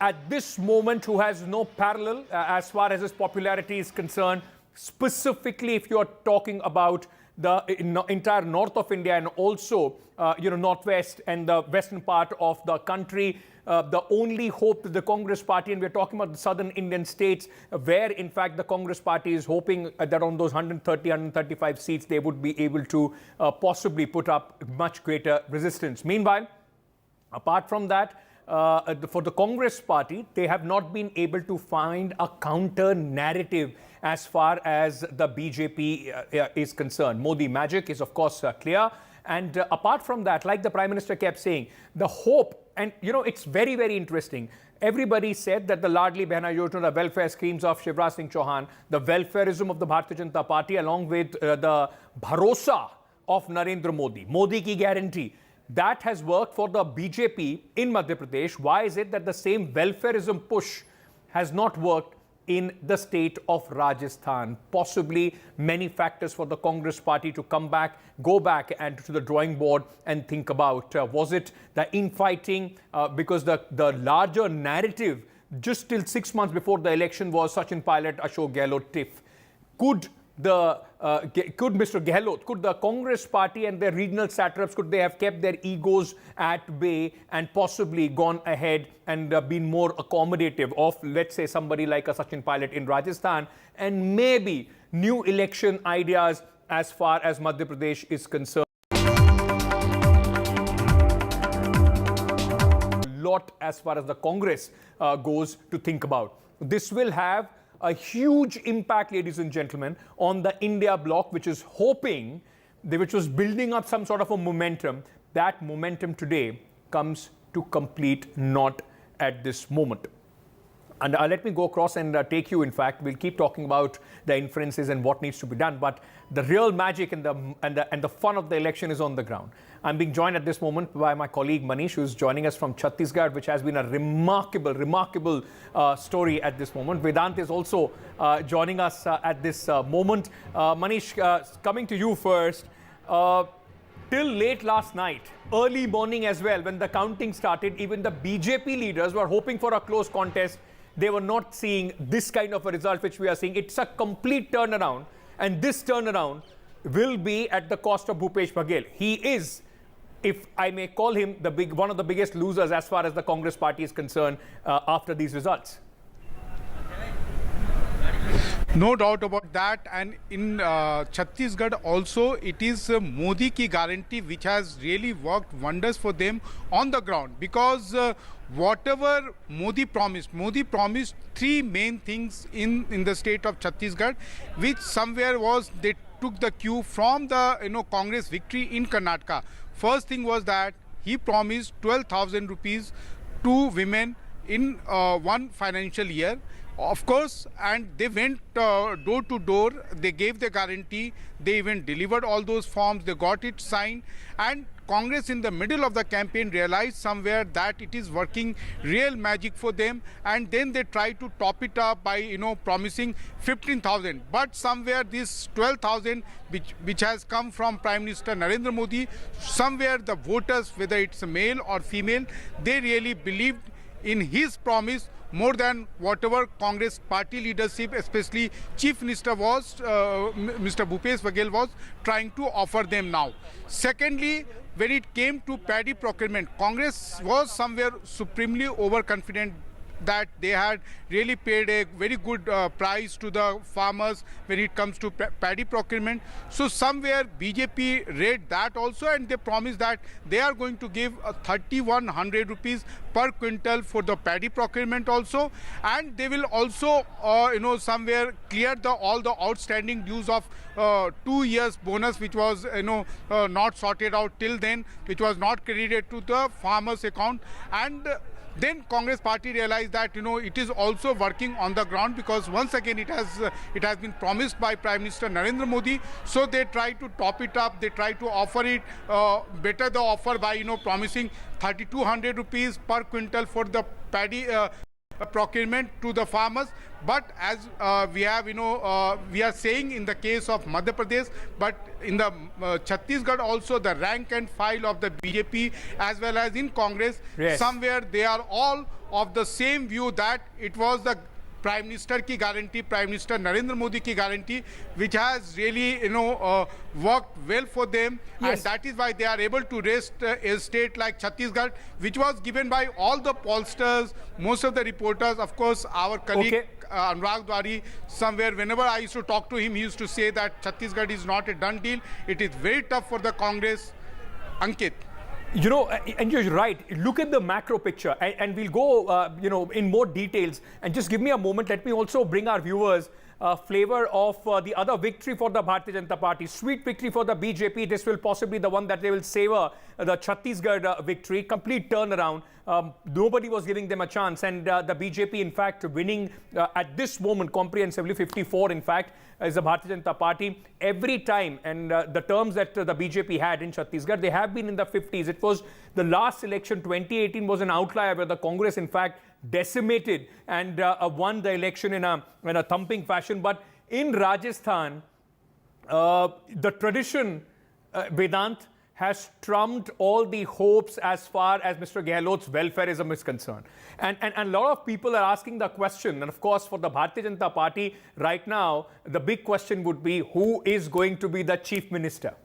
at this moment who has no parallel as far as his popularity is concerned. Specifically, if you're talking about the entire north of India and also, northwest and the western part of the country, the only hope that the Congress party, and we're talking about the southern Indian states, where in fact the Congress party is hoping that on those 130, 135 seats, they would be able to possibly put up much greater resistance. Meanwhile, apart from that, for the Congress party, they have not been able to find a counter narrative as far as the BJP is concerned. Modi magic is, of course, clear. And apart from that, like the Prime Minister kept saying, the hope, and it's very, very interesting. Everybody said that the Ladli Behna Yojana, the welfare schemes of Shivraj Singh Chauhan, the welfareism of the Bharatiya Janata Party, along with the bharosa of Narendra Modi, Modi ki guarantee, that has worked for the BJP in Madhya Pradesh. Why is it that the same welfareism push has not worked in the state of Rajasthan? Possibly many factors for the Congress party to go back and to the drawing board and think about. Was it the infighting? Because the larger narrative just till 6 months before the election was Sachin Pilot, Ashok Gehlot tiff. Could Mr. Gehlot, could the Congress party and their regional satraps, could they have kept their egos at bay and possibly gone ahead and been more accommodative of, let's say, somebody like a Sachin Pilot in Rajasthan, and maybe new election ideas as far as Madhya Pradesh is concerned? Lot as far as the Congress goes to think about. This will have a huge impact, ladies and gentlemen, on the India bloc, which is hoping, which was building up some sort of a momentum. That momentum today comes to complete naught at this moment. And let me go across and take you, in fact, we'll keep talking about the inferences and what needs to be done, but the real magic and the fun of the election is on the ground. I'm being joined at this moment by my colleague Manish, who's joining us from Chhattisgarh, which has been a remarkable story at this moment. Vedant is also joining us at this moment. Manish, coming to you first. Till late last night, early morning as well, when the counting started, even the BJP leaders were hoping for a close contest. They were not seeing this kind of a result which we are seeing. It's a complete turnaround, and this turnaround will be at the cost of Bhupesh Baghel. He is, if I may call him, one of the biggest losers as far as the Congress party is concerned after these results. No doubt about that. And in Chhattisgarh also, it is Modi ki guarantee which has really worked wonders for them on the ground, because whatever Modi promised 3 main things in the state of Chhattisgarh, which somewhere was they took the cue from the Congress victory in Karnataka. First thing was that he promised 12,000 rupees to women in one financial year. of course, and they went door to door. They gave the guarantee. They even delivered all those forms. They got it signed. And Congress in the middle of the campaign realized somewhere that it is working real magic for them. And then they tried to top it up by, promising 15,000. But somewhere this 12,000, which has come from Prime Minister Narendra Modi, somewhere the voters, whether it's a male or female, they really believed in his promise more than whatever Congress party leadership, especially Chief Minister was, Mr. Bhupesh Baghel was trying to offer them now. Secondly, when it came to paddy procurement, Congress was somewhere supremely overconfident that they had really paid a very good price to the farmers when it comes to paddy procurement. So somewhere BJP read that also, and they promised that they are going to give 3,100 rupees per quintal for the paddy procurement also, and they will also somewhere clear all the outstanding dues of 2 years bonus, which was not sorted out till then, which was not credited to the farmers account. And then Congress party realized that it is also working on the ground, because once again it has been promised by Prime Minister Narendra Modi. So they try to top it up. They try to offer it better the offer by promising 3,200 rupees per quintal for the paddy procurement to the farmers. But as we are saying in the case of Madhya Pradesh, but in the Chhattisgarh also, the rank and file of the BJP as well as in Congress, yes, somewhere they are all of the same view that it was the Prime Minister ki guarantee, Prime Minister Narendra Modi ki guarantee, which has really worked well for them. Yes. And that is why they are able to rest a state like Chhattisgarh, which was given by all the pollsters, most of the reporters. Of course, our colleague Anurag Dwari, somewhere whenever I used to talk to him, he used to say that Chhattisgarh is not a done deal. It is very tough for the Congress. Ankit. And you're right. Look at the macro picture, and we'll go, in more details. And just give me a moment. Let me also bring our viewers a flavor of the other victory for the Bharatiya Janata Party. Sweet victory for the BJP. This will possibly be the one that they will savor, the Chhattisgarh victory. Complete turnaround. Nobody was giving them a chance. And the BJP, in fact, winning at this moment comprehensively, 54, in fact, is the Bharatiya Janata Party. Every time, and the terms that the BJP had in Chhattisgarh, they have been in the 50s. It was the last election, 2018, was an outlier where the Congress, in fact, decimated and won the election in a thumping fashion. But in Rajasthan, the tradition, Vedant, has trumped all the hopes as far as Mr. Gehlot's welfareism is concerned. And a lot of people are asking the question, and of course for the Bharatiya Janata Party right now, the big question would be, who is going to be the Chief Minister?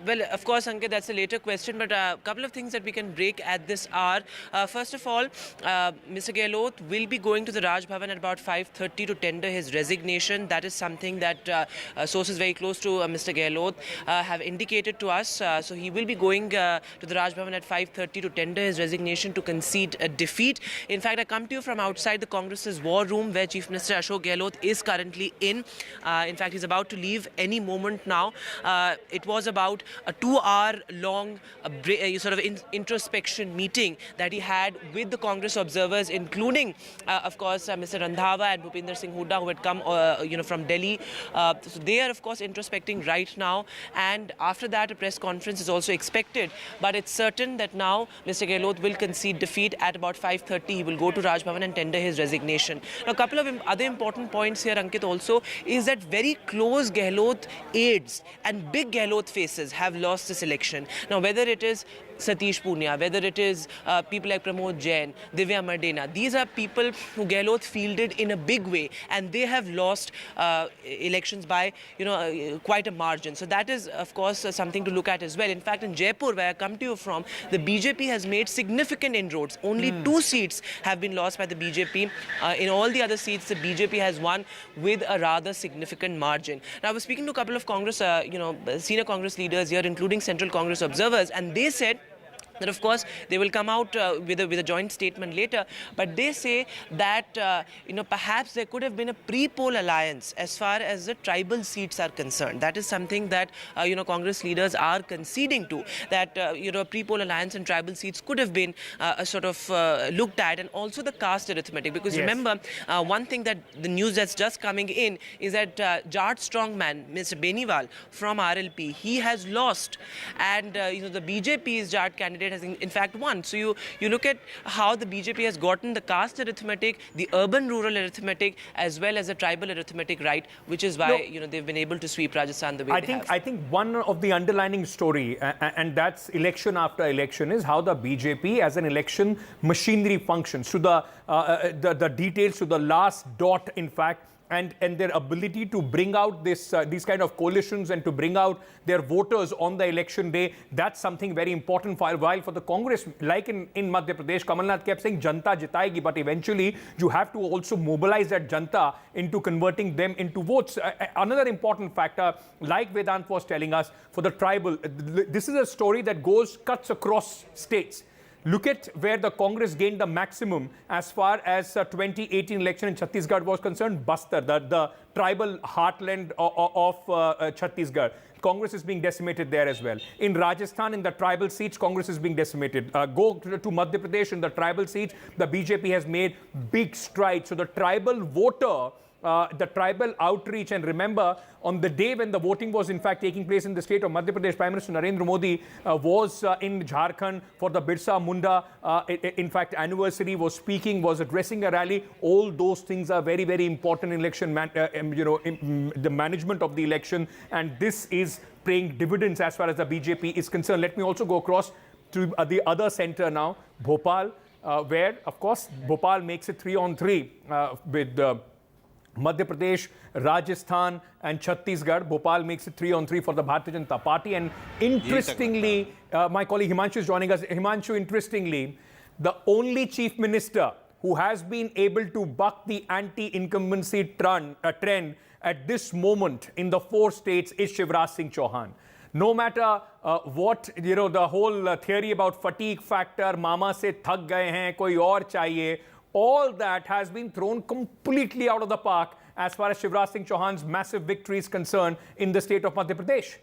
Well, of course, Ankit, that's a later question, but a couple of things that we can break at this hour. First of all, Mr. Gehlot will be going to the Raj Bhavan at about 5:30 to tender his resignation. That is something that sources very close to Mr. Gehlot have indicated to us. So he will be going to the Raj Bhavan at 5:30 to tender his resignation, to concede a defeat. In fact, I come to you from outside the Congress's war room, where Chief Minister Ashok Gehlot is currently in. In fact, he's about to leave any moment now. It was about a 2-hour long sort of introspection meeting that he had with the Congress observers, including, of course, Mr. Randhawa and Bhupinder Singh Hooda, who had come, from Delhi. So they are, of course, introspecting right now. And after that, a press conference is also expected. But it's certain that now Mr. Gehlot will concede defeat at about 5:30. He will go to Raj Bhavan and tender his resignation. Now, a couple of other important points here, Ankit, also, is that very close Gehlot aides and big Gehlot faces have lost this election. Now, whether it is Satish Punia, whether it is people like Pramod Jain, Divya Mardena, these are people who Gehlot fielded in a big way, and they have lost elections by, quite a margin. So that is, of course, something to look at as well. In fact, in Jaipur, where I come to you from, the BJP has made significant inroads. Only 2 seats have been lost by the BJP. In all the other seats, the BJP has won with a rather significant margin. Now, I was speaking to a couple of Congress, senior Congress leaders here, including Central Congress observers, and they said that of course they will come out with a joint statement later, but they say that perhaps there could have been a pre-poll alliance as far as the tribal seats are concerned. That is something that Congress leaders are conceding to, that a pre-poll alliance and tribal seats could have been sort of looked at, and also the caste arithmetic, because remember one thing that the news that's just coming in is that Jat strongman Mr. Beniwal from RLP, he has lost, and the BJP's Jat candidate has in fact won. So you look at how the BJP has gotten the caste arithmetic, the urban-rural arithmetic, as well as the tribal arithmetic right, which is why they've been able to sweep Rajasthan the way they have. I think one of the underlining story, and that's election after election, is how the BJP as an election machinery functions, to the details, to the last dot, in fact. And their ability to bring out these kind of coalitions and to bring out their voters on the election day, that's something very important. While for the Congress, like in Madhya Pradesh, Kamal Nath kept saying Janta jitayegi, but eventually you have to also mobilize that Janta into converting them into votes. Another important factor, like Vedant was telling us, for the tribal, this is a story that cuts across states. Look at where the Congress gained the maximum as far as 2018 election in Chhattisgarh was concerned. Bastar, the tribal heartland of Chhattisgarh. Congress is being decimated there as well. In Rajasthan, in the tribal seats, Congress is being decimated. Go to Madhya Pradesh, in the tribal seats, the BJP has made big strides. So the tribal voter, the tribal outreach, and remember, on the day when the voting was in fact taking place in the state of Madhya Pradesh, Prime Minister Narendra Modi was in Jharkhand for the Birsa Munda, in fact, anniversary, was speaking, was addressing a rally. All those things are very, very important in election, the management of the election, and this is paying dividends as far as the BJP is concerned. Let me also go across to the other center now, Bhopal, where, of course, Bhopal makes it 3-on-3 with Madhya Pradesh, Rajasthan and Chhattisgarh. Bhopal makes it 3-on-3 for the Bharatiya Janata Party. And interestingly, my colleague Himanshu is joining us. Himanshu, interestingly, the only chief minister who has been able to buck the anti-incumbency trend at this moment in the 4 states is Shivraj Singh Chauhan. No matter what, the whole theory about fatigue factor, mama se thak gaye hain, koi aur chahiye, all that has been thrown completely out of the park as far as Shivraj Singh Chauhan's massive victory is concerned in the state of Madhya Pradesh.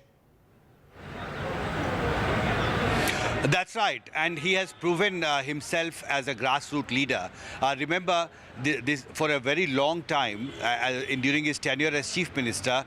That's right, and he has proven himself as a grassroots leader. Remember, this for a very long time, during his tenure as chief minister,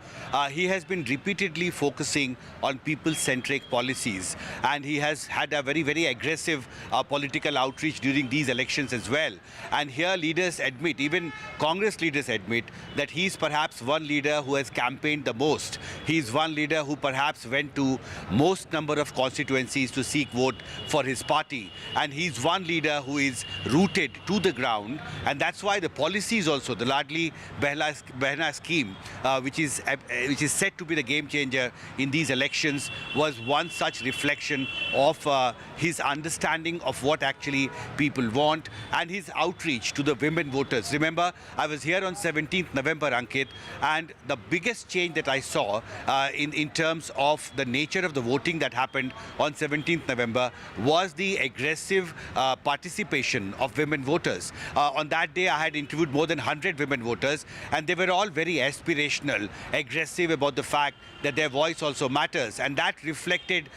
he has been repeatedly focusing on people-centric policies, and he has had a very, very aggressive political outreach during these elections as well. And here leaders admit, even Congress leaders admit, that he's perhaps one leader who has campaigned the most. He's one leader who perhaps went to most number of constituencies to seek vote for his party, and he's one leader who is rooted to the ground, and that's why the policies also, the Ladli Behna scheme, which is said to be the game changer in these elections, was one such reflection of his understanding of what actually people want and his outreach to the women voters. Remember, I was here on 17th November, Ankit, and the biggest change that I saw in terms of the nature of the voting that happened on 17th November was the aggressive participation of women voters. On that day, I had interviewed more than 100 women voters, and they were all very aspirational, aggressive about the fact that their voice also matters, and that reflected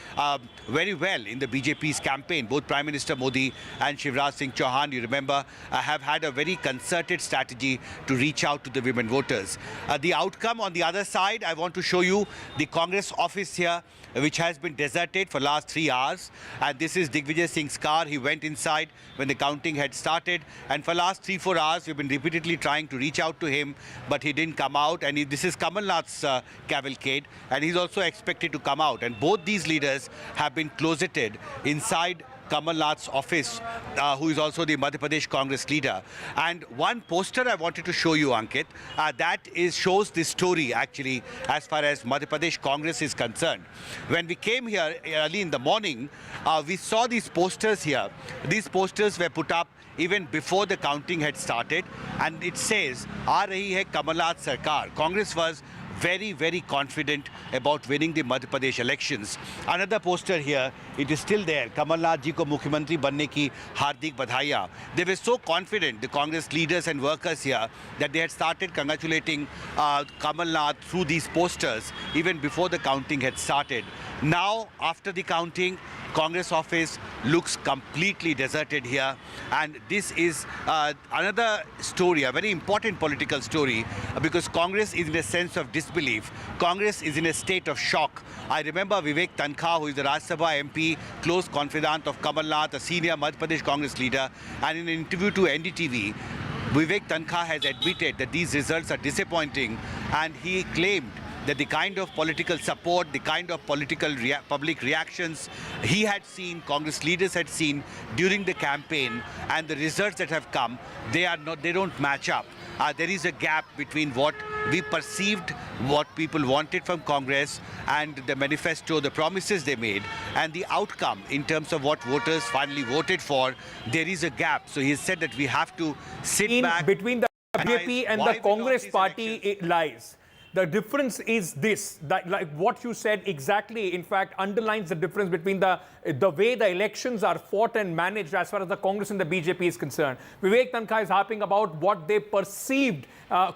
very well in the BJP's campaign. Both Prime Minister Modi and Shivraj Singh Chauhan, you remember, have had a very concerted strategy to reach out to the women voters. The outcome on the other side, I want to show you the Congress office here, which has been deserted for last 3 hours. And this is Digvijay Singh's car. He went inside when the counting had started. And for last 3-4 hours, we've been repeatedly trying to reach out to him, but he didn't come out. And this is Kamal Nath's cavalcade, and he's also expected to come out. And both these leaders have been closeted inside Kamal Nath's office, who is also the Madhya Pradesh Congress leader. And one poster I wanted to show you, Ankit, shows this story actually as far as Madhya Pradesh Congress is concerned. When we came here early in the morning, we saw these posters here. These posters were put up even before the counting had started, and it says, "Aa rahi hai Kamal Nath Sarkar." Congress was very, very confident about winning the Madhya Pradesh elections. Another poster here, it is still there. Kamal Nath ji ko Mukhyamantri banne ki hardik badhaiyan. They were so confident, the Congress leaders and workers here, that they had started congratulating Kamal Nath through these posters even before the counting had started. Now, after the counting, Congress office looks completely deserted here, and this is another story, a very important political story, because Congress is in a sense of disbelief. Congress is in a state of shock. I remember Vivek Tankha, who is the Rajya Sabha MP, close confidant of Kamal Nath, a senior Madhya Pradesh Congress leader, and in an interview to NDTV, Vivek Tankha has admitted that these results are disappointing, and he claimed that the kind of political support, the kind of political public reactions he had seen, Congress leaders had seen during the campaign, and the results that have come, they don't match up. There is a gap between what we perceived, what people wanted from Congress, and the manifesto, the promises they made, and the outcome in terms of what voters finally voted for. There is a gap. So he said that we have to sit back. Between the BJP and the Congress party, it lies. The difference is this, that like what you said exactly, in fact, underlines the difference between the way the elections are fought and managed as far as the Congress and the BJP is concerned. Vivek Tankha is harping about what they perceived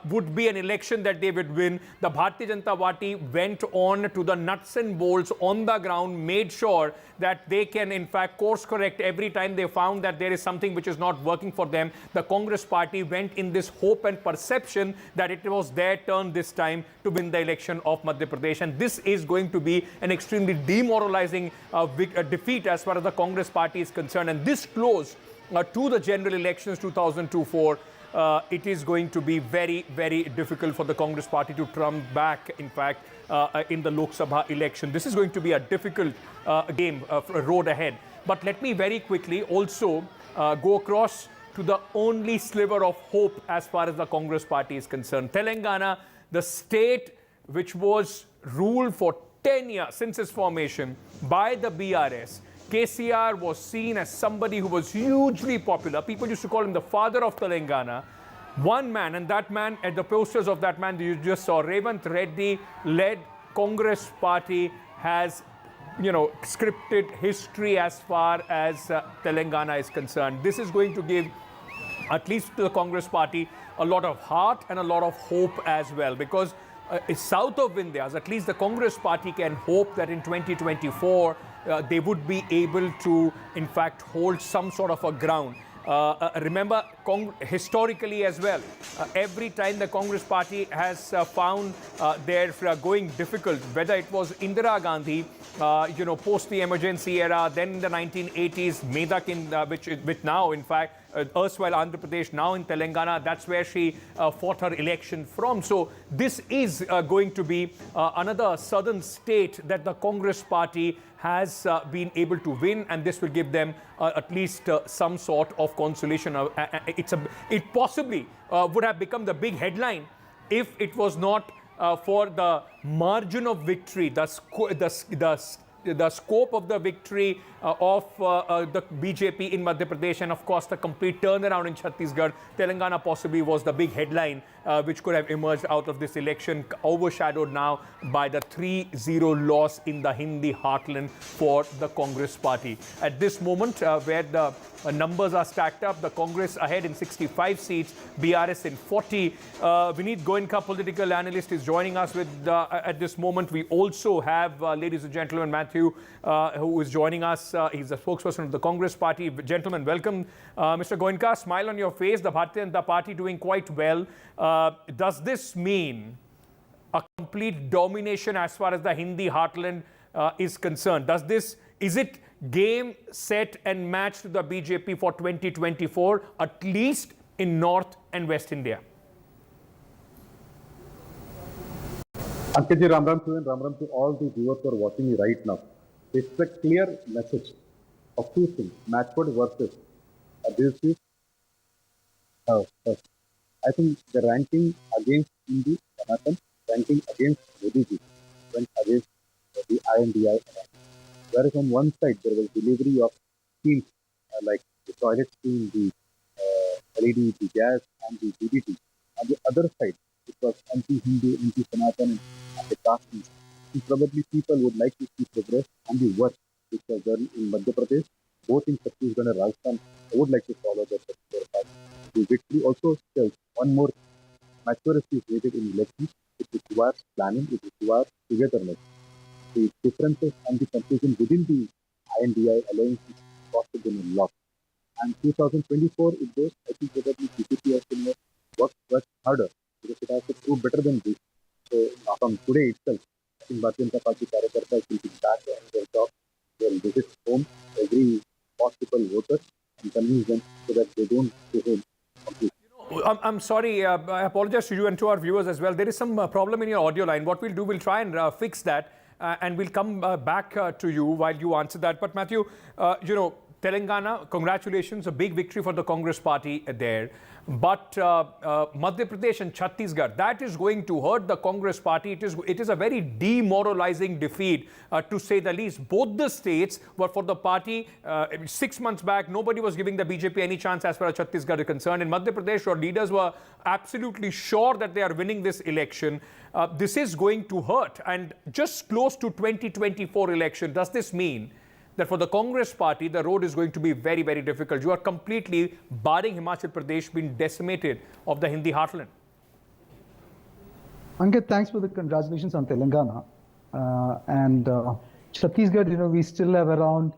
would be an election that they would win. The Bharatiya Janata Party went on to the nuts and bolts on the ground, made sure that they can, in fact, course correct every time they found that there is something which is not working for them. The Congress party went in this hope and perception that it was their turn this time to win the election of Madhya Pradesh. And this is going to be an extremely demoralizing defeat as far as the Congress party is concerned. And this close to the general elections 2024, it is going to be very, very difficult for the Congress party to trump back, in fact, in the Lok Sabha election. This is going to be a difficult game, road ahead. But let me very quickly also go across to the only sliver of hope as far as the Congress party is concerned. Telangana, the state which was ruled for 10 years since its formation by the BRS, KCR was seen as somebody who was hugely popular. People used to call him the father of Telangana. One man, and that man, at the posters of that man you just saw, Revanth Reddy-led Congress party has, scripted history as far as Telangana is concerned. This is going to give, at least to the Congress party, a lot of heart and a lot of hope as well, because south of Vindhyas, at least the Congress party can hope that in 2024 they would be able to, in fact, hold some sort of a ground. Remember, historically as well, every time the Congress party has found their going difficult, whether it was Indira Gandhi, post the emergency era, then in the 1980s, Medak, which now, in fact, erstwhile Andhra Pradesh, now in Telangana, that's where she fought her election from. So this is going to be another southern state that the Congress party has been able to win, and this will give them at least some sort of consolation. It possibly would have become the big headline if it was not for the margin of victory, the scope of the victory of the BJP in Madhya Pradesh, and of course the complete turnaround in Chhattisgarh. Telangana possibly was the big headline which could have emerged out of this election, overshadowed now by the 3-0 loss in the Hindi heartland for the Congress party. At this moment, where the numbers are stacked up, the Congress ahead in 65 seats, BRS in 40. Vineet Goenka, political analyst, is joining us with at this moment. We also have, ladies and gentlemen, Matthew, who is joining us. He's the spokesperson of the Congress party. Gentlemen, welcome. Mr. Goenka, smile on your face. The Bharatiya Janata Party doing quite well. Does this mean a complete domination as far as the Hindi heartland is concerned? Is it game, set and match to the BJP for 2024, at least in North and West India? Ankit ji, Ram Ram to you and Ram Ram to all the viewers who are watching me right now. It's a clear message of two things: Matchford versus abusive. I think the ranking against Hindi, ranking against Modi ji went against the INDI. Whereas on one side there was delivery of schemes like the toilet scheme, the LED, the gas, and the DBT. On the other side, it was anti-Hindu, anti-Sanatan, and anti-caste. And probably people would like to see progress and the work which was done in Madhya Pradesh, both in Chhattisgarh and Rajasthan. I would like to follow that particular path. The victory also tells one more maturity is needed in elections. It requires planning, it requires togetherness. The differences and the confusion within the INDI alliance is costed them a lot. And 2024, it goes, I think probably BJP has to work much harder because it has to prove better than this. So from today itself, I think Bharatiya Janata Party Karyakartas will be back on their job. They'll visit home every possible voter and convince them so that they don't go home completely. I'm sorry, I apologize to you and to our viewers as well. There is some problem in your audio line. What we'll do, we'll try and fix that and we'll come back to you while you answer that. But Matthew, you know, Telangana, congratulations, a big victory for the Congress party there. But Madhya Pradesh and Chhattisgarh, that is going to hurt the Congress party. It is a very demoralizing defeat, to say the least. Both the states were for the party. 6 months back, nobody was giving the BJP any chance as far as Chhattisgarh is concerned. In Madhya Pradesh, your leaders were absolutely sure that they are winning this election. This is going to hurt. And just close to 2024 election, does this mean that for the Congress party, the road is going to be very, very difficult? You are completely barring Himachal Pradesh being decimated of the Hindi heartland. Ankit, thanks for the congratulations on Telangana. And Chhattisgarh, you know, we still have around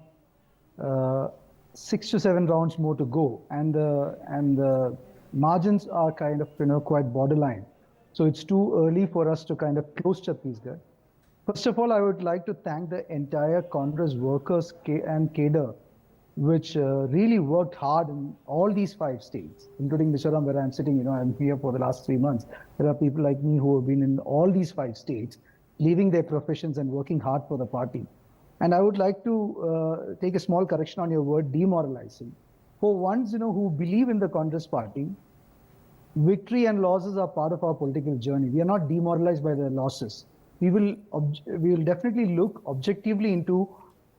6 to 7 rounds more to go. And the margins are kind of, you know, quite borderline. So it's too early for us to kind of close Chhattisgarh. First of all, I would like to thank the entire Congress workers and cadre, which really worked hard in all these 5 states, including Mizoram, where I'm sitting. You know, I'm here for the last 3 months. There are people like me who have been in all these 5 states, leaving their professions and working hard for the party. And I would like to take a small correction on your word, demoralizing. For ones, you know, who believe in the Congress party, victory and losses are part of our political journey. We are not demoralized by the losses. We will definitely look objectively into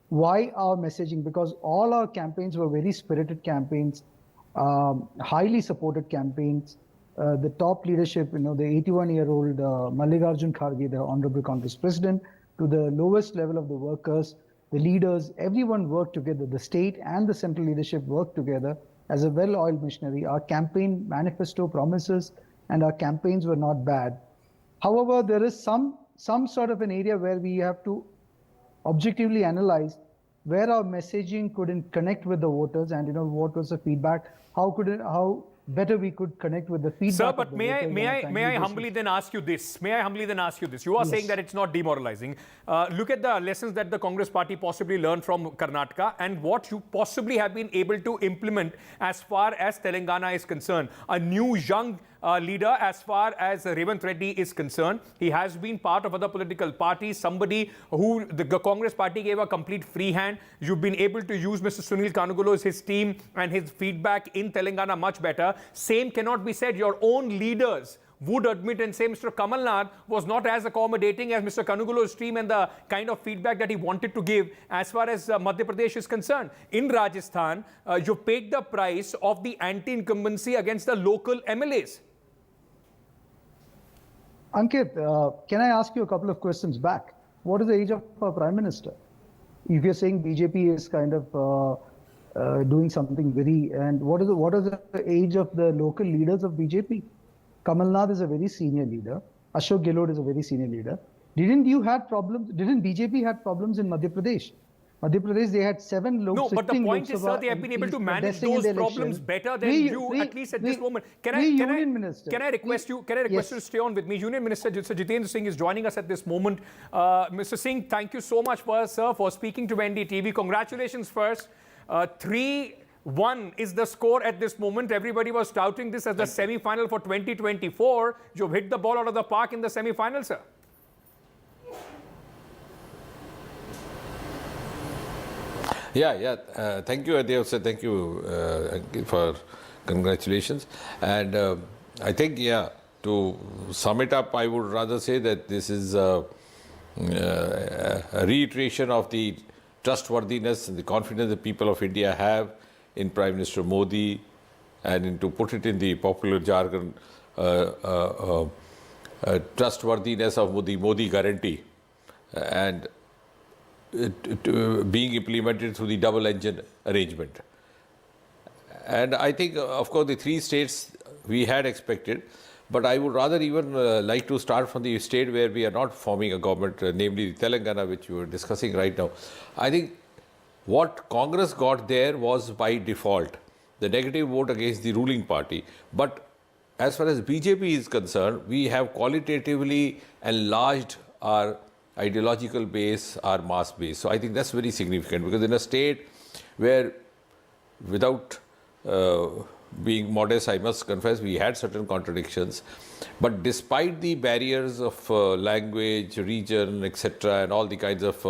why our messaging, because all our campaigns were very spirited campaigns, highly supported campaigns. The top leadership, you know, the 81-year-old Mallikarjun Kharge, the Honorable Congress President, to the lowest level of the workers, the leaders, everyone worked together. The state and the central leadership worked together as a well-oiled machinery. Our campaign manifesto promises and our campaigns were not bad. However, there is some sort of an area where we have to objectively analyze where our messaging couldn't connect with the voters, and, you know, what was the feedback, how better we could connect with the feedback. Sir, but may I humbly then ask you this? You are saying that it's not demoralizing. Look at the lessons that the Congress party possibly learned from Karnataka and what you possibly have been able to implement as far as Telangana is concerned. A new young leader as far as Revant Reddy is concerned. He has been part of other political parties, somebody who the Congress party gave a complete free hand. You've been able to use Mr. Sunil Kanugulo's, his team and his feedback in Telangana much better. Same cannot be said. Your own leaders would admit and say Mr. Kamal Nath was not as accommodating as Mr. Kanugulo's team and the kind of feedback that he wanted to give as far as Madhya Pradesh is concerned. In Rajasthan, you paid the price of the anti-incumbency against the local MLAs. Ankit, can I ask you a couple of questions back? What is the age of our Prime Minister? If you're saying BJP is kind of doing something very, and what is the age of the local leaders of BJP? Kamal Nath is a very senior leader. Ashok Gehlot is a very senior leader. Didn't BJP had problems in Madhya Pradesh? Madhya Pradesh, they had 7 No, but the point is, sir, they have been able to manage those problems better than you, at least at this moment. Can I request you to stay on with me? Union Minister Sir Jitendra Singh is joining us at this moment. Mr. Singh, thank you so much, sir, for speaking to NDTV. Congratulations first. 3-1 is the score at this moment. Everybody was touting this as the semi-final for 2024. You've hit the ball out of the park in the semi-final, sir. Thank you, Adev. Thank you for congratulations. And I think, to sum it up, I would rather say that this is a reiteration of the trustworthiness and the confidence the people of India have in Prime Minister Modi, and to put it in the popular jargon, trustworthiness of the Modi guarantee and being implemented through the double engine arrangement. And I think, of course, the 3 states we had expected, but I would rather even like to start from the state where we are not forming a government, namely Telangana, which we were discussing right now. I think what Congress got there was by default, the negative vote against the ruling party. But as far as BJP is concerned, we have qualitatively enlarged our ideological base, our mass base. So I think that's very significant, because in a state where, without being modest, I must confess, we had certain contradictions. But despite the barriers of language, region, etc., and all the kinds of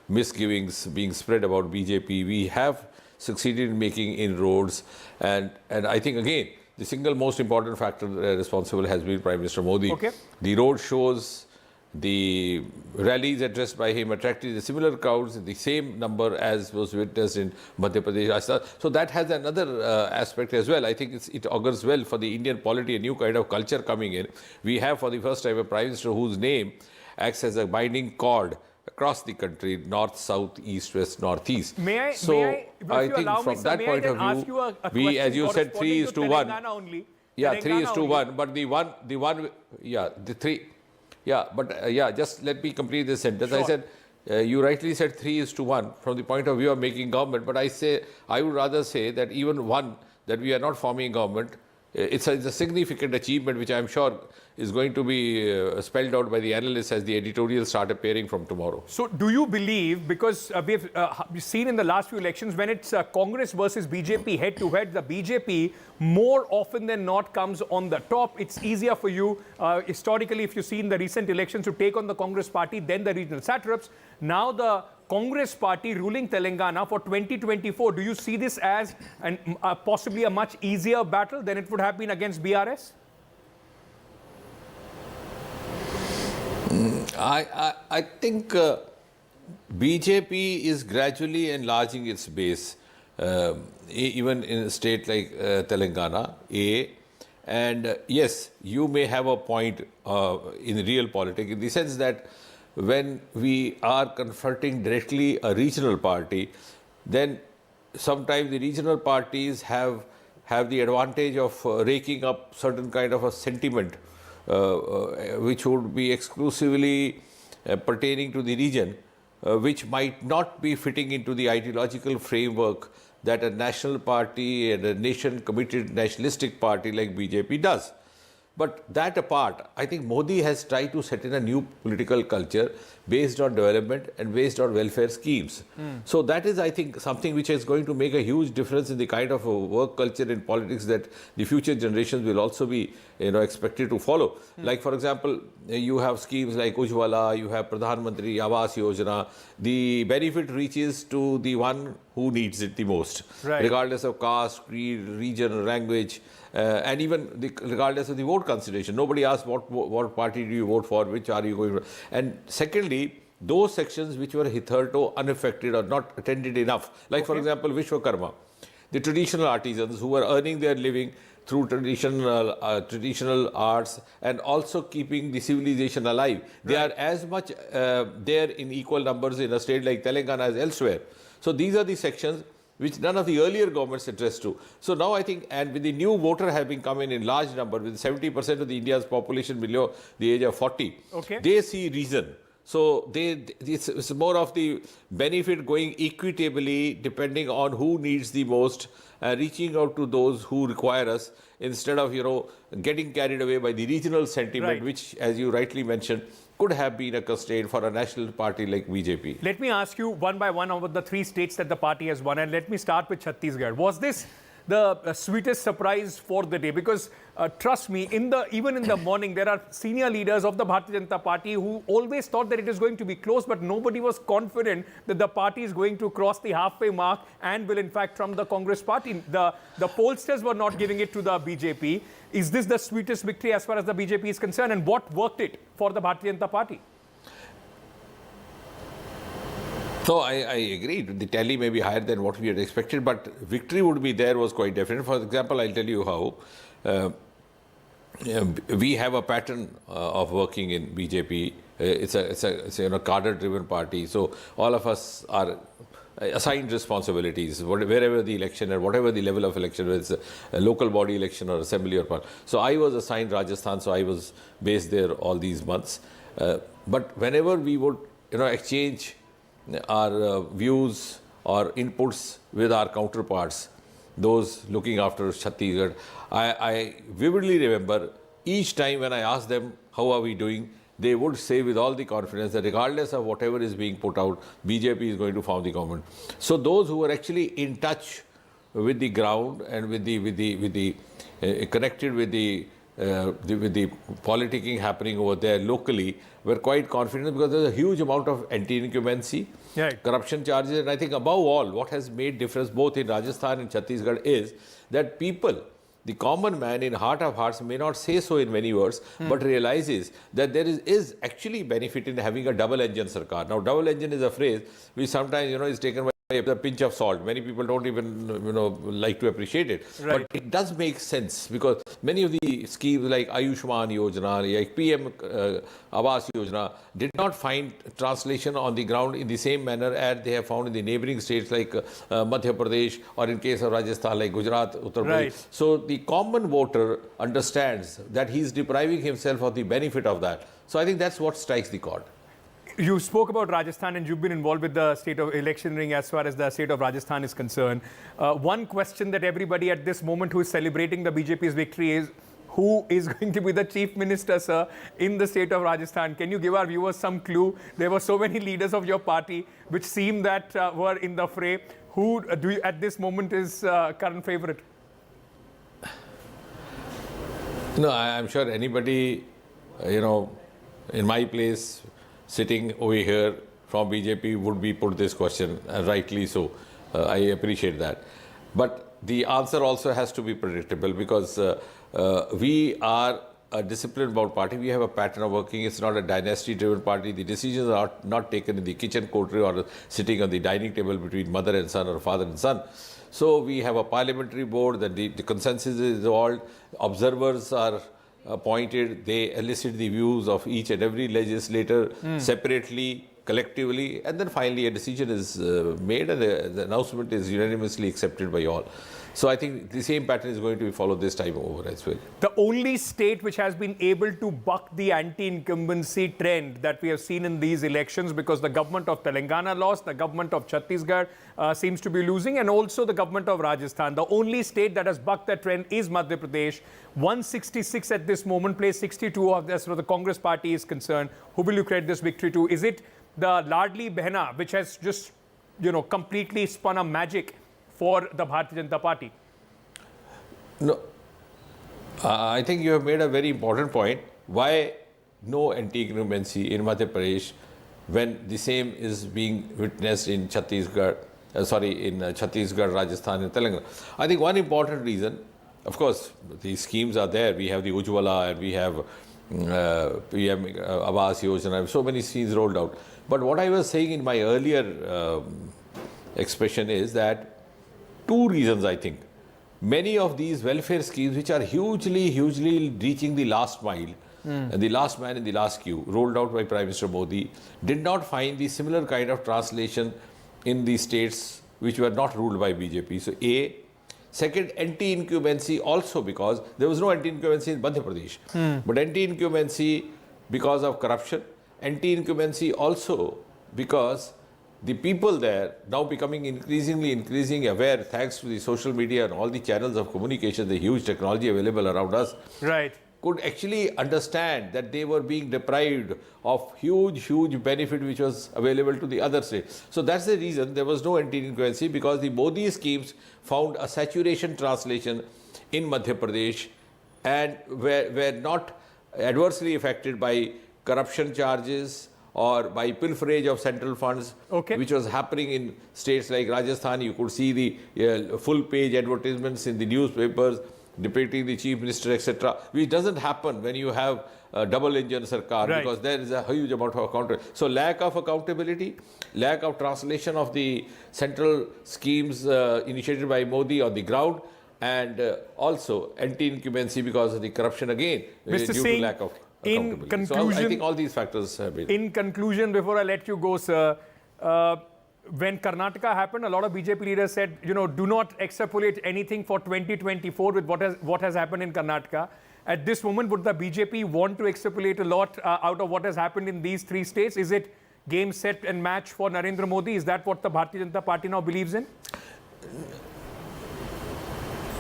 misgivings being spread about BJP, we have succeeded in making inroads. And I think, again, the single most important factor responsible has been Prime Minister Modi. Okay. The road shows, the rallies addressed by him attracted the similar crowds, the same number as was witnessed in Madhya Pradesh, Rajasthan. So that has another aspect as well. I think it augurs well for the Indian polity, a new kind of culture coming in. We have for the first time a Prime Minister whose name acts as a binding cord across the country, north, south, east, west, northeast. I think from that point of view, we, as you said, 3:1. Only. Yeah, Telangana 3:1. But just let me complete this sentence. Sure. I said, you rightly said 3:1 from the point of view of making government, but I would rather say that even one, that we are not forming government, it's a significant achievement, which I'm sure is going to be spelled out by the analysts as the editorials start appearing from tomorrow. So do you believe, because we've seen in the last few elections, when it's Congress versus BJP head-to-head, the BJP more often than not comes on the top. It's easier for you, historically, if you see in the recent elections, to take on the Congress party than the regional satraps. Now the Congress party ruling Telangana for 2024, do you see this as possibly a much easier battle than it would have been against BRS? I think BJP is gradually enlarging its base, even in a state like Telangana, and yes, you may have a point in real politics, in the sense that when we are confronting directly a regional party, then sometimes the regional parties have the advantage of raking up certain kind of a sentiment which would be exclusively pertaining to the region, which might not be fitting into the ideological framework that a national party and a nation-committed nationalistic party like BJP does. But that apart, I think Modi has tried to set in a new political culture based on development and based on welfare schemes. So that is, I think, something which is going to make a huge difference in the kind of work culture in politics that the future generations will also be, expected to follow. Like, for example, you have schemes like Ujjwala, you have Pradhan Mantri Awas Yojana. The benefit reaches to the one who needs it the most, regardless of caste, creed, region, language. And even regardless of the vote consideration. Nobody asks what party do you vote for, which are you going for. And secondly, those sections which were hitherto unaffected or not attended enough, like for example Vishwakarma, the traditional artisans who were earning their living through traditional arts and also keeping the civilization alive. They are as much there in equal numbers in a state like Telangana as elsewhere. So these are the sections which none of the earlier governments addressed to. So now I think, and with the new voter having come in large number, with 70% of the India's population below the age of 40, they see reason. So it's more of the benefit going equitably depending on who needs the most, reaching out to those who require us, instead of, getting carried away by the regional sentiment, which, as you rightly mentioned, could have been a constraint for a national party like BJP. Let me ask you one by one about the 3 states that the party has won, and let me start with Chhattisgarh. Was this the sweetest surprise for the day? Because trust me, even in the morning, there are senior leaders of the Bharatiya Janata Party who always thought that it is going to be close, but nobody was confident that the party is going to cross the halfway mark and will in fact trump the Congress party. The pollsters were not giving it to the BJP. Is this the sweetest victory as far as the BJP is concerned, and what worked it for the Bharatiya Janata Party? So I agree. The tally may be higher than what we had expected, but victory would be there was quite definite. For example, I'll tell you how. we have a pattern of working in BJP. It's a cadre-driven party. So all of us are assigned responsibilities wherever the election and whatever the level of election, whether it's a local body election or assembly or parliament. So I was assigned Rajasthan, so I was based there all these months. But whenever we would exchange our views or inputs with our counterparts, those looking after Chhattisgarh, I vividly remember each time when I asked them, how are we doing, they would say with all the confidence that regardless of whatever is being put out, BJP is going to form the government. So those who were actually in touch with the ground and connected with the politicking happening over there locally were quite confident, because there's a huge amount of anti-incumbency, corruption charges, and I think above all, what has made difference both in Rajasthan and Chhattisgarh is that people, the common man in heart of hearts, may not say so in many words, but realizes that there is actually benefit in having a double engine sarkar. Now, double engine is a phrase which sometimes is taken by a pinch of salt. Many people don't even like to appreciate it. Right. But it does make sense, because many of the schemes like Ayushman Yojana, like PM Awas Yojana did not find translation on the ground in the same manner as they have found in the neighboring states like Madhya Pradesh, or in case of Rajasthan like Gujarat, Uttar Pradesh. Right. So the common voter understands that he is depriving himself of the benefit of that. So I think that's what strikes the chord. You spoke about Rajasthan, and you've been involved with the state of electioneering as far as the state of Rajasthan is concerned. One question that everybody at this moment who is celebrating the BJP's victory is, who is going to be the chief minister, sir, in the state of Rajasthan? Can you give our viewers some clue? There were so many leaders of your party which seem that were in the fray. Who do you, at this moment, is current favorite? No, I'm sure anybody, in my place, sitting over here from BJP would be put this question, rightly so. I appreciate that. But the answer also has to be predictable, because we are a disciplined party. We have a pattern of working. It's not a dynasty-driven party. The decisions are not taken in the kitchen coterie or sitting on the dining table between mother and son or father and son. So we have a parliamentary board, that the consensus is evolved, observers are appointed, they elicit the views of each and every legislator separately, collectively, and then finally a decision is made, and the announcement is unanimously accepted by all. So I think the same pattern is going to be followed this time over as well. The only state which has been able to buck the anti-incumbency trend that we have seen in these elections, because the government of Telangana lost, the government of Chhattisgarh seems to be losing, and also the government of Rajasthan. The only state that has bucked that trend is Madhya Pradesh. 166 at this moment, plays 62 of this, as far as the Congress party is concerned. Who will you credit this victory to? Is it the Ladli Behna, which has just, completely spun a magic for the Bharatiya Janata Party? No, I think you have made a very important point. Why no anti-incumbency in Madhya Pradesh when the same is being witnessed in Chhattisgarh, Chhattisgarh, Rajasthan and Telangana? I think one important reason, of course, the schemes are there. We have the Ujjwala and we have PM Awas Yojana, so many schemes rolled out. But what I was saying in my earlier expression is that two reasons, I think. Many of these welfare schemes, which are hugely reaching the last mile, and the last man in the last queue, rolled out by Prime Minister Modi, did not find the similar kind of translation in the states which were not ruled by BJP. So A. Second, anti-incumbency also, because there was no anti-incumbency in Madhya Pradesh. But anti-incumbency because of corruption, anti-incumbency also because the people there now becoming increasingly aware, thanks to the social media and all the channels of communication, the huge technology available around us, right, could actually understand that they were being deprived of huge benefit which was available to the other states. So that's the reason there was no anti-incumbency, because the Modi schemes found a saturation translation in Madhya Pradesh and were not adversely affected by corruption charges or by pilferage of central funds, which was happening in states like Rajasthan. You could see the full-page advertisements in the newspapers depicting the chief minister, etc., which doesn't happen when you have a double-engine sarkar, because there is a huge amount of accountability. So lack of accountability, lack of translation of the central schemes initiated by Modi on the ground, and also anti-incumbency because of the corruption again, due to lack of accountability. So I think all these factors have been. In conclusion, before I let you go, sir, when Karnataka happened, a lot of BJP leaders said, do not extrapolate anything for 2024 with what has happened in Karnataka. At this moment, would the BJP want to extrapolate a lot out of what has happened in these 3 states? Is it game, set and match for Narendra Modi? Is that what the Bharatiya Janata Party now believes in?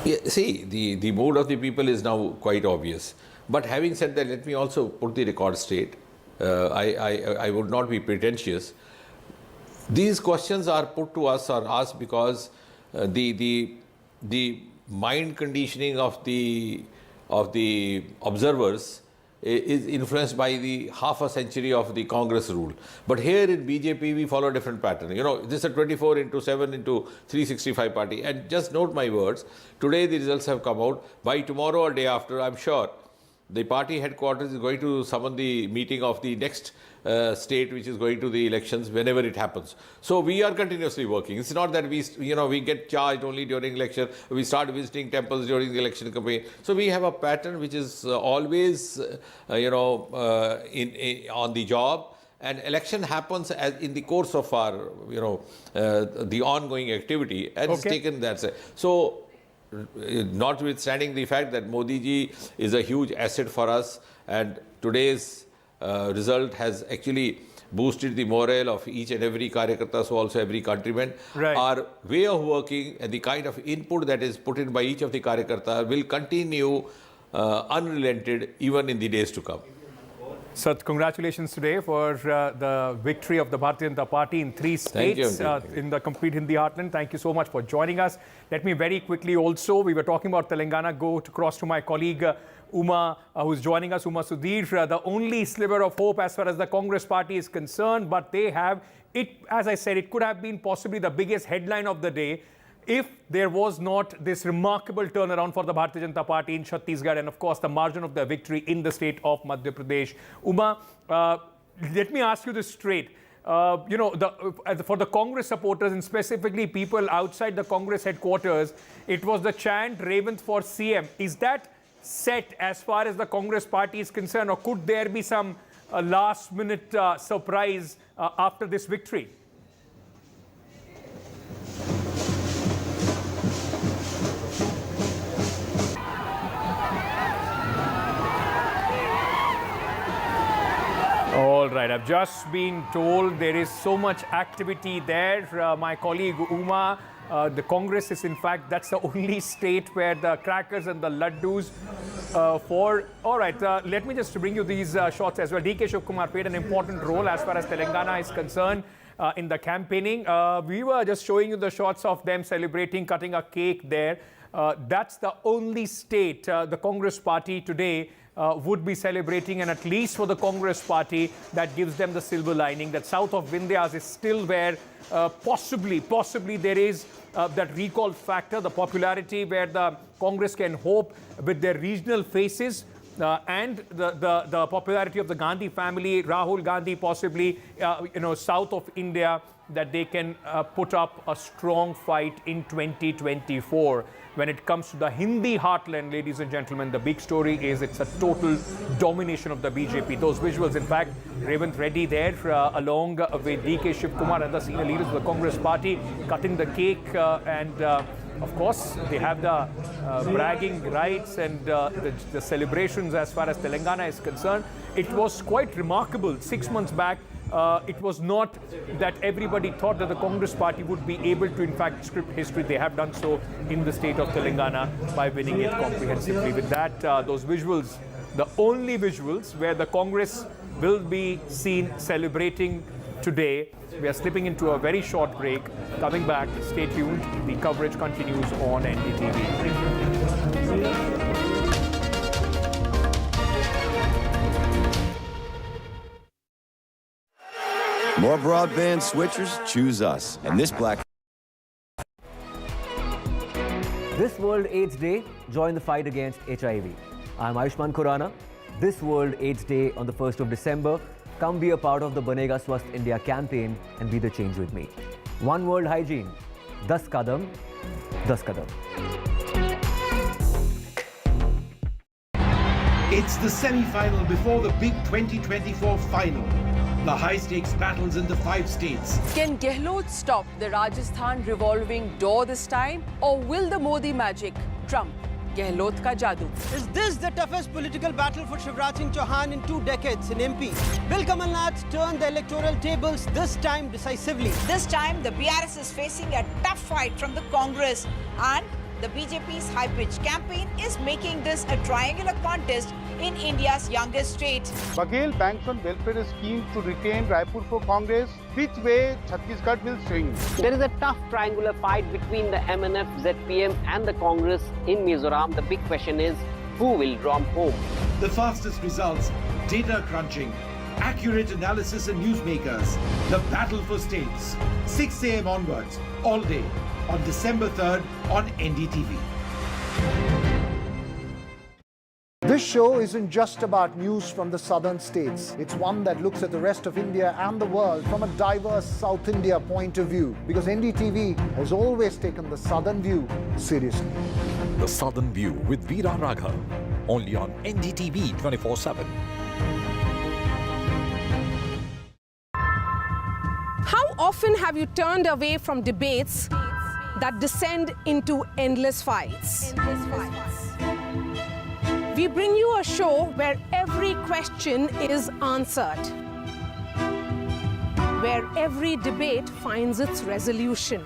Yeah, see, the mood of the people is now quite obvious. But having said that, let me also put the record straight. I would not be pretentious. These questions are put to us or asked because the mind conditioning of the observers is influenced by the half a century of the Congress rule. But here in BJP, we follow a different pattern. This is a 24 into 7 into 365 party. And just note my words, today the results have come out. By tomorrow or day after, I'm sure the party headquarters is going to summon the meeting of the next state which is going to the elections whenever it happens. So we are continuously working. It's not that we get charged only during election. We start visiting temples during the election campaign. So we have a pattern which is always on the job. And election happens in the course of our the ongoing activity, and it's taken that side. So notwithstanding the fact that Modi ji is a huge asset for us, and today's result has actually boosted the morale of each and every Karyakarta, so also every countryman. Right. Our way of working and the kind of input that is put in by each of the Karyakarta will continue unrelented even in the days to come. Sir, congratulations today for the victory of the Bharatiya Janata Party in 3 states in the complete Hindi heartland. Thank you so much for joining us. Let me very quickly also, we were talking about Telangana, cross to my colleague Uma, who's joining us, Uma Sudhir, the only sliver of hope as far as the Congress party is concerned, but they have, as I said, it could have been possibly the biggest headline of the day if there was not this remarkable turnaround for the Bharatiya Janata Party in Chhattisgarh and, of course, the margin of the victory in the state of Madhya Pradesh. Uma, let me ask you this straight. For the Congress supporters and specifically people outside the Congress headquarters, it was the chant Revanth for CM. Is that set as far as the Congress party is concerned, or could there be some last-minute surprise after this victory? All right, I've just been told there is so much activity there. My colleague Uma, the Congress is in fact, that's the only state where the crackers and the laddus all right, let me just bring you these shots as well. DK Shivkumar played an important role as far as Telangana is concerned in the campaigning. We were just showing you the shots of them celebrating, cutting a cake there. That's the only state the Congress party today would be celebrating, and at least for the Congress party, that gives them the silver lining that south of Vindhyas is still where possibly there is that recall factor, the popularity where the Congress can hope with their regional faces and the popularity of the Gandhi family, Rahul Gandhi possibly, south of India, that they can put up a strong fight in 2024. When it comes to the Hindi heartland, ladies and gentlemen, the big story is it's a total domination of the BJP. Those visuals, in fact, Revanth Reddy there along with DK Shivkumar and the senior leaders of the Congress party cutting the cake and of course, they have the bragging rights and the celebrations as far as Telangana is concerned. It was quite remarkable. 6 months back, it was not that everybody thought that the Congress party would be able to, in fact, script history. They have done so in the state of Telangana by winning it comprehensively. With that, those visuals, the only visuals where the Congress will be seen celebrating today. We are slipping into a very short break. Coming back, stay tuned. The coverage continues on NDTV. More broadband switchers? Choose us. And this This World AIDS Day, join the fight against HIV. I'm Ayushman Khurrana. This World AIDS Day on the 1st of December. Come be a part of the Banega Swasth India campaign and be the change with me. One World Hygiene. 10 kadam, 10 kadam. It's the semi-final before the big 2024 final. The high-stakes battles in the 5 states. Can Gehlot stop the Rajasthan revolving door this time? Or will the Modi magic trump Gehlot ka jadoo? Is this the toughest political battle for Shivraj Singh Chauhan in 2 decades in MP? Will Kamal Nath turn the electoral tables this time decisively? This time, the BRS is facing a tough fight from the Congress, and the BJP's high-pitched campaign is making this a triangular contest in India's youngest state. Baghel banks on welfare scheme to retain Raipur for Congress. Which way Chhattisgarh will swing? There is a tough triangular fight between the MNF, ZPM and the Congress in Mizoram. The big question is, who will romp home? The fastest results, data crunching, accurate analysis and newsmakers. The battle for states. 6 a.m. onwards, all day, on December 3rd on NDTV. This show isn't just about news from the southern states. It's one that looks at the rest of India and the world from a diverse South India point of view, because NDTV has always taken the southern view seriously. The Southern View with Veera Raghav, only on NDTV 24/7. How often have you turned away from debates that descend into endless fights? We bring you a show where every question is answered, where every debate finds its resolution,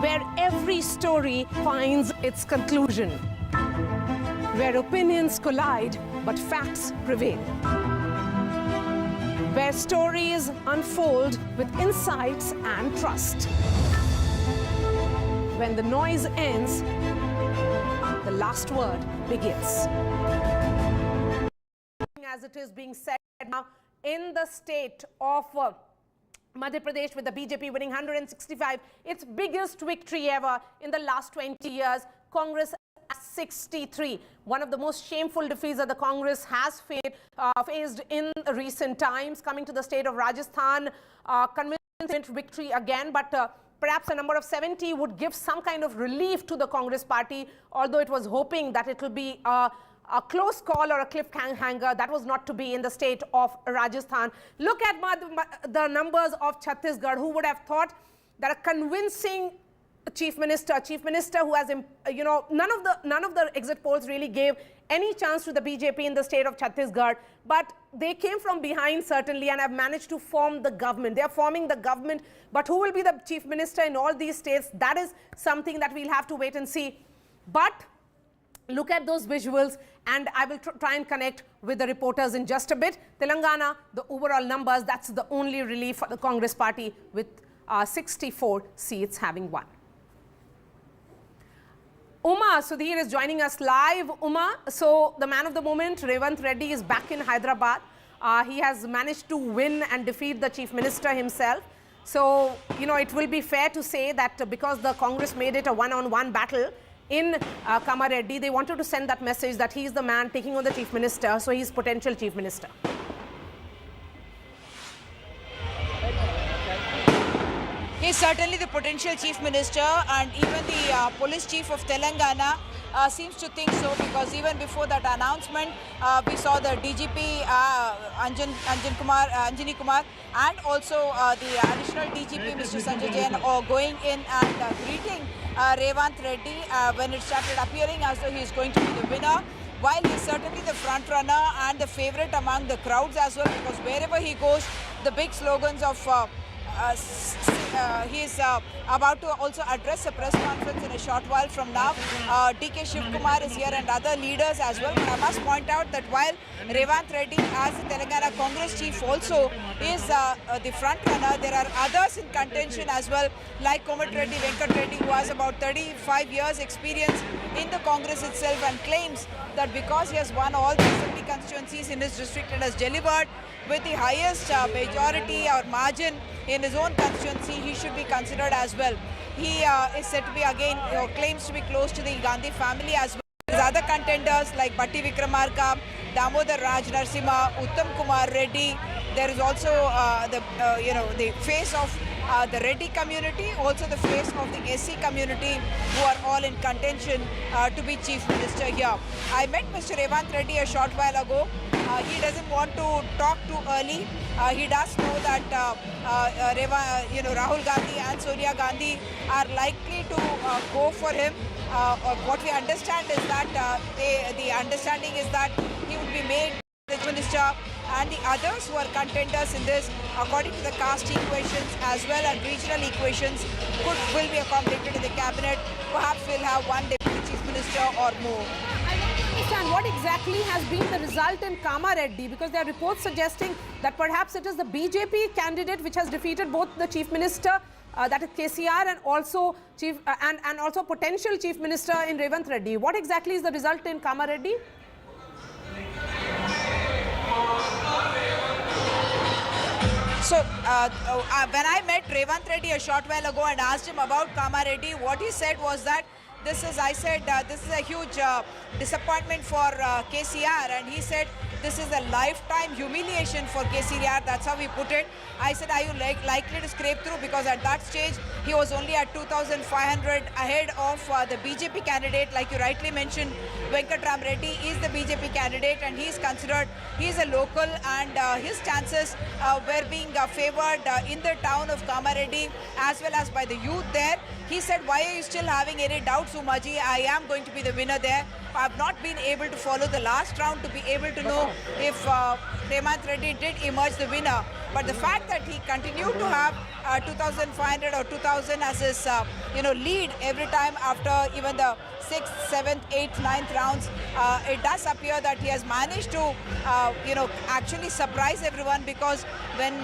where every story finds its conclusion, where opinions collide but facts prevail, where stories unfold with insights and trust. When the noise ends, the last word begins. As it is being said now in the state of Madhya Pradesh, with the BJP winning 165, its biggest victory ever in the last 20 years. Congress at 63, one of the most shameful defeats that the Congress has faced in recent times. Coming to the state of Rajasthan, convincing victory again, but perhaps a number of 70 would give some kind of relief to the Congress party, although it was hoping that it will be a close call or a cliffhanger. That was not to be in the state of Rajasthan. Look at the numbers of Chhattisgarh. Who would have thought that a convincing chief minister who has, none of the exit polls really gave any chance to the BJP in the state of Chhattisgarh, but they came from behind certainly and have managed to form the government. They are forming the government, but who will be the chief minister in all these states? That is something that we'll have to wait and see. But look at those visuals, and I will try and connect with the reporters in just a bit. Telangana, the overall numbers, that's the only relief for the Congress party, with 64 seats having won. Uma Sudhir is joining us live. Uma, so the man of the moment, Revant Reddy, is back in Hyderabad. He has managed to win and defeat the chief minister himself. So, it will be fair to say that because the Congress made it a one-on-one battle in Kamareddy, they wanted to send that message that he is the man taking on the chief minister, so he is potential chief minister. He's certainly the potential chief minister, and even the police chief of Telangana seems to think so, because even before that announcement, we saw the DGP Anjani Kumar and also the additional DGP Mr. Sanjay Jain going in and greeting Revant Reddy when it started appearing as though he is going to be the winner. While he is certainly the front runner and the favorite among the crowds as well, because wherever he goes, the big slogans of he is about to also address a press conference in a short while from now. DK Shivkumar is here and other leaders as well. But I must point out that while Revant Reddy, as the Telangana Congress chief, also is the front runner, there are others in contention as well, like Komat Reddy, Venkat Reddy, who has about 35 years experience in the Congress itself and claims that because he has won all the assembly constituencies in his district and has delivered with the highest majority or margin in his own constituency, he should be considered as well. He is said to be again, claims to be close to the Gandhi family as well. There's other contenders like Bhatti Vikramarka, Damodar Raj Narsimha, Uttam Kumar Reddy. There is also the face of the Reddy community, also the face of the SC community, who are all in contention to be Chief Minister here. I met Mr. Revant Reddy a short while ago. He doesn't want to talk too early. He does know that Rahul Gandhi and Sonia Gandhi are likely to go for him. What we understand is that the understanding is that he would be made the minister, and the others who are contenders in this, according to the caste equations as well as regional equations, will be accommodated in the cabinet. Perhaps we'll have one deputy chief minister or more. I want to understand what exactly has been the result in Kamareddy, because there are reports suggesting that perhaps it is the BJP candidate which has defeated both the chief minister, that is KCR, and also and also potential chief minister in Revant Reddy. What exactly is the result in Kamareddy? So, when I met Revant Reddy a short while ago and asked him about Kamareddy, what he said was that this is a huge disappointment for KCR, and he said this is a lifetime humiliation for KCR. That's how he put it. I said, are you likely to scrape through? Because at that stage, he was only at 2,500 ahead of the BJP candidate. Like you rightly mentioned, Venkatram Reddy is the BJP candidate, and he's considered, he's a local, and his chances were being favored in the town of Kamareddy as well as by the youth there. He said, why are you still having any doubts, Umaji? I am going to be the winner there. I have not been able to follow the last round to be able to know if Revant Reddy did emerge the winner. But the fact that he continued to have 2,500 or 2,000 as his lead every time after even the 6th, 7th, 8th, 9th rounds, it does appear that he has managed to actually surprise everyone, because when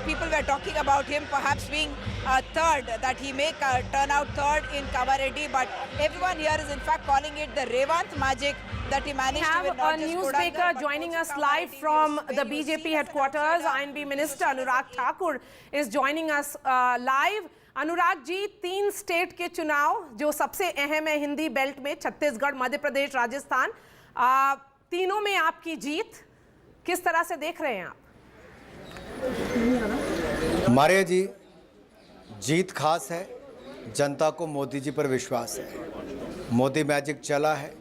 people were talking about him perhaps being third, that he may turn out third in Kamareddy, but everyone here is in fact calling it the Revant magic that he managed to win. We have a newsmaker joining us live from the BJP headquarters. INB Minister Anurag Thakur is joining us live. Anurag ji, 3 state के चुनाव जो सबसे अहम है Hindi belt में, छत्तीसगढ़, मध्य प्रदेश, राजस्थान, तीनों में आपकी जीत किस तरह से देख रहे हैं आप? हमारे जी जीत खास है, जनता को मोदी जी पर विश्वास है। मोदी मैजिक चला है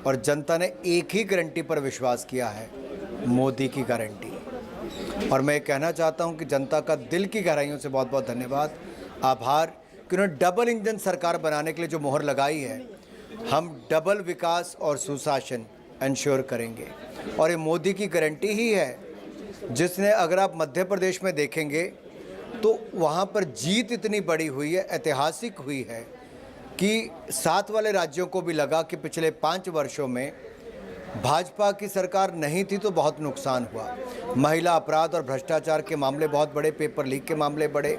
और जनता ने एक ही गारंटी पर विश्वास किया है, मोदी की गारंटी। और मैं कहना चाहता हूं कि जनता का दिल की गहराइयों से बहुत बहुत धन्यवाद, आभार कि उन्होंने डबल इंजन सरकार बनाने के लिए जो मोहर लगाई है। हम डबल विकास और सुशासन इंश्योर करेंगे, और ये मोदी की गारंटी ही है, जिसने, अगर आप मध्य प्रदेश में देखेंगे तो वहाँ पर जीत इतनी बड़ी हुई है, ऐतिहासिक हुई है, कि साथ वाले राज्यों को भी लगा कि पिछले 5 वर्षों में भाजपा की सरकार नहीं थी तो बहुत नुकसान हुआ। महिला अपराध और भ्रष्टाचार के मामले बहुत बड़े, पेपर लीक के मामले बड़े,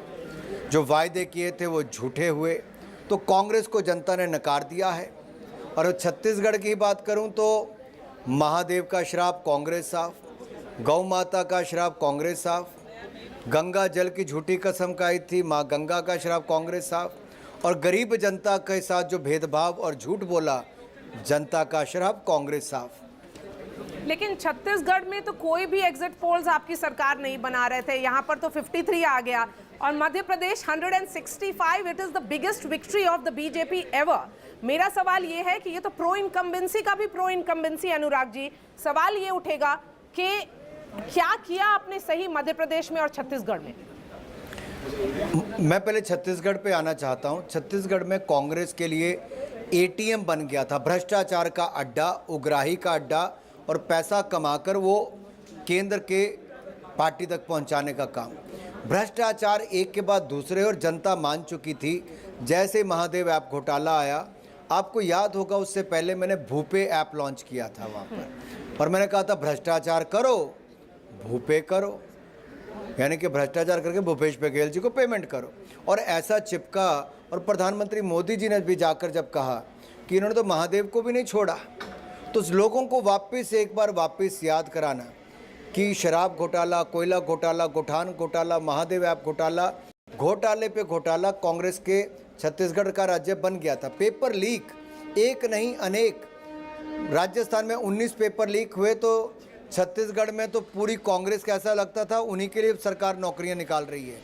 जो वायदे किए थे वो झूठे हुए, तो कांग्रेस को जनता ने नकार दिया है। और छत्तीसगढ़ की बात करूं तो महादेव का श्राप कांग्रेस साफ, गौ माता का श्राप कांग्रेस साफ, गंगा जल की झूठी कसम खाई थी माँ गंगा का श्राप कांग्रेस साफ, और गरीब जनता के साथ जो भेदभाव और झूठ बोला जनता का श्राप कांग्रेस साफ। लेकिन छत्तीसगढ़ में तो कोई भी एग्जिट पोल्स आपकी सरकार नहीं बना रहे थे, यहाँ पर तो 53 आ गया, और Madhya Pradesh 165, it is the biggest victory of the BJP ever. मेरा सवाल ये है कि ये तो प्रो इनकम्बेंसी का भी प्रो इनकम्बेंसी, अनुराग जी, सवाल ये उठेगा कि क्या किया आपने सही मध्य प्रदेश में और छत्तीसगढ़ में? मैं पहले छत्तीसगढ़ पे आना चाहता हूँ। छत्तीसगढ़ में कांग्रेस के लिए एटीएम बन गया था, भ्रष्टाचार का अड्डा, उग्राही का अड्डा, और पैसा कमाकर वो केंद्र के पार्टी तक पहुंचाने का काम। भ्रष्टाचार एक के बाद दूसरे, और जनता मान चुकी थी। जैसे महादेव ऐप घोटाला आया, आपको याद होगा उससे पहले मैंने भूपे ऐप लॉन्च किया था वहाँ पर, और मैंने कहा था भ्रष्टाचार करो भूपे करो, यानी कि भ्रष्टाचार करके भूपेश बघेल जी को पेमेंट करो, और ऐसा चिपका। और प्रधानमंत्री मोदी जी ने भी जाकर जब कहा कि इन्होंने तो महादेव को भी नहीं छोड़ा, तो लोगों को वापस एक बार वापस याद कराना कि शराब घोटाला, कोयला घोटाला, गोठान घोटाला, महादेव ऐप घोटाला, घोटाले पे घोटाला कांग्रेस के छत्तीसगढ़ का राज्य बन गया था। पेपर लीक एक नहीं अनेक, राजस्थान में 19 पेपर लीक हुए, तो छत्तीसगढ़ में तो पूरी कांग्रेस कैसा लगता था, उन्हीं के लिए सरकार नौकरियां निकाल रही है।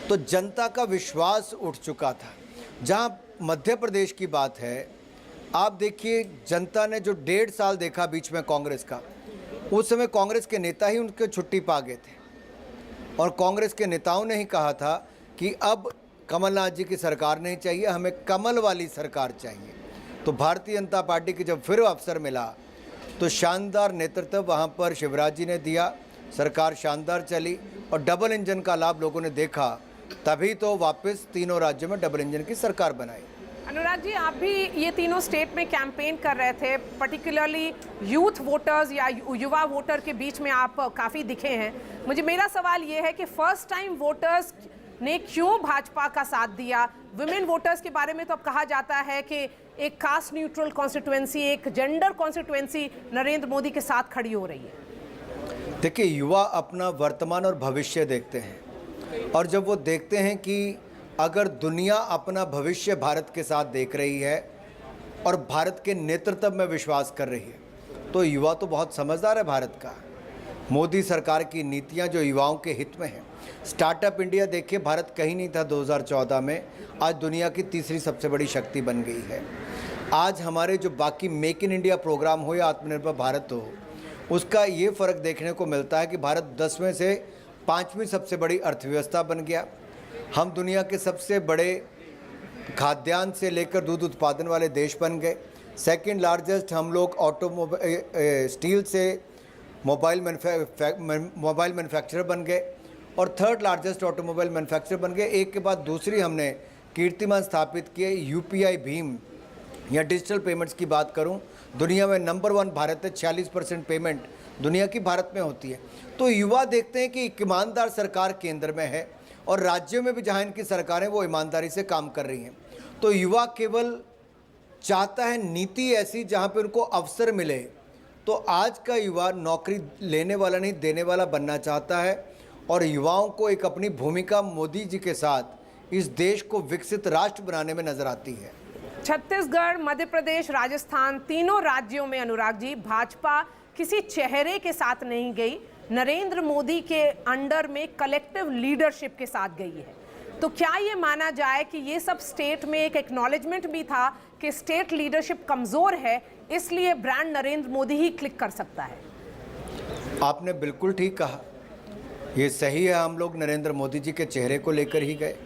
तो जनता का विश्वास उठ चुका था। जहां मध्य प्रदेश की बात है, आप देखिए जनता ने जो 1.5 साल देखा बीच में कांग्रेस का, उस समय कांग्रेस के नेता ही उनके छुट्टी पा गए थे और कांग्रेस के नेताओं ने ही कहा था कि अब कमलनाथ जी की सरकार नहीं चाहिए, हमें कमल वाली सरकार चाहिए। तो भारतीय जनता पार्टी की जब फिर अवसर मिला तो शानदार नेतृत्व वहां पर शिवराज जी ने दिया, सरकार शानदार चली और डबल इंजन का लाभ लोगों ने देखा, तभी तो वापस तीनों राज्यों में डबल इंजन की सरकार बनाई। अनुराग जी, आप भी ये तीनों स्टेट में कैंपेन कर रहे थे, पर्टिकुलरली यूथ वोटर्स या युवा वोटर के बीच में आप काफ़ी दिखे हैं। मेरा सवाल ये है कि फर्स्ट टाइम वोटर्स ने क्यों भाजपा का साथ दिया? वुमेन वोटर्स के बारे में तो अब कहा जाता है कि एक कास्ट न्यूट्रल कॉन्स्टिट्यूएंसी, एक जेंडर कॉन्स्टिट्यूएंसी नरेंद्र मोदी के साथ खड़ी हो रही है। देखिए, युवा अपना वर्तमान और भविष्य देखते हैं और जब वो देखते हैं कि अगर दुनिया अपना भविष्य भारत के साथ देख रही है और भारत के नेतृत्व में विश्वास कर रही है, तो युवा तो बहुत समझदार है भारत का। मोदी सरकार की नीतियां जो युवाओं के हित में हैं। स्टार्टअप इंडिया देखिए, भारत कहीं नहीं था 2014 में, आज दुनिया की तीसरी सबसे बड़ी शक्ति बन गई है। आज हमारे जो बाकी मेक इन इंडिया प्रोग्राम हो या आत्मनिर्भर भारत हो, उसका ये फ़र्क देखने को मिलता है कि भारत 10वें से 5वीं सबसे बड़ी अर्थव्यवस्था बन गया। हम दुनिया के सबसे बड़े खाद्यान्न से लेकर दूध उत्पादन वाले देश बन गए। सेकंड लार्जेस्ट हम लोग स्टील से मोबाइल मैन्युफैक्चरर बन गए और थर्ड लार्जेस्ट ऑटोमोबाइल मैन्युफैक्चरर बन गए। एक के बाद दूसरी हमने कीर्तिमान स्थापित किए। यूपीआई भीम या डिजिटल पेमेंट्स की बात करूं, दुनिया में नंबर 1 भारत है। 46% पेमेंट दुनिया की भारत में होती है। तो युवा देखते हैं कि एक ईमानदार सरकार केंद्र में है और राज्यों में भी जहां इनकी सरकारें वो ईमानदारी से काम कर रही हैं। तो युवा केवल चाहता है नीति ऐसी जहां पे उनको अवसर मिले। तो आज का युवा नौकरी लेने वाला नहीं, देने वाला बनना चाहता है और युवाओं को एक अपनी भूमिका मोदी जी के साथ इस देश को विकसित राष्ट्र बनाने में नजर आती है। छत्तीसगढ़, मध्य प्रदेश, राजस्थान, तीनों राज्यों में अनुराग जी भाजपा किसी चेहरे के साथ नहीं गई, नरेंद्र मोदी के अंडर में कलेक्टिव लीडरशिप के साथ गई है। तो क्या ये माना जाए कि ये सब स्टेट में एक एक्नॉलेजमेंट भी था कि स्टेट लीडरशिप कमजोर है, इसलिए ब्रांड नरेंद्र मोदी ही क्लिक कर सकता है? आपने बिल्कुल ठीक कहा, ये सही है। हम लोग नरेंद्र मोदी जी के चेहरे को लेकर ही गए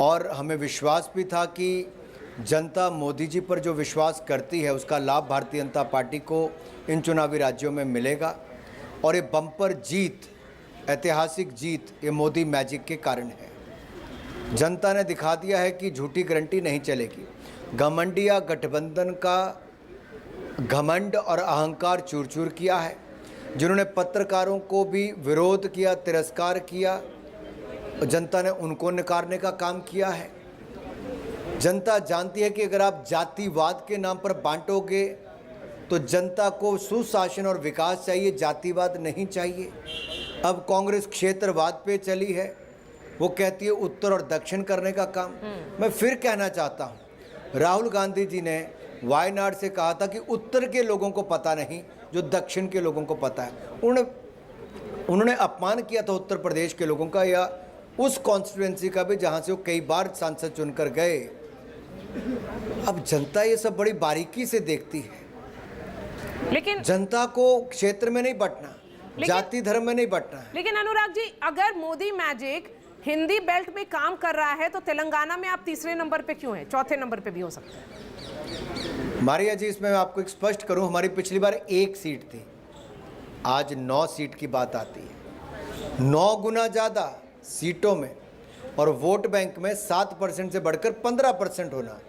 और हमें विश्वास भी था कि जनता मोदी जी पर जो विश्वास करती है उसका लाभ भारतीय जनता पार्टी को इन चुनावी राज्यों में मिलेगा और ये बम्पर जीत, ऐतिहासिक जीत, ये मोदी मैजिक के कारण है। जनता ने दिखा दिया है कि झूठी गारंटी नहीं चलेगी। घमंडिया गठबंधन का घमंड और अहंकार चूर चूर किया है। जिन्होंने पत्रकारों को भी विरोध किया, तिरस्कार किया, जनता ने उनको नकारने का काम किया है। जनता जानती है कि अगर आप जातिवाद के नाम पर बांटोगे तो जनता को सुशासन और विकास चाहिए, जातिवाद नहीं चाहिए। अब कांग्रेस क्षेत्रवाद पे चली है, वो कहती है उत्तर और दक्षिण करने का काम। मैं फिर कहना चाहता हूँ, राहुल गांधी जी ने वायनाड से कहा था कि उत्तर के लोगों को पता नहीं जो दक्षिण के लोगों को पता है। उन्होंने अपमान किया था उत्तर प्रदेश के लोगों का या उस कॉन्स्टिट्यूएंसी का भी जहाँ से वो कई बार सांसद चुनकर गए। अब जनता ये सब बड़ी बारीकी से देखती है। लेकिन जनता को क्षेत्र में नहीं बंटना, जाति धर्म में नहीं बंटना है। लेकिन अनुराग जी, अगर मोदी मैजिक हिंदी बेल्ट में काम कर रहा है तो तेलंगाना में आप तीसरे नंबर पे क्यों हैं? चौथे नंबर पे भी हो सकता है। मारिया जी, इसमें मैं आपको एक स्पष्ट करूं, हमारी पिछली बार 1 सीट थी, आज 9 सीट की बात आती है। 9 गुना ज़्यादा सीटों में और वोट बैंक में 7% से बढ़कर 15% होना,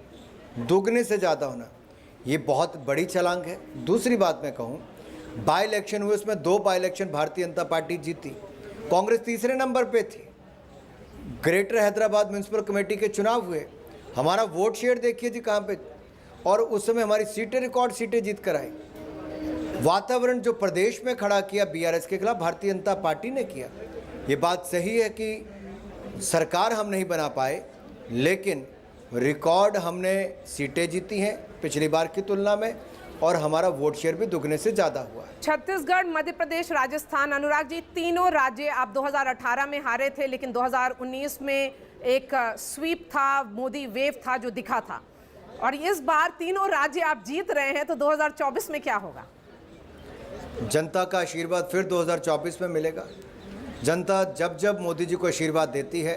दोगुने से ज़्यादा होना, ये बहुत बड़ी छलांग है। दूसरी बात मैं कहूँ, बाई इलेक्शन हुए, उसमें 2 बाई इलेक्शन भारतीय जनता पार्टी जीती, कांग्रेस तीसरे नंबर पे थी। ग्रेटर हैदराबाद म्यूनसिपल कमेटी के चुनाव हुए, हमारा वोट शेयर देखिए जी कहाँ पे, और उस समय हमारी सीटें रिकॉर्ड सीटें जीत कर आई। वातावरण जो प्रदेश में खड़ा किया बीआरएस के खिलाफ भारतीय जनता पार्टी ने किया। ये बात सही है कि सरकार हम नहीं बना पाए, लेकिन रिकॉर्ड हमने सीटें जीती हैं पिछली बार की तुलना में और हमारा वोट शेयर भी दुगने से ज़्यादा हुआ है। छत्तीसगढ़, मध्य प्रदेश, राजस्थान, अनुराग जी, तीनों राज्य आप 2018 में हारे थे, लेकिन 2019 में एक स्वीप था, मोदी वेव था जो दिखा था, और इस बार तीनों राज्य आप जीत रहे हैं, तो 2024 में क्या होगा? जनता का आशीर्वाद फिर 2024 में मिलेगा। जनता जब जब मोदी जी को आशीर्वाद देती है,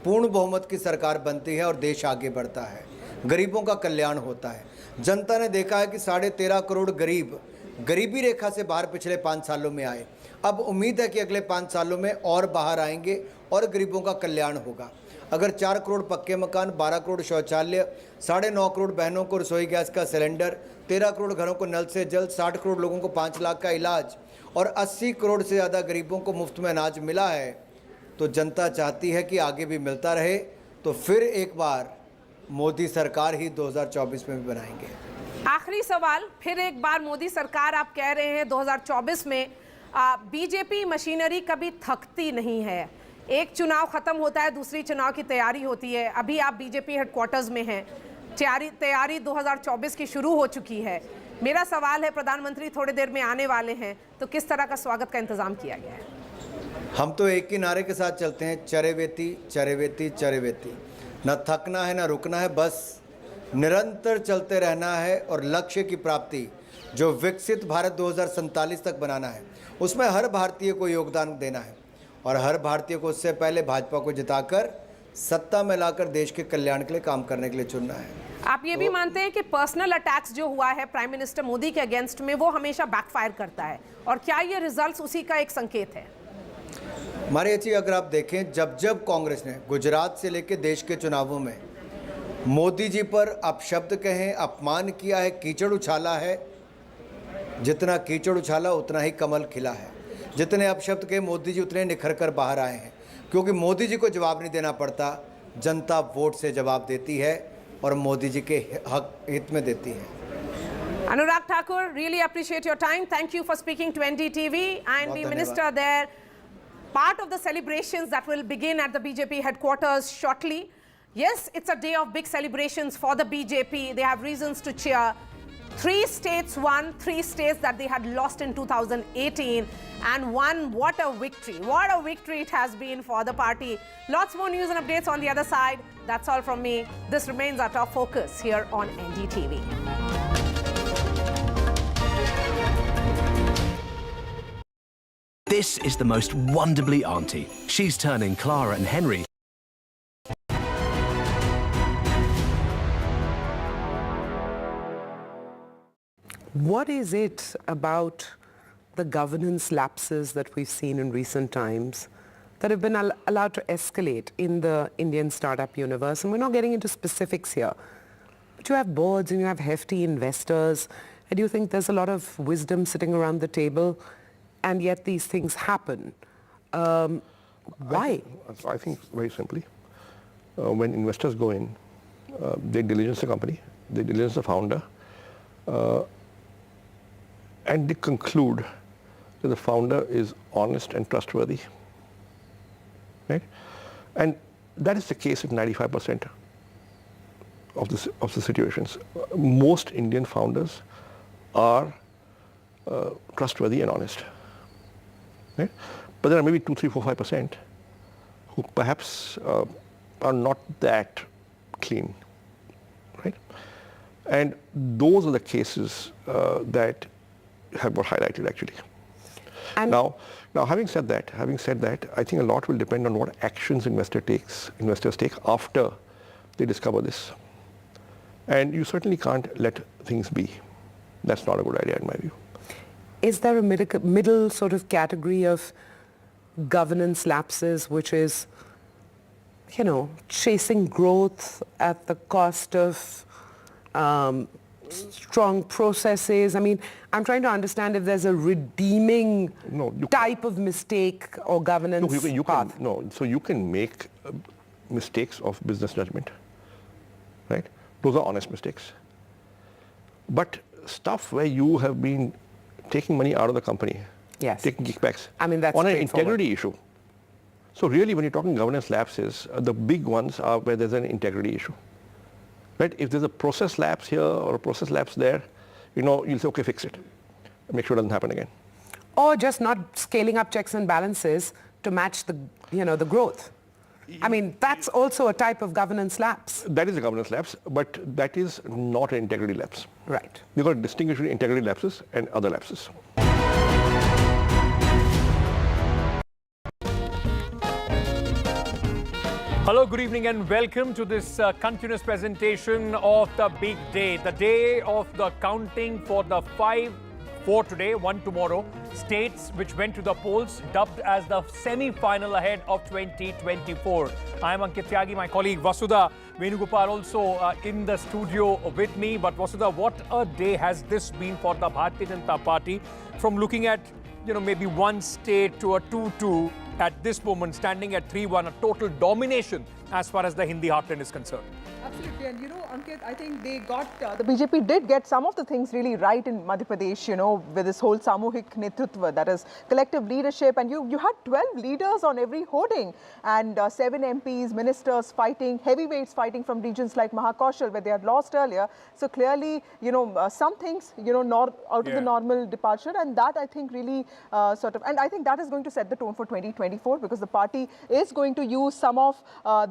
पूर्ण बहुमत की सरकार बनती है और देश आगे बढ़ता है, गरीबों का कल्याण होता है। जनता ने देखा है कि 13.5 करोड़ गरीब गरीबी रेखा से बाहर पिछले 5 सालों में आए। अब उम्मीद है कि अगले 5 सालों में और बाहर आएंगे और गरीबों का कल्याण होगा। अगर 4 करोड़ पक्के मकान, 12 करोड़ शौचालय, 9.5 करोड़ बहनों को रसोई गैस का सिलेंडर, 13 करोड़ घरों को नल से जल, 60 करोड़ लोगों को 5 लाख का इलाज और 80 करोड़ से ज़्यादा गरीबों को मुफ्त में अनाज मिला है, तो जनता चाहती है कि आगे भी मिलता रहे। तो फिर एक बार मोदी सरकार ही 2024 में भी बनाएंगे। आखिरी सवाल, फिर एक बार मोदी सरकार आप कह रहे हैं 2024 में। बीजेपी मशीनरी कभी थकती नहीं है। एक चुनाव खत्म होता है, दूसरी चुनाव की तैयारी होती है। अभी आप बीजेपी हेडक्वार्टर्स में हैं, तैयारी 2024 की शुरू हो चुकी है। मेरा सवाल है, प्रधानमंत्री थोड़ी देर में आने वाले हैं, तो किस तरह का स्वागत का इंतजाम किया गया है? हम तो एक ही नारे के साथ चलते हैं, चरेवेती चरेवेती चरेवेती। न थकना है न रुकना है, बस निरंतर चलते रहना है और लक्ष्य की प्राप्ति जो विकसित भारत 2047 तक बनाना है, उसमें हर भारतीय को योगदान देना है और हर भारतीय को उससे पहले भाजपा को जिताकर सत्ता में लाकर देश के कल्याण के लिए काम करने के लिए चुनना है। आप ये भी मानते हैं कि पर्सनल अटैक्स जो हुआ है प्राइम मिनिस्टर मोदी के अगेंस्ट में, वो हमेशा बैकफायर करता है, और क्या ये रिजल्ट्स उसी का एक संकेत है? हमारे अच्छी अगर आप देखें, जब जब कांग्रेस ने गुजरात से लेकर देश के चुनावों में मोदी जी पर अपशब्द कहे, अपमान किया है, कीचड़ उछाला है, जितना कीचड़ उछाला उतना ही कमल खिला है। जितने अपशब्द कहे मोदी जी उतने निखर कर बाहर आए हैं, क्योंकि मोदी जी को जवाब नहीं देना पड़ता, जनता वोट से जवाब देती है और मोदी जी के हित में देती है। Anurag Thakur, really appreciate your time. Thank you for speaking to NDTV and the minister there. Part of the celebrations that will begin at the BJP headquarters shortly. Yes, it's a day of big celebrations for the BJP. They have reasons to cheer. 3 states won, 3 states that they had lost in 2018 and won. What a victory. What a victory it has been for the party. Lots more news and updates on the other side. That's all from me. This remains our top focus here on NDTV. This is the most wonderfully auntie. She's turning Clara and Henry. What is it about the governance lapses that we've seen in recent times that have been allowed to escalate in the Indian startup universe? And we're not getting into specifics here. But you have boards and you have hefty investors. And do you think there's a lot of wisdom sitting around the table? And yet these things happen. Why? I think very simply, when investors go in, they diligence the company, they diligence the founder, and they conclude that the founder is honest and trustworthy, right? And that is the case in 95% of the situations. Most Indian founders are trustworthy and honest, right? But there are maybe 2, 3, 4, 5% who perhaps are not that clean, right? And those are the cases that have been highlighted actually. And now having said that, I think a lot will depend on what actions investors take after they discover this. And you certainly can't let things be. That's not a good idea in my view. Is there a middle sort of category of governance lapses, which is, you know, chasing growth at the cost of strong processes? I mean, I'm trying to understand if there's a redeeming type of mistake or governance path. So you can make mistakes of business judgment, right? Those are honest mistakes. But stuff where you have been taking money out of the company, taking kickbacks, I mean, that's on an integrity issue. So really, when you're talking governance lapses, the big ones are where there's an integrity issue, right? If there's a process lapse here or a process lapse there, you'll say, okay, fix it. Make sure it doesn't happen again. Or just not scaling up checks and balances to match the, the growth. I mean, that's also a type of governance lapse. That is a governance lapse, but that is not an integrity lapse. Right. You've got to distinguish between integrity lapses and other lapses. Hello, good evening and welcome to this continuous presentation of the big day. The day of the counting for the 4 today, 1 tomorrow, states which went to the polls, dubbed as the semi-final ahead of 2024. I am Ankit Tyagi, my colleague Vasudha Venugopal also in the studio with me. But Vasudha, what a day has this been for the Bharatiya Janata Party, from looking at, maybe one state to a 2-2 at this moment, standing at 3-1, a total domination as far as the Hindi heartland is concerned. Absolutely. And Ankit, I think they got, the BJP did get some of the things really right in Madhya Pradesh, with this whole Samuhik Netrutva, that is collective leadership. And you had 12 leaders on every hoarding and 7 MPs, ministers fighting, heavyweights fighting from regions like Mahakaushal, where they had lost earlier. So clearly, some things, out of the normal departure. And that, I think, really and I think that is going to set the tone for 2024, because the party is going to use some of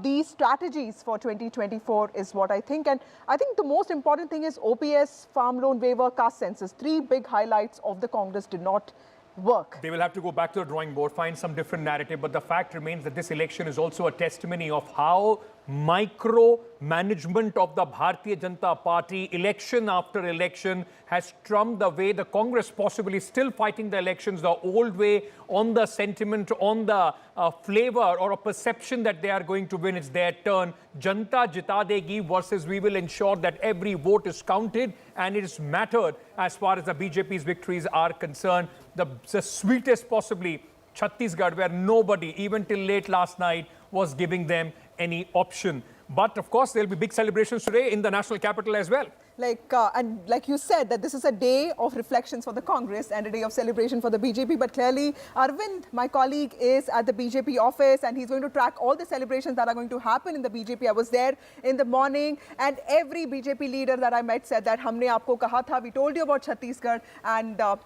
these strategies for 2024 is what I think. And I think the most important thing is OPS, farm loan waiver, caste census. 3 big highlights of the Congress did not work. They will have to go back to the drawing board, find some different narrative. But the fact remains that this election is also a testimony of how micro-management of the Bharatiya Janata Party, election after election, has trumped the way the Congress possibly still fighting the elections the old way, on the sentiment, on the flavor or a perception that they are going to win. It's their turn. Janta jita degi versus we will ensure that every vote is counted and it is mattered as far as the BJP's victories are concerned. The sweetest possibly, Chhattisgarh, where nobody, even till late last night, was giving them any option. But of course, there will be big celebrations today in the national capital as well. And like you said, that this is a day of reflections for the Congress and a day of celebration for the BJP. But clearly, Arvind, my colleague, is at the BJP office and he's going to track all the celebrations that are going to happen in the BJP. I was there in the morning and every BJP leader that I met said that humne aapko kaha tha, we told you about Chhattisgarh, and a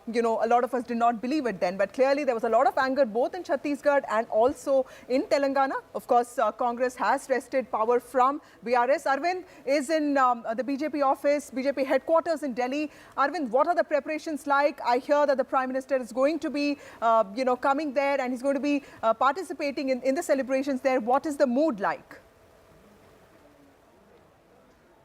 lot of us did not believe it then. But clearly, there was a lot of anger both in Chhattisgarh and also in Telangana. Of course, Congress has wrested power from BRS. Arvind is in the BJP office, BJP headquarters in Delhi. Arvind, what are the preparations like? I hear that the Prime Minister is going to be, coming there and he's going to be participating in the celebrations there. What is the mood like?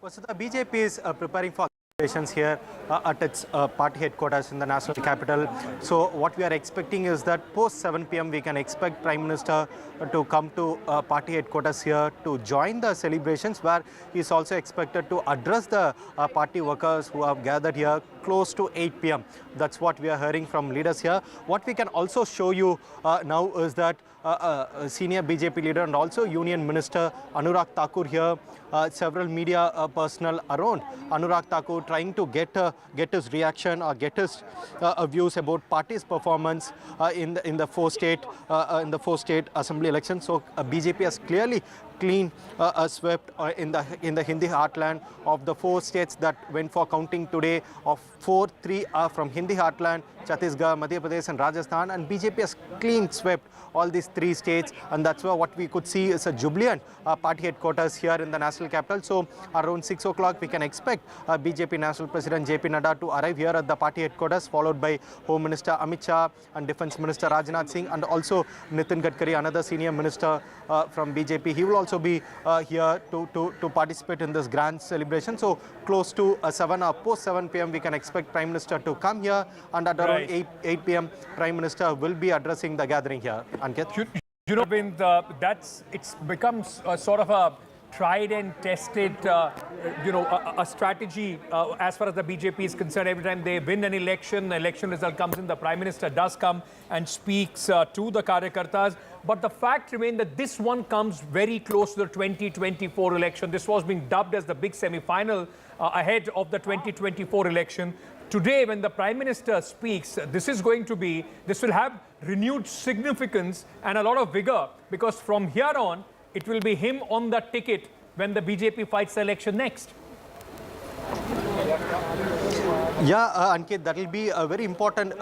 Well, so the BJP is preparing for celebrations here at its party headquarters in the national capital. So what we are expecting is that post 7 p.m. we can expect Prime Minister to come to party headquarters here to join the celebrations, where he is also expected to address the party workers who have gathered here close to 8 p.m. That's what we are hearing from leaders here. What we can also show you now is that a senior BJP leader and also Union Minister Anurag Thakur here, several media personnel around Anurag Thakur, trying to get his reaction or get his views about party's performance in the four state assembly elections. So BJP has clearly swept in the Hindi heartland. Of the 4 states that went for counting today, of 3 are from Hindi heartland: Chhattisgarh, Madhya Pradesh and Rajasthan, and BJP has clean swept all these 3 states, and that's why what we could see is a jubilant party headquarters here in the national capital. So around 6 o'clock we can expect BJP National President JP Nadda to arrive here at the party headquarters, followed by Home Minister Amit Shah and Defence Minister Rajnath Singh, and also Nitin Gadkari, another senior minister from BJP. He will also be here to participate in this grand celebration. So close to 7 or post 7 p.m. we can expect Prime Minister to come here, and at around 8 p.m. Prime Minister will be addressing the gathering here. Ankit? It's become sort of a tried and tested, a strategy as far as the BJP is concerned. Every time they win an election, the election result comes in, the Prime Minister does come and speaks to the Karyakartas. But the fact remains that this one comes very close to the 2024 election. This was being dubbed as the big semi-final ahead of the 2024 election. Today, when the Prime Minister speaks, this will have renewed significance and a lot of vigor, because from here on, it will be him on the ticket when the BJP fights the election next. Yeah, Ankit, that will be a very important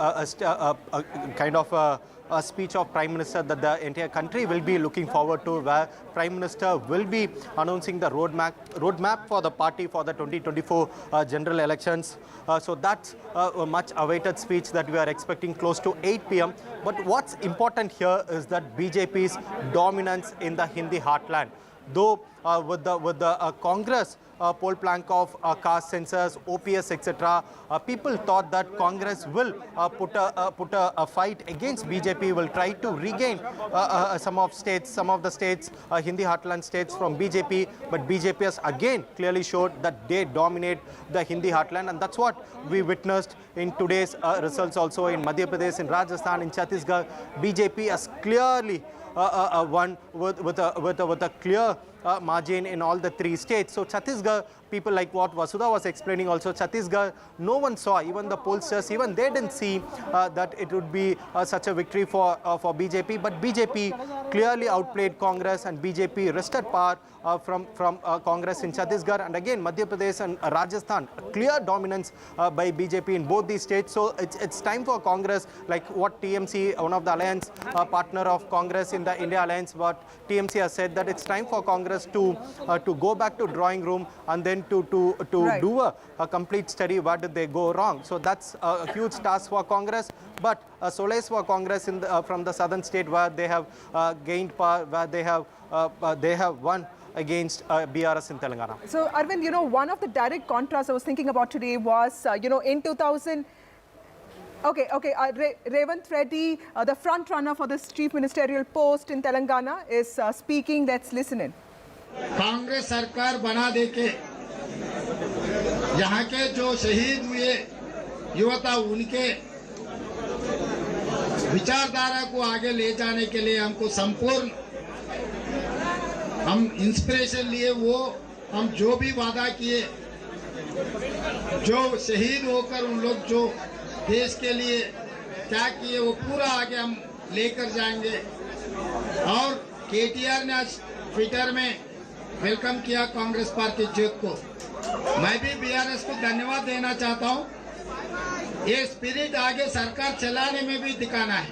kind of a speech of Prime Minister that the entire country will be looking forward to, where Prime Minister will be announcing the roadmap for the party for the 2024 general elections. So that's a much awaited speech that we are expecting close to 8 p.m. But what's important here is that BJP's dominance in the Hindi heartland. Though with the Congress poll plank of caste census, OPS, etc., people thought that Congress will put a fight against BJP, will try to regain some of the states, Hindi heartland states from BJP. But BJP has again clearly showed that they dominate the Hindi heartland, and that's what we witnessed in today's results also in Madhya Pradesh, in Rajasthan, in Chhattisgarh. BJP has clearly won with a clear margin in all the 3 states. So Chhattisgarh, people like what Vasudha was explaining also, Chhattisgarh, no one saw, even the pollsters, even they didn't see that it would be such a victory for BJP. But BJP clearly outplayed Congress, and BJP wrested power from Congress in Chhattisgarh. And again, Madhya Pradesh and Rajasthan, clear dominance by BJP in both these states. So it's time for Congress, like what TMC, one of the alliance partner of Congress in the India Alliance, but TMC has said that it's time for Congress to go back to drawing room and then to do a complete study. Where did they go wrong? So that's a huge task for Congress, but a solace for Congress in from the southern state, where they have gained power, where they have won against BRS in Telangana. So Arvind, you know, one of the direct contrasts I was thinking about today was, in 2000. Okay. Revant Reddy, the front runner for this chief ministerial post in Telangana, is speaking. Let's listen in. Congress सरकार बना देके यहाँ के जो शहीद हुए युवता उनके विचारधारा को आगे ले जाने के लिए हमको संपूर्ण हम इंस्पिरेशन लिए, वो हम जो भी वादा किए, जो शहीद होकर उन लोग जो देश के लिए क्या किए, वो पूरा आगे हम लेकर जाएंगे। और केटीआर ने आज ट्विटर में वेलकम किया कांग्रेस पार्टी जीत को। मैं भी बीआरएस को धन्यवाद देना चाहता हूं। ये स्पिरिट आगे सरकार चलाने में भी दिखाना है,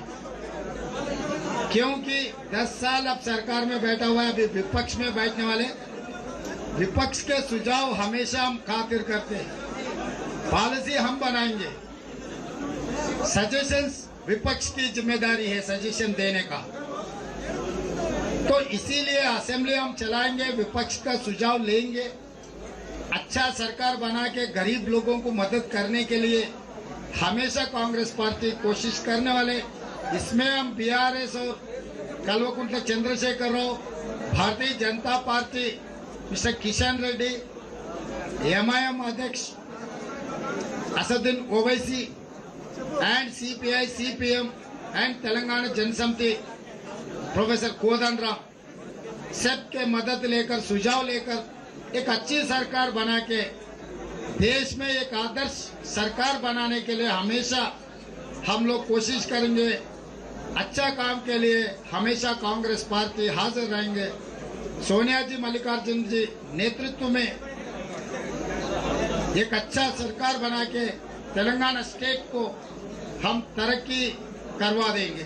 क्योंकि 10 साल अब सरकार में बैठा हुआ है, अभी विपक्ष में बैठने वाले। विपक्ष के सुझाव हमेशा हम खातिर करते हैं, पॉलिसी हम बनाएंगे, सजेशंस विपक्ष की जिम्मेदारी है सजेशन देने का। तो इसीलिए असेंबली हम चलाएंगे, विपक्ष का सुझाव लेंगे, अच्छा सरकार बना के गरीब लोगों को मदद करने के लिए हमेशा कांग्रेस पार्टी कोशिश करने वाले। इसमें हम बीआरएस और कल्वकुंट्ला Chandrashekhar Rao, Bharatiya Janata party mister Kishan Reddy, MIM अध्यक्ष Asaduddin Owaisi and CPI, CPM and Telangana Janasamiti professor Kodanda Ram, सबके मदद लेकर, सुझाव लेकर एक अच्छी सरकार बना के देश में एक आदर्श सरकार बनाने के लिए हमेशा हम लोग कोशिश करेंगे। अच्छा काम के लिए हमेशा कांग्रेस पार्टी हाजिर रहेंगे। सोनिया जी, मल्लिकार्जुन जी नेतृत्व में एक अच्छा सरकार बना के तेलंगाना स्टेट को हम तरक्की करवा देंगे।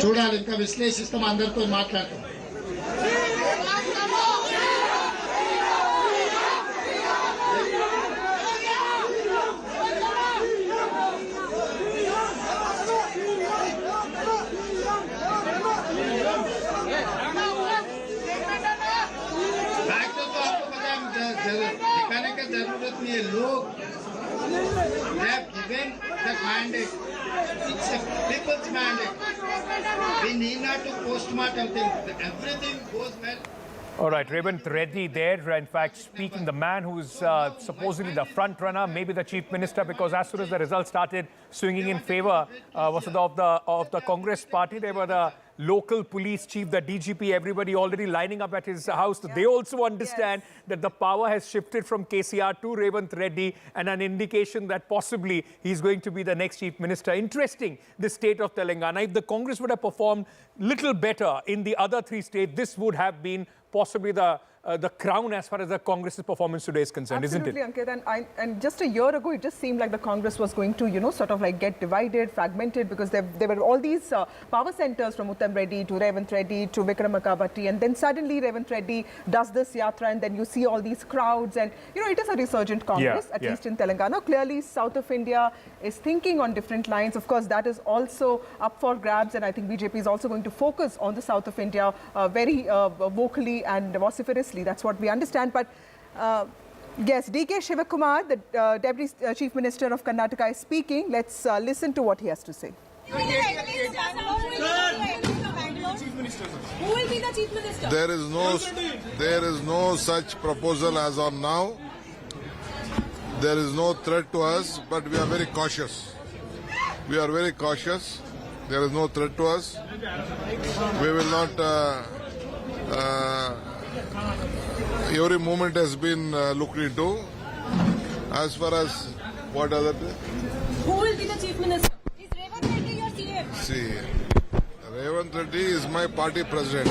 చూడాలి, ఇంకా విశ్లేషిస్తాం, అందరితో మాట్లాడతాం. दिखाने का जरूरत नहीं है, लोग have given that mandate. It's a people's mandate. We need not to postmortem things. Everything goes well. All right, Revant Reddy there, in fact, speaking, the man who's supposedly the front runner, maybe the chief minister, because as soon as the results started swinging in favor of the Congress party, they were the local police chief, the DGP, everybody already lining up at his house. Yeah. They also understand that the power has shifted from KCR to Revant Reddy, and an indication that possibly he's going to be the next chief minister. Interesting, the state of Telangana. If the Congress would have performed little better in the other 3 states, this would have been possibly the crown as far as the Congress's performance today is concerned, Absolutely, isn't it? Ankit. And just a year ago, it just seemed like the Congress was going to, sort of like get divided, fragmented, because there were all these power centers from Uttam Reddy to Revanth Reddy to Vikram Makabati. And then suddenly Revanth Reddy does this yatra, and then you see all these crowds. And, it is a resurgent Congress, at least in Telangana. Clearly, South of India is thinking on different lines. Of course, that is also up for grabs. And I think BJP is also going to focus on the South of India very vocally and vociferously. That's what we understand. But yes, D.K. Shivakumar, the Deputy Chief Minister of Karnataka, is speaking. Let's listen to what he has to say. Who will be the Chief Minister? There is no such proposal as of now. There is no threat to us, but we are very cautious. We are very cautious. There is no threat to us. We will not. Every movement has been looked into. As far as what other? Who will be the Chief Minister? Is Revanth Reddy your CM? See, Revanth Reddy is my party president.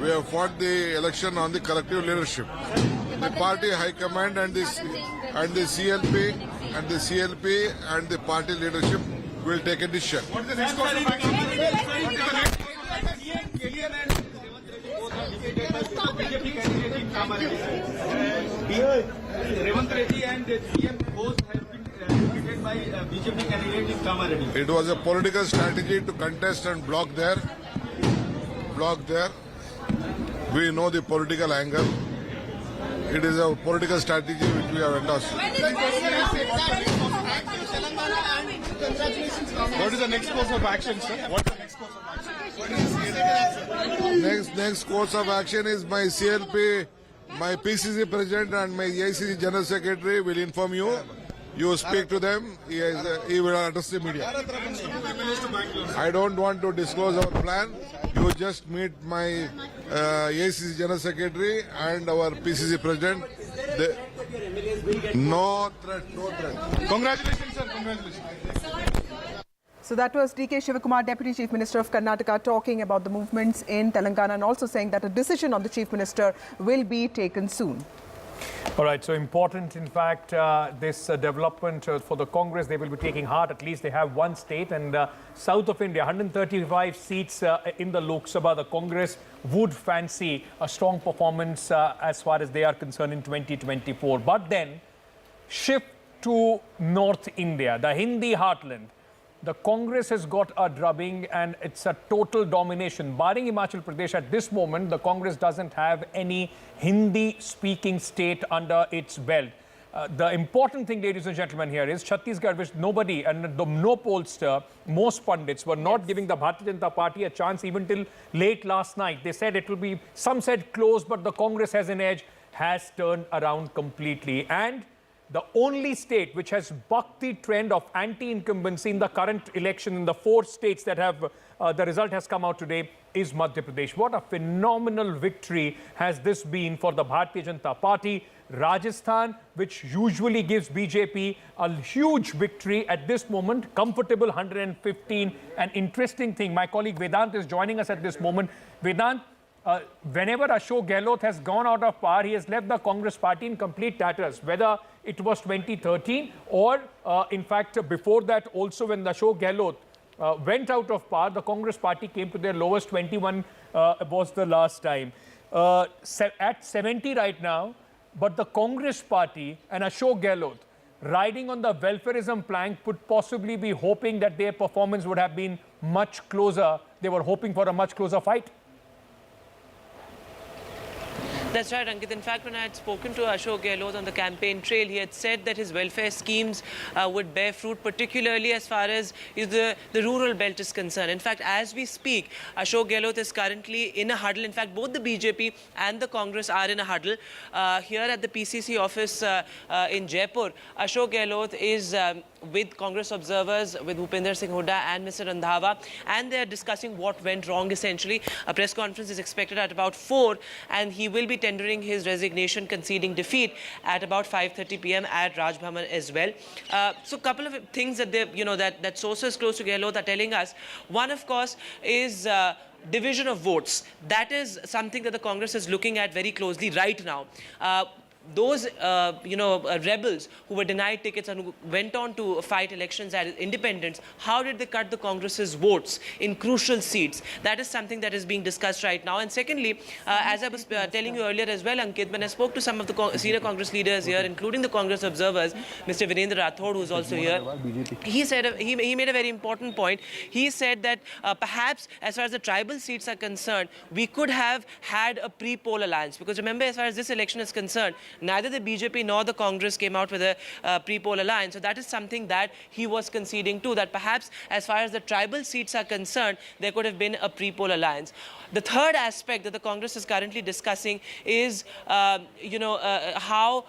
We have fought the election on the collective leadership. The party high command and the CLP and the party leadership will take a decision. What is the next course of action? Revanth Reddy and CM both have been defeated by BJP candidate in Kamaradi. It was a political strategy to contest and block there. We know the political angle. It is a political strategy which we have endorsed. What is the next course of action, sir? What is the next course of action? Next course of action is my CLP, my PCC president and my AICC general secretary will inform you. You speak to them. He will address the media. I don't want to disclose our plan. You just meet my AICC general secretary and our PCC president. No threat. Congratulations, sir. Congratulations. So that was D.K. Shivakumar, Deputy Chief Minister of Karnataka, talking about the movements in Telangana and also saying that a decision on the Chief Minister will be taken soon. All right, so important, in fact, this development for the Congress. They will be taking heart. At least they have one state, and south of India, 135 seats in the Lok Sabha. The Congress would fancy a strong performance as far as they are concerned in 2024. But then, shift to North India, the Hindi heartland. The Congress has got a drubbing and it's a total domination. Barring Himachal Pradesh, at this moment, the Congress doesn't have any Hindi-speaking state under its belt. The important thing, ladies and gentlemen, here is Chhattisgarh, which nobody and no pollster, most pundits were not giving the Bharatiya Janata Party a chance even till late last night. They said it will be, some said close, but the Congress has an edge, has turned around completely. And the only state which has bucked the trend of anti-incumbency in the current election in the 4 states that have, the result has come out today, is Madhya Pradesh. What a phenomenal victory has this been for the Bharatiya Janata Party. Rajasthan, which usually gives BJP a huge victory at this moment, comfortable 115. An interesting thing, my colleague Vedant is joining us at this moment. Vedant, whenever Ashok Gehlot has gone out of power, he has left the Congress party in complete tatters, whether it was 2013 or in fact before that also when Ashok Gehlot went out of power, the Congress party came to their lowest. 21 was the last time. At 70 right now, but the Congress party and Ashok Gehlot riding on the welfareism plank could possibly be hoping that their performance would have been much closer. They were hoping for a much closer fight. That's right, Ankit. In fact, when I had spoken to Ashok Gehlot on the campaign trail, he had said that his welfare schemes would bear fruit, particularly as far as the rural belt is concerned. In fact, as we speak, Ashok Gehlot is currently in a huddle. In fact, both the BJP and the Congress are in a huddle. Here at the PCC office in Jaipur, Ashok Gehlot is with Congress observers, with Bhupinder Singh Hooda and Mr. Randhawa, and they are discussing what went wrong, essentially. A press conference is expected at about 4, and he will be tendering his resignation, conceding defeat at about 5:30 p.m. at Raj Bhavan as well. So a couple of things that they, that sources close to Gehlot are telling us. One, of course, is division of votes. That is something that the Congress is looking at very closely right now. Those rebels who were denied tickets and who went on to fight elections as independents, how did they cut the Congress's votes in crucial seats? That is something that is being discussed right now. And secondly, as I was telling you earlier as well, Ankit, when I spoke to some of the senior Congress leaders here, including the Congress observers, Mr. Virendra Rathod, who is also here, he said he made a very important point. He said that perhaps as far as the tribal seats are concerned, we could have had a pre-poll alliance, because remember, as far as this election is concerned, neither the BJP nor the Congress came out with a pre-poll alliance. So that is something that he was conceding too, that perhaps as far as the tribal seats are concerned, there could have been a pre-poll alliance. The third aspect that the Congress is currently discussing is, how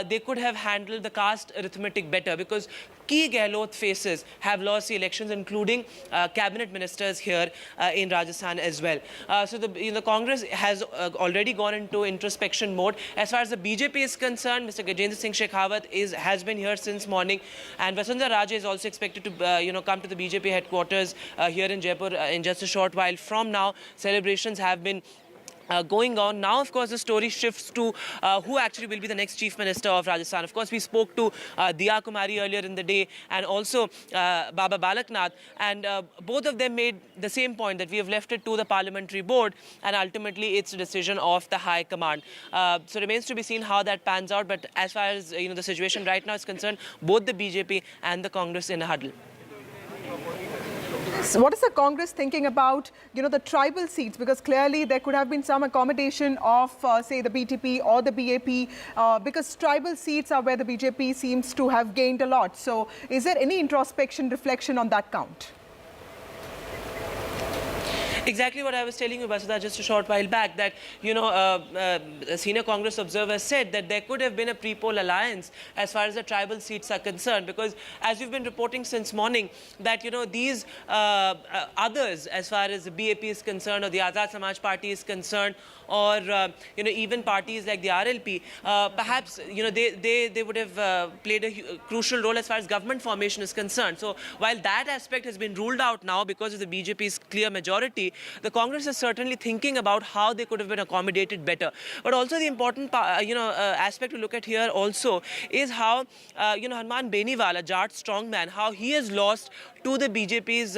they could have handled the caste arithmetic better, because key Gehlot faces have lost the elections, including cabinet ministers here in Rajasthan as well. So the Congress has already gone into introspection mode. As far as the BJP is concerned, Mr. Gajendra Singh Shekhawat has been here since morning, and Vasundhara Raje is also expected to come to the BJP headquarters here in Jaipur in just a short while from now. Celebrations have been going on. Now, of course, the story shifts to who actually will be the next Chief Minister of Rajasthan. Of course, we spoke to Diya Kumari earlier in the day, and also Baba Balaknath, and both of them made the same point, that we have left it to the Parliamentary Board, and ultimately it's a decision of the High Command. So it remains to be seen how that pans out, but as far as the situation right now is concerned, both the BJP and the Congress in a huddle. So what is the Congress thinking about, the tribal seats? Because clearly there could have been some accommodation of, say, the BTP or the BAP, because tribal seats are where the BJP seems to have gained a lot. So is there any introspection, reflection on that count? Exactly what I was telling you, Vasudha, just a short while back, that, a senior Congress observer said that there could have been a pre-poll alliance as far as the tribal seats are concerned, because as we've been reporting since morning, that, these others, as far as the BAP is concerned, or the Azad Samaj Party is concerned, or, even parties like the RLP, perhaps, they would have played a crucial role as far as government formation is concerned. So while that aspect has been ruled out now because of the BJP's clear majority, the Congress is certainly thinking about how they could have been accommodated better. But also the important aspect to look at here also is how, Hanuman Beniwala, Jat strongman, how he has lost to the BJP's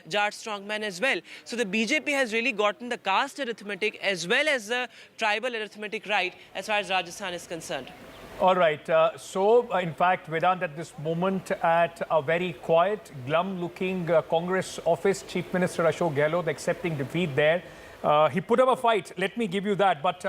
Jat strongman as well. So the BJP has really gotten the caste arithmetic as well as the tribal arithmetic right as far as Rajasthan is concerned. All right. In fact, Vedant, at this moment, at a very quiet, glum-looking Congress office, Chief Minister Ashok Gehlot accepting defeat there. He put up a fight, let me give you that. But,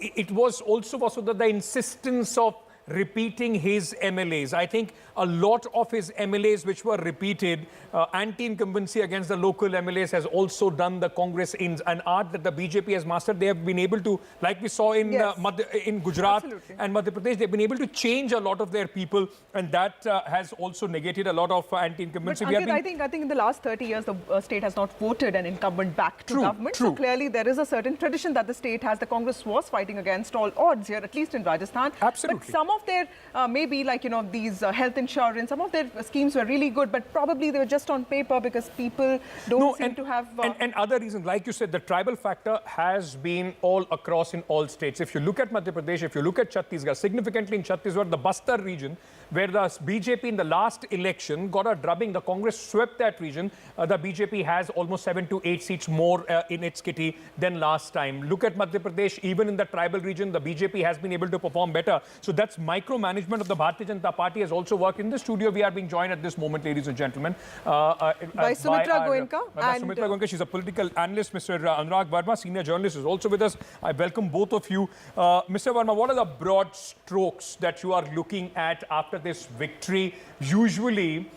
it was also the insistence of repeating his MLAs. I think a lot of his MLAs which were repeated, anti-incumbency against the local MLAs has also done the Congress in an art that the BJP has mastered. They have been able to, like we saw in in Gujarat and Madhya Pradesh, they've been able to change a lot of their people, and that has also negated a lot of anti-incumbency. But Ankit, I think in the last 30 years, the state has not voted an incumbent back to government. So clearly there is a certain tradition that the state has. The Congress was fighting against all odds here, at least in Rajasthan. Absolutely. But some of their, maybe like, these health insurance, some of their schemes were really good, but probably they were just on paper because people don't seem to have... And other reasons, like you said, the tribal factor has been all across in all states. If you look at Madhya Pradesh, if you look at Chhattisgarh, significantly in Chhattisgarh, the Bastar region, where the BJP in the last election got a drubbing, the Congress swept that region. The BJP has almost 7 to 8 seats more in its kitty than last time. Look at Madhya Pradesh, even in the tribal region, the BJP has been able to perform better. So that's micromanagement of the Bharatiya Janata Party has also worked. In the studio, we are being joined at this moment, ladies and gentlemen, by Sumitra Goenka. Sumitra Goenka, she's a political analyst. Mr. Anurag Verma, senior journalist, is also with us. I welcome both of you. Mr. Verma, what are the broad strokes that you are looking at after this victory? Usually,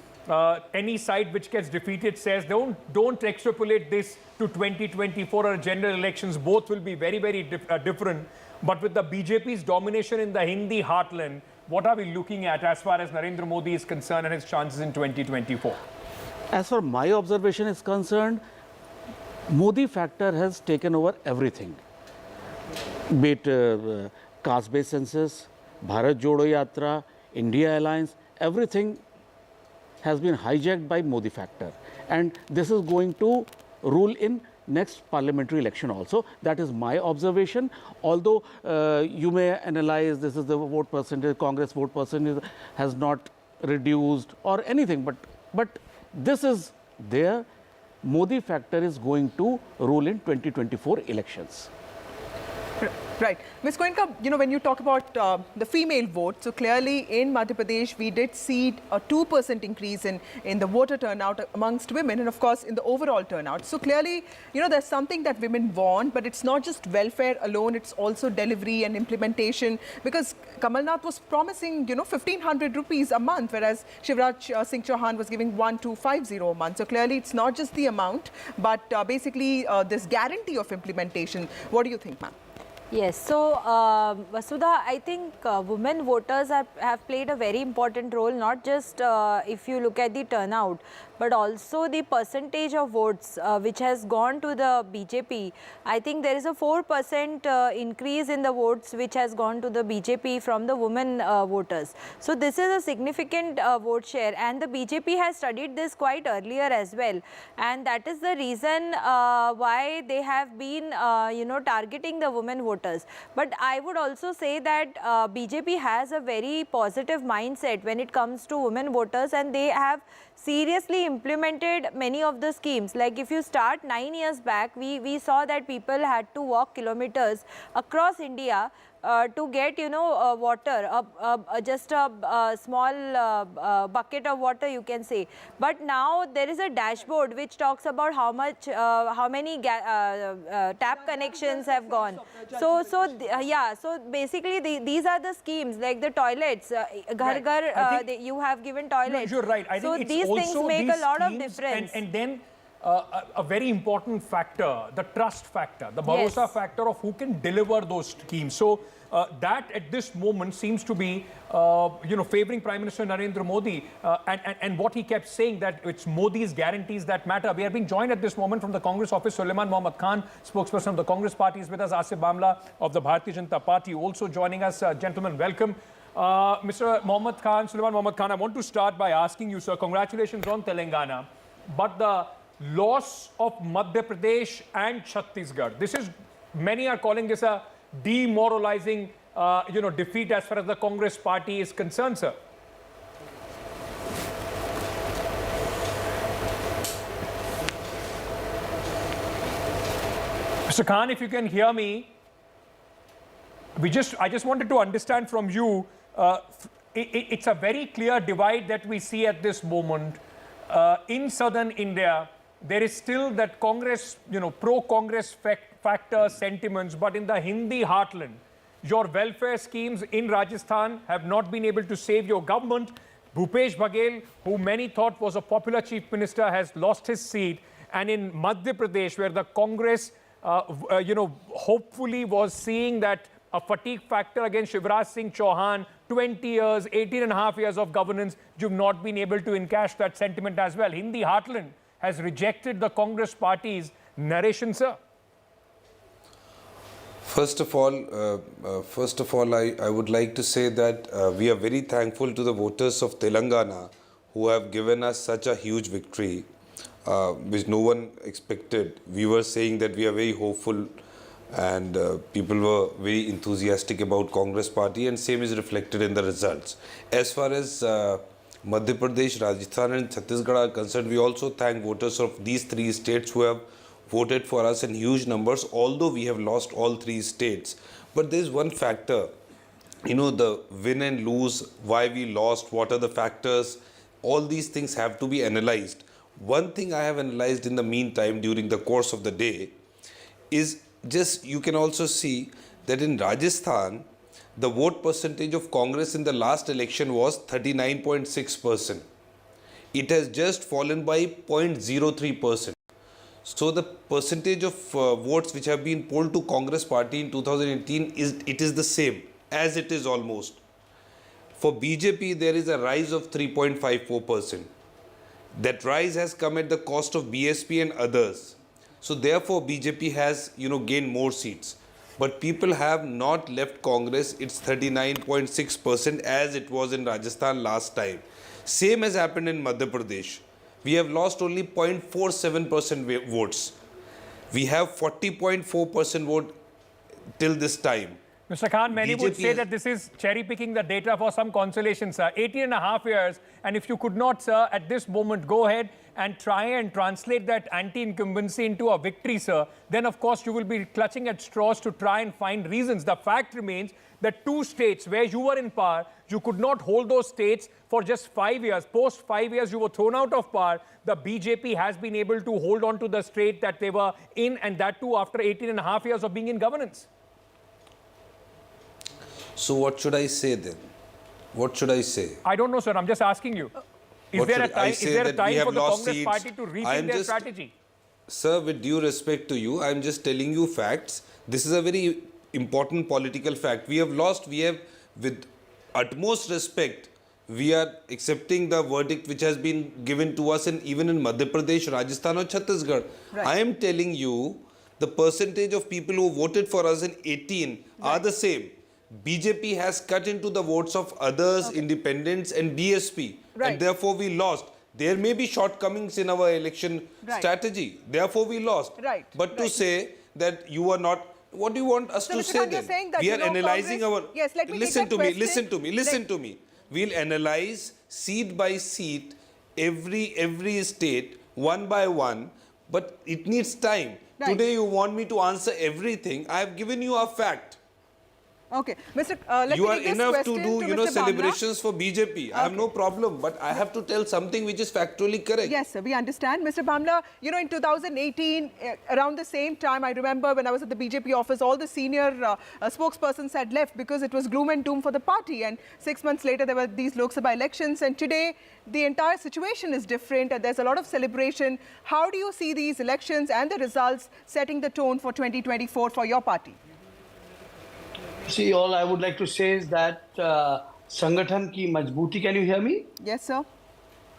any side which gets defeated says, don't extrapolate this to 2024 or general elections. Both will be very, very different. But with the BJP's domination in the Hindi heartland, what are we looking at as far as Narendra Modi is concerned and his chances in 2024? As far as my observation is concerned, Modi factor has taken over everything. Be it caste-based census, Bharat Jodo Yatra, India Alliance, everything has been hijacked by Modi factor. And this is going to rule in next parliamentary election also. That is my observation. Although you may analyze this is the vote percentage, Congress vote percentage has not reduced or anything, but this is there. Modi factor is going to rule in 2024 elections. Right. Ms. Goenka, you know, when you talk about the female vote, so clearly in Madhya Pradesh, we did see a 2% increase in the voter turnout amongst women and, of course, in the overall turnout. So clearly, you know, there's something that women want, but it's not just welfare alone, it's also delivery and implementation. Because Kamal Nath was promising, you know, 1,500 rupees a month, whereas Shivraj Singh Chauhan was giving 1,250 a month. So clearly, it's not just the amount, but basically this guarantee of implementation. What do you think, ma'am? Yes, so Vasudha, I think women voters have played a very important role, not just if you look at the turnout, but also the percentage of votes which has gone to the BJP. I think there is a 4% increase in the votes which has gone to the BJP from the women voters. So this is a significant vote share, and the BJP has studied this quite earlier as well, and that is the reason why they have been you know, targeting the women voters. But I would also say that BJP has a very positive mindset when it comes to women voters, and they have seriously implemented many of the schemes. Like if you start 9 years back, we saw that people had to walk kilometers across India to get, you know, water, just a small bucket of water, you can say. But now there is a dashboard which talks about how many tap connections have gone. So basically these are the schemes, like the toilets, Ghar Ghar, you have given toilets. No, you're right. I think so it's these also things make a lot of schemes difference. And then a very important factor, the trust factor, the bharosa factor of who can deliver those schemes. So that at this moment seems to be, you know, favoring Prime Minister Narendra Modi, and what he kept saying, that it's Modi's guarantees that matter. We are being joined at this moment from the Congress office. Sulaiman Mohammad Khan, spokesperson of the Congress party, is with us. Asif Bamla of the Bharatiya Janata Party also joining us. Gentlemen, welcome. Mr. Mohammad Khan, Sulaiman Mohammad Khan, I want to start by asking you, sir, congratulations on Telangana, but the loss of Madhya Pradesh and Chhattisgarh, this is, many are calling this a demoralizing you know, defeat as far as the Congress party is concerned, sir. Mr. Khan, if you can hear me, I just wanted to understand from you, it's a very clear divide that we see at this moment. In southern India, there is still that Congress, you know, pro-Congress factor sentiments, but in the Hindi heartland, your welfare schemes in Rajasthan have not been able to save your government. Bhupesh Baghel, who many thought was a popular chief minister, has lost his seat. And in Madhya Pradesh, where the Congress, you know, hopefully was seeing that a fatigue factor against Shivraj Singh Chauhan, 20 years, 18 and a half years of governance, you've not been able to encash that sentiment as well. Hindi heartland has rejected the Congress party's narration, sir. First of all, I would like to say that we are very thankful to the voters of Telangana who have given us such a huge victory, which no one expected. We were saying that we are very hopeful, and people were very enthusiastic about Congress party, and same is reflected in the results. As far as Madhya Pradesh, Rajasthan and Chhattisgarh are concerned, we also thank voters of these three states who have voted for us in huge numbers, although we have lost all three states. But there is one factor, you know, the win and lose, why we lost, what are the factors, all these things have to be analyzed. One thing I have analyzed in the meantime during the course of the day is just, you can also see that in Rajasthan, the vote percentage of Congress in the last election was 39.6%. It has just fallen by 0.03%. So the percentage of votes which have been polled to Congress party in 2018 is the same as it is almost. For BJP, there is a rise of 3.54%. That rise has come at the cost of BSP and others. So therefore, BJP has, you know, gained more seats. But people have not left Congress. It's 39.6% as it was in Rajasthan last time. Same has happened in Madhya Pradesh. We have lost only 0.47% votes. We have 40.4% vote till this time. Mr. Khan, many would BJP say that this is cherry-picking the data for some consolation, sir. 18.5 years, and if you could not, sir, at this moment, go ahead and try and translate that anti-incumbency into a victory, sir, then, of course, you will be clutching at straws to try and find reasons. The fact remains that 2 states where you were in power, you could not hold those states for just 5 years. Post 5 years, you were thrown out of power. The BJP has been able to hold on to the state that they were in, and that too after 18.5 years of being in governance. So what should I say then? What should I say? I don't know, sir. I'm just asking you. Is there a time for the Congress seats? party to rethink their strategy? Sir, with due respect to you, I'm just telling you facts. This is a very important political fact. We have lost. We have, with utmost respect, we are accepting the verdict which has been given to us even in Madhya Pradesh, Rajasthan or Chhattisgarh. Right. I am telling you, the percentage of people who voted for us in 18 are the same. BJP has cut into the votes of others, independents and DSP, and therefore we lost. There may be shortcomings in our election strategy, therefore we lost. But to say that you are not, what do you want us to say then? We are analyzing our... Yes, let me listen to me. We'll analyze seat by seat, every state, one by one, but it needs time. Today you want me to answer everything. I have given you a fact. Okay, Mr. Let You me are take this enough to question do, Mr. celebrations for BJP. I have no problem, but I have to tell something which is factually correct. Yes, sir, we understand. Mr. Bhamla, in 2018, around the same time, I remember when I was at the BJP office, all the senior spokespersons had left because it was gloom and doom for the party. And 6 months later, there were these Lok Sabha elections. And today, the entire situation is different and there's a lot of celebration. How do you see these elections and the results setting the tone for 2024 for your party? See, all I would like to say is that Sangathan ki majbooti, can you hear me? Yes, sir.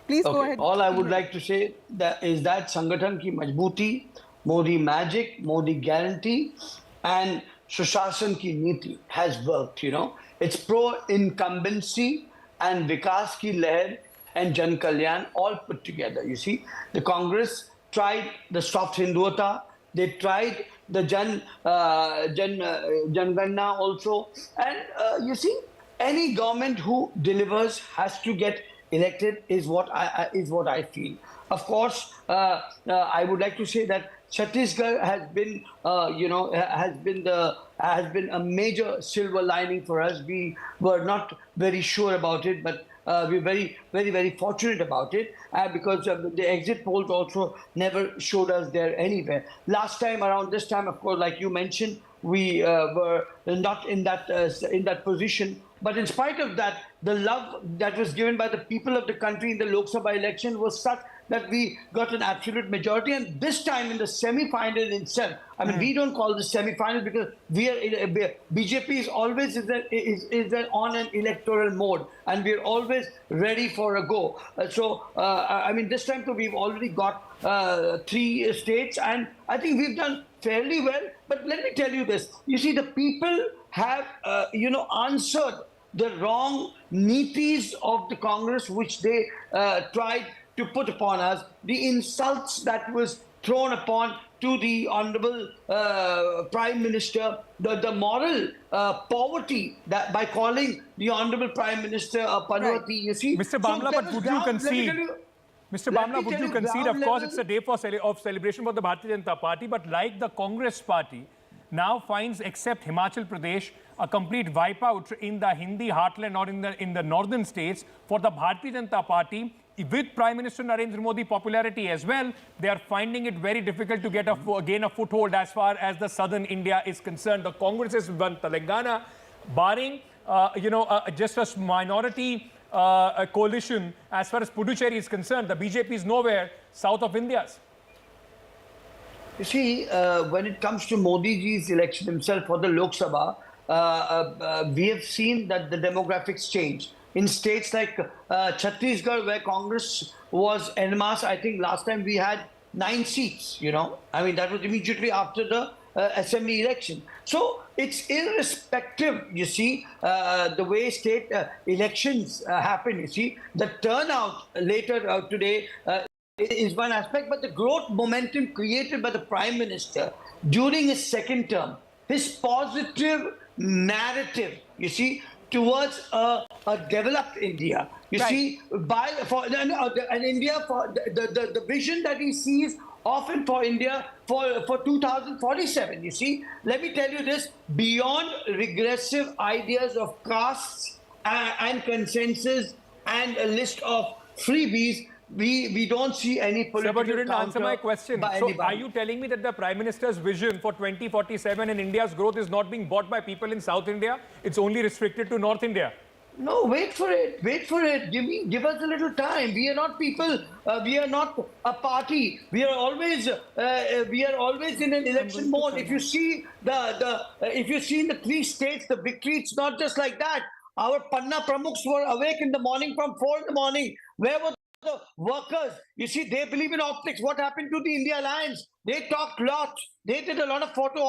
Please go ahead. All I would like to say is that Sangathan ki majbooti, Modi magic, Modi guarantee, and Sushashan ki niti has worked, It's pro-incumbency and Vikas ki leher and Jan Kalyan all put together, you see. The Congress tried the soft Hinduata, they tried the Janganna also. And you see, any government who delivers has to get elected is what I feel. Of course, I would like to say that Chhattisgarh has been, has been a major silver lining for us. We were not very sure about it, but we're very fortunate about it because the exit polls also never showed us there anywhere. Last time, around this time, of course, like you mentioned, we were not in that position. But in spite of that, the love that was given by the people of the country in the Lok Sabha election was such that we got an absolute majority. And this time in the semi-final itself, I mean, we don't call this semi-final because BJP is always on an electoral mode, and we're always ready for a go. I mean, this time we've already got 3 states, and I think we've done fairly well. But let me tell you this: you see, the people have answered the wrong nitis of the Congress, which they tried to put upon us, the insults that was thrown upon to the Honorable Prime Minister, the moral poverty that by calling the Honorable Prime Minister a Parvati, you see. Mr. Bhamla, but would you concede? Mr. Bhamla, would you concede? Of course, it's a day of celebration for the Bharatiya Janata Party, but like the Congress Party, now finds, except Himachal Pradesh, a complete wipeout in the Hindi heartland or in the northern states for the Bharatiya Janata Party. With Prime Minister Narendra Modi popularity as well, they are finding it very difficult to gain a foothold as far as the southern India is concerned. The Congress has won Telangana, barring just a minority coalition as far as Puducherry is concerned. The BJP is nowhere south of India's. You see, when it comes to Modi ji's election himself for the Lok Sabha, we have seen that the demographics change. In states like Chhattisgarh, where Congress was en masse, I think last time we had 9 seats, I mean, that was immediately after the assembly election. So it's irrespective, you see, the way state elections happen, you see. The turnout later today is one aspect, but the growth momentum created by the Prime Minister during his second term, his positive narrative, you see, towards a developed India. You see, an India for the vision that he sees often for India for 2047. You see, let me tell you this: beyond regressive ideas of castes and consensus and a list of freebies, we don't see any political. Sir, but you didn't answer my question. So Anybody. are you telling me that the Prime Minister's vision for 2047 in India's growth is not being bought by people in South India? It's only restricted to North India? No, wait for it. Wait for it. Give us a little time. We are not people. We are not a party. We are always in an election mode. If you see if you see in the 3 states the victory, it's not just like that. Our Panna Pramukhs were awake in the morning from 4 in the morning. Where were the workers? You see, they believe in optics. What happened to the India Alliance? They talked lots. They did a lot of photo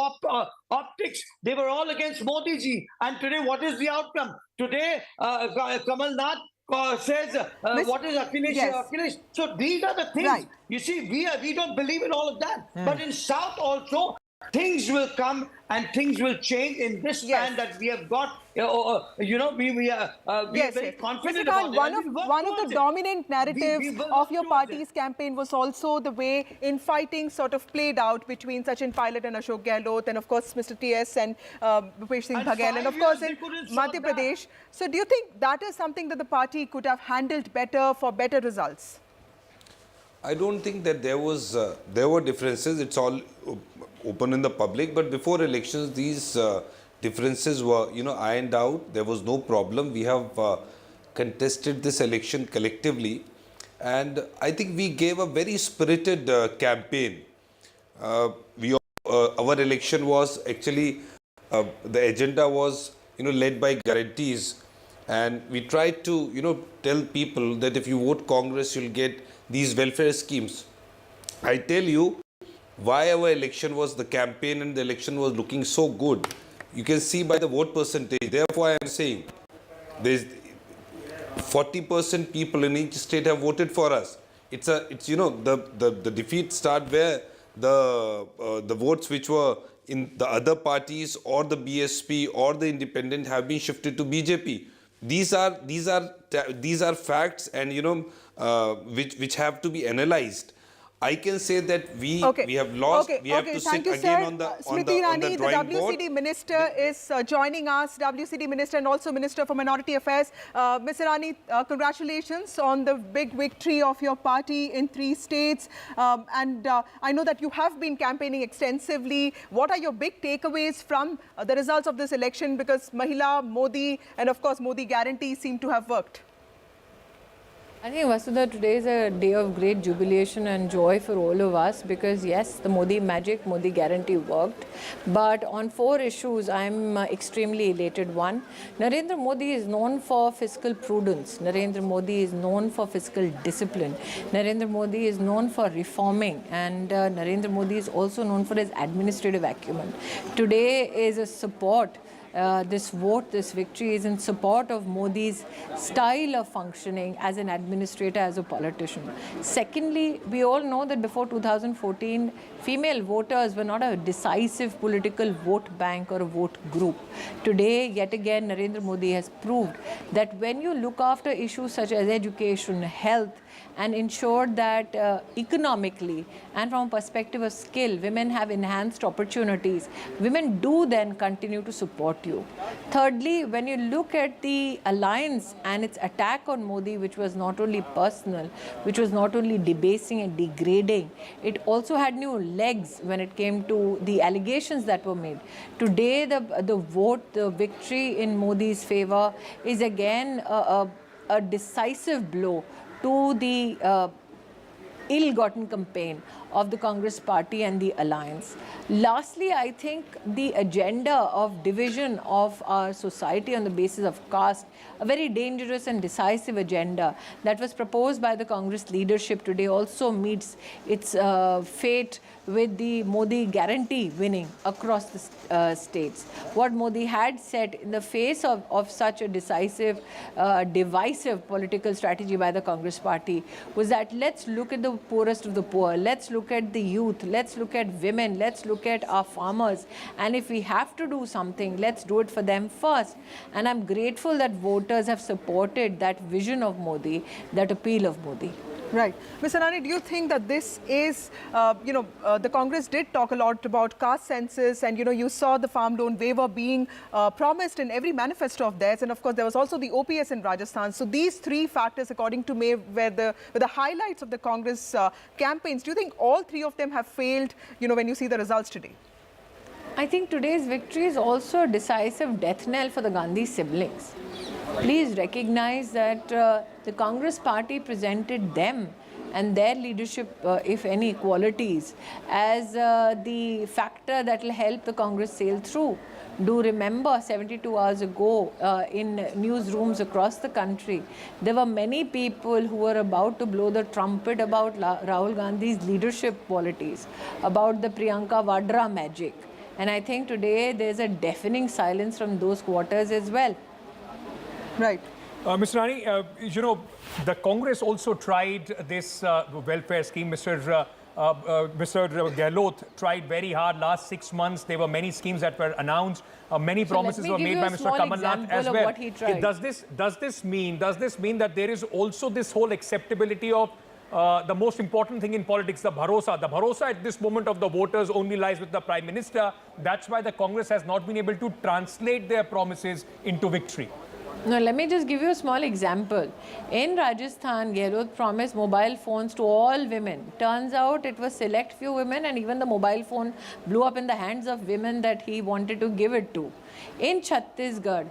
optics. They were all against Modi ji. And today, what is the outcome? Today, Kamal Nath says, what is Akhilesh? Yes. Akhilesh. So these are the things. Right. You see, we don't believe in all of that. But in South also, things will come and things will change in this span that we have got. We are very confident Mr. Khan, about it. one of the dominant narratives of your party's campaign was also the way infighting sort of played out between Sachin Pilot and Ashok Gehlot, and of course Mr. TS and Bhupesh Singh Baghel, and of course in Madhya Pradesh. So do you think that is something that the party could have handled better for better results? I don't think that there were differences. It's all open in the public. But before elections, these differences were, ironed out. There was no problem. We have contested this election collectively, and I think we gave a very spirited campaign. Our election was actually the agenda was led by guarantees, and we tried to tell people that if you vote Congress, you'll get these welfare schemes. I tell you why our election was, the campaign and the election was looking so good. You can see by the vote percentage. Therefore, I am saying there's 40% people in each state have voted for us. It's the defeat start where the votes which were in the other parties or the BSP or the independent have been shifted to BJP. These are facts, and which have to be analyzed. I can say that we have lost. We have to sit again on the Smriti Irani, the WCD board. Minister, is joining us. WCD Minister and also Minister for Minority Affairs. Ms. Irani, congratulations on the big victory of your party in 3 states. And I know that you have been campaigning extensively. What are your big takeaways from the results of this election? Because Mahila, Modi, and of course Modi guarantee seem to have worked. I think, Vasudha, today is a day of great jubilation and joy for all of us because, yes, the Modi magic, Modi guarantee worked. But on 4 issues, I'm extremely elated. One, Narendra Modi is known for fiscal prudence. Narendra Modi is known for fiscal discipline. Narendra Modi is known for reforming. And Narendra Modi is also known for his administrative acumen. Today is a support. This vote, this victory is in support of Modi's style of functioning as an administrator, as a politician. Secondly, we all know that before 2014, female voters were not a decisive political vote bank or a vote group. Today, yet again, Narendra Modi has proved that when you look after issues such as education, health, and ensure that economically and from a perspective of skill, women have enhanced opportunities, women do then continue to support you. Thirdly, when you look at the alliance and its attack on Modi, which was not only personal, which was not only debasing and degrading, it also had new legs when it came to the allegations that were made. Today, the vote, the victory in Modi's favor is again a decisive blow to the ill-gotten campaign of the Congress party and the alliance. Lastly, I think the agenda of division of our society on the basis of caste, a very dangerous and decisive agenda that was proposed by the Congress leadership today, also meets its fate with the Modi guarantee winning across the states. What Modi had said in the face of such a decisive, divisive political strategy by the Congress party was that let's look at the poorest of the poor, let's look at the youth, let's look at women, let's look at our farmers, and if we have to do something, let's do it for them first. And I'm grateful that voters have supported that vision of Modi, that appeal of Modi. Right. Mr. Nani, do you think that this is, the Congress did talk a lot about caste census, and, you saw the farm loan waiver being promised in every manifesto of theirs. And of course, there was also the OPS in Rajasthan. So these three factors, according to me, were the highlights of the Congress campaigns. Do you think all three of them have failed, when you see the results today? I think today's victory is also a decisive death knell for the Gandhi siblings. Please recognize that the Congress party presented them and their leadership, if any, qualities as the factor that will help the Congress sail through. Do remember 72 hours ago in newsrooms across the country, there were many people who were about to blow the trumpet about Rahul Gandhi's leadership qualities, about the Priyanka Vadra magic. And I think today there's a deafening silence from those quarters as well. Right. Mr. Nani, the Congress also tried this welfare scheme. Mr. Gehlot tried very hard last 6 months. There were many schemes that were announced. Many promises were made by Mr. Kamal Nath as well. Does this mean that there is also this whole acceptability of the most important thing in politics, the bharosa? The bharosa at this moment of the voters only lies with the Prime Minister. That's why the Congress has not been able to translate their promises into victory. Now, let me just give you a small example. In Rajasthan, Gehlot promised mobile phones to all women. Turns out it was select few women, and even the mobile phone blew up in the hands of women that he wanted to give it to. In Chhattisgarh,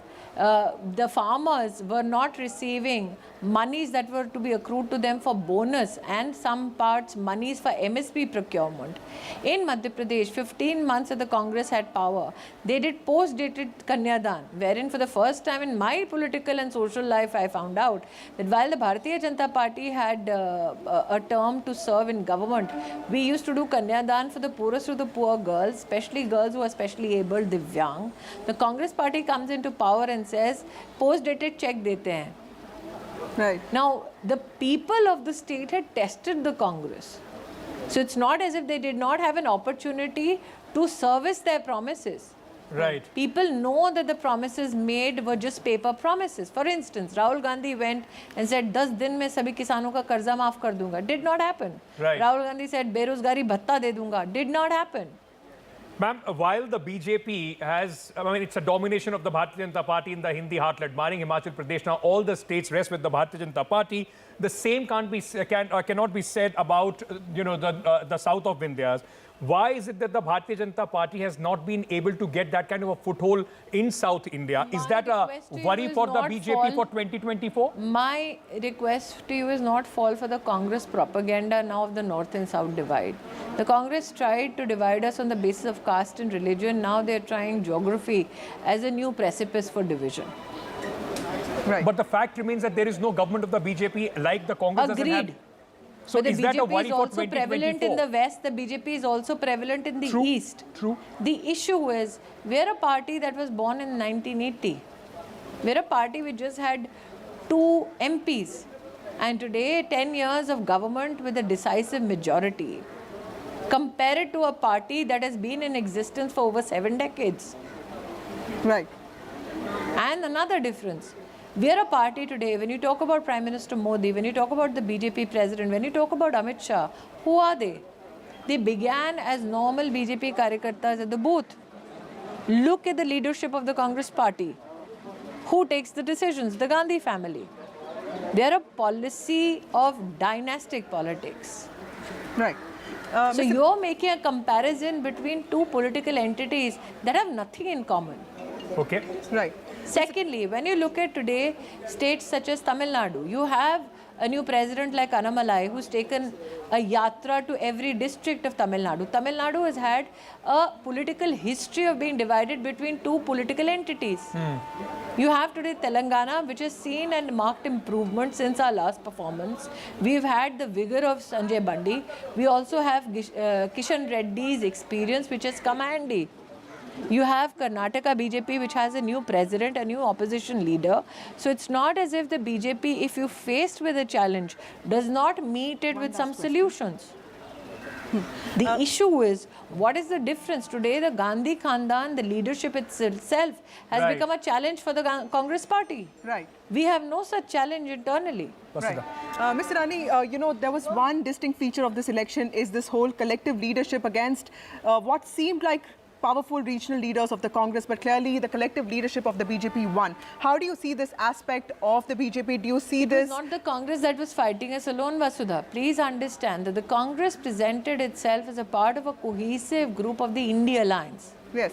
the farmers were not receiving monies that were to be accrued to them for bonus, and some parts monies for MSP procurement. In Madhya Pradesh, 15 months that the Congress had power, they did post-dated Kanyadan, wherein for the first time in my political and social life I found out that while the Bharatiya Janata Party had a term to serve in government, we used to do Kanyadan for the poorest of the poor girls, especially girls who are specially able, Divyang. The Congress party comes into power and says, post-dated check dete hain. Right. Now, the people of the state had tested the Congress. So it's not as if they did not have an opportunity to service their promises. Right. People know that the promises made were just paper promises. For instance, Rahul Gandhi went and said, 10 din mein sabhi kisanon ka karza maaf kar dunga. Did not happen. Right. Rahul Gandhi said, berozgari bhatta de dunga. Did not happen. Ma'am, while the BJP has, it's a domination of the Bharatiya Janata Party in the Hindi heartland, barring Himachal Pradesh, now all the states rest with the Bharatiya Janata Party. The same cannot be said about, the south of Vindhyas. Why is it that the Bharatiya Janata Party has not been able to get that kind of a foothold in South India? Is that a worry for the BJP for 2024? My request to you is not fall for the Congress propaganda now of the North and South divide. The Congress tried to divide us on the basis of caste and religion. Now they are trying geography as a new precipice for division. Right. But the fact remains that there is no government of the BJP like the Congress. Agreed. So but the is that a BJP worry is for also prevalent in the West. The BJP is also prevalent in the East. True. The issue is, we're a party that was born in 1980. We're a party which just had 2 MPs. And today, 10 years of government with a decisive majority. Compare it to a party that has been in existence for over 7 decades. Right. And another difference. We are a party today, when you talk about Prime Minister Modi, when you talk about the BJP president, when you talk about Amit Shah, who are they? They began as normal BJP karyakartas at the booth. Look at the leadership of the Congress party. Who takes the decisions? The Gandhi family. They are a policy of dynastic politics. Right. So you're making a comparison between 2 political entities that have nothing in common. Okay. Right. Secondly, when you look at today, states such as Tamil Nadu, you have a new president like Annamalai, who's taken a yatra to every district of Tamil Nadu. Tamil Nadu has had a political history of being divided between two political entities. You have today Telangana, which has seen and marked improvement since our last performance. We've had the vigor of Sanjay Bandi. We also have Kishan Reddy's experience, which has come handy. You have Karnataka BJP, which has a new president, a new opposition leader. So it's not as if the BJP, if you're faced with a challenge, does not meet it with some solutions. The issue is, what is the difference? Today, the Gandhi Khandan, the leadership itself, has become a challenge for the Congress party. Right. We have no such challenge internally. Right. Mr. Rani, you know, there was one distinct feature of this election is this whole collective leadership against what seemed like powerful regional leaders of the Congress, but clearly the collective leadership of the BJP won. How do you see this aspect of the BJP? Do you see this? It was not the Congress that was fighting us alone, Vasudha. Please understand that the Congress presented itself as a part of a cohesive group of the India Alliance. Yes.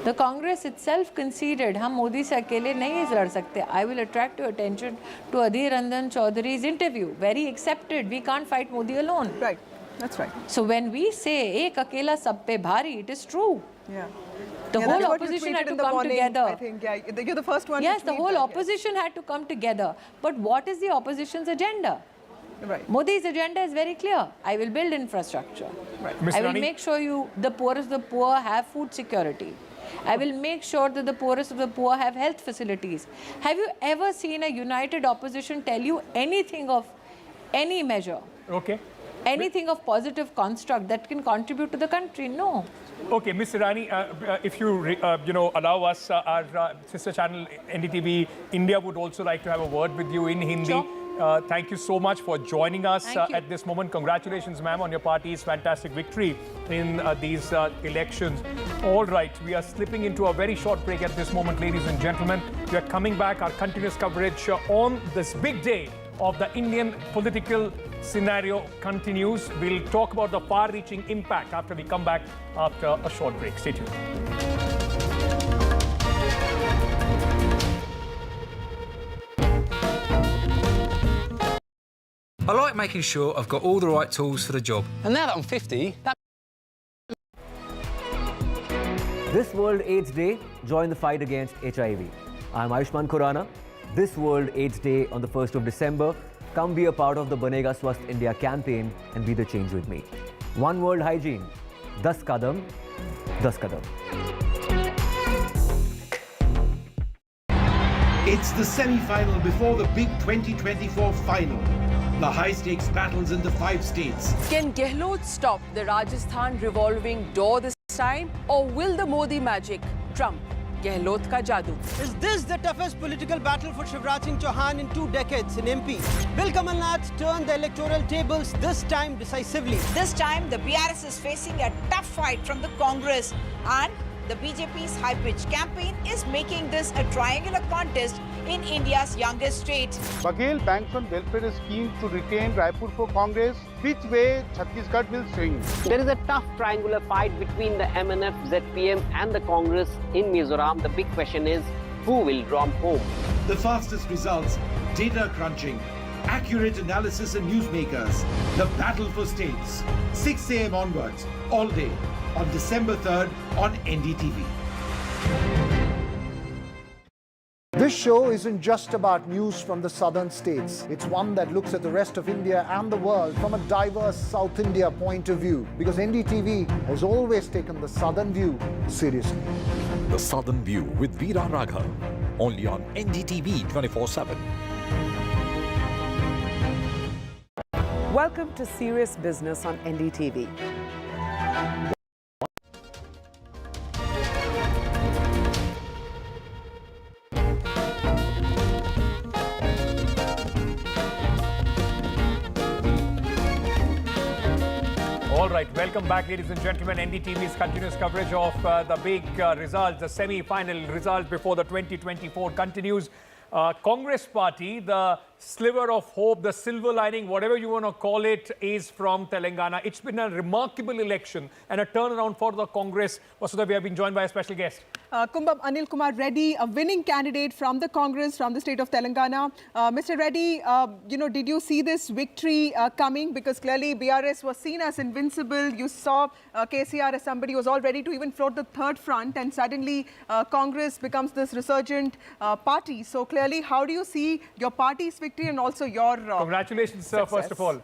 The Congress itself conceded, हम मोदी से अकेले नहीं लड़ सकते. I will attract your attention to Adhir Ranjan Chaudhary's interview. Very accepted. We can't fight Modi alone. Right. That's right. So when we say, ek akela sab pe bhari, it is true. Yeah. The whole opposition had to come together. I think, yeah, you're the first one. Yes, to the tweet whole that, opposition had to come together. But what is the opposition's agenda? Right. Modi's agenda is very clear. I will build infrastructure. Right. I will make sure the poorest of the poor have food security. I will make sure that the poorest of the poor have health facilities. Have you ever seen a united opposition tell you anything of any measure? Okay. Anything of positive construct that can contribute to the country? No. Okay, Ms. Irani, if you allow us, our sister channel NDTV India would also like to have a word with you in Hindi. Sure. Thank you so much for joining us Thank you. at this moment. Congratulations, ma'am, on your party's fantastic victory in these elections. All right, we are slipping into a very short break at this moment, ladies and gentlemen. We are coming back, our continuous coverage on this big day of the Indian political scenario continues. We'll talk about the far-reaching impact after we come back after a short break. Stay tuned. I like making sure I've got all the right tools for the job. And now that I'm 50, This World AIDS Day, join the fight against HIV. I'm Ayushman Khurrana. This World AIDS Day on the 1st of December. Come be a part of the Banega Swasth India campaign and be the change with me. One World Hygiene. 10 kadam, 10 kadam. It's the semi-final before the big 2024 final. The high-stakes battles in the 5 states. Can Gehlot stop the Rajasthan revolving door this time, or will the Modi magic trump Gehlot ka jadoo? Is this the toughest political battle for Shivraj Singh Chauhan in 2 decades in MP? Will Kamal Nath turn the electoral tables this time decisively? This time, the BRS is facing a tough fight from the Congress, and the BJP's high-pitched campaign is making this a triangular contest in India's youngest state. Baghel banks on welfare scheme to retain Raipur for Congress. Which way Chhattisgarh will swing? There is a tough triangular fight between the MNF, ZPM and the Congress in Mizoram. The big question is, who will romp home? The fastest results, data crunching, accurate analysis and newsmakers. The battle for states. 6 a.m. onwards, all day, on December 3rd on NDTV. This show isn't just about news from the southern states. It's one that looks at the rest of India and the world from a diverse South India point of view, because NDTV has always taken the southern view seriously. The Southern View with Veera Raghav, only on NDTV 24/7. Welcome to Serious Business on NDTV. All right, welcome back, ladies and gentlemen. NDTV's continuous coverage of the big results, the semi-final results before the 2024 continues. Congress party, the sliver of hope, the silver lining, whatever you want to call it, is from Telangana. It's been a remarkable election and a turnaround for the Congress. Vasudha, we have been joined by a special guest. Kumbam Anil Kumar Reddy, a winning candidate from the Congress, from the state of Telangana. Mr. Reddy, did you see this victory coming? Because clearly BRS was seen as invincible. You saw KCR as somebody who was all ready to even float the third front, and suddenly Congress becomes this resurgent party. So clearly, how do you see your party's victory and also your Congratulations, sir, first of all.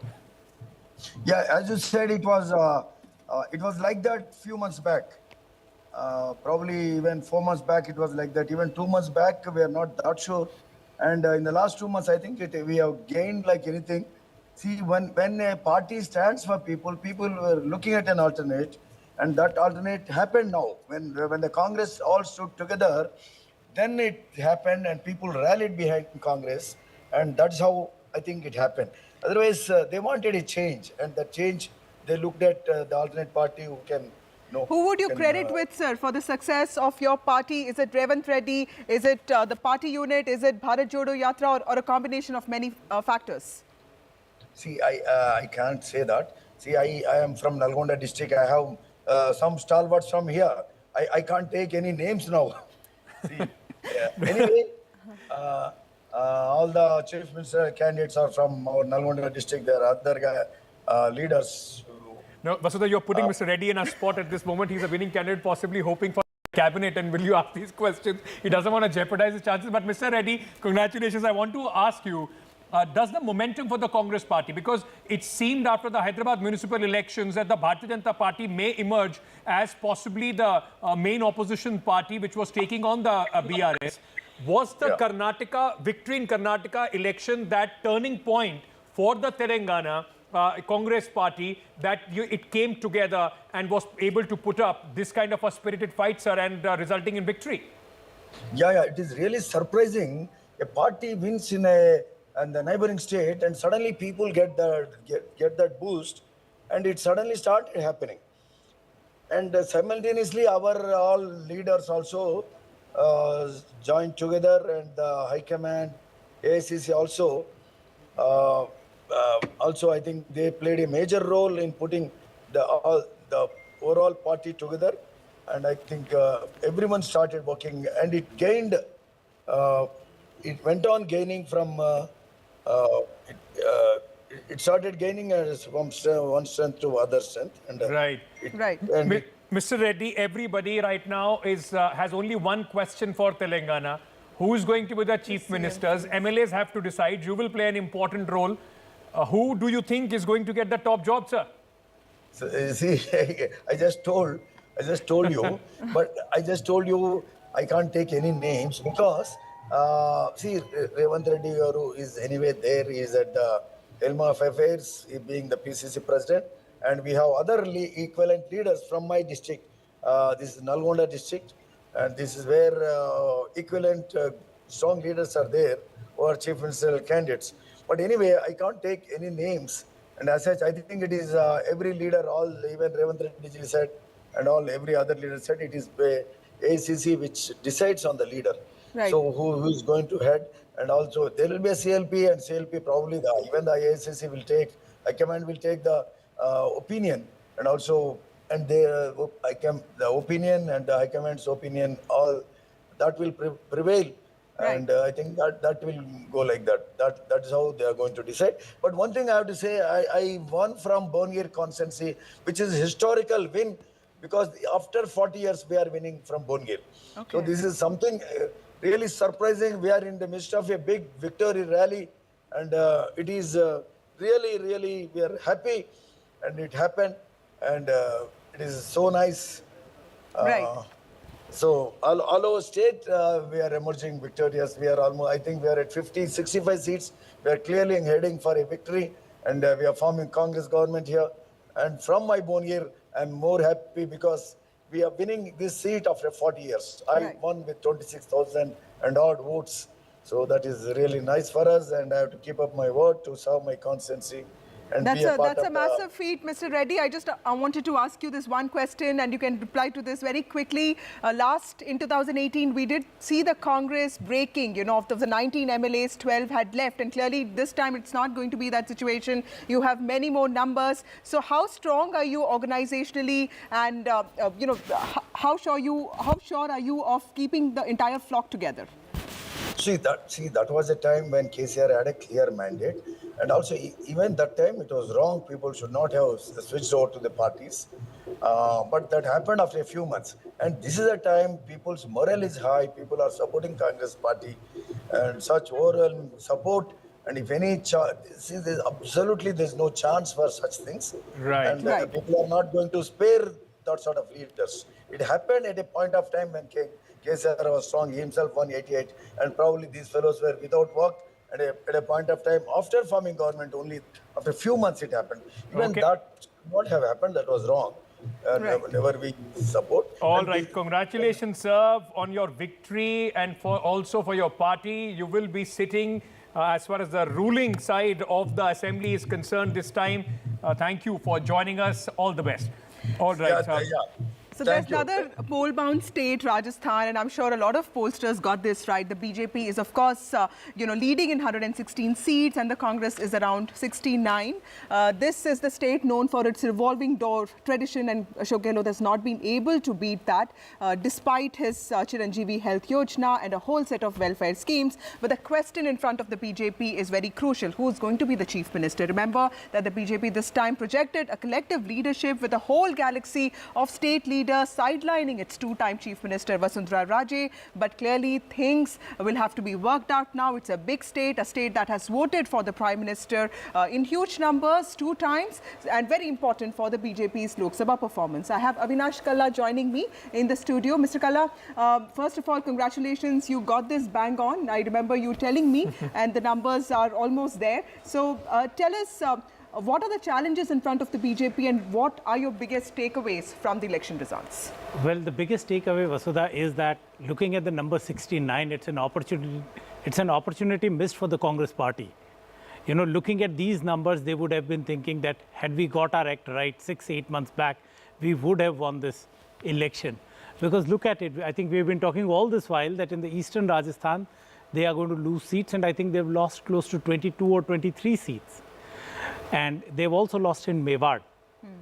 Yeah, as you said, it was like that few months back. Probably even 4 months back, it was like that. Even 2 months back, we are not that sure. And in the last 2 months, I think we have gained like anything. See, when a party stands for people, people were looking at an alternate, and that alternate happened now. When the Congress all stood together, then it happened, and people rallied behind Congress, and that's how I think it happened. Otherwise, they wanted a change, and that change, they looked at the alternate party who can. Who would you credit with, sir, for the success of your party? Is it Revanth Reddy? Is it the party unit? Is it Bharat Jodo Yatra, or a combination of many factors? See, I can't say that. See, I am from Nalgonda district. I have some stalwarts from here. I can't take any names now. See, anyway, all the chief minister candidates are from our Nalgonda district. There are other leaders. No, Vasudha, you're putting Mr. Reddy in a spot at this moment. He's a winning candidate, possibly hoping for cabinet. And will you ask these questions? He doesn't want to jeopardize his chances. But Mr. Reddy, congratulations. I want to ask you, does the momentum for the Congress party, because it seemed after the Hyderabad municipal elections that the Bharatiya Janata Party may emerge as possibly the main opposition party which was taking on the BRS. Was the Karnataka, victory in Karnataka election that turning point for the Telangana Congress party, that it came together and was able to put up this kind of a spirited fight, sir, and resulting in victory? Yeah, it is really surprising. A party wins in the neighboring state, and suddenly people get that boost, and it suddenly started happening. And simultaneously, our all leaders also joined together, and the High Command, AICC also. Also, I think they played a major role in putting the overall party together, and I think everyone started working, and it gained. It went on gaining from. It started gaining from one strength to other strength, and right. And Mr. Reddy, everybody right now has only one question for Telangana: who is going to be the chief ministers? MLAs have to decide. You will play an important role. Who do you think is going to get the top job, sir? So, see, I just told you, but I just told you I can't take any names because, see, Revanth Reddy Garu is anyway there. He is at the helm of affairs, he being the PCC president, and we have other equivalent leaders from my district. This is Nalgonda district, and this is where equivalent strong leaders are there, who are chief ministerial candidates. But anyway, I can't take any names. And as such, I think it is every leader, even Revanth Reddy said, and every other leader said, it is AICC which decides on the leader. Right. So who is going to head? And also there will be a CLP, and CLP probably even the AICC will take, High Command will take the opinion, and also, and the opinion and the High Command's opinion, all that will prevail. Right. And I think that will go like that. That is how they are going to decide. But one thing I have to say, I won from Bongir constituency, which is a historical win, because after 40 years we are winning from Bongir. Okay. So this is something really surprising. We are in the midst of a big victory rally, and it is really we are happy, and it happened, and it is so nice. Right. So all over state, we are emerging victorious. We are almost, I think we are at 65 seats. We are clearly heading for a victory, and we are forming Congress government here. And from my Bongir, I'm more happy because we are winning this seat after 40 years. I won with 26,000 and odd votes. So that is really nice for us, and I have to keep up my word to serve my constituency. and be a part That's a of massive feat, Mr. Reddy. I wanted to ask you this one question, and you can reply to this very quickly. Last in 2018, we did see the Congress breaking. Of the 19 MLAs, 12 had left, and clearly this time it's not going to be that situation. You have many more numbers. So how strong are you organizationally, and how sure are you of keeping the entire flock together? See, that was a time when KCR had a clear mandate. And also, even that time, it was wrong. People should not have switched over to the parties. But that happened after a few months. And this is a time people's morale is high. People are supporting Congress party and such overwhelming support. And if any, there's no chance for such things. Right. And people are not going to spare that sort of leaders. It happened at a point of time when KCR was strong, he himself won 88, and probably these fellows were without work. And at a point of time, after forming government, only after a few months it happened. Even that should not have happened, that was wrong. Never we support. All right, congratulations, sir, on your victory, and also for your party. You will be sitting as far as the ruling side of the assembly is concerned this time. Thank you for joining us. All the best. All right. So there's another poll-bound state, Rajasthan, and I'm sure a lot of pollsters got this right. The BJP is, of course, leading in 116 seats, and the Congress is around 69. This is the state known for its revolving door tradition, and Ashok Gehlot has not been able to beat that, despite his Chiranjeevi Health Yojana and a whole set of welfare schemes. But the question in front of the BJP is very crucial. Who is going to be the chief minister? Remember that the BJP this time projected a collective leadership with a whole galaxy of state leaders sidelining its two-time Chief Minister Vasundhara Raje, but clearly things will have to be worked out now. It's a big state, a state that has voted for the Prime Minister in huge numbers 2 times, and very important for the BJP's Lok Sabha performance. I have Avinash Kalla joining me in the studio. Mr. Kalla, first of all, congratulations. You got this bang on. I remember you telling me, and the numbers are almost there. So tell us, what are the challenges in front of the BJP, and what are your biggest takeaways from the election results? Well, the biggest takeaway, Vasudha, is that looking at the number 69, it's an opportunity missed for the Congress party. Looking at these numbers, they would have been thinking that had we got our act right 6-8 months back, we would have won this election. Because look at it, I think we've been talking all this while that in the eastern Rajasthan, they are going to lose seats, and I think they've lost close to 22 or 23 seats. And they've also lost in Mewar.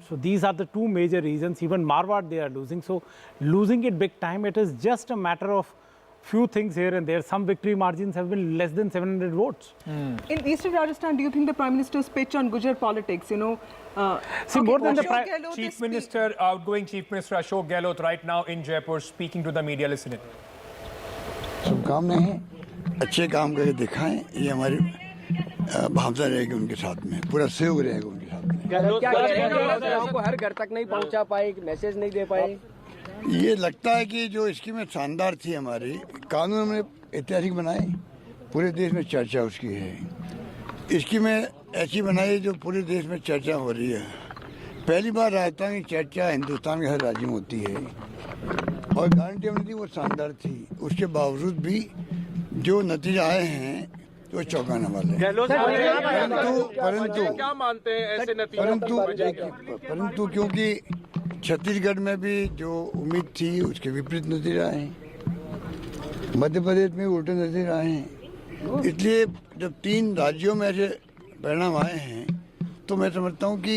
So these are the 2 major reasons. Even Marwar they are losing. So losing it big time, it is just a matter of few things here and there. Some victory margins have been less than 700 votes. In Eastern Rajasthan, do you think the Prime Minister's pitch on Gujar politics, See, more than the Chief Minister, outgoing Chief Minister Ashok Gehlot right now in Jaipur speaking to the media. Listen it. शुभकामनाएं हैं, अच्छे काम करके दिखाएं, ये हमारी भावना रहेगी उनके साथ में, पूरा सहयोग रहेगा उनके साथ में। को हर घर तक नहीं पहुंचा पाए, मैसेज नहीं दे पाए। ये लगता है कि जो स्कीमें शानदार थी हमारी, कानून में ऐतिहासिक बनाए, पूरे देश में चर्चा उसकी है। स्कीमें ऐसी बनाई जो पूरे देश में चर्चा हो रही है। पहली बार राजस्थान की चर्चा हिंदुस्तान के हर राज्य में होती है, और गारंटी हमने दी वो शानदार थी। उसके बावजूद भी जो नतीजे आए हैं तो चौंकाने वाले हैं। परंतु क्योंकि छत्तीसगढ़ में भी जो उम्मीद थी उसके विपरीत नतीजे आए हैं, मध्य प्रदेश में उल्टे नतीजे आए हैं। इसलिए जब 3 राज्यों में ऐसे परिणाम आए हैं तो मैं समझता हूँ कि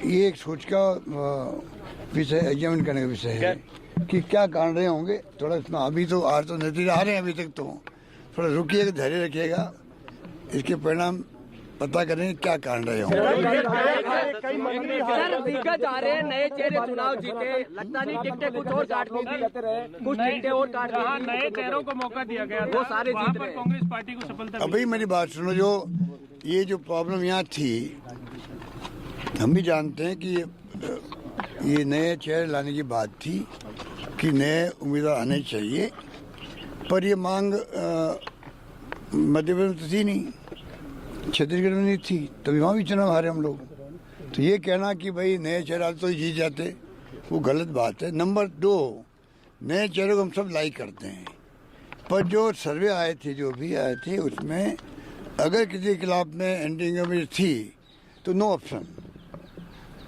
ये एक सोच का विषय, एग्जामिन करने का विषय है कि क्या कारण रहे होंगे। थोड़ा इसमें अभी तो नतीजे आ रहे हैं, अभी तक तो थोड़ा रुकिएगा, धैर्य रखिएगा, इसके परिणाम पता करें क्या कारण रहे होंगे। सर, दिग्गज आ रहे हैं, नए चेहरे चुनाव जीते, लगता नहीं टिकटें कुछ और काट दी, कुछ टिकटें और काट दी, नए चेहरों को मौका दिया गया, वो सारे जीत रहे हैं। कांग्रेस पार्टी को सफलता। अभी मेरी बात सुनो, ये जो प्रॉब्लम यहाँ थी, हम भी जानते हैं कि ये नए चेहरे लाने की बात थी कि नए उम्मीदवार आने चाहिए, पर ये मांग मध्य प्रदेश में तो थी नहीं, छत्तीसगढ़ में नहीं थी, तभी वहाँ भी चुनाव हारे हम लोग। तो ये कहना कि भाई नए चेहरे तो जीत जाते, वो गलत बात है। नंबर 2, नए चेहरे को हम सब लाइक करते हैं, पर जो सर्वे आए थे, जो भी आए थे, उसमें अगर किसी के खिलाफ में एंटी इंकम थी तो नो ऑप्शन,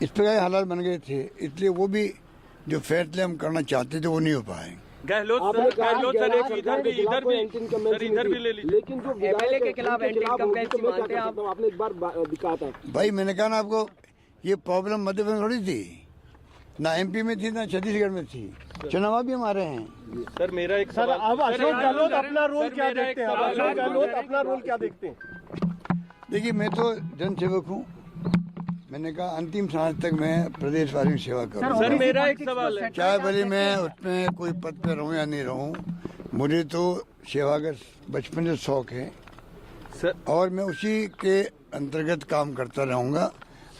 इस प्रकार हालात बन गए थे, इसलिए वो भी जो फैसले हम करना चाहते थे वो नहीं हो पाए। गहलोत सर एक इधर भी ले लीजिए, लेकिन जो एमएलए के खिलाफ एंटी इनकम टैक्स मानते हैं आप, आपने एक बार दिखा था। भाई मैंने कहा ना आपको, ये प्रॉब्लम मध्य प्रदेश में थोड़ी थी, ना एमपी में थी ना छत्तीसगढ़ में थी, चुनाव भी हमारे हैं। सर मेरा एक सर, अब अशोक गहलोत अपना रोल क्या देखते हैं? अशोक गहलोत अपना रोल क्या देखते हैं? देखिए मैं तो जनसेवक हूँ, मैंने कहा अंतिम सांस तक मैं प्रदेशवासियों की सेवा करूँ। सर मेरा एक सवाल है, चाहे भले मैं उसमें कोई पद पे रहूँ या नहीं रहूँ, मुझे तो सेवा का बचपन से शौक है और मैं उसी के अंतर्गत काम करता रहूँगा।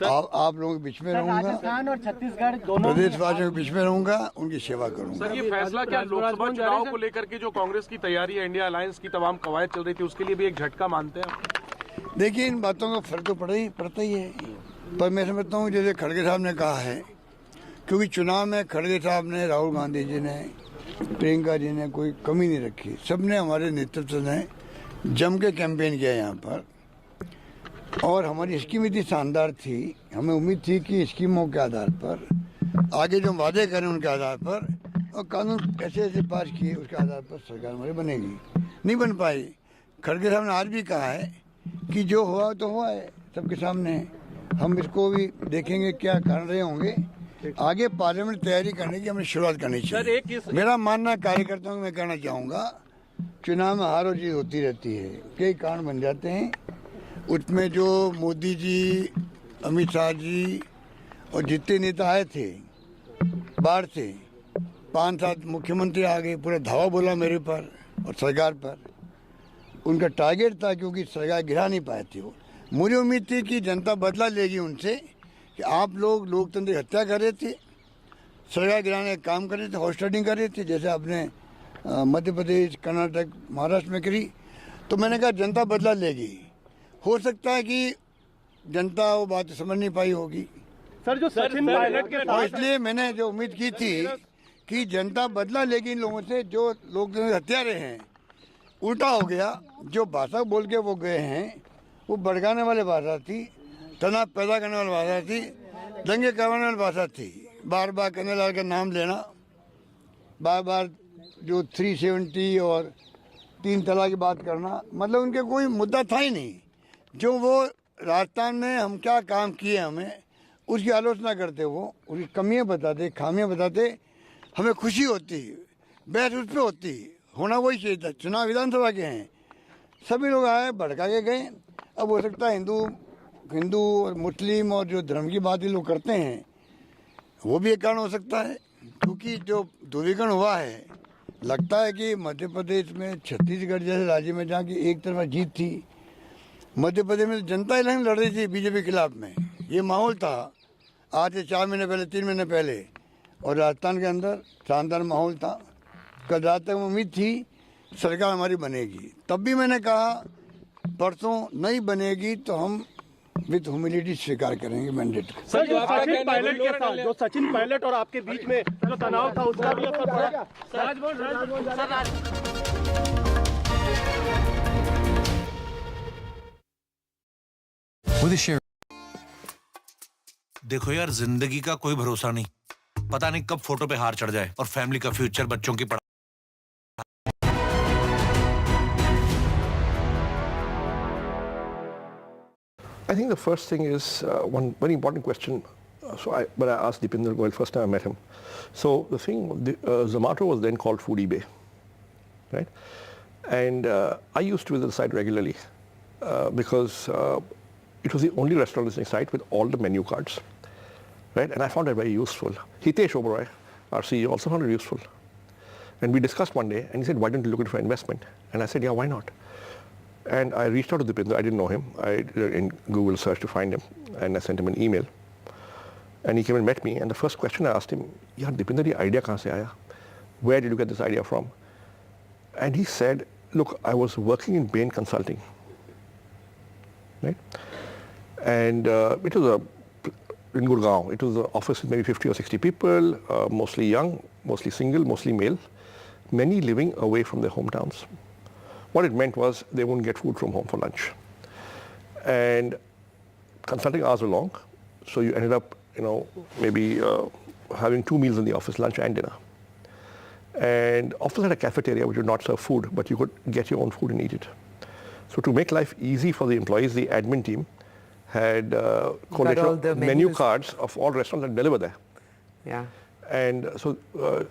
आप लोगों के बीच में रहूँगा, राजस्थान और छत्तीसगढ़ दोनों प्रदेशवासियों के बीच में रहूँगा, उनकी सेवा करूँगा। सर ये फैसला क्या लोकसभा चुनाव को लेकर के जो कांग्रेस की तैयारी है, इंडिया अलायंस की तमाम कवायद चल रही थी, उसके लिए भी एक झटका मानते हैं? देखिए इन बातों का फर्क तो पड़ता ही है, पर मैं समझता हूँ जैसे खड़गे साहब ने कहा है, क्योंकि चुनाव में खड़गे साहब ने, राहुल गांधी जी ने, प्रियंका जी ने कोई कमी नहीं रखी, सबने हमारे नेतृत्व ने जम के कैंपेन किया यहाँ पर और हमारी स्कीम इतनी शानदार थी, हमें उम्मीद थी कि स्कीमों के आधार पर आगे जो वादे करें उनके आधार पर और कानून ऐसे ऐसे पास किए उसके आधार पर सरकार हमारी बनेगी, नहीं बन पाई। खड़गे साहब ने आज भी कहा है कि जो हुआ तो हुआ है सबके सामने, हम इसको भी देखेंगे क्या कारण रहे होंगे, आगे पार्लियामेंट तैयारी करने की हमें शुरुआत करनी चाहिए। मेरा मानना कार्यकर्ताओं को मैं कहना चाहूँगा, चुनाव में हार और जीत होती रहती है, कई कारण बन जाते हैं, उसमें जो मोदी जी, अमित शाह जी और जितने नेता आए थे बाहर से, 5-7 मुख्यमंत्री आ गए, पूरा धावा बोला मेरे पर और सरकार पर, उनका टारगेट था क्योंकि सरकार गिरा नहीं पाए थे वो। मुझे उम्मीद थी कि जनता बदला लेगी उनसे कि आप लोग लोकतंत्र की हत्या कर रहे थे, सरकार गिराने का काम कर रहे थे, हॉस्टिंग कर रहे थे, जैसे आपने मध्य प्रदेश, कर्नाटक, महाराष्ट्र में करी। तो मैंने कहा जनता बदला लेगी, हो सकता है कि जनता वो बात समझ नहीं पाई होगी सर, जो सचिन पायलट के और इसलिए मैंने जो उम्मीद की थी कि जनता बदला लेगी इन लोगों से जो लोकतंत्र के हत्यारे हैं, उल्टा हो गया। जो भाषा बोल के वो गए हैं वो भड़काने वाली भाषा थी, तनाव पैदा करने वाली भाषा थी, दंगे करवाने वाली भाषा थी, बार बार कन्हैया लाल का नाम लेना, बार बार जो 370 और 3 तलाक की बात करना, मतलब उनके कोई मुद्दा था ही नहीं। जो वो राजस्थान में हम क्या काम किए हमें उसकी आलोचना करते, वो उसकी कमियां बताते, खामियां बताते, हमें खुशी होती, बहस उस पर होती, होना वही चाहिए था। चुनाव विधानसभा के हैं, सभी लोग आए भड़का के गए। अब हो सकता है हिंदू और मुस्लिम और जो धर्म की बात ये लोग करते हैं वो भी एक कारण हो सकता है, क्योंकि जो ध्रुवीकरण हुआ है, लगता है कि मध्य प्रदेश में, छत्तीसगढ़ जैसे राज्य में जहाँ की एक तरफा जीत थी, मध्य प्रदेश में जनता इलेक्शन लड़ रही थी बीजेपी के खिलाफ में, ये माहौल था आज से 4 महीने पहले, 3 महीने पहले, और राजस्थान के अंदर शानदार माहौल था। कल रात तक उम्मीद थी सरकार हमारी बनेगी, तब भी मैंने कहा परसों नहीं बनेगी तो हम विद ह्यूमिलिटी स्वीकार करेंगे मैंडेट को। सर, जो सचिन पायलट के साथ, जो सचिन पायलट और आपके बीच में जो तनाव था, उसका भी असर पड़ा? देखो यार, जिंदगी का कोई भरोसा नहीं, पता नहीं कब फोटो पे हार चढ़ जाए और फैमिली का फ्यूचर, बच्चों की पढ़ाई। I think the first thing is one very important question. But I asked Deepinder Goyal first time I met him. So the thing, Zomato was then called Food eBay, right? And I used to visit the site regularly because it was the only restaurant listing site with all the menu cards, right? And I found that very useful. Hitesh Oberoi, our CEO, also found it useful. And we discussed one day, and he said, "Why don't you look at it for investment?" And I said, "Yeah, why not?" And I reached out to Deepinder. I didn't know him. I did in Google search to find him, and I sent him an email. And he came and met me. And the first question I asked him, "Yaar, Deepinder, ये idea कहाँ से आया? Where did you get this idea from?" And he said, "Look, I was working in Bain Consulting, right? And it was in Gurgaon. It was an office with maybe 50 or 60 people, mostly young, mostly single, mostly male, many living away from their hometowns. What it meant was they wouldn't get food from home for lunch. And consulting hours were long, so you ended up, maybe having 2 meals in the office, lunch and dinner. And office had a cafeteria which would not serve food, but you could get your own food and eat it. So to make life easy for the employees, the admin team had collateral menu cards of all restaurants that deliver there. Yeah. And so,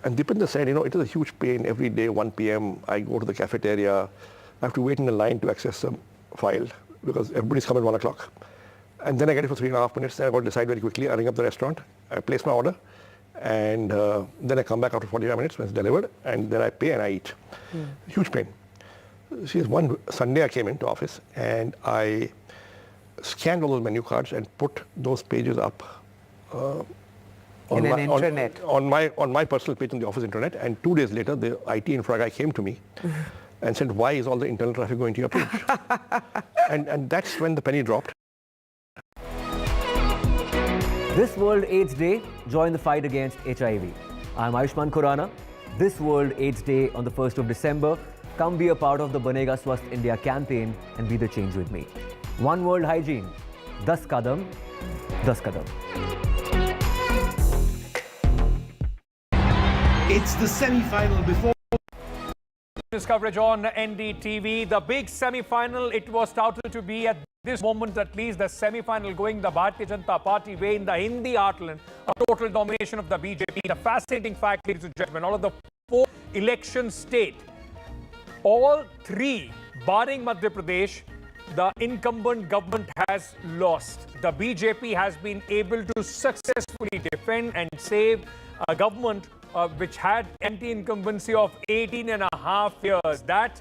and Deepinder said, it is a huge pain every day, 1 p.m. I go to the cafeteria, I have to wait in a line to access the file because everybody's come at 1 o'clock. And then I get it for 3.5 minutes, then I got to decide very quickly. I ring up the restaurant, I place my order, and then I come back after 45 minutes when it's delivered, and then I pay and I eat. Huge pain. One Sunday I came into office and I scanned all those menu cards and put those pages up on my personal page on the office intranet, and 2 days later the IT infra guy came to me and said, why is all the internal traffic going to your page? and that's when the penny dropped. This World AIDS Day, join the fight against HIV. I'm Ayushman Khurrana. This World AIDS Day on the 1st of December, come be a part of the Banega Swasth India campaign and be the change with me. One World Hygiene, 10 kadam, 10 kadam. It's the semi-final before This coverage on NDTV. The big semi-final, it was touted to be at this moment at least the semi-final going the Bharatiya Janata Party way in the Hindi heartland. A total domination of the BJP. The fascinating fact, ladies and gentlemen, all of the 4 election state, all 3, barring Madhya Pradesh, the incumbent government has lost. The BJP has been able to successfully defend and save a government which had anti-incumbency of 18.5 years. That,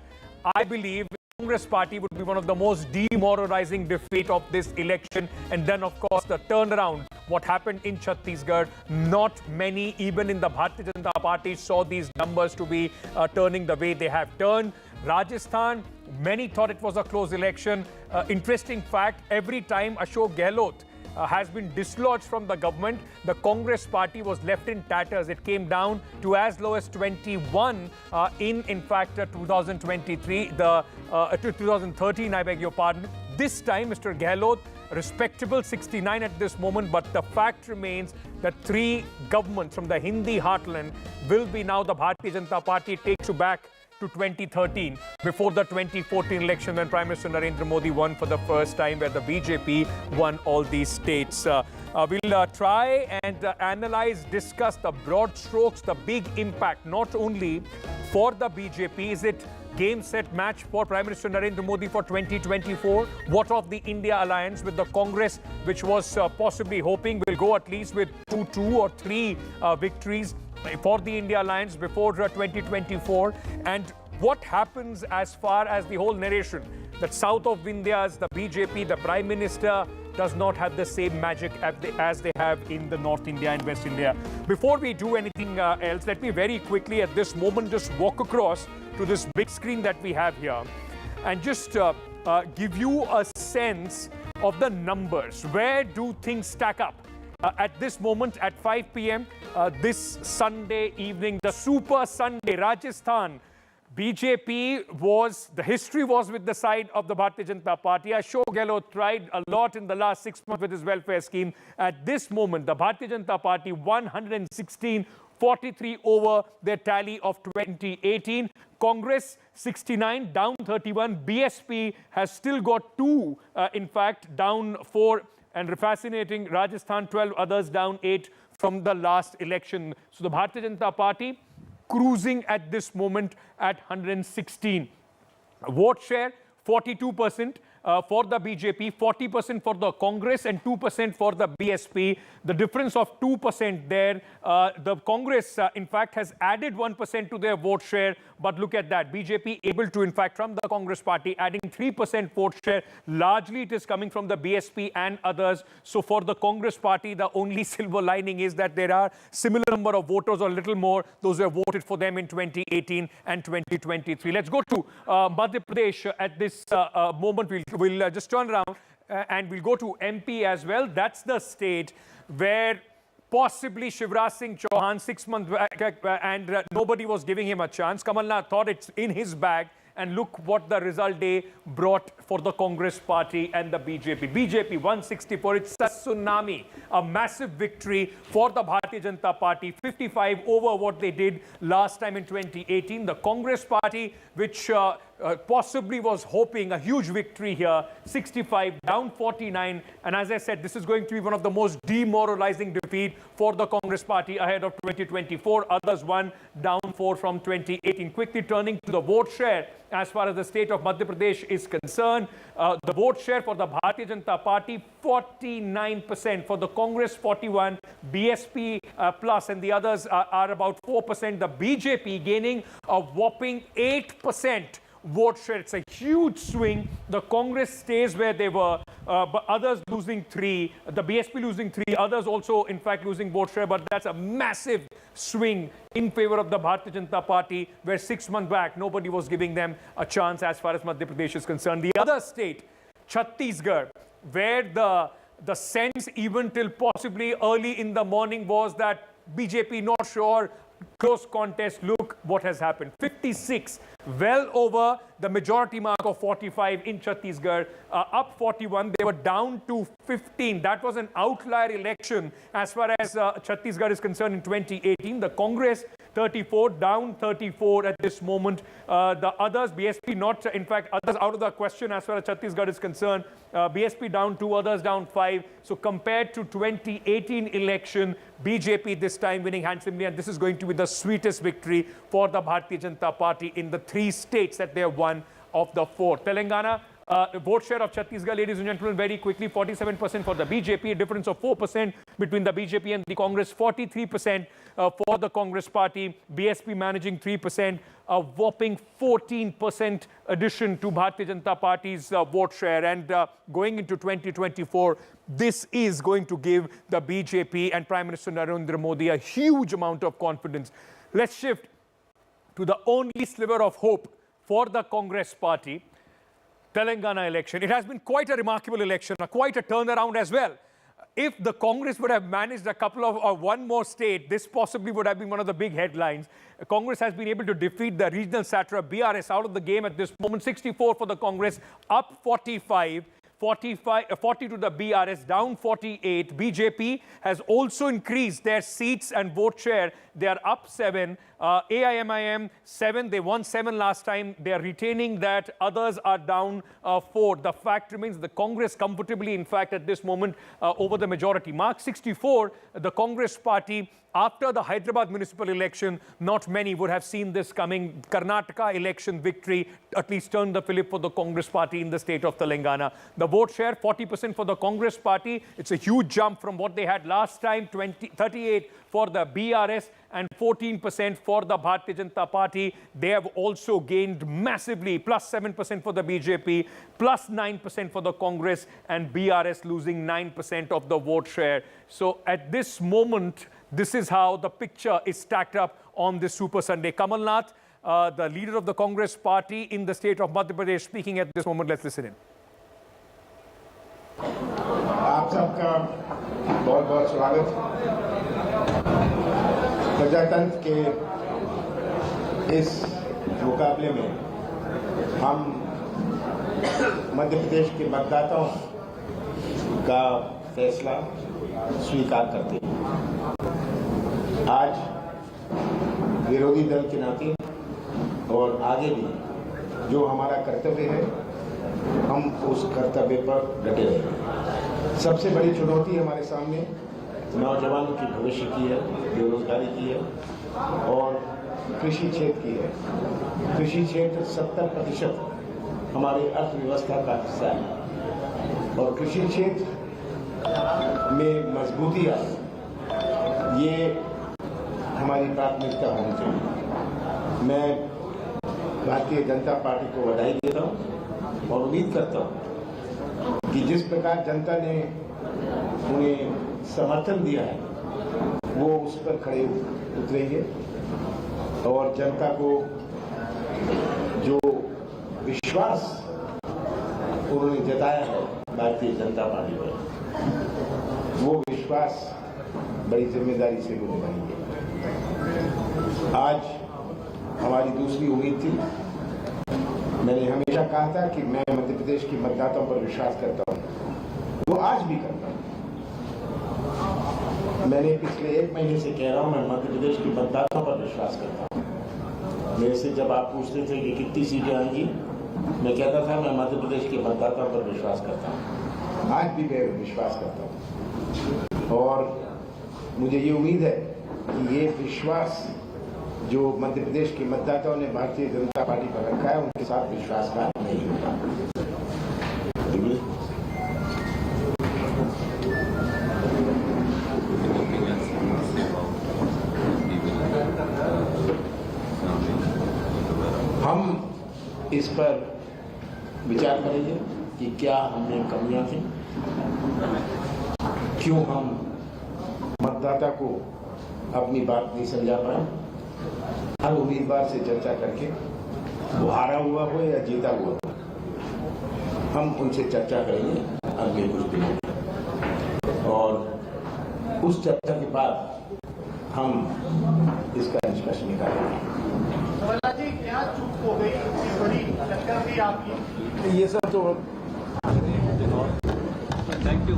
I believe, Congress party would be one of the most demoralizing defeat of this election. And then, of course, the turnaround, what happened in Chhattisgarh. Not many, even in the Bharatiya Janata Party, saw these numbers to be turning the way they have turned. Rajasthan, many thought it was a close election. Interesting fact, every time Ashok Gehlot has been dislodged from the government, the Congress party was left in tatters. It came down to as low as 21 in fact, 2023, 2013, I beg your pardon. This time, Mr. Gehlot, respectable 69 at this moment, but the fact remains that 3 governments from the Hindi heartland will be now the Bharatiya Janata Party takes you back to 2013, before the 2014 election when Prime Minister Narendra Modi won for the first time, where the BJP won all these states. We'll try and analyze, discuss the broad strokes, the big impact, not only for the BJP. Is it game, set, match for Prime Minister Narendra Modi for 2024? What of the India alliance with the Congress, which was possibly hoping will go at least with 2 or 3 victories for the India alliance before 2024? And what happens as far as the whole narration that south of India's the BJP, the Prime Minister does not have the same magic as they have in the North India and West India. Before we do anything else, let me very quickly at this moment just walk across to this big screen that we have here and just give you a sense of the numbers. Where do things stack up? At this moment at 5 p.m. This Sunday evening, the Super Sunday, Rajasthan, BJP the history was with the side of the Bharatiya Janata Party. Ashok Gehlot tried a lot in the last 6 months with his welfare scheme. At this moment, the Bharatiya Janata Party 116, 43 over their tally of 2018. Congress 69, down 31. BSP has still got 2, in fact, down 4. And fascinating, Rajasthan 12, others down 8 from the last election. So the Bharatiya Janata Party cruising at this moment at 116. Vote share 42% for the BJP, 40% for the Congress and 2% for the BSP. The difference of 2% there. The Congress, in fact, has added 1% to their vote share. But look at that. BJP able to, in fact, from the Congress party, adding 3% vote share. Largely, it is coming from the BSP and others. So for the Congress party, the only silver lining is that there are similar number of voters or a little more, those who have voted for them in 2018 and 2023. Let's go to Madhya Pradesh at this moment. We'll just turn around and we'll go to MP as well. That's the state where possibly Shivraj Singh Chauhan 6 months back and nobody was giving him a chance. Kamal Nath thought it's in his bag and look what the result day brought for the Congress party and the BJP. BJP 164, it's a tsunami, a massive victory for the Bharatiya Janata Party, 55 over what they did last time in 2018. The Congress party, which possibly was hoping a huge victory here, 65 down 49, and as I said, this is going to be one of the most demoralizing defeat for the Congress party ahead of 2024. Others won down 4 from 2018. Quickly turning to the vote share as far as the state of Madhya Pradesh is concerned, the vote share for the Bharatiya Janata Party 49%, for the Congress 41%, BSP plus and the others are about 4%. The BJP gaining a whopping 8% vote share. It's a huge swing. The Congress stays where they were, but others losing 3, the BSP losing 3, others also in fact losing vote share, but that's a massive swing in favor of the Bharatiya Janata Party, where 6 months back nobody was giving them a chance as far as Madhya Pradesh is concerned. The other state, Chhattisgarh, where the sense even till possibly early in the morning was that BJP not sure, close contest, look what has happened. 56, well over the majority mark of 45 in Chhattisgarh, up 41. They were down to 15. That was an outlier election as far as Chhattisgarh is concerned in 2018. The Congress 34, down 34 at this moment. The others, BSP not, in fact, others out of the question as far as Chhattisgarh is concerned. BSP down 2, others down 5. So compared to 2018 election, BJP this time winning handsomely, and this is going to be the sweetest victory for the Bharatiya Janata Party in the 3 states that they have won of the 4. Telangana, vote share of Chhattisgarh, ladies and gentlemen, very quickly, 47% for the BJP, a difference of 4% between the BJP and the Congress, 43% for the Congress party, BSP managing 3%, a whopping 14% addition to Bharatiya Janata Party's vote share. And going into 2024, this is going to give the BJP and Prime Minister Narendra Modi a huge amount of confidence. Let's shift to the only sliver of hope for the Congress party, Telangana election. It has been quite a remarkable election, quite a turnaround as well. If the Congress would have managed a couple of one more state, this possibly would have been one of the big headlines. Congress has been able to defeat the regional satrap BRS out of the game at this moment. 64 for the Congress, up 45. 40 to the BRS, down 48. BJP has also increased their seats and vote share. They are up 7. AIMIM 7. They won 7 last time. They are retaining that. Others are down 4. The fact remains the Congress comfortably, in fact, at this moment over the majority mark. 64, the Congress party. After the Hyderabad municipal election, not many would have seen this coming. Karnataka election victory at least turned the fillip for the Congress party in the state of Telangana. The vote share, 40% for the Congress party. It's a huge jump from what they had last time, 38 for the BRS and 14% for the Bharatiya Janata Party. They have also gained massively, plus 7% for the BJP, plus 9% for the Congress, and BRS losing 9% of the vote share. So at this moment, this is how the picture is stacked up on this Super Sunday. Kamal Nath, the leader of the Congress party in the state of Madhya Pradesh, speaking at this moment. Let's listen in. आप सबका बहुत बहुत स्वागत। प्रजातंत्र के इस मुकाबले में हम मध्य प्रदेश के मतदाताओं का फैसला स्वीकार करते हैं। आज विरोधी दल के नाते और आगे भी जो हमारा कर्तव्य है, हम उस कर्तव्य पर डटे रहेंगे। सबसे बड़ी चुनौती हमारे सामने नौजवानों की भविष्य की है, बेरोजगारी की है और कृषि क्षेत्र की है। कृषि क्षेत्र 70% हमारी अर्थव्यवस्था का हिस्सा है और कृषि क्षेत्र में मजबूती आए, ये हमारी प्राथमिकता होनी चाहिए। मैं भारतीय जनता पार्टी को बधाई देता हूँ और उम्मीद करता हूँ कि जिस प्रकार जनता ने उन्हें समर्थन दिया है, वो उस पर खड़े उतरेंगे और जनता को जो विश्वास उन्होंने जताया है भारतीय जनता पार्टी पर, वो विश्वास बड़ी जिम्मेदारी से वो निभाएंगे। आज हमारी दूसरी उम्मीद थी मैंने हमेशा कहा था कि मैं मध्य प्रदेश के मतदाताओं पर विश्वास करता हूं, वो आज भी करता हूं। मैंने पिछले 1 महीने से कह रहा हूं, मैं मध्य प्रदेश के मतदाताओं पर विश्वास करता हूं। मेरे से जब आप पूछते थे कि कितनी सीटें आएंगी, मैं कहता था मैं मध्य प्रदेश के मतदाताओं पर विश्वास करता हूं। आज भी मैं विश्वास करता हूं और मुझे ये उम्मीद है कि ये विश्वास जो मध्य प्रदेश के मतदाताओं ने भारतीय जनता पार्टी पर रखा है, उनके साथ विश्वासघात नहीं होगा। हम इस पर विचार करेंगे कि क्या हमने कमियां थी, क्यों हम मतदाता को अपनी बात नहीं समझा पाए। हर उम्मीदवार से चर्चा करके, वो हारा हुआ हो या जीता हुआ हो, हम उनसे चर्चा करेंगे अगले कुछ दिनों में, और उस चर्चा के बाद हम इसका निष्कर्ष निकालेंगे। जी, क्या चूक हो गई, इतनी बड़ी टक्कर थी आपकी? ये सब तो thank you.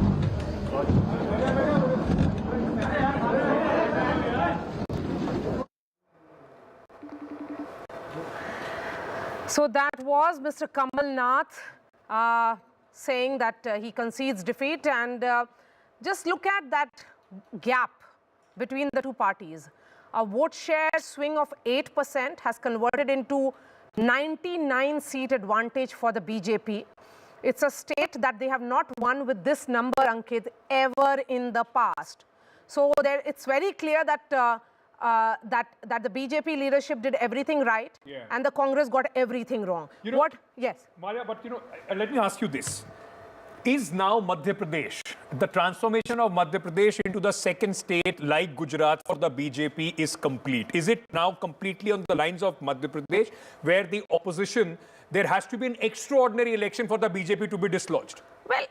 So that was Mr. Kamal Nath saying that he concedes defeat, and just look at that gap between the two parties. A vote share swing of 8% has converted into 99 seat advantage for the BJP. It's a state that they have not won with this number, Ankit, ever in the past. So it's very clear that that the BJP leadership did everything right, and the Congress got everything wrong. Yes. Maria, but let me ask you this. Is now Madhya Pradesh, the transformation of Madhya Pradesh into the second state like Gujarat for the BJP is complete? Is it now completely on the lines of Madhya Pradesh, where the opposition, there has to be an extraordinary election for the BJP to be dislodged? Well,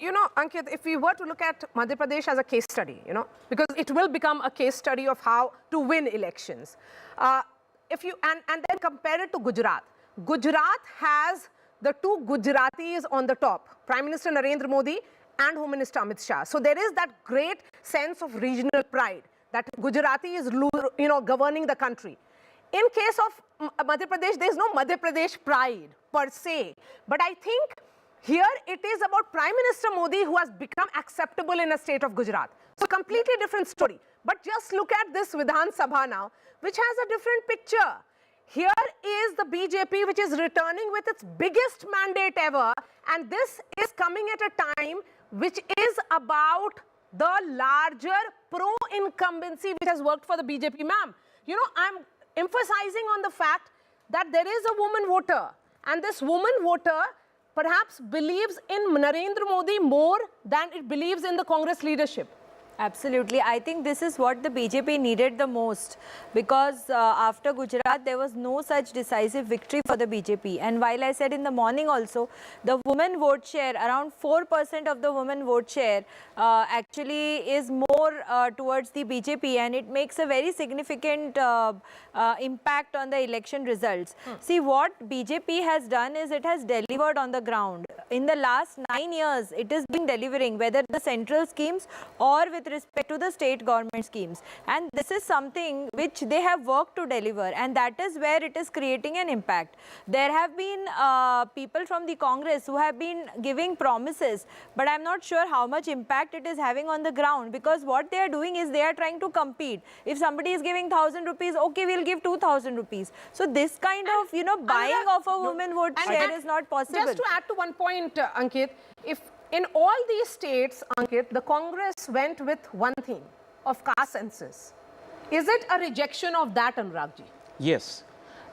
you know, Ankit, if we were to look at Madhya Pradesh as a case study, because it will become a case study of how to win elections. And then compare it to Gujarat. Gujarat has the two Gujaratis on the top, Prime Minister Narendra Modi and Home Minister Amit Shah. So there is that great sense of regional pride that Gujarati is, governing the country. In case of Madhya Pradesh, there is no Madhya Pradesh pride per se. But I think here it is about Prime Minister Modi who has become acceptable in a state of Gujarat. So completely different story. But just look at this Vidhan Sabha now, which has a different picture. Here is the BJP, which is returning with its biggest mandate ever, and this is coming at a time which is about the larger pro-incumbency which has worked for the BJP. Ma'am, I'm emphasizing on the fact that there is a woman voter, and this woman voter perhaps believes in Narendra Modi more than it believes in the Congress leadership. Absolutely. I think this is what the BJP needed the most, because after Gujarat, there was no such decisive victory for the BJP. And while I said in the morning also, the women vote share, around 4% of the women vote share actually is more towards the BJP, and it makes a very significant impact on the election results. See, what BJP has done is it has delivered on the ground. In the last 9 years, it has been delivering, whether the central schemes or with respect to the state government schemes. And this is something which they have worked to deliver, and that is where it is creating an impact. There have been people from the Congress who have been giving promises, but I'm not sure how much impact it is having on the ground, because what they are doing is they are trying to compete. If somebody is giving 1,000 rupees, okay, we'll give 2,000 rupees. So this kind of, buying of a woman vote share is not possible. Just to add to one point, Ankit, if in all these states, Ankit, the Congress went with one theme of caste census. Is it a rejection of that, Anuragji? Yes.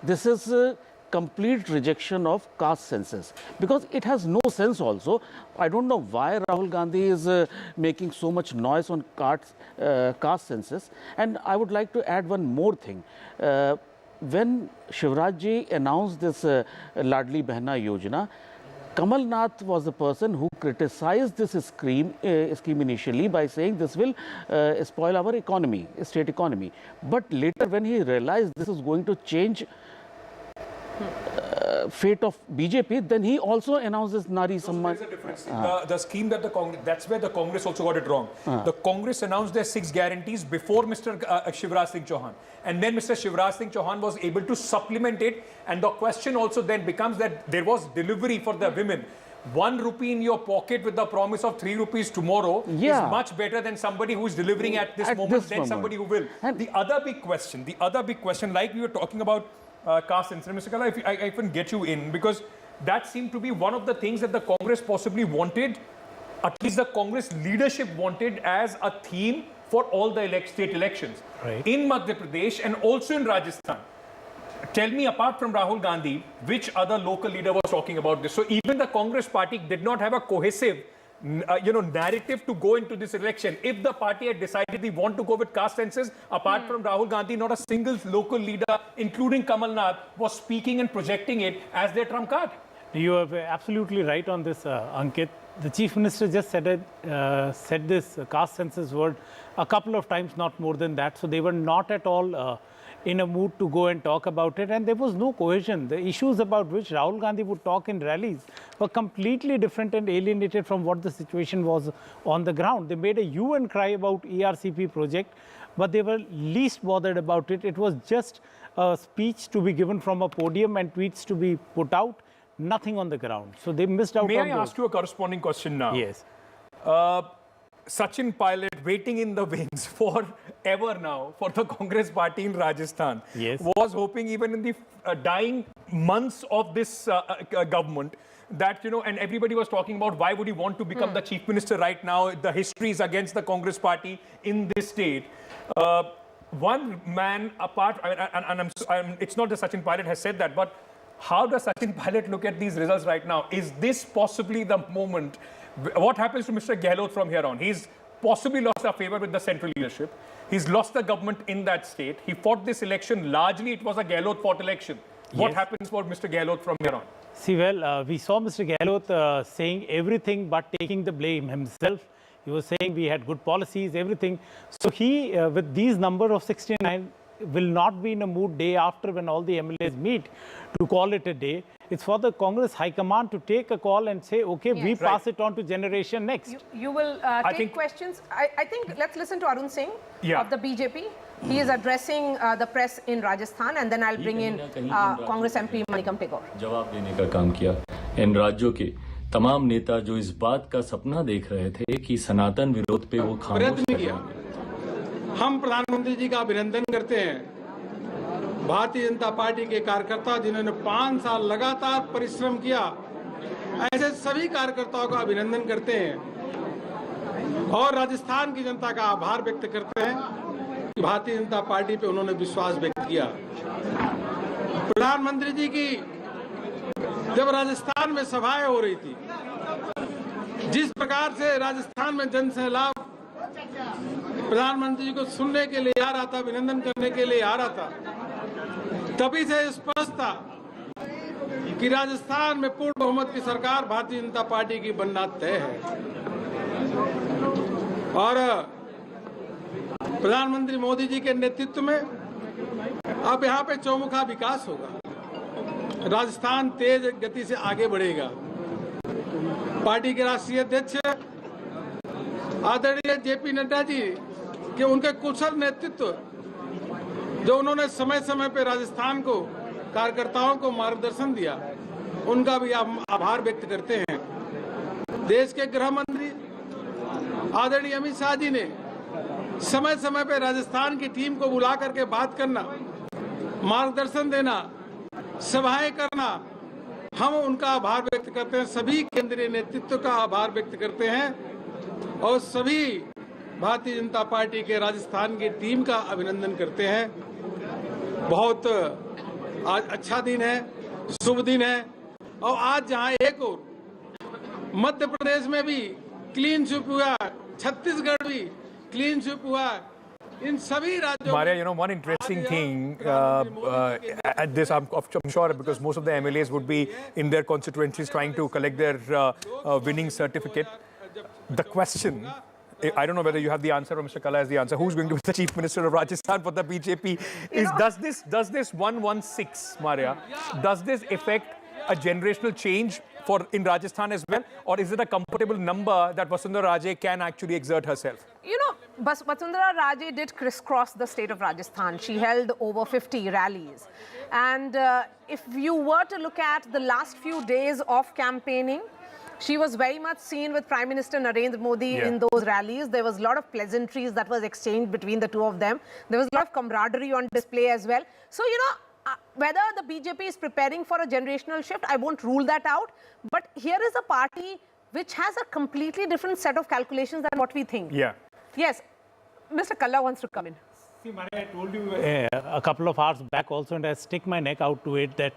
This is a complete rejection of caste census, because it has no sense also. I don't know why Rahul Gandhi is making so much noise on caste census. And I would like to add one more thing. When Shivraj ji announced this Ladli Behna Yojana, Kamal Nath was the person who criticized this scheme initially by saying this will spoil our economy, state economy. But later when he realized this is going to change fate of BJP, then he also announces Nari Samman. There's a difference. The scheme that the Congress, that's where the Congress also got it wrong. The Congress announced their 6 guarantees before Mr. Shivraj Singh Chauhan. And then Mr. Shivraj Singh Chauhan was able to supplement it. And the question also then becomes that there was delivery for the women. 1 rupee in your pocket with the promise of 3 rupees tomorrow is much better than somebody who is delivering at this moment than somebody who will. And the other big question, like we were talking about caste censorship, Mr. Kala, if I can get you in, because that seemed to be one of the things that the Congress possibly wanted, at least the Congress leadership wanted as a theme for all the state elections. In Madhya Pradesh and also in Rajasthan. Tell me, apart from Rahul Gandhi, which other local leader was talking about this? So even the Congress party did not have a cohesive narrative to go into this election. If the party had decided they want to go with caste census, apart from Rahul Gandhi, not a single local leader, including Kamal Nath, was speaking and projecting it as their trump card. You are absolutely right on this, Ankit. The Chief Minister just said this caste census word a couple of times, not more than that. So they were not at all in a mood to go and talk about it, and there was no cohesion. The issues about which Rahul Gandhi would talk in rallies were completely different and alienated from what the situation was on the ground. They made a hue and cry about ERCP project, but they were least bothered about it. It was just a speech to be given from a podium and tweets to be put out, nothing on the ground. So they missed out. May I ask you a corresponding question now? Yes. Sachin Pilot waiting in the wings forever now for the Congress party in Rajasthan. Yes. Was hoping even in the dying months of this government that, and everybody was talking about why would he want to become the chief minister right now? The history is against the Congress party in this state. One man apart, it's not that Sachin Pilot has said that, but how does Sachin Pilot look at these results right now? Is this possibly the moment? What happens to Mr. Gehlot from here on? He's possibly lost our favor with the central leadership. He's lost the government in that state. He fought this election. Largely, it was a Gehlot fought election. What happens for Mr. Gehlot from here on? See, well, we saw Mr. Gehlot saying everything but taking the blame himself. He was saying we had good policies, everything. So he, with these number of 69, will not be in a mood day after when all the MLAs meet to call it a day. It's for the Congress High Command to take a call and say, okay, we pass it on to generation next. You will take questions. I think let's listen to Arun Singh of the BJP. He is addressing the press in Rajasthan, and then I'll bring in Congress MP Manikam Tagore. जवाब देने का काम किया इन राज्यों के तमाम नेता जो इस बात का सपना देख रहे थे कि सनातन विरोध पे वो खामोश किया। हम प्रधानमंत्री जी का अभिनंदन करते हैं। भारतीय जनता पार्टी के कार्यकर्ता जिन्होंने 5 साल लगातार परिश्रम किया, ऐसे सभी कार्यकर्ताओं का अभिनंदन करते हैं और राजस्थान की जनता का आभार व्यक्त करते हैं कि भारतीय जनता पार्टी पे उन्होंने विश्वास व्यक्त किया। प्रधानमंत्री जी की जब राजस्थान में सभाएं हो रही थी, जिस प्रकार से राजस्थान में जनसैलाब प्रधानमंत्री जी को सुनने के लिए आ रहा था, अभिनंदन करने के लिए आ रहा था, तभी से स्पष्ट था कि राजस्थान में पूर्ण बहुमत की सरकार भारतीय जनता पार्टी की बनना तय है और प्रधानमंत्री मोदी जी के नेतृत्व में अब यहाँ पे चौमुखा विकास होगा। राजस्थान तेज गति से आगे बढ़ेगा। पार्टी के राष्ट्रीय अध्यक्ष आदरणीय जेपी नड्डा जी के उनके कुशल नेतृत्व, जो उन्होंने समय समय पे राजस्थान को कार्यकर्ताओं को मार्गदर्शन दिया, उनका भी हम आभार व्यक्त करते हैं। देश के गृह मंत्री आदरणीय अमित शाह जी ने समय समय पे राजस्थान की टीम को बुला करके बात करना, मार्गदर्शन देना, सभाएं करना, हम उनका आभार व्यक्त करते हैं। सभी केंद्रीय नेतृत्व का आभार व्यक्त करते हैं और सभी भारतीय जनता पार्टी के राजस्थान की टीम का अभिनंदन करते हैं। बहुत आज अच्छा दिन है, शुभ दिन है और आज जहां एक और मध्य प्रदेश में भी क्लीन स्वीप हुआ, छत्तीसगढ़ भी क्लीन स्वीप हुआ, इन सभी राज्यों Maria, one interesting thing at this, I'm sure, because most of the MLAs would be in their constituencies trying to collect their winning certificate. The question I don't know whether you have the answer or Mr. Kalla has the answer. Who's going to be the Chief Minister of Rajasthan for the BJP? Does this 116, Maria, does this affect a generational change in Rajasthan as well? Or is it a comfortable number that Vasundhara Raje can actually exert herself? You know, Vasundhara Raje did crisscross the state of Rajasthan. She held over 50 rallies. And if you were to look at the last few days of campaigning, she was very much seen with Prime Minister Narendra Modi in those rallies. There was a lot of pleasantries that was exchanged between the two of them. There was a lot of camaraderie on display as well. So, you know, whether the BJP is preparing for a generational shift, I won't rule that out. But here is a party which has a completely different set of calculations than what we think. Yeah. Yes. Mr. Kalla wants to come in. See, Maria, I told you a couple of hours back also, and I stick my neck out to it, that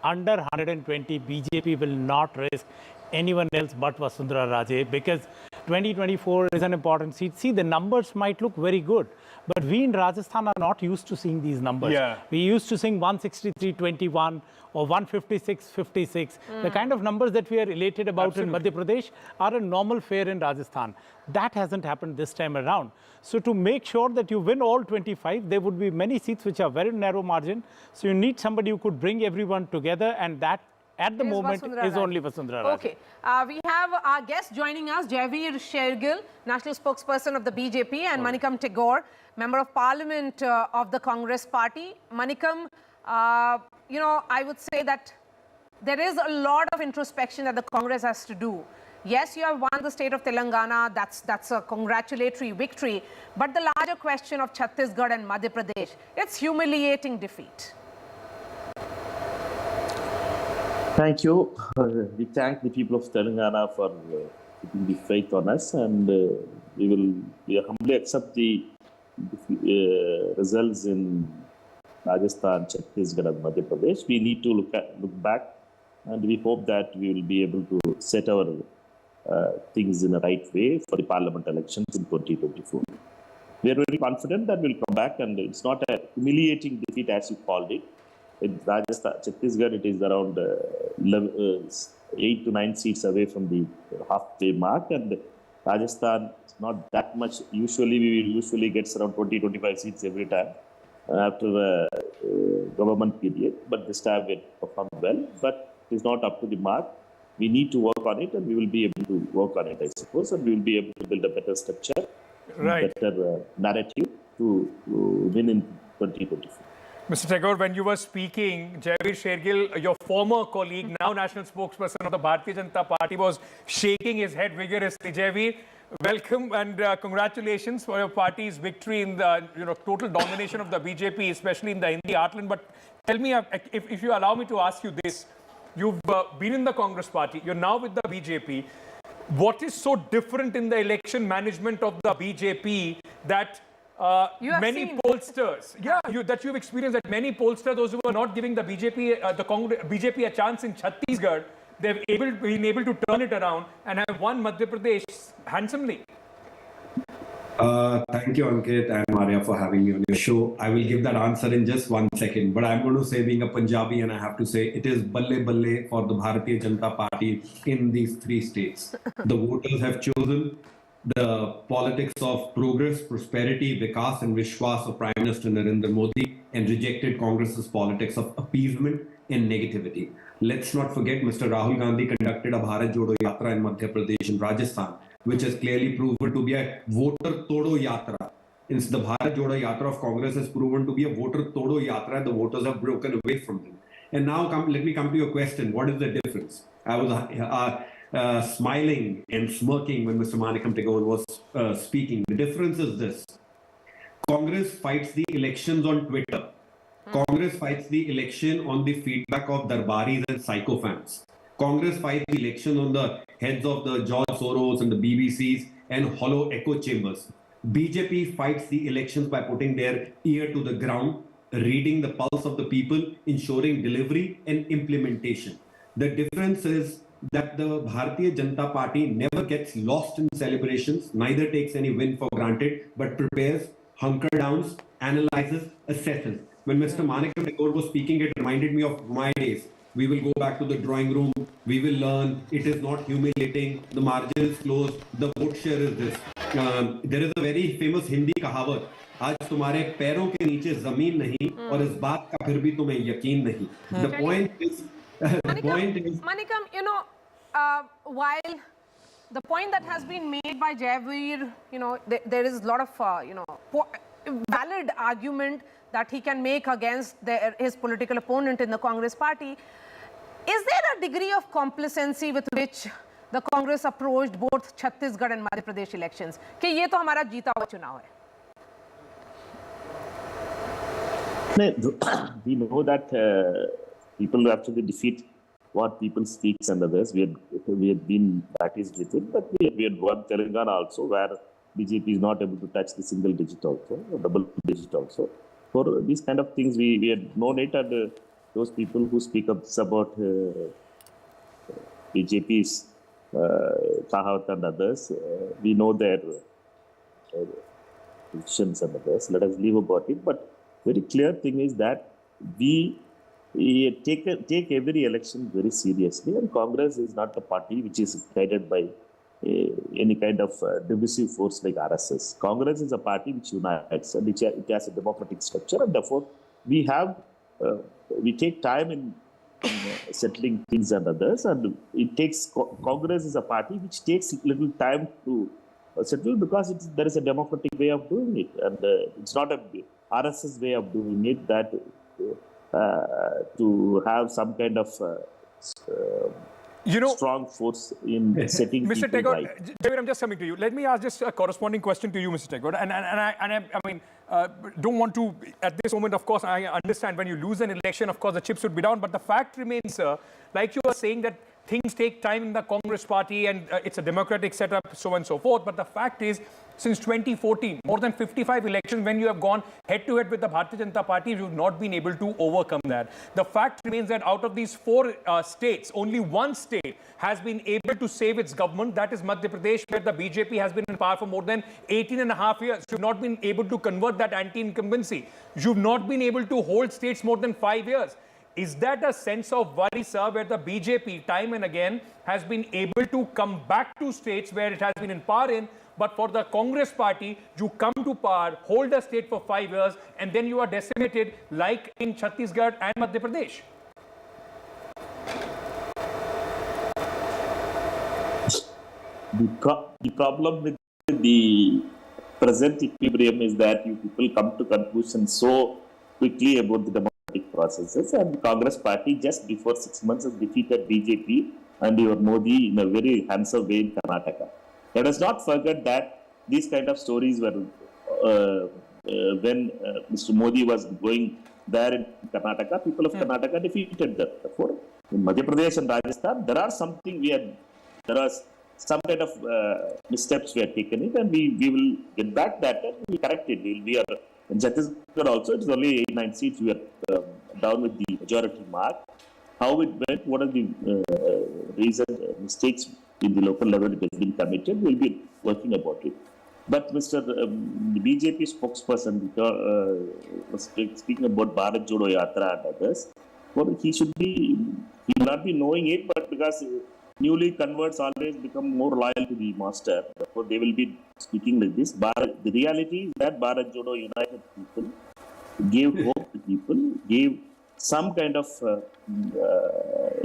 under 120, BJP will not risk anyone else but Vasundhara Raje, because 2024 is an important seat. See, the numbers might look very good, but we in Rajasthan are not used to seeing these numbers. Yeah. We used to seeing 163-21 or 156-56. The kind of numbers that we are elated about in Madhya Pradesh are a normal fare in Rajasthan. That hasn't happened this time around. So to make sure that you win all 25, there would be many seats which are very narrow margin. So you need somebody who could bring everyone together, and that at the moment is only Vasundhara Raje. Okay. We have our guest joining us, Jaivir Shergill, National Spokesperson of the BJP, and Manikam Tagore, Member of Parliament of the Congress Party. Manikam, you know, I would say that there is a lot of introspection that the Congress has to do. Yes, you have won the state of Telangana, that's a congratulatory victory, but the larger question of Chhattisgarh and Madhya Pradesh, it's humiliating defeat. Thank you. We thank the people of Telangana for putting the faith on us, and we humbly accept the results in Rajasthan, Chhattisgarh and Madhya Pradesh. We need to look back, and we hope that we will be able to set our things in the right way for the parliament elections in 2024. We are very confident that we'll come back, and it's not a humiliating defeat as you called it. In Rajasthan, Chhattisgarh, it is around 8 to 9 seats away from the halfway mark, and Rajasthan is not that much. Usually, we usually gets around 20-25 seats every time after the government period, but this time we performed well, but it is not up to the mark. We need to work on it, and we will be able to work on it, I suppose, and we will be able to build a better structure, better narrative to win in 2024. Mr. Tagore, when you were speaking, Jaivir Shergill, your former colleague, now national spokesperson of the Bharatiya Janata Party, was shaking his head vigorously. Jaivir, welcome and congratulations for your party's victory in the total domination of the BJP, especially in the Hindi heartland. But tell me, if you allow me to ask you this, you've been in the Congress party, you're now with the BJP. What is so different in the election management of the BJP that many pollsters, that you've experienced, that many pollsters, those who are not giving the BJP, BJP a chance in Chhattisgarh, they've been able to turn it around and have won Madhya Pradesh handsomely? Thank you, Ankit and Maria, for having me on your show. I will give that answer in just 1 second, but I'm going to say, being a Punjabi, and I have to say, it is balle balle for the Bharatiya Janata Party in these 3 states. The voters have chosen the politics of progress, prosperity, vikas and vishwas of Prime Minister Narendra Modi, and rejected Congress's politics of appeasement and negativity. Let's not forget, Mr. Rahul Gandhi conducted a Bharat Jodo Yatra in Madhya Pradesh and Rajasthan, which has clearly proven to be a voter todo yatra. The Bharat Jodo Yatra of Congress has proven to be a voter todo yatra. The voters have broken away from them. And now let me come to your question. What is the difference? I was smiling and smirking when Mr. Manikam Tagore was speaking. The difference is this. Congress fights the elections on Twitter. Congress fights the election on the feedback of darbaris and sycophants. Congress fights the election on the heads of the George Soros and the BBCs and hollow echo chambers. BJP fights the elections by putting their ear to the ground, reading the pulse of the people, ensuring delivery and implementation. The difference is that the Bharatiya Janata Party never gets lost in celebrations, neither takes any win for granted, but prepares, hunker downs, analyzes, assesses. When Mr. Manikam Tagore was speaking, it reminded me of my days. We will go back to the drawing room. We will learn. It is not humiliating. The margin is closed. The vote share is this. there is a very famous Hindi कहावत, आज तुम्हारे पैरों के नीचे जमीन नहीं और इस बात का फिर भी तुम्हें यकीन नहीं. The point is, Manikam, you know, while the point that has been made by Jayaveer, you know, there is a lot of, you know, valid argument that he can make against his political opponent in the Congress party. Is there a degree of complacency with which the Congress approached both Chhattisgarh and Madhya Pradesh elections? कि ये तो हमारा जीता हुआ चुनाव है. We know that people actually defeat what people speak and others. We had been practiced with it, but we had won Telangana also, where BJP is not able to touch the single digit also, or double digit also. For these kind of things, we had known it, and those people who speak up about BJP's Kahavat and others, we know their positions and others. Let us leave about it. But very clear thing is that we take every election very seriously, and Congress is not a party which is guided by any kind of divisive force like RSS. Congress is a party which unites, and it has a democratic structure, and therefore we take time in settling things and others, and it takes Congress is a party which takes little time to settle, because there is a democratic way of doing it, and it's not a RSS way of doing it, that to have some kind of strong force in setting Mr. people Tagore, right. David, I'm just coming to you. Let me ask just a corresponding question to you, Mr. Tagore. And I mean, don't want to, at this moment, of course, I understand when you lose an election, of course, the chips would be down. But the fact remains, sir, like you were saying, that things take time in the Congress party and it's a democratic setup, so on and so forth. But the fact is, since 2014, more than 55 elections, when you have gone head-to-head with the Bharatiya Janata Party, you've not been able to overcome that. The fact remains that out of these 4 states, only one state has been able to save its government. That is Madhya Pradesh, where the BJP has been in power for more than 18.5 years. You've not been able to convert that anti-incumbency. You've not been able to hold states more than 5 years. Is that a sense of worry, sir, where the BJP time and again has been able to come back to states where it has been in power in, but for the Congress party, you come to power, hold a state for 5 years, and then you are decimated like in Chhattisgarh and Madhya Pradesh? The problem with the present equilibrium is that you people come to conclusions so quickly about the democratic processes, and the Congress party just before 6 months has defeated BJP and your Modi in a very handsome way in Karnataka. Let us not forget that these kind of stories were when Mr. Modi was going there in Karnataka, people of Karnataka defeated them. Therefore, in Madhya Pradesh and Rajasthan, there are some kind of missteps we have taken it, and we will get back that and we correct it. We are in Chhattisgarh also, it is only 8-9 seats. We are down with the majority mark. How it went, what are the mistakes in the local level it has been committed, we'll be working about it. But Mr. The BJP spokesperson was speaking about Bharat Jodo Yatra and others. Well, he will not be knowing it, but because newly converts always become more loyal to the master, therefore they will be speaking like this. The reality is that Bharat Jodo united people, gave hope to people, gave some kind of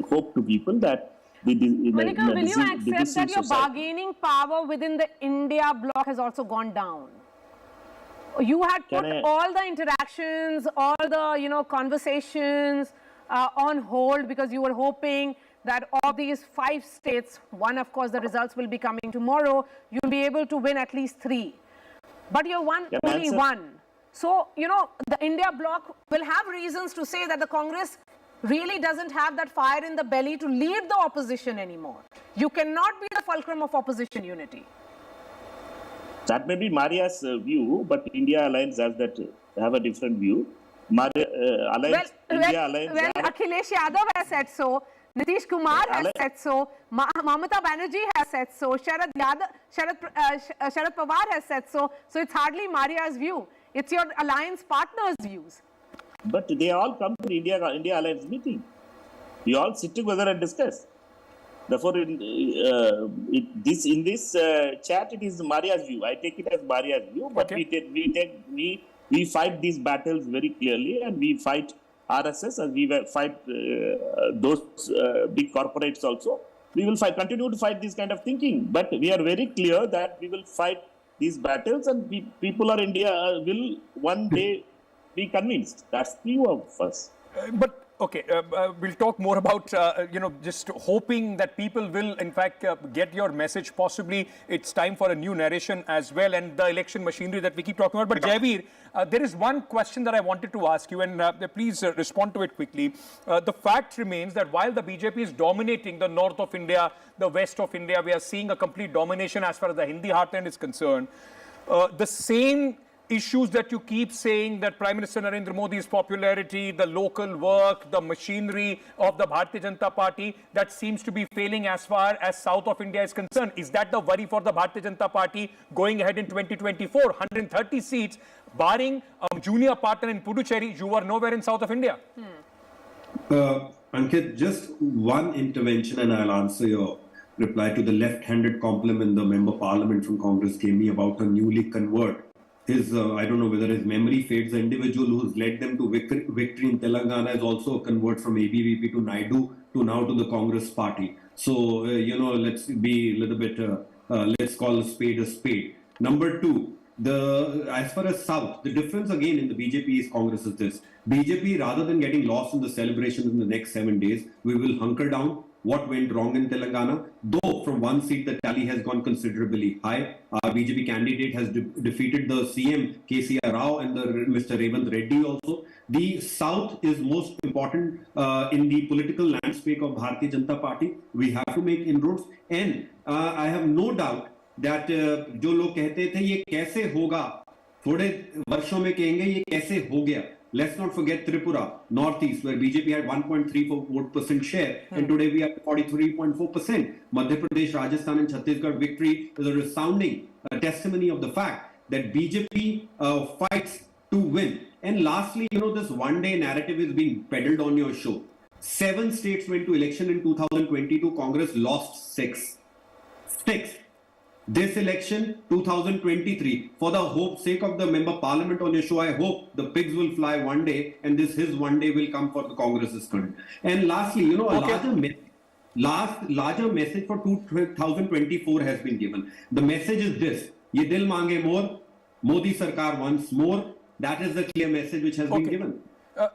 hope to people that Manika, will you accept that your bargaining power within the India bloc has also gone down? You had put all the interactions, all the conversations on hold because you were hoping that of these 5 states, one, of course, the results will be coming tomorrow, you'll be able to win at least 3. But you won only 1. So, the India bloc will have reasons to say that the Congress really doesn't have that fire in the belly to lead the opposition anymore. You cannot be the fulcrum of opposition unity. That may be Maria's view, but India Alliance has have a different view. India Alliance. Akhilesh Yadav has said so. Nitish Kumar has said so. Mamata Banerjee has said so. Sharad Pawar has said so. So it's hardly Maria's view. It's your alliance partners' views. But they all come to the India Alliance meeting. We all sit together and discuss. Therefore, in this chat, it is Maria's view. I take it as Maria's view, but we fight these battles very clearly, and we fight RSS, and we fight those big corporates also. We will continue to fight this kind of thinking, but we are very clear that we will fight these battles, and people of India will one day be convinced. That's the view of us. But okay, we'll talk more about, just hoping that people will, in fact, get your message. Possibly it's time for a new narration as well, and the election machinery that we keep talking about. But Jaivir, there is one question that I wanted to ask you, and please respond to it quickly. The fact remains that while the BJP is dominating the north of India, the west of India, we are seeing a complete domination as far as the Hindi heartland is concerned. The same issues that you keep saying, that Prime Minister Narendra Modi's popularity, the local work, the machinery of the Bharatiya Janata Party, that seems to be failing as far as south of India is concerned. Is that the worry for the Bharatiya Janata Party going ahead in 2024? 130 seats, barring a junior partner in Puducherry, you are nowhere in south of India. Ankit, just one intervention and I'll answer your reply to the left-handed compliment the member parliament from Congress gave me about a newly convert. His, I don't know whether his memory fades, the individual who's led them to victory in Telangana is also a convert from ABVP to Naidu to now to the Congress party. So, let's be a little bit, let's call a spade. Number two, as far as South, the difference again in the BJP is Congress is this. BJP, rather than getting lost in the celebrations in the next 7 days, we will hunker down. What went wrong in Telangana? Though from one seat the tally has gone considerably high. Our BJP candidate has defeated the CM KCR Rao and Mr. Revant Reddy also. The South is most important in the political landscape of Bharatiya Janata Party. We have to make inroads, and I have no doubt that जो लोग कहते थे ये कैसे होगा, थोड़े वर्षों में कहेंगे ये कैसे हो गया. Let's not forget Tripura, Northeast, where BJP had 1.34% share, and today we are at 43.4%. Madhya Pradesh, Rajasthan and Chhattisgarh victory is a resounding testimony of the fact that BJP fights to win. And lastly, this one-day narrative is being peddled on your show. 7 states went to election in 2022. Congress lost 6. This election, 2023, for the sake of the member parliament on your show, I hope the pigs will fly one day, and his one day will come for the Congress's turn. And lastly, larger message for 2024 has been given. The message is this: Ye dil mange more, Modi Sarkar wants more. That is the clear message which has been given.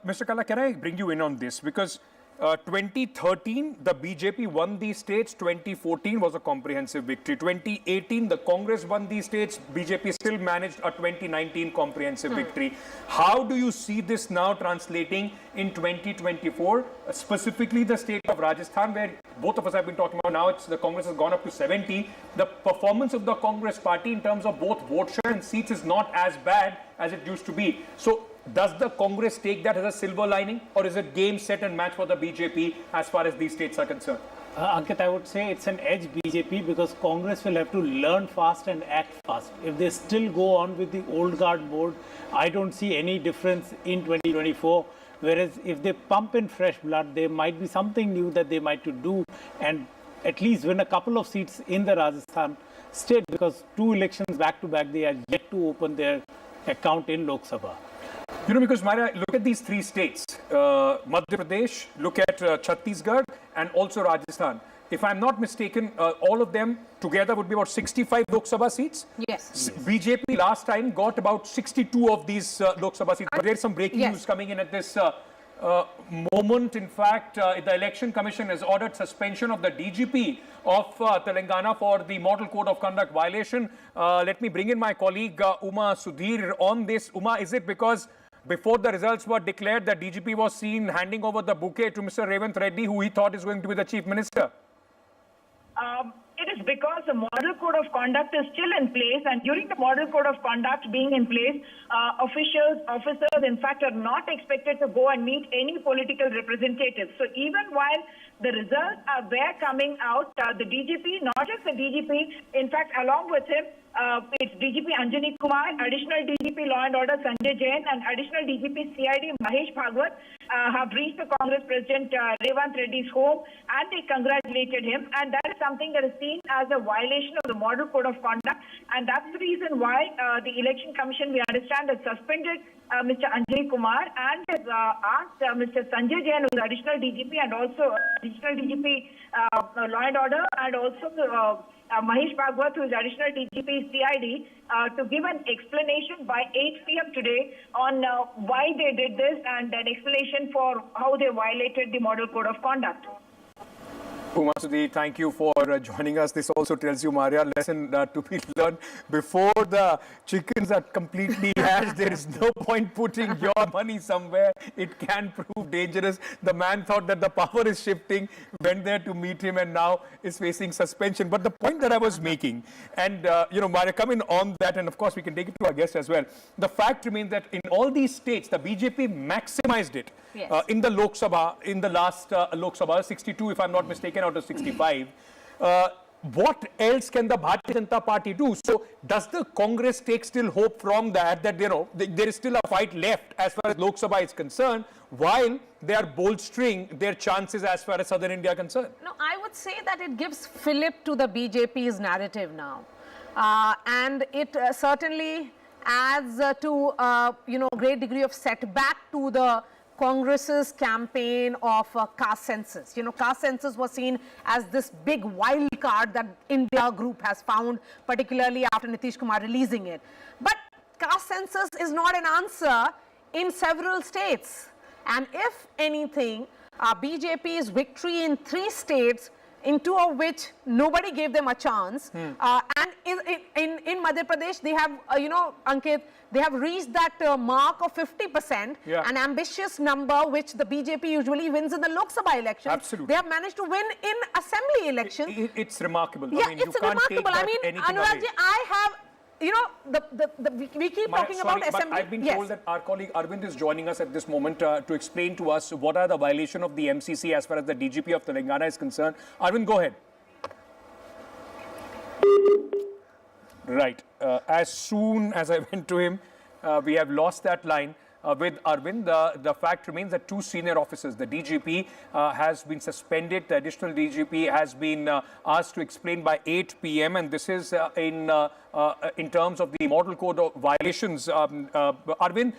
Mr. Kalla, can I bring you in on this? Because 2013, the BJP won these states. 2014 was a comprehensive victory. 2018, the Congress won these states. BJP still managed a 2019 comprehensive victory. How do you see this now translating in 2024, specifically the state of Rajasthan, where both of us have been talking about now, the Congress has gone up to 70. The performance of the Congress party in terms of both vote share and seats is not as bad as it used to be. So, does the Congress take that as a silver lining, or is it game, set and match for the BJP as far as these states are concerned? Ankit, I would say it's an edge BJP because Congress will have to learn fast and act fast. If they still go on with the old guard mode, I don't see any difference in 2024. Whereas if they pump in fresh blood, there might be something new that they might to do and at least win a couple of seats in the Rajasthan state, because 2 elections back to back, they are yet to open their account in Lok Sabha. Because Maria, look at these 3 states, Madhya Pradesh, look at Chhattisgarh and also Rajasthan. If I'm not mistaken, all of them together would be about 65 Lok Sabha seats. Yes. BJP last time got about 62 of these Lok Sabha seats. But there's some breaking news coming in at this moment. In fact, the Election Commission has ordered suspension of the DGP of Telangana for the Model Code of Conduct violation. Let me bring in my colleague Uma Sudhir on this. Uma, is it because before the results were declared, the DGP was seen handing over the bouquet to Mr. Revant Reddy, who he thought is going to be the Chief Minister? It is is because the model code of conduct is still in place, and during the model code of conduct being in place, officers, in fact, are not expected to go and meet any political representatives. So even while the results were coming out, the DGP, not just the DGP, in fact, along with him, it's DGP Anjani Kumar, additional DGP Law and Order Sanjay Jain, and additional DGP CID Mahesh Bhagwat have reached the Congress President Revanth Reddy's home, and they congratulated him. And that is something that is seen as a violation of the Model Code of Conduct, and that's the reason why the Election Commission, we understand, has suspended Mr. Anjani Kumar and has asked Mr. Sanjay Jain, who is additional DGP, and also additional DGP Law and Order, and also Mahesh Bhagwat, who is additional DGP CID, to give an explanation by 8 p.m. today on why they did this and an explanation for how they violated the Model Code of Conduct. Umasudi, thank you for joining us. This also tells you, Maria, lesson to be learned. Before the chickens are completely hatched, there is no point putting your money somewhere. It can prove dangerous. The man thought that the power is shifting, went there to meet him, and now is facing suspension. But the point that I was making, and Maria, come in on that, and of course we can take it to our guest as well. The fact remains that in all these states, the BJP maximized it. Yes. In the Lok Sabha, in the last Lok Sabha, 62 if I'm not mistaken, out of 65. What else can the Bharatiya Janata Party do? So does the Congress take still hope from that there is still a fight left as far as Lok Sabha is concerned, while they are bolstering their chances as far as Southern India is concerned? No, I would say that it gives fillip to the BJP's narrative now. And it certainly adds to, great degree of setback to the Congress's campaign of caste census. Caste census was seen as this big wild card that India group has found, particularly after Nitish Kumar releasing it. But caste census is not an answer in several states. And if anything, BJP's victory in 3 states, in 2 of which nobody gave them a chance, and in Madhya Pradesh, they have, Ankit, they have reached that mark of 50%, an ambitious number which the BJP usually wins in the Lok Sabha election. Absolutely. They have managed to win in assembly elections. It's remarkable. Yeah, I mean, it's you can't remarkable. take that Anuragji, I have, we keep talking about assembly. But I've been told that our colleague Arvind is joining us at this moment to explain to us what are the violation of the MCC as far as the DGP of Telangana is concerned. Arvind, go ahead. Right. As soon as I went to him, we have lost that line. With Arvind, the fact remains that 2 senior officers, the DGP has been suspended, the additional DGP has been asked to explain by 8 p.m. and this is in terms of the model code of violations. Arvind,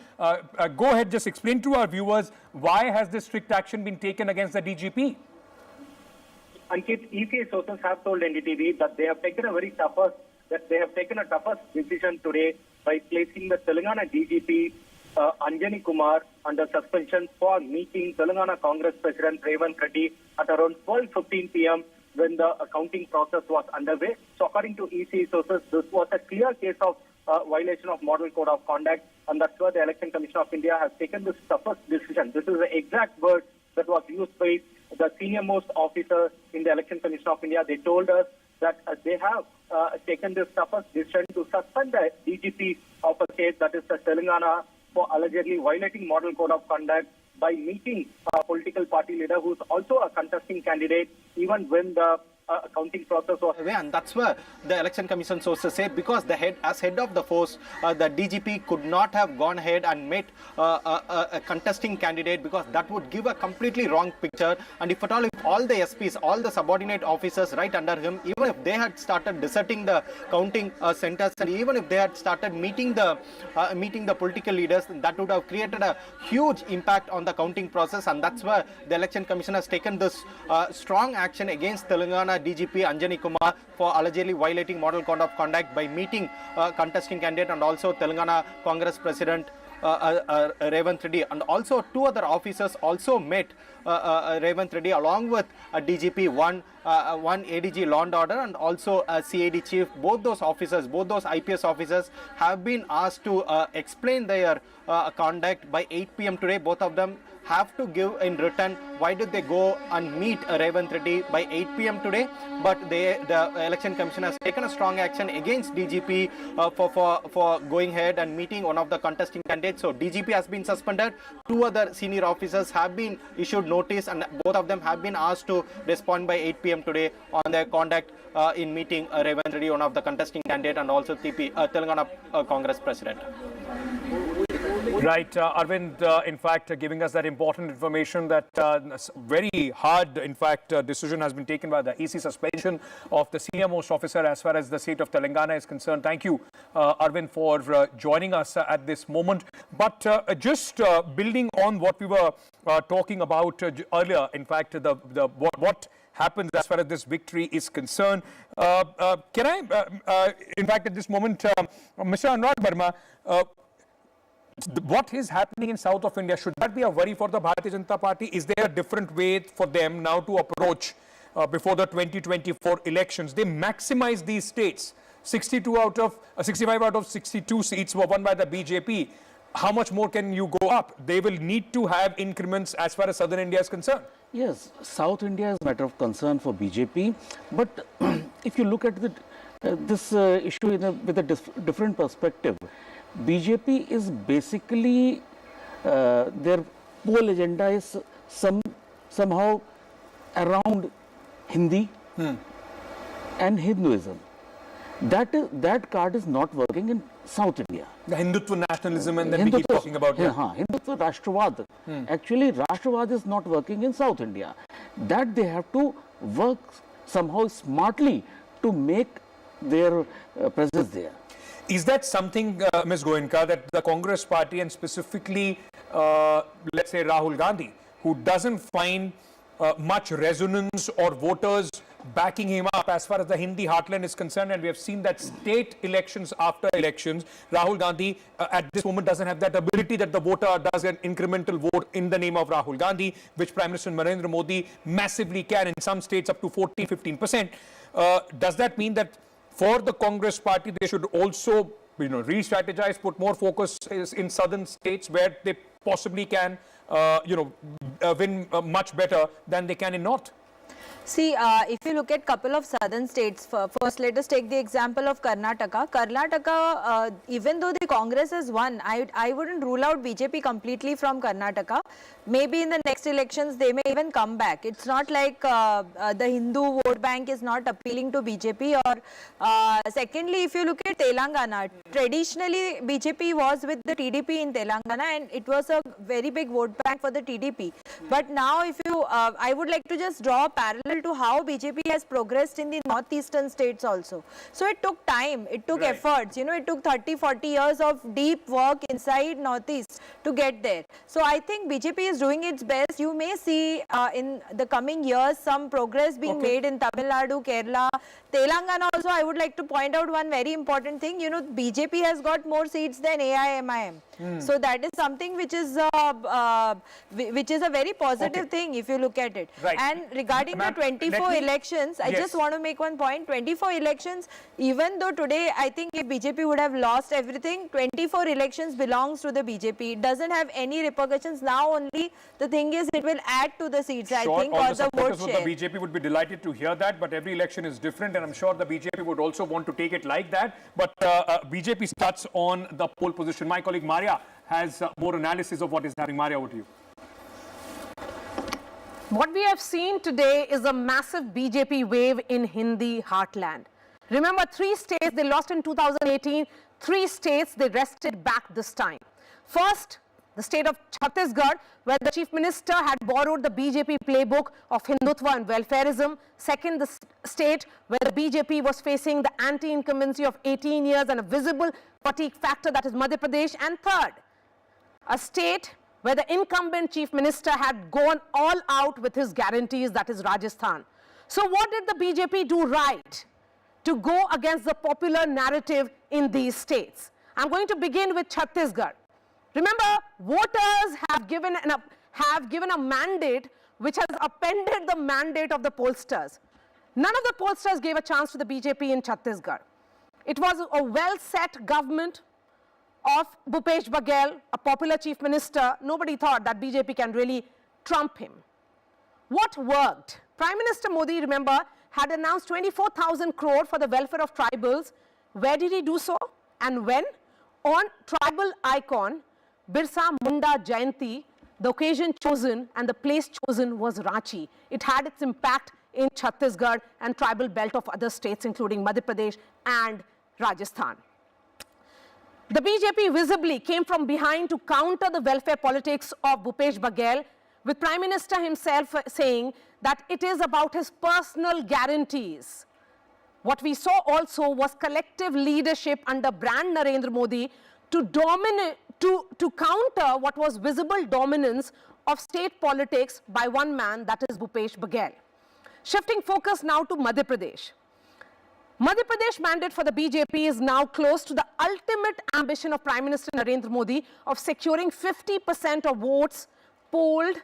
go ahead, just explain to our viewers why has this strict action been taken against the DGP? Ankit, ECA sources have told NDTV that they have taken a toughest decision today by placing the Telangana DGP Anjani Kumar under suspension for meeting Telangana Congress President Revanth Reddy at around 12:15 p.m. when the counting process was underway. So according to EC sources, this was a clear case of violation of Model Code of Conduct, and that's why the Election Commission of India has taken this toughest decision. This is the exact word that was used by the senior most officer in the Election Commission of India. They told us that they have taken this toughest decision to suspend the DGP of a state, that is the Telangana, for allegedly violating Model Code of Conduct by meeting a political party leader who is also a contesting candidate even when the counting process was away. And that's where the Election Commission sources say, because as head of the force, the DGP could not have gone ahead and met a contesting candidate, because that would give a completely wrong picture. And if at all, if all the SPs, all the subordinate officers right under him, even if they had started deserting the counting centers, and even if they had started meeting the political leaders, that would have created a huge impact on the counting process. And that's where the Election Commission has taken this strong action against Telangana DGP Anjani Kumar for allegedly violating Model Code of Conduct by meeting contesting candidate and also Telangana Congress President Revanth Reddy, and also 2 other officers also met Revanth Reddy along with DGP, one ADG Law and Order and also CID Chief. Both those IPS officers have been asked to explain their conduct by 8 p.m. today. Both of them have to give in return. Why did they go and meet Revant Reddy by 8 p.m. today? But the Election Commission has taken a strong action against DGP for going ahead and meeting one of the contesting candidates. So DGP has been suspended. 2 other senior officers have been issued notice, and both of them have been asked to respond by 8 p.m. today on their conduct in meeting Revant Reddy, one of the contesting candidates, and also Telangana Congress President. Right, Arvind, in fact, giving us that important information that very hard, in fact, decision has been taken by the EC suspension of the senior most officer as far as the state of Telangana is concerned. Thank you, Arvind, for joining us at this moment. But just building on what we were talking about earlier, in fact, what happens as far as this victory is concerned. Can I, in fact, at this moment, Mr. Anurag Verma, what is happening in south of India, should that be a worry for the Bharatiya Janata Party? Is there a different way for them now to approach before the 2024 elections? They maximize these states. 65 out of 62 seats were won by the BJP. How much more can you go up? They will need to have increments as far as southern India is concerned. Yes, South India is a matter of concern for BJP. But if you look at this issue with a different perspective, BJP is basically, their whole agenda is somehow around Hindi and Hinduism. That card is not working in South India. The Hindutva nationalism, and then we keep talking about Hindutva Rashtravad. Actually, Rashtravad is not working in South India. That they have to work somehow smartly to make their presence there. Is that something, Ms. Goenka, that the Congress party, and specifically, let's say Rahul Gandhi, who doesn't find much resonance or voters backing him up as far as the Hindi heartland is concerned, and we have seen that state elections after elections, Rahul Gandhi at this moment doesn't have that ability that the voter does an incremental vote in the name of Rahul Gandhi, which Prime Minister Narendra Modi massively can in some states up to 14-15%. Does that mean that for the Congress party, they should also, re-strategize, put more focus in southern states where they possibly can, win much better than they can in north? See, if you look at couple of southern states, first let us take the example of Karnataka. Karnataka, even though the Congress has won, I wouldn't rule out BJP completely from Karnataka. Maybe in the next elections, they may even come back. It's not like the Hindu vote bank is not appealing to BJP. Or secondly, if you look at Telangana, traditionally BJP was with the TDP in Telangana, and it was a very big vote bank for the TDP. But now, if you, I would like to just draw a parallel to how BJP has progressed in the northeastern states also. So it took time, it took efforts, it took 30-40 years of deep work inside northeast to get there. So I think BJP is doing its best. You may see in the coming years some progress being made in Tamil Nadu, Kerala, Telangana also. I would like to point out one very important thing. BJP has got more seats than AIMIM. So that is something which is a very positive thing if you look at it. And regarding the 24 elections, I just want to make one point. 24 elections, even though today I think if BJP would have lost everything, 24 elections belongs to the BJP. It doesn't have any repercussions. Now only the thing is it will add to the seats, I think, or the vote share. The BJP would be delighted to hear that, but every election is different, and I'm sure the BJP would also want to take it like that. But BJP starts on the pole position. My colleague Maria has more analysis of what is happening. Maria, over to you. What we have seen today is a massive BJP wave in Hindi heartland. Remember, 3 states they lost in 2018, 3 states they wrested back this time. First, the state of Chhattisgarh, where the chief minister had borrowed the BJP playbook of Hindutva and welfarism. Second, the state where the BJP was facing the anti-incumbency of 18 years and a visible fatigue factor, that is Madhya Pradesh. And third, a state where the incumbent chief minister had gone all out with his guarantees, that is Rajasthan. So what did the BJP do right to go against the popular narrative in these states? I'm going to begin with Chhattisgarh. Remember, voters have given a mandate which has appended the mandate of the pollsters. None of the pollsters gave a chance to the BJP in Chhattisgarh. It was a well-set government of Bhupesh Baghel, a popular chief minister, nobody thought that BJP can really trump him. What worked? Prime Minister Modi, remember, had announced 24,000 crore for the welfare of tribals. Where did he do so and when? On tribal icon Birsa Munda Jayanti, the occasion chosen and the place chosen was Ranchi. It had its impact in Chhattisgarh and tribal belt of other states, including Madhya Pradesh and Rajasthan. The BJP visibly came from behind to counter the welfare politics of Bhupesh Baghel, with Prime Minister himself saying that it is about his personal guarantees. What we saw also was collective leadership under brand Narendra Modi to counter what was visible dominance of state politics by one man, that is Bhupesh Baghel. Shifting focus now to Madhya Pradesh. Madhya Pradesh mandate for the BJP is now close to the ultimate ambition of Prime Minister Narendra Modi of securing 50% of votes polled.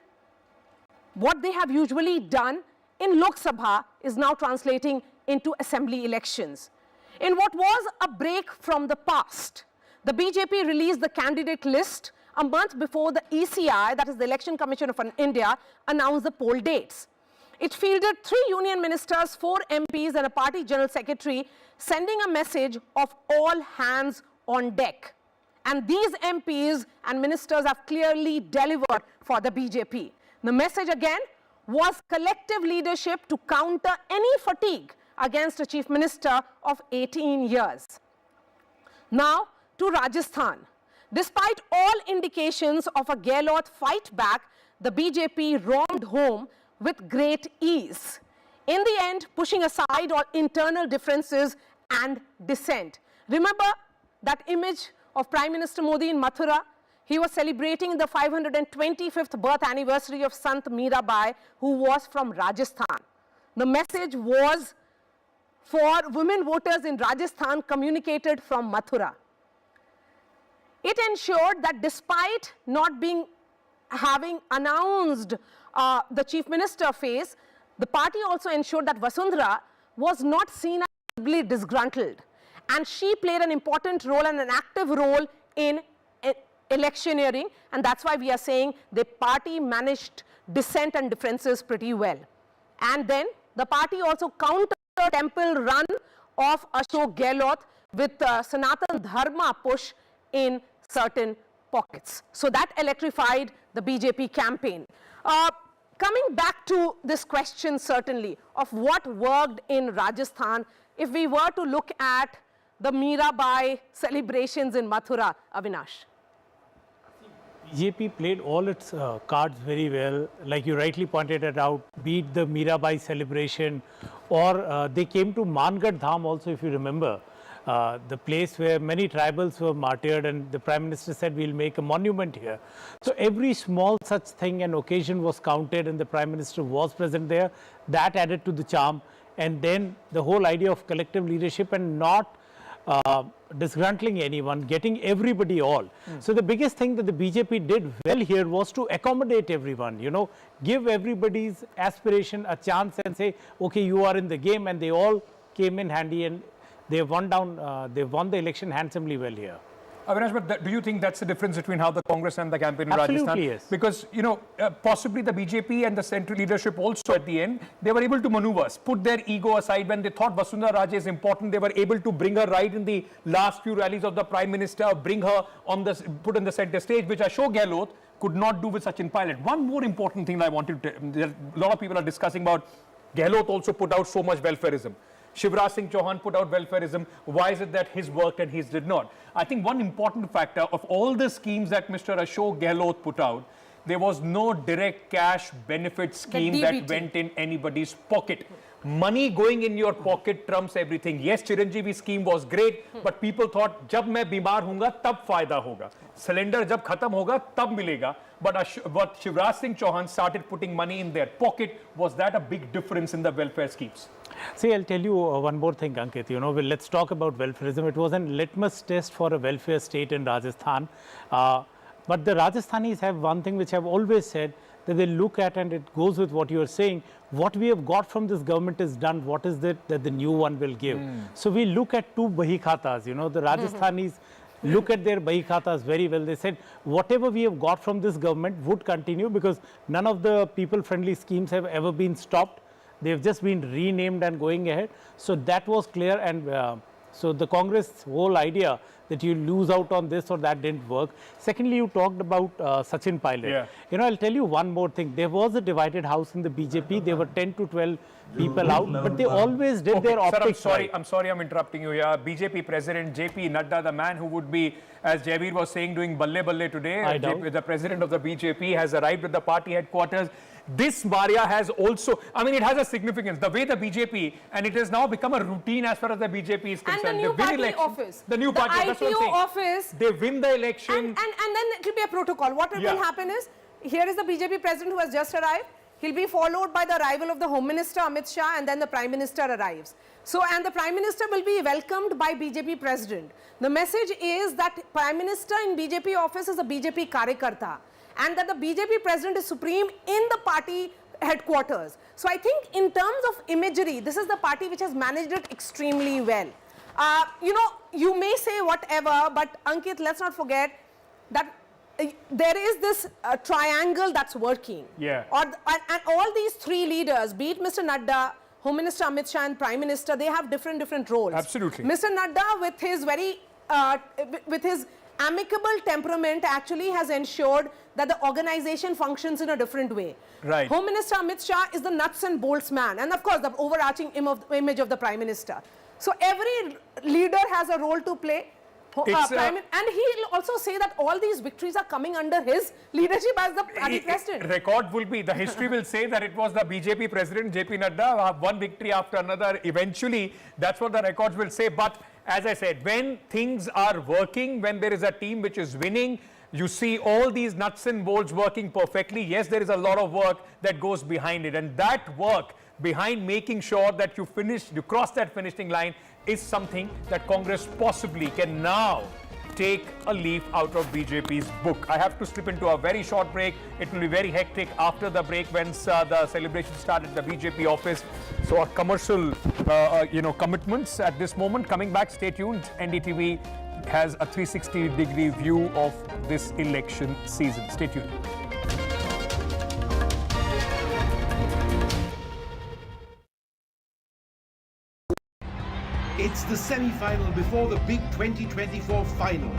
What they have usually done in Lok Sabha is now translating into assembly elections. In what was a break from the past, the BJP released the candidate list a month before the ECI, that is the Election Commission of India, announced the poll dates. It fielded 3 union ministers, 4 MPs and a party general secretary, sending a message of all hands on deck. And these MPs and ministers have clearly delivered for the BJP. The message again was collective leadership to counter any fatigue against a chief minister of 18 years. Now to Rajasthan. Despite all indications of a Gehlot fight back, the BJP roamed home with great ease. In the end, pushing aside all internal differences and dissent. Remember that image of Prime Minister Modi in Mathura? He was celebrating the 525th birth anniversary of Sant Mirabai, who was from Rajasthan. The message was for women voters in Rajasthan, communicated from Mathura. It ensured that despite not having announced the chief minister phase, the party also ensured that Vasundhara was not seen as disgruntled. And she played an important role and an active role in electioneering, and that's why we are saying the party managed dissent and differences pretty well. And then the party also countered the temple run of Ashok Gehlot with Sanatan Dharma push in certain pockets. So that electrified the BJP campaign. Coming back to this question certainly of what worked in Rajasthan, if we were to look at the Mirabai celebrations in Mathura, Avinash. BJP played all its cards very well, like you rightly pointed it out, be it the Mirabai celebration, or they came to Mangad Dham also, if you remember, the place where many tribals were martyred, and the Prime Minister said we'll make a monument here. So every small such thing and occasion was counted, and the Prime Minister was present there. That added to the charm, and then the whole idea of collective leadership and not disgruntling anyone, getting everybody all. So the biggest thing that the BJP did well here was to accommodate everyone, you know, give everybody's aspiration a chance and say, okay, you are in the game, and they all came in handy and they won the election handsomely well here. Avinash, but do you think that's the difference between how the Congress and the campaign in Absolutely, Rajasthan? yes. Because, you know, possibly the BJP and the central leadership also at the end, they were able to maneuver, put their ego aside. When they thought Vasundhara Raje is important, they were able to bring her right in the last few rallies of the Prime Minister, bring her on the, put in the center stage, which Ashok Gehlot could not do with Sachin Pilot. One more important thing I wanted to, a lot of people are discussing about, Gehlot also put out so much welfareism. Shivraj Singh Chauhan put out welfareism. Why is it that his worked and his did not? I think one important factor of all the schemes that Mr. Ashok Gehlot put out, there was no direct cash benefit scheme that went in anybody's pocket. Money going in your pocket trumps everything. Yes, Chiranjeevi scheme was great, but people thought, jab main bimar hoonga, tab fayda hoga. Cylinder jab khatam hoga, tab milega. But what Shivraj Singh Chauhan started putting money in their pocket, was that a big difference in the welfare schemes? See, I'll tell you one more thing, Ankit. You know, well, let's talk about welfareism. It was a litmus test for a welfare state in Rajasthan. But the Rajasthanis have one thing which I've always said, that they look at, and it goes with what you're saying, what we have got from this government is done, what is it that the new one will give? So we look at two Bahi Khatas, you know, the Rajasthanis look at their Bahi Khatas very well. They said whatever we have got from this government would continue because none of the people-friendly schemes have ever been stopped. They've just been renamed and going ahead. So that was clear, and so the Congress whole idea that you lose out on this or that didn't work. Secondly, you talked about Sachin Pilot. Yeah. You know, I'll tell you one more thing. There was a divided house in the BJP. There were 10 to 12 people out, but they always did their optics. Sir, I'm sorry I'm interrupting you here. BJP President JP Nadda, the man who would be, as Javeer was saying, doing balle balle today, the president of the BJP has arrived at the party headquarters. This Maria has also, I mean, it has a significance. The way the BJP, and it has now become a routine as far as the BJP is concerned. And the new party office. The new party, that's what I'm IPO saying. office. They win the election. And then it will be a protocol. What will happen is, here is the BJP president who has just arrived. He'll be followed by the arrival of the Home Minister Amit Shah, and then the Prime Minister arrives. So, and the Prime Minister will be welcomed by BJP President. The message is that Prime Minister in BJP office is a BJP Karyakarta, and that the BJP President is supreme in the party headquarters. So I think in terms of imagery, this is the party which has managed it extremely well. You know, you may say whatever, but Ankit, let's not forget that there is this triangle that's working. Yeah. And all these three leaders, be it Mr. Nadda, Home Minister Amit Shah and Prime Minister, they have different roles. Absolutely. Mr. Nadda, with his with his amicable temperament, actually has ensured that the organization functions in a different way. Right. Home Minister Amit Shah is the nuts and bolts man, and of course the overarching image of the Prime Minister. So every leader has a role to play. And he'll also say that all these victories are coming under his leadership as the party president. Record will be, the history will say that it was the BJP president, JP Nadda, one victory after another. Eventually, that's what the records will say. But as I said, when things are working, when there is a team which is winning, you see all these nuts and bolts working perfectly. Yes, there is a lot of work that goes behind it. And that work behind making sure that you cross that finishing line is something that Congress possibly can now take a leaf out of BJP's book. I have to slip into a very short break. It will be very hectic after the break when the celebration started at the BJP office. So our commercial, commitments at this moment. Coming back, stay tuned. NDTV has a 360-degree view of this election season. Stay tuned. It's the semi-final before the big 2024 final.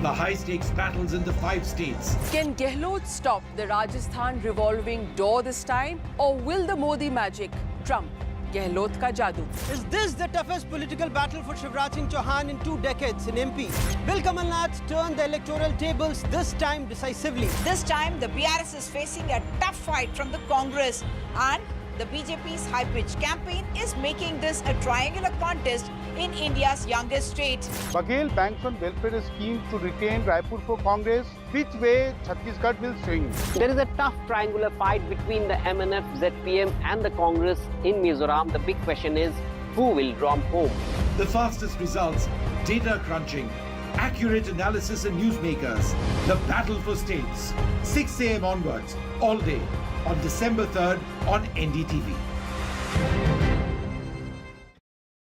The high-stakes battles in the 5 states. Can Gehlot stop the Rajasthan revolving door this time? Or will the Modi magic trump Gehlot ka jadoo? Is this the toughest political battle for Shivraj Singh Chauhan in 2 decades in MP? Will Kamal Nath turn the electoral tables this time decisively? This time, the BRS is facing a tough fight from the Congress, and the BJP's high-pitched campaign is making this a triangular contest in India's youngest state. Baghel banks on welfare scheme to retain Raipur for Congress. Which way Chhattisgarh will swing? There is a tough triangular fight between the MNF, ZPM and the Congress in Mizoram. The big question is, who will drum home? The fastest results, data crunching, accurate analysis and newsmakers. The battle for states. 6 a.m. onwards, all day, on December 3rd on NDTV.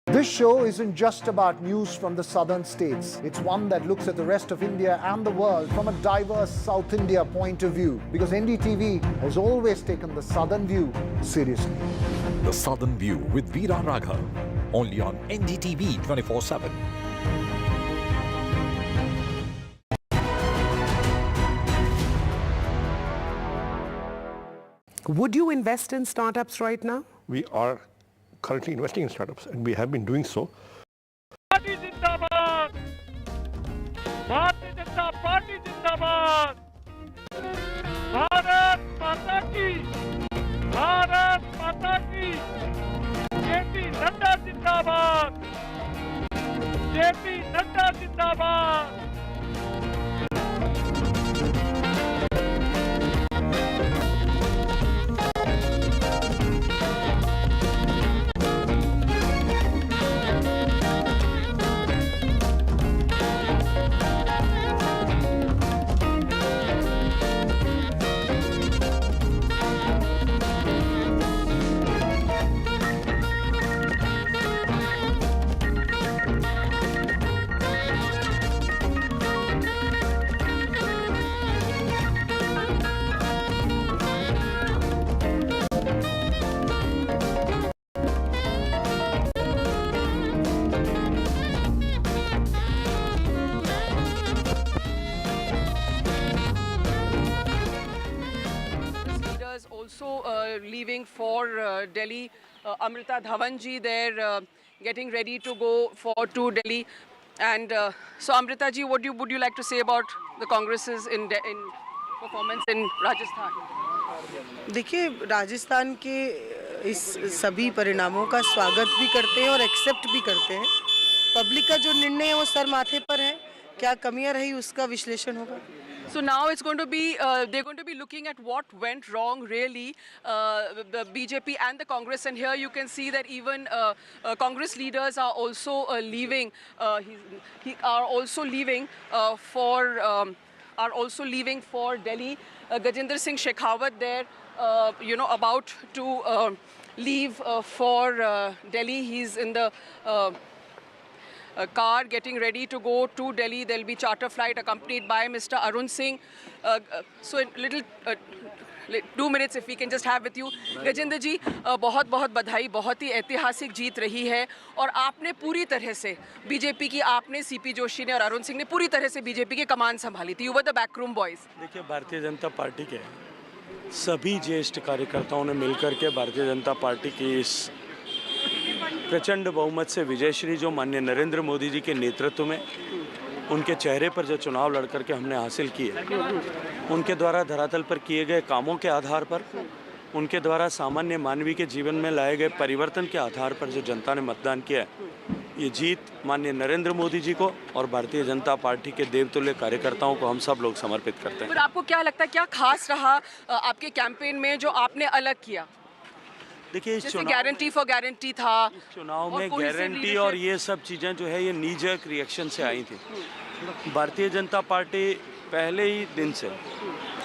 This show isn't just about news from the southern states. It's one that looks at the rest of India and the world from a diverse South India point of view, because NDTV has always taken the southern view seriously. The Southern View with Veera Raghav, only on NDTV 24/7. Would you invest in startups right now? We are currently investing in startups, and we have been doing so. Party Zindabad! Bharatiya Janata Party Zindabad! Bharat Mata Ki! Bharat Mata Ki! JP Nadda Zindabad! JP Nadda Zindabad! for Delhi. Amrita Dhawan ji there getting ready to go to Delhi. And so Amrita ji, what would you like to say about the Congress's in performance in Rajasthan? देखिए, राजस्थान के इस सभी परिणामों का स्वागत भी करते हैं और एक्सेप्ट भी करते हैं. पब्लिक का जो निर्णय है वो सर माथे पर है. क्या कमियां रही उसका विश्लेषण होगा. So now it's going to be, they're going to be looking at what went wrong really, the BJP and the Congress, and here you can see that even Congress leaders are also leaving, are also leaving for Delhi. Gajendra Singh Shekhawat there, about to leave for Delhi. He's in the car getting ready to go to Delhi. There'll be charter flight accompanied by Mr. Arun Singh. So in little 2 minutes if we can just have with you. Gajendra जी, बहुत बहुत बधाई. बहुत ही ऐतिहासिक जीत रही है और आपने पूरी तरह से बीजेपी की, आपने सीपी जोशी ने और अरुण सिंह ने पूरी तरह से बीजेपी की कमान संभाली थी. You were the backroom boys. देखिए, भारतीय जनता पार्टी के सभी ज्येष्ठ कार्यकर्ताओं ने मिलकर के भारतीय जनता पार्टी की इस प्रचंड बहुमत से विजयश्री जो माननीय नरेंद्र मोदी जी के नेतृत्व में उनके चेहरे पर जो चुनाव लड़ करके हमने हासिल किए, उनके द्वारा धरातल पर किए गए कामों के आधार पर, उनके द्वारा सामान्य मानवीय के जीवन में लाए गए परिवर्तन के आधार पर जो जनता ने मतदान किया है, ये जीत माननीय नरेंद्र मोदी जी को और भारतीय जनता पार्टी के देवतुल्य कार्यकर्ताओं को हम सब लोग समर्पित करते हैं. पर आपको क्या लगता है, क्या खास रहा आपके कैंपेन में जो आपने अलग किया? देखिए, इस गारंटी फॉर गारंटी था, चुनाव में गारंटी और ये सब चीज़ें जो है ये नीजक रिएक्शन से आई थी. भारतीय जनता पार्टी पहले ही दिन से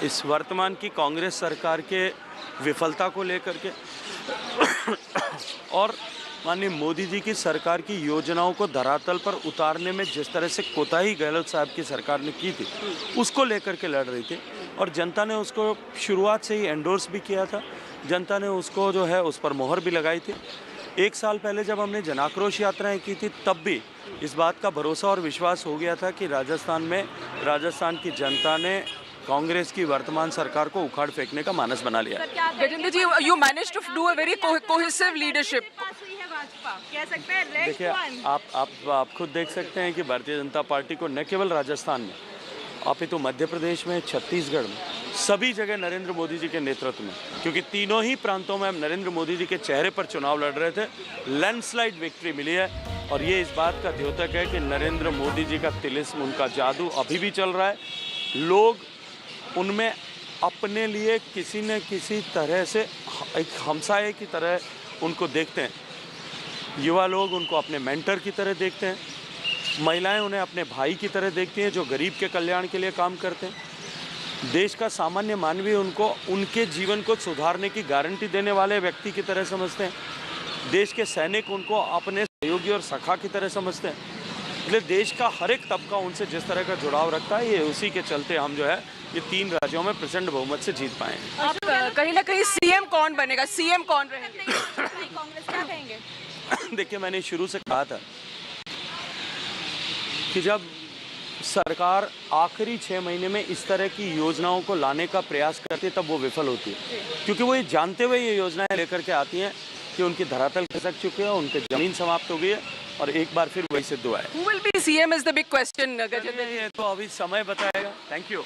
इस वर्तमान की कांग्रेस सरकार के विफलता को लेकर के और माननीय मोदी जी की सरकार की योजनाओं को धरातल पर उतारने में जिस तरह से कोताही गहलोत साहब की सरकार ने की थी, उसको लेकर के लड़ रही थी और जनता ने उसको शुरुआत से ही एंडोर्स भी किया था. जनता ने उसको जो है उस पर मोहर भी लगाई थी. 1 साल पहले जब हमने जनाक्रोश यात्राएं की थी, तब भी इस बात का भरोसा और विश्वास हो गया था कि राजस्थान की जनता ने कांग्रेस की वर्तमान सरकार को उखाड़ फेंकने का मानस बना लिया. गजेंद्र जी, you managed to do a very cohesive leadership. देखिए, आप खुद देख सकते हैं कि भारतीय जनता पार्टी को न केवल राजस्थान में अपितु मध्य प्रदेश में, छत्तीसगढ़ में, सभी जगह नरेंद्र मोदी जी के नेतृत्व में, क्योंकि तीनों ही प्रांतों में हम नरेंद्र मोदी जी के चेहरे पर चुनाव लड़ रहे थे, लैंडस्लाइड विक्ट्री मिली है. और ये इस बात का द्योतक है कि नरेंद्र मोदी जी का तिलिस्म, उनका जादू अभी भी चल रहा है. लोग उनमें अपने लिए किसी न किसी तरह से एक हमसाये की तरह उनको देखते हैं. युवा लोग उनको अपने मेंटर की तरह देखते हैं. महिलाएं उन्हें अपने भाई की तरह देखती हैं जो गरीब के कल्याण के लिए काम करते हैं. देश का सामान्य मानवीय उनको उनके जीवन को सुधारने की गारंटी देने वाले व्यक्ति की तरह समझते हैं. देश के सैनिक उनको अपने सहयोगी और सखा की तरह समझते हैं. इसलिए देश का हर एक तबका उनसे जिस तरह का जुड़ाव रखता है, ये उसी के चलते हम जो है ये 3 राज्यों में प्रचंड बहुमत से जीत पाए हैं. आप कहीं ना कहीं सीएम कौन बनेगा, सीएम कौन रहेंगे, कांग्रेस क्या कहेंगे? देखिए, मैंने शुरू से कहा था कि जब सरकार आखिरी 6 महीने में इस तरह की योजनाओं को लाने का प्रयास करती है, तब वो विफल होती है, क्योंकि वो ये जानते हुए ये योजनाएं लेकर के आती हैं कि उनकी धरातल खिसक चुकी है, उनकी जमीन समाप्त हो गई है और एक बार फिर वही सिद्ध हुआ है. Who will be CM is the big question, Gajendra. ये तो अभी समय बताएगा. Thank you.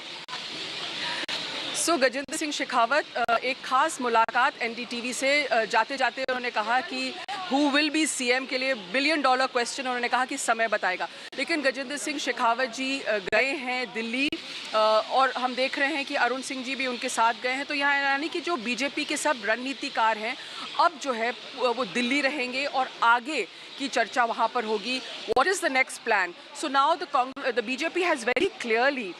So Gajendra Singh Shekhawat, एक खास मुलाकात NDTV से जाते जाते उन्होंने कहा कि हु विल बी सीएम के लिए $1 बिलियन क्वेश्चन, उन्होंने कहा कि समय बताएगा. लेकिन गजेंद्र सिंह शेखावत जी गए हैं दिल्ली और हम देख रहे हैं कि अरुण सिंह जी भी उनके साथ गए हैं. तो यहाँ यानी कि जो बीजेपी के सब रणनीतिकार हैं अब जो है वो दिल्ली रहेंगे और आगे की चर्चा वहाँ पर होगी. What is the next plan? So now the BJP has very clearly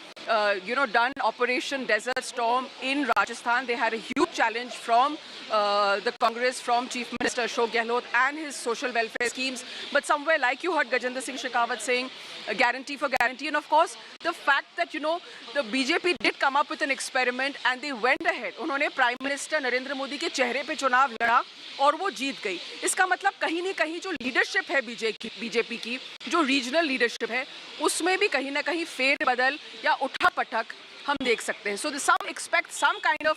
done Operation Desert Storm in Rajasthan. They had a huge challenge from the Congress, from Chief Minister Ashok Gehlot and his social welfare schemes. But somewhere, like you heard Gajendra Singh Shekhawat saying, guarantee for guarantee. And of course, the fact that, the BJP did come up with an experiment and they went ahead. उन्होंने Prime Minister Narendra Modi के चेहरे पे चुनाव लड़ा और वो जीत गई. इसका मतलब कहीं न कहीं जो लीडरशिप है बीजेपी की, जो रीजनल लीडरशिप है, उसमें भी कहीं ना कहीं फेरबदल या उठापटक हम देख सकते हैं. So some expect some kind of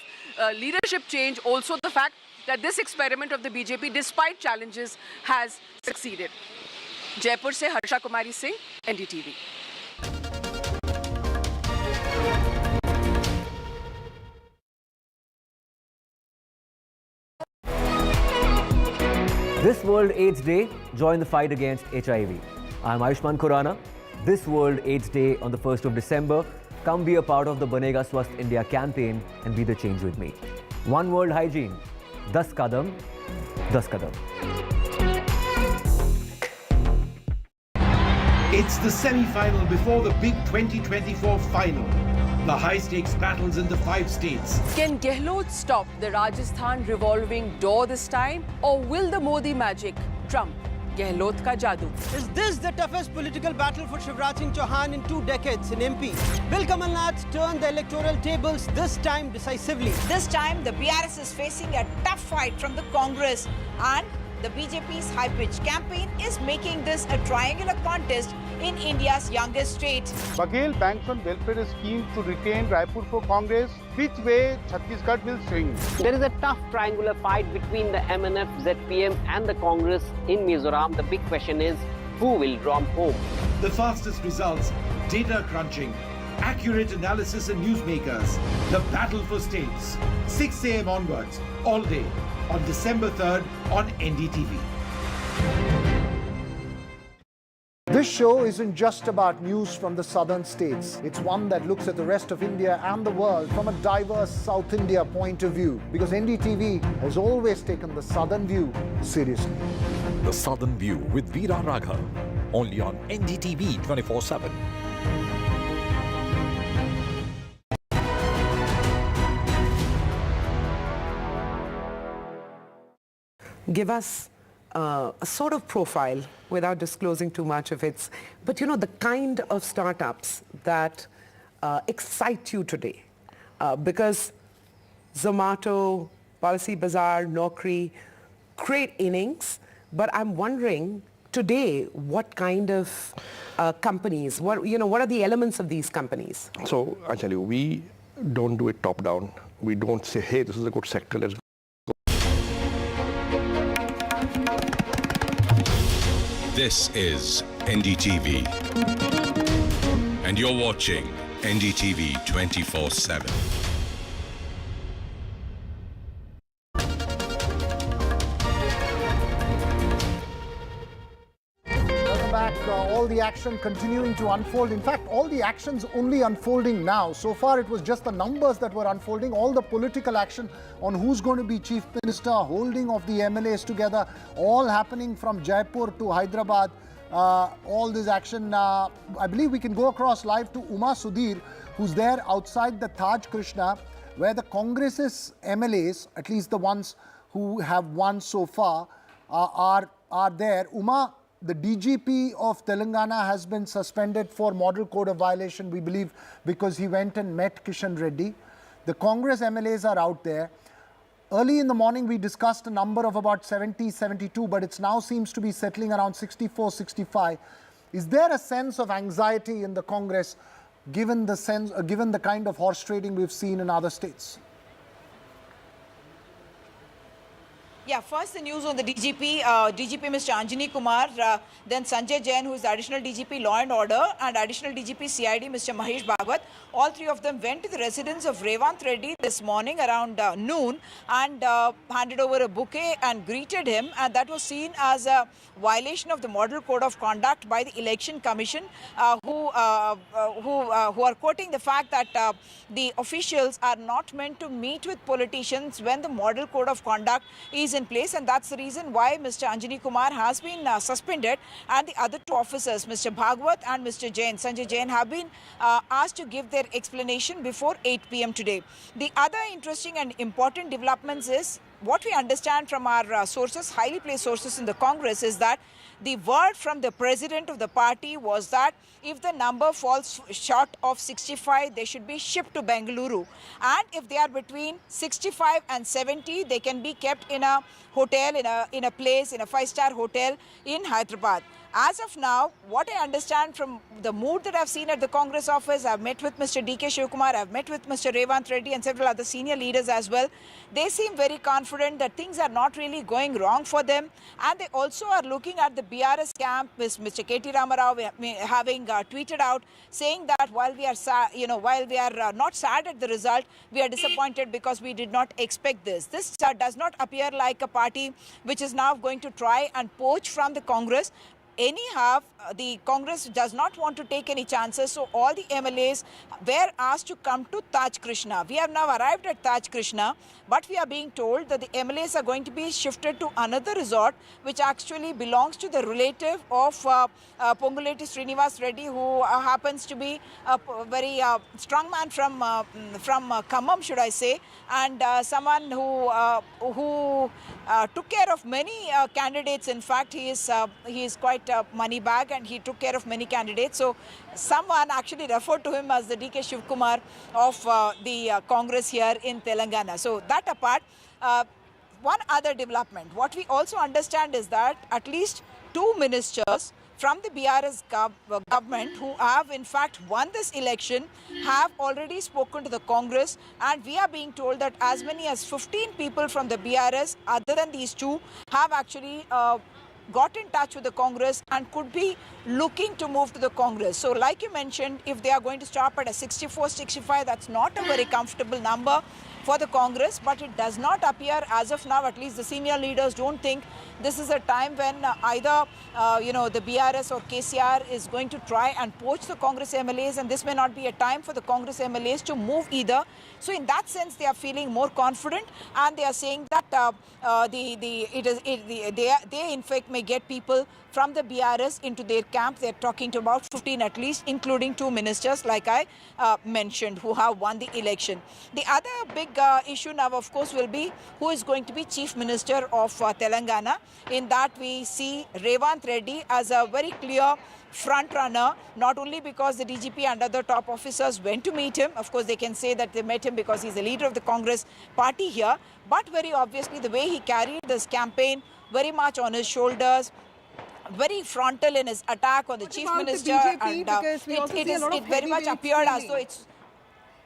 leadership change. Also the fact that this experiment of the BJP, despite challenges, has succeeded. Jaipur se Harsha Kumari Singh, NDTV. This World AIDS Day, join the fight against HIV. I'm Ayushman Khurrana. This World AIDS Day on the 1st of December, come be a part of the Banega Swasth India campaign and be the change with me. One World Hygiene, 10 kadam, 10 kadam. It's the semi-final before the big 2024 final. The high-stakes battles in the 5 states. Can Gehlot stop the Rajasthan revolving door this time, or will the Modi magic trump Gehlot ka jadoo? Is this the toughest political battle for Shivraj Singh Chauhan in 2 decades in MP? Will Kamal Nath turn the electoral tables this time decisively? This time, the BRS is facing a tough fight from the Congress, and the BJP's high-pitched campaign is making this a triangular contest in India's youngest state. Baghel banks on welfare scheme to retain Raipur for Congress. Which way Chhattisgarh will swing? There is a tough triangular fight between the MNF, ZPM and the Congress in Mizoram. The big question is, who will drum home? The fastest results, data crunching, accurate analysis and newsmakers. The battle for states. 6 a.m. onwards, all day, on December 3rd on NDTV. This show isn't just about news from the southern states. It's one that looks at the rest of India and the world from a diverse South India point of view, because NDTV has always taken the southern view seriously. The Southern View with Veera Raghav, only on NDTV 24/7. Give us a sort of profile without disclosing too much of its, but you know, the kind of startups that excite you today, because Zomato, Policy Bazaar, Naukri, great innings, but I'm wondering today what kind of companies, what are the elements of these companies? So I tell you, we don't do it top down. We don't say, hey, this is a good sector, let's go. This is NDTV, and you're watching NDTV 24/7. Welcome back. All the action continuing to unfold. In fact, all the action's only unfolding now. So far, it was just the numbers that were unfolding. All the political action on who's going to be Chief Minister, holding of the MLAs together, all happening from Jaipur to Hyderabad. All this action. I believe we can go across live to Uma Sudhir, who's there outside the Taj Krishna, where the Congress's MLAs, at least the ones who have won so far, are there. Uma, the DGP of Telangana has been suspended for model code of violation, we believe, because he went and met Kishan Reddy. The Congress MLAs are out there. Early in the morning, we discussed a number of about 70, 72, but it now seems to be settling around 64, 65. Is there a sense of anxiety in the Congress, given the kind of horse trading we've seen in other states? Yeah, first the news on the DGP, Mr. Anjani Kumar, then Sanjay Jain, who is the additional DGP Law and Order, and additional DGP CID, Mr. Mahesh Bhagwat. All three of them went to the residence of Revant Reddy this morning around noon and handed over a bouquet and greeted him. And that was seen as a violation of the Model Code of Conduct by the Election Commission, who are quoting the fact that the officials are not meant to meet with politicians when the Model Code of Conduct is in place, and that's the reason why Mr. Anjani Kumar has been suspended, and the other two officers, Mr. Bhagwat and Mr. Jain, Sanjay Jain, have been asked to give their explanation before 8 p.m. today. The other interesting and important developments is what we understand from our sources, highly placed sources in the Congress, is that the word from the president of the party was that if the number falls short of 65, they should be shipped to Bengaluru. And if they are between 65 and 70, they can be kept in a hotel, in a place, in a 5-star hotel in Hyderabad. As of now, what I understand from the mood that I've seen at the Congress office, I've met with Mr. DK Shivkumar, I've met with Mr. Revanth Reddy and several other senior leaders as well. They seem very confident that things are not really going wrong for them. And they also are looking at the BRS camp, with Mr. KT Ramarao having tweeted out saying that while we are not sad at the result, we are disappointed because we did not expect this. This does not appear like a party which is now going to try and poach from the Congress. Anyhow, the Congress does not want to take any chances, so all the MLAs were asked to come to Taj Krishna. We have now arrived at Taj Krishna, but we are being told that the MLAs are going to be shifted to another resort, which actually belongs to the relative of Ponguleti Srinivas Reddy, who happens to be a very strong man from Khammam, should I say, and someone who took care of many candidates. In fact, he is quite money bag and he took care of many candidates. So someone actually referred to him as the DK Shivkumar of the Congress here in Telangana. So that apart, one other development. What we also understand is that at least 2 ministers from the BRS government who have in fact won this election have already spoken to the Congress, and we are being told that as many as 15 people from the BRS other than these 2 have actually got in touch with the Congress and could be looking to move to the Congress. So like you mentioned, if they are going to stop at a 64-65, that's not a very comfortable number for the Congress, but it does not appear as of now, at least the senior leaders don't think this is a time when either the BRS or KCR is going to try and poach the Congress MLAs, and this may not be a time for the Congress MLAs to move either. So in that sense, they are feeling more confident, and they are saying that they in fact may get people from the BRS into their camp. They're talking to about 15 at least, including 2 ministers, like I mentioned, who have won the election. The other big issue now, of course, will be who is going to be Chief Minister of Telangana. In that, we see Revanth Reddy as a very clear front runner, not only because the DGP and other top officers went to meet him. Of course, they can say that they met him because he's the leader of the Congress party here, but very obviously the way he carried this campaign very much on his shoulders, very frontal in his attack on the Chief Minister, and it very much appeared as though it's...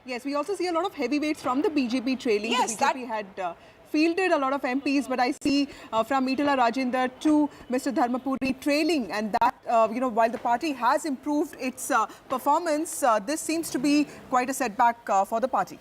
Yes, we also see a lot of heavyweights from the BJP trailing. Yes, the BJP had fielded a lot of MPs, but I see from Itala Rajendra to Mr. Dharmapuri trailing, and that, while the party has improved its performance, this seems to be quite a setback for the party.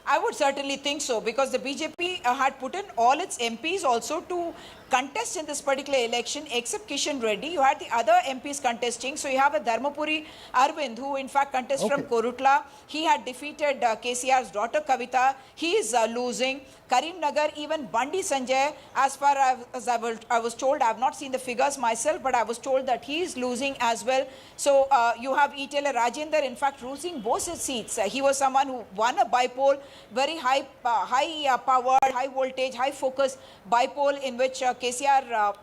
I would certainly think so, because the BJP had put in all its MPs also to contest in this particular election, except Kishan Reddy. You had the other MPs contesting. So you have a Dharmapuri Arvind, who in fact contests from Korutla. He had defeated KCR's daughter Kavita. He is losing. Karimnagar, even Bandi Sanjay, as far as I was told, I have not seen the figures myself, but I was told that he is losing as well. So you have Itala Rajendra, in fact, losing both his seats. He was someone who won a bipole, very high powered, high voltage, high focus bipole, in which KCR,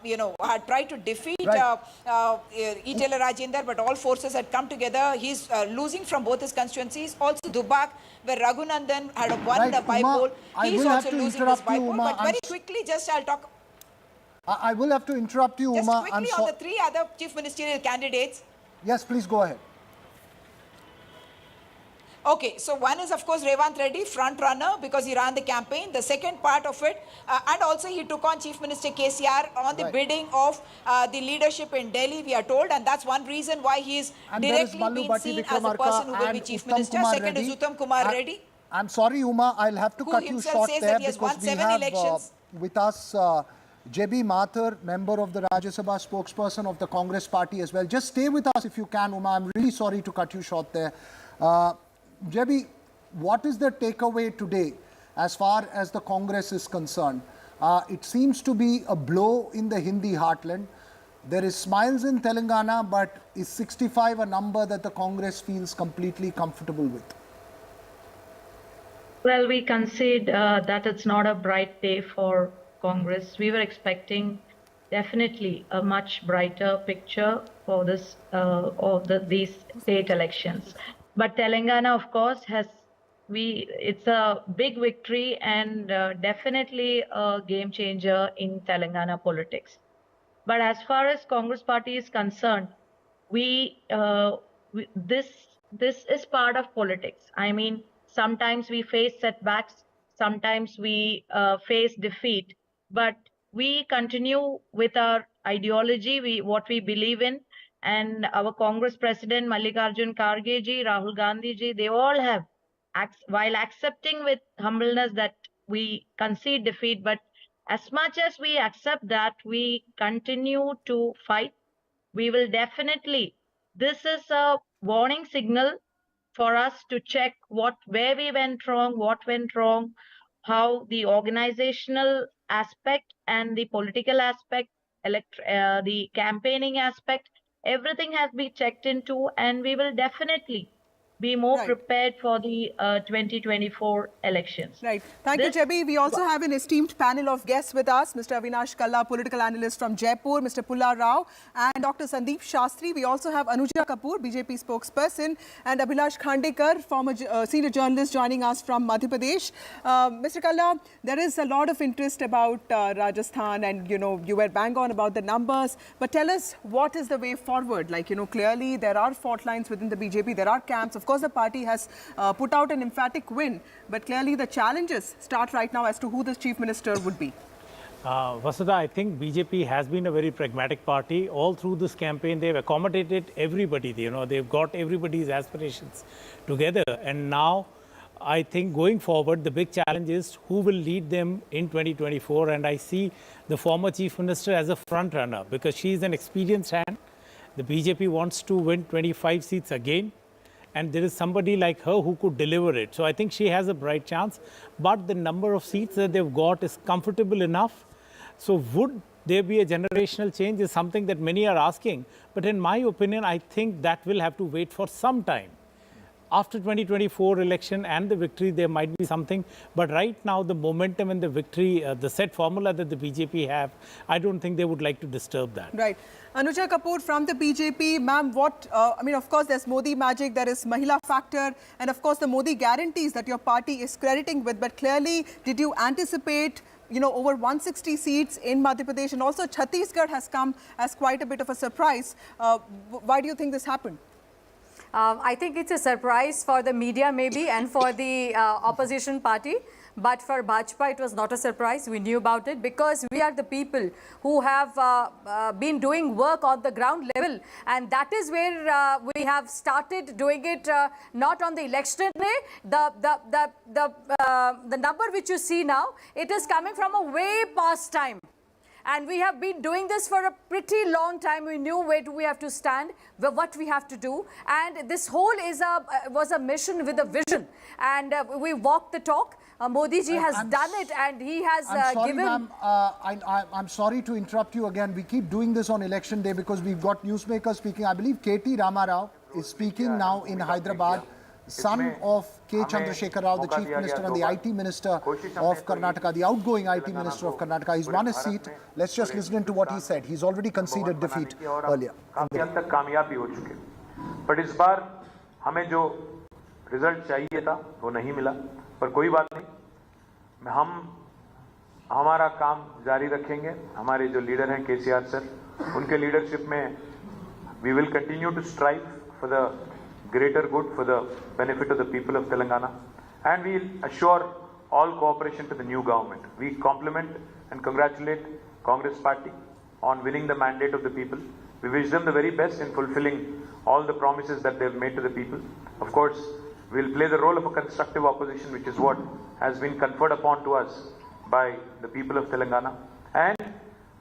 had tried to defeat Itala Rajendra, but all forces had come together. He's losing from both his constituencies. Also Dubak, where Raghunandan had won the bipole. He's also losing his bipole. But very quickly, just I'll talk. I will have to interrupt you, Uma. Just quickly on the 3 other chief ministerial candidates. Yes, please go ahead. Okay, so one is of course Revanth Reddy, front runner, because he ran the campaign. The second part of it, and also he took on Chief Minister KCR on the bidding of the leadership in Delhi, we are told, and that's one reason why he is directly being seen as the person who will be Chief Minister. Second is Uttam Kumar Reddy. I'm sorry, Uma, I'll have to cut you short there because we have with us J.B. Mathur, member of the Rajya Sabha, spokesperson of the Congress party as well. Just stay with us if you can, Uma. I'm really sorry to cut you short there. J.B., what is the takeaway today as far as the Congress is concerned? It seems to be a blow in the Hindi heartland. There is smiles in Telangana, but is 65 a number that the Congress feels completely comfortable with? Well, we concede that it's not a bright day for Congress. We were expecting definitely a much brighter picture for this these state elections. But Telangana, of course, it's a big victory and definitely a game changer in Telangana politics. But as far as Congress party is concerned, this is part of politics. I mean, sometimes we face setbacks, sometimes we face defeat, but we continue with our ideology, what we believe in, and our Congress president Mallikarjun Kharge ji, Rahul Gandhi ji, they all have, while accepting with humbleness that we concede defeat, but as much as we accept that, we continue to fight. We will definitely, this is a warning signal for us to check where we went wrong, what went wrong, how the organizational aspect and the political aspect, the campaigning aspect, everything has been checked into, and we will definitely be more prepared for the 2024 elections. Right. Thank you, Chebi. We also have an esteemed panel of guests with us. Mr. Avinash Kalla, political analyst from Jaipur, Mr. Pulla Rao, and Dr. Sandeep Shastri. We also have Anuja Kapoor, BJP spokesperson, and Abhilash Khandekar, former senior journalist, joining us from Madhya Pradesh. Mr. Kalla, there is a lot of interest about Rajasthan, and you were bang on about the numbers. But tell us, what is the way forward? Like, clearly there are fault lines within the BJP, there are camps. Of course, the party has put out an emphatic win, but clearly the challenges start right now as to who the chief minister would be. Vasudha, I think BJP has been a very pragmatic party. All through this campaign, they've accommodated everybody. They've got everybody's aspirations together. And now, I think going forward, the big challenge is who will lead them in 2024. And I see the former chief minister as a front runner because she's an experienced hand. The BJP wants to win 25 seats again. And there is somebody like her who could deliver it. So I think she has a bright chance. But the number of seats that they've got is comfortable enough. So would there be a generational change is something that many are asking. But in my opinion, I think that will have to wait for some time. After 2024 election and the victory, there might be something. But right now, the momentum and the victory, the set formula that the BJP have, I don't think they would like to disturb that. Right. Anuja Kapoor from the BJP. Ma'am, of course, there's Modi magic, there is Mahila factor, and of course, the Modi guarantees that your party is crediting with. But clearly, did you anticipate over 160 seats in Madhya Pradesh, and also Chhattisgarh has come as quite a bit of a surprise. Why do you think this happened? I think it's a surprise for the media maybe and for the opposition party. But for Bajpa, it was not a surprise. We knew about it because we are the people who have been doing work on the ground level. And that is where we have started doing it, not on the election day. The number which you see now, it is coming from a way past time. And we have been doing this for a pretty long time. We knew where do we have to stand, what we have to do. And this whole was a mission with a vision. And we walked the talk. Modi ji has done it, and he has given... I'm sorry to interrupt you again. We keep doing this on election day because we've got newsmakers speaking. I believe K.T. Ramarao is speaking now in Hyderabad, son of K. Chandrasekhar Rao, the Chief Minister and the IT Minister of Karnataka, the outgoing IT Minister of Karnataka. He's won a seat. Let's just listen to what he said. He's already conceded defeat earlier. But इस बार हमें जो result चाहिए था वो नहीं मिला, पर कोई बात नहीं, हम हमारा काम जारी रखेंगे. हमारे जो लीडर हैं केसीआर सर, उनके लीडरशिप में we will continue to strive for the greater good, for the benefit of the people of Telangana, and we will assure all cooperation to the new government. We compliment and congratulate Congress Party on winning the mandate of the people. We wish them the very best in fulfilling all the promises that they have made to the people. Of course, we will play the role of a constructive opposition, which is what has been conferred upon to us by the people of Telangana, and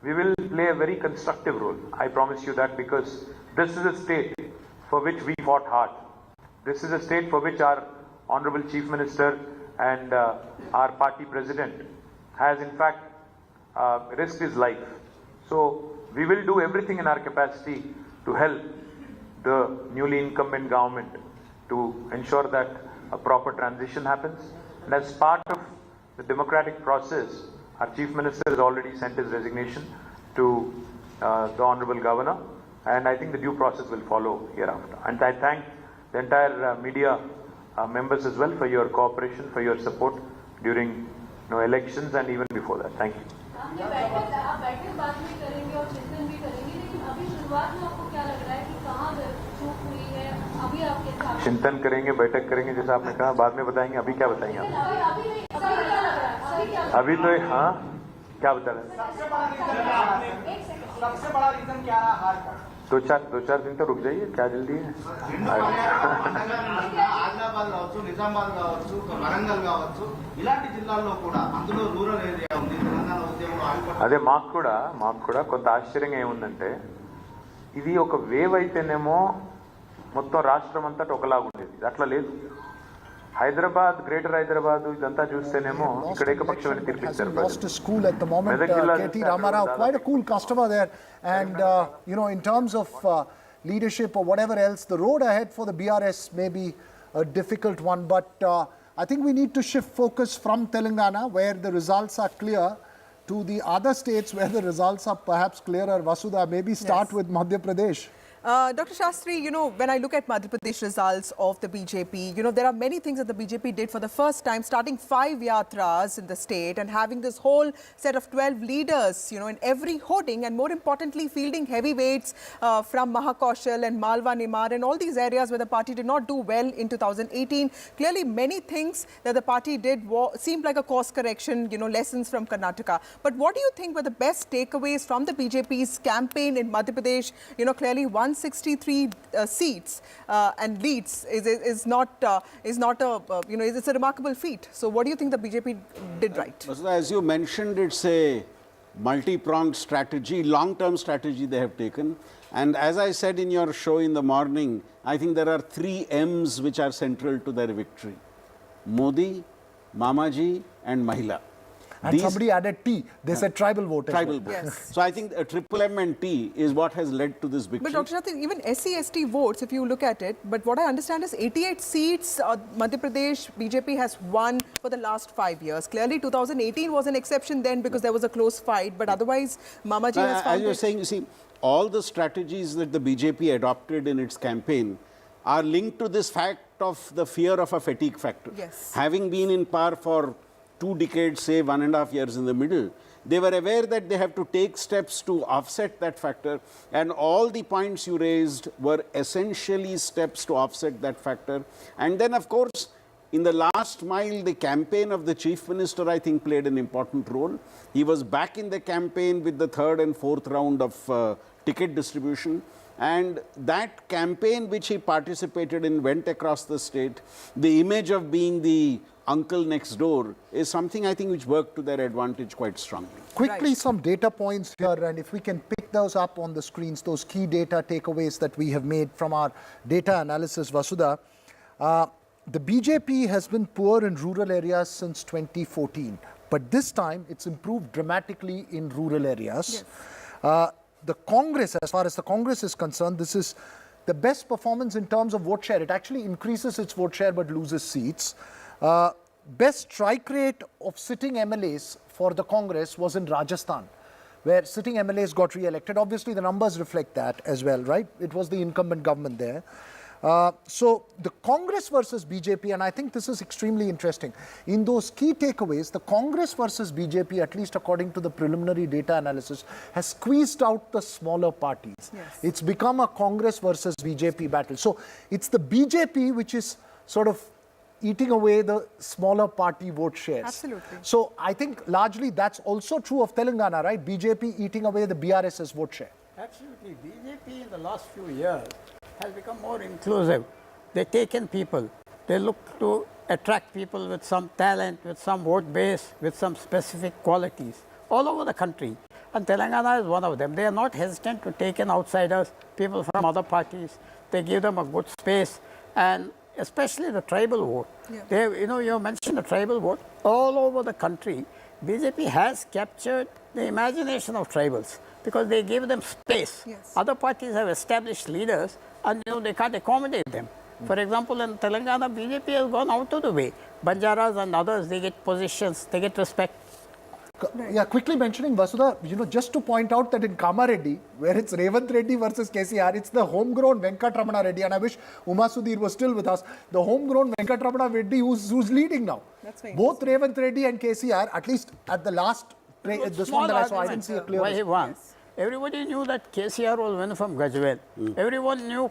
we will play a very constructive role. I promise you that, because this is a state for which we fought hard. This is a state for which our Honorable Chief Minister and our party president has in fact risked his life. So we will do everything in our capacity to help the newly incumbent government to ensure that a proper transition happens. And as part of the democratic process, our Chief Minister has already sent his resignation to the Honorable Governor, and I think the due process will follow hereafter. And I thank the entire media members as well for your cooperation, for your support during elections and even before that. Thank you. बैठक बाद में करेंगे और चिंतन भी करेंगे, लेकिन अभी शुरुआत में आपको क्या लग रहा है कि कहाँ चूक हुई है? अभी आपके साथ चिंतन करेंगे, बैठक करेंगे, जैसा आपने कहा, बाद में बताएंगे। अभी क्या बताएंगे आप? अभी तो हाँ, क्या बता रहे हैं? सबसे बड़ा रीजन क्या रहा हार का? दो चार दिन तो रुक जाइए, क्या जल्दी है? ఆదిలాబాద్ కావచ్చు, నిజామాబాద్ కావచ్చు, వరంగల్ కావచ్చు, ఇలాంటి జిల్లాల్లో కూడా అందులో రూరల్ ఏరియా ఉంది. తెలంగాణ ఉద్యమంలో ఆగిపోయింది. అదే మాకు కూడా కొంత ఆశ్చర్యంగా ఏముందంటే, ఇది ఒక వేవ్ అయితేనేమో మొత్తం రాష్ట్రం అంతటా ఒకలాగా ఉండేది. అట్లా లేదు. హైదరాబాద్, గ్రేటర్ హైదరాబాద్ ఇదంతా చూస్తేనేమో ఇక్కడ ఏకపక్షమైన తీర్పిచ్చారు. Lost a school at the moment, KT Ramarao, quite a cool customer there, and in terms of leadership or whatever else, the road ahead for the BRS may be a difficult one, but I think we need to shift focus from Telangana, where the results are clear, to the other states where the results are perhaps clearer. Vasudha, maybe start with Madhya Pradesh. Dr. Shastri, when I look at Madhya Pradesh results of the BJP, there are many things that the BJP did for the first time, starting 5 yatras in the state and having this whole set of 12 leaders, in every hoarding, and more importantly, fielding heavyweights from Mahakaushal and Malwa Nimar and all these areas where the party did not do well in 2018. Clearly, many things that the party did seemed like a course correction, lessons from Karnataka. But what do you think were the best takeaways from the BJP's campaign in Madhya Pradesh? Clearly 163 seats and leads is not it's a remarkable feat. So what do you think the BJP did right? As you mentioned, it's a multi-pronged strategy, long-term strategy they have taken. And as I said in your show in the morning, I think there are 3 M's which are central to their victory: Modi, Mamaji and Mahila. And somebody added T. They said tribal vote. Tribal vote. Yes. So I think a triple M and T is what has led to this victory. But Dr. Shastri, even SC/ST votes, if you look at it, but what I understand is 88 seats Madhya Pradesh BJP has won for the last 5 years. Clearly 2018 was an exception then because there was a close fight, but otherwise Mamaji has found as you're saying, you see, all the strategies that the BJP adopted in its campaign are linked to this fact of the fear of a fatigue factor. Yes. Having been in power for 2 decades, say 1.5 years in the middle, they were aware that they have to take steps to offset that factor, and all the points you raised were essentially steps to offset that factor. And then, of course, in the last mile, the campaign of the Chief Minister, I think, played an important role. He was back in the campaign with the 3rd and 4th round of ticket distribution. And that campaign which he participated in went across the state. The image of being the uncle next door is something, I think, which worked to their advantage quite strongly. Quickly, some data points here, and if we can pick those up on the screens, those key data takeaways that we have made from our data analysis, Vasudha. The BJP has been poor in rural areas since 2014, but this time it's improved dramatically in rural areas. Yes. The Congress, as far as the Congress is concerned, this is the best performance in terms of vote share. It actually increases its vote share but loses seats. Best strike rate of sitting MLAs for the Congress was in Rajasthan, where sitting MLAs got re-elected. Obviously, the numbers reflect that as well, right? It was the incumbent government there. So the Congress versus BJP, and I think this is extremely interesting. In those key takeaways, the Congress versus BJP, at least according to the preliminary data analysis, has squeezed out the smaller parties. Yes. It's become a Congress versus BJP battle. So it's the BJP which is sort of eating away the smaller party vote shares. Absolutely. So I think largely that's also true of Telangana, right? BJP eating away the BRS's vote share. Absolutely. BJP in the last few years has become more inclusive. They've taken people. They look to attract people with some talent, with some vote base, with some specific qualities all over the country. And Telangana is one of them. They are not hesitant to take in outsiders, people from other parties. They give them a good space, and especially the tribal vote. Yeah. They, you mentioned the tribal vote. All over the country, BJP has captured the imagination of tribals because they give them space. Yes. Other parties have established leaders, and they can't accommodate them. For example, in Telangana, BJP has gone out of the way. Banjaras and others, they get positions, they get respect. Yeah, quickly mentioning Vasudha, just to point out that in Kamareddy, where it's Revanth Reddy versus KCR, it's the homegrown Venkatramana Reddy, and I wish Uma Sudhir was still with us. The homegrown Venkatramana Reddy who's leading now. That's right. Both Revanth Reddy and KCR, at least at the last this one that I saw, I didn't see a clear why he won. Yes. Everybody knew that KCR will win from Gajwel. Everyone knew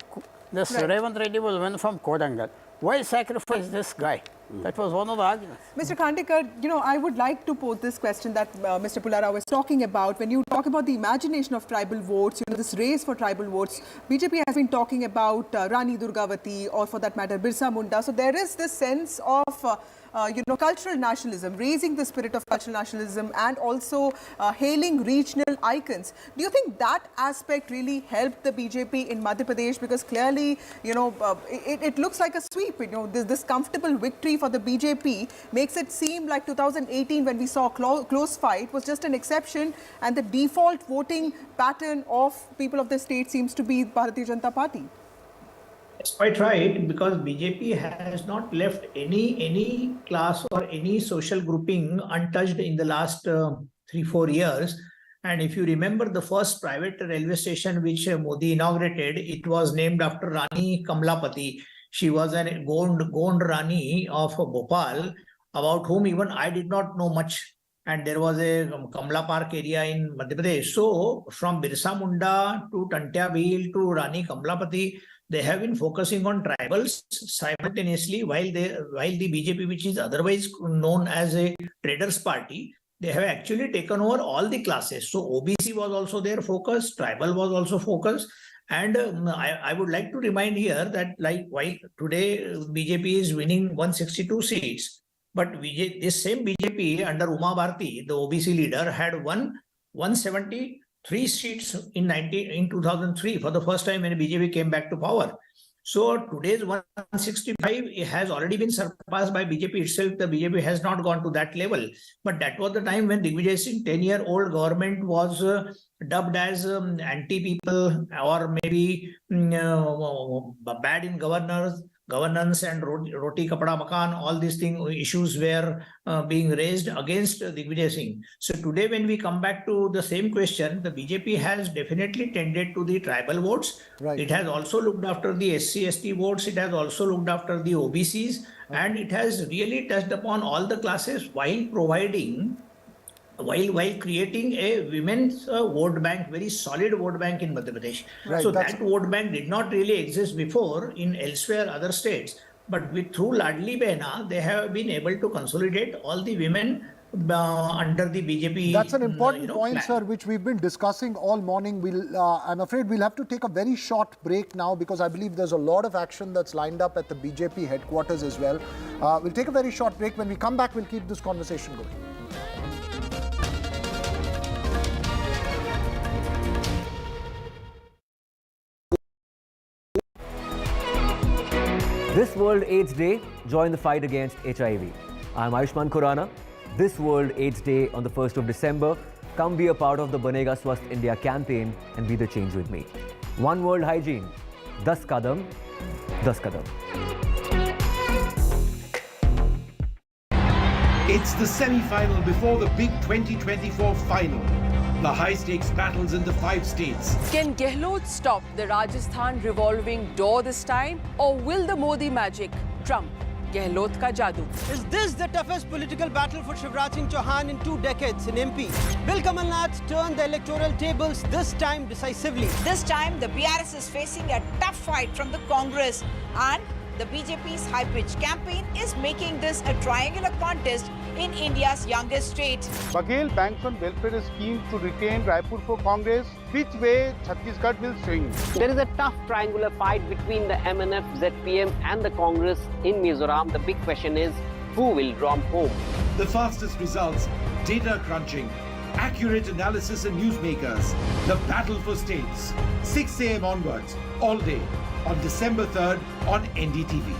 this Revant Reddy will win from Kodangal. Why sacrifice this guy? That was one of the arguments. Mr. Khandekar, I would like to pose this question that Mr. Pullara was talking about. When you talk about the imagination of tribal votes, this race for tribal votes, BJP has been talking about Rani Durgavati or for that matter Birsa Munda. So there is this sense of cultural nationalism, raising the spirit of cultural nationalism and also hailing regional icons. Do you think that aspect really helped the BJP in Madhya Pradesh? Because clearly, it looks like a sweep. This comfortable victory for the BJP makes it seem like 2018 when we saw a close fight was just an exception, and the default voting pattern of people of the state seems to be Bharatiya Janata Party. It's quite right, because BJP has not left any class or any social grouping untouched in the last 3-4 years. And if you remember the first private railway station which Modi inaugurated, it was named after Rani Kamlapati. She was a Gond Rani of Bhopal, about whom even I did not know much. And there was a Kamla Park area in Madhya Pradesh. So from Birsa Munda to Tantia Bhil to Rani Kamlapati, they have been focusing on tribals simultaneously, while the BJP, which is otherwise known as a traders party, they have actually taken over all the classes. So OBC was also their focus, tribal was also focus. And I would like to remind here that while today BJP is winning 162 seats, but this same BJP under Uma Bharti, the OBC leader, had won 173 seats in 2003 for the first time when BJP came back to power. So today's 165 has already been surpassed by BJP itself. The BJP has not gone to that level. But that was the time when Digvijay Singh 10-year-old government was dubbed as anti-people or maybe bad in governance and roti kapda makan, all these issues were being raised against Digvijay Singh. So today when we come back to the same question, the BJP has definitely tended to the tribal votes. Right. It has also looked after the SC/ST votes. It has also looked after the OBCs, and it has really touched upon all the classes while providing, while creating a women's vote bank, very solid vote bank in Madhya Pradesh. Right, so that vote bank did not really exist before in elsewhere other states. But through Ladli Behna, they have been able to consolidate all the women under the BJP. That's an important point, plan. sir, which we've been discussing all morning. I'm afraid we'll have to take a very short break now, because I believe there's a lot of action that's lined up at the BJP headquarters as well. We'll take a very short break. When we come back, we'll keep this conversation going. This World AIDS Day, join the fight against HIV. I'm Ayushman Khurrana. This World AIDS Day on the 1st of December, come be a part of the Banega Swasth India campaign and be the change with me. One World Hygiene, 10 Kadam, 10 Kadam. It's the semi-final before the big 2024 final. The high-stakes battles in the 5 states. Can Gehlot stop the Rajasthan revolving door this time? Or will the Modi magic trump Gehlot ka jadoo? Is this the toughest political battle for Shivraj Singh Chauhan in 2 decades in MP? Will Kamal Nath turn the electoral tables this time decisively? This time, the BRS is facing a tough fight from the Congress, and the BJP's high-pitched campaign is making this a triangular contest in India's youngest state. Baghel banks on welfare scheme to retain Raipur for Congress. Which way Chhattisgarh will swing? There is a tough triangular fight between the MNF, ZPM and the Congress in Mizoram. The big question is, who will romp home? The fastest results, data crunching, accurate analysis and newsmakers. The battle for states. 6 a.m. onwards, all day, on December 3rd on NDTV.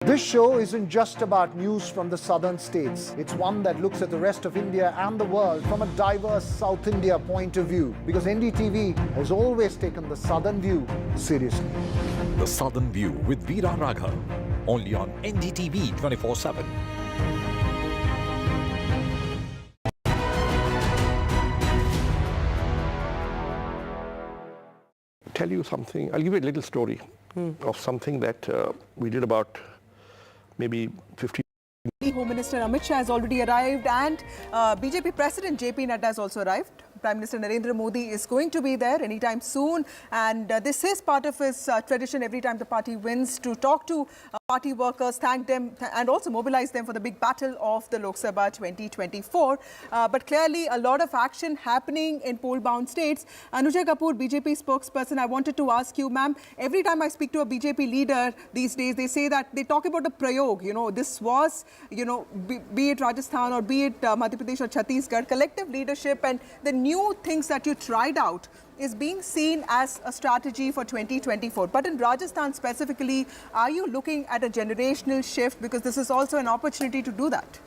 This show isn't just about news from the southern states. It's one that looks at the rest of India and the world from a diverse South India point of view, because NDTV has always taken the southern view seriously. The Southern View with Veera Raghav, only on NDTV 24/7. Tell you something. I'll give you a little story of something that we did about maybe 50 Home Minister Amit Shah has already arrived, and BJP President JP Nadda has also arrived. Prime Minister Narendra Modi is going to be there anytime soon, and this is part of his tradition every time the party wins to talk to party workers, thank them, and also mobilize them for the big battle of the Lok Sabha 2024. But clearly, a lot of action happening in poll-bound states. Anuja Kapoor, BJP spokesperson, I wanted to ask you, ma'am, every time I speak to a BJP leader these days, they say that they talk about a prayog. You know, this was, you know, be it Rajasthan or be it Madhya Pradesh or Chhattisgarh, collective leadership and the new things that you tried out is being seen as a strategy for 2024. But in Rajasthan specifically, are you looking at a generational shift? Because this is also an opportunity to do that.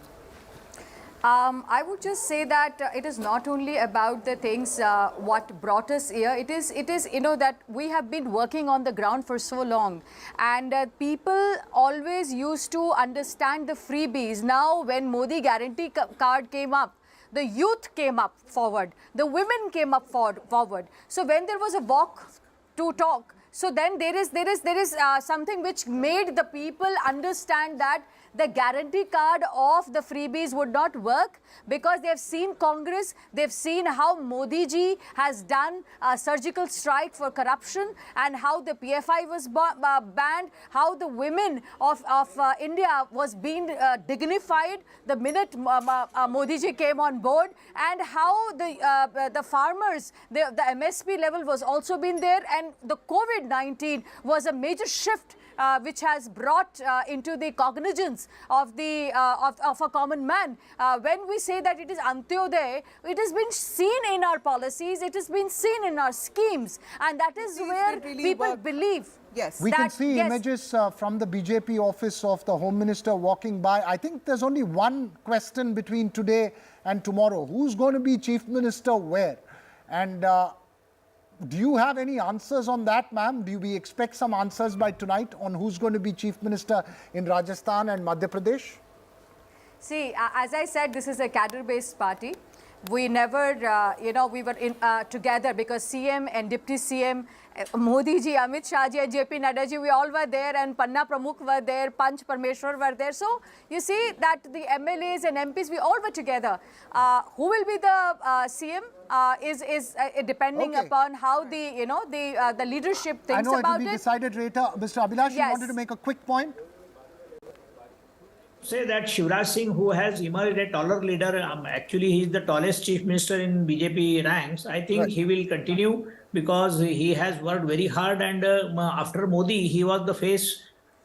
I would just say that it is not only about the things what brought us here. It is you know that we have been working on the ground for so long, and people always used to understand the freebies. Now, when Modi guarantee card came up, the youth came up forward, the women came up forward. So when there was a walk to talk, so then there is something which made the people understand that the guarantee card of the freebies would not work, because they have seen Congress, they've seen how Modi ji has done a surgical strike for corruption, and how the PFI was banned, how the women of India was being dignified the minute Modi ji came on board, and how the farmers, the MSP level was also been there, and the COVID-19 was a major shift which has brought into the cognizance of a common man. When we say that it is Antyodaya, it has been seen in our policies, it has been seen in our schemes, and that is where really people believe. Yes. We can see images from the BJP office of the Home Minister walking by. I think there's only one question between today and tomorrow. Who's going to be Chief Minister where? And do you have any answers on that, ma'am? Do we expect some answers by tonight on who's going to be Chief Minister in Rajasthan and Madhya Pradesh? See, as I said, this is a cadre-based party. We never, you know, we were together because CM and Deputy CM, Modi ji, Amit Shah ji, and JP Nadda ji, we all were there, and Panna Pramukh were there, Panch Parmeshwar were there. So you see that the MLAs and MPs, we all were together. Who will be the CM is depending upon how the, you know, the leadership thinks about it. I know it will be decided later. Mr. Abhilash, you wanted to make a quick point? Say that Shivraj Singh, who has emerged a taller leader, actually he is the tallest chief minister in BJP ranks. I think he will continue because he has worked very hard, and after Modi, he was the face,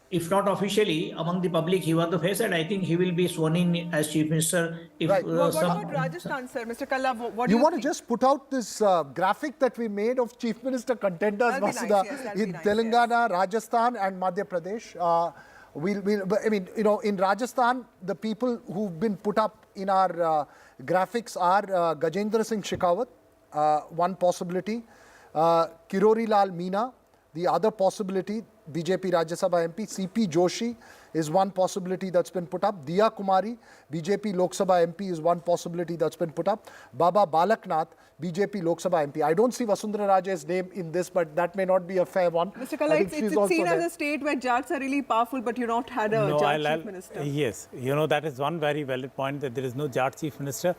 if not officially, among the public, he was the face, and I think he will be sworn in as chief minister. If, what about Rajasthan, sir? Mr. Kalla, what do you want think? to just put out this graphic that we made of chief minister contenders, Vasudha, in Telangana, Rajasthan and Madhya Pradesh. I mean, you know, in Rajasthan, the people who've been put up in our graphics are Gajendra Singh Shekhawat, one possibility, Kirori Lal Meena, the other possibility, BJP Rajya Sabha MP, CP Joshi is one possibility that's been put up, Diya Kumari, BJP Lok Sabha MP is one possibility that's been put up, Baba Balaknath, BJP Lok Sabha MP. I don't see Vasundhara Raje's name in this, but that may not be a fair one. Mr. Kalla, it's seen as a state where Jats are really powerful, but you not had a Jat chief minister. Yes, you know, that is one very valid point, that there is no Jat chief minister.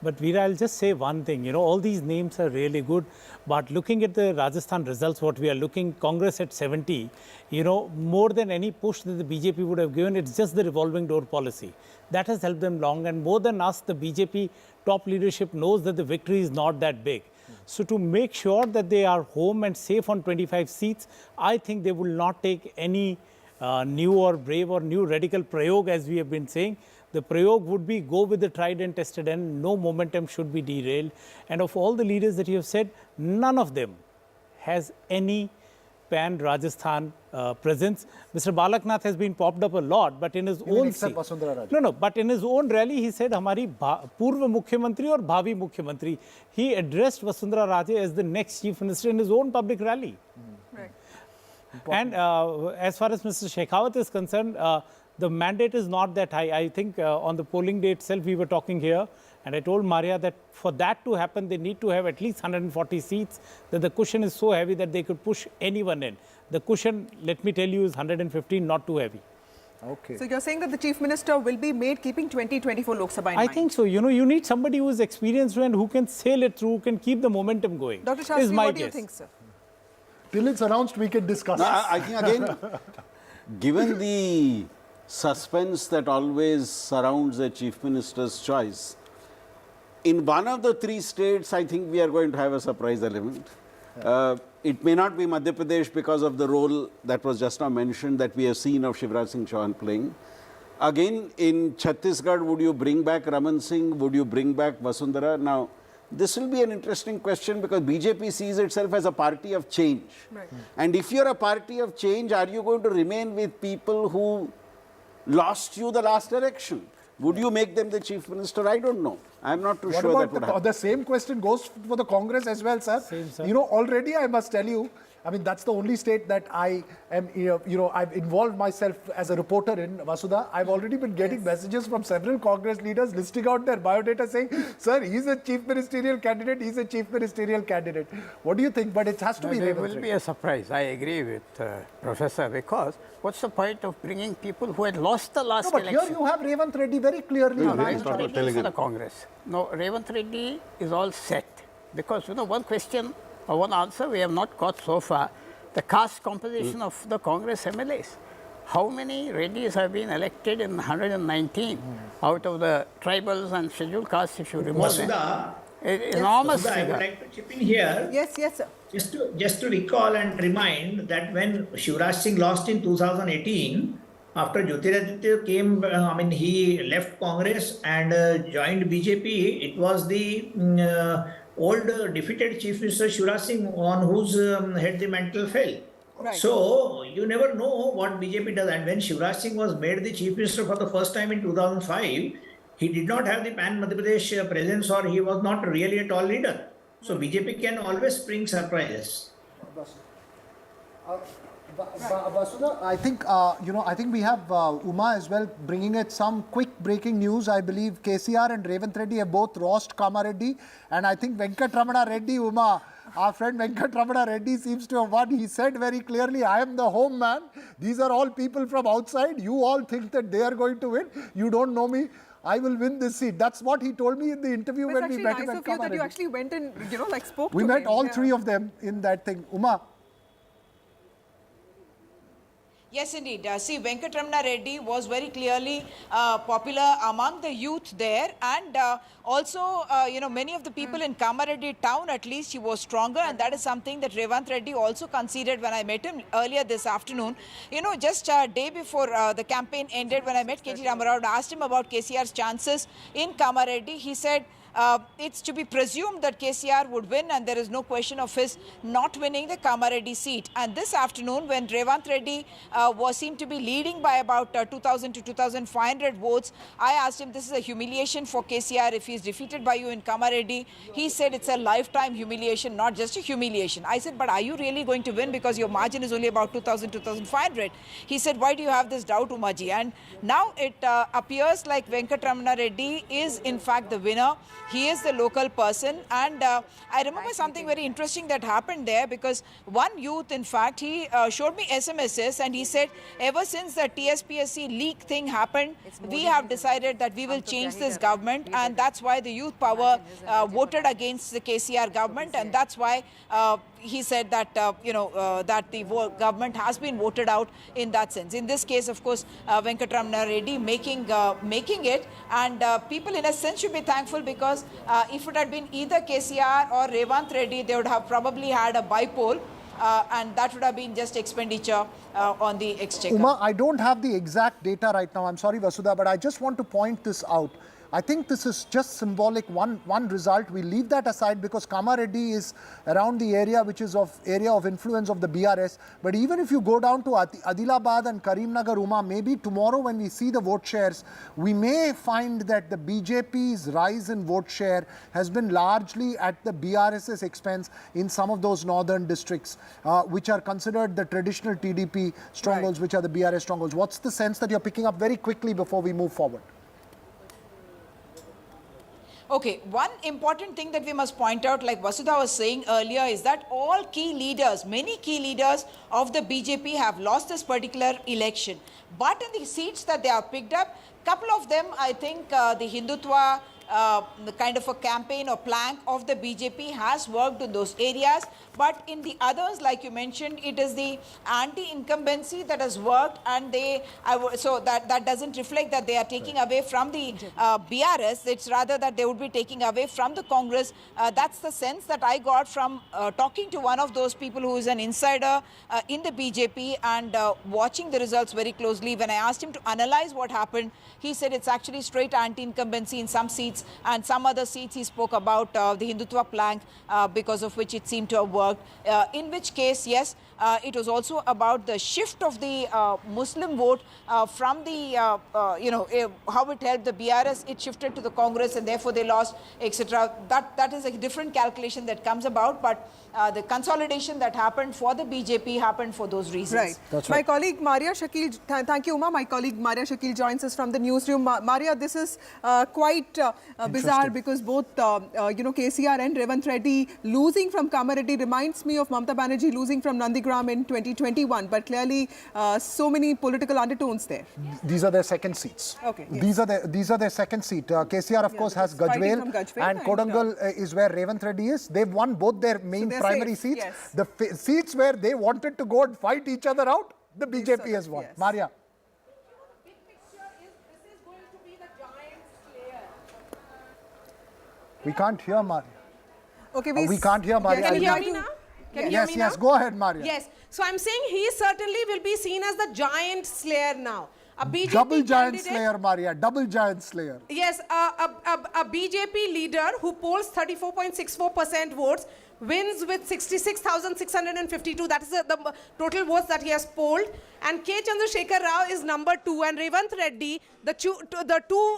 But Veera, I'll just say one thing, you know, all these names are really good, but looking at the Rajasthan results, what we are looking, Congress at 70, you know, more than any push that the BJP would have given, it's just the revolving door policy. That has helped them long, and more than us, the BJP top leadership knows that the victory is not that big. So to make sure that they are home and safe on 25 seats, I think they will not take any new or brave or new radical prayog, as we have been saying. The prayog would be go with the tried and tested, and no momentum should be derailed. And of all the leaders that you have said, none of them has any pan-Rajasthan presence. Mr. Balaknath has been popped up a lot, but in his own seat. But in his own rally, he said, "Hamari Purva Mukhyamantri or Bhavi Mukhyamantri." He addressed Vasundhara Raje as the next chief minister in his own public rally. Right. And as far as Mr. Shekhawat is concerned, the mandate is not that high. I think on the polling day itself, we were talking here, and I told Maria that for that to happen, they need to have at least 140 seats, that the cushion is so heavy that they could push anyone in. The cushion, let me tell you, is 115, not too heavy. Okay. So you're saying that the Chief Minister will be made keeping 2024 Lok Sabha in I mind? think so. You need somebody who is experienced and who can sail it through, who can keep the momentum going. Dr. Is Shastri, my what do you guess. think, sir? Till it's announced, we can discuss. No, I think again, given the suspense that always surrounds a Chief Minister's choice, in one of the three states, I think we are going to have a surprise element. It may not be Madhya Pradesh because of the role that was just now mentioned that we have seen of Shivraj Singh Chauhan playing. Again, in Chhattisgarh, would you bring back Raman Singh? Would you bring back Vasundhara? Now, this will be an interesting question because BJP sees itself as a party of change. Right. And if you're a party of change, are you going to remain with people who lost you the last election? Would you make them the Chief Minister? I don't know. I'm not too sure that would happen. The same question goes for the Congress as well, sir. Same, sir. You know, already I must tell you, I mean, that's the only state that I am, I've involved myself as a reporter in, Vasudha. I've already been getting messages from several Congress leaders listing out their biodata saying, sir, he's a chief ministerial candidate, he's a chief ministerial candidate. What do you think? But it has to be It Revant will Reddy. be a surprise. I agree with Professor, because what's the point of bringing people who had lost the last No, but election? here you have Revant Reddy very clearly. No, announced. Revant Reddy is for the Congress. No, Revant Reddy is all set. Because, one question or one answer we have not got so far, the caste composition of the Congress MLAs. How many Reddys have been elected in 119 out of the tribals and scheduled castes, if you remove them? Vasudha, Enormous I figure. would like to chip in here. Yes, sir. Just to recall and remind that when Shivraj Singh lost in 2018, after Jyotiraditya came, he left Congress and joined BJP. It was the old defeated Chief Minister Shivraj Singh on whose head the mantle fell. Right. So you never know what BJP does. And when Shivraj Singh was made the Chief Minister for the first time in 2005, he did not have the Pan Madhya Pradesh presence, or he was not really a tall leader. So BJP can always bring surprises. Vasudha, I think I think we have Uma as well bringing it some quick breaking news. I believe KCR and Revant Reddy have both lost Kamareddy, and I think Venkatramana Reddy, Uma, our friend Venkatramana Reddy seems to have won. He said very clearly, I am the home man. These are all people from outside. You all think that they are going to win. You don't know me. I will win this seat. That's what he told me in the interview when we met him at It's actually nice of you that you Kamareddy. actually went and, spoke We to met him. all Yeah. three of them in that thing. Uma. Yes, indeed. See, Venkatramana Reddy was very clearly popular among the youth there, and also, many of the people in Kamareddy town, at least, he was stronger, and that is something that Revant Reddy also conceded when I met him earlier this afternoon. Just a day before the campaign ended, when I met KG Ramarao and asked him about KCR's chances in Kamareddy, he said, it's to be presumed that KCR would win, and there is no question of his not winning the Kamareddy seat. And this afternoon, when Revant Reddy seemed to be leading by about 2,000 to 2,500 votes, I asked him, this is a humiliation for KCR if he is defeated by you in Kamareddy. He said it's a lifetime humiliation, not just a humiliation. I said, but are you really going to win, because your margin is only about 2,000, 2,500? He said, why do you have this doubt, Umaji? And now it appears like Venkatramana Reddy is in fact the winner. He is the local person, and I remember something very interesting that happened there, because one youth, in fact, he showed me SMSs, and he said, ever since the TSPSC leak thing happened, we have decided that we will change this government, and that's why the youth power voted against the KCR government, and that's why he said that, that the government has been voted out in that sense. In this case, of course, Venkatramana Reddy making it, and people in a sense should be thankful, because if it had been either KCR or Revant Reddy, they would have probably had a bipole, and that would have been just expenditure on the exchequer. Uma, I don't have the exact data right now. I'm sorry, Vasudha, but I just want to point this out. I think this is just symbolic, one result. We leave that aside because Kamareddy is around the area which is area of influence of the BRS. But even if you go down to Adilabad and Karimnagar, Uma, maybe tomorrow when we see the vote shares, we may find that the BJP's rise in vote share has been largely at the BRS's expense in some of those northern districts, which are considered the traditional TDP strongholds, which are the BRS strongholds. What's the sense that you're picking up very quickly before we move forward? Okay, one important thing that we must point out, like Vasudha was saying earlier, is that all key leaders, many key leaders of the BJP have lost this particular election. But in the seats that they have picked up, couple of them, I think the Hindutva, the kind of a campaign or plank of the BJP has worked in those areas. But in the others, like you mentioned, it is the anti-incumbency that has worked, and so that doesn't reflect that they are taking away from the BRS. It's rather that they would be taking away from the Congress. That's the sense that I got from talking to one of those people who is an insider in the BJP and watching the results very closely. When I asked him to analyze what happened, he said it's actually straight anti-incumbency in some seats, and some other seats he spoke about the Hindutva plank, because of which it seemed to have worked. In which case, yes, it was also about the shift of the Muslim vote from the, how it helped the BRS, it shifted to the Congress and therefore they lost, etc. That is a different calculation that comes about, but the consolidation that happened for the BJP happened for those reasons. Right. That's My right. colleague Maria Shakil, thank you, Uma. My colleague Maria Shakil joins us from the newsroom. Maria, this is quite bizarre because both, KCR and Revanth Reddy losing from Kamareddy reminds me of Mamata Banerjee losing from Nandigram in 2021. But clearly, so many political undertones there. These are their second seats. Okay. These are their second seat. KCR, of course, has Gajwel, and Kodangal is where Revanth Reddy is. They've won both their main primary seats. Yes. The seats where they wanted to go and fight each other out, the BJP has won. Yes. Maria. We can't hear Maria. Okay, we can't hear Maria. Can you hear me now? Can you hear me now? Yes, go ahead, Maria. Yes. So I'm saying he certainly will be seen as the giant slayer now. A BJP double giant candidate, slayer, Maria. Double giant slayer. Yes, a BJP leader who polls 34.64% votes, wins with 66,652. That is the total votes that he has polled. And K. Chandrasekhar Rao is number 2, and Revanth Reddy, the two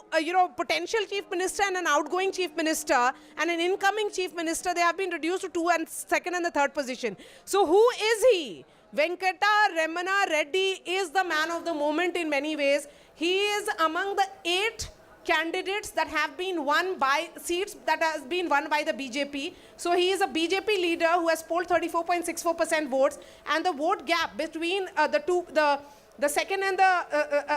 potential chief minister and an outgoing chief minister and an incoming chief minister, they have been reduced to 2 and second and the third position. So who is he? Venkata Ramana Reddy is the man of the moment in many ways. He is among the 8 candidates that have been won by seats that has been won by the BJP. So he is a BJP leader who has polled 34.64% votes, and the vote gap between the second and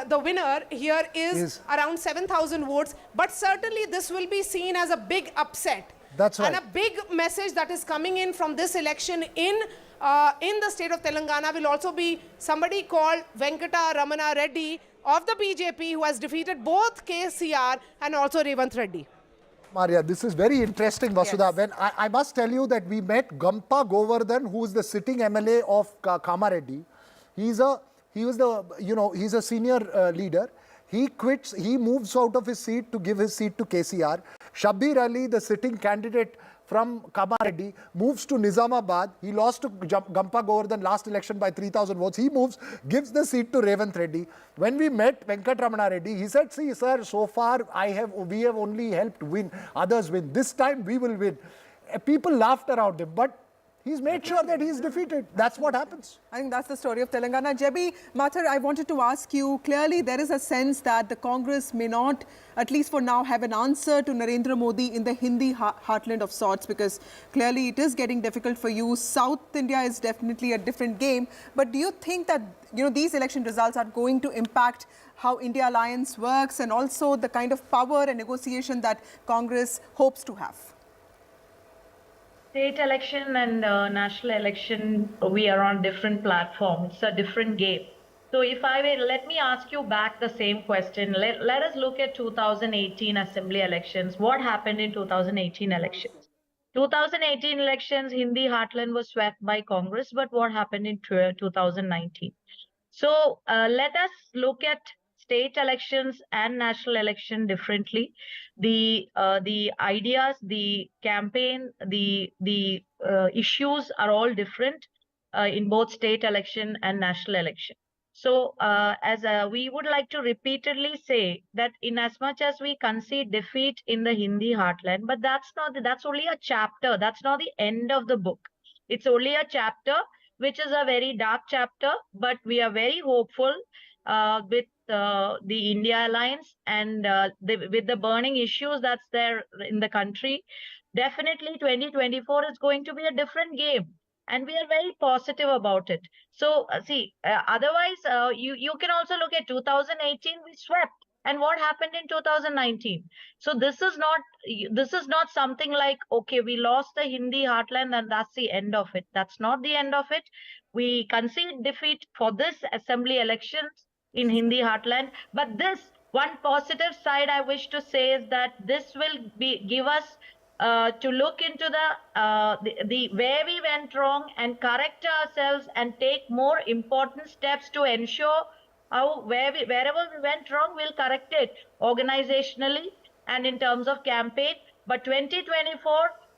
the winner here is around 7,000 votes. But certainly this will be seen as a big upset. That's right. And a big message that is coming in from this election in the state of Telangana will also be somebody called Venkata Ramana Reddy of the BJP, who has defeated both KCR and also Revanth Reddy. Maria, this is very interesting, Vasudha. When I must tell you that we met Gampa Govardhan, who is the sitting MLA of Kamareddy. He's a senior leader. He quits, he moves out of his seat to give his seat to KCR. Shabbir Ali, the sitting candidate from Kamareddy, moves to Nizamabad. He lost to Gampa Govardhan last election by 3,000 votes. He moves, gives the seat to Revanth Reddy. When we met Venkat Ramana Reddy, he said, see, sir, so far we have only helped win, others win. This time we will win. People laughed around him, but he's made sure that he's defeated. That's what happens. I think that's the story of Telangana. Jebi, Mathur, I wanted to ask you, clearly there is a sense that the Congress may not, at least for now, have an answer to Narendra Modi in the Hindi heartland of sorts, because clearly it is getting difficult for you. South India is definitely a different game. But do you think that these election results are going to impact how India Alliance works and also the kind of power and negotiation that Congress hopes to have? State election and national election, we are on different platforms. It's a different game. So if I will, let me ask you back the same question. Let us look at 2018 assembly elections. What happened in 2018 elections? 2018 elections, Hindi heartland was swept by Congress, but what happened in 2019? So let us look at state elections and national election differently. The ideas, the campaign, the issues are all different in both state election and national election. So we would like to repeatedly say that in as much as we concede defeat in the Hindi heartland, but that's only a chapter. That's not the end of the book. It's only a chapter, which is a very dark chapter, but we are very hopeful with the India alliance and with the burning issues that's there in the country, definitely 2024 is going to be a different game. And we are very positive about it. So, otherwise, you can also look at 2018, we swept. And what happened in 2019? So this is not something like, okay, we lost the Hindi heartland and that's the end of it. That's not the end of it. We concede defeat for this assembly elections in Hindi heartland. But this one positive side I wish to say is that this will give us to look into the where we went wrong and correct ourselves and take more important steps to ensure wherever we went wrong, we'll correct it organizationally and in terms of campaign. But 2024,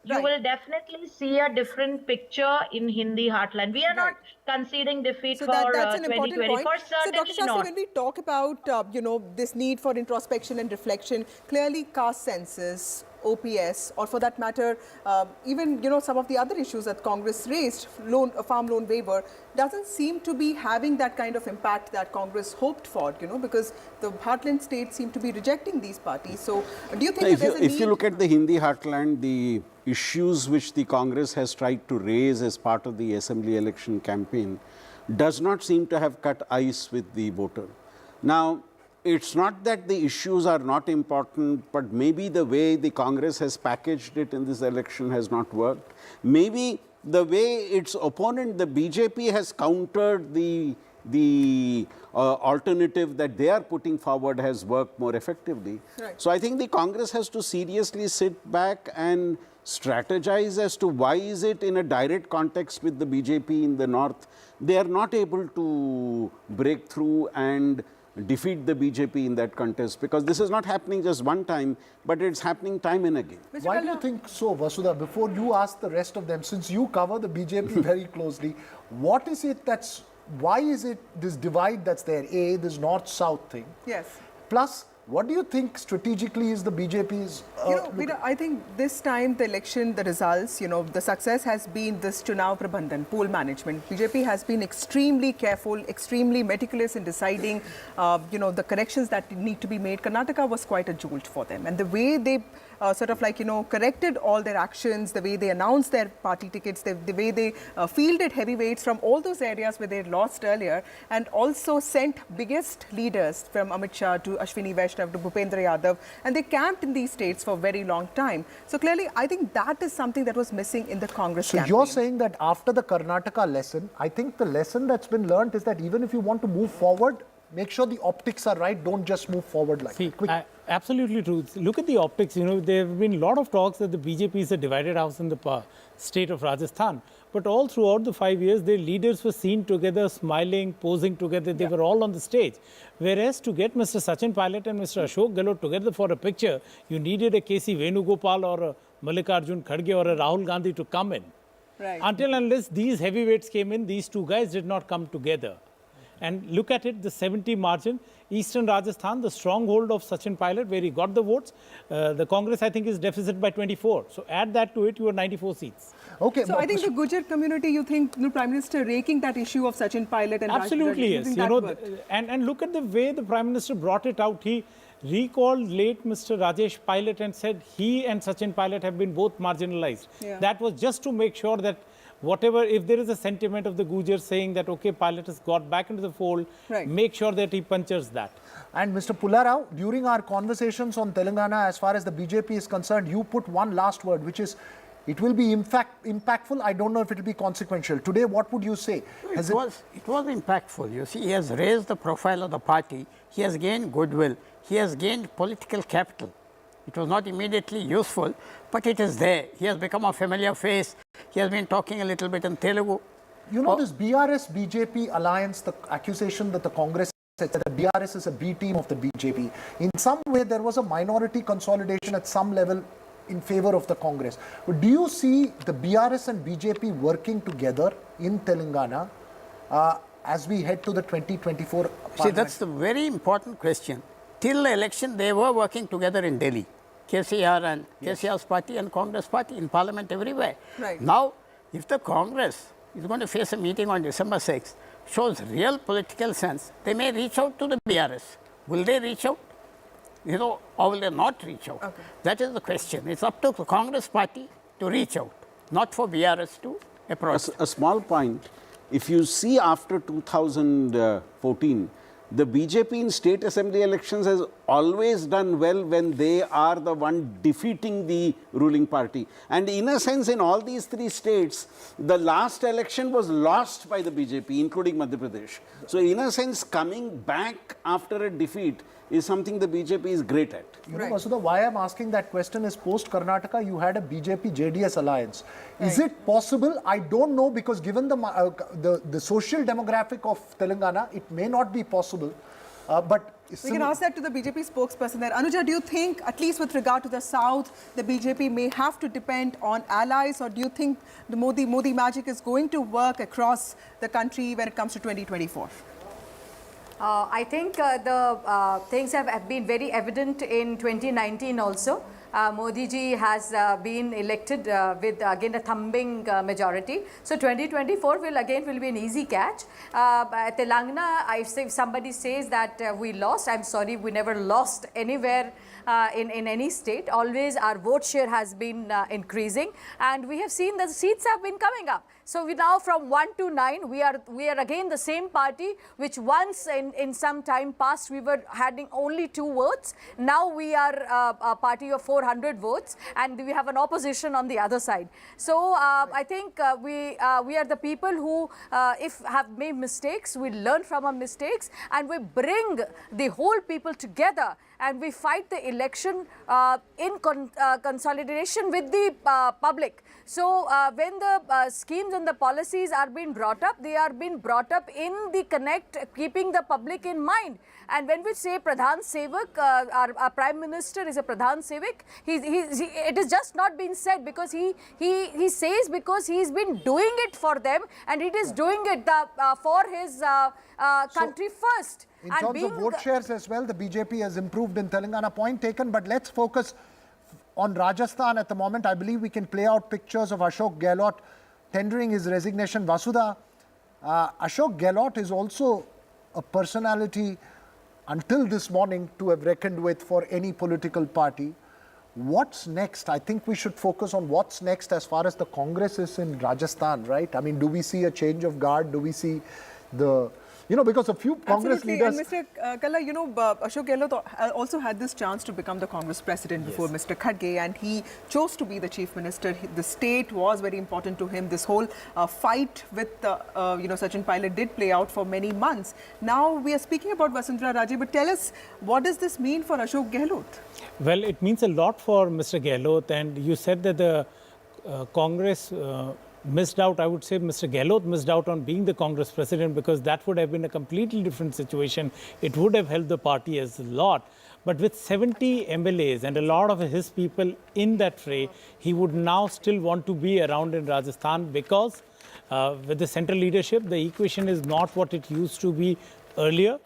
you will definitely see a different picture in Hindi heartland. We are not conceding defeat for that's an important 2024. point. So, Dr. Shastri, not. when we talk about this need for introspection and reflection, clearly caste census, OPS, or for that matter, even some of the other issues that Congress raised, farm loan waiver, doesn't seem to be having that kind of impact that Congress hoped for, because the heartland states seem to be rejecting these parties. So, do you think if you look at the Hindi heartland, the issues which the Congress has tried to raise as part of the assembly election campaign does not seem to have cut ice with the voter. Now, it's not that the issues are not important, but maybe the way the Congress has packaged it in this election has not worked. Maybe the way its opponent, the BJP, has countered the alternative that they are putting forward has worked more effectively. Right. So I think the Congress has to seriously sit back and strategize as to why is it in a direct context with the BJP in the north, they are not able to break through and defeat the BJP in that contest, because this is not happening just one time, but it's happening time and again. Why do you think so, Vasudha? Before you ask the rest of them, since you cover the BJP very closely, what is it why is it this divide that's there? This north-south thing. Yes. Plus, what do you think strategically is the BJP's... I think this time the election, the results, the success has been this Chunav Prabandhan, poll management. BJP has been extremely careful, extremely meticulous in deciding, the corrections that need to be made. Karnataka was quite a jolt for them. And the way they corrected all their actions, the way they announced their party tickets, the way they fielded heavyweights from all those areas where they lost earlier, and also sent biggest leaders from Amit Shah to Ashwini Vaishnav to Bhupendra Yadav, and they camped in these states for a very long time. So clearly, I think that is something that was missing in the Congress campaign. So you're saying that after the Karnataka lesson, I think the lesson that's been learned is that even if you want to move forward, make sure the optics are right, don't just move forward like that. Absolutely true. Look at the optics. There have been a lot of talks that the BJP is a divided house in the state of Rajasthan. But all throughout the 5 years, their leaders were seen together, smiling, posing together. They were all on the stage. Whereas to get Mr. Sachin Pilot and Mr. Ashok Gehlot together for a picture, you needed a KC Venugopal or a Mallikarjun Kharge or a Rahul Gandhi to come in. Right. Until unless these heavyweights came in, these two guys did not come together. And look at it, the 70 margin, Eastern Rajasthan, the stronghold of Sachin Pilot, where he got the votes. The Congress, I think, is deficit by 24. So add that to it, you are 94 seats. Okay. So I think the Gujar community, you think the Prime Minister raking that issue of Sachin Pilot and absolutely yes. And look at the way the Prime Minister brought it out. He recalled late Mr. Rajesh Pilot and said he and Sachin Pilot have been both marginalized. Yeah. That was just to make sure that whatever, if there is a sentiment of the Gujar saying that, okay, Pilot has got back into the fold, make sure that he punches that. And Mr. Pullarao, during our conversations on Telangana, as far as the BJP is concerned, you put one last word, which is, it will be impactful. I don't know if it will be consequential. Today, what would you say? It was impactful. You see, he has raised the profile of the party. He has gained goodwill. He has gained political capital. It was not immediately useful, but it is there. He has become a familiar face. He has been talking a little bit in Telugu. This BRS-BJP alliance, the accusation that the Congress said that the BRS is a B team of the BJP. In some way, there was a minority consolidation at some level in favor of the Congress. But do you see the BRS and BJP working together in Telangana as we head to the 2024 parliament? See, that's the very important question. Till the election, they were working together in Delhi. KCR and KCR's party and Congress party in parliament everywhere. Right. Now, if the Congress is going to face a meeting on December 6th, shows real political sense, they may reach out to the BRS. Will they reach out? Or will they not reach out? Okay. That is the question. It's up to the Congress party to reach out, not for BRS to approach. A small point. If you see after 2014, the BJP in state assembly elections has always done well when they are the one defeating the ruling party. And in a sense, in all these three states, the last election was lost by the BJP, including Madhya Pradesh. So in a sense, coming back after a defeat is something the BJP is great at. Vasudha, why I'm asking that question is post-Karnataka, you had a BJP-JDS alliance. Right. Is it possible? I don't know, because given the social demographic of Telangana, it may not be possible. But we can ask that to the BJP spokesperson there. Anuja, do you think, at least with regard to the South, the BJP may have to depend on allies, or do you think the Modi magic is going to work across the country when it comes to 2024? I think the things have been very evident in 2019 also. Modi ji has been elected with again a thumping majority. So 2024 will be an easy catch. Telangana, if somebody says that we lost, I'm sorry, we never lost anywhere in any state. Always our vote share has been increasing, and we have seen that the seats have been coming up. So we now from 1 to 9, we are again the same party which once in some time past we were having only 2 votes. Now we are a party of 400 votes, and we have an opposition on the other side. So I think we are the people who, if have made mistakes, we learn from our mistakes and we bring the whole people together, and we fight the election in consolidation with the public. So when the schemes and the policies are being brought up, they are being brought up in the connect, keeping the public in mind. And when we say Pradhan Sevak, our Prime Minister is a Pradhan Sevak, it is just not been said because he says because he's been doing it for them, and it is doing it for his country first. In terms of vote shares as well, the BJP has improved in Telangana, point taken, but let's focus on Rajasthan at the moment. I believe we can play out pictures of Ashok Gehlot tendering his resignation. Vasudha, Ashok Gehlot is also a personality until this morning to have reckoned with for any political party. What's next? I think we should focus on what's next as far as the Congress is in Rajasthan, right? I mean, do we see a change of guard? Do we see the... because a few Congress leaders... And Mr. Kalla, Ashok Gehlot also had this chance to become the Congress president before Mr. Khadge, and he chose to be the chief minister. The state was very important to him. This whole fight with, Sachin Pilot did play out for many months. Now we are speaking about Vasundhara Raje, but tell us, what does this mean for Ashok Gehlot? Well, it means a lot for Mr. Gehlot, and you said that the Congress... missed out. I would say Mr. Gehlot missed out on being the Congress president, because that would have been a completely different situation. It would have helped the party as a lot. But with 70 MLAs and a lot of his people in that fray, he would now still want to be around in Rajasthan, because with the central leadership, the equation is not what it used to be earlier.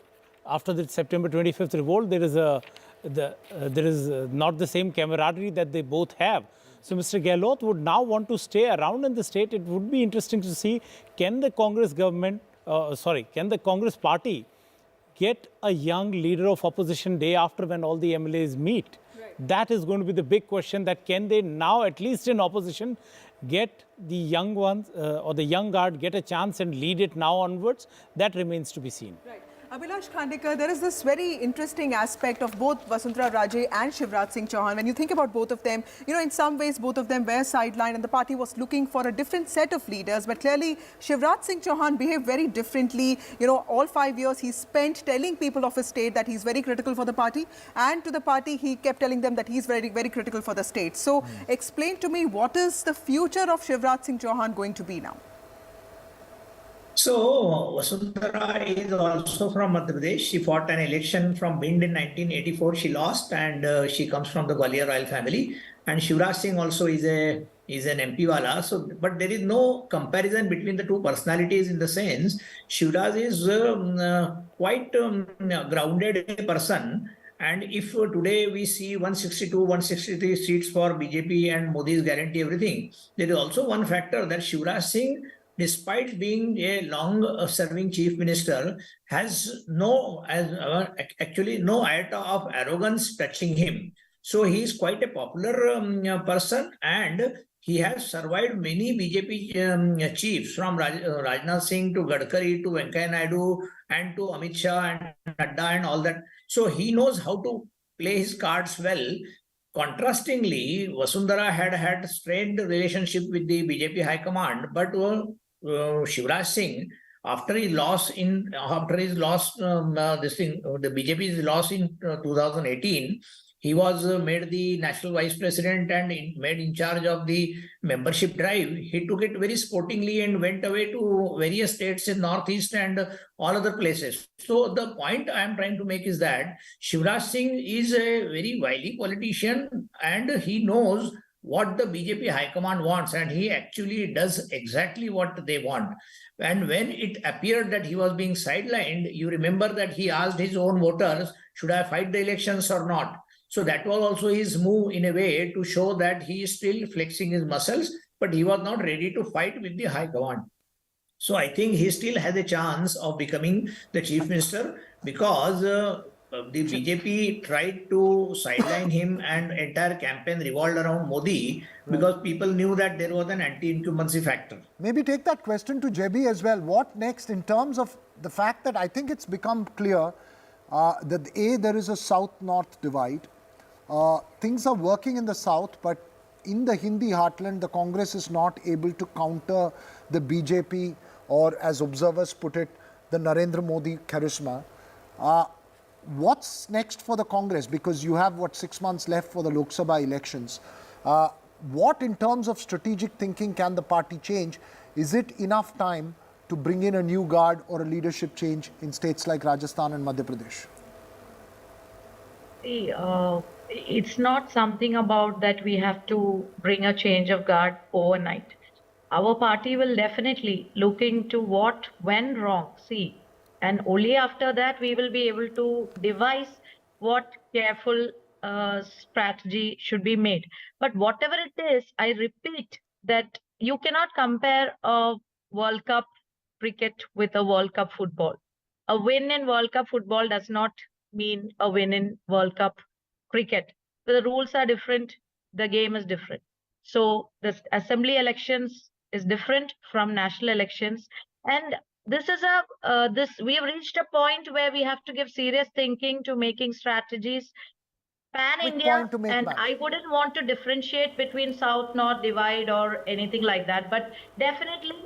After the September 25th revolt, there is not the same camaraderie that they both have. So Mr. Gehlot would now want to stay around in the state. It would be interesting to see, can the Congress can the Congress party get a young leader of opposition day after when all the MLAs meet? Right. That is going to be the big question, that can they now, at least in opposition, get the young ones or the young guard get a chance and lead it now onwards? That remains to be seen. Right. Abhilash Khandekar, there is this very interesting aspect of both Vasundhara Raje and Shivraj Singh Chauhan. When you think about both of them, in some ways both of them were sidelined and the party was looking for a different set of leaders. But clearly Shivraj Singh Chauhan behaved very differently. All 5 years he spent telling people of his state that he's very critical for the party, and to the party he kept telling them that he's very, very critical for the state. So explain to me, what is the future of Shivraj Singh Chauhan going to be now? So, Vasundhara is also from Madhya Pradesh. She fought an election from Bhind in 1984. She lost, and she comes from the Gwalior royal family. And Shivraj Singh also is an MP wala. So, but there is no comparison between the two personalities, in the sense Shivraj is quite grounded person. And if today we see 162, 163 seats for BJP and Modi's guarantee everything, there is also one factor that Shivraj Singh despite being a long-serving chief minister, has actually no iota of arrogance touching him. So he is quite a popular person, and he has survived many BJP chiefs from Rajnath Singh to Gadkari to Venkaiah Naidu and to Amit Shah and Nadda and all that. So he knows how to play his cards well. Contrastingly, Vasundhara had strained relationship with the BJP High Command, but Shivraj Singh, after his loss, the BJP's loss in 2018, he was made the national vice president and made in charge of the membership drive. He took it very sportingly and went away to various states in Northeast and all other places. So the point I am trying to make is that Shivraj Singh is a very wily politician, and he knows what the BJP High Command wants, and he actually does exactly what they want. And when it appeared that he was being sidelined, you remember that he asked his own voters, should I fight the elections or not? So that was also his move in a way to show that he is still flexing his muscles, but he was not ready to fight with the High Command. So I think he still has a chance of becoming the chief minister, because the BJP tried to sideline him, and entire campaign revolved around Modi because people knew that there was an anti-incumbency factor. Maybe take that question to JB as well. What next in terms of the fact that I think it's become clear that there is a south-north divide. Things are working in the south, but in the Hindi heartland, the Congress is not able to counter the BJP, or as observers put it, the Narendra Modi charisma. What's next for the Congress? Because you have, 6 months left for the Lok Sabha elections. What in terms of strategic thinking can the party change? Is it enough time to bring in a new guard or a leadership change in states like Rajasthan and Madhya Pradesh? It's not something about that we have to bring a change of guard overnight. Our party will definitely look into what went wrong. See, and only after that we will be able to devise what careful strategy should be made. But whatever it is, I repeat that you cannot compare a World Cup cricket with a World Cup football. A win in World Cup football does not mean a win in World Cup cricket. The rules are different, the game is different. So the assembly elections is different from national elections, and this is we have reached a point where we have to give serious thinking to making strategies pan-India, and I wouldn't want to differentiate between South-North divide or anything like that, but definitely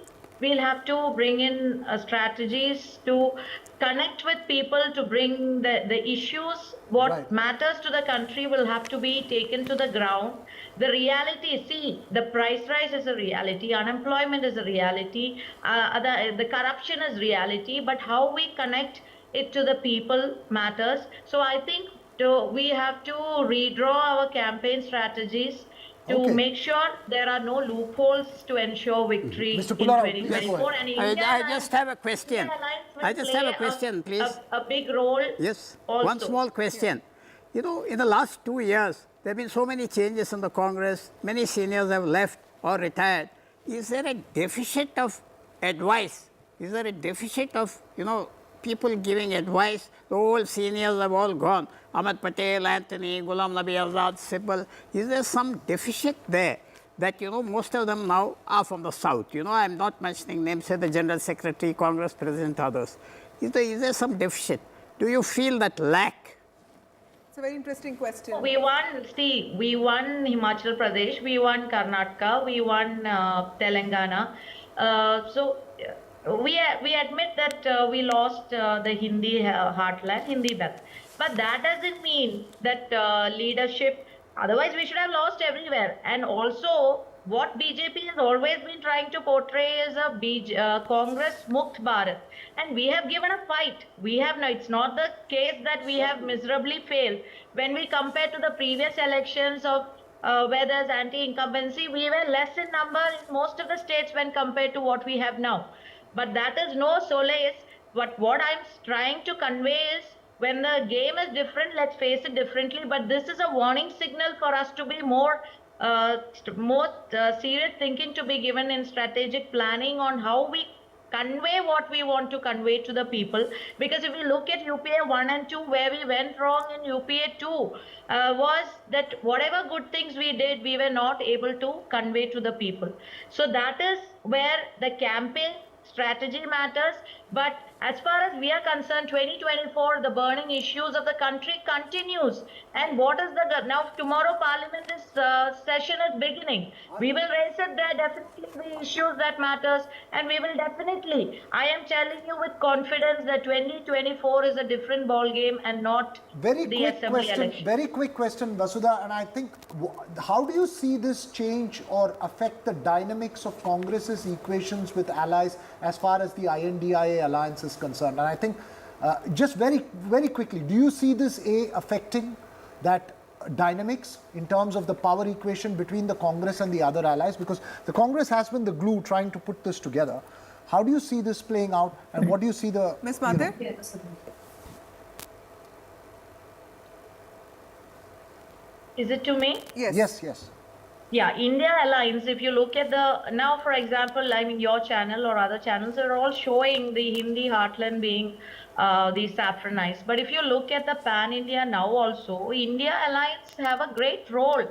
we'll have to bring in strategies to connect with people, to bring the issues, what matters to the country will have to be taken to the ground. The reality, see, the price rise is a reality, unemployment is a reality, the corruption is reality, but how we connect it to the people matters. So I think we have to redraw our campaign strategies to make sure there are no loopholes to ensure victory in 2024. And I just have a question. Please. A big role. Yes. Also. One small question. You know, in the last 2 years, there have been so many changes in the Congress. Many seniors have left or retired. Is there a deficit of advice? Is there a deficit of, people giving advice? The old seniors have all gone. Ahmed Patel, Anthony, Ghulam Nabi Azad, Sibal. Is there some deficit there that, most of them now are from the south? I'm not mentioning names, say the General Secretary, Congress President, others. Is there some deficit? Do you feel that lack? It's a very interesting question. We won Himachal Pradesh, we won Karnataka, we won Telangana. So we admit that we lost the Hindi heartland, Hindi belt. But that doesn't mean that leadership, otherwise we should have lost everywhere. And also, what BJP has always been trying to portray is a Congress Mukt Bharat. And we have given a fight. It's not the case that we have miserably failed. When we compare to the previous elections of where there's anti-incumbency, we were less in number in most of the states when compared to what we have now. But that is no solace. But what I'm trying to convey is, when the game is different, let's face it differently. But this is a warning signal for us to be more more serious thinking to be given in strategic planning on how we convey what we want to convey to the people. Because if we look at UPA 1 and 2, where we went wrong in UPA 2 was that whatever good things we did, we were not able to convey to the people. So that is where the campaign strategy matters. But as far as we are concerned, 2024, the burning issues of the country continues. And what is now tomorrow Parliament session is beginning. We will raise it there, definitely the issues that matters, and we will definitely, I am telling you with confidence that 2024 is a different ball game and not the assembly election. Very quick question, Vasudha, and I think, how do you see this change or affect the dynamics of Congress's equations with allies as far as the INDIA alliance is concerned? And I think, just very quickly, do you see this affecting that dynamics in terms of the power equation between the Congress and the other allies? Because the Congress has been the glue trying to put this together. How do you see this playing out, and what do you see the... Ms. Mathe? Is it to me? Yes. Yeah, India Alliance, if you look at now for example, I mean your channel or other channels are all showing the Hindi heartland being the saffronized. But if you look at the pan-India now also, India Alliance have a great role.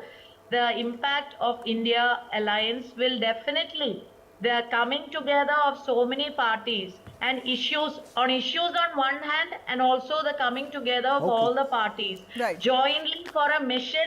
The impact of India Alliance will definitely, the coming together of so many parties and issues on one hand, and also the coming together of all the parties jointly for a mission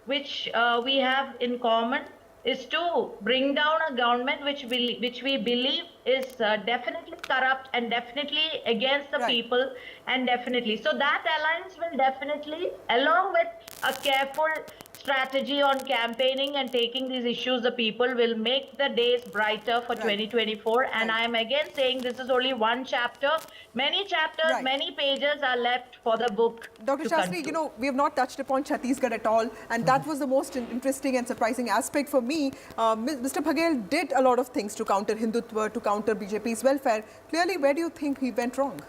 which we have in common is to bring down a government which we believe is definitely corrupt and definitely against the people, and definitely. So that alliance will definitely, along with a careful strategy on campaigning and taking these issues, the people will make the days brighter for 2024. And I am again saying this is only one chapter. Many chapters, many pages are left for the book. Dr. Shastri, you know, we have not touched upon Chhattisgarh at all, and that was the most interesting and surprising aspect for me. Mr. Baghel did a lot of things to counter Hindutva, to counter BJP's welfare. Clearly, where do you think he went wrong?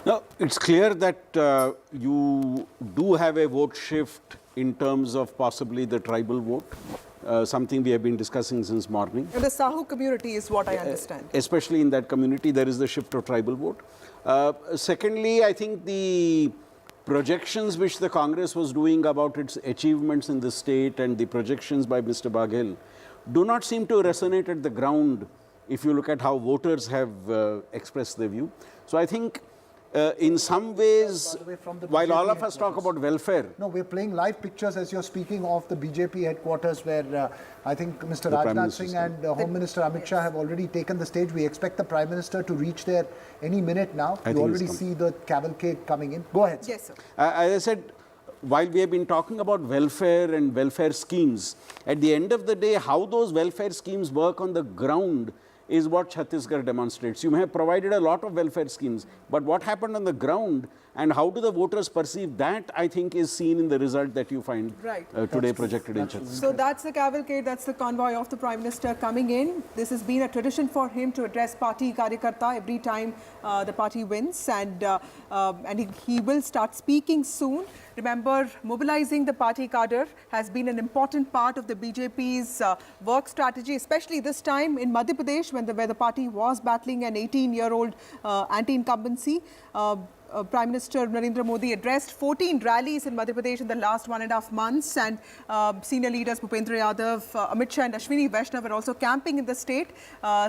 No, it's clear that you do have a vote shift in terms of possibly the tribal vote, something we have been discussing since morning. And the Sahu community is what I understand. Especially in that community, there is the shift of tribal vote. Secondly, I think the projections which the Congress was doing about its achievements in the state and the projections by Mr. Baghel do not seem to resonate at the ground if you look at how voters have expressed their view. So I think in some ways, while all of us talk about welfare... No, we're playing live pictures as you're speaking of the BJP headquarters where I think Mr. Rajnath Singh and Home Minister Amit Shah have already taken the stage. We expect the Prime Minister to reach there any minute now. You already see the cavalcade coming in. Go ahead, sir. Yes, sir. As I said, while we have been talking about welfare and welfare schemes, at the end of the day, how those welfare schemes work on the ground is what Chhattisgarh demonstrates. You may have provided a lot of welfare schemes, but what happened on the ground and how do the voters perceive that, I think, is seen in the result that you find today projected in Chhattisgarh. So that's the cavalcade, that's the convoy of the Prime Minister coming in. This has been a tradition for him to address party Karyakarta every time the party wins, and he will start speaking soon. Remember, mobilizing the party cadre has been an important part of the BJP's work strategy, especially this time in Madhya Pradesh where the party was battling an 18-year-old anti-incumbency. Prime Minister Narendra Modi addressed 14 rallies in Madhya Pradesh in the last 1.5 months, and senior leaders Bhupendra Yadav, Amit Shah and Ashwini Vaishnav are also camping in the state.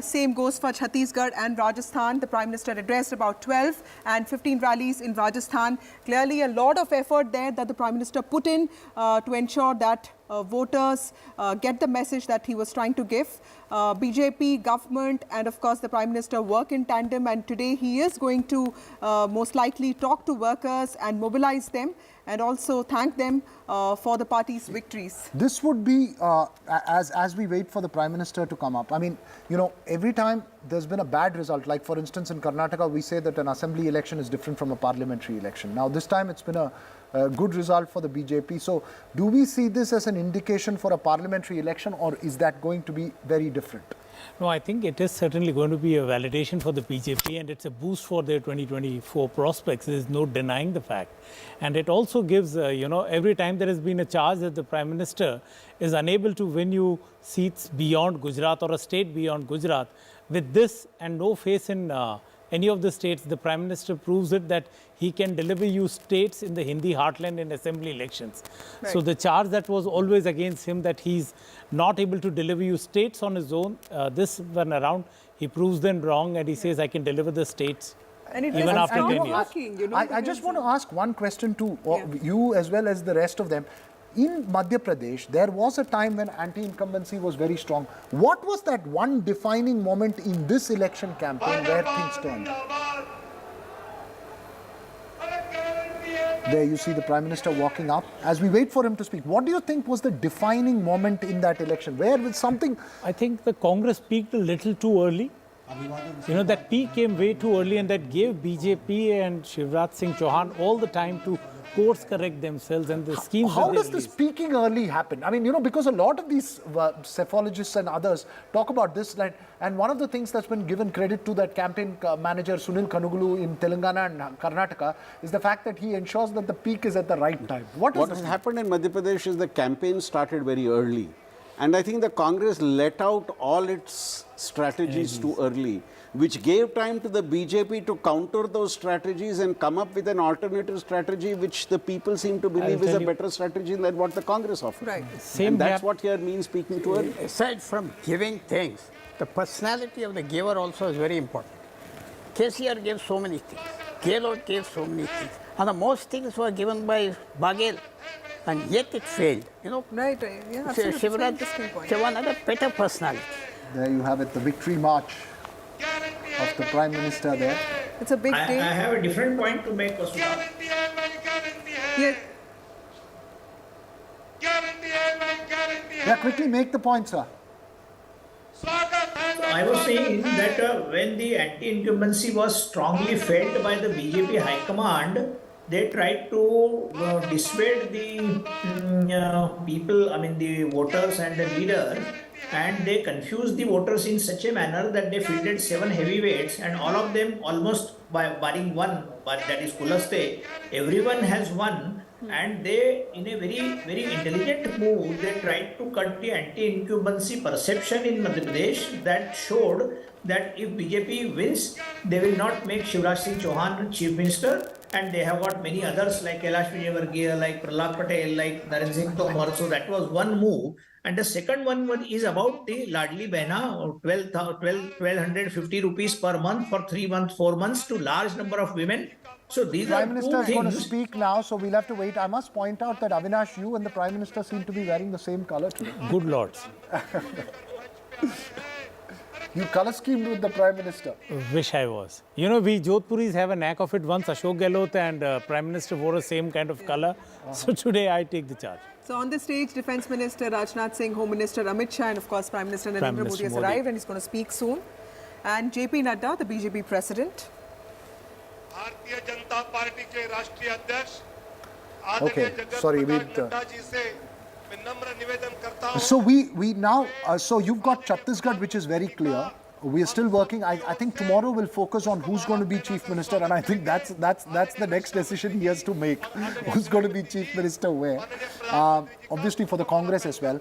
Same goes for Chhattisgarh and Rajasthan. The Prime Minister addressed about 12 and 15 rallies in Rajasthan. Clearly a lot of effort there that the Prime Minister put in to ensure that voters get the message that he was trying to give. BJP, government and of course the Prime Minister work in tandem, and today he is going to most likely talk to workers and mobilize them and also thank them for the party's victories. This would be, as we wait for the Prime Minister to come up, I mean, you know, every time there's been a bad result, like for instance in Karnataka, we say that an assembly election is different from a parliamentary election. Now this time it's been a good result for the BJP. So do we see this as an indication for a parliamentary election, or is that going to be very different? No, I think it is certainly going to be a validation for the BJP, and it's a boost for their 2024 prospects. There is no denying the fact. And it also gives, every time there has been a charge that the Prime Minister is unable to win you seats beyond Gujarat or a state beyond Gujarat, with this and no face in any of the states, the Prime Minister proves it that he can deliver you states in the Hindi heartland in assembly elections. Right. So the charge that was always against him, that he's not able to deliver you states on his own, this one around, he proves them wrong, and he says, I can deliver the states even after 10 years. I just want to ask one question to you as well as the rest of them. In Madhya Pradesh, there was a time when anti-incumbency was very strong. What was that one defining moment in this election campaign where things turned? There you see the Prime Minister walking up. As we wait for him to speak, what do you think was the defining moment in that election? Where was something... I think the Congress peaked a little too early. That peak came way too early, and that gave BJP and Shivraj Singh Chauhan all the time to course correct themselves, and the schemes. How does this peaking early happen? I mean, because a lot of these psephologists and others talk about this, and one of the things that's been given credit to that campaign manager Sunil Kanugulu in Telangana and Karnataka is the fact that he ensures that the peak is at the right time. What has happened in Madhya Pradesh is the campaign started very early. And I think the Congress let out all its strategies too early, which gave time to the BJP to counter those strategies and come up with an alternative strategy, which the people seem to believe is a better strategy than what the Congress offered. Right. And that's what here means speaking too early. Aside from giving things, the personality of the giver also is very important. KCR gave so many things. Gehlot gave so many things. And the most things were given by Baghel. And yet it failed. Right. Yeah, absolutely. Shivraj Chauhan had a better personality. There you have it, the victory march of the Prime Minister there. It's a big day. I have a different point to make, Vasudha. Yes. Yeah, quickly make the point, sir. I was saying that when the anti-incumbency was strongly felt by the BJP High Command, they tried to dissuade the people, the voters and the leaders, and they confused the voters in such a manner that they fielded 7 heavyweights, and all of them, almost barring one, but that is Kulaste, everyone has won. And they, in a very, very intelligent move, they tried to cut the anti-incumbency perception in Madhya Pradesh that showed that if BJP wins, they will not make Shivraj Singh Chauhan Chief Minister, and they have got many others like Kailash Vijayvargiya, like Prahlad Patel, like Narendra Singh Tomar. So that was one move. And the second one is about the Ladli Behna, 1,250 rupees per month for 3 months, 4 months to large number of women. So these Prime are Minister is two going to things. speak now, so we'll have to wait. I must point out that Avinash, you and the Prime Minister seem to be wearing the same colour today. Good lords. You colour schemed with the Prime Minister. Wish I was. We Jodhpuris have a knack of it. Once Ashok Gehlot and Prime Minister wore the same kind of colour. So today I take the charge. So on the stage, Defence Minister Rajnath Singh, Home Minister Amit Shah, and of course Prime Minister Narendra Modi has arrived, and he's going to speak soon. And JP Nadda, the BJP President. Okay, sorry. So we now, so you've got Chhattisgarh, which is very clear. We are still working. I think tomorrow we'll focus on who's going to be Chief Minister, and I think that's the next decision he has to make. Who's going to be Chief Minister where? Obviously for the Congress as well.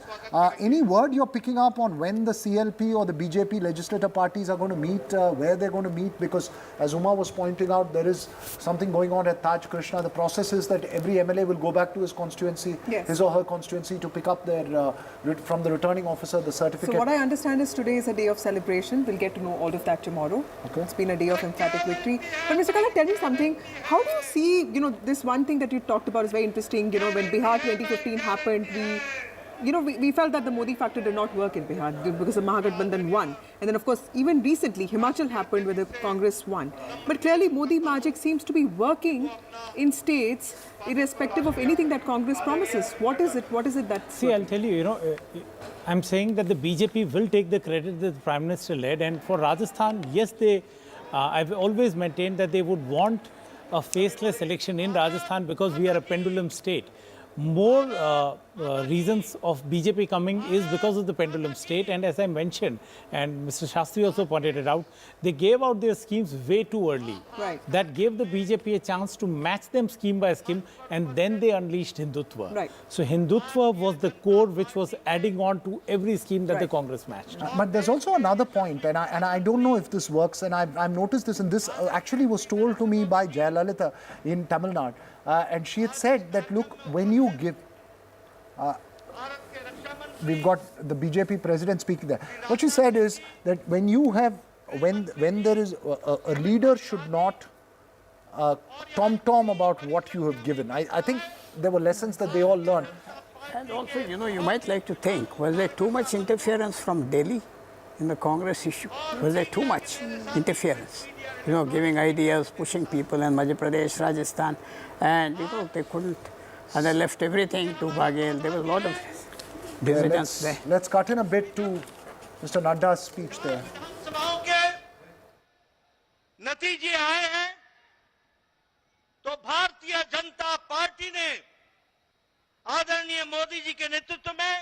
Any word you're picking up on when the CLP or the BJP legislative parties are going to meet, where they're going to meet? Because as Uma was pointing out, there is something going on at Taj Krishna. The process is that every MLA will go back to his constituency, his or her constituency, to pick up their from the returning officer the certificate. So what I understand is today is a day of celebration. We'll get to know all of that tomorrow. Okay. It's been a day of emphatic victory. But Mr. Kala, tell me something. How do you see, this one thing that you talked about is very interesting. When Bihar 2015 happened, we felt that the Modi factor did not work in Bihar because the Mahagathbandhan won. And then, of course, even recently, Himachal happened where the Congress won. But clearly, Modi magic seems to be working in states irrespective of anything that Congress promises. What is it? What is it that... See, I'll tell you, I'm saying that the BJP will take the credit that the Prime Minister led. And for Rajasthan, yes, I've always maintained that they would want a faceless election in Rajasthan because we are a pendulum state. More reasons of BJP coming is because of the pendulum state, and as I mentioned, and Mr. Shastri also pointed it out, they gave out their schemes way too early. Right. That gave the BJP a chance to match them scheme by scheme, and then they unleashed Hindutva. Right. So Hindutva was the core which was adding on to every scheme that the Right. Congress matched. But there's also another point, and I don't know if this works, and I've noticed this, and this actually was told to me by Jayalalitha in Tamil Nadu. And she had said that, look, when you give, we've got the BJP president speaking there. What she said is that when you have, when there is a leader should not tom-tom about what you have given. I think there were lessons that they all learned. And also, you know, you might like to think, was there too much interference from Delhi in the Congress issue? Was there too much interference? You know, giving ideas, pushing people in Madhya Pradesh, Rajasthan, and, you know, they couldn't, and they left everything to Baghel. There was a lot of dissidents there. Let's cut in a bit to Mr. Nadda's speech there. सभाओं के नतीजे आए हैं तो भारतीय Janata party ने आदरणीय मोदी जी के नेतृत्व में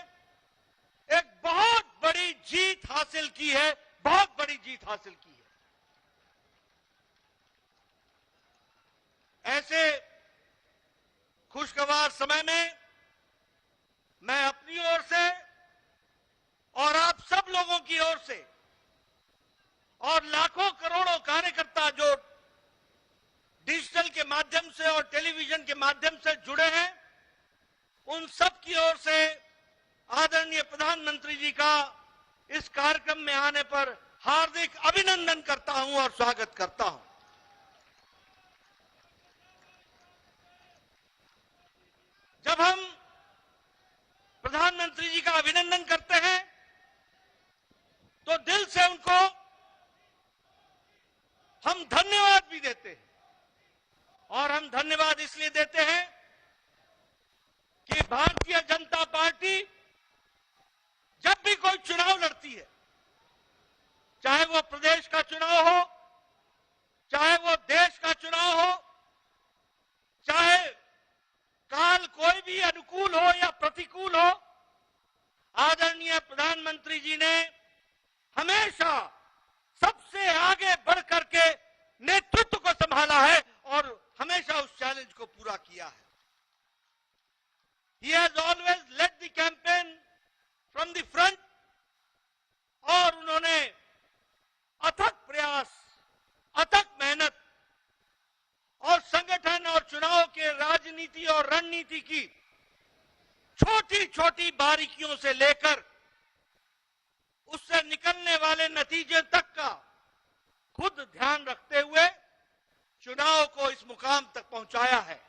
एक बहुत बड़ी जीत हासिल की है, बहुत बड़ी जीत हासिल की है। ऐसे खुशगवार समय में मैं अपनी ओर से और आप सब लोगों की ओर से और लाखों करोड़ों कार्यकर्ता जो डिजिटल के माध्यम से और टेलीविजन के माध्यम से जुड़े हैं, उन सब की ओर से आदरणीय प्रधानमंत्री जी का इस कार्यक्रम में आने पर हार्दिक अभिनंदन करता हूं और स्वागत करता हूं। जब हम प्रधानमंत्री जी का अभिनंदन करते हैं तो दिल से उनको हम धन्यवाद भी देते हैं, और हम धन्यवाद इसलिए देते हैं कि भारतीय जनता पार्टी जब भी कोई चुनाव लड़ती है, चाहे वो प्रदेश का चुनाव हो, चाहे वो देश का चुनाव हो, चाहे काल कोई भी अनुकूल हो या प्रतिकूल हो, आदरणीय प्रधानमंत्री जी ने हमेशा सबसे आगे बढ़ करके नेतृत्व को संभाला है और हमेशा उस चैलेंज को पूरा किया है। He has always led the campaign from the front, और उन्होंने अथक प्रयास, अथक मेहनत और संगठन और चुनाव के राजनीति और रणनीति की छोटी छोटी बारीकियों से लेकर उससे निकलने वाले नतीजे तक का खुद ध्यान रखते हुए चुनाव को इस मुकाम तक पहुंचाया है,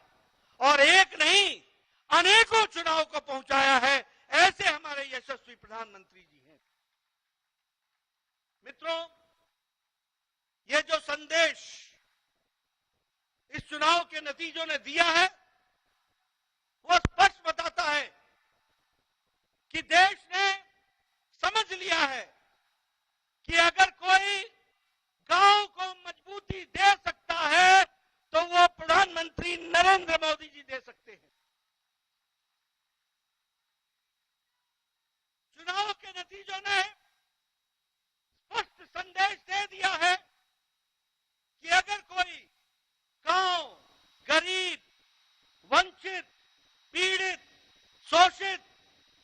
और एक नहीं अनेकों चुनाव को पहुंचाया है। ऐसे हमारे यशस्वी प्रधानमंत्री जी हैं। मित्रों, ये जो संदेश इस चुनाव के नतीजों ने दिया है, वो स्पष्ट बताता है कि देश ने समझ लिया है कि अगर कोई गांव को मजबूती दे सकता है तो वो प्रधानमंत्री नरेंद्र मोदी जी दे सकते हैं। चुनाव के नतीजों ने स्पष्ट संदेश दे दिया है कि अगर कोई गांव, गरीब, वंचित, पीड़ित, शोषित,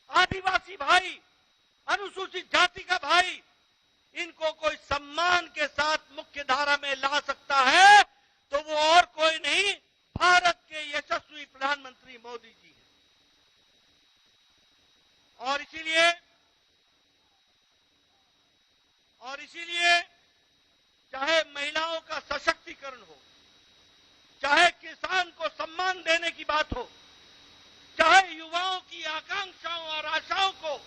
आदिवासी भाई, अनुसूचित जाति का भाई, इनको कोई सम्मान के साथ मुख्य धारा में ला सकता है तो वो और कोई नहीं, भारत के यशस्वी प्रधानमंत्री मोदी जी हैं। और इसीलिए चाहे महिलाओं का सशक्तिकरण हो, चाहे किसान को सम्मान देने की बात हो, चाहे युवाओं की आकांक्षाओं और आशाओं को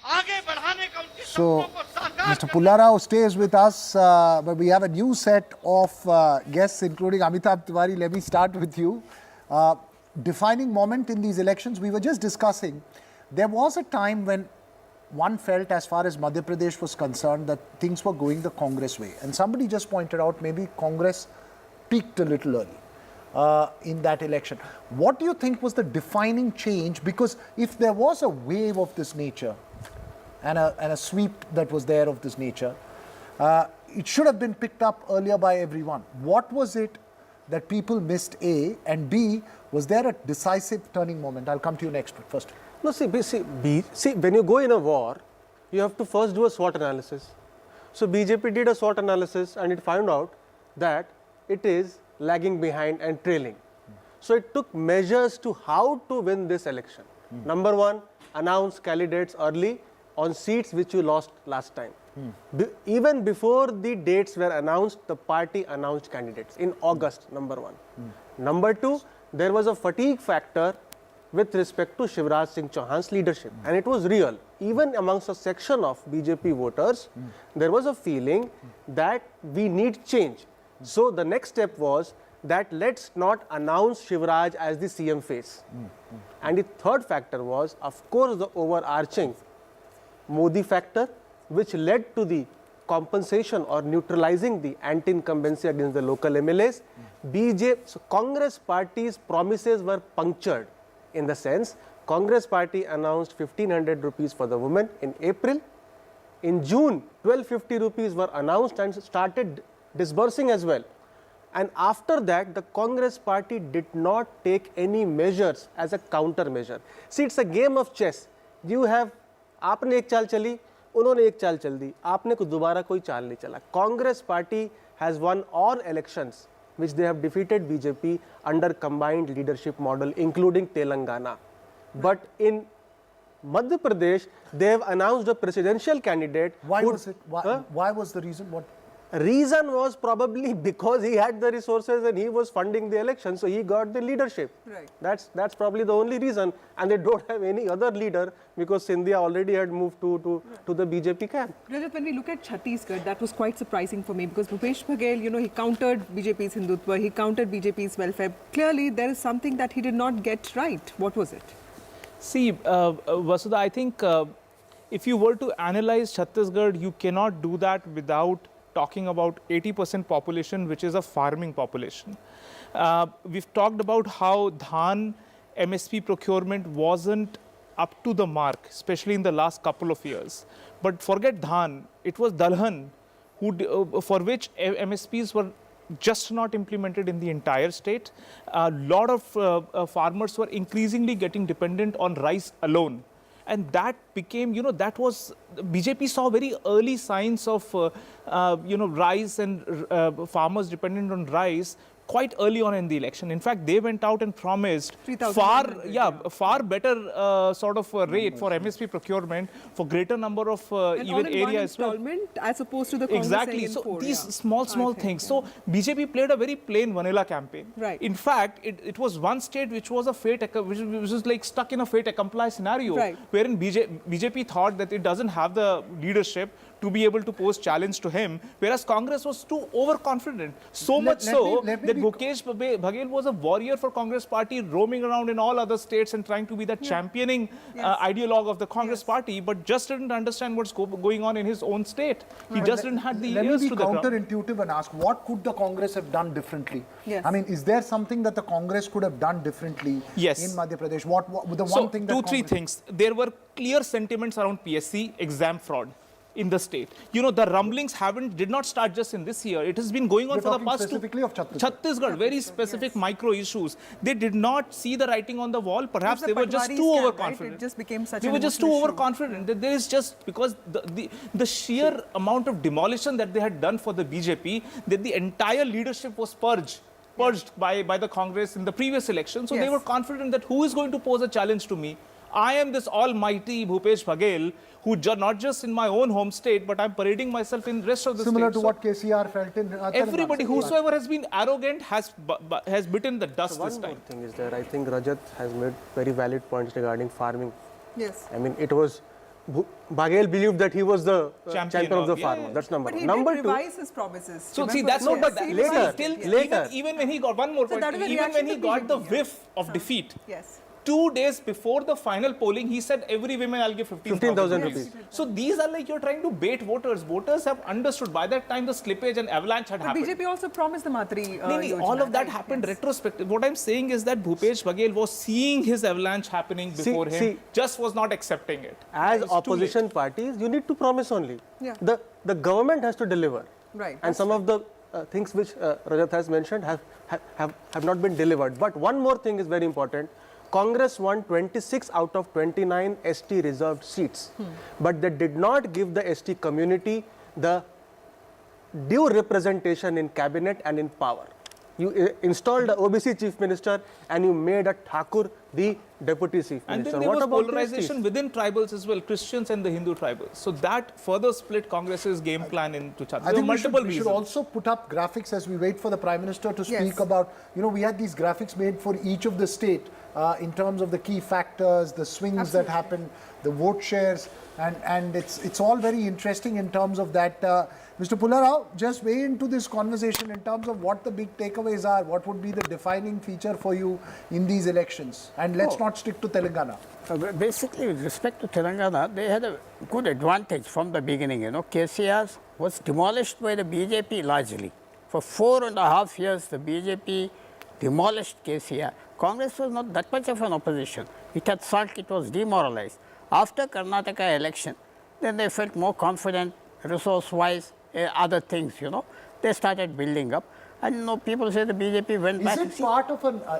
आगे बढ़ाने का उनके सपनों को साकार Mr. Pullarao stays with us, but we have a new set of guests, including Amitabh Tiwari. Let me start with you. Defining moment in these elections, we were just discussing, there was a time when one felt, as far as Madhya Pradesh was concerned, that things were going the Congress way. And somebody just pointed out, maybe Congress peaked a little early in that election. What do you think was the defining change? Because if there was a wave of this nature and a sweep that was there of this nature, it should have been picked up earlier by everyone. What was it that people missed, A, and B, was there a decisive turning moment? I'll come to you next, but first. No, see, when you go in a war, you have to first do a SWOT analysis. So BJP did a SWOT analysis and it found out that it is lagging behind and trailing. So it took measures to how to win this election. Number one, announce candidates early on seats which you lost last time. Even before the dates were announced, the party announced candidates in August, number one. Number two, there was a fatigue factor with respect to Shivraj Singh Chauhan's leadership, and it was real. Even amongst a section of BJP voters, there was a feeling that we need change. So the next step was that let's not announce Shivraj as the CM face. And the third factor was, of course, the overarching Modi factor, which led to the compensation or neutralizing the anti-incumbency against the local MLAs. So Congress party's promises were punctured in the sense, Congress party announced 1500 rupees for the women in April. In June, 1250 rupees were announced and started disbursing as well. And after that, the Congress party did not take any measures as a countermeasure. See, it's a game of chess. You have, आपने एक चाल चली, उन्होंने एक चाल चल दी, आपने को दोबारा कोई चाल नहीं चला. Congress party has won all elections which they have defeated BJP under combined leadership model, including Telangana. But in Madhya Pradesh, they have announced a presidential candidate. Why was it? Why was the reason? What? Reason was probably because he had the resources and he was funding the election, so he got the leadership. Right. That's probably the only reason, and they don't have any other leader because Scindia already had moved to the BJP camp. Rajat, when we look at Chhattisgarh, that was quite surprising for me because Bhupesh Baghel, you know, he countered BJP's Hindutva, he countered BJP's welfare. Clearly, there is something that he did not get right. What was it? See, Vasudha, I think if you were to analyze Chhattisgarh, you cannot do that without talking about 80% population, which is a farming population. We've talked about how Dhan MSP procurement wasn't up to the mark, especially in the last couple of years. But forget Dhan, it was Dalhan for which MSPs were just not implemented in the entire state. A lot of farmers were increasingly getting dependent on rice alone. And that became, you know, that was, BJP saw very early signs of, rice and farmers dependent on rice quite early on in the election. In fact, they went out and promised far better sort of rate for MSP procurement for greater number of even areas. As opposed to the Congress. Exactly. So these small things. So BJP played a very plain vanilla campaign. Right. In fact, it was one state which was a which was like stuck in a fait accompli scenario, wherein BJP thought that it doesn't have the leadership to be able to pose challenge to him, whereas Congress was too overconfident. So much so that Bhupesh Baghel was a warrior for Congress party, roaming around in all other states and trying to be the championing ideologue of the Congress party, but just didn't understand what's going on in his own state. He just didn't have the ears to the ground. Let me be counterintuitive and ask, what could the Congress have done differently? Yes. I mean, is there something that the Congress could have done differently in Madhya Pradesh? One thing that two, three things. There were clear sentiments around PSC exam fraud in the state. You know, the rumblings did not start just in this year. It has been going on for the past specifically of Chhattisgarh, very specific micro issues. They did not see the writing on the wall. Perhaps they were just too overconfident. It just became such They were just too overconfident. That there is just, because the sheer amount of demolition that they had done for the BJP, that the entire leadership was purged by the Congress in the previous election. So they were confident that who is going to pose a challenge to me? I am this almighty Bhupesh Baghel, who not just in my own home state, but I'm parading myself in the rest of the state. Similar to what KCR felt in everybody, whosoever has been arrogant has bitten the dust this time. One more thing is there. I think Rajat has made very valid points regarding farming. Yes. I mean, it was Baghel believed that he was the champion of the farmer. That's number one. But he did revise his promises. So see, that's not. But later, even when he got one more point, even when he got the whiff of defeat. 2 days before the final polling, he said every woman I'll give 15,000 rupees. So these are like you're trying to bait voters. Voters have understood. By that time, the slippage and avalanche had happened. BJP also promised the Matri. All of that happened retrospective. What I'm saying is that Bhupesh Baghel was seeing his avalanche happening before him, just was not accepting it. As opposition parties, you need to promise only. Yeah. The government has to deliver. Right. And some of the things which Rajat has mentioned have not been delivered. But one more thing is very important. Congress won 26 out of 29 ST reserved seats. But they did not give the ST community the due representation in cabinet and in power. You installed the OBC chief minister and you made a Thakur the deputy chief minister. And then there was polarization within tribals as well, Christians and the Hindu tribals. So that further split Congress's game plan into Chhattisgarh. I think we should also put up graphics as we wait for the Prime Minister to speak about, we had these graphics made for each of the state in terms of the key factors, the swings that happen, the vote shares, and it's all very interesting in terms of that. Mr. Pullarao, just weigh into this conversation in terms of what the big takeaways are, what would be the defining feature for you in these elections? And let's not stick to Telangana. Basically, with respect to Telangana, they had a good advantage from the beginning. KCR was demolished by the BJP largely. For 4.5 years, the BJP demolished KCR. Congress was not that much of an opposition. It had sunk, it was demoralized. After Karnataka election, then they felt more confident, resource-wise, other things, they started building up. And people say the BJP went back.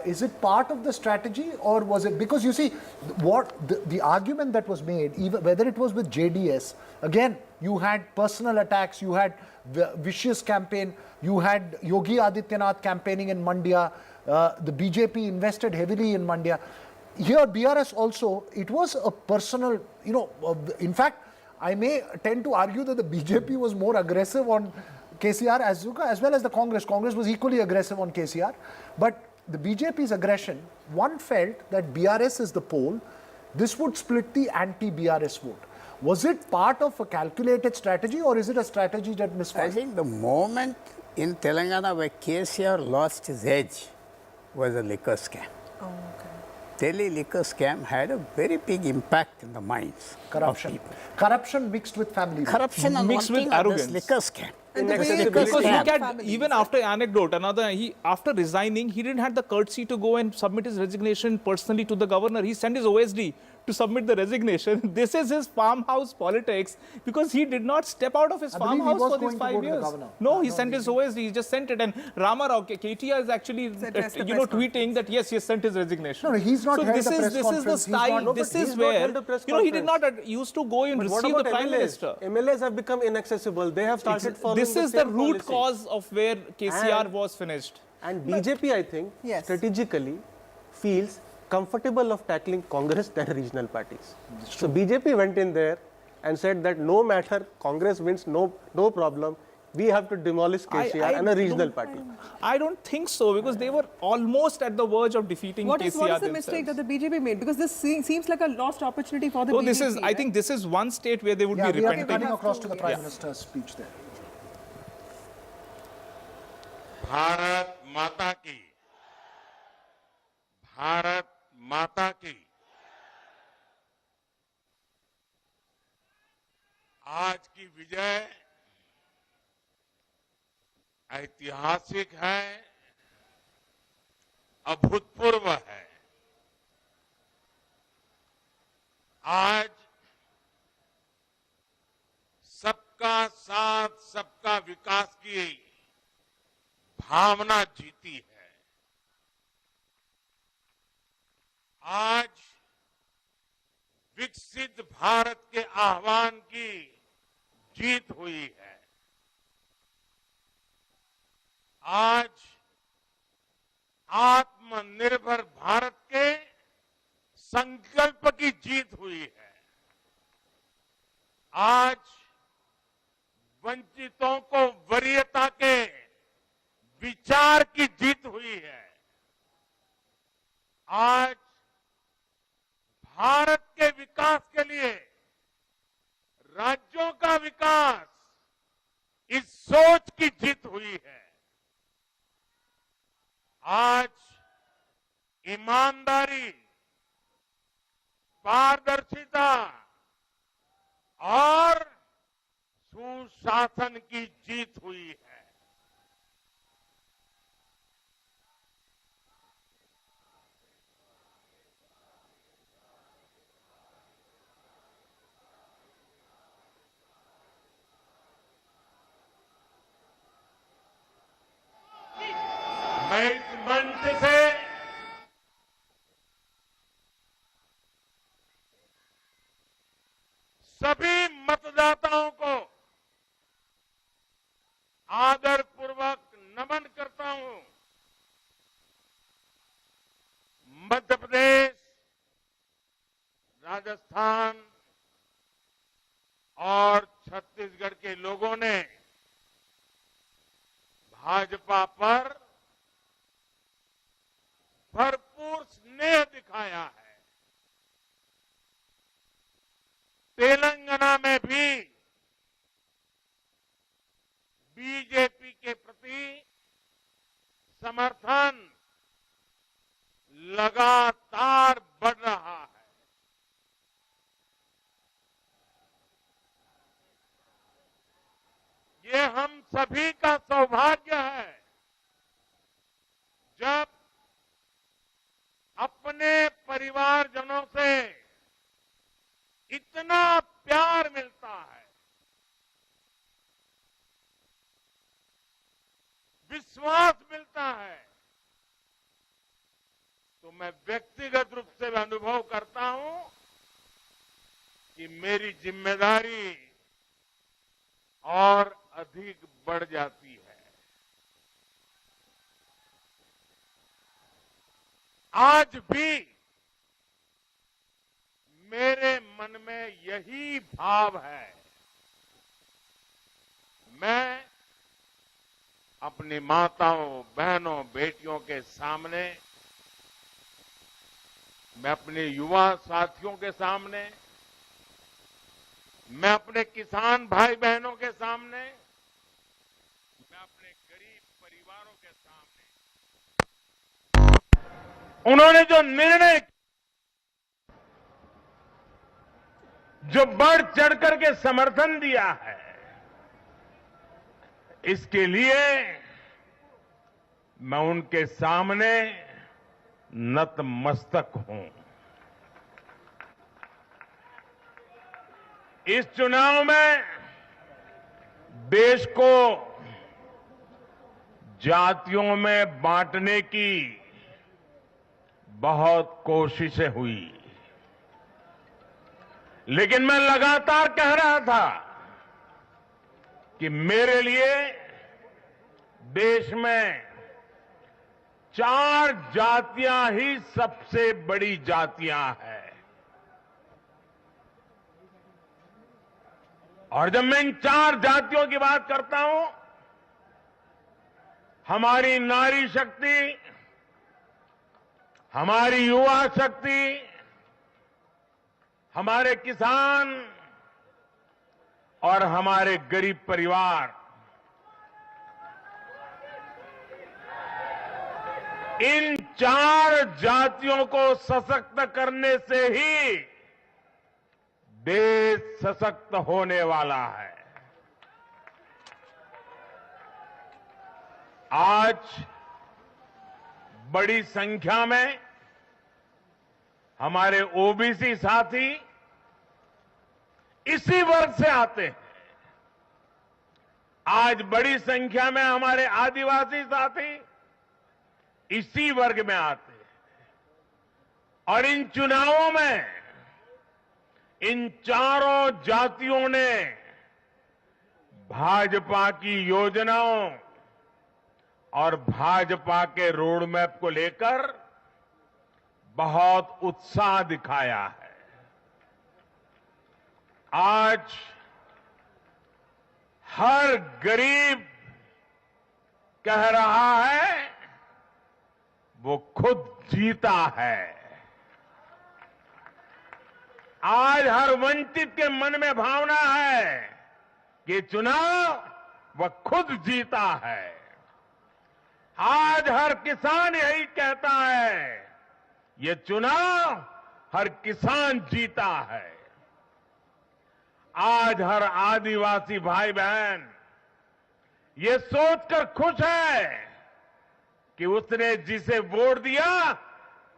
Is it part of the strategy, or was it because you see what the argument that was made, even whether it was with JDS, again you had personal attacks, you had vicious campaign, you had Yogi Adityanath campaigning in Mandya, the BJP invested heavily in Mandya. Here BRS also, it was a personal, in fact, I may tend to argue that the BJP was more aggressive on KCR as well as the Congress. Congress was equally aggressive on KCR. But the BJP's aggression, one felt that BRS is the pole. This would split the anti-BRS vote. Was it part of a calculated strategy, or is it a strategy that misfired? I think the moment in Telangana where KCR lost his edge was a liquor scam. Oh, okay. Delhi liquor scam had a very big impact in the minds of people. Corruption mixed with family. Corruption and mixed with arrogance. Liquor scam. Because look at, even after anecdote, after resigning, he didn't have the courtesy to go and submit his resignation personally to the governor. He sent his OSD to submit the resignation. This is his farmhouse politics, because he did not step out of his farmhouse for these 5 years. No, he sent his OSD, he just sent it. And Rama Rao, KTR is actually tweeting that yes, he has sent his resignation. No, he's not held a press this conference. is the style, this is where, he did not used to go and receive the Prime Minister. MLAs have become inaccessible. They have started following this is the root cause of where KCR was finished. And BJP, I think, strategically feels comfortable of tackling Congress than regional parties. So BJP went in there and said that no matter Congress wins, no problem, we have to demolish KCR and a regional party. I don't think so, because they were almost at the verge of defeating KCR What is the themselves. mistake that the BJP made? Because this seems like a lost opportunity for the BJP. I think this is one state where they would be repenting. We are coming across to the Prime Minister's speech there. Bharat माता की, भारत माता की। आज की विजय ऐतिहासिक है, अभूतपूर्व है। आज सबका साथ, सबका विकास की भावना जीती है। आज विकसित भारत के आह्वान की जीत हुई है। आज आत्मनिर्भर भारत के संकल्प की जीत हुई है। आज वंचितों को वरीयता के विचार की जीत हुई है। आज भारत के विकास के लिए राज्यों का विकास, इस सोच की जीत हुई है। आज ईमानदारी, शासन की जीत हुई है। मैं इस मंच से सभी मतदाताओं को आदरपूर्वक नमन करता हूं। मध्य प्रदेश, राजस्थान और छत्तीसगढ़ के लोगों ने भाजपा पर भरपूर स्नेह दिखाया है। तेलंगाना में भी बीजेपी के प्रति समर्थन लगातार बढ़ रहा है। ये हम सभी का सौभाग्य है जब अपने परिवारजनों से इतना प्यार मिलता है, विश्वास मिलता है, तो मैं व्यक्तिगत रूप से अनुभव करता हूं कि मेरी जिम्मेदारी और अधिक बढ़ जाती है। आज भी मेरे मन में यही भाव है। मैं अपनी माताओं, बहनों, बेटियों के सामने, मैं अपने युवा साथियों के सामने, मैं अपने किसान भाई बहनों के सामने, मैं अपने गरीब परिवारों के सामने उन्होंने जो निर्णय, जो बढ़ चढ़ करके समर्थन दिया है, इसके लिए मैं उनके सामने नतमस्तक हूं। इस चुनाव में देश को जातियों में बांटने की बहुत कोशिशें हुई, लेकिन मैं लगातार कह रहा था कि मेरे लिए देश में 4 जातियां ही सबसे बड़ी जातियां हैं। और जब मैं इन 4 जातियों की बात करता हूं, हमारी नारी शक्ति, हमारी युवा शक्ति, हमारे किसान और हमारे गरीब परिवार, इन 4 जातियों को सशक्त करने से ही देश सशक्त होने वाला है। आज बड़ी संख्या में हमारे ओबीसी साथी इसी वर्ग से आते हैं। आज बड़ी संख्या में हमारे आदिवासी साथी इसी वर्ग में आते हैं। और इन चुनावों में इन चारों जातियों ने भाजपा की योजनाओं और भाजपा के रोड मैप को लेकर बहुत उत्साह दिखाया है। आज हर गरीब कह रहा है वो खुद जीता है। आज हर वंचित के मन में भावना है कि चुनाव वह खुद जीता है। आज हर किसान यही कहता है, ये चुनाव हर किसान जीता है। आज हर आदिवासी भाई बहन ये सोचकर खुश है कि उसने जिसे वोट दिया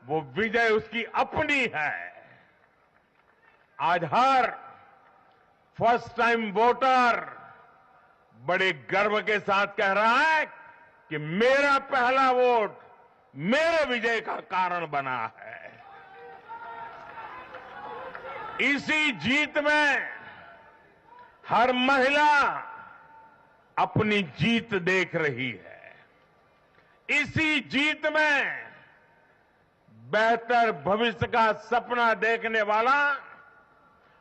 वो विजय उसकी अपनी है। आज हर फर्स्ट टाइम वोटर बड़े गर्व के साथ कह रहा है कि मेरा पहला वोट मेरे विजय का कारण बना है। इसी जीत में हर महिला अपनी जीत देख रही है। इसी जीत में बेहतर भविष्य का सपना देखने वाला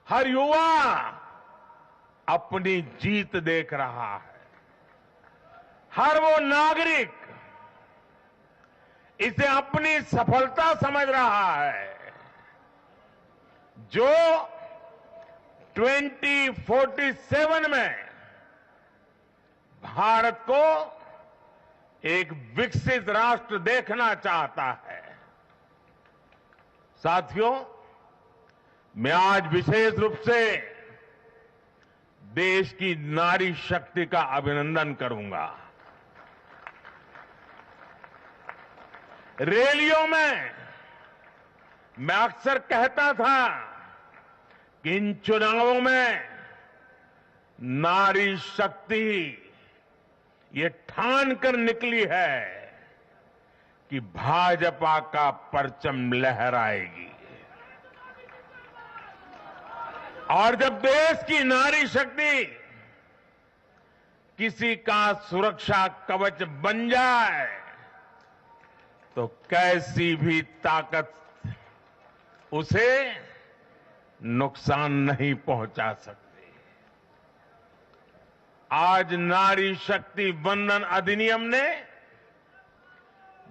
हर युवा अपनी जीत देख रहा है। हर वो नागरिक इसे अपनी सफलता समझ रहा है जो 2047 में भारत को एक विकसित राष्ट्र देखना चाहता है। साथियों, मैं आज विशेष रूप से देश की नारी शक्ति का अभिनंदन करूंगा। रैलियों में मैं अक्सर कहता था कि इन चुनावों में नारी शक्ति ये ठान कर निकली है कि भाजपा का परचम लहराएगी। और जब देश की नारी शक्ति किसी का सुरक्षा कवच बन जाए तो कैसी भी ताकत उसे नुकसान नहीं पहुंचा सकती। आज नारी शक्ति वंदन अधिनियम ने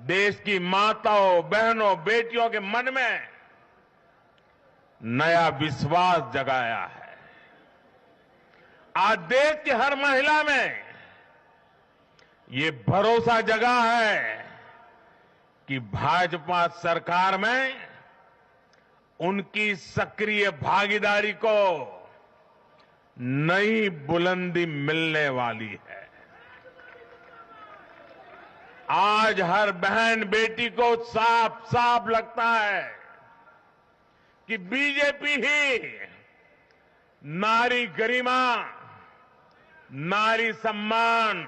देश की माताओं, बहनों, बेटियों के मन में नया विश्वास जगाया है। आज देश की हर महिला में ये भरोसा जगा है कि भाजपा सरकार में उनकी सक्रिय भागीदारी को नई बुलंदी मिलने वाली है। आज हर बहन बेटी को साफ साफ लगता है कि बीजेपी ही नारी गरिमा, नारी सम्मान,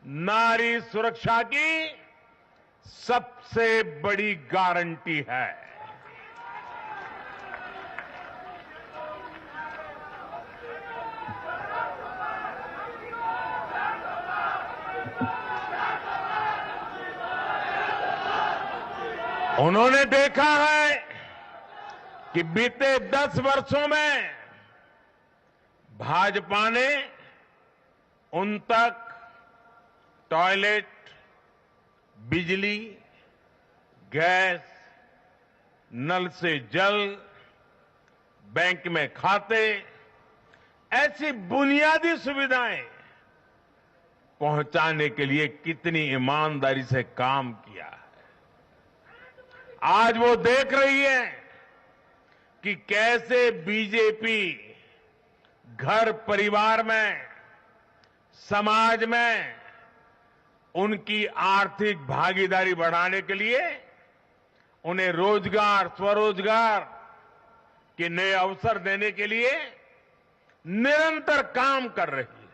नारी सुरक्षा की सबसे बड़ी गारंटी है। उन्होंने देखा है कि बीते 10 वर्षों में भाजपा ने उन तक टॉयलेट, बिजली, गैस, नल से जल, बैंक में खाते, ऐसी बुनियादी सुविधाएं पहुंचाने के लिए कितनी ईमानदारी से काम किया है। आज वो देख रही है कि कैसे बीजेपी घर परिवार में, समाज में उनकी आर्थिक भागीदारी बढ़ाने के लिए उन्हें रोजगार, स्वरोजगार के नए अवसर देने के लिए निरंतर काम कर रही है।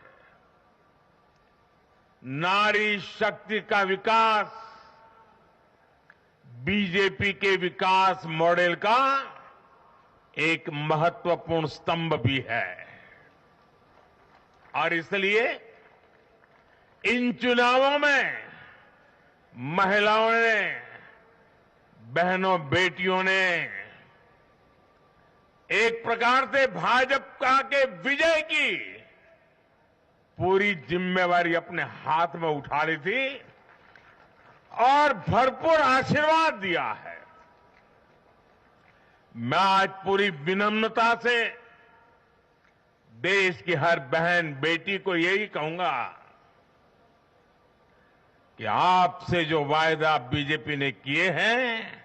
नारी शक्ति का विकास बीजेपी के विकास मॉडल का एक महत्वपूर्ण स्तंभ भी है। और इसलिए इन चुनावों में महिलाओं ने, बहनों, बेटियों ने एक प्रकार से भाजपा के विजय की पूरी जिम्मेवारी अपने हाथ में उठा ली थी और भरपूर आशीर्वाद दिया है। मैं आज पूरी विनम्रता से देश की हर बहन बेटी को यही कहूंगा कि आपसे जो वायदा बीजेपी ने किए हैं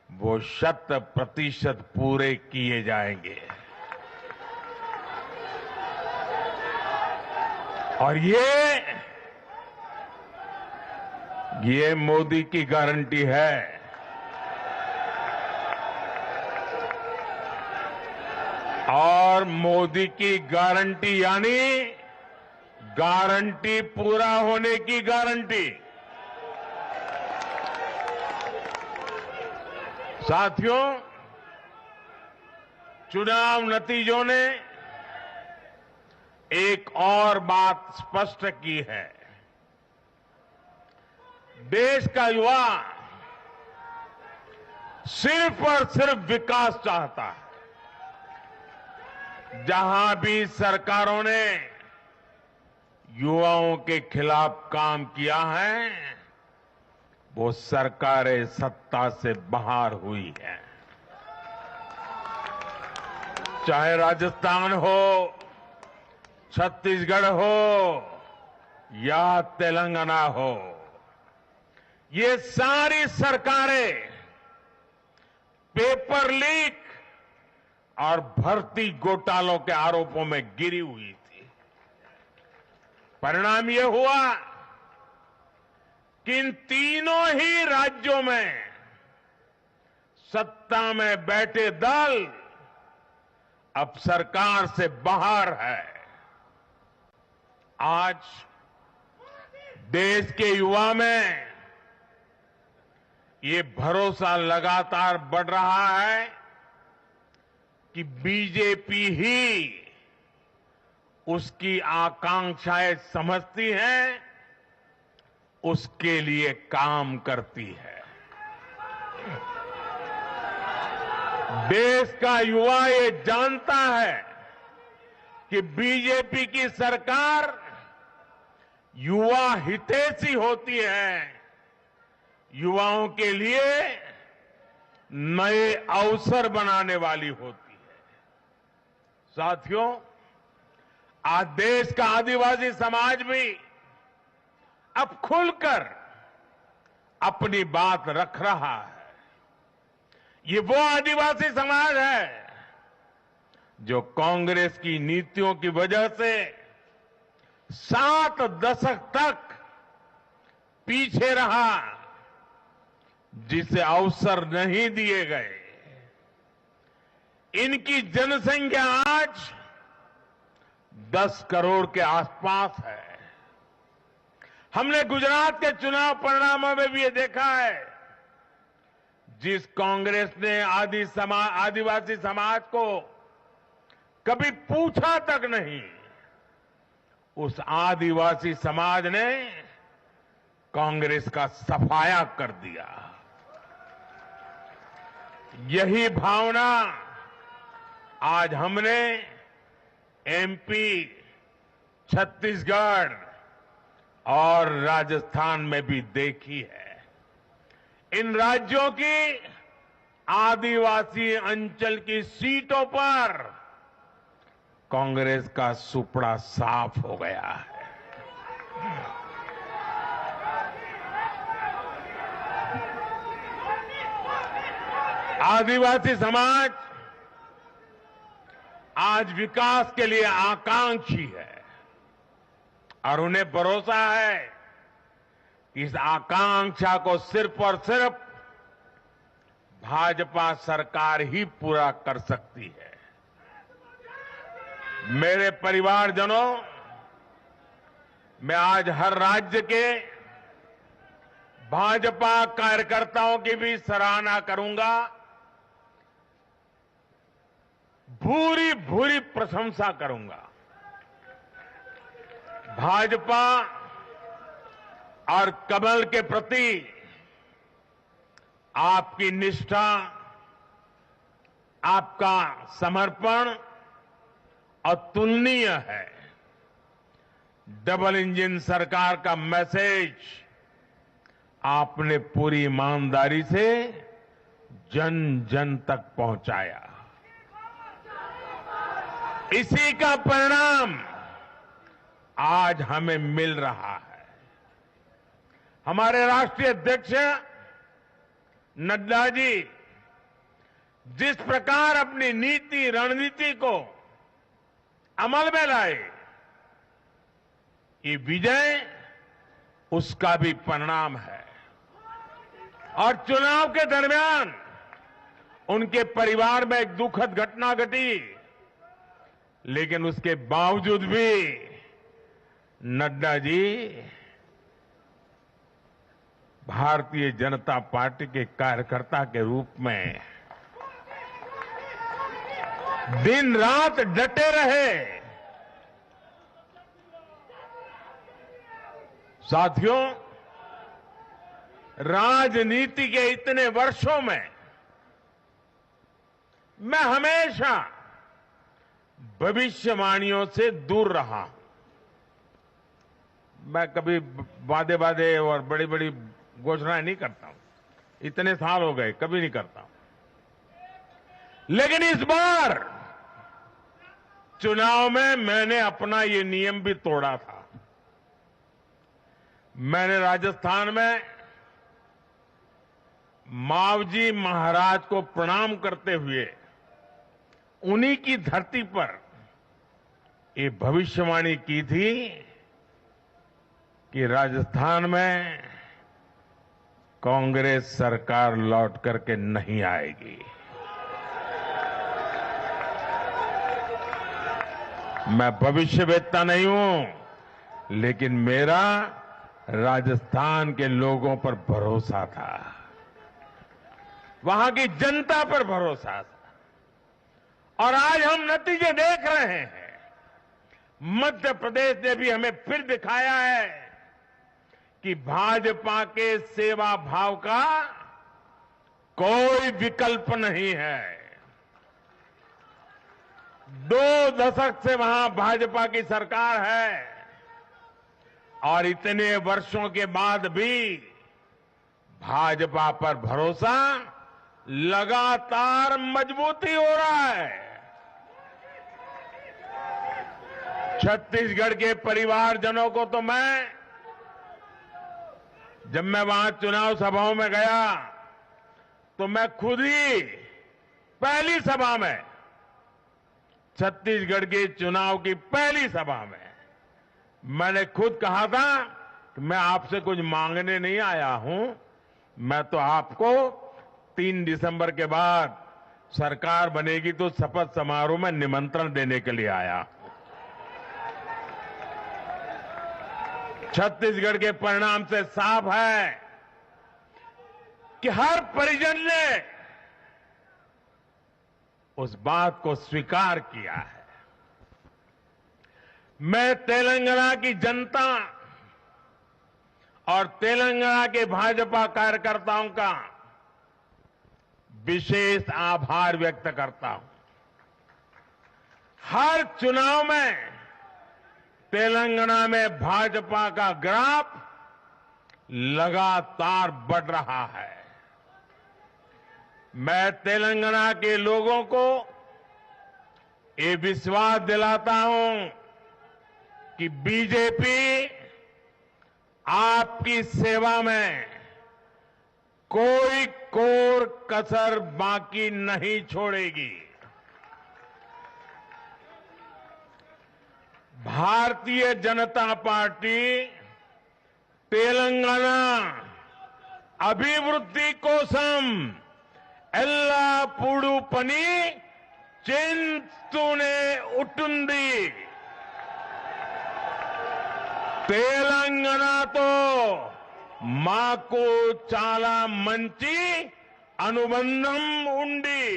वो 100% पूरे किए जाएंगे। और ये मोदी की गारंटी है। और मोदी की गारंटी यानी गारंटी पूरा होने की गारंटी। साथियों, चुनाव नतीजों ने एक और बात स्पष्ट की है। देश का युवा सिर्फ और सिर्फ विकास चाहता है। जहां भी सरकारों ने युवाओं के खिलाफ काम किया है, वो सरकारें सत्ता से बाहर हुई है। चाहे राजस्थान हो, छत्तीसगढ़ हो या तेलंगाना हो, ये सारी सरकारें पेपर लीक और भर्ती घोटालों के आरोपों में गिरी हुई थी। परिणाम यह हुआ कि इन तीनों ही राज्यों में सत्ता में बैठे दल अब सरकार से बाहर है। आज देश के युवा में ये भरोसा लगातार बढ़ रहा है कि बीजेपी ही उसकी आकांक्षाएं समझती है, उसके लिए काम करती है। देश का युवा ये जानता है कि बीजेपी की सरकार युवा हितैषी होती है, युवाओं के लिए नए अवसर बनाने वाली होती है। साथियों, आज देश का आदिवासी समाज भी अब खुलकर अपनी बात रख रहा है। ये वो आदिवासी समाज है जो कांग्रेस की नीतियों की वजह से 7 दशक तक पीछे रहा, जिसे अवसर नहीं दिए गए। इनकी जनसंख्या आज 10 करोड़ के आसपास है। हमने गुजरात के चुनाव परिणामों में भी ये देखा है, जिस कांग्रेस ने आदिवासी समाज को कभी पूछा तक नहीं, उस आदिवासी समाज ने कांग्रेस का सफाया कर दिया। यही भावना आज हमने एमपी, छत्तीसगढ़ और राजस्थान में भी देखी है। इन राज्यों की आदिवासी अंचल की सीटों पर कांग्रेस का सुपड़ा साफ हो गया है। आदिवासी समाज आज विकास के लिए आकांक्षी है और उन्हें भरोसा है कि इस आकांक्षा को सिर्फ और सिर्फ भाजपा सरकार ही पूरा कर सकती है। मेरे परिवारजनों, मैं आज हर राज्य के भाजपा कार्यकर्ताओं की भी सराहना करूंगा, भूरी भूरी प्रशंसा करूंगा। भाजपा और कमल के प्रति आपकी निष्ठा, आपका समर्पण अतुलनीय है। डबल इंजन सरकार का मैसेज आपने पूरी ईमानदारी से जन जन तक पहुंचाया। इसी का परिणाम आज हमें मिल रहा है। हमारे राष्ट्रीय अध्यक्ष नड्डा जी जिस प्रकार अपनी नीति रणनीति को अमल में लाए, ये विजय उसका भी परिणाम है। और चुनाव के दरमियान उनके परिवार में एक दुखद घटना घटी, लेकिन उसके बावजूद भी नड्डा जी भारतीय जनता पार्टी के कार्यकर्ता के रूप में दिन रात डटे रहे। साथियों, राजनीति के इतने वर्षों में मैं हमेशा भविष्यवाणियों से दूर रहा। मैं कभी वादे और बड़ी बड़ी घोषणाएं नहीं करता हूं, इतने साल हो गए, कभी नहीं करता हूं। लेकिन इस बार चुनाव में मैंने अपना ये नियम भी तोड़ा था। मैंने राजस्थान में मावजी महाराज को प्रणाम करते हुए उन्हीं की धरती पर ये भविष्यवाणी की थी कि राजस्थान में कांग्रेस सरकार लौट करके नहीं आएगी। मैं भविष्यवेत्ता नहीं हूं, लेकिन मेरा राजस्थान के लोगों पर भरोसा था, वहां की जनता पर भरोसा था। और आज हम नतीजे देख रहे हैं। मध्य प्रदेश ने भी हमें फिर दिखाया है कि भाजपा के सेवा भाव का कोई विकल्प नहीं है। 2 दशक से वहां भाजपा की सरकार है और इतने वर्षों के बाद भी भाजपा पर भरोसा लगातार मजबूती हो रहा है। छत्तीसगढ़ के परिवारजनों को तो जब मैं वहां चुनाव सभाओं में गया तो मैं खुद ही पहली सभा में, छत्तीसगढ़ के चुनाव की पहली सभा में मैंने खुद कहा था कि मैं आपसे कुछ मांगने नहीं आया हूं, मैं तो आपको 3 दिसंबर के बाद सरकार बनेगी तो शपथ समारोह में निमंत्रण देने के लिए आया। छत्तीसगढ़ के परिणाम से साफ है कि हर परिजन ने उस बात को स्वीकार किया है। मैं तेलंगाना की जनता और तेलंगाना के भाजपा कार्यकर्ताओं का विशेष आभार व्यक्त करता हूं। हर चुनाव में तेलंगाना में भाजपा का ग्राफ लगातार बढ़ रहा है। मैं तेलंगाना के लोगों को ये विश्वास दिलाता हूं कि बीजेपी आपकी सेवा में कोई कोर कसर बाकी नहीं छोड़ेगी। भारतीय जनता पार्टी तेलंगाना अभिवृद्धि कोसम एल्लापूडू पनी चिंतूने उटुंदी। तेलंगानातो మాకు చాలా మంచి अनुबंधम उंडी।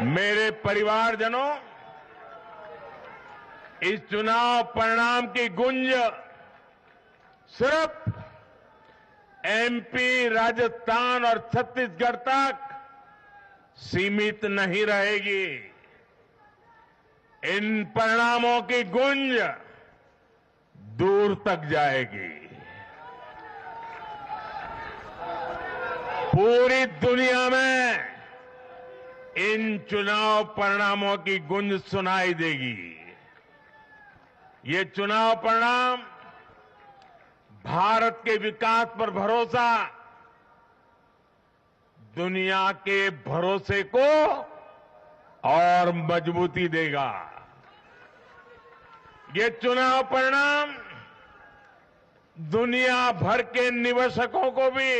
मेरे परिवारजनों, इस चुनाव परिणाम की गुंज सिर्फ एमपी, राजस्थान और छत्तीसगढ़ तक सीमित नहीं रहेगी। इन परिणामों की गुंज दूर तक जाएगी। पूरी दुनिया में इन चुनाव परिणामों की गुंज सुनाई देगी। ये चुनाव परिणाम भारत के विकास पर भरोसा, दुनिया के भरोसे को और मजबूती देगा। ये चुनाव परिणाम दुनिया भर के निवेशकों को भी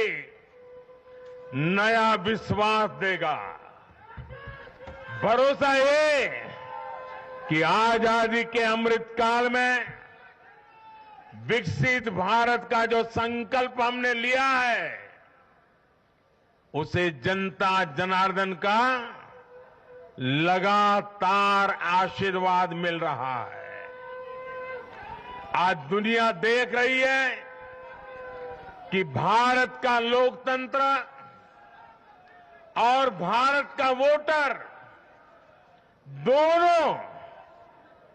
नया विश्वास देगा। भरोसा ये कि आजादी के अमृत काल में विकसित भारत का जो संकल्प हमने लिया है, उसे जनता जनार्दन का लगातार आशीर्वाद मिल रहा है। आज दुनिया देख रही है कि भारत का लोकतंत्र और भारत का वोटर दोनों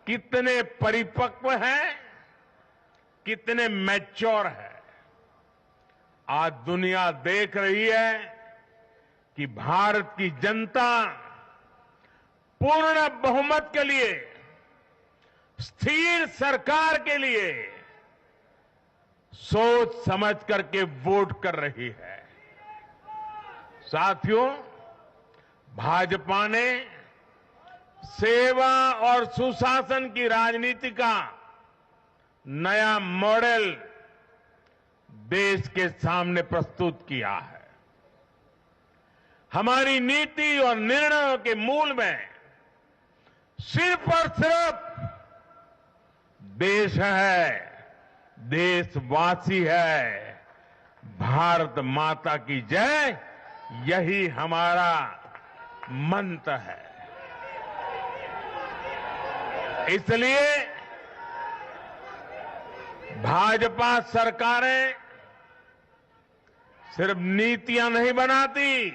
कितने परिपक्व हैं, कितने मैच्योर है। आज दुनिया देख रही है कि भारत की जनता पूर्ण बहुमत के लिए, स्थिर सरकार के लिए सोच समझ करके वोट कर रही है। साथियों, भाजपा ने सेवा और सुशासन की राजनीति का नया मॉडल देश के सामने प्रस्तुत किया है। हमारी नीति और निर्णयों के मूल में सिर्फ और सिर्फ देश है, देशवासी है, भारत माता की जय, यही हमारा मंत्र है। इसलिए भाजपा सरकारें सिर्फ नीतियां नहीं बनाती,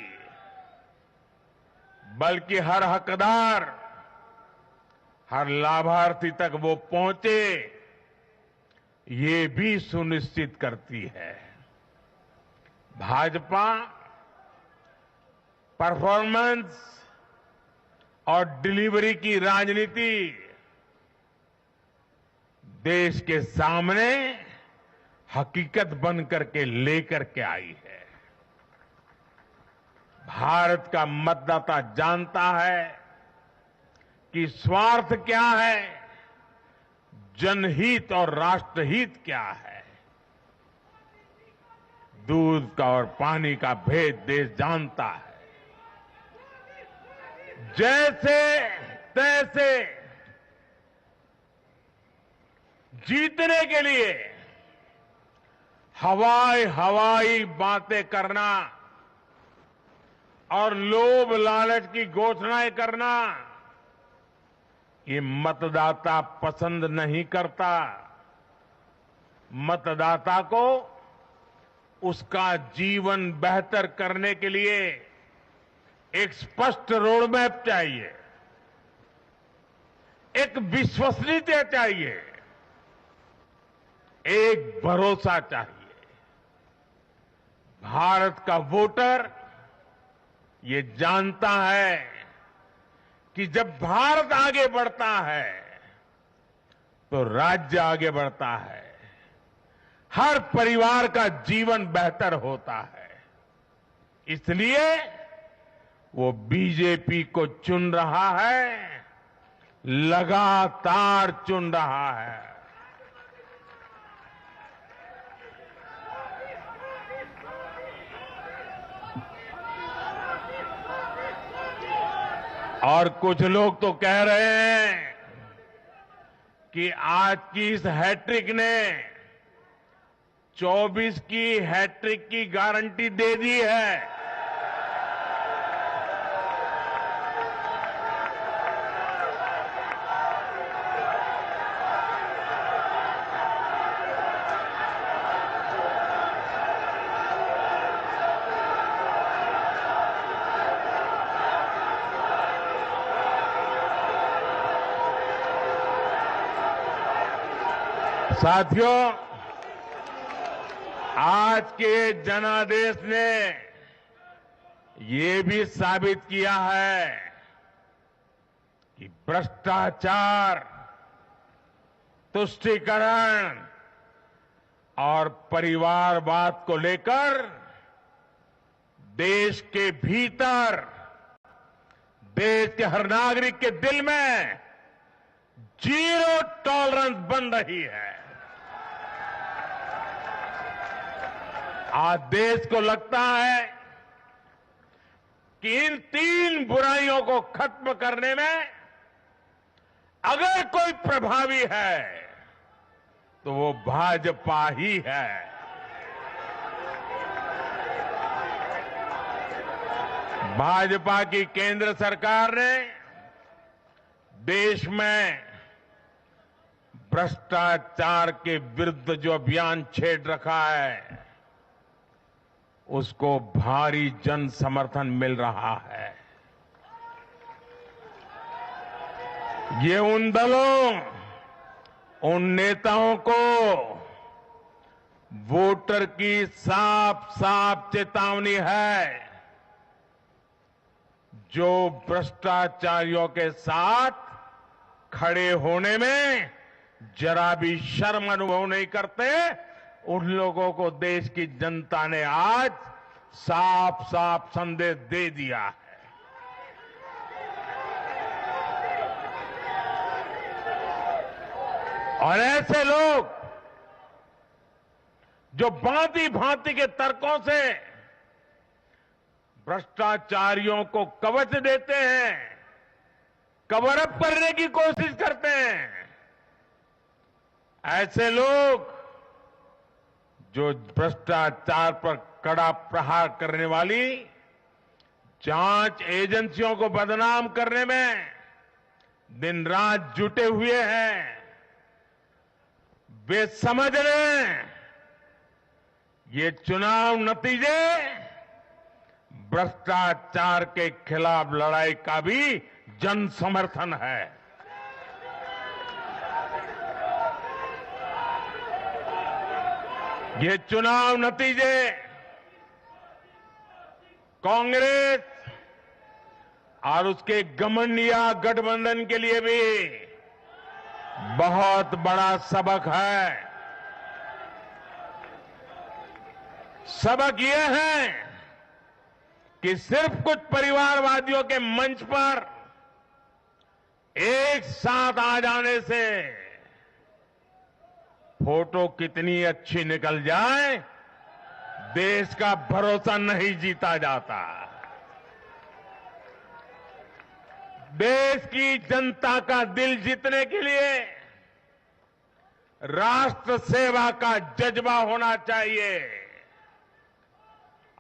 बल्कि हर हकदार, हर लाभार्थी तक वो पहुंचे, ये भी सुनिश्चित करती है। भाजपा परफॉर्मेंस और डिलीवरी की राजनीति देश के सामने हकीकत बन करके लेकर के आई है। भारत का मतदाता जानता है कि स्वार्थ क्या है, जनहित और राष्ट्रहित क्या है। दूध का और पानी का भेद देश जानता है। जैसे तैसे जीतने के लिए हवाई बातें करना और लोभ लालच की घोषणाएं करना, ये मतदाता पसंद नहीं करता। मतदाता को उसका जीवन बेहतर करने के लिए एक स्पष्ट रोडमैप चाहिए, एक विश्वसनीयता चाहिए, एक भरोसा चाहिए। भारत का वोटर ये जानता है कि जब भारत आगे बढ़ता है तो राज्य आगे बढ़ता है, हर परिवार का जीवन बेहतर होता है। इसलिए वो बीजेपी को चुन रहा है, लगातार चुन रहा है। और कुछ लोग तो कह रहे हैं कि आज की इस हैट्रिक ने 24 की हैट्रिक की गारंटी दे दी है। साथियों, आज के जनादेश ने ये भी साबित किया है कि भ्रष्टाचार, तुष्टीकरण और परिवारवाद को लेकर देश के भीतर, देश के हर नागरिक के दिल में जीरो टॉलरेंस बन रही है। आज देश को लगता है कि इन तीन बुराइयों को खत्म करने में अगर कोई प्रभावी है तो वो भाजपा ही है। भाजपा की केंद्र सरकार ने देश में भ्रष्टाचार के विरुद्ध जो अभियान छेड़ रखा है उसको भारी जन समर्थन मिल रहा है। ये उन दलों, उन नेताओं को वोटर की साफ साफ चेतावनी है जो भ्रष्टाचारियों के साथ खड़े होने में जरा भी शर्म अनुभव नहीं करते। उन लोगों को देश की जनता ने आज साफ साफ संदेश दे दिया है। और ऐसे लोग जो भांति भांति के तर्कों से भ्रष्टाचारियों को कवच देते हैं, कवर अप करने की कोशिश करते हैं, ऐसे लोग जो भ्रष्टाचार पर कड़ा प्रहार करने वाली जांच एजेंसियों को बदनाम करने में दिन रात जुटे हुए हैं, वे समझ लें ये चुनाव नतीजे भ्रष्टाचार के खिलाफ लड़ाई का भी जन समर्थन है। ये चुनाव नतीजे कांग्रेस और उसके घमंडिया गठबंधन के लिए भी बहुत बड़ा सबक है। सबक ये है कि सिर्फ कुछ परिवारवादियों के मंच पर एक साथ आ जाने से फोटो कितनी अच्छी निकल जाए, देश का भरोसा नहीं जीता जाता। देश की जनता का दिल जीतने के लिए राष्ट्र सेवा का जज्बा होना चाहिए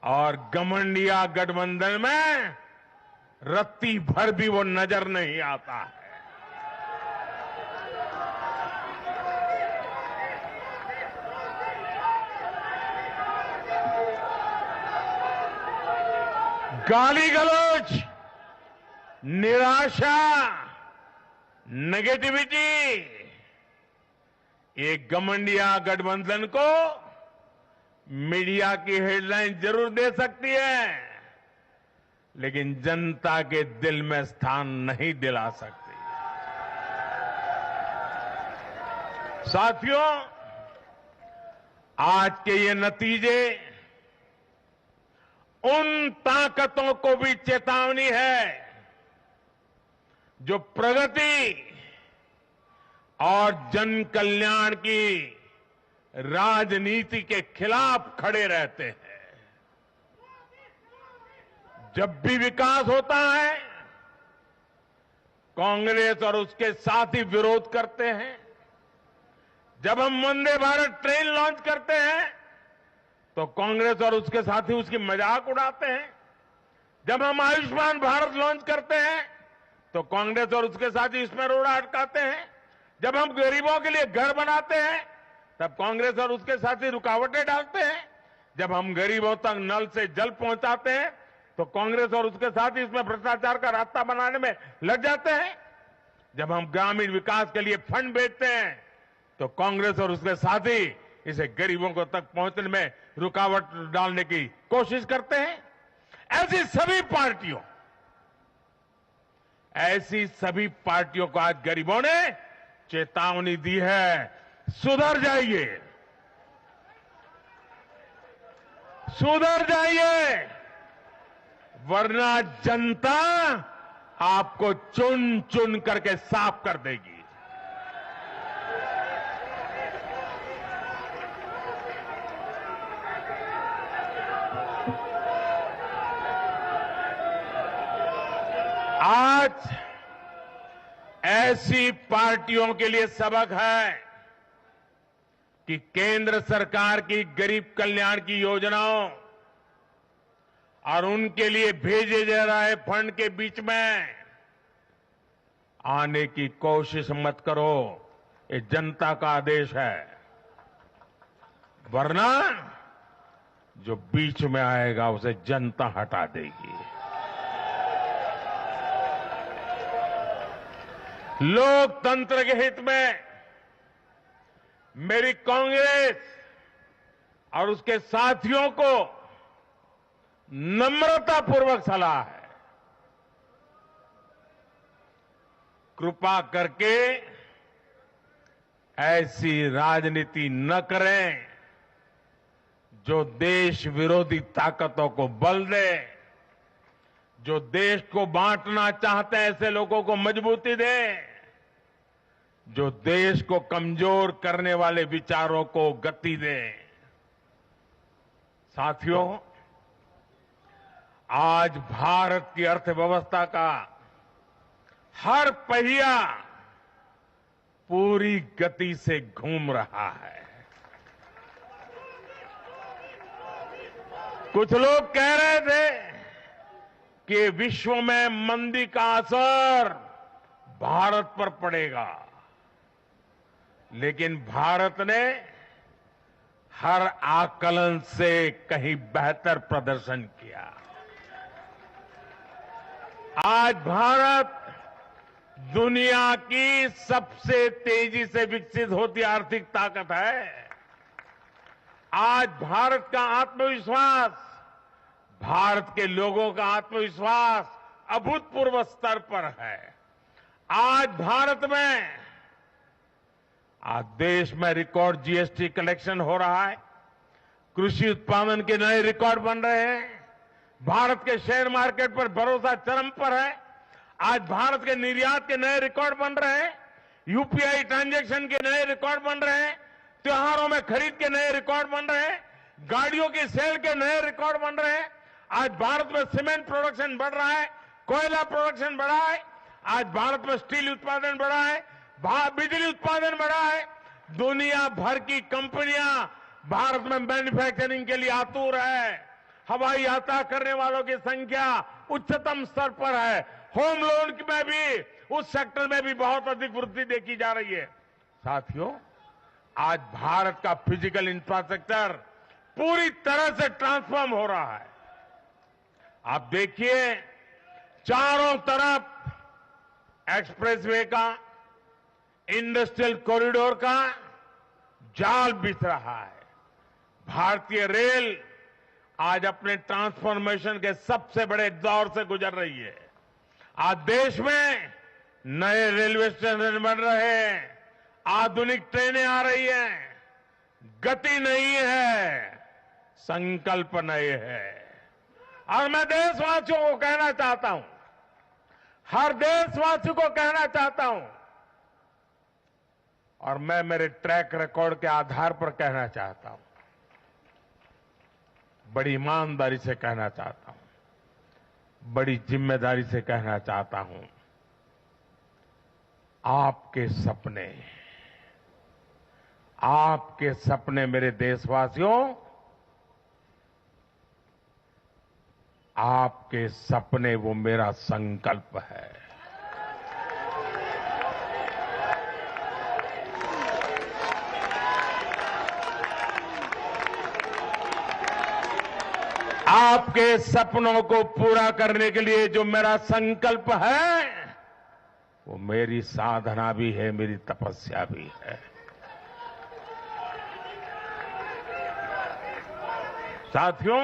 और घमंडिया गठबंधन में रत्ती भर भी वो नजर नहीं आता है। गाली गलौज, निराशा, नेगेटिविटी, ये घमंडिया गठबंधन को मीडिया की हेडलाइन जरूर दे सकती है, लेकिन जनता के दिल में स्थान नहीं दिला सकती। साथियों, आज के ये नतीजे उन ताकतों को भी चेतावनी है जो प्रगति और जन कल्याण की राजनीति के खिलाफ खड़े रहते हैं। जब भी विकास होता है, कांग्रेस और उसके साथी विरोध करते हैं। जब हम वंदे भारत ट्रेन लॉन्च करते हैं तो कांग्रेस और उसके साथी उसकी मजाक उड़ाते हैं। जब हम आयुष्मान भारत लॉन्च करते हैं तो कांग्रेस और उसके साथी इसमें रोड़ा अटकाते हैं। जब हम गरीबों के लिए घर बनाते हैं तब कांग्रेस और उसके साथी रुकावटें डालते हैं। जब हम गरीबों तक नल से जल पहुंचाते हैं तो कांग्रेस और उसके साथी इसमें भ्रष्टाचार का रास्ता बनाने में लग जाते हैं। जब हम ग्रामीण विकास के लिए फंड भेजते हैं तो कांग्रेस और उसके साथी इसे गरीबों को तक पहुंचने में रुकावट डालने की कोशिश करते हैं। ऐसी सभी पार्टियों को आज गरीबों ने चेतावनी दी है, सुधर जाइए, सुधर जाइए, वरना जनता आपको चुन चुन करके साफ कर देगी। आज ऐसी पार्टियों के लिए सबक है कि केंद्र सरकार की गरीब कल्याण की योजनाओं और उनके लिए भेजे जा रहे फंड के बीच में आने की कोशिश मत करो। ये जनता का आदेश है, वरना जो बीच में आएगा उसे जनता हटा देगी। लोकतंत्र के हित में मेरी कांग्रेस और उसके साथियों को नम्रतापूर्वक सलाह है, कृपा करके ऐसी राजनीति न करें जो देश विरोधी ताकतों को बल दे, जो देश को बांटना चाहते हैं ऐसे लोगों को मजबूती दे, जो देश को कमजोर करने वाले विचारों को गति दे। साथियों, आज भारत की अर्थव्यवस्था का हर पहिया पूरी गति से घूम रहा है। कुछ लोग कह रहे थे कि विश्व में मंदी का असर भारत पर पड़ेगा, लेकिन भारत ने हर आकलन से कहीं बेहतर प्रदर्शन किया। आज भारत दुनिया की सबसे तेजी से विकसित होती आर्थिक ताकत है। आज भारत का आत्मविश्वास, भारत के लोगों का आत्मविश्वास अभूतपूर्व स्तर पर है। आज भारत में, आज देश में रिकॉर्ड जीएसटी कलेक्शन हो रहा है, कृषि उत्पादन के नए रिकॉर्ड बन रहे हैं, भारत के शेयर मार्केट पर भरोसा चरम पर है। आज भारत के निर्यात के नए रिकॉर्ड बन रहे हैं, यूपीआई ट्रांजैक्शन के नए रिकॉर्ड बन रहे हैं, त्योहारों में खरीद के नए रिकॉर्ड बन रहे हैं, गाड़ियों की सेल के नए रिकॉर्ड बन रहे हैं। आज भारत में सीमेंट प्रोडक्शन बढ़ रहा है, कोयला प्रोडक्शन बढ़ा है, आज भारत में स्टील उत्पादन बढ़ा है, बिजली उत्पादन बढ़ा है। दुनिया भर की कंपनियां भारत में मैन्युफैक्चरिंग के लिए आतुर है। हवाई यात्रा करने वालों की संख्या उच्चतम स्तर पर है। होम लोन में भी, उस सेक्टर में भी बहुत अधिक वृद्धि देखी जा रही है। साथियों, आज भारत का फिजिकल इंफ्रास्ट्रक्चर पूरी तरह से ट्रांसफॉर्म हो रहा है। आप देखिए, चारों तरफ एक्सप्रेसवे का, इंडस्ट्रियल कॉरिडोर का जाल बिछ रहा है। भारतीय रेल आज अपने ट्रांसफॉर्मेशन के सबसे बड़े दौर से गुजर रही है। आज देश में नए रेलवे स्टेशन बन रहे हैं, आधुनिक ट्रेनें आ रही हैं। गति नहीं है, संकल्प नए है। और मैं देशवासियों को कहना चाहता हूं, हर देशवासी को कहना चाहता हूं, और मैं मेरे ट्रैक रिकॉर्ड के आधार पर कहना चाहता हूं, बड़ी ईमानदारी से कहना चाहता हूं, बड़ी जिम्मेदारी से कहना चाहता हूं, आपके सपने मेरे देशवासियों, आपके सपने वो मेरा संकल्प है। आपके सपनों को पूरा करने के लिए जो मेरा संकल्प है, वो मेरी साधना भी है, मेरी तपस्या भी है। साथियों,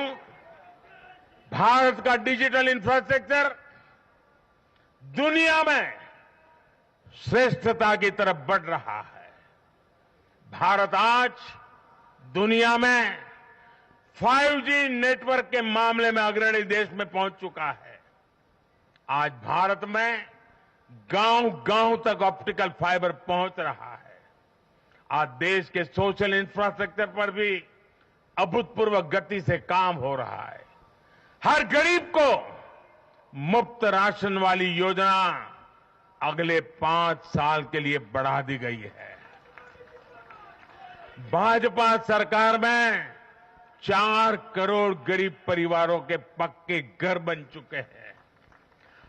भारत का डिजिटल इंफ्रास्ट्रक्चर दुनिया में श्रेष्ठता की तरफ बढ़ रहा है। भारत आज दुनिया में 5G नेटवर्क के मामले में अग्रणी देश में पहुंच चुका है। आज भारत में गांव-गांव तक ऑप्टिकल फाइबर पहुंच रहा है। आज देश के सोशल इंफ्रास्ट्रक्चर पर भी अभूतपूर्व गति से काम हो रहा है। हर गरीब को मुफ्त राशन वाली योजना अगले 5 साल के लिए बढ़ा दी गई है। भाजपा सरकार में 4 करोड़ गरीब परिवारों के पक्के घर बन चुके हैं।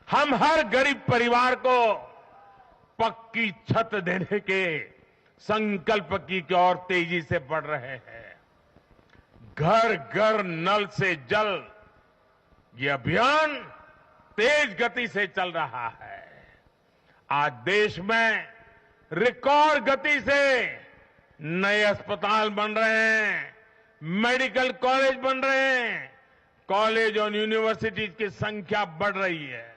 हम हर गरीब परिवार को पक्की छत देने के संकल्प की ओर तेजी से बढ़ रहे हैं। घर घर नल से जल, ये अभियान तेज गति से चल रहा है। आज देश में रिकॉर्ड गति से नए अस्पताल बन रहे हैं, मेडिकल कॉलेज बन रहे हैं, कॉलेज और यूनिवर्सिटीज की संख्या बढ़ रही है।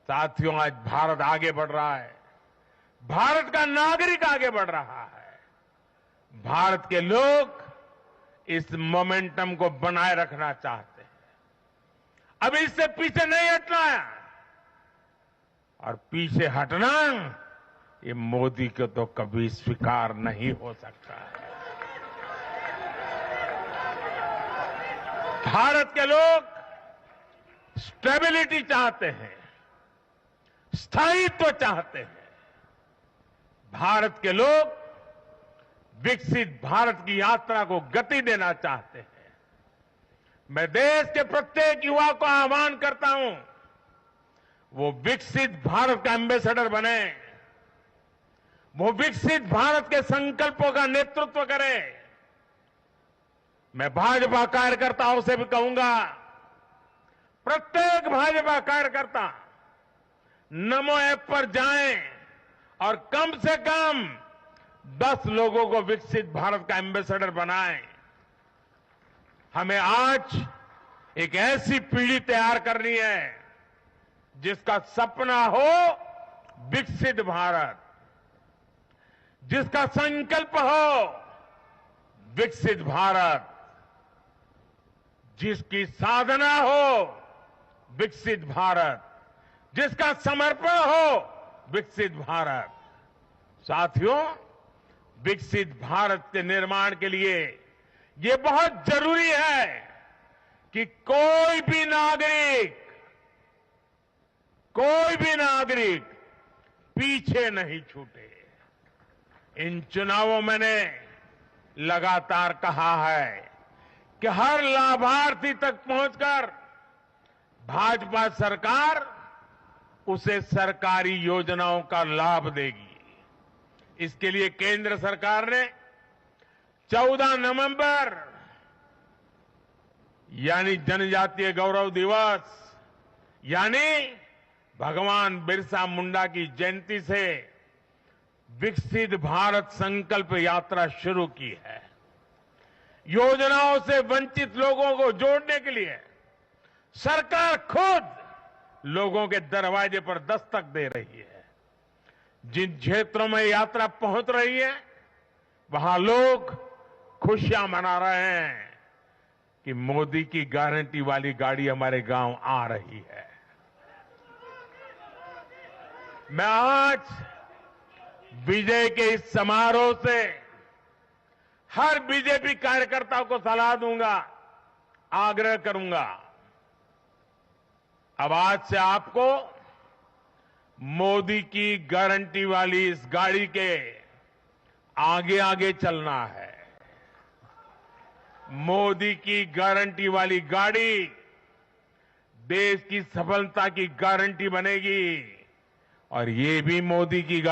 साथियों, आज भारत आगे बढ़ रहा है, भारत का नागरिक आगे बढ़ रहा है। भारत के लोग इस मोमेंटम को बनाए रखना चाहते हैं। अब इससे पीछे नहीं हटना है, और पीछे हटना ये मोदी को तो कभी स्वीकार नहीं हो सकता है। भारत के लोग स्टेबिलिटी चाहते हैं, स्थायित्व चाहते हैं। भारत के लोग विकसित भारत की यात्रा को गति देना चाहते हैं। मैं देश के प्रत्येक युवा को आह्वान करता हूं, वो विकसित भारत का एम्बेसडर बने, वो विकसित भारत के संकल्पों का नेतृत्व करे। मैं भाजपा कार्यकर्ताओं से भी कहूंगा, प्रत्येक भाजपा कार्यकर्ता नमो ऐप पर जाएं और कम से कम 10 लोगों को विकसित भारत का एम्बेसडर बनाएं। हमें आज एक ऐसी पीढ़ी तैयार करनी है जिसका सपना हो विकसित भारत, जिसका संकल्प हो विकसित भारत, जिसकी साधना हो विकसित भारत, जिसका समर्पण हो विकसित भारत। साथियों, विकसित भारत के निर्माण के लिए ये बहुत जरूरी है कि कोई भी नागरिक पीछे नहीं छूटे। इन चुनावों में मैंने लगातार कहा है कि हर लाभार्थी तक पहुंचकर भाजपा सरकार उसे सरकारी योजनाओं का लाभ देगी। इसके लिए केंद्र सरकार ने 14 नवंबर यानी जनजातीय गौरव दिवस यानी भगवान बिरसा मुंडा की जयंती से विकसित भारत संकल्प यात्रा शुरू की है। योजनाओं से वंचित लोगों को जोड़ने के लिए सरकार खुद लोगों के दरवाजे पर दस्तक दे रही है। जिन क्षेत्रों में यात्रा पहुंच रही है, वहां लोग खुशियां मना रहे हैं कि मोदी की गारंटी वाली गाड़ी हमारे गांव आ रही है। मैं आज विजय के इस समारोह से हर बीजेपी कार्यकर्ता को सलाह दूंगा, आग्रह करूंगा, अब आज से आपको मोदी की गारंटी वाली इस गाड़ी के आगे आगे चलना है। मोदी की गारंटी वाली गाड़ी देश की सफलता की गारंटी बनेगी, और ये भी मोदी की गारंटी